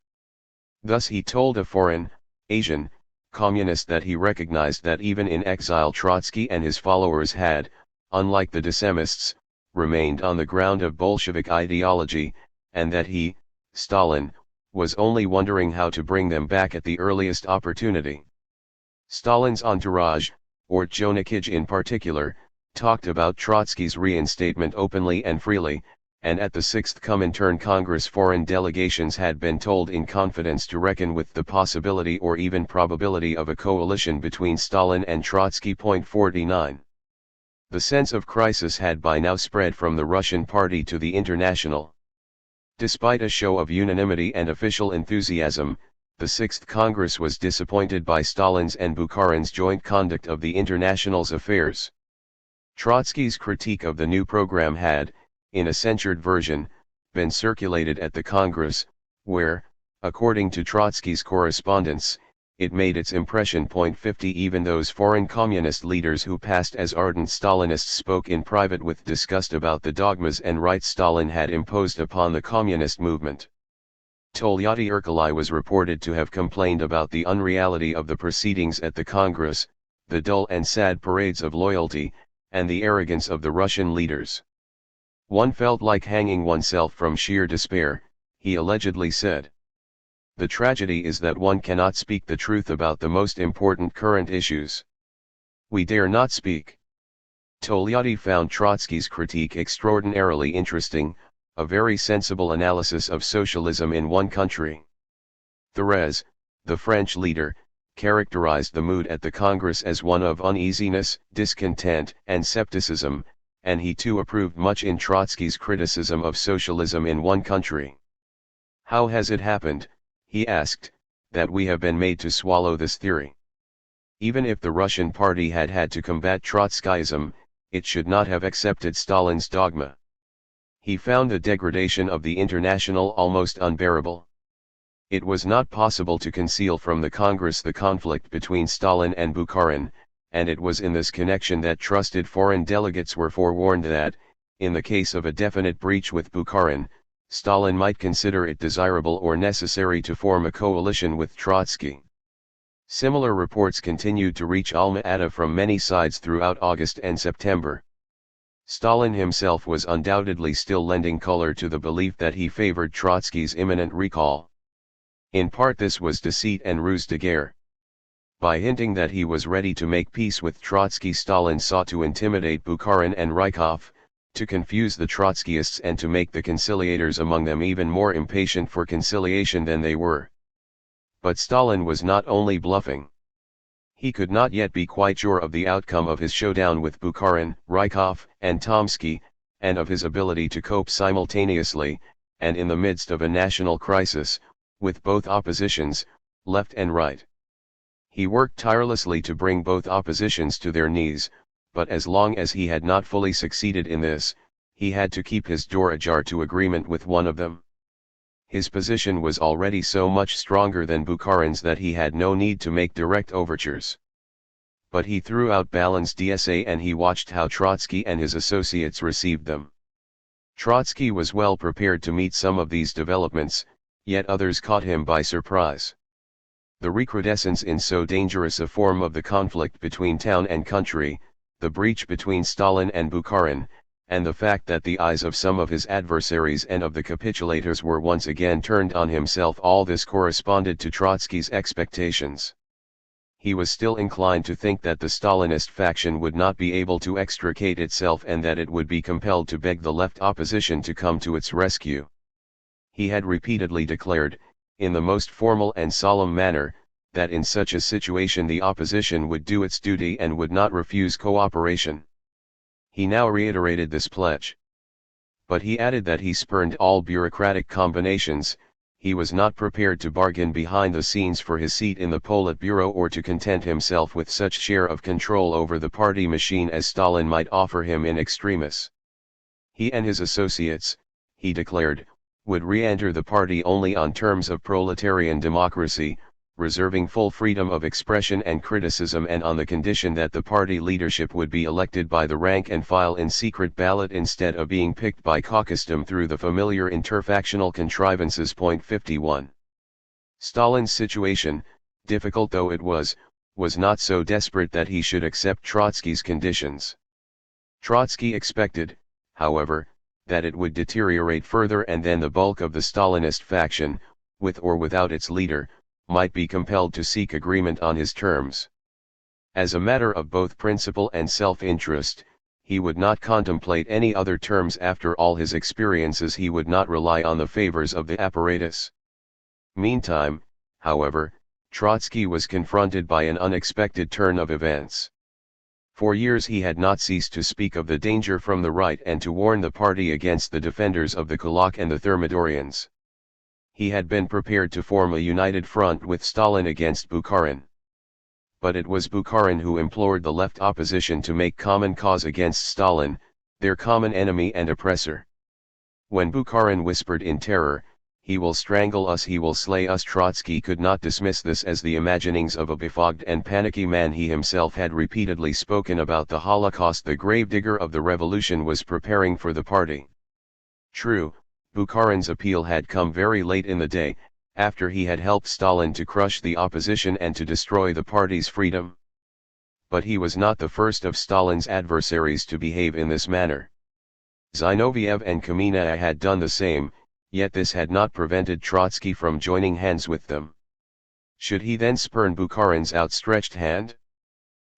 Speaker 1: Thus he told a foreign, Asian, communist that he recognized that even in exile Trotsky and his followers had, unlike the Decemists, remained on the ground of Bolshevik ideology, and that he, Stalin, was only wondering how to bring them back at the earliest opportunity. Stalin's entourage, or Jonikij in particular, talked about Trotsky's reinstatement openly and freely, and at the 6th Comintern Congress foreign delegations had been told in confidence to reckon with the possibility or even probability of a coalition between Stalin and Trotsky. 49. The sense of crisis had by now spread from the Russian party to the international. Despite a show of unanimity and official enthusiasm, the 6th Congress was disappointed by Stalin's and Bukharin's joint conduct of the international's affairs. Trotsky's critique of the new program had, in a censured version, been circulated at the Congress, where, according to Trotsky's correspondence, it made its impression. 50 Even those foreign communist leaders who passed as ardent Stalinists spoke in private with disgust about the dogmas and rights Stalin had imposed upon the communist movement. Tolyatti Erkolai was reported to have complained about the unreality of the proceedings at the Congress, the dull and sad parades of loyalty, and the arrogance of the Russian leaders. One felt like hanging oneself from sheer despair, he allegedly said. The tragedy is that one cannot speak the truth about the most important current issues. We dare not speak. Tolyatti found Trotsky's critique extraordinarily interesting, a very sensible analysis of socialism in one country. Thérèse, the French leader, characterized the mood at the Congress as one of uneasiness, discontent, and skepticism, and he too approved much in Trotsky's criticism of socialism in one country. How has it happened, he asked, that we have been made to swallow this theory? Even if the Russian party had had to combat Trotskyism, it should not have accepted Stalin's dogma. He found the degradation of the International almost unbearable. It was not possible to conceal from the Congress the conflict between Stalin and Bukharin, and it was in this connection that trusted foreign delegates were forewarned that, in the case of a definite breach with Bukharin, Stalin might consider it desirable or necessary to form a coalition with Trotsky. Similar reports continued to reach Alma-Ata from many sides throughout August and September. Stalin himself was undoubtedly still lending color to the belief that he favored Trotsky's imminent recall. In part this was deceit and ruse de guerre. By hinting that he was ready to make peace with Trotsky, Stalin sought to intimidate Bukharin and Rykov, to confuse the Trotskyists and to make the conciliators among them even more impatient for conciliation than they were. But Stalin was not only bluffing. He could not yet be quite sure of the outcome of his showdown with Bukharin, Rykov, and Tomsky, and of his ability to cope simultaneously, and in the midst of a national crisis, with both oppositions, left and right. He worked tirelessly to bring both oppositions to their knees, but as long as he had not fully succeeded in this, he had to keep his door ajar to agreement with one of them. His position was already so much stronger than Bukharin's that he had no need to make direct overtures. But he threw out balanced DSA and he watched how Trotsky and his associates received them. Trotsky was well prepared to meet some of these developments, yet others caught him by surprise. The recrudescence in so dangerous a form of the conflict between town and country, the breach between Stalin and Bukharin, and the fact that the eyes of some of his adversaries and of the capitulators were once again turned on himself, all this corresponded to Trotsky's expectations. He was still inclined to think that the Stalinist faction would not be able to extricate itself and that it would be compelled to beg the left opposition to come to its rescue. He had repeatedly declared, in the most formal and solemn manner, that in such a situation the opposition would do its duty and would not refuse cooperation. He now reiterated this pledge. But he added that he spurned all bureaucratic combinations. He was not prepared to bargain behind the scenes for his seat in the Politburo or to content himself with such share of control over the party machine as Stalin might offer him in extremis. He and his associates, he declared, would re-enter the party only on terms of proletarian democracy, reserving full freedom of expression and criticism, and on the condition that the party leadership would be elected by the rank and file in secret ballot instead of being picked by caucusdom through the familiar interfactional contrivances. 51. Stalin's situation, difficult though it was not so desperate that he should accept Trotsky's conditions. Trotsky expected, however, that it would deteriorate further and then the bulk of the Stalinist faction, with or without its leader, might be compelled to seek agreement on his terms. As a matter of both principle and self-interest, he would not contemplate any other terms. After all his experiences, he would not rely on the favors of the apparatus. Meantime, however, Trotsky was confronted by an unexpected turn of events. For years he had not ceased to speak of the danger from the right and to warn the party against the defenders of the Kulak and the Thermidorians. He had been prepared to form a united front with Stalin against Bukharin. But it was Bukharin who implored the left opposition to make common cause against Stalin, their common enemy and oppressor. When Bukharin whispered in terror, "He will strangle us, he will slay us," Trotsky could not dismiss this as the imaginings of a befogged and panicky man. He himself had repeatedly spoken about the Holocaust. The gravedigger of the revolution was preparing for the party. True, Bukharin's appeal had come very late in the day, after he had helped Stalin to crush the opposition and to destroy the party's freedom. But he was not the first of Stalin's adversaries to behave in this manner. Zinoviev and Kamenev had done the same, yet this had not prevented Trotsky from joining hands with them. Should he then spurn Bukharin's outstretched hand?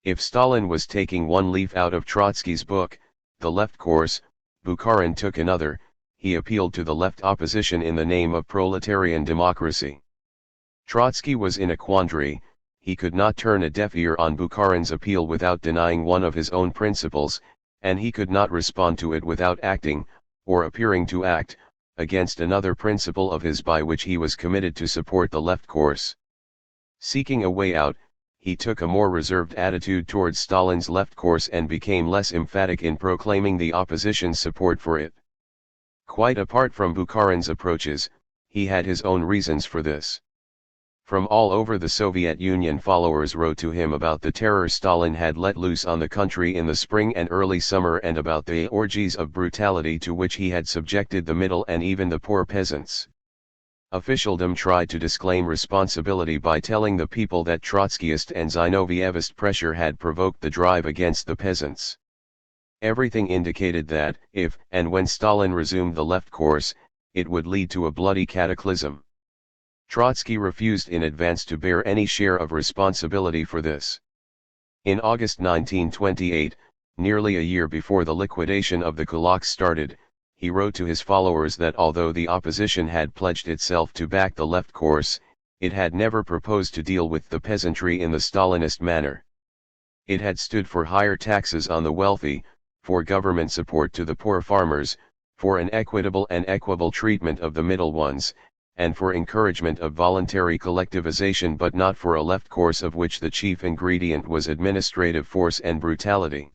Speaker 1: If Stalin was taking one leaf out of Trotsky's book, the left course, Bukharin took another. He appealed to the left opposition in the name of proletarian democracy. Trotsky was in a quandary. He could not turn a deaf ear on Bukharin's appeal without denying one of his own principles, and he could not respond to it without acting, or appearing to act, against another principle of his by which he was committed to support the left course. Seeking a way out, he took a more reserved attitude towards Stalin's left course and became less emphatic in proclaiming the opposition's support for it. Quite apart from Bukharin's approaches, he had his own reasons for this. From all over the Soviet Union, followers wrote to him about the terror Stalin had let loose on the country in the spring and early summer, and about the orgies of brutality to which he had subjected the middle and even the poor peasants. Officialdom tried to disclaim responsibility by telling the people that Trotskyist and Zinovievist pressure had provoked the drive against the peasants. Everything indicated that, if and when Stalin resumed the left course, it would lead to a bloody cataclysm. Trotsky refused in advance to bear any share of responsibility for this. In August 1928, nearly a year before the liquidation of the kulaks started, he wrote to his followers that although the opposition had pledged itself to back the left course, it had never proposed to deal with the peasantry in the Stalinist manner. It had stood for higher taxes on the wealthy, for government support to the poor farmers, for an equitable and equable treatment of the middle ones, and for encouragement of voluntary collectivization, but not for a left course of which the chief ingredient was administrative force and brutality.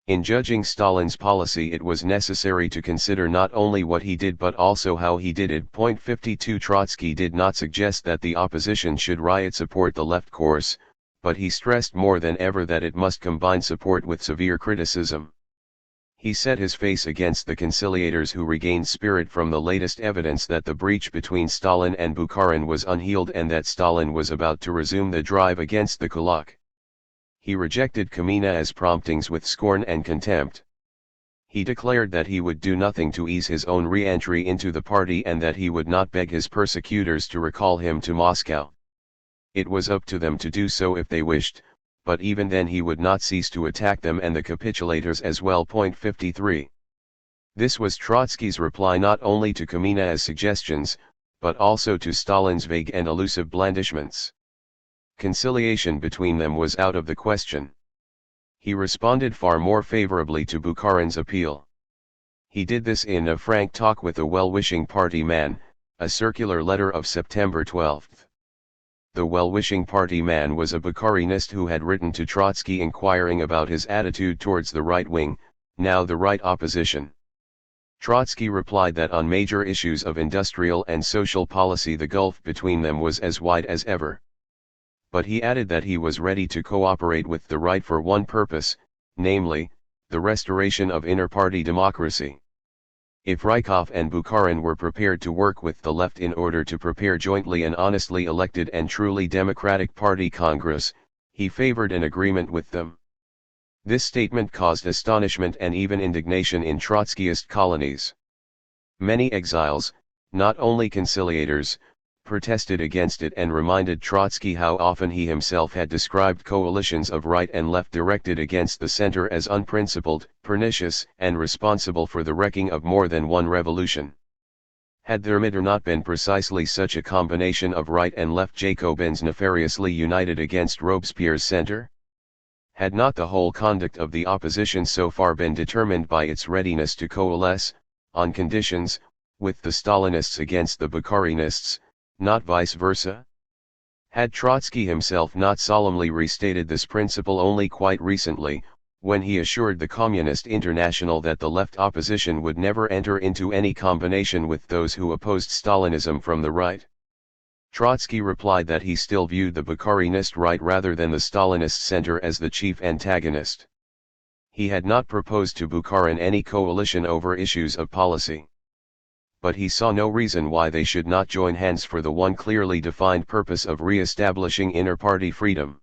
Speaker 1: In judging Stalin's policy, it was necessary to consider not only what he did but also how he did it. 52 Trotsky did not suggest that the opposition should riot support the left course, but he stressed more than ever that it must combine support with severe criticism. He set his face against the conciliators who regained spirit from the latest evidence that the breach between Stalin and Bukharin was unhealed and that Stalin was about to resume the drive against the kulak. He rejected Kamina's promptings with scorn and contempt. He declared that he would do nothing to ease his own re-entry into the party and that he would not beg his persecutors to recall him to Moscow. It was up to them to do so if they wished, but even then he would not cease to attack them and the capitulators as well. 53. This was Trotsky's reply not only to Kamina's suggestions, but also to Stalin's vague and elusive blandishments. Conciliation between them was out of the question. He responded far more favorably to Bukharin's appeal. He did this in a frank talk with a well-wishing party man, a circular letter of September 12. The well-wishing party man was a Bukharinist who had written to Trotsky inquiring about his attitude towards the right wing, now the right opposition. Trotsky replied that on major issues of industrial and social policy the gulf between them was as wide as ever. But he added that he was ready to cooperate with the right for one purpose, namely, the restoration of inter-party democracy. If Rykov and Bukharin were prepared to work with the left in order to prepare jointly an honestly elected and truly democratic party congress, he favored an agreement with them. This statement caused astonishment and even indignation in Trotskyist colonies. Many exiles, not only conciliators, protested against it and reminded Trotsky how often he himself had described coalitions of right and left directed against the center as unprincipled, pernicious, and responsible for the wrecking of more than one revolution. Had Thermidor not been precisely such a combination of right and left Jacobins nefariously united against Robespierre's center? Had not the whole conduct of the opposition so far been determined by its readiness to coalesce, on conditions, with the Stalinists against the Bukharinists, not vice versa? Had Trotsky himself not solemnly restated this principle only quite recently, when he assured the Communist International that the left opposition would never enter into any combination with those who opposed Stalinism from the right? Trotsky replied that he still viewed the Bukharinist right rather than the Stalinist center as the chief antagonist. He had not proposed to Bukharin any coalition over issues of policy. But he saw no reason why they should not join hands for the one clearly defined purpose of re-establishing inter-party freedom.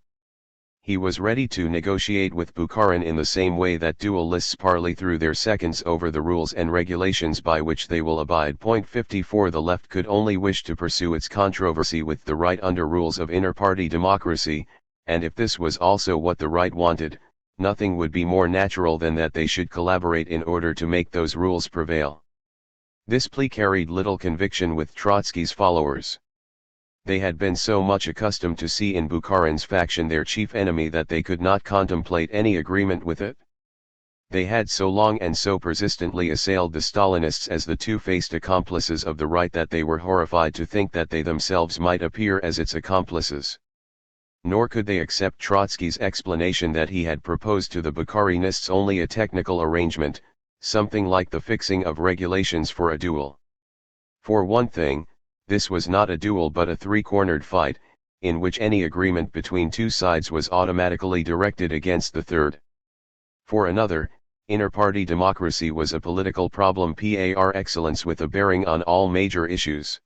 Speaker 1: He was ready to negotiate with Bukharin in the same way that duelists parley through their seconds over the rules and regulations by which they will abide. 54 The left could only wish to pursue its controversy with the right under rules of inter-party democracy, and if this was also what the right wanted, nothing would be more natural than that they should collaborate in order to make those rules prevail. This plea carried little conviction with Trotsky's followers. They had been so much accustomed to see in Bukharin's faction their chief enemy that they could not contemplate any agreement with it. They had so long and so persistently assailed the Stalinists as the two-faced accomplices of the right that they were horrified to think that they themselves might appear as its accomplices. Nor could they accept Trotsky's explanation that he had proposed to the Bukharinists only a technical arrangement, something like the fixing of regulations for a duel. For one thing, this was not a duel but a three-cornered fight, in which any agreement between two sides was automatically directed against the third. For another, inter-party democracy was a political problem par excellence with a bearing on all major issues.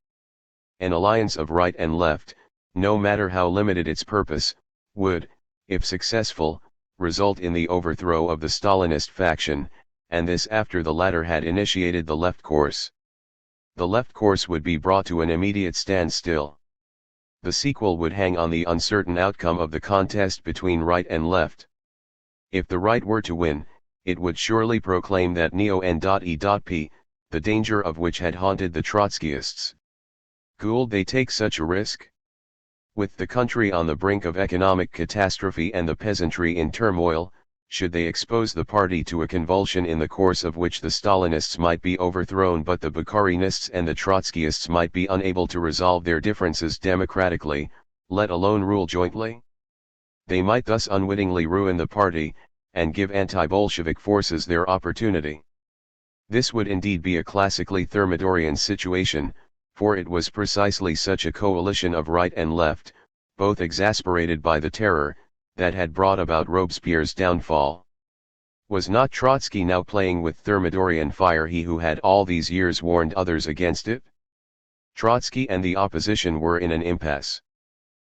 Speaker 1: An alliance of right and left, no matter how limited its purpose, would, if successful, result in the overthrow of the Stalinist faction, and this after the latter had initiated the left course. The left course would be brought to an immediate standstill. The sequel would hang on the uncertain outcome of the contest between right and left. If the right were to win, it would surely proclaim that neo-N.E.P., the danger of which had haunted the Trotskyists. Could they take such a risk? With the country on the brink of economic catastrophe and the peasantry in turmoil, should they expose the party to a convulsion in the course of which the Stalinists might be overthrown but the Bukharinists and the Trotskyists might be unable to resolve their differences democratically, let alone rule jointly? They might thus unwittingly ruin the party, and give anti-Bolshevik forces their opportunity. This would indeed be a classically Thermidorian situation, for it was precisely such a coalition of right and left, both exasperated by the terror, that had brought about Robespierre's downfall. Was not Trotsky now playing with Thermidorian fire, he who had all these years warned others against it? Trotsky and the opposition were in an impasse.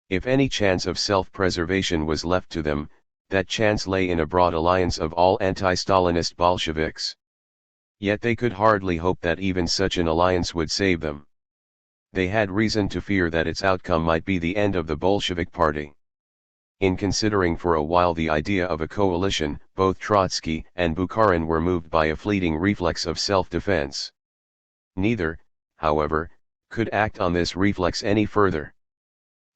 Speaker 1: If any chance of self-preservation was left to them, that chance lay in a broad alliance of all anti-Stalinist Bolsheviks. Yet they could hardly hope that even such an alliance would save them. They had reason to fear that its outcome might be the end of the Bolshevik party. In considering for a while the idea of a coalition, both Trotsky and Bukharin were moved by a fleeting reflex of self-defense. Neither, however, could act on this reflex any further.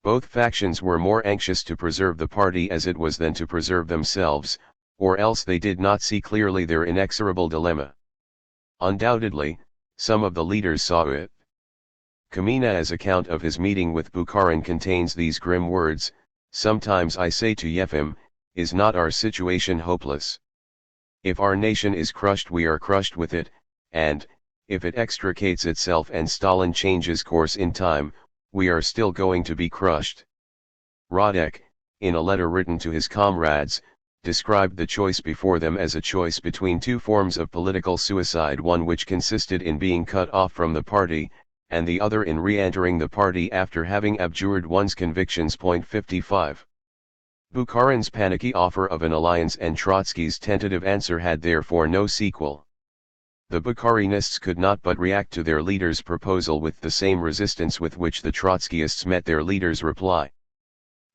Speaker 1: Both factions were more anxious to preserve the party as it was than to preserve themselves, or else they did not see clearly their inexorable dilemma. Undoubtedly, some of the leaders saw it. Kamina's account of his meeting with Bukharin contains these grim words: "Sometimes I say to Yefim, is not our situation hopeless? If our nation is crushed, we are crushed with it, and, if it extricates itself and Stalin changes course in time, we are still going to be crushed." Radek, in a letter written to his comrades, described the choice before them as a choice between two forms of political suicide, one which consisted in being cut off from the party, and the other in re-entering the party after having abjured one's convictions. 55. Bukharin's panicky offer of an alliance and Trotsky's tentative answer had therefore no sequel. The Bukharinists could not but react to their leader's proposal with the same resistance with which the Trotskyists met their leader's reply.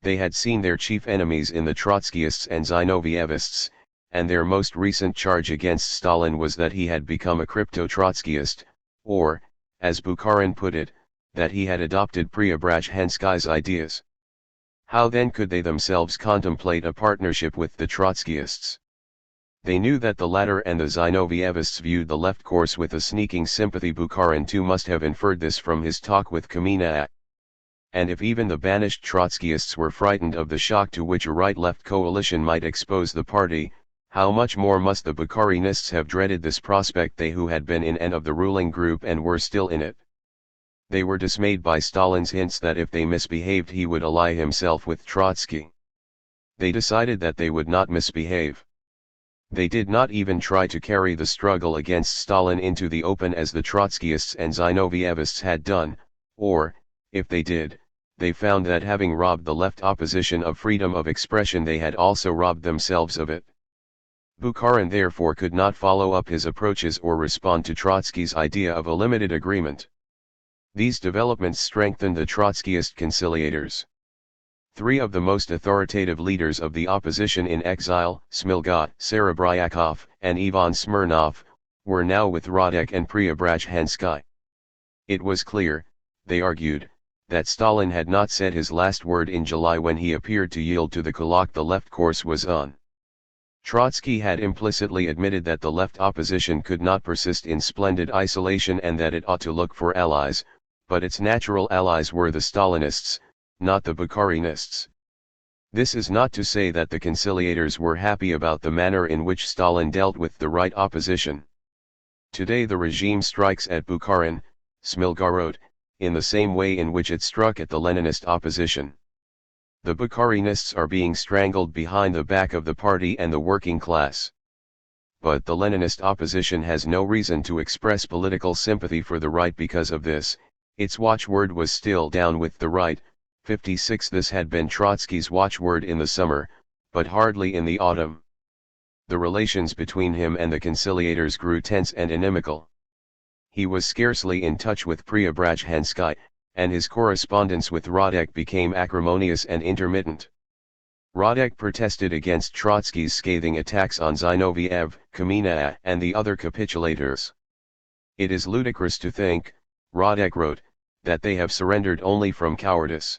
Speaker 1: They had seen their chief enemies in the Trotskyists and Zinovievists, and their most recent charge against Stalin was that he had become a crypto-Trotskyist, or, as Bukharin put it, that he had adopted Preobrazhensky's ideas. How then could they themselves contemplate a partnership with the Trotskyists? They knew that the latter and the Zinovievists viewed the left course with a sneaking sympathy. Bukharin too must have inferred this from his talk with Kamina. And if even the banished Trotskyists were frightened of the shock to which a right-left coalition might expose the party, how much more must the Bukharinists have dreaded this prospect, they who had been in and of the ruling group and were still in it. They were dismayed by Stalin's hints that if they misbehaved he would ally himself with Trotsky. They decided that they would not misbehave. They did not even try to carry the struggle against Stalin into the open as the Trotskyists and Zinovievists had done, or, if they did, they found that having robbed the left opposition of freedom of expression they had also robbed themselves of it. Bukharin therefore could not follow up his approaches or respond to Trotsky's idea of a limited agreement. These developments strengthened the Trotskyist conciliators. Three of the most authoritative leaders of the opposition in exile, Smilgat, Serebryakov, and Ivan Smirnov, were now with Radek and Preobrazhensky. It was clear, they argued, that Stalin had not said his last word in July when he appeared to yield to the Kulak the left course was on. Trotsky had implicitly admitted that the left opposition could not persist in splendid isolation and that it ought to look for allies, but its natural allies were the Stalinists, not the Bukharinists. This is not to say that the conciliators were happy about the manner in which Stalin dealt with the right opposition. Today the regime strikes at Bukharin, Smilga wrote, in the same way in which it struck at the Leninist opposition. The Bukharinists are being strangled behind the back of the party and the working class. But the Leninist opposition has no reason to express political sympathy for the right because of this. Its watchword was still down with the right. 56. This had been Trotsky's watchword in the summer, but hardly in the autumn. The relations between him and the conciliators grew tense and inimical. He was scarcely in touch with Preobrazhensky, and his correspondence with Radek became acrimonious and intermittent. Radek protested against Trotsky's scathing attacks on Zinoviev, Kamina, and the other capitulators. "It is ludicrous to think," Radek wrote, "that they have surrendered only from cowardice.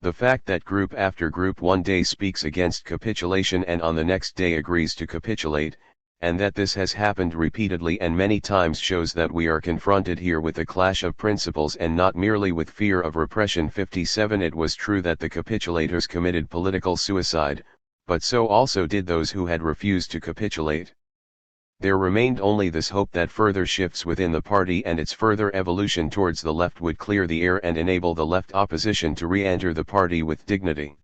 Speaker 1: The fact that group after group one day speaks against capitulation and on the next day agrees to capitulate, and that this has happened repeatedly and many times shows that we are confronted here with a clash of principles and not merely with fear of repression." 57 It was true that the capitulators committed political suicide, but so also did those who had refused to capitulate. There remained only this hope that further shifts within the party and its further evolution towards the left would clear the air and enable the left opposition to re-enter the party with dignity.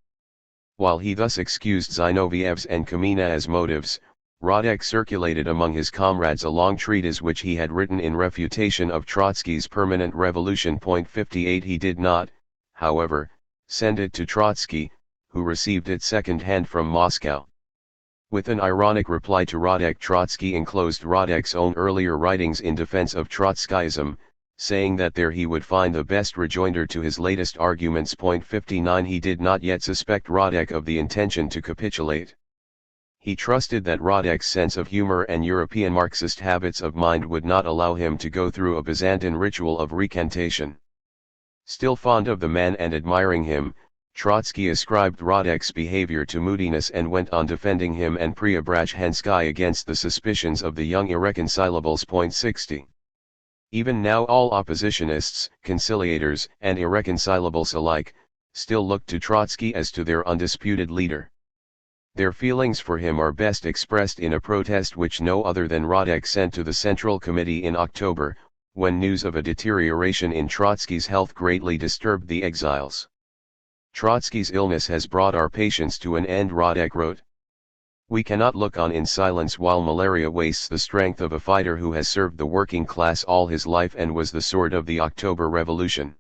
Speaker 1: While he thus excused Zinoviev's and Kamina's motives, Radek circulated among his comrades a long treatise which he had written in refutation of Trotsky's permanent revolution. 58 He did not, however, send it to Trotsky, who received it second-hand from Moscow. With an ironic reply to Radek, Trotsky enclosed Radek's own earlier writings in defense of Trotskyism, saying that there he would find the best rejoinder to his latest arguments. 59 He did not yet suspect Radek of the intention to capitulate. He trusted that Radek's sense of humor and European Marxist habits of mind would not allow him to go through a Byzantine ritual of recantation. Still fond of the man and admiring him, Trotsky ascribed Radek's behavior to moodiness and went on defending him and Preobrazhensky against the suspicions of the young irreconcilables. 60. Even now all oppositionists, conciliators, and irreconcilables alike, still look to Trotsky as to their undisputed leader. Their feelings for him are best expressed in a protest which no other than Radek sent to the Central Committee in October, when news of a deterioration in Trotsky's health greatly disturbed the exiles. "Trotsky's illness has brought our patience to an end," Radek wrote. "We cannot look on in silence while malaria wastes the strength of a fighter who has served the working class all his life and was the sword of the October Revolution.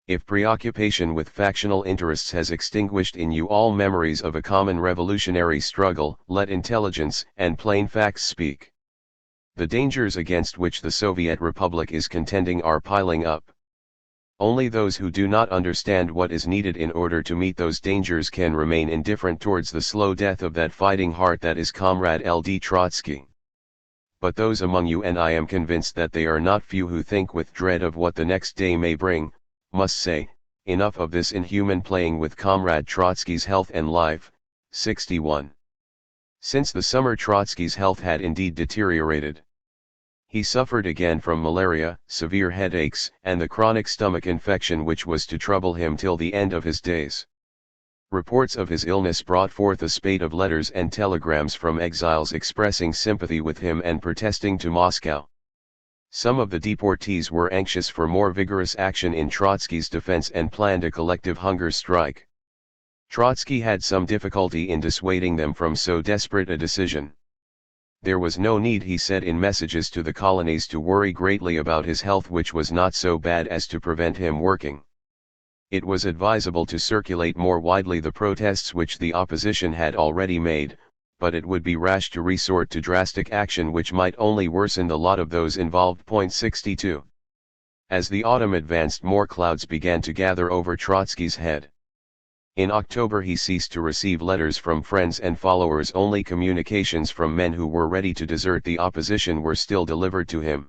Speaker 1: If preoccupation with factional interests has extinguished in you all memories of a common revolutionary struggle, let intelligence and plain facts speak. The dangers against which the Soviet Republic is contending are piling up. Only those who do not understand what is needed in order to meet those dangers can remain indifferent towards the slow death of that fighting heart that is Comrade L.D. Trotsky. But those among you, and I am convinced that they are not few, who think with dread of what the next day may bring, must say, enough of this inhuman playing with Comrade Trotsky's health and life." 61. Since the summer Trotsky's health had indeed deteriorated. He suffered again from malaria, severe headaches, and the chronic stomach infection which was to trouble him till the end of his days. Reports of his illness brought forth a spate of letters and telegrams from exiles expressing sympathy with him and protesting to Moscow. Some of the deportees were anxious for more vigorous action in Trotsky's defense and planned a collective hunger strike. Trotsky had some difficulty in dissuading them from so desperate a decision. There was no need, he said in messages to the colonies, to worry greatly about his health, which was not so bad as to prevent him working. It was advisable to circulate more widely the protests which the opposition had already made, but it would be rash to resort to drastic action which might only worsen the lot of those involved. 62. As the autumn advanced, more clouds began to gather over Trotsky's head. In October he ceased to receive letters from friends and followers. Only communications from men who were ready to desert the opposition were still delivered to him.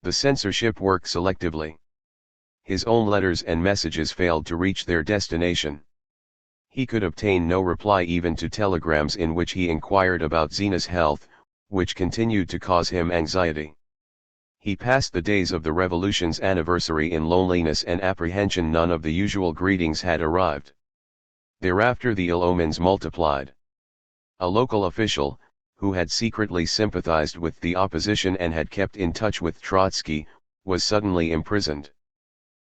Speaker 1: The censorship worked selectively. His own letters and messages failed to reach their destination. He could obtain no reply even to telegrams in which he inquired about Zina's health, which continued to cause him anxiety. He passed the days of the revolution's anniversary in loneliness and apprehension. None of the usual greetings had arrived. Thereafter the ill omens multiplied. A local official, who had secretly sympathized with the opposition and had kept in touch with Trotsky, was suddenly imprisoned.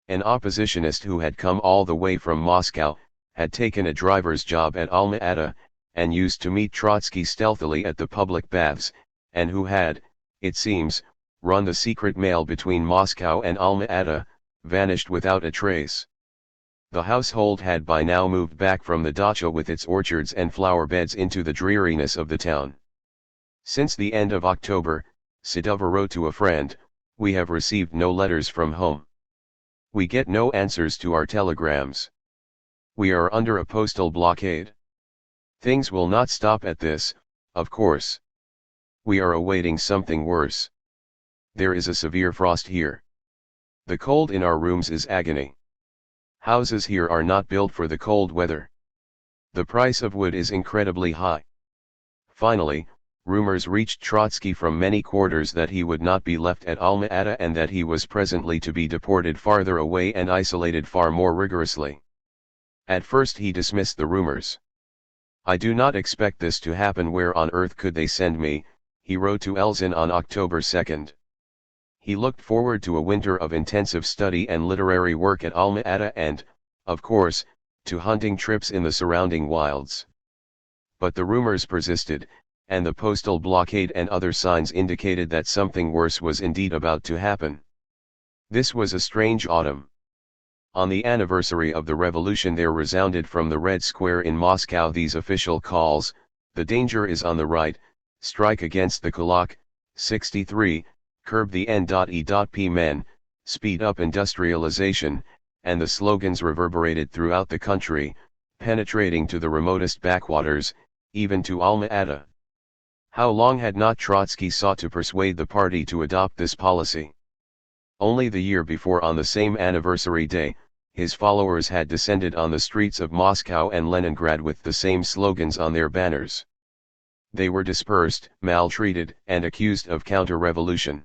Speaker 1: An oppositionist who had come all the way from Moscow, had taken a driver's job at Alma-Ata, and used to meet Trotsky stealthily at the public baths, and who had, it seems, run the secret mail between Moscow and Alma-Ata, vanished without a trace. The household had by now moved back from the dacha with its orchards and flower beds into the dreariness of the town. Since the end of October, Sidova wrote to a friend, "We have received no letters from home. We get no answers to our telegrams. We are under a postal blockade. Things will not stop at this, of course. We are awaiting something worse. There is a severe frost here. The cold in our rooms is agony. Houses here are not built for the cold weather. The price of wood is incredibly high. Finally, rumors reached Trotsky from many quarters that he would not be left at Alma-Ata and that he was presently to be deported farther away and isolated far more rigorously. At first he dismissed the rumors. "I do not expect this to happen. Where on earth could they send me?" he wrote to Elzin on October 2. He looked forward to a winter of intensive study and literary work at Alma-Ata and, of course, to hunting trips in the surrounding wilds. But the rumors persisted, and the postal blockade and other signs indicated that something worse was indeed about to happen. This was a strange autumn. On the anniversary of the revolution there resounded from the Red Square in Moscow these official calls: "The danger is on the right, strike against the Kulak, 63, curb the N.E.P. men, speed up industrialization," and the slogans reverberated throughout the country, penetrating to the remotest backwaters, even to Alma-Ata. How long had not Trotsky sought to persuade the party to adopt this policy? Only the year before, on the same anniversary day, his followers had descended on the streets of Moscow and Leningrad with the same slogans on their banners. They were dispersed, maltreated, and accused of counter-revolution.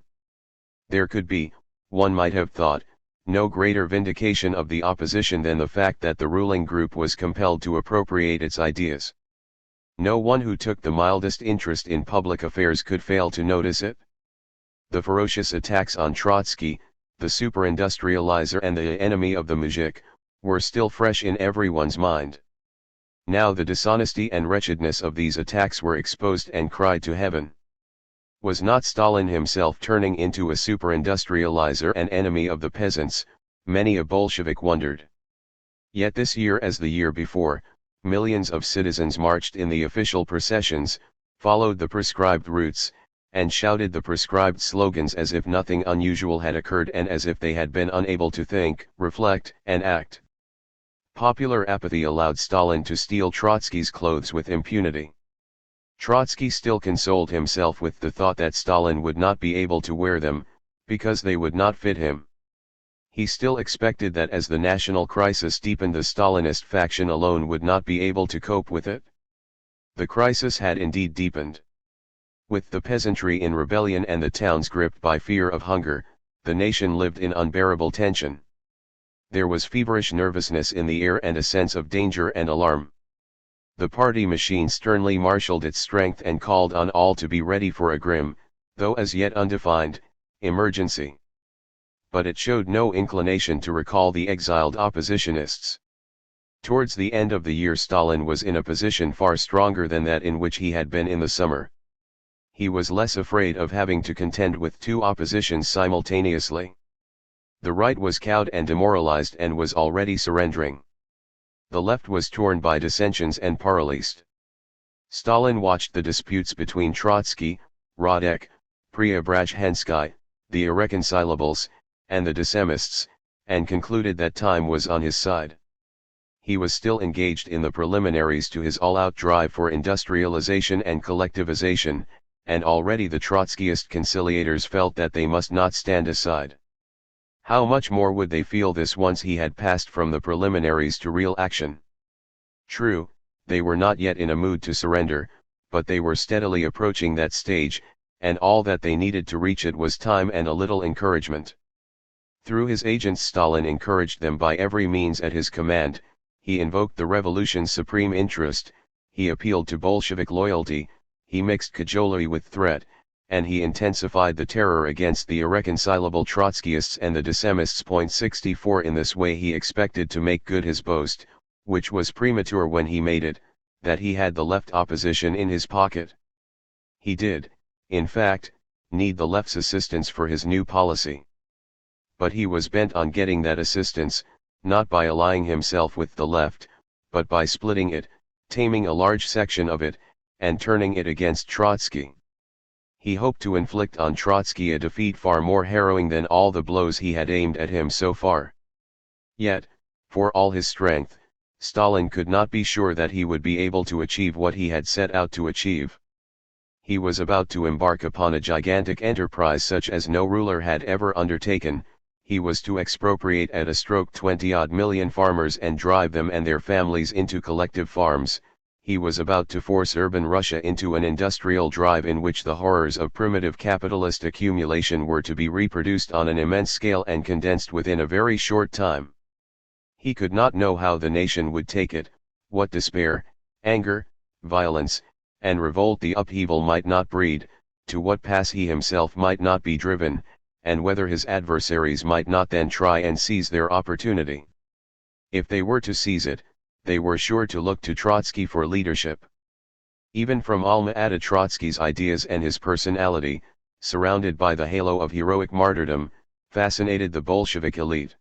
Speaker 1: There could be, one might have thought, no greater vindication of the opposition than the fact that the ruling group was compelled to appropriate its ideas. No one who took the mildest interest in public affairs could fail to notice it. The ferocious attacks on Trotsky, the superindustrializer and the enemy of the muzhik, were still fresh in everyone's mind. Now the dishonesty and wretchedness of these attacks were exposed and cried to heaven. Was not Stalin himself turning into a superindustrializer and enemy of the peasants? Many a Bolshevik wondered. Yet this year, as the year before, millions of citizens marched in the official processions, followed the prescribed routes, and shouted the prescribed slogans as if nothing unusual had occurred and as if they had been unable to think, reflect, and act. Popular apathy allowed Stalin to steal Trotsky's clothes with impunity. Trotsky still consoled himself with the thought that Stalin would not be able to wear them, because they would not fit him. He still expected that as the national crisis deepened, the Stalinist faction alone would not be able to cope with it. The crisis had indeed deepened. With the peasantry in rebellion and the towns gripped by fear of hunger, the nation lived in unbearable tension. There was feverish nervousness in the air and a sense of danger and alarm. The party machine sternly marshaled its strength and called on all to be ready for a grim, though as yet undefined, emergency. But it showed no inclination to recall the exiled oppositionists. Towards the end of the year Stalin was in a position far stronger than that in which he had been in the summer. He was less afraid of having to contend with two oppositions simultaneously. The right was cowed and demoralized and was already surrendering. The left was torn by dissensions and paralysed. Stalin watched the disputes between Trotsky, Radek, Preobrazhensky, the irreconcilables, and the dissemists, and concluded that time was on his side. He was still engaged in the preliminaries to his all-out drive for industrialization and collectivization, and already the Trotskyist conciliators felt that they must not stand aside. How much more would they feel this once he had passed from the preliminaries to real action? True, they were not yet in a mood to surrender, but they were steadily approaching that stage, and all that they needed to reach it was time and a little encouragement. Through his agents Stalin encouraged them by every means at his command. He invoked the revolution's supreme interest, he appealed to Bolshevik loyalty, he mixed cajolery with threat, and he intensified the terror against the irreconcilable Trotskyists and the dissemists. 64 In this way he expected to make good his boast, which was premature when he made it, that he had the left opposition in his pocket. He did, in fact, need the left's assistance for his new policy. But he was bent on getting that assistance, not by allying himself with the left, but by splitting it, taming a large section of it, and turning it against Trotsky. He hoped to inflict on Trotsky a defeat far more harrowing than all the blows he had aimed at him so far. Yet, for all his strength, Stalin could not be sure that he would be able to achieve what he had set out to achieve. He was about to embark upon a gigantic enterprise such as no ruler had ever undertaken. He was to expropriate at a stroke 20-odd million farmers and drive them and their families into collective farms. He was about to force urban Russia into an industrial drive in which the horrors of primitive capitalist accumulation were to be reproduced on an immense scale and condensed within a very short time. He could not know how the nation would take it, what despair, anger, violence, and revolt the upheaval might not breed, to what pass he himself might not be driven, and whether his adversaries might not then try and seize their opportunity. If they were to seize it, they were sure to look to Trotsky for leadership. Even from Alma-Ata, Trotsky's ideas and his personality, surrounded by the halo of heroic martyrdom, fascinated the Bolshevik elite.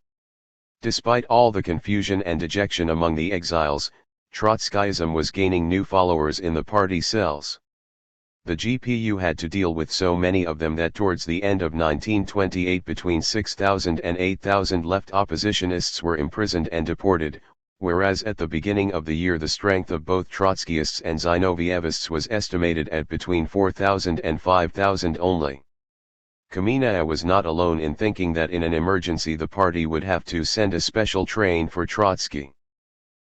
Speaker 1: Despite all the confusion and dejection among the exiles, Trotskyism was gaining new followers in the party cells. The GPU had to deal with so many of them that towards the end of 1928 between 6,000 and 8,000 left oppositionists were imprisoned and deported, whereas at the beginning of the year the strength of both Trotskyists and Zinovievists was estimated at between 4,000 and 5,000 only. Kamenev was not alone in thinking that in an emergency the party would have to send a special train for Trotsky.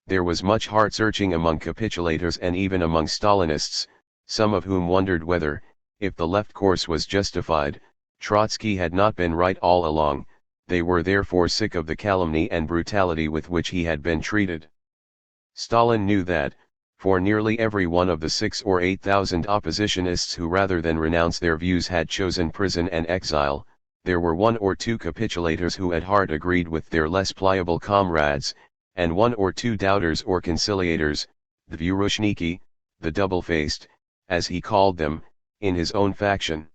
Speaker 1: There was much heart-searching among capitulators and even among Stalinists, some of whom wondered whether, if the left course was justified, Trotsky had not been right all along. They were therefore sick of the calumny and brutality with which he had been treated. Stalin knew that, for nearly every one of the 6,000 or 8,000 oppositionists who rather than renounce their views had chosen prison and exile, there were 1 or 2 capitulators who at heart agreed with their less pliable comrades, and 1 or 2 doubters or conciliators, the Vyurushniki, the double-faced, as he called them, in his own faction.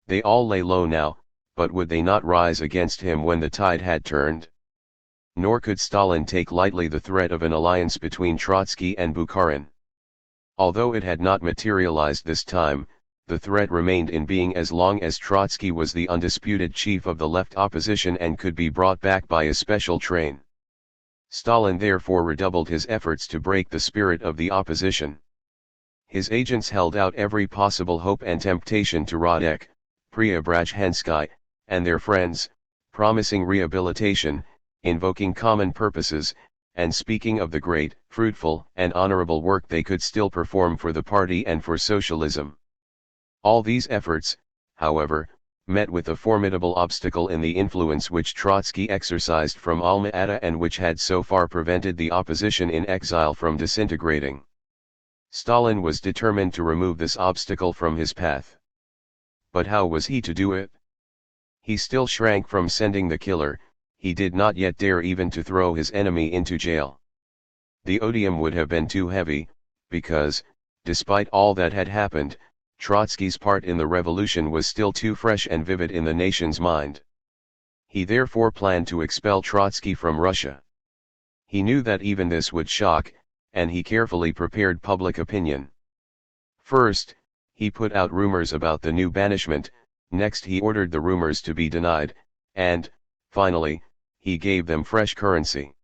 Speaker 1: They all lay low now, but would they not rise against him when the tide had turned? Nor could Stalin take lightly the threat of an alliance between Trotsky and Bukharin. Although it had not materialized this time, the threat remained in being as long as Trotsky was the undisputed chief of the left opposition and could be brought back by a special train. Stalin therefore redoubled his efforts to break the spirit of the opposition. His agents held out every possible hope and temptation to Radek, Preobrazhensky, and their friends, promising rehabilitation, invoking common purposes, and speaking of the great, fruitful, and honorable work they could still perform for the party and for socialism. All these efforts, however, met with a formidable obstacle in the influence which Trotsky exercised from Alma-Ata and which had so far prevented the opposition in exile from disintegrating. Stalin was determined to remove this obstacle from his path. But how was he to do it? He still shrank from sending the killer. He did not yet dare even to throw his enemy into jail. The odium would have been too heavy, because, despite all that had happened, Trotsky's part in the revolution was still too fresh and vivid in the nation's mind. He therefore planned to expel Trotsky from Russia. He knew that even this would shock, and he carefully prepared public opinion. First, he put out rumors about the new banishment, next he ordered the rumors to be denied, and, finally, he gave them fresh currency.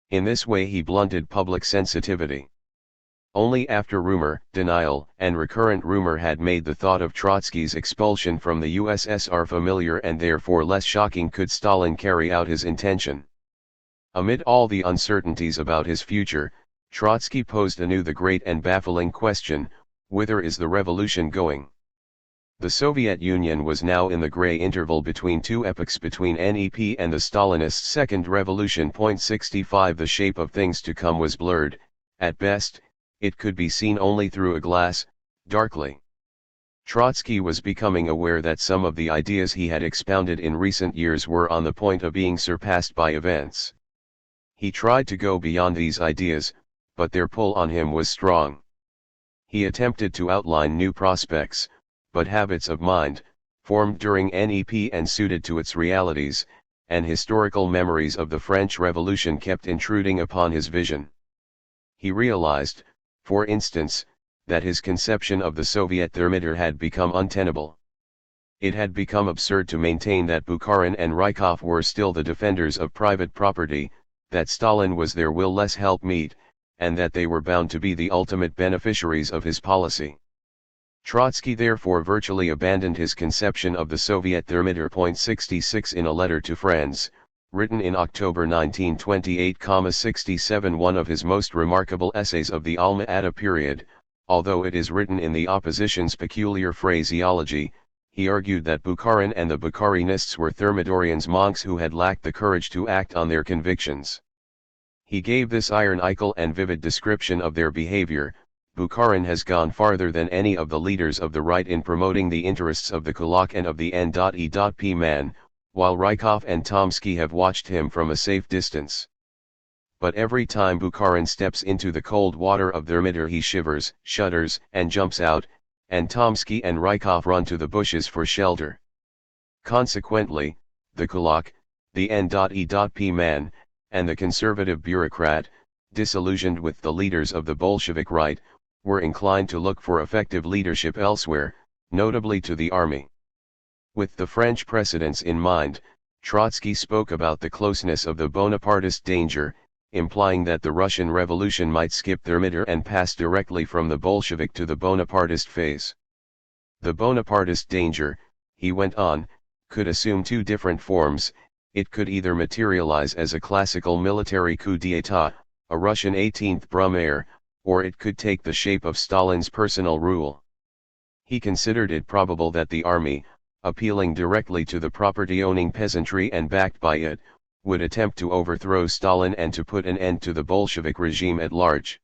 Speaker 1: In this way he blunted public sensitivity. Only after rumor, denial, and recurrent rumor had made the thought of Trotsky's expulsion from the USSR familiar and therefore less shocking could Stalin carry out his intention. Amid all the uncertainties about his future, Trotsky posed anew the great and baffling question, whither is the revolution going? The Soviet Union was now in the gray interval between two epochs between NEP and the Stalinist Second Revolution. 65 The shape of things to come was blurred, at best, it could be seen only through a glass, darkly. Trotsky was becoming aware that some of the ideas he had expounded in recent years were on the point of being surpassed by events. He tried to go beyond these ideas, but their pull on him was strong. He attempted to outline new prospects, but habits of mind, formed during NEP and suited to its realities, and historical memories of the French Revolution kept intruding upon his vision. He realized, for instance, that his conception of the Soviet thermometer had become untenable. It had become absurd to maintain that Bukharin and Rykov were still the defenders of private property, that Stalin was their will-less helpmeet, and that they were bound to be the ultimate beneficiaries of his policy. Trotsky therefore virtually abandoned his conception of the Soviet Thermidor.66 in a letter to friends, written in October 1928,67, one of his most remarkable essays of the Alma-Ata period. Although it is written in the opposition's peculiar phraseology, he argued that Bukharin and the Bukharinists were Thermidorians, monks who had lacked the courage to act on their convictions. He gave this ironical and vivid description of their behavior: Bukharin has gone farther than any of the leaders of the right in promoting the interests of the kulak and of the N.E.P. man, while Rykov and Tomsky have watched him from a safe distance. But every time Bukharin steps into the cold water of Thermidor he shivers, shudders, and jumps out, and Tomsky and Rykov run to the bushes for shelter. Consequently, the kulak, the N.E.P. man, and the conservative bureaucrat, disillusioned with the leaders of the Bolshevik right, were inclined to look for effective leadership elsewhere, notably to the army. With the French precedents in mind, Trotsky spoke about the closeness of the Bonapartist danger, implying that the Russian Revolution might skip Thermidor and pass directly from the Bolshevik to the Bonapartist phase. The Bonapartist danger, he went on, could assume two different forms. It could either materialize as a classical military coup d'état, a Russian 18th Brumaire, or it could take the shape of Stalin's personal rule. He considered it probable that the army, appealing directly to the property-owning peasantry and backed by it, would attempt to overthrow Stalin and to put an end to the Bolshevik regime at large.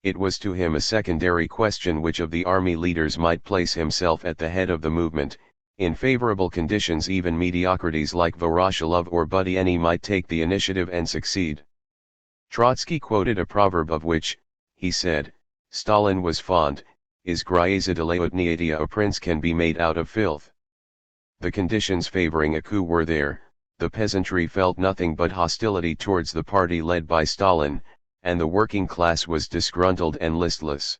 Speaker 1: It was to him a secondary question which of the army leaders might place himself at the head of the movement. In favorable conditions even mediocrities like Voroshilov or Budyonny might take the initiative and succeed. Trotsky quoted a proverb of which, he said, Stalin was fond, is gryazidaleotniatia, a prince can be made out of filth. The conditions favoring a coup were there. The peasantry felt nothing but hostility towards the party led by Stalin, and the working class was disgruntled and listless.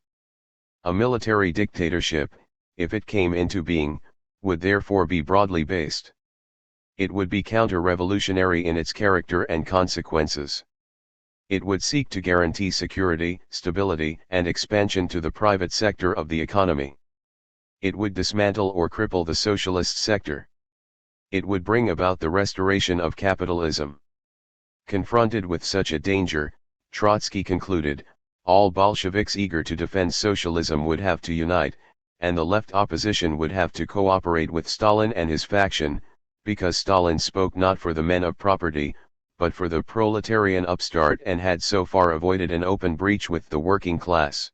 Speaker 1: A military dictatorship, if it came into being, would therefore be broadly based. It would be counter-revolutionary in its character and consequences. It would seek to guarantee security, stability, and expansion to the private sector of the economy. It would dismantle or cripple the socialist sector. It would bring about the restoration of capitalism. Confronted with such a danger, Trotsky concluded, all Bolsheviks eager to defend socialism would have to unite, and the left opposition would have to cooperate with Stalin and his faction, because Stalin spoke not for the men of property, but for the proletarian upstart and had so far avoided an open breach with the working class.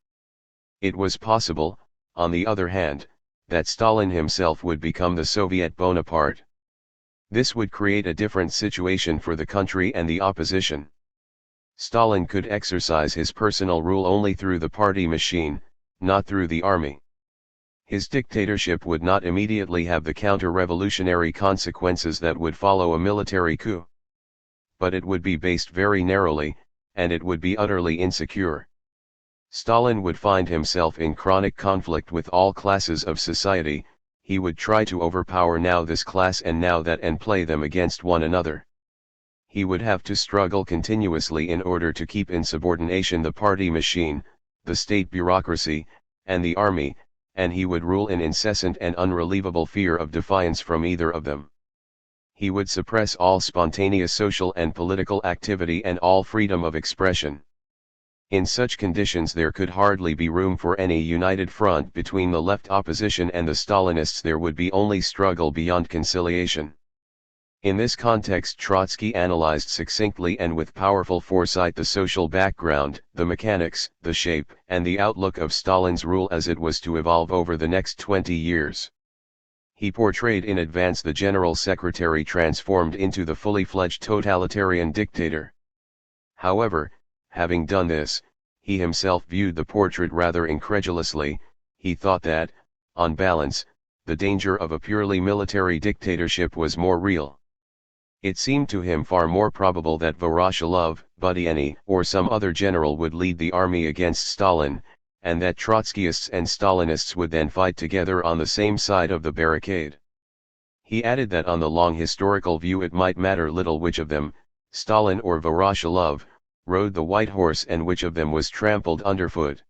Speaker 1: It was possible, on the other hand, that Stalin himself would become the Soviet Bonaparte. This would create a different situation for the country and the opposition. Stalin could exercise his personal rule only through the party machine, not through the army. His dictatorship would not immediately have the counter-revolutionary consequences that would follow a military coup. But it would be based very narrowly, and it would be utterly insecure. Stalin would find himself in chronic conflict with all classes of society. He would try to overpower now this class and now that and play them against one another. He would have to struggle continuously in order to keep in subordination the party machine, the state bureaucracy, and the army, and he would rule in incessant and unrelievable fear of defiance from either of them. He would suppress all spontaneous social and political activity and all freedom of expression. In such conditions there could hardly be room for any united front between the left opposition and the Stalinists. There would be only struggle beyond conciliation. In this context Trotsky analyzed succinctly and with powerful foresight the social background, the mechanics, the shape, and the outlook of Stalin's rule as it was to evolve over the next 20 years. He portrayed in advance the General Secretary transformed into the fully fledged totalitarian dictator. However, having done this, he himself viewed the portrait rather incredulously. He thought that, on balance, the danger of a purely military dictatorship was more real. It seemed to him far more probable that Voroshilov, Budyonny, or some other general would lead the army against Stalin, and that Trotskyists and Stalinists would then fight together on the same side of the barricade. He added that on the long historical view it might matter little which of them, Stalin or Voroshilov, rode the white horse and which of them was trampled underfoot.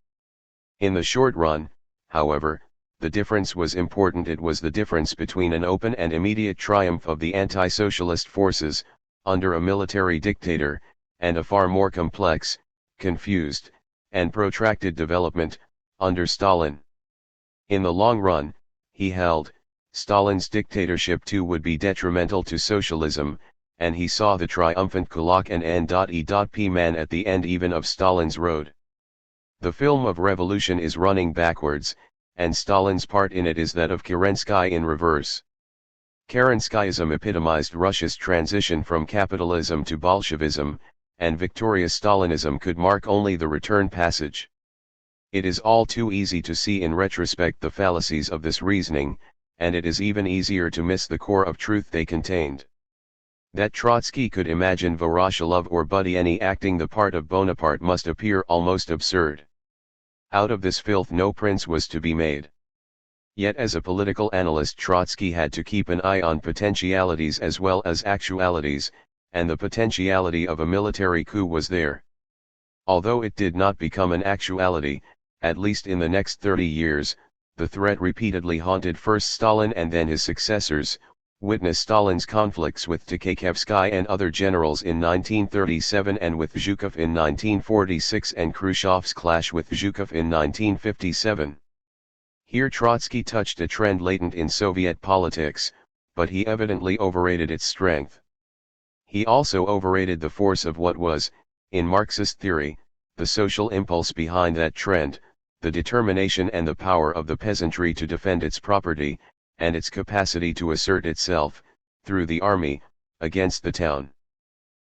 Speaker 1: In the short run, however, the difference was important. It was the difference between an open and immediate triumph of the anti-socialist forces, under a military dictator, and a far more complex, confused, and protracted development, under Stalin. In the long run, he held, Stalin's dictatorship too would be detrimental to socialism, and he saw the triumphant Kulak and N.E.P. man at the end even of Stalin's road. The film of revolution is running backwards, and Stalin's part in it is that of Kerensky in reverse. Kerenskyism epitomized Russia's transition from capitalism to Bolshevism, and victorious Stalinism could mark only the return passage. It is all too easy to see in retrospect the fallacies of this reasoning, and it is even easier to miss the core of truth they contained. That Trotsky could imagine Voroshilov or Budyonny acting the part of Bonaparte must appear almost absurd. Out of this filth no prince was to be made. Yet as a political analyst Trotsky had to keep an eye on potentialities as well as actualities, and the potentiality of a military coup was there. Although it did not become an actuality, at least in the next 30 years, the threat repeatedly haunted first Stalin and then his successors. Witness Stalin's conflicts with Tukhachevsky and other generals in 1937 and with Zhukov in 1946 and Khrushchev's clash with Zhukov in 1957. Here Trotsky touched a trend latent in Soviet politics, but he evidently overrated its strength. He also overrated the force of what was, in Marxist theory, the social impulse behind that trend, the determination and the power of the peasantry to defend its property, and its capacity to assert itself, through the army, against the town.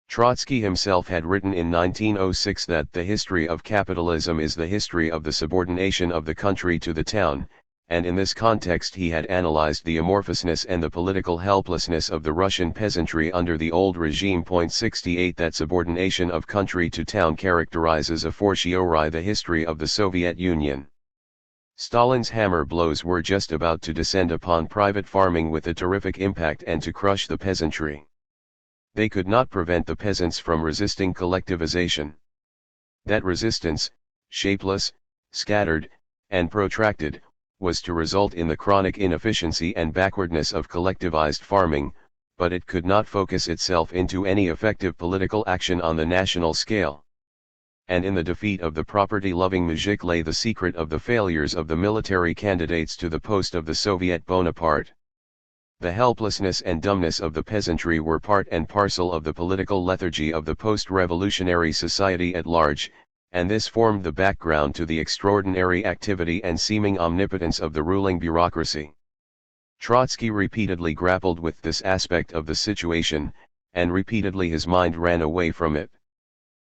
Speaker 1: Trotsky himself had written in 1906 that the history of capitalism is the history of the subordination of the country to the town, and in this context he had analyzed the amorphousness and the political helplessness of the Russian peasantry under the old regime. 68 That subordination of country to town characterizes a fortiori the history of the Soviet Union. Stalin's hammer blows were just about to descend upon private farming with a terrific impact and to crush the peasantry. They could not prevent the peasants from resisting collectivization. That resistance, shapeless, scattered, and protracted, was to result in the chronic inefficiency and backwardness of collectivized farming, but it could not focus itself into any effective political action on the national scale. And in the defeat of the property-loving muzhik lay the secret of the failures of the military candidates to the post of the Soviet Bonaparte. The helplessness and dumbness of the peasantry were part and parcel of the political lethargy of the post-revolutionary society at large, and this formed the background to the extraordinary activity and seeming omnipotence of the ruling bureaucracy. Trotsky repeatedly grappled with this aspect of the situation, and repeatedly his mind ran away from it.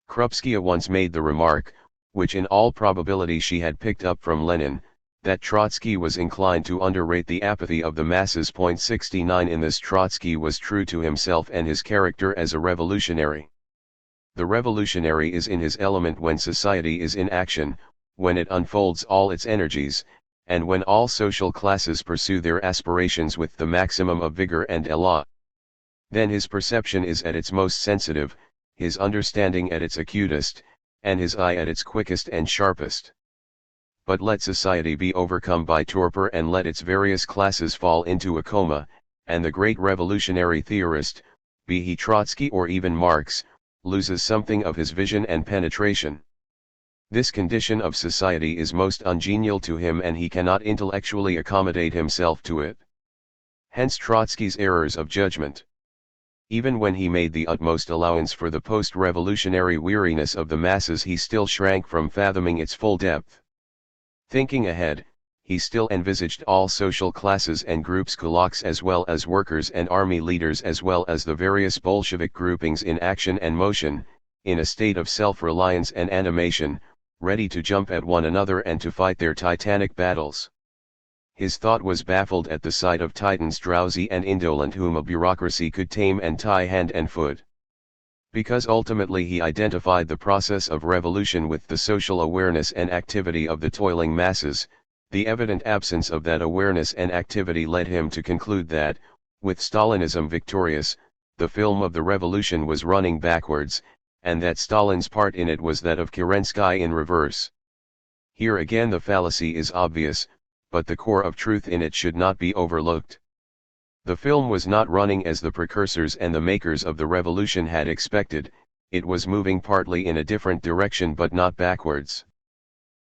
Speaker 1: Krupskaya once made the remark, which in all probability she had picked up from Lenin, that Trotsky was inclined to underrate the apathy of the masses. 69 In this Trotsky was true to himself and his character as a revolutionary. The revolutionary is in his element when society is in action, when it unfolds all its energies, and when all social classes pursue their aspirations with the maximum of vigor and élan. Then his perception is at its most sensitive, his understanding at its acutest, and his eye at its quickest and sharpest. But let society be overcome by torpor and let its various classes fall into a coma, and the great revolutionary theorist, be he Trotsky or even Marx, loses something of his vision and penetration. This condition of society is most ungenial to him and he cannot intellectually accommodate himself to it. Hence Trotsky's errors of judgment. Even when he made the utmost allowance for the post-revolutionary weariness of the masses, he still shrank from fathoming its full depth. Thinking ahead, he still envisaged all social classes and groups, kulaks as well as workers and army leaders as well as the various Bolshevik groupings in action and motion, in a state of self-reliance and animation, ready to jump at one another and to fight their titanic battles. His thought was baffled at the sight of titans drowsy and indolent whom a bureaucracy could tame and tie hand and foot. Because ultimately he identified the process of revolution with the social awareness and activity of the toiling masses, the evident absence of that awareness and activity led him to conclude that, With Stalinism victorious, the film of the revolution was running backwards, and that Stalin's part in it was that of Kerensky in reverse. Here again the fallacy is obvious, but the core of truth in it should not be overlooked. The film was not running as the precursors and the makers of the revolution had expected, it was moving partly in a different direction but not backwards.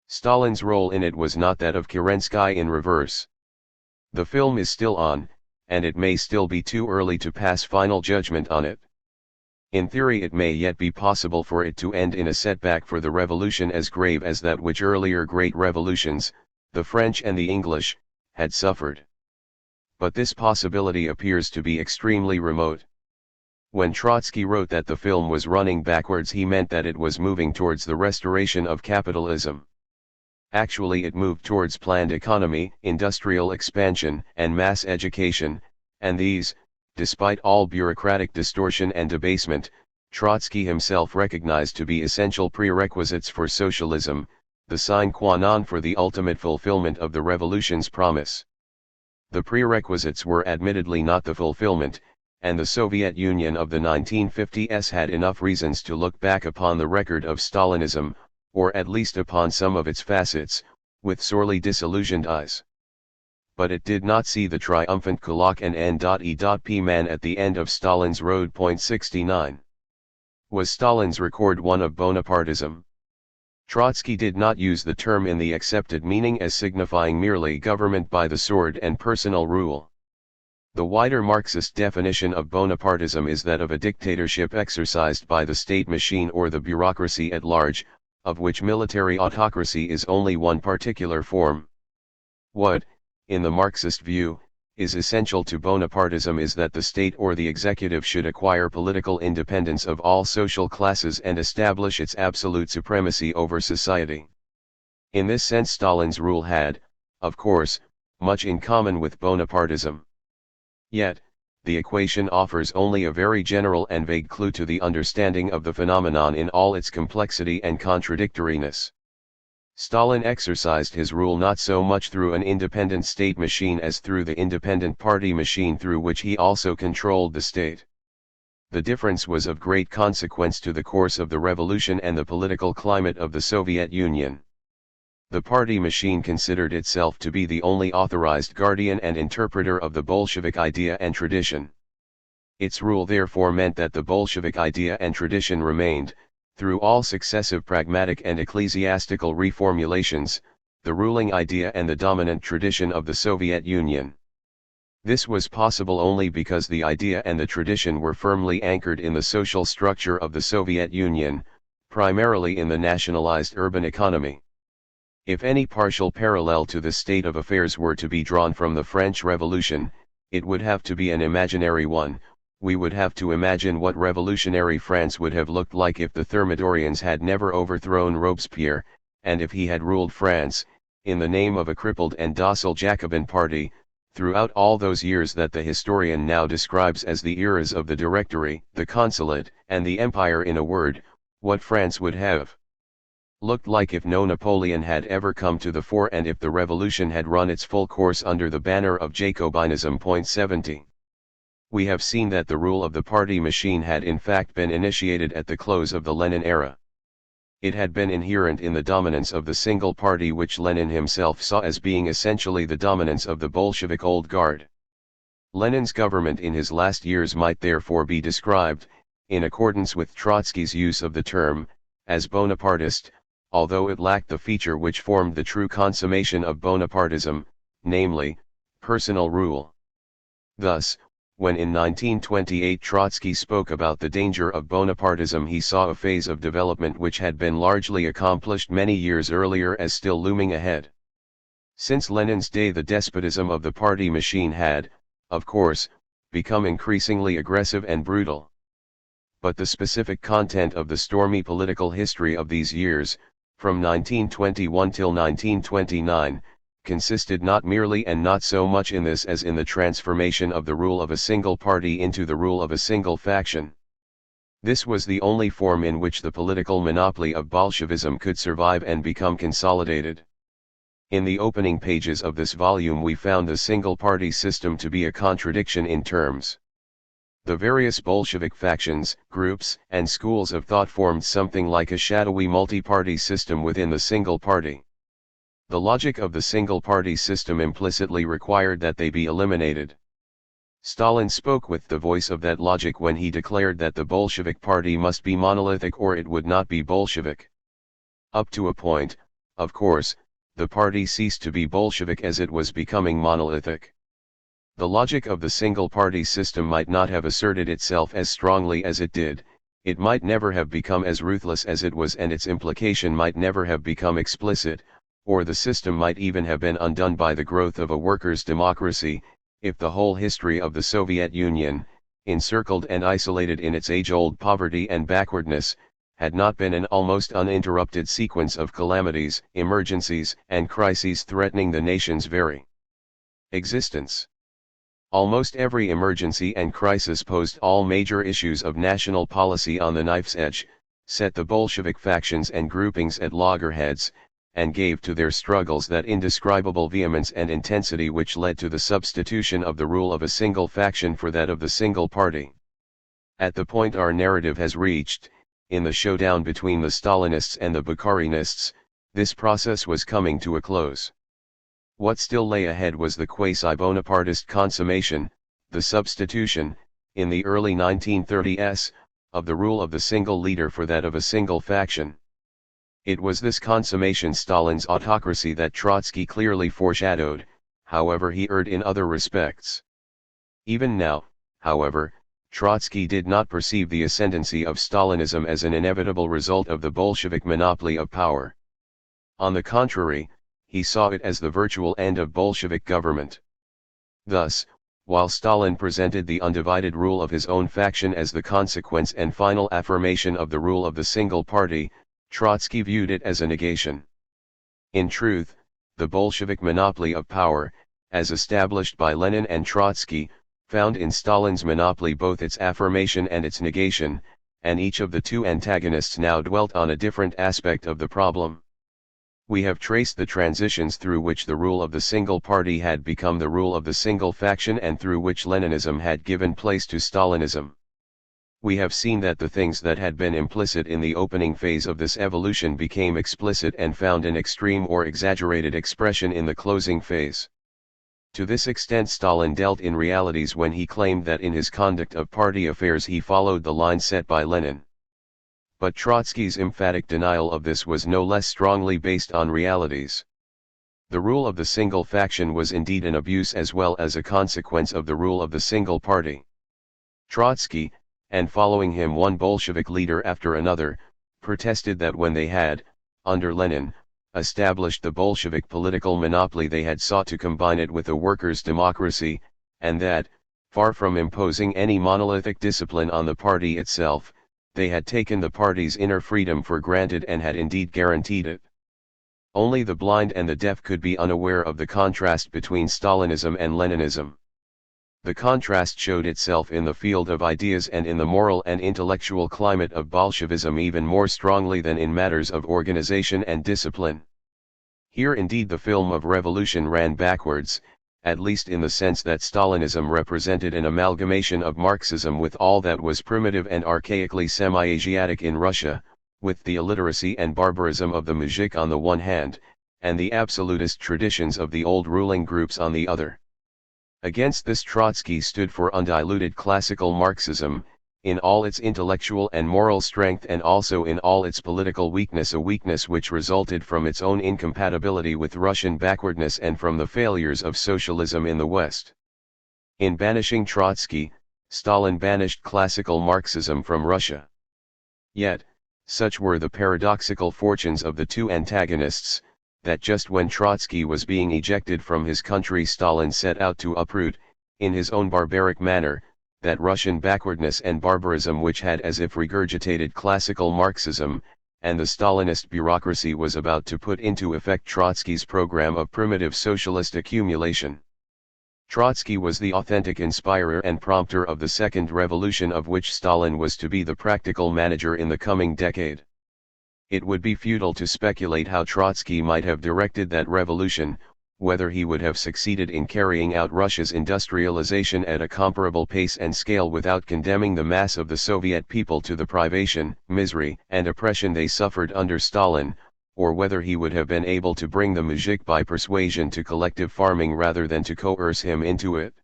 Speaker 1: Stalin's role in it was not that of Kerensky in reverse. The film is still on, and it may still be too early to pass final judgment on it. In theory it may yet be possible for it to end in a setback for the revolution as grave as that which earlier great revolutions, the French and the English, had suffered. But this possibility appears to be extremely remote. When Trotsky wrote that the film was running backwards, he meant that it was moving towards the restoration of capitalism. Actually it moved towards planned economy, industrial expansion, and mass education, and these, despite all bureaucratic distortion and debasement, Trotsky himself recognized to be essential prerequisites for socialism, the sine qua non for the ultimate fulfillment of the revolution's promise. The prerequisites were admittedly not the fulfillment, and the Soviet Union of the 1950s had enough reasons to look back upon the record of Stalinism, or at least upon some of its facets, with sorely disillusioned eyes. But it did not see the triumphant Kulak and N.E.P. man at the end of Stalin's road. 69. Was Stalin's record one of Bonapartism? Trotsky did not use the term in the accepted meaning as signifying merely government by the sword and personal rule. The wider Marxist definition of Bonapartism is that of a dictatorship exercised by the state machine or the bureaucracy at large, of which military autocracy is only one particular form. What, in the Marxist view, is essential to Bonapartism is that the state or the executive should acquire political independence of all social classes and establish its absolute supremacy over society. In this sense Stalin's rule had, of course, much in common with Bonapartism. Yet, the equation offers only a very general and vague clue to the understanding of the phenomenon in all its complexity and contradictoriness. Stalin exercised his rule not so much through an independent state machine as through the independent party machine through which he also controlled the state. The difference was of great consequence to the course of the revolution and the political climate of the Soviet Union. The party machine considered itself to be the only authorized guardian and interpreter of the Bolshevik idea and tradition. Its rule therefore meant that the Bolshevik idea and tradition remained, through all successive pragmatic and ecclesiastical reformulations, the ruling idea and the dominant tradition of the Soviet Union. This was possible only because the idea and the tradition were firmly anchored in the social structure of the Soviet Union, primarily in the nationalized urban economy. If any partial parallel to this state of affairs were to be drawn from the French Revolution, it would have to be an imaginary one. We would have to imagine what revolutionary France would have looked like if the Thermidorians had never overthrown Robespierre, and if he had ruled France, in the name of a crippled and docile Jacobin party, throughout all those years that the historian now describes as the eras of the Directory, the Consulate, and the Empire. In a word, what France would have looked like if no Napoleon had ever come to the fore and if the revolution had run its full course under the banner of Jacobinism. 70. We have seen that the rule of the party machine had in fact been initiated at the close of the Lenin era. It had been inherent in the dominance of the single party which Lenin himself saw as being essentially the dominance of the Bolshevik old guard. Lenin's government in his last years might therefore be described, in accordance with Trotsky's use of the term, as Bonapartist, although it lacked the feature which formed the true consummation of Bonapartism, namely, personal rule. Thus, when in 1928 Trotsky spoke about the danger of Bonapartism, he saw a phase of development which had been largely accomplished many years earlier as still looming ahead. Since Lenin's day, the despotism of the party machine had, of course, become increasingly aggressive and brutal. But the specific content of the stormy political history of these years, from 1921 till 1929, consisted not merely and not so much in this as in the transformation of the rule of a single party into the rule of a single faction. This was the only form in which the political monopoly of Bolshevism could survive and become consolidated. In the opening pages of this volume we found the single-party system to be a contradiction in terms. The various Bolshevik factions, groups, and schools of thought formed something like a shadowy multi-party system within the single party. The logic of the single-party system implicitly required that they be eliminated. Stalin spoke with the voice of that logic when he declared that the Bolshevik party must be monolithic or it would not be Bolshevik. Up to a point, of course, the party ceased to be Bolshevik as it was becoming monolithic. The logic of the single-party system might not have asserted itself as strongly as it did, it might never have become as ruthless as it was, and its implication might never have become explicit, or the system might even have been undone by the growth of a workers' democracy, if the whole history of the Soviet Union, encircled and isolated in its age-old poverty and backwardness, had not been an almost uninterrupted sequence of calamities, emergencies, and crises threatening the nation's very existence. Almost every emergency and crisis posed all major issues of national policy on the knife's edge, set the Bolshevik factions and groupings at loggerheads, and gave to their struggles that indescribable vehemence and intensity which led to the substitution of the rule of a single faction for that of the single party. At the point our narrative has reached, in the showdown between the Stalinists and the Bukharinists, this process was coming to a close. What still lay ahead was the quasi-Bonapartist consummation, the substitution, in the early 1930s, of the rule of the single leader for that of a single faction. It was this consummation, Stalin's autocracy, that Trotsky clearly foreshadowed, however he erred in other respects. Even now, however, Trotsky did not perceive the ascendancy of Stalinism as an inevitable result of the Bolshevik monopoly of power. On the contrary, he saw it as the virtual end of Bolshevik government. Thus, while Stalin presented the undivided rule of his own faction as the consequence and final affirmation of the rule of the single party, Trotsky viewed it as a negation. In truth, the Bolshevik monopoly of power, as established by Lenin and Trotsky, found in Stalin's monopoly both its affirmation and its negation, and each of the two antagonists now dwelt on a different aspect of the problem. We have traced the transitions through which the rule of the single party had become the rule of the single faction and through which Leninism had given place to Stalinism. We have seen that the things that had been implicit in the opening phase of this evolution became explicit and found an extreme or exaggerated expression in the closing phase. To this extent Stalin dealt in realities when he claimed that in his conduct of party affairs he followed the line set by Lenin. But Trotsky's emphatic denial of this was no less strongly based on realities. The rule of the single faction was indeed an abuse as well as a consequence of the rule of the single party. Trotsky, and following him one Bolshevik leader after another, protested that when they had, under Lenin, established the Bolshevik political monopoly they had sought to combine it with a workers' democracy, and that, far from imposing any monolithic discipline on the party itself, they had taken the party's inner freedom for granted and had indeed guaranteed it. Only the blind and the deaf could be unaware of the contrast between Stalinism and Leninism. The contrast showed itself in the field of ideas and in the moral and intellectual climate of Bolshevism even more strongly than in matters of organization and discipline. Here indeed the film of revolution ran backwards, at least in the sense that Stalinism represented an amalgamation of Marxism with all that was primitive and archaically semi-Asiatic in Russia, with the illiteracy and barbarism of the muzhik on the one hand, and the absolutist traditions of the old ruling groups on the other. Against this Trotsky stood for undiluted classical Marxism, in all its intellectual and moral strength and also in all its political weakness, a weakness which resulted from its own incompatibility with Russian backwardness and from the failures of socialism in the West. In banishing Trotsky, Stalin banished classical Marxism from Russia. Yet, such were the paradoxical fortunes of the two antagonists, that just when Trotsky was being ejected from his country, Stalin set out to uproot, in his own barbaric manner, that Russian backwardness and barbarism which had as if regurgitated classical Marxism, and the Stalinist bureaucracy was about to put into effect Trotsky's program of primitive socialist accumulation. Trotsky was the authentic inspirer and prompter of the Second Revolution, of which Stalin was to be the practical manager in the coming decade. It would be futile to speculate how Trotsky might have directed that revolution, whether he would have succeeded in carrying out Russia's industrialization at a comparable pace and scale without condemning the mass of the Soviet people to the privation, misery, and oppression they suffered under Stalin, or whether he would have been able to bring the mujik by persuasion to collective farming rather than to coerce him into it.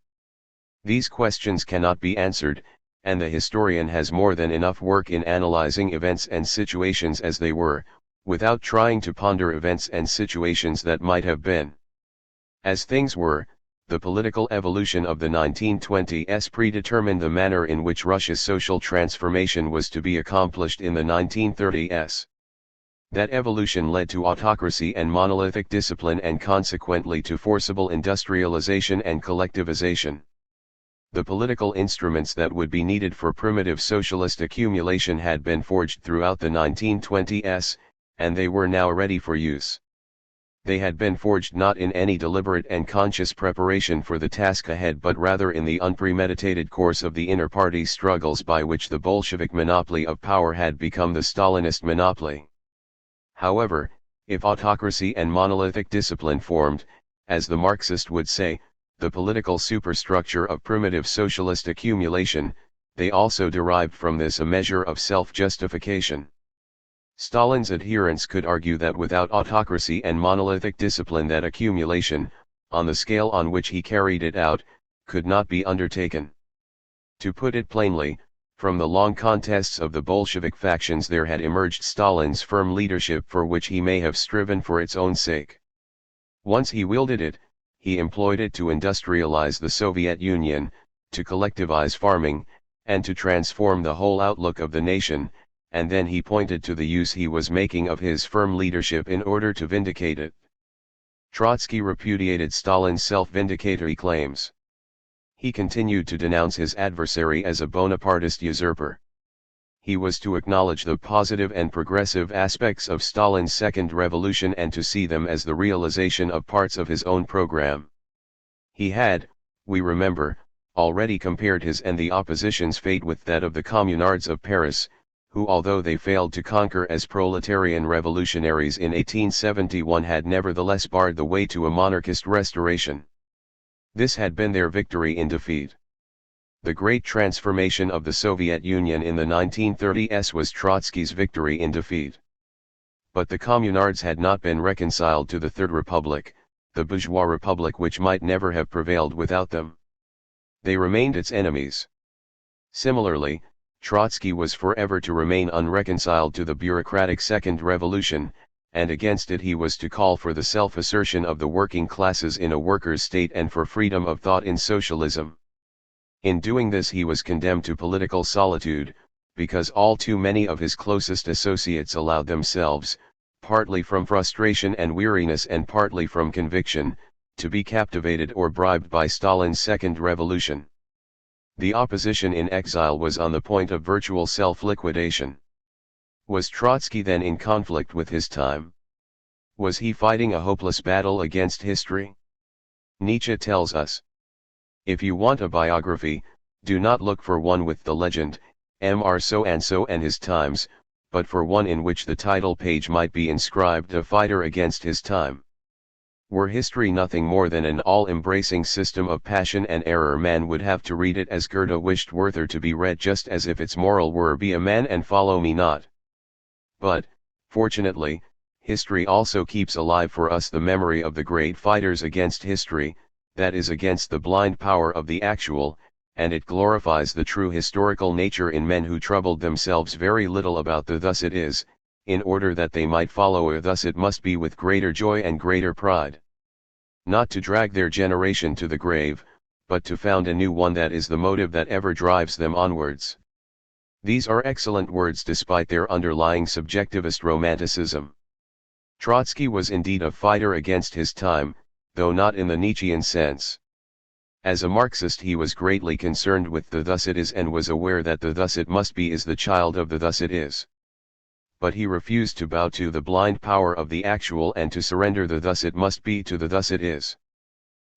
Speaker 1: These questions cannot be answered, and the historian has more than enough work in analyzing events and situations as they were, without trying to ponder events and situations that might have been. As things were, the political evolution of the 1920s predetermined the manner in which Russia's social transformation was to be accomplished in the 1930s. That evolution led to autocracy and monolithic discipline and consequently to forcible industrialization and collectivization. The political instruments that would be needed for primitive socialist accumulation had been forged throughout the 1920s, and they were now ready for use. They had been forged not in any deliberate and conscious preparation for the task ahead but rather in the unpremeditated course of the inter-party struggles by which the Bolshevik monopoly of power had become the Stalinist monopoly. However, if autocracy and monolithic discipline formed, as the Marxist would say, the political superstructure of primitive socialist accumulation, they also derived from this a measure of self-justification. Stalin's adherents could argue that without autocracy and monolithic discipline that accumulation, on the scale on which he carried it out, could not be undertaken. To put it plainly, from the long contests of the Bolshevik factions there had emerged Stalin's firm leadership for which he may have striven for its own sake. Once he wielded it, he employed it to industrialize the Soviet Union, to collectivize farming, and to transform the whole outlook of the nation, and then he pointed to the use he was making of his firm leadership in order to vindicate it. Trotsky repudiated Stalin's self-vindicatory claims. He continued to denounce his adversary as a Bonapartist usurper. He was to acknowledge the positive and progressive aspects of Stalin's second revolution and to see them as the realization of parts of his own program. He had, we remember, already compared his and the opposition's fate with that of the Communards of Paris, who although they failed to conquer as proletarian revolutionaries in 1871 had nevertheless barred the way to a monarchist restoration. This had been their victory in defeat. The great transformation of the Soviet Union in the 1930s was Trotsky's victory in defeat. But the Communards had not been reconciled to the Third Republic, the bourgeois republic which might never have prevailed without them. They remained its enemies. Similarly, Trotsky was forever to remain unreconciled to the bureaucratic Second Revolution, and against it he was to call for the self-assertion of the working classes in a workers' state and for freedom of thought in socialism. In doing this he was condemned to political solitude, because all too many of his closest associates allowed themselves, partly from frustration and weariness and partly from conviction, to be captivated or bribed by Stalin's Second Revolution. The opposition in exile was on the point of virtual self-liquidation. Was Trotsky then in conflict with his time? Was he fighting a hopeless battle against history? Nietzsche tells us, "If you want a biography, do not look for one with the legend, Mr. So-and-so and his times, but for one in which the title page might be inscribed a fighter against his time." Were history nothing more than an all-embracing system of passion and error, man would have to read it as Goethe wished Werther to be read, just as if its moral were "Be a man and follow me not." But, fortunately, history also keeps alive for us the memory of the great fighters against history, that is against the blind power of the actual, and it glorifies the true historical nature in men who troubled themselves very little about the "thus it is," in order that they might follow a "thus it must be" with greater joy and greater pride. Not to drag their generation to the grave, but to found a new one, that is the motive that ever drives them onwards. These are excellent words despite their underlying subjectivist romanticism. Trotsky was indeed a fighter against his time, though not in the Nietzschean sense. As a Marxist he was greatly concerned with the "thus it is" and was aware that the "thus it must be" is the child of the "thus it is." But he refused to bow to the blind power of the actual and to surrender the "thus it must be" to the "thus it is."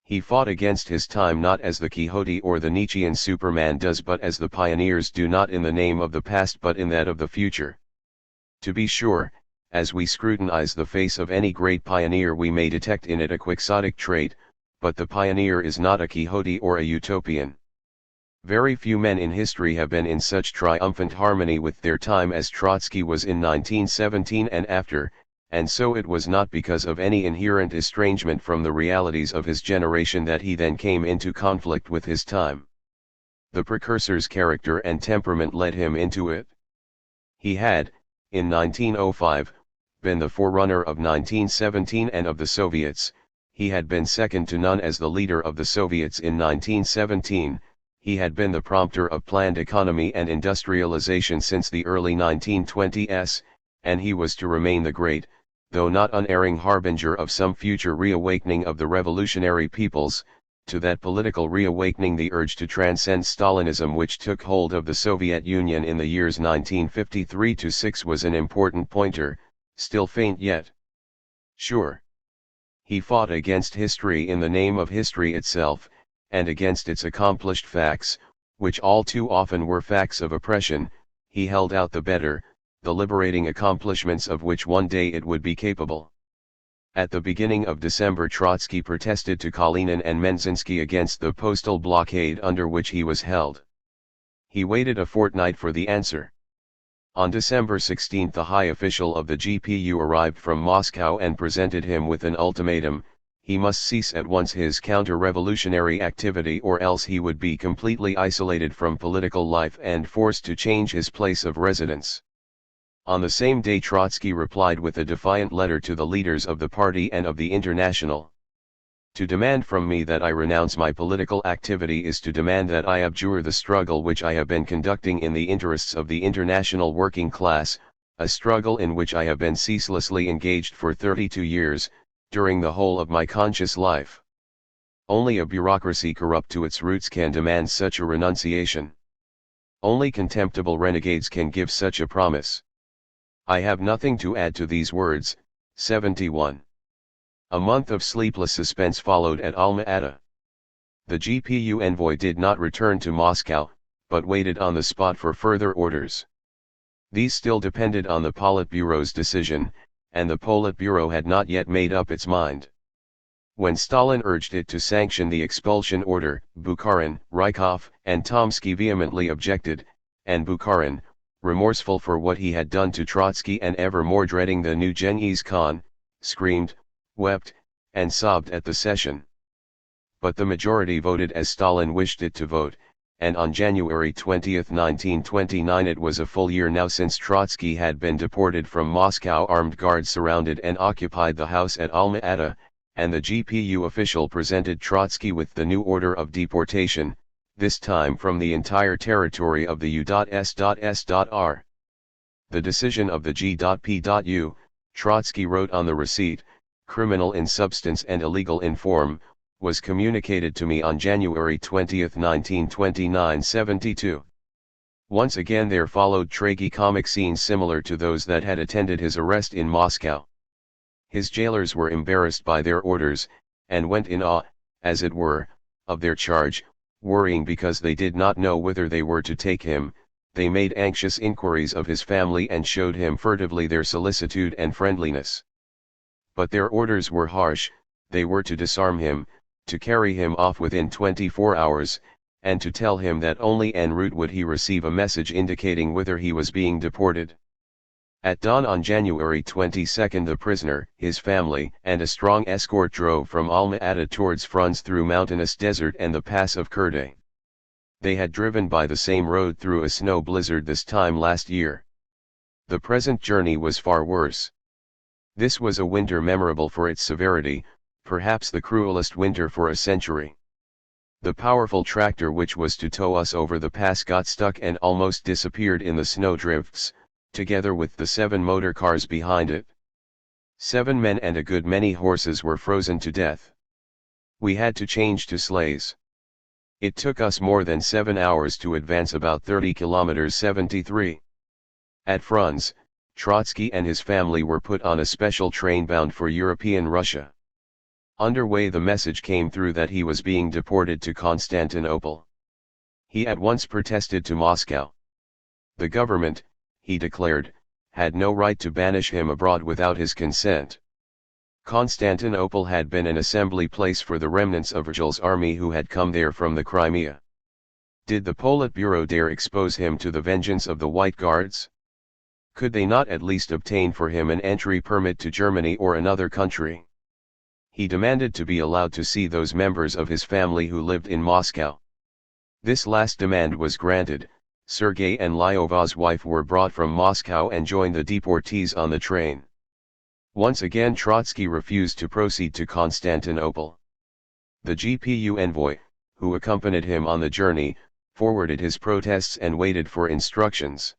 Speaker 1: He fought against his time not as the Quixote or the Nietzschean Superman does, but as the pioneers do, not in the name of the past but in that of the future. To be sure, As we scrutinize the face of any great pioneer we may detect in it a quixotic trait, but the pioneer is not a Quixote or a utopian. Very few men in history have been in such triumphant harmony with their time as Trotsky was in 1917 and after, and so it was not because of any inherent estrangement from the realities of his generation that he then came into conflict with his time. The precursor's character and temperament led him into it. He had, in 1905, been the forerunner of 1917 and of the Soviets. He had been second to none as the leader of the Soviets in 1917, he had been the prompter of planned economy and industrialization since the early 1920s, and he was to remain the great, though not unerring harbinger of some future reawakening of the revolutionary peoples. To that political reawakening the urge to transcend Stalinism which took hold of the Soviet Union in the years 1953-6 was an important pointer, still faint yet sure. He fought against history in the name of history itself, and against its accomplished facts, which all too often were facts of oppression. He held out the better, the liberating accomplishments of which one day it would be capable. At the beginning of December Trotsky protested to Kalinin and Menzinsky against the postal blockade under which he was held. He waited a fortnight for the answer. On December 16 the high official of the GPU arrived from Moscow and presented him with an ultimatum: he must cease at once his counter-revolutionary activity or else he would be completely isolated from political life and forced to change his place of residence. On the same day Trotsky replied with a defiant letter to the leaders of the party and of the International. To demand from me that I renounce my political activity is to demand that I abjure the struggle which I have been conducting in the interests of the international working class, a struggle in which I have been ceaselessly engaged for 32 years, during the whole of my conscious life. Only a bureaucracy corrupt to its roots can demand such a renunciation. Only contemptible renegades can give such a promise. I have nothing to add to these words. 71. A month of sleepless suspense followed at Alma-Ata. The GPU envoy did not return to Moscow, but waited on the spot for further orders. These still depended on the Politburo's decision, and the Politburo had not yet made up its mind. When Stalin urged it to sanction the expulsion order, Bukharin, Rykov, and Tomsky vehemently objected, and Bukharin, remorseful for what he had done to Trotsky and ever more dreading the new Genghis Khan, screamed, wept, and sobbed at the session. But the majority voted as Stalin wished it to vote, and on January 20, 1929 it was a full year now since Trotsky had been deported from Moscow. Armed guards surrounded and occupied the house at Alma-Ata, and the GPU official presented Trotsky with the new order of deportation, this time from the entire territory of the U.S.S.R. The decision of the G.P.U., Trotsky wrote on the receipt, criminal in substance and illegal in form, was communicated to me on January 20, 1929. 72. Once again there followed tragi-comic scenes similar to those that had attended his arrest in Moscow. His jailers were embarrassed by their orders, and went in awe, as it were, of their charge, worrying because they did not know whither they were to take him. They made anxious inquiries of his family and showed him furtively their solicitude and friendliness. But their orders were harsh. They were to disarm him, to carry him off within 24 hours, and to tell him that only en route would he receive a message indicating whither he was being deported. At dawn on January 22 the prisoner, his family, and a strong escort drove from Alma-Ata towards Frunze through mountainous desert and the pass of Kurde. They had driven by the same road through a snow blizzard this time last year. The present journey was far worse. This was a winter memorable for its severity, perhaps the cruelest winter for a century. The powerful tractor which was to tow us over the pass got stuck and almost disappeared in the snowdrifts, together with the 7 motor cars behind it. 7 men and a good many horses were frozen to death. We had to change to sleighs. It took us more than 7 hours to advance about 30 kilometers. 73. At Frunze, Trotsky and his family were put on a special train bound for European Russia. Underway the message came through that he was being deported to Constantinople. He at once protested to Moscow. The government, he declared, had no right to banish him abroad without his consent. Constantinople had been an assembly place for the remnants of Virgil's army who had come there from the Crimea. Did the Politburo dare expose him to the vengeance of the White Guards? Could they not at least obtain for him an entry permit to Germany or another country? He demanded to be allowed to see those members of his family who lived in Moscow. This last demand was granted. Sergei and Lyova's wife were brought from Moscow and joined the deportees on the train. Once again Trotsky refused to proceed to Constantinople. The GPU envoy, who accompanied him on the journey, forwarded his protests and waited for instructions.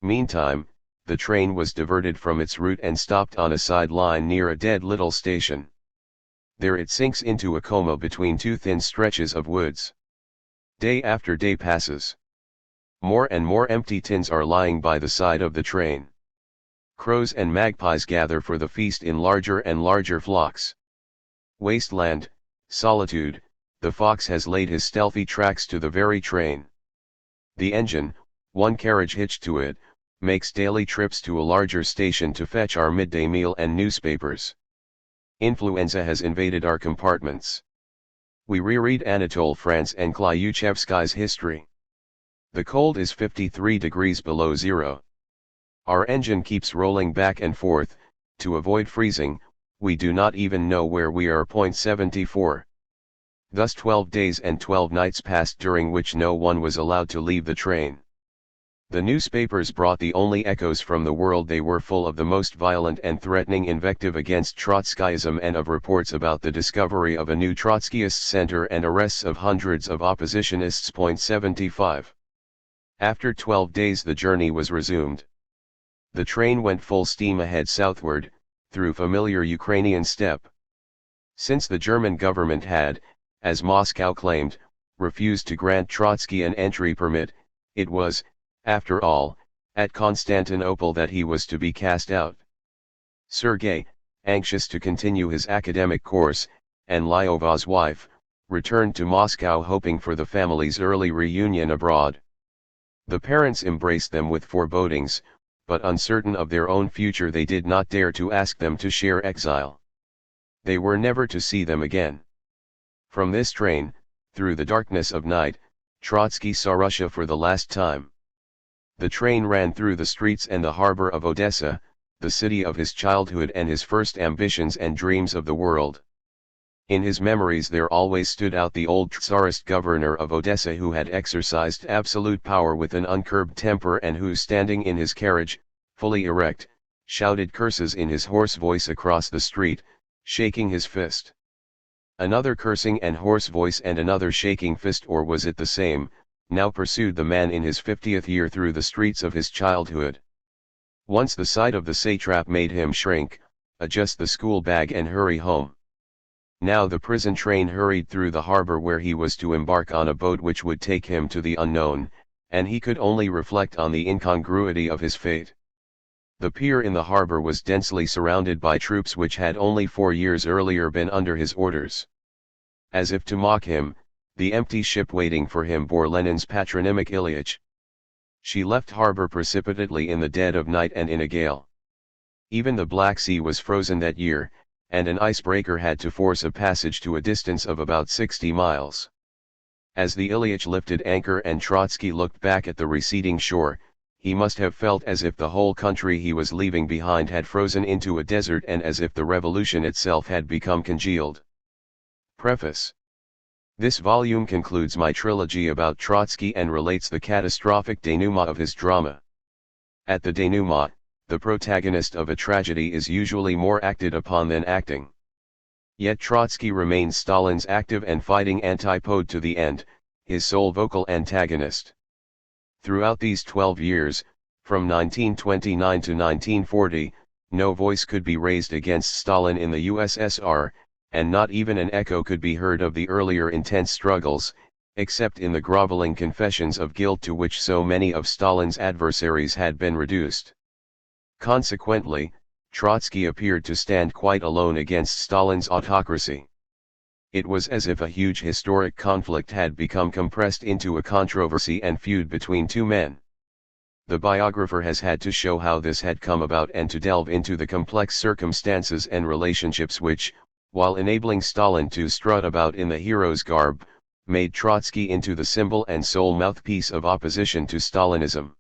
Speaker 1: Meantime, the train was diverted from its route and stopped on a side line near a dead little station. There it sinks into a coma between two thin stretches of woods. Day after day passes. More and more empty tins are lying by the side of the train. Crows and magpies gather for the feast in larger and larger flocks. Wasteland, solitude, the fox has laid his stealthy tracks to the very train. The engine, one carriage hitched to it, makes daily trips to a larger station to fetch our midday meal and newspapers. Influenza has invaded our compartments. We reread Anatole France and Klyuchevsky's history. The cold is 53 degrees below zero. Our engine keeps rolling back and forth. To avoid freezing, we do not even know where we are. 74. Thus 12 days and 12 nights passed during which no one was allowed to leave the train. The newspapers brought the only echoes from the world. They were full of the most violent and threatening invective against Trotskyism and of reports about the discovery of a new Trotskyist center and arrests of hundreds of oppositionists. 75. After 12 days the journey was resumed. The train went full steam ahead southward, through familiar Ukrainian steppe. Since the German government had, as Moscow claimed, refused to grant Trotsky an entry permit, it was, after all, at Constantinople that he was to be cast out. Sergei, anxious to continue his academic course, and Lyova's wife, returned to Moscow hoping for the family's early reunion abroad. The parents embraced them with forebodings, but uncertain of their own future they did not dare to ask them to share exile. They were never to see them again. From this train, through the darkness of night, Trotsky saw Russia for the last time. The train ran through the streets and the harbor of Odessa, the city of his childhood and his first ambitions and dreams of the world. In his memories there always stood out the old Tsarist governor of Odessa who had exercised absolute power with an uncurbed temper and who, standing in his carriage, fully erect, shouted curses in his hoarse voice across the street, shaking his fist. Another cursing and hoarse voice and another shaking fist, or was it the same, now pursued the man in his 50th year through the streets of his childhood. Once the sight of the satrap made him shrink, adjust the school bag and hurry home. Now the prison train hurried through the harbor where he was to embark on a boat which would take him to the unknown, and he could only reflect on the incongruity of his fate. The pier in the harbor was densely surrounded by troops which had only 4 years earlier been under his orders. As if to mock him, the empty ship waiting for him bore Lenin's patronymic Ilyich. She left harbor precipitately in the dead of night and in a gale. Even the Black Sea was frozen that year, and an icebreaker had to force a passage to a distance of about 60 miles. As the Ilyich lifted anchor and Trotsky looked back at the receding shore, he must have felt as if the whole country he was leaving behind had frozen into a desert and as if the revolution itself had become congealed. Preface. This volume concludes my trilogy about Trotsky and relates the catastrophic denouement of his drama. At the denouement, the protagonist of a tragedy is usually more acted upon than acting. Yet Trotsky remains Stalin's active and fighting antipode to the end, his sole vocal antagonist. Throughout these 12 years, from 1929 to 1940, no voice could be raised against Stalin in the USSR, and not even an echo could be heard of the earlier intense struggles, except in the groveling confessions of guilt to which so many of Stalin's adversaries had been reduced. Consequently, Trotsky appeared to stand quite alone against Stalin's autocracy. It was as if a huge historic conflict had become compressed into a controversy and feud between two men. The biographer has had to show how this had come about and to delve into the complex circumstances and relationships which, while enabling Stalin to strut about in the hero's garb, made Trotsky into the symbol and sole mouthpiece of opposition to Stalinism.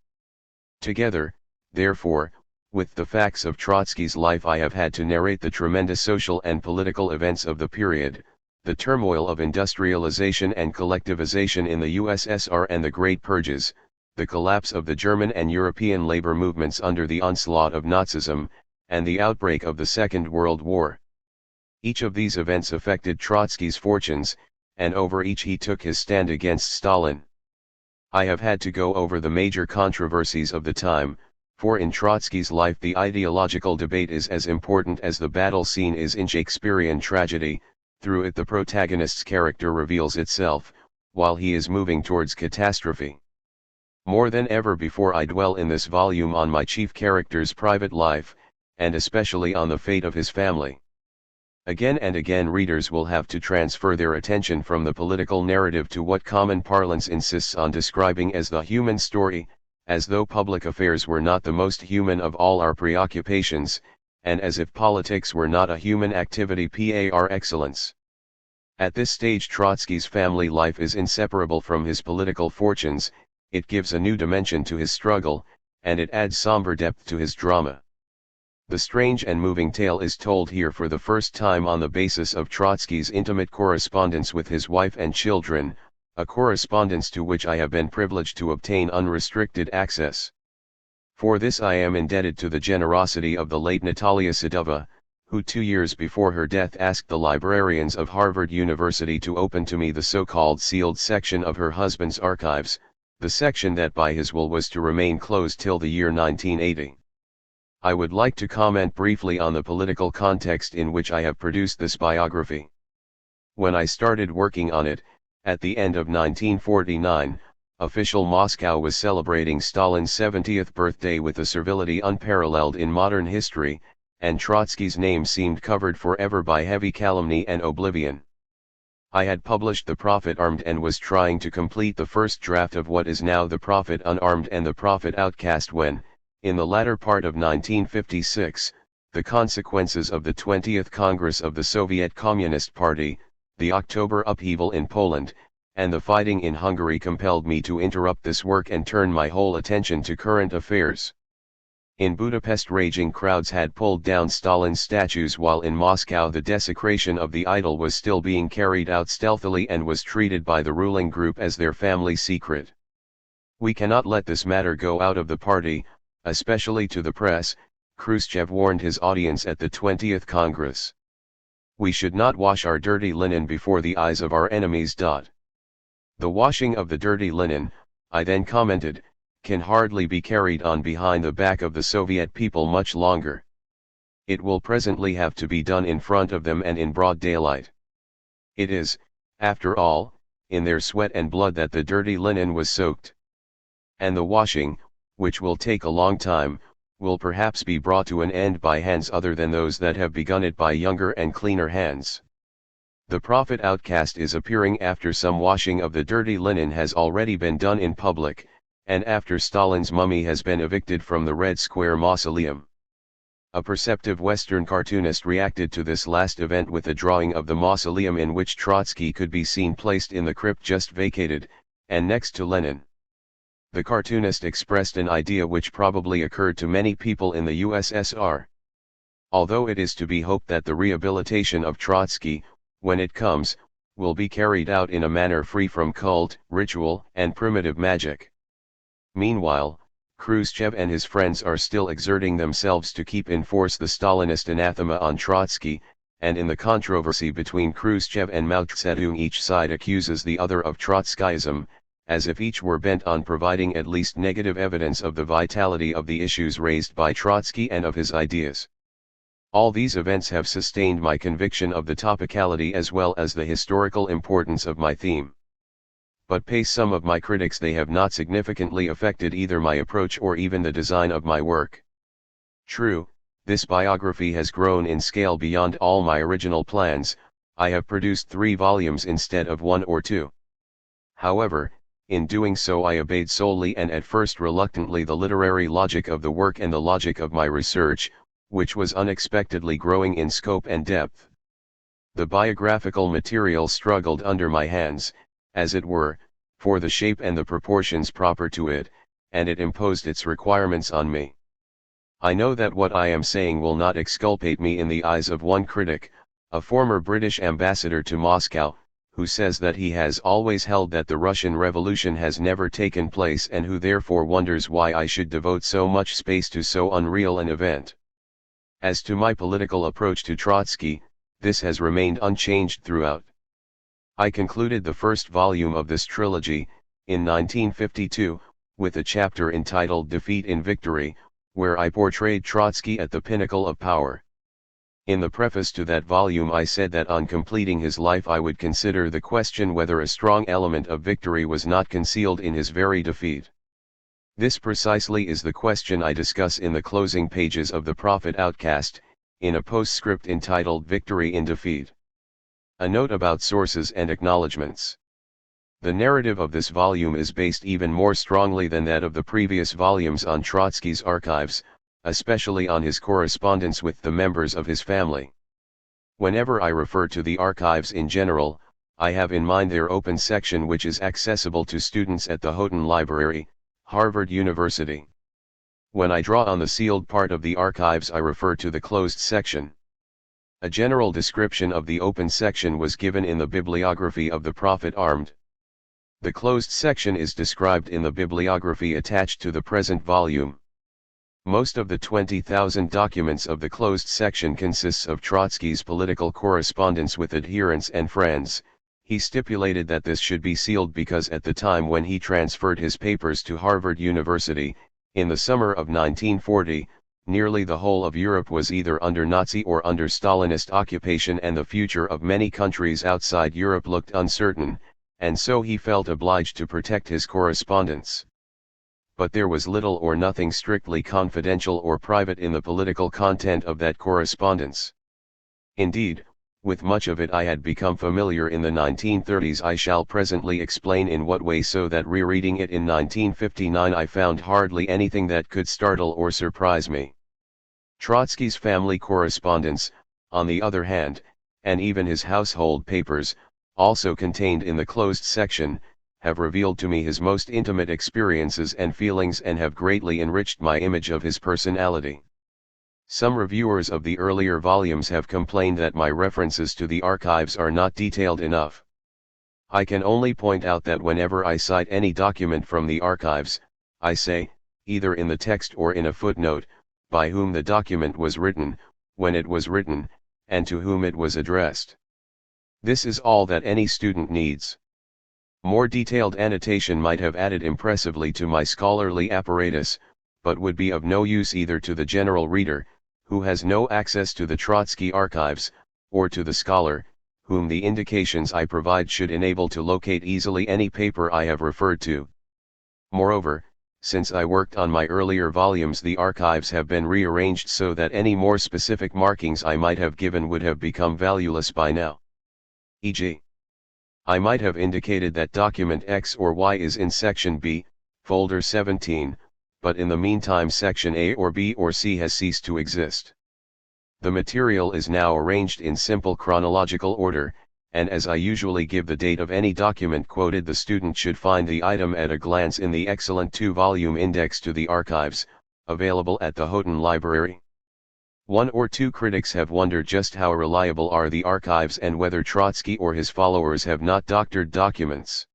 Speaker 1: Together, therefore, with the facts of Trotsky's life, I have had to narrate the tremendous social and political events of the period, the turmoil of industrialization and collectivization in the USSR and the Great Purges, the collapse of the German and European labor movements under the onslaught of Nazism, and the outbreak of the Second World War. Each of these events affected Trotsky's fortunes, and over each he took his stand against Stalin. I have had to go over the major controversies of the time, for in Trotsky's life the ideological debate is as important as the battle scene is in Shakespearean tragedy. Through it the protagonist's character reveals itself, while he is moving towards catastrophe. More than ever before I dwell in this volume on my chief character's private life, and especially on the fate of his family. Again and again readers will have to transfer their attention from the political narrative to what common parlance insists on describing as the human story, as though public affairs were not the most human of all our preoccupations, and as if politics were not a human activity par excellence. At this stage Trotsky's family life is inseparable from his political fortunes. It gives a new dimension to his struggle, and it adds somber depth to his drama. The strange and moving tale is told here for the first time on the basis of Trotsky's intimate correspondence with his wife and children, a correspondence to which I have been privileged to obtain unrestricted access. For this I am indebted to the generosity of the late Natalia Sadova, who 2 years before her death asked the librarians of Harvard University to open to me the so-called sealed section of her husband's archives, the section that by his will was to remain closed till the year 1980. I would like to comment briefly on the political context in which I have produced this biography. When I started working on it, at the end of 1949, official Moscow was celebrating Stalin's 70th birthday with a servility unparalleled in modern history, and Trotsky's name seemed covered forever by heavy calumny and oblivion. I had published The Prophet Armed and was trying to complete the first draft of what is now The Prophet Unarmed and The Prophet Outcast when, in the latter part of 1956, the consequences of the 20th Congress of the Soviet Communist Party, the October upheaval in Poland, and the fighting in Hungary compelled me to interrupt this work and turn my whole attention to current affairs. In Budapest raging crowds had pulled down Stalin's statues, while in Moscow the desecration of the idol was still being carried out stealthily and was treated by the ruling group as their family secret. We cannot let this matter go out of the party, especially to the press, Khrushchev warned his audience at the 20th Congress. We should not wash our dirty linen before the eyes of our enemies. The washing of the dirty linen, I then commented, can hardly be carried on behind the back of the Soviet people much longer. It will presently have to be done in front of them and in broad daylight. It is, after all, in their sweat and blood that the dirty linen was soaked. And the washing, which will take a long time, will perhaps be brought to an end by hands other than those that have begun it by younger and cleaner hands. The Prophet Outcast is appearing after some washing of the dirty linen has already been done in public, and after Stalin's mummy has been evicted from the Red Square mausoleum. A perceptive Western cartoonist reacted to this last event with a drawing of the mausoleum in which Trotsky could be seen placed in the crypt just vacated, and next to Lenin. The cartoonist expressed an idea which probably occurred to many people in the USSR. Although it is to be hoped that the rehabilitation of Trotsky, when it comes, will be carried out in a manner free from cult, ritual, and primitive magic. Meanwhile, Khrushchev and his friends are still exerting themselves to keep in force the Stalinist anathema on Trotsky, and in the controversy between Khrushchev and Mao Zedong each side accuses the other of Trotskyism, as if each were bent on providing at least negative evidence of the vitality of the issues raised by Trotsky and of his ideas. All these events have sustained my conviction of the topicality as well as the historical importance of my theme. But pay some of my critics, they have not significantly affected either my approach or even the design of my work. True, this biography has grown in scale beyond all my original plans. I have produced 3 volumes instead of 1 or 2. However, In doing so I obeyed solely and at first reluctantly the literary logic of the work and the logic of my research, which was unexpectedly growing in scope and depth. The biographical material struggled under my hands, as it were, for the shape and the proportions proper to it, and it imposed its requirements on me. I know that what I am saying will not exculpate me in the eyes of one critic, a former British ambassador to Moscow, who says that he has always held that the Russian Revolution has never taken place and who therefore wonders why I should devote so much space to so unreal an event. As to my political approach to Trotsky, this has remained unchanged throughout. I concluded the first volume of this trilogy, in 1952, with a chapter entitled Defeat in Victory, where I portrayed Trotsky at the pinnacle of power. In the preface to that volume I said that on completing his life I would consider the question whether a strong element of victory was not concealed in his very defeat. This precisely is the question I discuss in the closing pages of The Prophet Outcast, in a postscript entitled Victory in Defeat. A note about sources and acknowledgements. The narrative of this volume is based even more strongly than that of the previous volumes on Trotsky's archives, especially on his correspondence with the members of his family. Whenever I refer to the archives in general, I have in mind their open section which is accessible to students at the Houghton Library, Harvard University. When I draw on the sealed part of the archives I refer to the closed section. A general description of the open section was given in the bibliography of the Prophet Armed. The closed section is described in the bibliography attached to the present volume. Most of the 20,000 documents of the closed section consists of Trotsky's political correspondence with adherents and friends. He stipulated that this should be sealed because at the time when he transferred his papers to Harvard University, in the summer of 1940, nearly the whole of Europe was either under Nazi or under Stalinist occupation and the future of many countries outside Europe looked uncertain, and so he felt obliged to protect his correspondence. But there was little or nothing strictly confidential or private in the political content of that correspondence. Indeed, with much of it I had become familiar in the 1930s. I shall presently explain in what way, so that rereading it in 1959 I found hardly anything that could startle or surprise me. Trotsky's family correspondence, on the other hand, and even his household papers, also contained in the closed section, have revealed to me his most intimate experiences and feelings and have greatly enriched my image of his personality. Some reviewers of the earlier volumes have complained that my references to the archives are not detailed enough. I can only point out that whenever I cite any document from the archives, I say, either in the text or in a footnote, by whom the document was written, when it was written, and to whom it was addressed. This is all that any student needs. More detailed annotation might have added impressively to my scholarly apparatus, but would be of no use either to the general reader, who has no access to the Trotsky archives, or to the scholar, whom the indications I provide should enable to locate easily any paper I have referred to. Moreover, since I worked on my earlier volumes, the archives have been rearranged so that any more specific markings I might have given would have become valueless by now. E.g., I might have indicated that document X or Y is in section B, folder 17, but in the meantime section A or B or C has ceased to exist. The material is now arranged in simple chronological order, and as I usually give the date of any document quoted, the student should find the item at a glance in the excellent 2-volume index to the archives, available at the Houghton Library. One or two critics have wondered just how reliable are the archives and whether Trotsky or his followers have not doctored documents.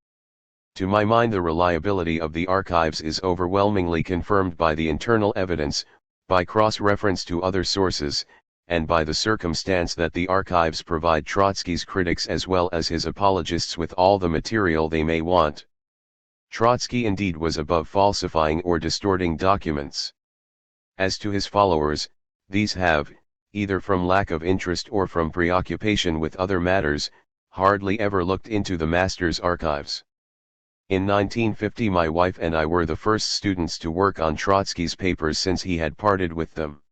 Speaker 1: To my mind, the reliability of the archives is overwhelmingly confirmed by the internal evidence, by cross-reference to other sources, and by the circumstance that the archives provide Trotsky's critics as well as his apologists with all the material they may want. Trotsky indeed was above falsifying or distorting documents. As to his followers, these have, either from lack of interest or from preoccupation with other matters, hardly ever looked into the master's archives. In 1950 my wife and I were the first students to work on Trotsky's papers since he had parted with them.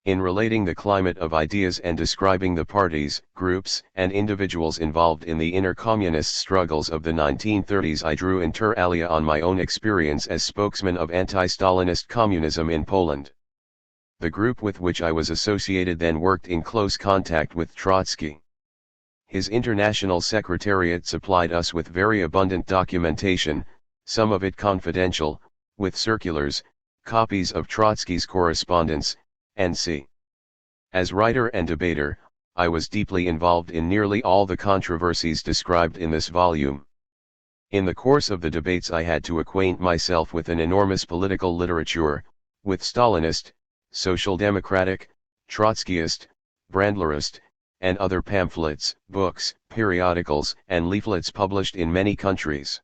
Speaker 1: In relating the climate of ideas and describing the parties, groups, and individuals involved in the inner communist struggles of the 1930s, I drew inter alia on my own experience as spokesman of anti-Stalinist communism in Poland. The group with which I was associated then worked in close contact with Trotsky. His international secretariat supplied us with very abundant documentation, some of it confidential, with circulars, copies of Trotsky's correspondence, and as writer and debater, I was deeply involved in nearly all the controversies described in this volume. In the course of the debates I had to acquaint myself with an enormous political literature, with Stalinist, Social Democratic, Trotskyist, Brandlerist, and other pamphlets, books, periodicals, and leaflets published in many countries.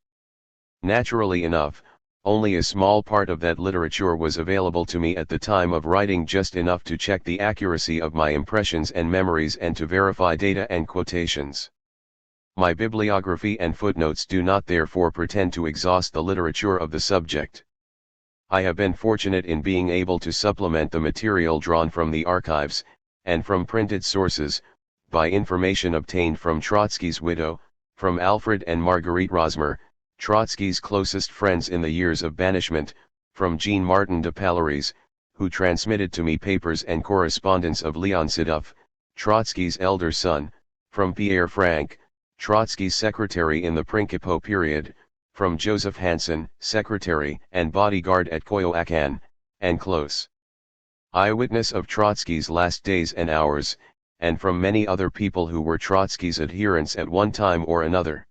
Speaker 1: Naturally enough, only a small part of that literature was available to me at the time of writing, just enough to check the accuracy of my impressions and memories and to verify data and quotations. My bibliography and footnotes do not therefore pretend to exhaust the literature of the subject. I have been fortunate in being able to supplement the material drawn from the archives, and from printed sources, by information obtained from Trotsky's widow, from Alfred and Marguerite Rosmer, Trotsky's closest friends in the years of banishment, from Jean Martin de Palaris, who transmitted to me papers and correspondence of Leon Sedov, Trotsky's elder son, from Pierre Frank, Trotsky's secretary in the Principal period, from Joseph Hansen, secretary and bodyguard at Coyoacan, and close eyewitness of Trotsky's last days and hours, and from many other people who were Trotsky's adherents at one time or another.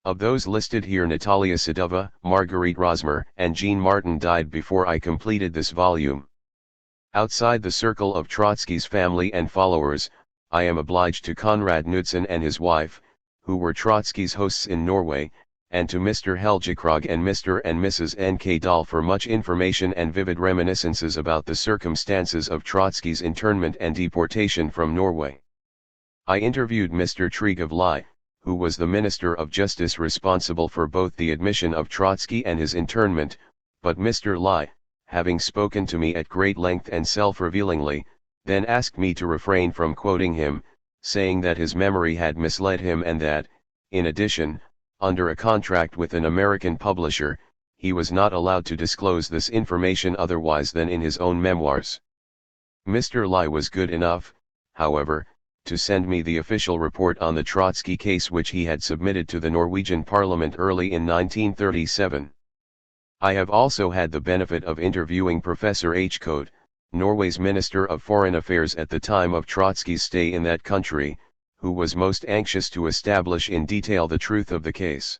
Speaker 1: Of those listed here, Natalia Sedova, Marguerite Rosmer, and Jean Martin died before I completed this volume. Outside the circle of Trotsky's family and followers, I am obliged to Konrad Knudsen and his wife, who were Trotsky's hosts in Norway, and to Mr. Helgekrog and Mr. and Mrs. N.K. Dahl for much information and vivid reminiscences about the circumstances of Trotsky's internment and deportation from Norway. I interviewed Mr. Trig of Lai, who was the Minister of Justice responsible for both the admission of Trotsky and his internment, but Mr. Lai, having spoken to me at great length and self-revealingly, then asked me to refrain from quoting him, saying that his memory had misled him and that, in addition, under a contract with an American publisher, he was not allowed to disclose this information otherwise than in his own memoirs. Mr. Lai was good enough, however, to send me the official report on the Trotsky case which he had submitted to the Norwegian Parliament early in 1937. I have also had the benefit of interviewing Professor H. Code, Norway's Minister of Foreign Affairs at the time of Trotsky's stay in that country, who was most anxious to establish in detail the truth of the case.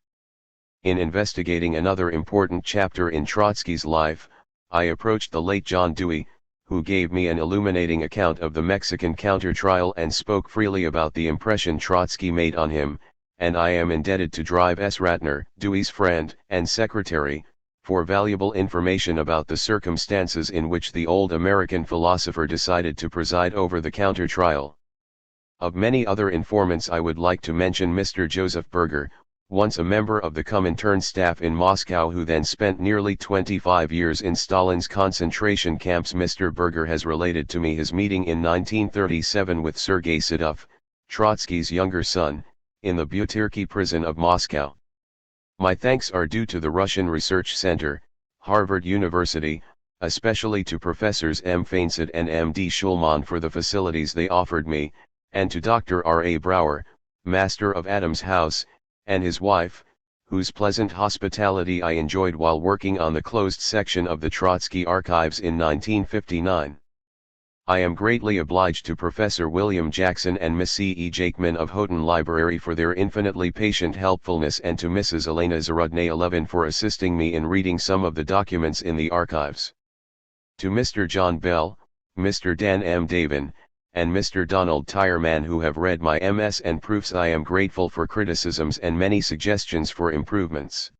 Speaker 1: In investigating another important chapter in Trotsky's life, I approached the late John Dewey, who gave me an illuminating account of the Mexican counter-trial and spoke freely about the impression Trotsky made on him, and I am indebted to Drive S. Ratner, Dewey's friend and secretary, for valuable information about the circumstances in which the old American philosopher decided to preside over the counter-trial. Of many other informants I would like to mention Mr. Joseph Berger, once a member of the Comintern staff in Moscow who then spent nearly 25 years in Stalin's concentration camps. Mr. Berger has related to me his meeting in 1937 with Sergei Sedov, Trotsky's younger son, in the Butyrki prison of Moscow. My thanks are due to the Russian Research Center, Harvard University, especially to Professors M. Feinsad and M. D. Schulman for the facilities they offered me, and to Dr. R. A. Brower, Master of Adams House, and his wife, whose pleasant hospitality I enjoyed while working on the closed section of the Trotsky archives in 1959. I am greatly obliged to Professor William Jackson and Miss C. E. Jakeman of Houghton Library for their infinitely patient helpfulness, and to Mrs. Elena Zarudnay-Levin for assisting me in reading some of the documents in the archives. To Mr. John Bell, Mr. Dan M. Davin, and Mr. Donald Tyerman, who have read my MS and proofs, I am grateful for criticisms and many suggestions for improvements.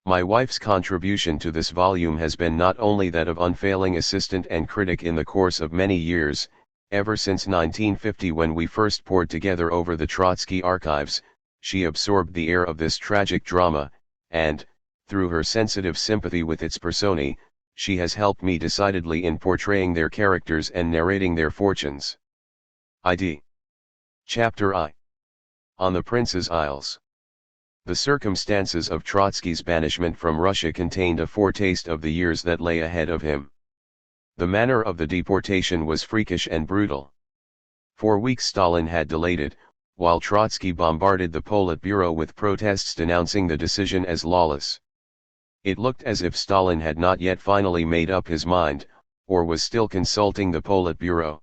Speaker 1: My wife's contribution to this volume has been not only that of unfailing assistant and critic in the course of many years, ever since 1950 when we first pored together over the Trotsky archives, she absorbed the air of this tragic drama, and, through her sensitive sympathy with its personae, she has helped me decidedly in portraying their characters and narrating their fortunes. ID. Chapter I. On the Prince's Isles. The circumstances of Trotsky's banishment from Russia contained a foretaste of the years that lay ahead of him. The manner of the deportation was freakish and brutal. For weeks Stalin had delayed it, while Trotsky bombarded the Politburo with protests denouncing the decision as lawless. It looked as if Stalin had not yet finally made up his mind, or was still consulting the Politburo.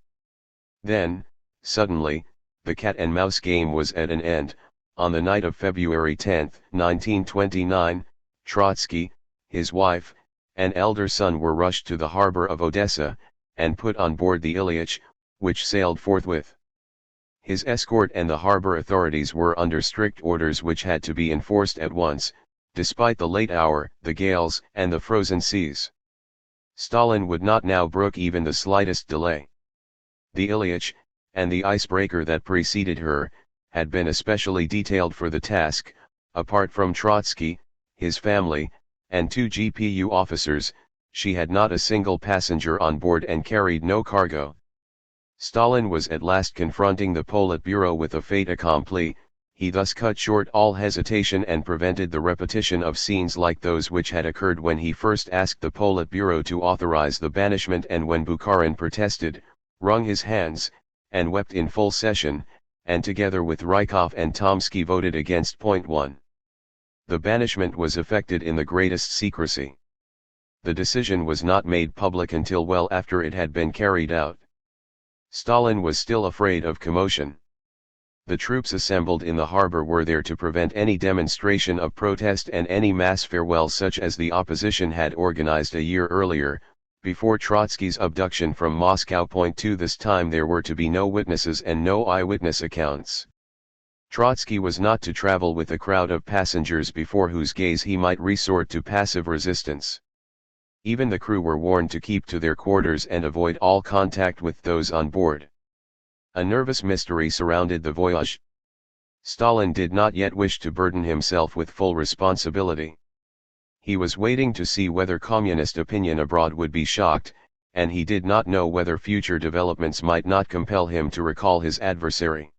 Speaker 1: Then, suddenly, the cat-and-mouse game was at an end. On the night of February 10, 1929, Trotsky, his wife, and elder son were rushed to the harbor of Odessa, and put on board the Ilyich, which sailed forthwith. His escort and the harbor authorities were under strict orders which had to be enforced at once, despite the late hour, the gales, and the frozen seas. Stalin would not now brook even the slightest delay. The Ilyich, and the icebreaker that preceded her, had been especially detailed for the task. Apart from Trotsky, his family, and 2 GPU officers, she had not a single passenger on board and carried no cargo. Stalin was at last confronting the Politburo with a fait accompli. He thus cut short all hesitation and prevented the repetition of scenes like those which had occurred when he first asked the Politburo to authorize the banishment and when Bukharin protested, wrung his hands, and wept in full session, and together with Rykov and Tomsky voted against point 1. The banishment was effected in the greatest secrecy. The decision was not made public until well after it had been carried out. Stalin was still afraid of commotion. The troops assembled in the harbor were there to prevent any demonstration of protest and any mass farewell such as the opposition had organized a year earlier, before Trotsky's abduction from Moscow. Point 2. This time there were to be no witnesses and no eyewitness accounts. Trotsky was not to travel with a crowd of passengers before whose gaze he might resort to passive resistance. Even the crew were warned to keep to their quarters and avoid all contact with those on board. A nervous mystery surrounded the voyage. Stalin did not yet wish to burden himself with full responsibility. He was waiting to see whether communist opinion abroad would be shocked, and he did not know whether future developments might not compel him to recall his adversary.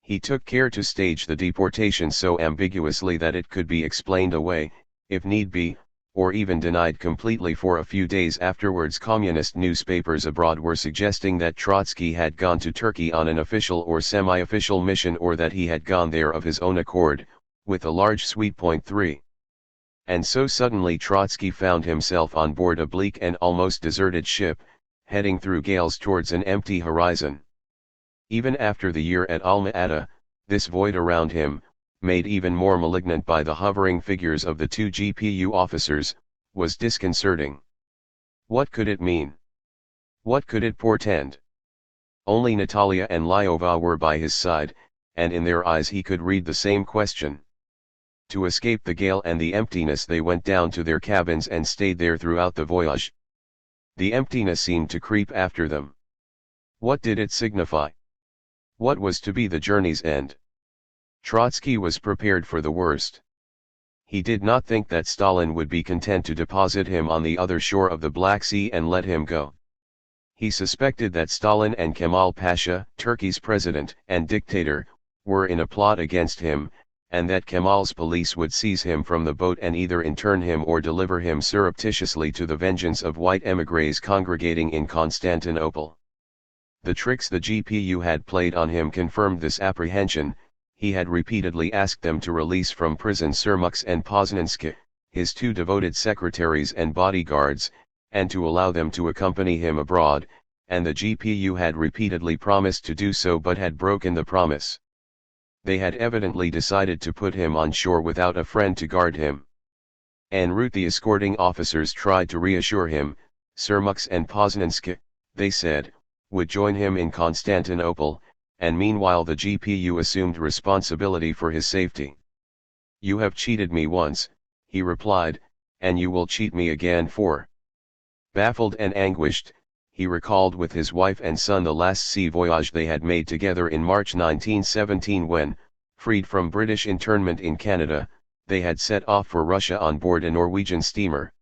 Speaker 1: He took care to stage the deportation so ambiguously that it could be explained away, if need be, or even denied completely. For a few days afterwards communist newspapers abroad were suggesting that Trotsky had gone to Turkey on an official or semi-official mission, or that he had gone there of his own accord, with a large suite. Point 3. And so suddenly Trotsky found himself on board a bleak and almost deserted ship, heading through gales towards an empty horizon. Even after the year at Alma-Ata, this void around him, made even more malignant by the hovering figures of the 2 GPU officers, was disconcerting. What could it mean? What could it portend? Only Natalia and Lyova were by his side, and in their eyes he could read the same question. To escape the gale and the emptiness they went down to their cabins and stayed there throughout the voyage. The emptiness seemed to creep after them. What did it signify? What was to be the journey's end? Trotsky was prepared for the worst. He did not think that Stalin would be content to deposit him on the other shore of the Black Sea and let him go. He suspected that Stalin and Kemal Pasha, Turkey's president and dictator, were in a plot against him, and that Kemal's police would seize him from the boat and either intern him or deliver him surreptitiously to the vengeance of white émigrés congregating in Constantinople. The tricks the GPU had played on him confirmed this apprehension. He had repeatedly asked them to release from prison Sermux and Poznański, his 2 devoted secretaries and bodyguards, and to allow them to accompany him abroad, and the GPU had repeatedly promised to do so but had broken the promise. They had evidently decided to put him on shore without a friend to guard him. En route the escorting officers tried to reassure him. Sermux and Poznański, they said, would join him in Constantinople, and meanwhile the GPU assumed responsibility for his safety. "You have cheated me once," he replied, "and you will cheat me again." Baffled and anguished, he recalled with his wife and son the last sea voyage they had made together in March 1917 when, freed from British internment in Canada, they had set off for Russia on board a Norwegian steamer.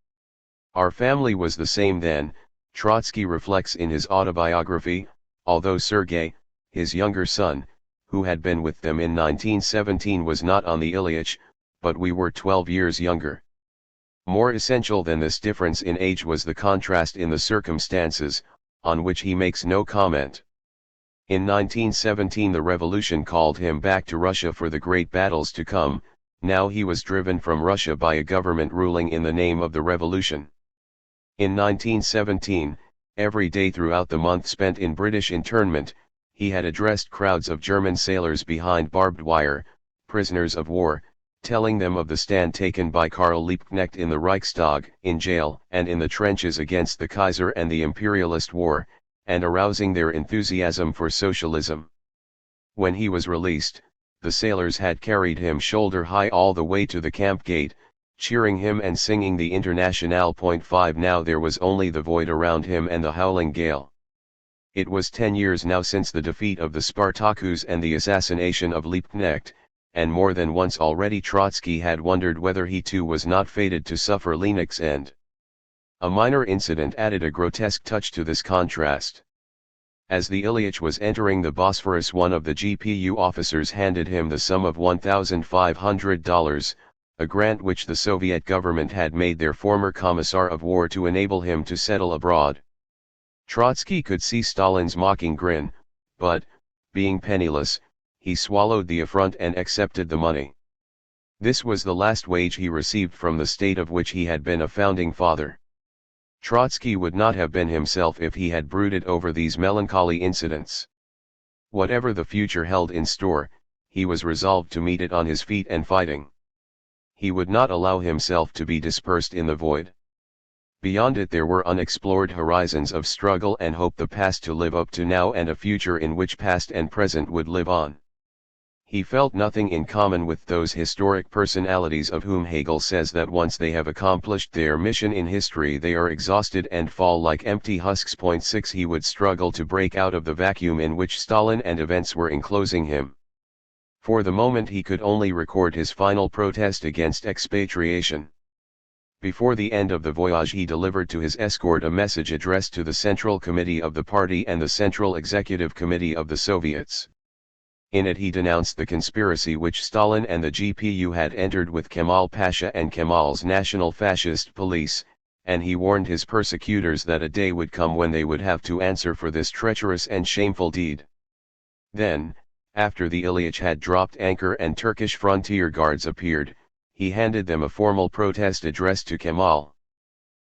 Speaker 1: Our family was the same then, Trotsky reflects in his autobiography, although Sergei, his younger son, who had been with them in 1917 was not on the Ilyich, but we were 12 years younger. More essential than this difference in age was the contrast in the circumstances, on which he makes no comment. In 1917 the revolution called him back to Russia for the great battles to come. Now he was driven from Russia by a government ruling in the name of the revolution. In 1917, every day throughout the month spent in British internment, he had addressed crowds of German sailors behind barbed wire, prisoners of war, telling them of the stand taken by Karl Liebknecht in the Reichstag, in jail, and in the trenches against the Kaiser and the imperialist war, and arousing their enthusiasm for socialism. When he was released, the sailors had carried him shoulder high all the way to the camp gate, cheering him and singing the Internationale. 5 Now there was only the void around him and the howling gale. It was 10 years now since the defeat of the Spartakus and the assassination of Liebknecht, and more than once already Trotsky had wondered whether he too was not fated to suffer Liebknecht's end. A minor incident added a grotesque touch to this contrast. As the Ilyich was entering the Bosphorus, one of the GPU officers handed him the sum of $1,500, a grant which the Soviet government had made their former Commissar of War to enable him to settle abroad. Trotsky could see Stalin's mocking grin, but, being penniless, he swallowed the affront and accepted the money. This was the last wage he received from the state of which he had been a founding father. Trotsky would not have been himself if he had brooded over these melancholy incidents. Whatever the future held in store, he was resolved to meet it on his feet and fighting. He would not allow himself to be dispersed in the void. Beyond it there were unexplored horizons of struggle and hope, the past to live up to now and a future in which past and present would live on. He felt nothing in common with those historic personalities of whom Hegel says that once they have accomplished their mission in history they are exhausted and fall like empty husks. 6 He would struggle to break out of the vacuum in which Stalin and events were enclosing him. For the moment he could only record his final protest against expatriation. Before the end of the voyage he delivered to his escort a message addressed to the Central Committee of the Party and the Central Executive Committee of the Soviets. In it he denounced the conspiracy which Stalin and the GPU had entered with Kemal Pasha and Kemal's National Fascist Police, and he warned his persecutors that a day would come when they would have to answer for this treacherous and shameful deed. Then, after the Ilyich had dropped anchor and Turkish frontier guards appeared, he handed them a formal protest addressed to Kemal.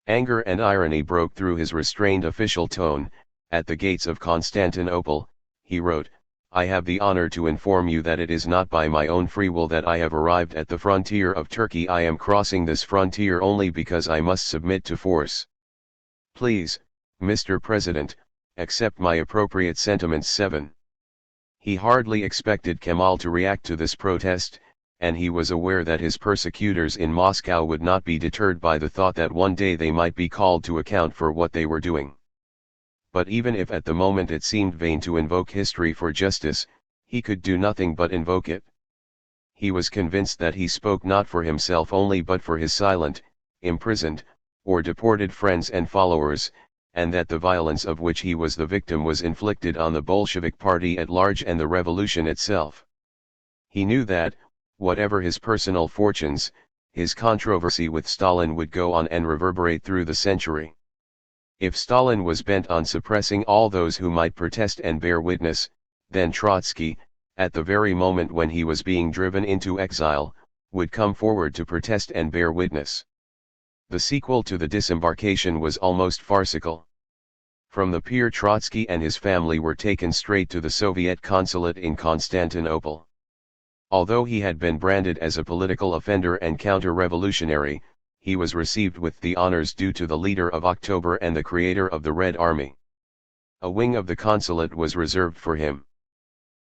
Speaker 1: Anger and irony broke through his restrained official tone. At the gates of Constantinople, he wrote, I have the honor to inform you that it is not by my own free will that I have arrived at the frontier of Turkey. I am crossing this frontier only because I must submit to force. Please, Mr. President, accept my appropriate sentiments. 7. He hardly expected Kemal to react to this protest, and he was aware that his persecutors in Moscow would not be deterred by the thought that one day they might be called to account for what they were doing. But even if at the moment it seemed vain to invoke history for justice, he could do nothing but invoke it. He was convinced that he spoke not for himself only but for his silent, imprisoned, or deported friends and followers, and that the violence of which he was the victim was inflicted on the Bolshevik party at large and the revolution itself. He knew that, whatever his personal fortunes, his controversy with Stalin would go on and reverberate through the century. If Stalin was bent on suppressing all those who might protest and bear witness, then Trotsky, at the very moment when he was being driven into exile, would come forward to protest and bear witness. The sequel to the disembarkation was almost farcical. From the pier Trotsky and his family were taken straight to the Soviet consulate in Constantinople. Although he had been branded as a political offender and counter-revolutionary, he was received with the honors due to the leader of October and the creator of the Red Army. A wing of the consulate was reserved for him.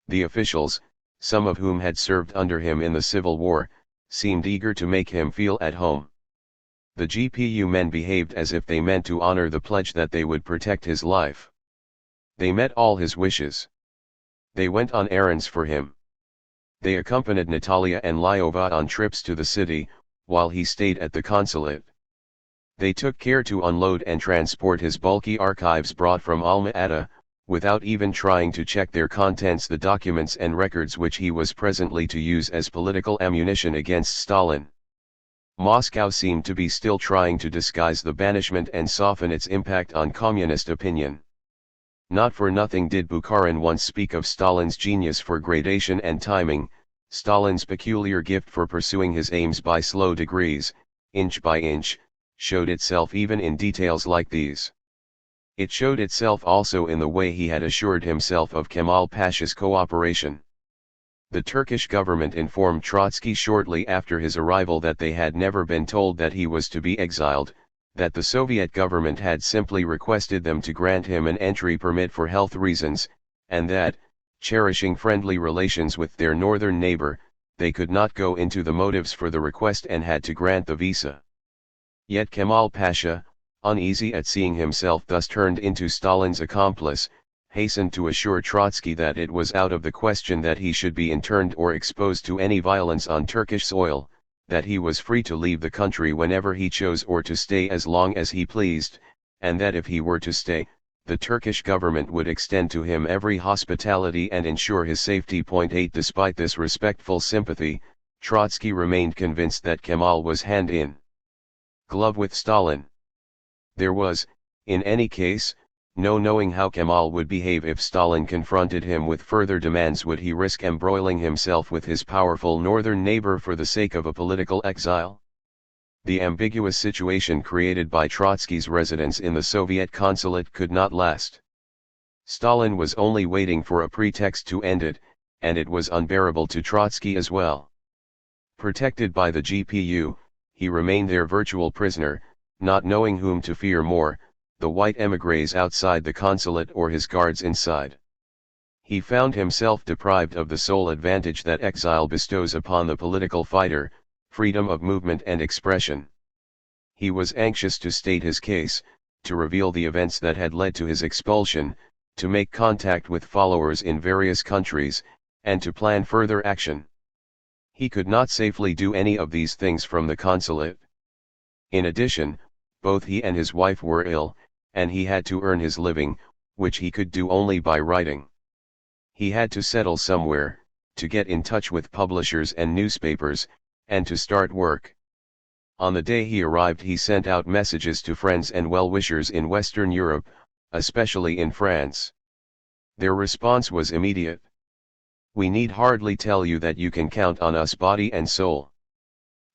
Speaker 1: The officials, some of whom had served under him in the Civil War, seemed eager to make him feel at home. The GPU men behaved as if they meant to honor the pledge that they would protect his life. They met all his wishes. They went on errands for him. They accompanied Natalia and Lyova on trips to the city, while he stayed at the consulate. They took care to unload and transport his bulky archives brought from Alma-Ata, without even trying to check their contents, the documents and records which he was presently to use as political ammunition against Stalin. Moscow seemed to be still trying to disguise the banishment and soften its impact on communist opinion. Not for nothing did Bukharin once speak of Stalin's genius for gradation and timing, Stalin's peculiar gift for pursuing his aims by slow degrees, inch by inch, showed itself even in details like these. It showed itself also in the way he had assured himself of Kemal Pasha's cooperation. The Turkish government informed Trotsky shortly after his arrival that they had never been told that he was to be exiled, that the Soviet government had simply requested them to grant him an entry permit for health reasons, and that, cherishing friendly relations with their northern neighbor, they could not go into the motives for the request and had to grant the visa. Yet Kemal Pasha, uneasy at seeing himself thus turned into Stalin's accomplice, hastened to assure Trotsky that it was out of the question that he should be interned or exposed to any violence on Turkish soil, that he was free to leave the country whenever he chose or to stay as long as he pleased, and that if he were to stay, the Turkish government would extend to him every hospitality and ensure his safety. 8 Despite this respectful sympathy, Trotsky remained convinced that Kemal was hand in glove with Stalin. There was, in any case, no knowing how Kemal would behave if Stalin confronted him with further demands. Would he risk embroiling himself with his powerful northern neighbor for the sake of a political exile? The ambiguous situation created by Trotsky's residence in the Soviet consulate could not last. Stalin was only waiting for a pretext to end it, and it was unbearable to Trotsky as well. Protected by the GPU, he remained their virtual prisoner, not knowing whom to fear more, the white émigrés outside the consulate or his guards inside. He found himself deprived of the sole advantage that exile bestows upon the political fighter, freedom of movement and expression. He was anxious to state his case, to reveal the events that had led to his expulsion, to make contact with followers in various countries, and to plan further action. He could not safely do any of these things from the consulate. In addition, both he and his wife were ill, and he had to earn his living, which he could do only by writing. He had to settle somewhere, to get in touch with publishers and newspapers, and to start work. On the day he arrived, he sent out messages to friends and well-wishers in Western Europe, especially in France. Their response was immediate. "We need hardly tell you that you can count on us body and soul.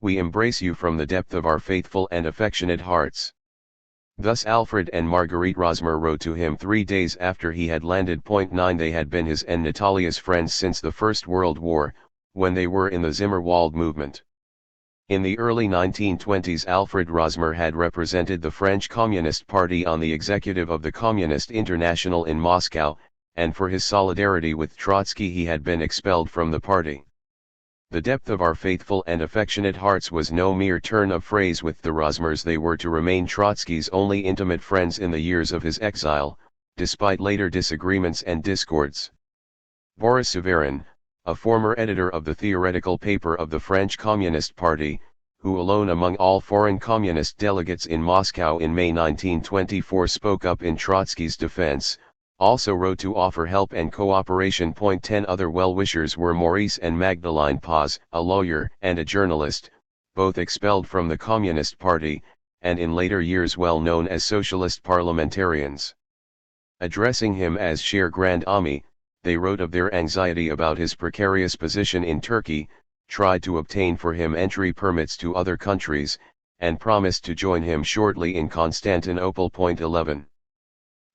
Speaker 1: We embrace you from the depth of our faithful and affectionate hearts." Thus Alfred and Marguerite Rosmer wrote to him 3 days after he had landed. 9 They had been his and Natalia's friends since the First World War, when they were in the Zimmerwald movement. In the early 1920s, Alfred Rosmer had represented the French Communist Party on the executive of the Communist International in Moscow, and for his solidarity with Trotsky he had been expelled from the party. The depth of our faithful and affectionate hearts was no mere turn of phrase with the Rosmers. They were to remain Trotsky's only intimate friends in the years of his exile, despite later disagreements and discords. Boris Severin, a former editor of the theoretical paper of the French Communist Party, who alone among all foreign communist delegates in Moscow in May 1924 spoke up in Trotsky's defense, also wrote to offer help and cooperation. 10 Other well-wishers were Maurice and Magdalene Paz, a lawyer and a journalist, both expelled from the Communist Party, and in later years well known as socialist parliamentarians. Addressing him as Cher Grand Ami, they wrote of their anxiety about his precarious position in Turkey, tried to obtain for him entry permits to other countries, and promised to join him shortly in Constantinople. 11.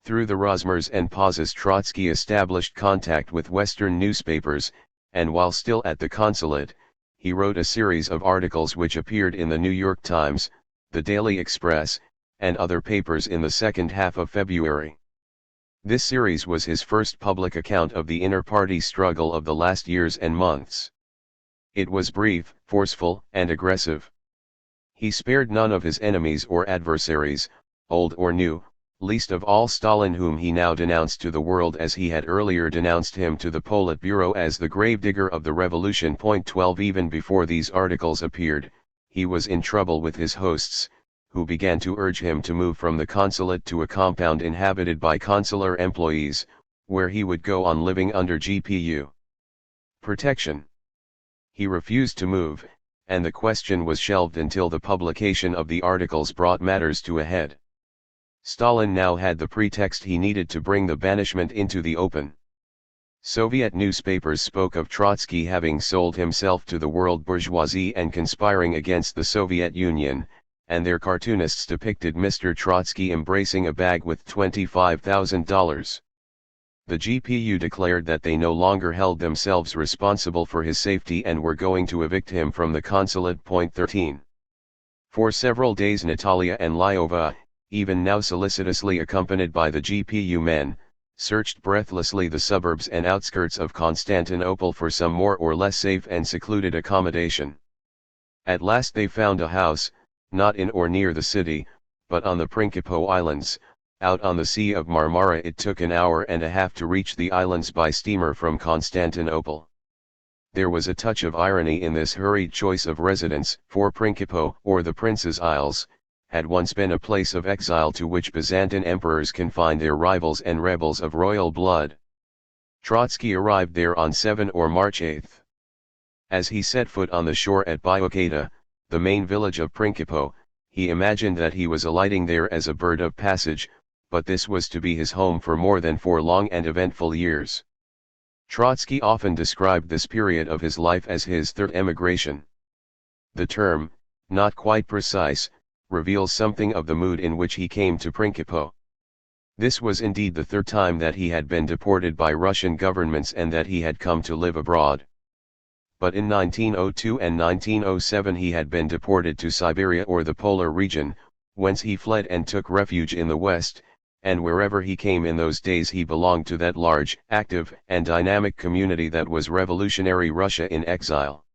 Speaker 1: Through the Rosmers and Pazes, Trotsky established contact with Western newspapers, and while still at the consulate, he wrote a series of articles which appeared in the New York Times, the Daily Express, and other papers in the second half of February. This series was his first public account of the inter-party struggle of the last years and months. It was brief, forceful, and aggressive. He spared none of his enemies or adversaries, old or new, least of all Stalin, whom he now denounced to the world as he had earlier denounced him to the Politburo as the gravedigger of the revolution. 12 Even before these articles appeared, he was in trouble with his hosts, who began to urge him to move from the consulate to a compound inhabited by consular employees, where he would go on living under GPU protection. He refused to move, and the question was shelved until the publication of the articles brought matters to a head. Stalin now had the pretext he needed to bring the banishment into the open. Soviet newspapers spoke of Trotsky having sold himself to the world bourgeoisie and conspiring against the Soviet Union, and their cartoonists depicted Mr. Trotsky embracing a bag with $25,000. The GPU declared that they no longer held themselves responsible for his safety and were going to evict him from the consulate. 13. For several days Natalia and Lyova, even now solicitously accompanied by the GPU men, searched breathlessly the suburbs and outskirts of Constantinople for some more or less safe and secluded accommodation. At last they found a house, not in or near the city, but on the Principe Islands, out on the Sea of Marmara. It took an hour and a half to reach the islands by steamer from Constantinople. There was a touch of irony in this hurried choice of residence, for Principe, or the Prince's Isles, had once been a place of exile to which Byzantine emperors confined their rivals and rebels of royal blood. Trotsky arrived there on March 8. As he set foot on the shore at Biokata, the main village of Principe, he imagined that he was alighting there as a bird of passage, but this was to be his home for more than 4 long and eventful years. Trotsky often described this period of his life as his third emigration. The term, not quite precise, reveals something of the mood in which he came to Principe. This was indeed the third time that he had been deported by Russian governments and that he had come to live abroad. But in 1902 and 1907 he had been deported to Siberia or the polar region, whence he fled and took refuge in the West, and wherever he came in those days he belonged to that large, active, and dynamic community that was revolutionary Russia in exile.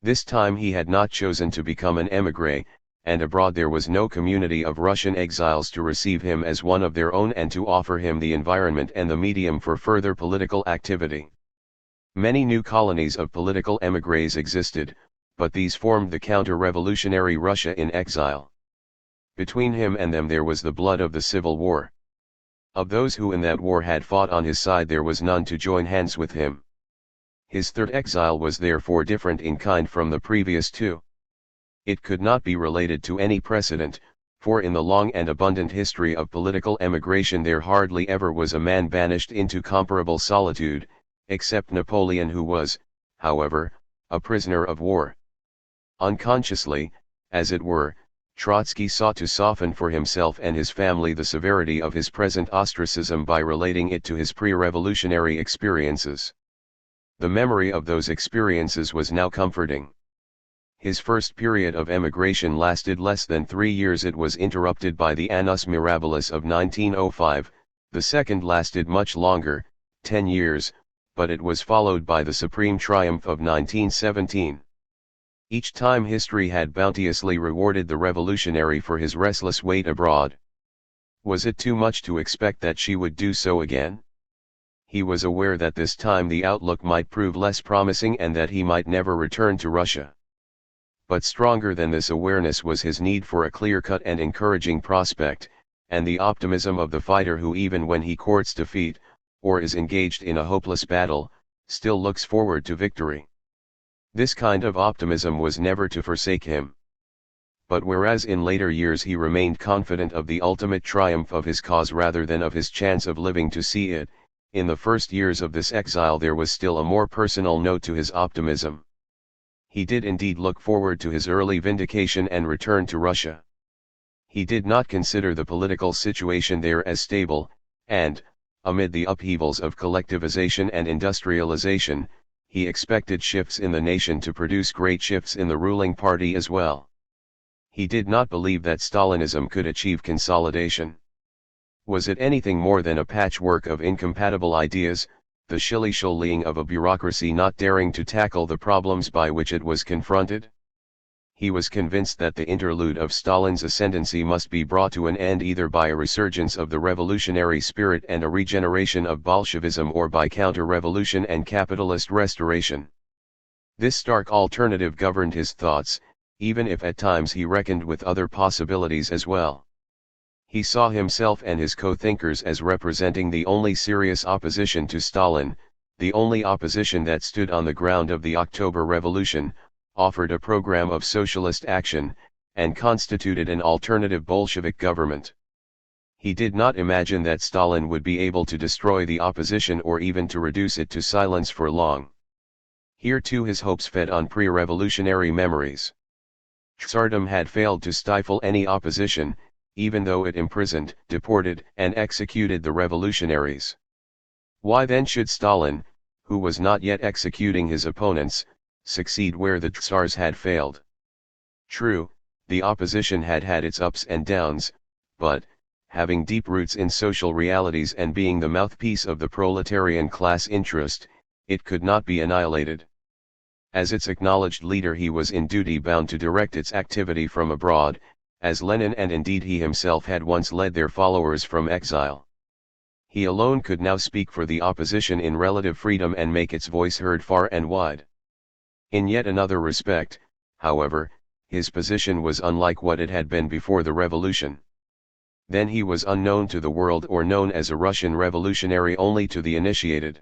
Speaker 1: This time he had not chosen to become an émigré, and abroad there was no community of Russian exiles to receive him as one of their own and to offer him the environment and the medium for further political activity. Many new colonies of political émigrés existed, but these formed the counter-revolutionary Russia in exile. Between him and them there was the blood of the Civil War. Of those who in that war had fought on his side there was none to join hands with him. His third exile was therefore different in kind from the previous two. It could not be related to any precedent, for in the long and abundant history of political emigration there hardly ever was a man banished into comparable solitude, except Napoleon, who was, however, a prisoner of war. Unconsciously, as it were, Trotsky sought to soften for himself and his family the severity of his present ostracism by relating it to his pre-revolutionary experiences. The memory of those experiences was now comforting. His first period of emigration lasted less than 3 years. It was interrupted by the Annus Mirabilis of 1905, the second lasted much longer, 10 years, but it was followed by the supreme triumph of 1917. Each time history had bounteously rewarded the revolutionary for his restless wait abroad. Was it too much to expect that she would do so again? He was aware that this time the outlook might prove less promising and that he might never return to Russia. But stronger than this awareness was his need for a clear-cut and encouraging prospect, and the optimism of the fighter who, even when he courts defeat, or is engaged in a hopeless battle, still looks forward to victory. This kind of optimism was never to forsake him. But whereas in later years he remained confident of the ultimate triumph of his cause rather than of his chance of living to see it, in the first years of this exile there was still a more personal note to his optimism. He did indeed look forward to his early vindication and return to Russia. He did not consider the political situation there as stable, and, amid the upheavals of collectivization and industrialization, he expected shifts in the nation to produce great shifts in the ruling party as well. He did not believe that Stalinism could achieve consolidation. Was it anything more than a patchwork of incompatible ideas, the shilly-shollying of a bureaucracy not daring to tackle the problems by which it was confronted? He was convinced that the interlude of Stalin's ascendancy must be brought to an end either by a resurgence of the revolutionary spirit and a regeneration of Bolshevism or by counter-revolution and capitalist restoration. This stark alternative governed his thoughts, even if at times he reckoned with other possibilities as well. He saw himself and his co-thinkers as representing the only serious opposition to Stalin, the only opposition that stood on the ground of the October Revolution, offered a program of socialist action, and constituted an alternative Bolshevik government. He did not imagine that Stalin would be able to destroy the opposition or even to reduce it to silence for long. Here too his hopes fed on pre-revolutionary memories. Tsardom had failed to stifle any opposition, even though it imprisoned, deported, and executed the revolutionaries. Why then should Stalin, who was not yet executing his opponents, succeed where the Tsars had failed? True, the opposition had had its ups and downs, but, having deep roots in social realities and being the mouthpiece of the proletarian class interest, it could not be annihilated. As its acknowledged leader he was in duty bound to direct its activity from abroad, as Lenin and indeed he himself had once led their followers from exile. He alone could now speak for the opposition in relative freedom and make its voice heard far and wide. In yet another respect, however, his position was unlike what it had been before the revolution. Then he was unknown to the world or known as a Russian revolutionary only to the initiated.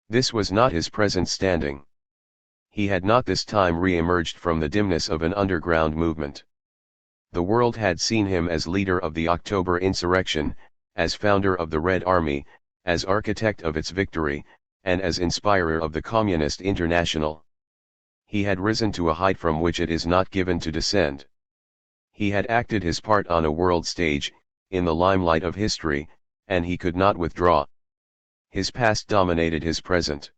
Speaker 1: This was not his present standing. He had not this time re-emerged from the dimness of an underground movement. The world had seen him as leader of the October insurrection, as founder of the Red Army, as architect of its victory, and as inspirer of the Communist International. He had risen to a height from which it is not given to descend. He had acted his part on a world stage, in the limelight of history, and he could not withdraw. His past dominated his present.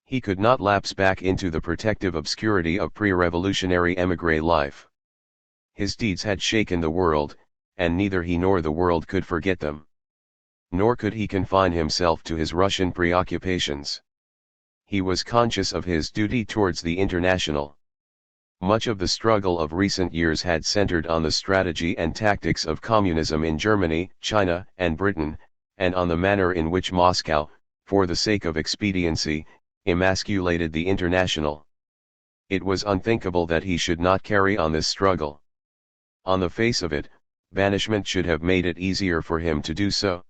Speaker 1: He could not lapse back into the protective obscurity of pre-revolutionary émigré life. His deeds had shaken the world, and neither he nor the world could forget them. Nor could he confine himself to his Russian preoccupations. He was conscious of his duty towards the international. Much of the struggle of recent years had centered on the strategy and tactics of communism in Germany, China, and Britain, and on the manner in which Moscow, for the sake of expediency, emasculated the international. It was unthinkable that he should not carry on this struggle. On the face of it, banishment should have made it easier for him to do so.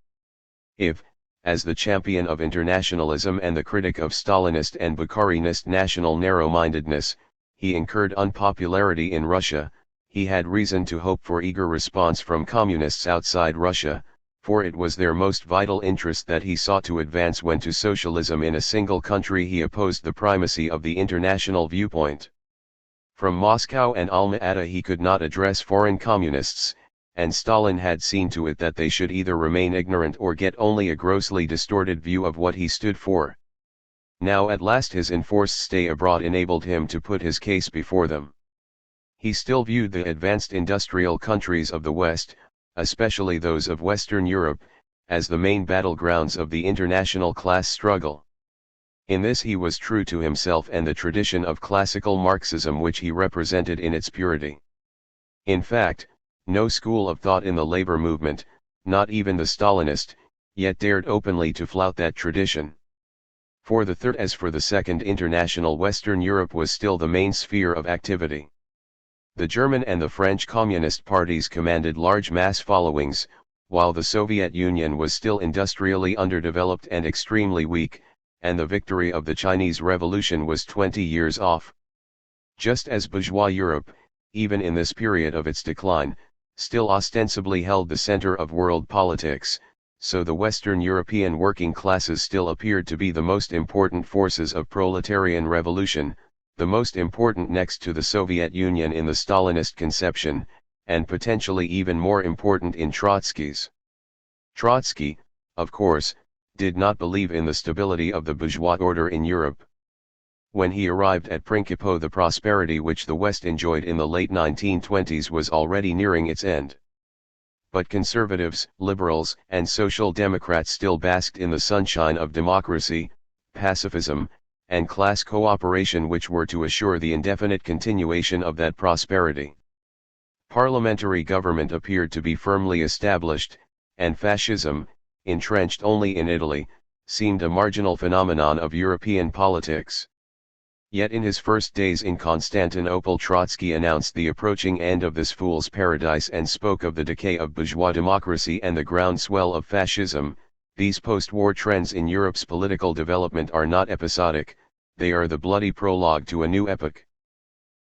Speaker 1: If, as the champion of internationalism and the critic of Stalinist and Bukharinist national narrow-mindedness, he incurred unpopularity in Russia, he had reason to hope for eager response from communists outside Russia, for it was their most vital interest that he sought to advance when to socialism in a single country he opposed the primacy of the international viewpoint. From Moscow and Alma-Ata he could not address foreign communists, and Stalin had seen to it that they should either remain ignorant or get only a grossly distorted view of what he stood for. Now at last his enforced stay abroad enabled him to put his case before them. He still viewed the advanced industrial countries of the West, especially those of Western Europe, as the main battlegrounds of the international class struggle. In this he was true to himself and the tradition of classical Marxism which he represented in its purity. In fact, no school of thought in the labor movement, not even the Stalinist, yet dared openly to flout that tradition. For the Third as for the Second International, Western Europe was still the main sphere of activity. The German and the French Communist parties commanded large mass followings, while the Soviet Union was still industrially underdeveloped and extremely weak, and the victory of the Chinese Revolution was 20 years off. Just as bourgeois Europe, even in this period of its decline, still ostensibly held the center of world politics, so the Western European working classes still appeared to be the most important forces of proletarian revolution, the most important next to the Soviet Union in the Stalinist conception, and potentially even more important in Trotsky's. Trotsky, of course, did not believe in the stability of the bourgeois order in Europe. When he arrived at Principe, the prosperity which the West enjoyed in the late 1920s was already nearing its end. But conservatives, liberals, and social democrats still basked in the sunshine of democracy, pacifism, and class cooperation which were to assure the indefinite continuation of that prosperity. Parliamentary government appeared to be firmly established, and fascism, entrenched only in Italy, seemed a marginal phenomenon of European politics. Yet in his first days in Constantinople Trotsky announced the approaching end of this fool's paradise and spoke of the decay of bourgeois democracy and the groundswell of fascism. These post-war trends in Europe's political development are not episodic, they are the bloody prologue to a new epoch.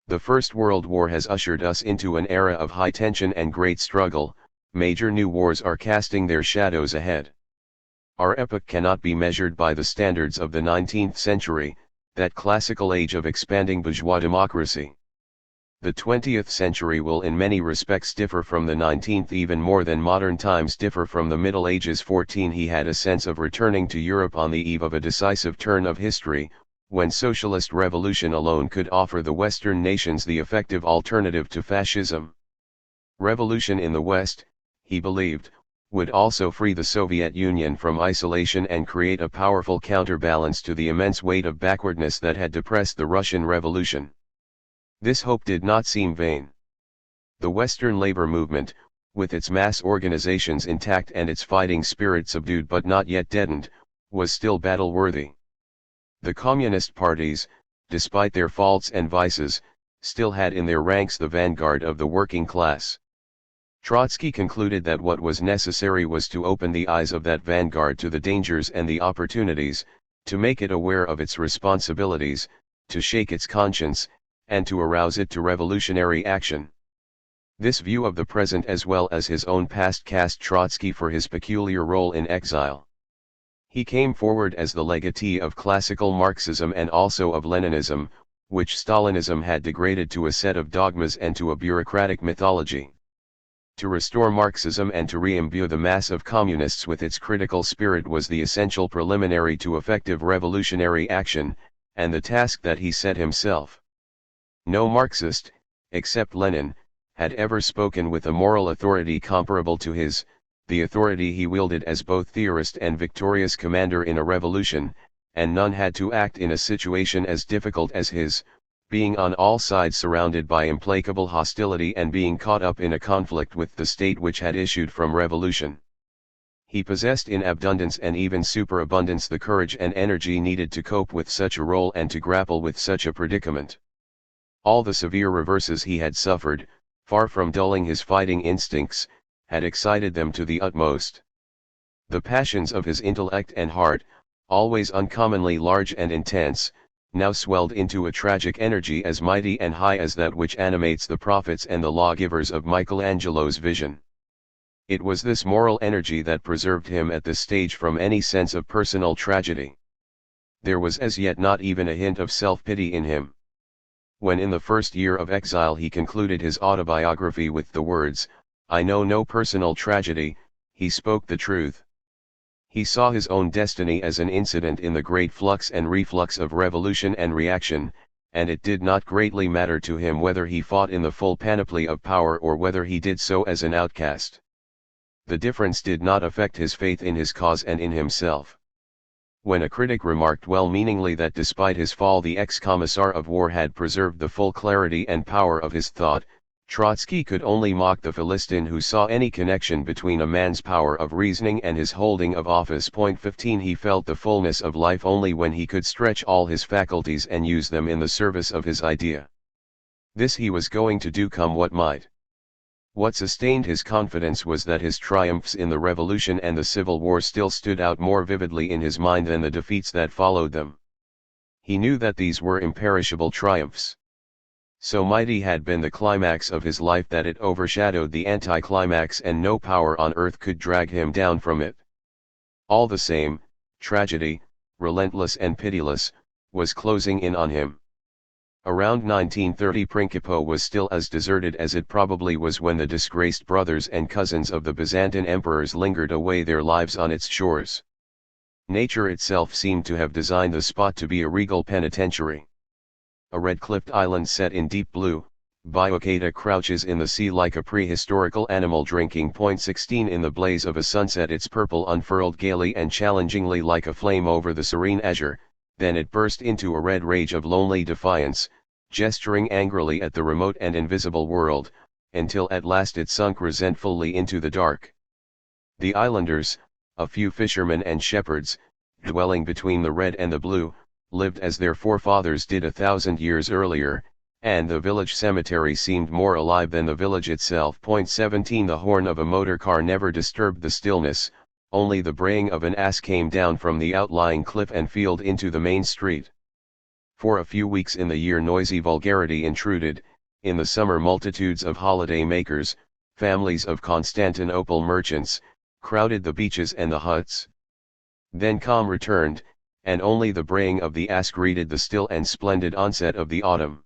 Speaker 1: The First World War has ushered us into an era of high tension and great struggle. Major new wars are casting their shadows ahead. Our epoch cannot be measured by the standards of the 19th century, that classical age of expanding bourgeois democracy. The 20th century will in many respects differ from the 19th even more than modern times differ from the Middle Ages. 14 He had a sense of returning to Europe on the eve of a decisive turn of history, when socialist revolution alone could offer the Western nations the effective alternative to fascism. Revolution in the West, he believed, would also free the Soviet Union from isolation and create a powerful counterbalance to the immense weight of backwardness that had depressed the Russian Revolution. This hope did not seem vain. The Western labor movement, with its mass organizations intact and its fighting spirit subdued but not yet deadened, was still battle-worthy. The communist parties, despite their faults and vices, still had in their ranks the vanguard of the working class. Trotsky concluded that what was necessary was to open the eyes of that vanguard to the dangers and the opportunities, to make it aware of its responsibilities, to shake its conscience, and to arouse it to revolutionary action. This view of the present as well as his own past cast Trotsky for his peculiar role in exile. He came forward as the legatee of classical Marxism and also of Leninism, which Stalinism had degraded to a set of dogmas and to a bureaucratic mythology. To restore Marxism and to re-imbue the mass of communists with its critical spirit was the essential preliminary to effective revolutionary action, and the task that he set himself. No Marxist, except Lenin, had ever spoken with a moral authority comparable to his, the authority he wielded as both theorist and victorious commander in a revolution, and none had to act in a situation as difficult as his, being on all sides surrounded by implacable hostility and being caught up in a conflict with the state which had issued from revolution. He possessed in abundance and even superabundance the courage and energy needed to cope with such a role and to grapple with such a predicament. All the severe reverses he had suffered, far from dulling his fighting instincts, had excited them to the utmost. The passions of his intellect and heart, always uncommonly large and intense, now swelled into a tragic energy as mighty and high as that which animates the prophets and the lawgivers of Michelangelo's vision. It was this moral energy that preserved him at this stage from any sense of personal tragedy. There was as yet not even a hint of self-pity in him. When in the first year of exile he concluded his autobiography with the words, "I know no personal tragedy," he spoke the truth. He saw his own destiny as an incident in the great flux and reflux of revolution and reaction, and it did not greatly matter to him whether he fought in the full panoply of power or whether he did so as an outcast. The difference did not affect his faith in his cause and in himself. When a critic remarked well-meaningly that despite his fall the ex-commissar of war had preserved the full clarity and power of his thought, Trotsky could only mock the Philistine who saw any connection between a man's power of reasoning and his holding of office. 15 He felt the fullness of life only when he could stretch all his faculties and use them in the service of his idea. This he was going to do come what might. What sustained his confidence was that his triumphs in the Revolution and the Civil War still stood out more vividly in his mind than the defeats that followed them. He knew that these were imperishable triumphs. So mighty had been the climax of his life that it overshadowed the anticlimax and no power on earth could drag him down from it. All the same, tragedy, relentless and pitiless, was closing in on him. Around 1930 Principe was still as deserted as it probably was when the disgraced brothers and cousins of the Byzantine emperors lingered away their lives on its shores. Nature itself seemed to have designed the spot to be a regal penitentiary. A red-cliffed island set in deep blue, Biocata crouches in the sea like a prehistorical animal drinking. 16 In the blaze of a sunset its purple unfurled gaily and challengingly like a flame over the serene azure, then it burst into a red rage of lonely defiance, gesturing angrily at the remote and invisible world, until at last it sunk resentfully into the dark. The islanders, a few fishermen and shepherds, dwelling between the red and the blue, lived as their forefathers did 1,000 years earlier, and the village cemetery seemed more alive than the village itself. 17 The horn of a motor car never disturbed the stillness, only the braying of an ass came down from the outlying cliff and field into the main street. For a few weeks in the year noisy vulgarity intruded, in the summer multitudes of holiday makers, families of Constantinople merchants, crowded the beaches and the huts. Then calm returned, and only the braying of the ass greeted the still and splendid onset of the autumn.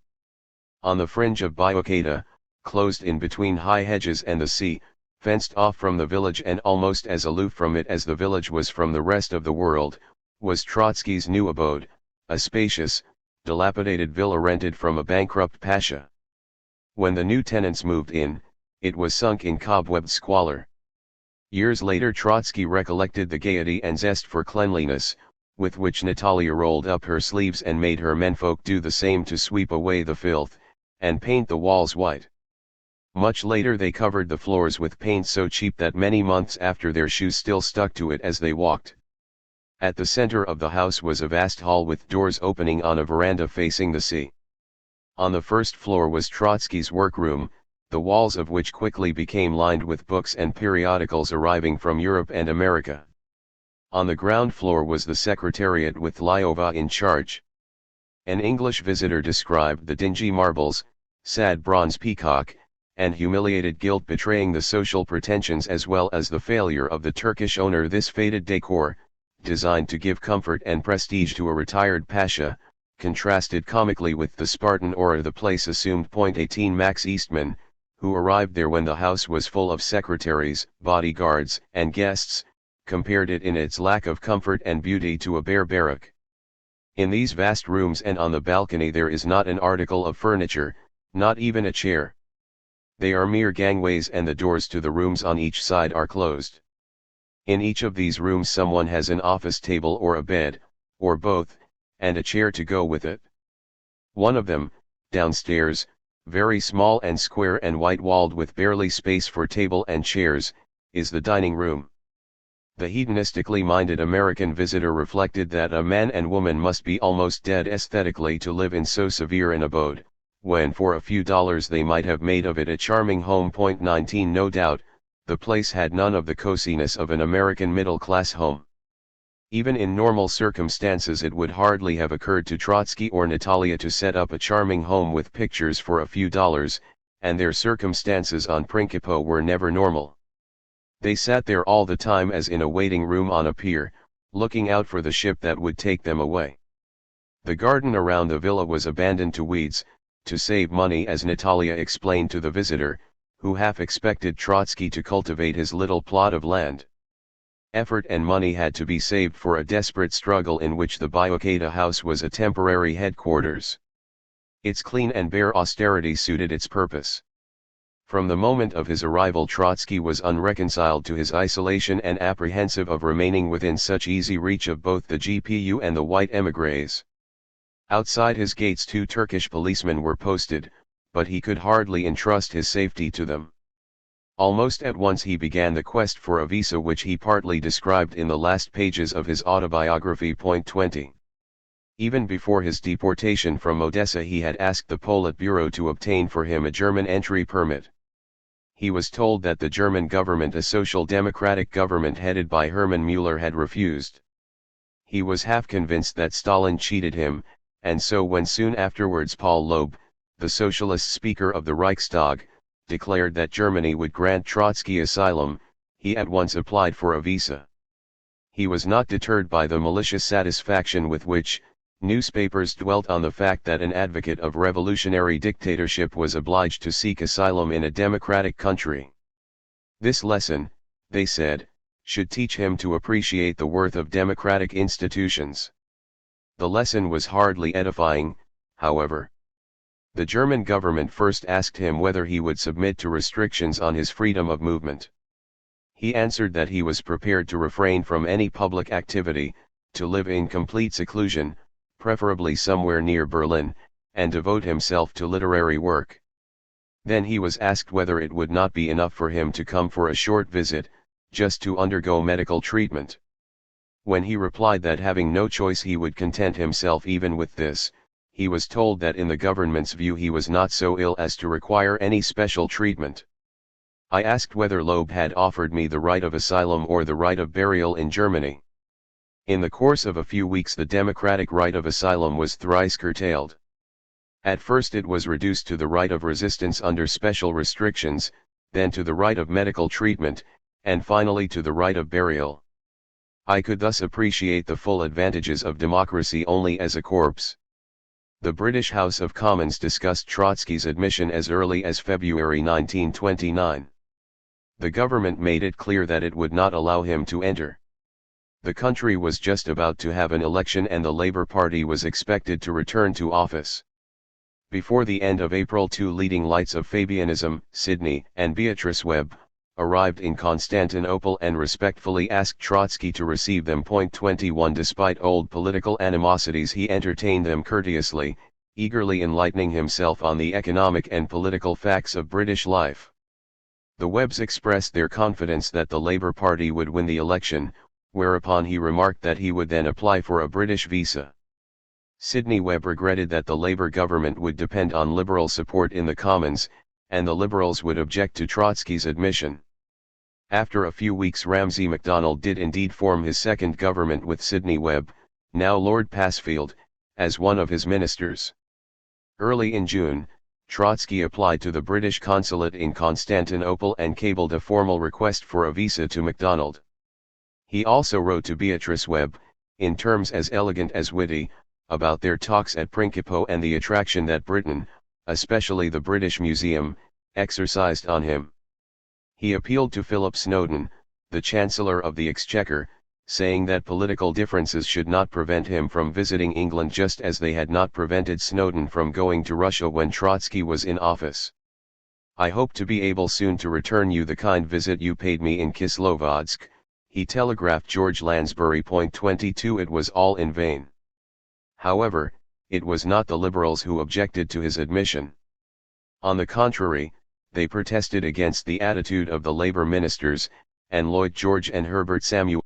Speaker 1: On the fringe of Baiocata, closed in between high hedges and the sea, fenced off from the village and almost as aloof from it as the village was from the rest of the world, was Trotsky's new abode, a spacious, dilapidated villa rented from a bankrupt pasha. When the new tenants moved in, it was sunk in cobwebbed squalor. Years later Trotsky recollected the gaiety and zest for cleanliness, with which Natalia rolled up her sleeves and made her menfolk do the same to sweep away the filth, and paint the walls white. Much later they covered the floors with paint so cheap that many months after their shoes still stuck to it as they walked. At the center of the house was a vast hall with doors opening on a veranda facing the sea. On the first floor was Trotsky's workroom, the walls of which quickly became lined with books and periodicals arriving from Europe and America. On the ground floor was the secretariat with Lyova in charge. An English visitor described the dingy marbles, sad bronze peacock, and humiliated gilt betraying the social pretensions as well as the failure of the Turkish owner. This faded decor, designed to give comfort and prestige to a retired pasha, contrasted comically with the Spartan aura the place assumed. 18 Max Eastman, who arrived there when the house was full of secretaries, bodyguards, and guests, compared it in its lack of comfort and beauty to a bare barrack. In these vast rooms and on the balcony there is not an article of furniture, not even a chair. They are mere gangways and the doors to the rooms on each side are closed. In each of these rooms someone has an office table or a bed, or both, and a chair to go with it. One of them, downstairs, very small and square and white-walled with barely space for table and chairs, is the dining room. The hedonistically minded American visitor reflected that a man and woman must be almost dead aesthetically to live in so severe an abode, when for a few dollars they might have made of it a charming home. 19 No doubt, the place had none of the coziness of an American middle-class home. Even in normal circumstances it would hardly have occurred to Trotsky or Natalia to set up a charming home with pictures for a few dollars, and their circumstances on Principe were never normal. They sat there all the time as in a waiting room on a pier, looking out for the ship that would take them away. The garden around the villa was abandoned to weeds, to save money, as Natalia explained to the visitor, who half expected Trotsky to cultivate his little plot of land. Effort and money had to be saved for a desperate struggle in which the Baiocata house was a temporary headquarters. Its clean and bare austerity suited its purpose. From the moment of his arrival Trotsky was unreconciled to his isolation and apprehensive of remaining within such easy reach of both the GPU and the white émigrés. Outside his gates 2 Turkish policemen were posted, but he could hardly entrust his safety to them. Almost at once he began the quest for a visa, which he partly described in the last pages of his autobiography. 20. Even before his deportation from Odessa he had asked the Politburo to obtain for him a German entry permit. He was told that the German government, a social democratic government headed by Hermann Müller, had refused. He was half convinced that Stalin cheated him, and so when soon afterwards Paul Loeb, the socialist speaker of the Reichstag, declared that Germany would grant Trotsky asylum, he at once applied for a visa. He was not deterred by the malicious satisfaction with which newspapers dwelt on the fact that an advocate of revolutionary dictatorship was obliged to seek asylum in a democratic country. This lesson, they said, should teach him to appreciate the worth of democratic institutions. The lesson was hardly edifying, however. The German government first asked him whether he would submit to restrictions on his freedom of movement. He answered that he was prepared to refrain from any public activity, to live in complete seclusion, preferably somewhere near Berlin, and devote himself to literary work. Then he was asked whether it would not be enough for him to come for a short visit, just to undergo medical treatment. When he replied that having no choice he would content himself even with this, he was told that in the government's view he was not so ill as to require any special treatment. I asked whether Loeb had offered me the right of asylum or the right of burial in Germany. In the course of a few weeks the democratic right of asylum was thrice curtailed. At first it was reduced to the right of resistance under special restrictions, then to the right of medical treatment, and finally to the right of burial. I could thus appreciate the full advantages of democracy only as a corpse. The British House of Commons discussed Trotsky's admission as early as February 1929. The government made it clear that it would not allow him to enter. The country was just about to have an election and the Labour Party was expected to return to office. Before the end of April, two leading lights of Fabianism, Sidney and Beatrice Webb, arrived in Constantinople and respectfully asked Trotsky to receive them. 21 Despite old political animosities, he entertained them courteously, eagerly enlightening himself on the economic and political facts of British life. The Webbs expressed their confidence that the Labour Party would win the election, whereupon he remarked that he would then apply for a British visa. Sidney Webb regretted that the Labour government would depend on Liberal support in the Commons, and the Liberals would object to Trotsky's admission. After a few weeks, Ramsay MacDonald did indeed form his second government with Sidney Webb, now Lord Passfield, as one of his ministers. Early in June, Trotsky applied to the British consulate in Constantinople and cabled a formal request for a visa to MacDonald. He also wrote to Beatrice Webb, in terms as elegant as witty, about their talks at Principe and the attraction that Britain, especially the British Museum, exercised on him. He appealed to Philip Snowdon, the Chancellor of the Exchequer, saying that political differences should not prevent him from visiting England, just as they had not prevented Snowdon from going to Russia when Trotsky was in office. "I hope to be able soon to return you the kind visit you paid me in Kislovodsk," he telegraphed George Lansbury. 22 It was all in vain. However, it was not the Liberals who objected to his admission. On the contrary, they protested against the attitude of the Labour ministers, and Lloyd George and Herbert Samuel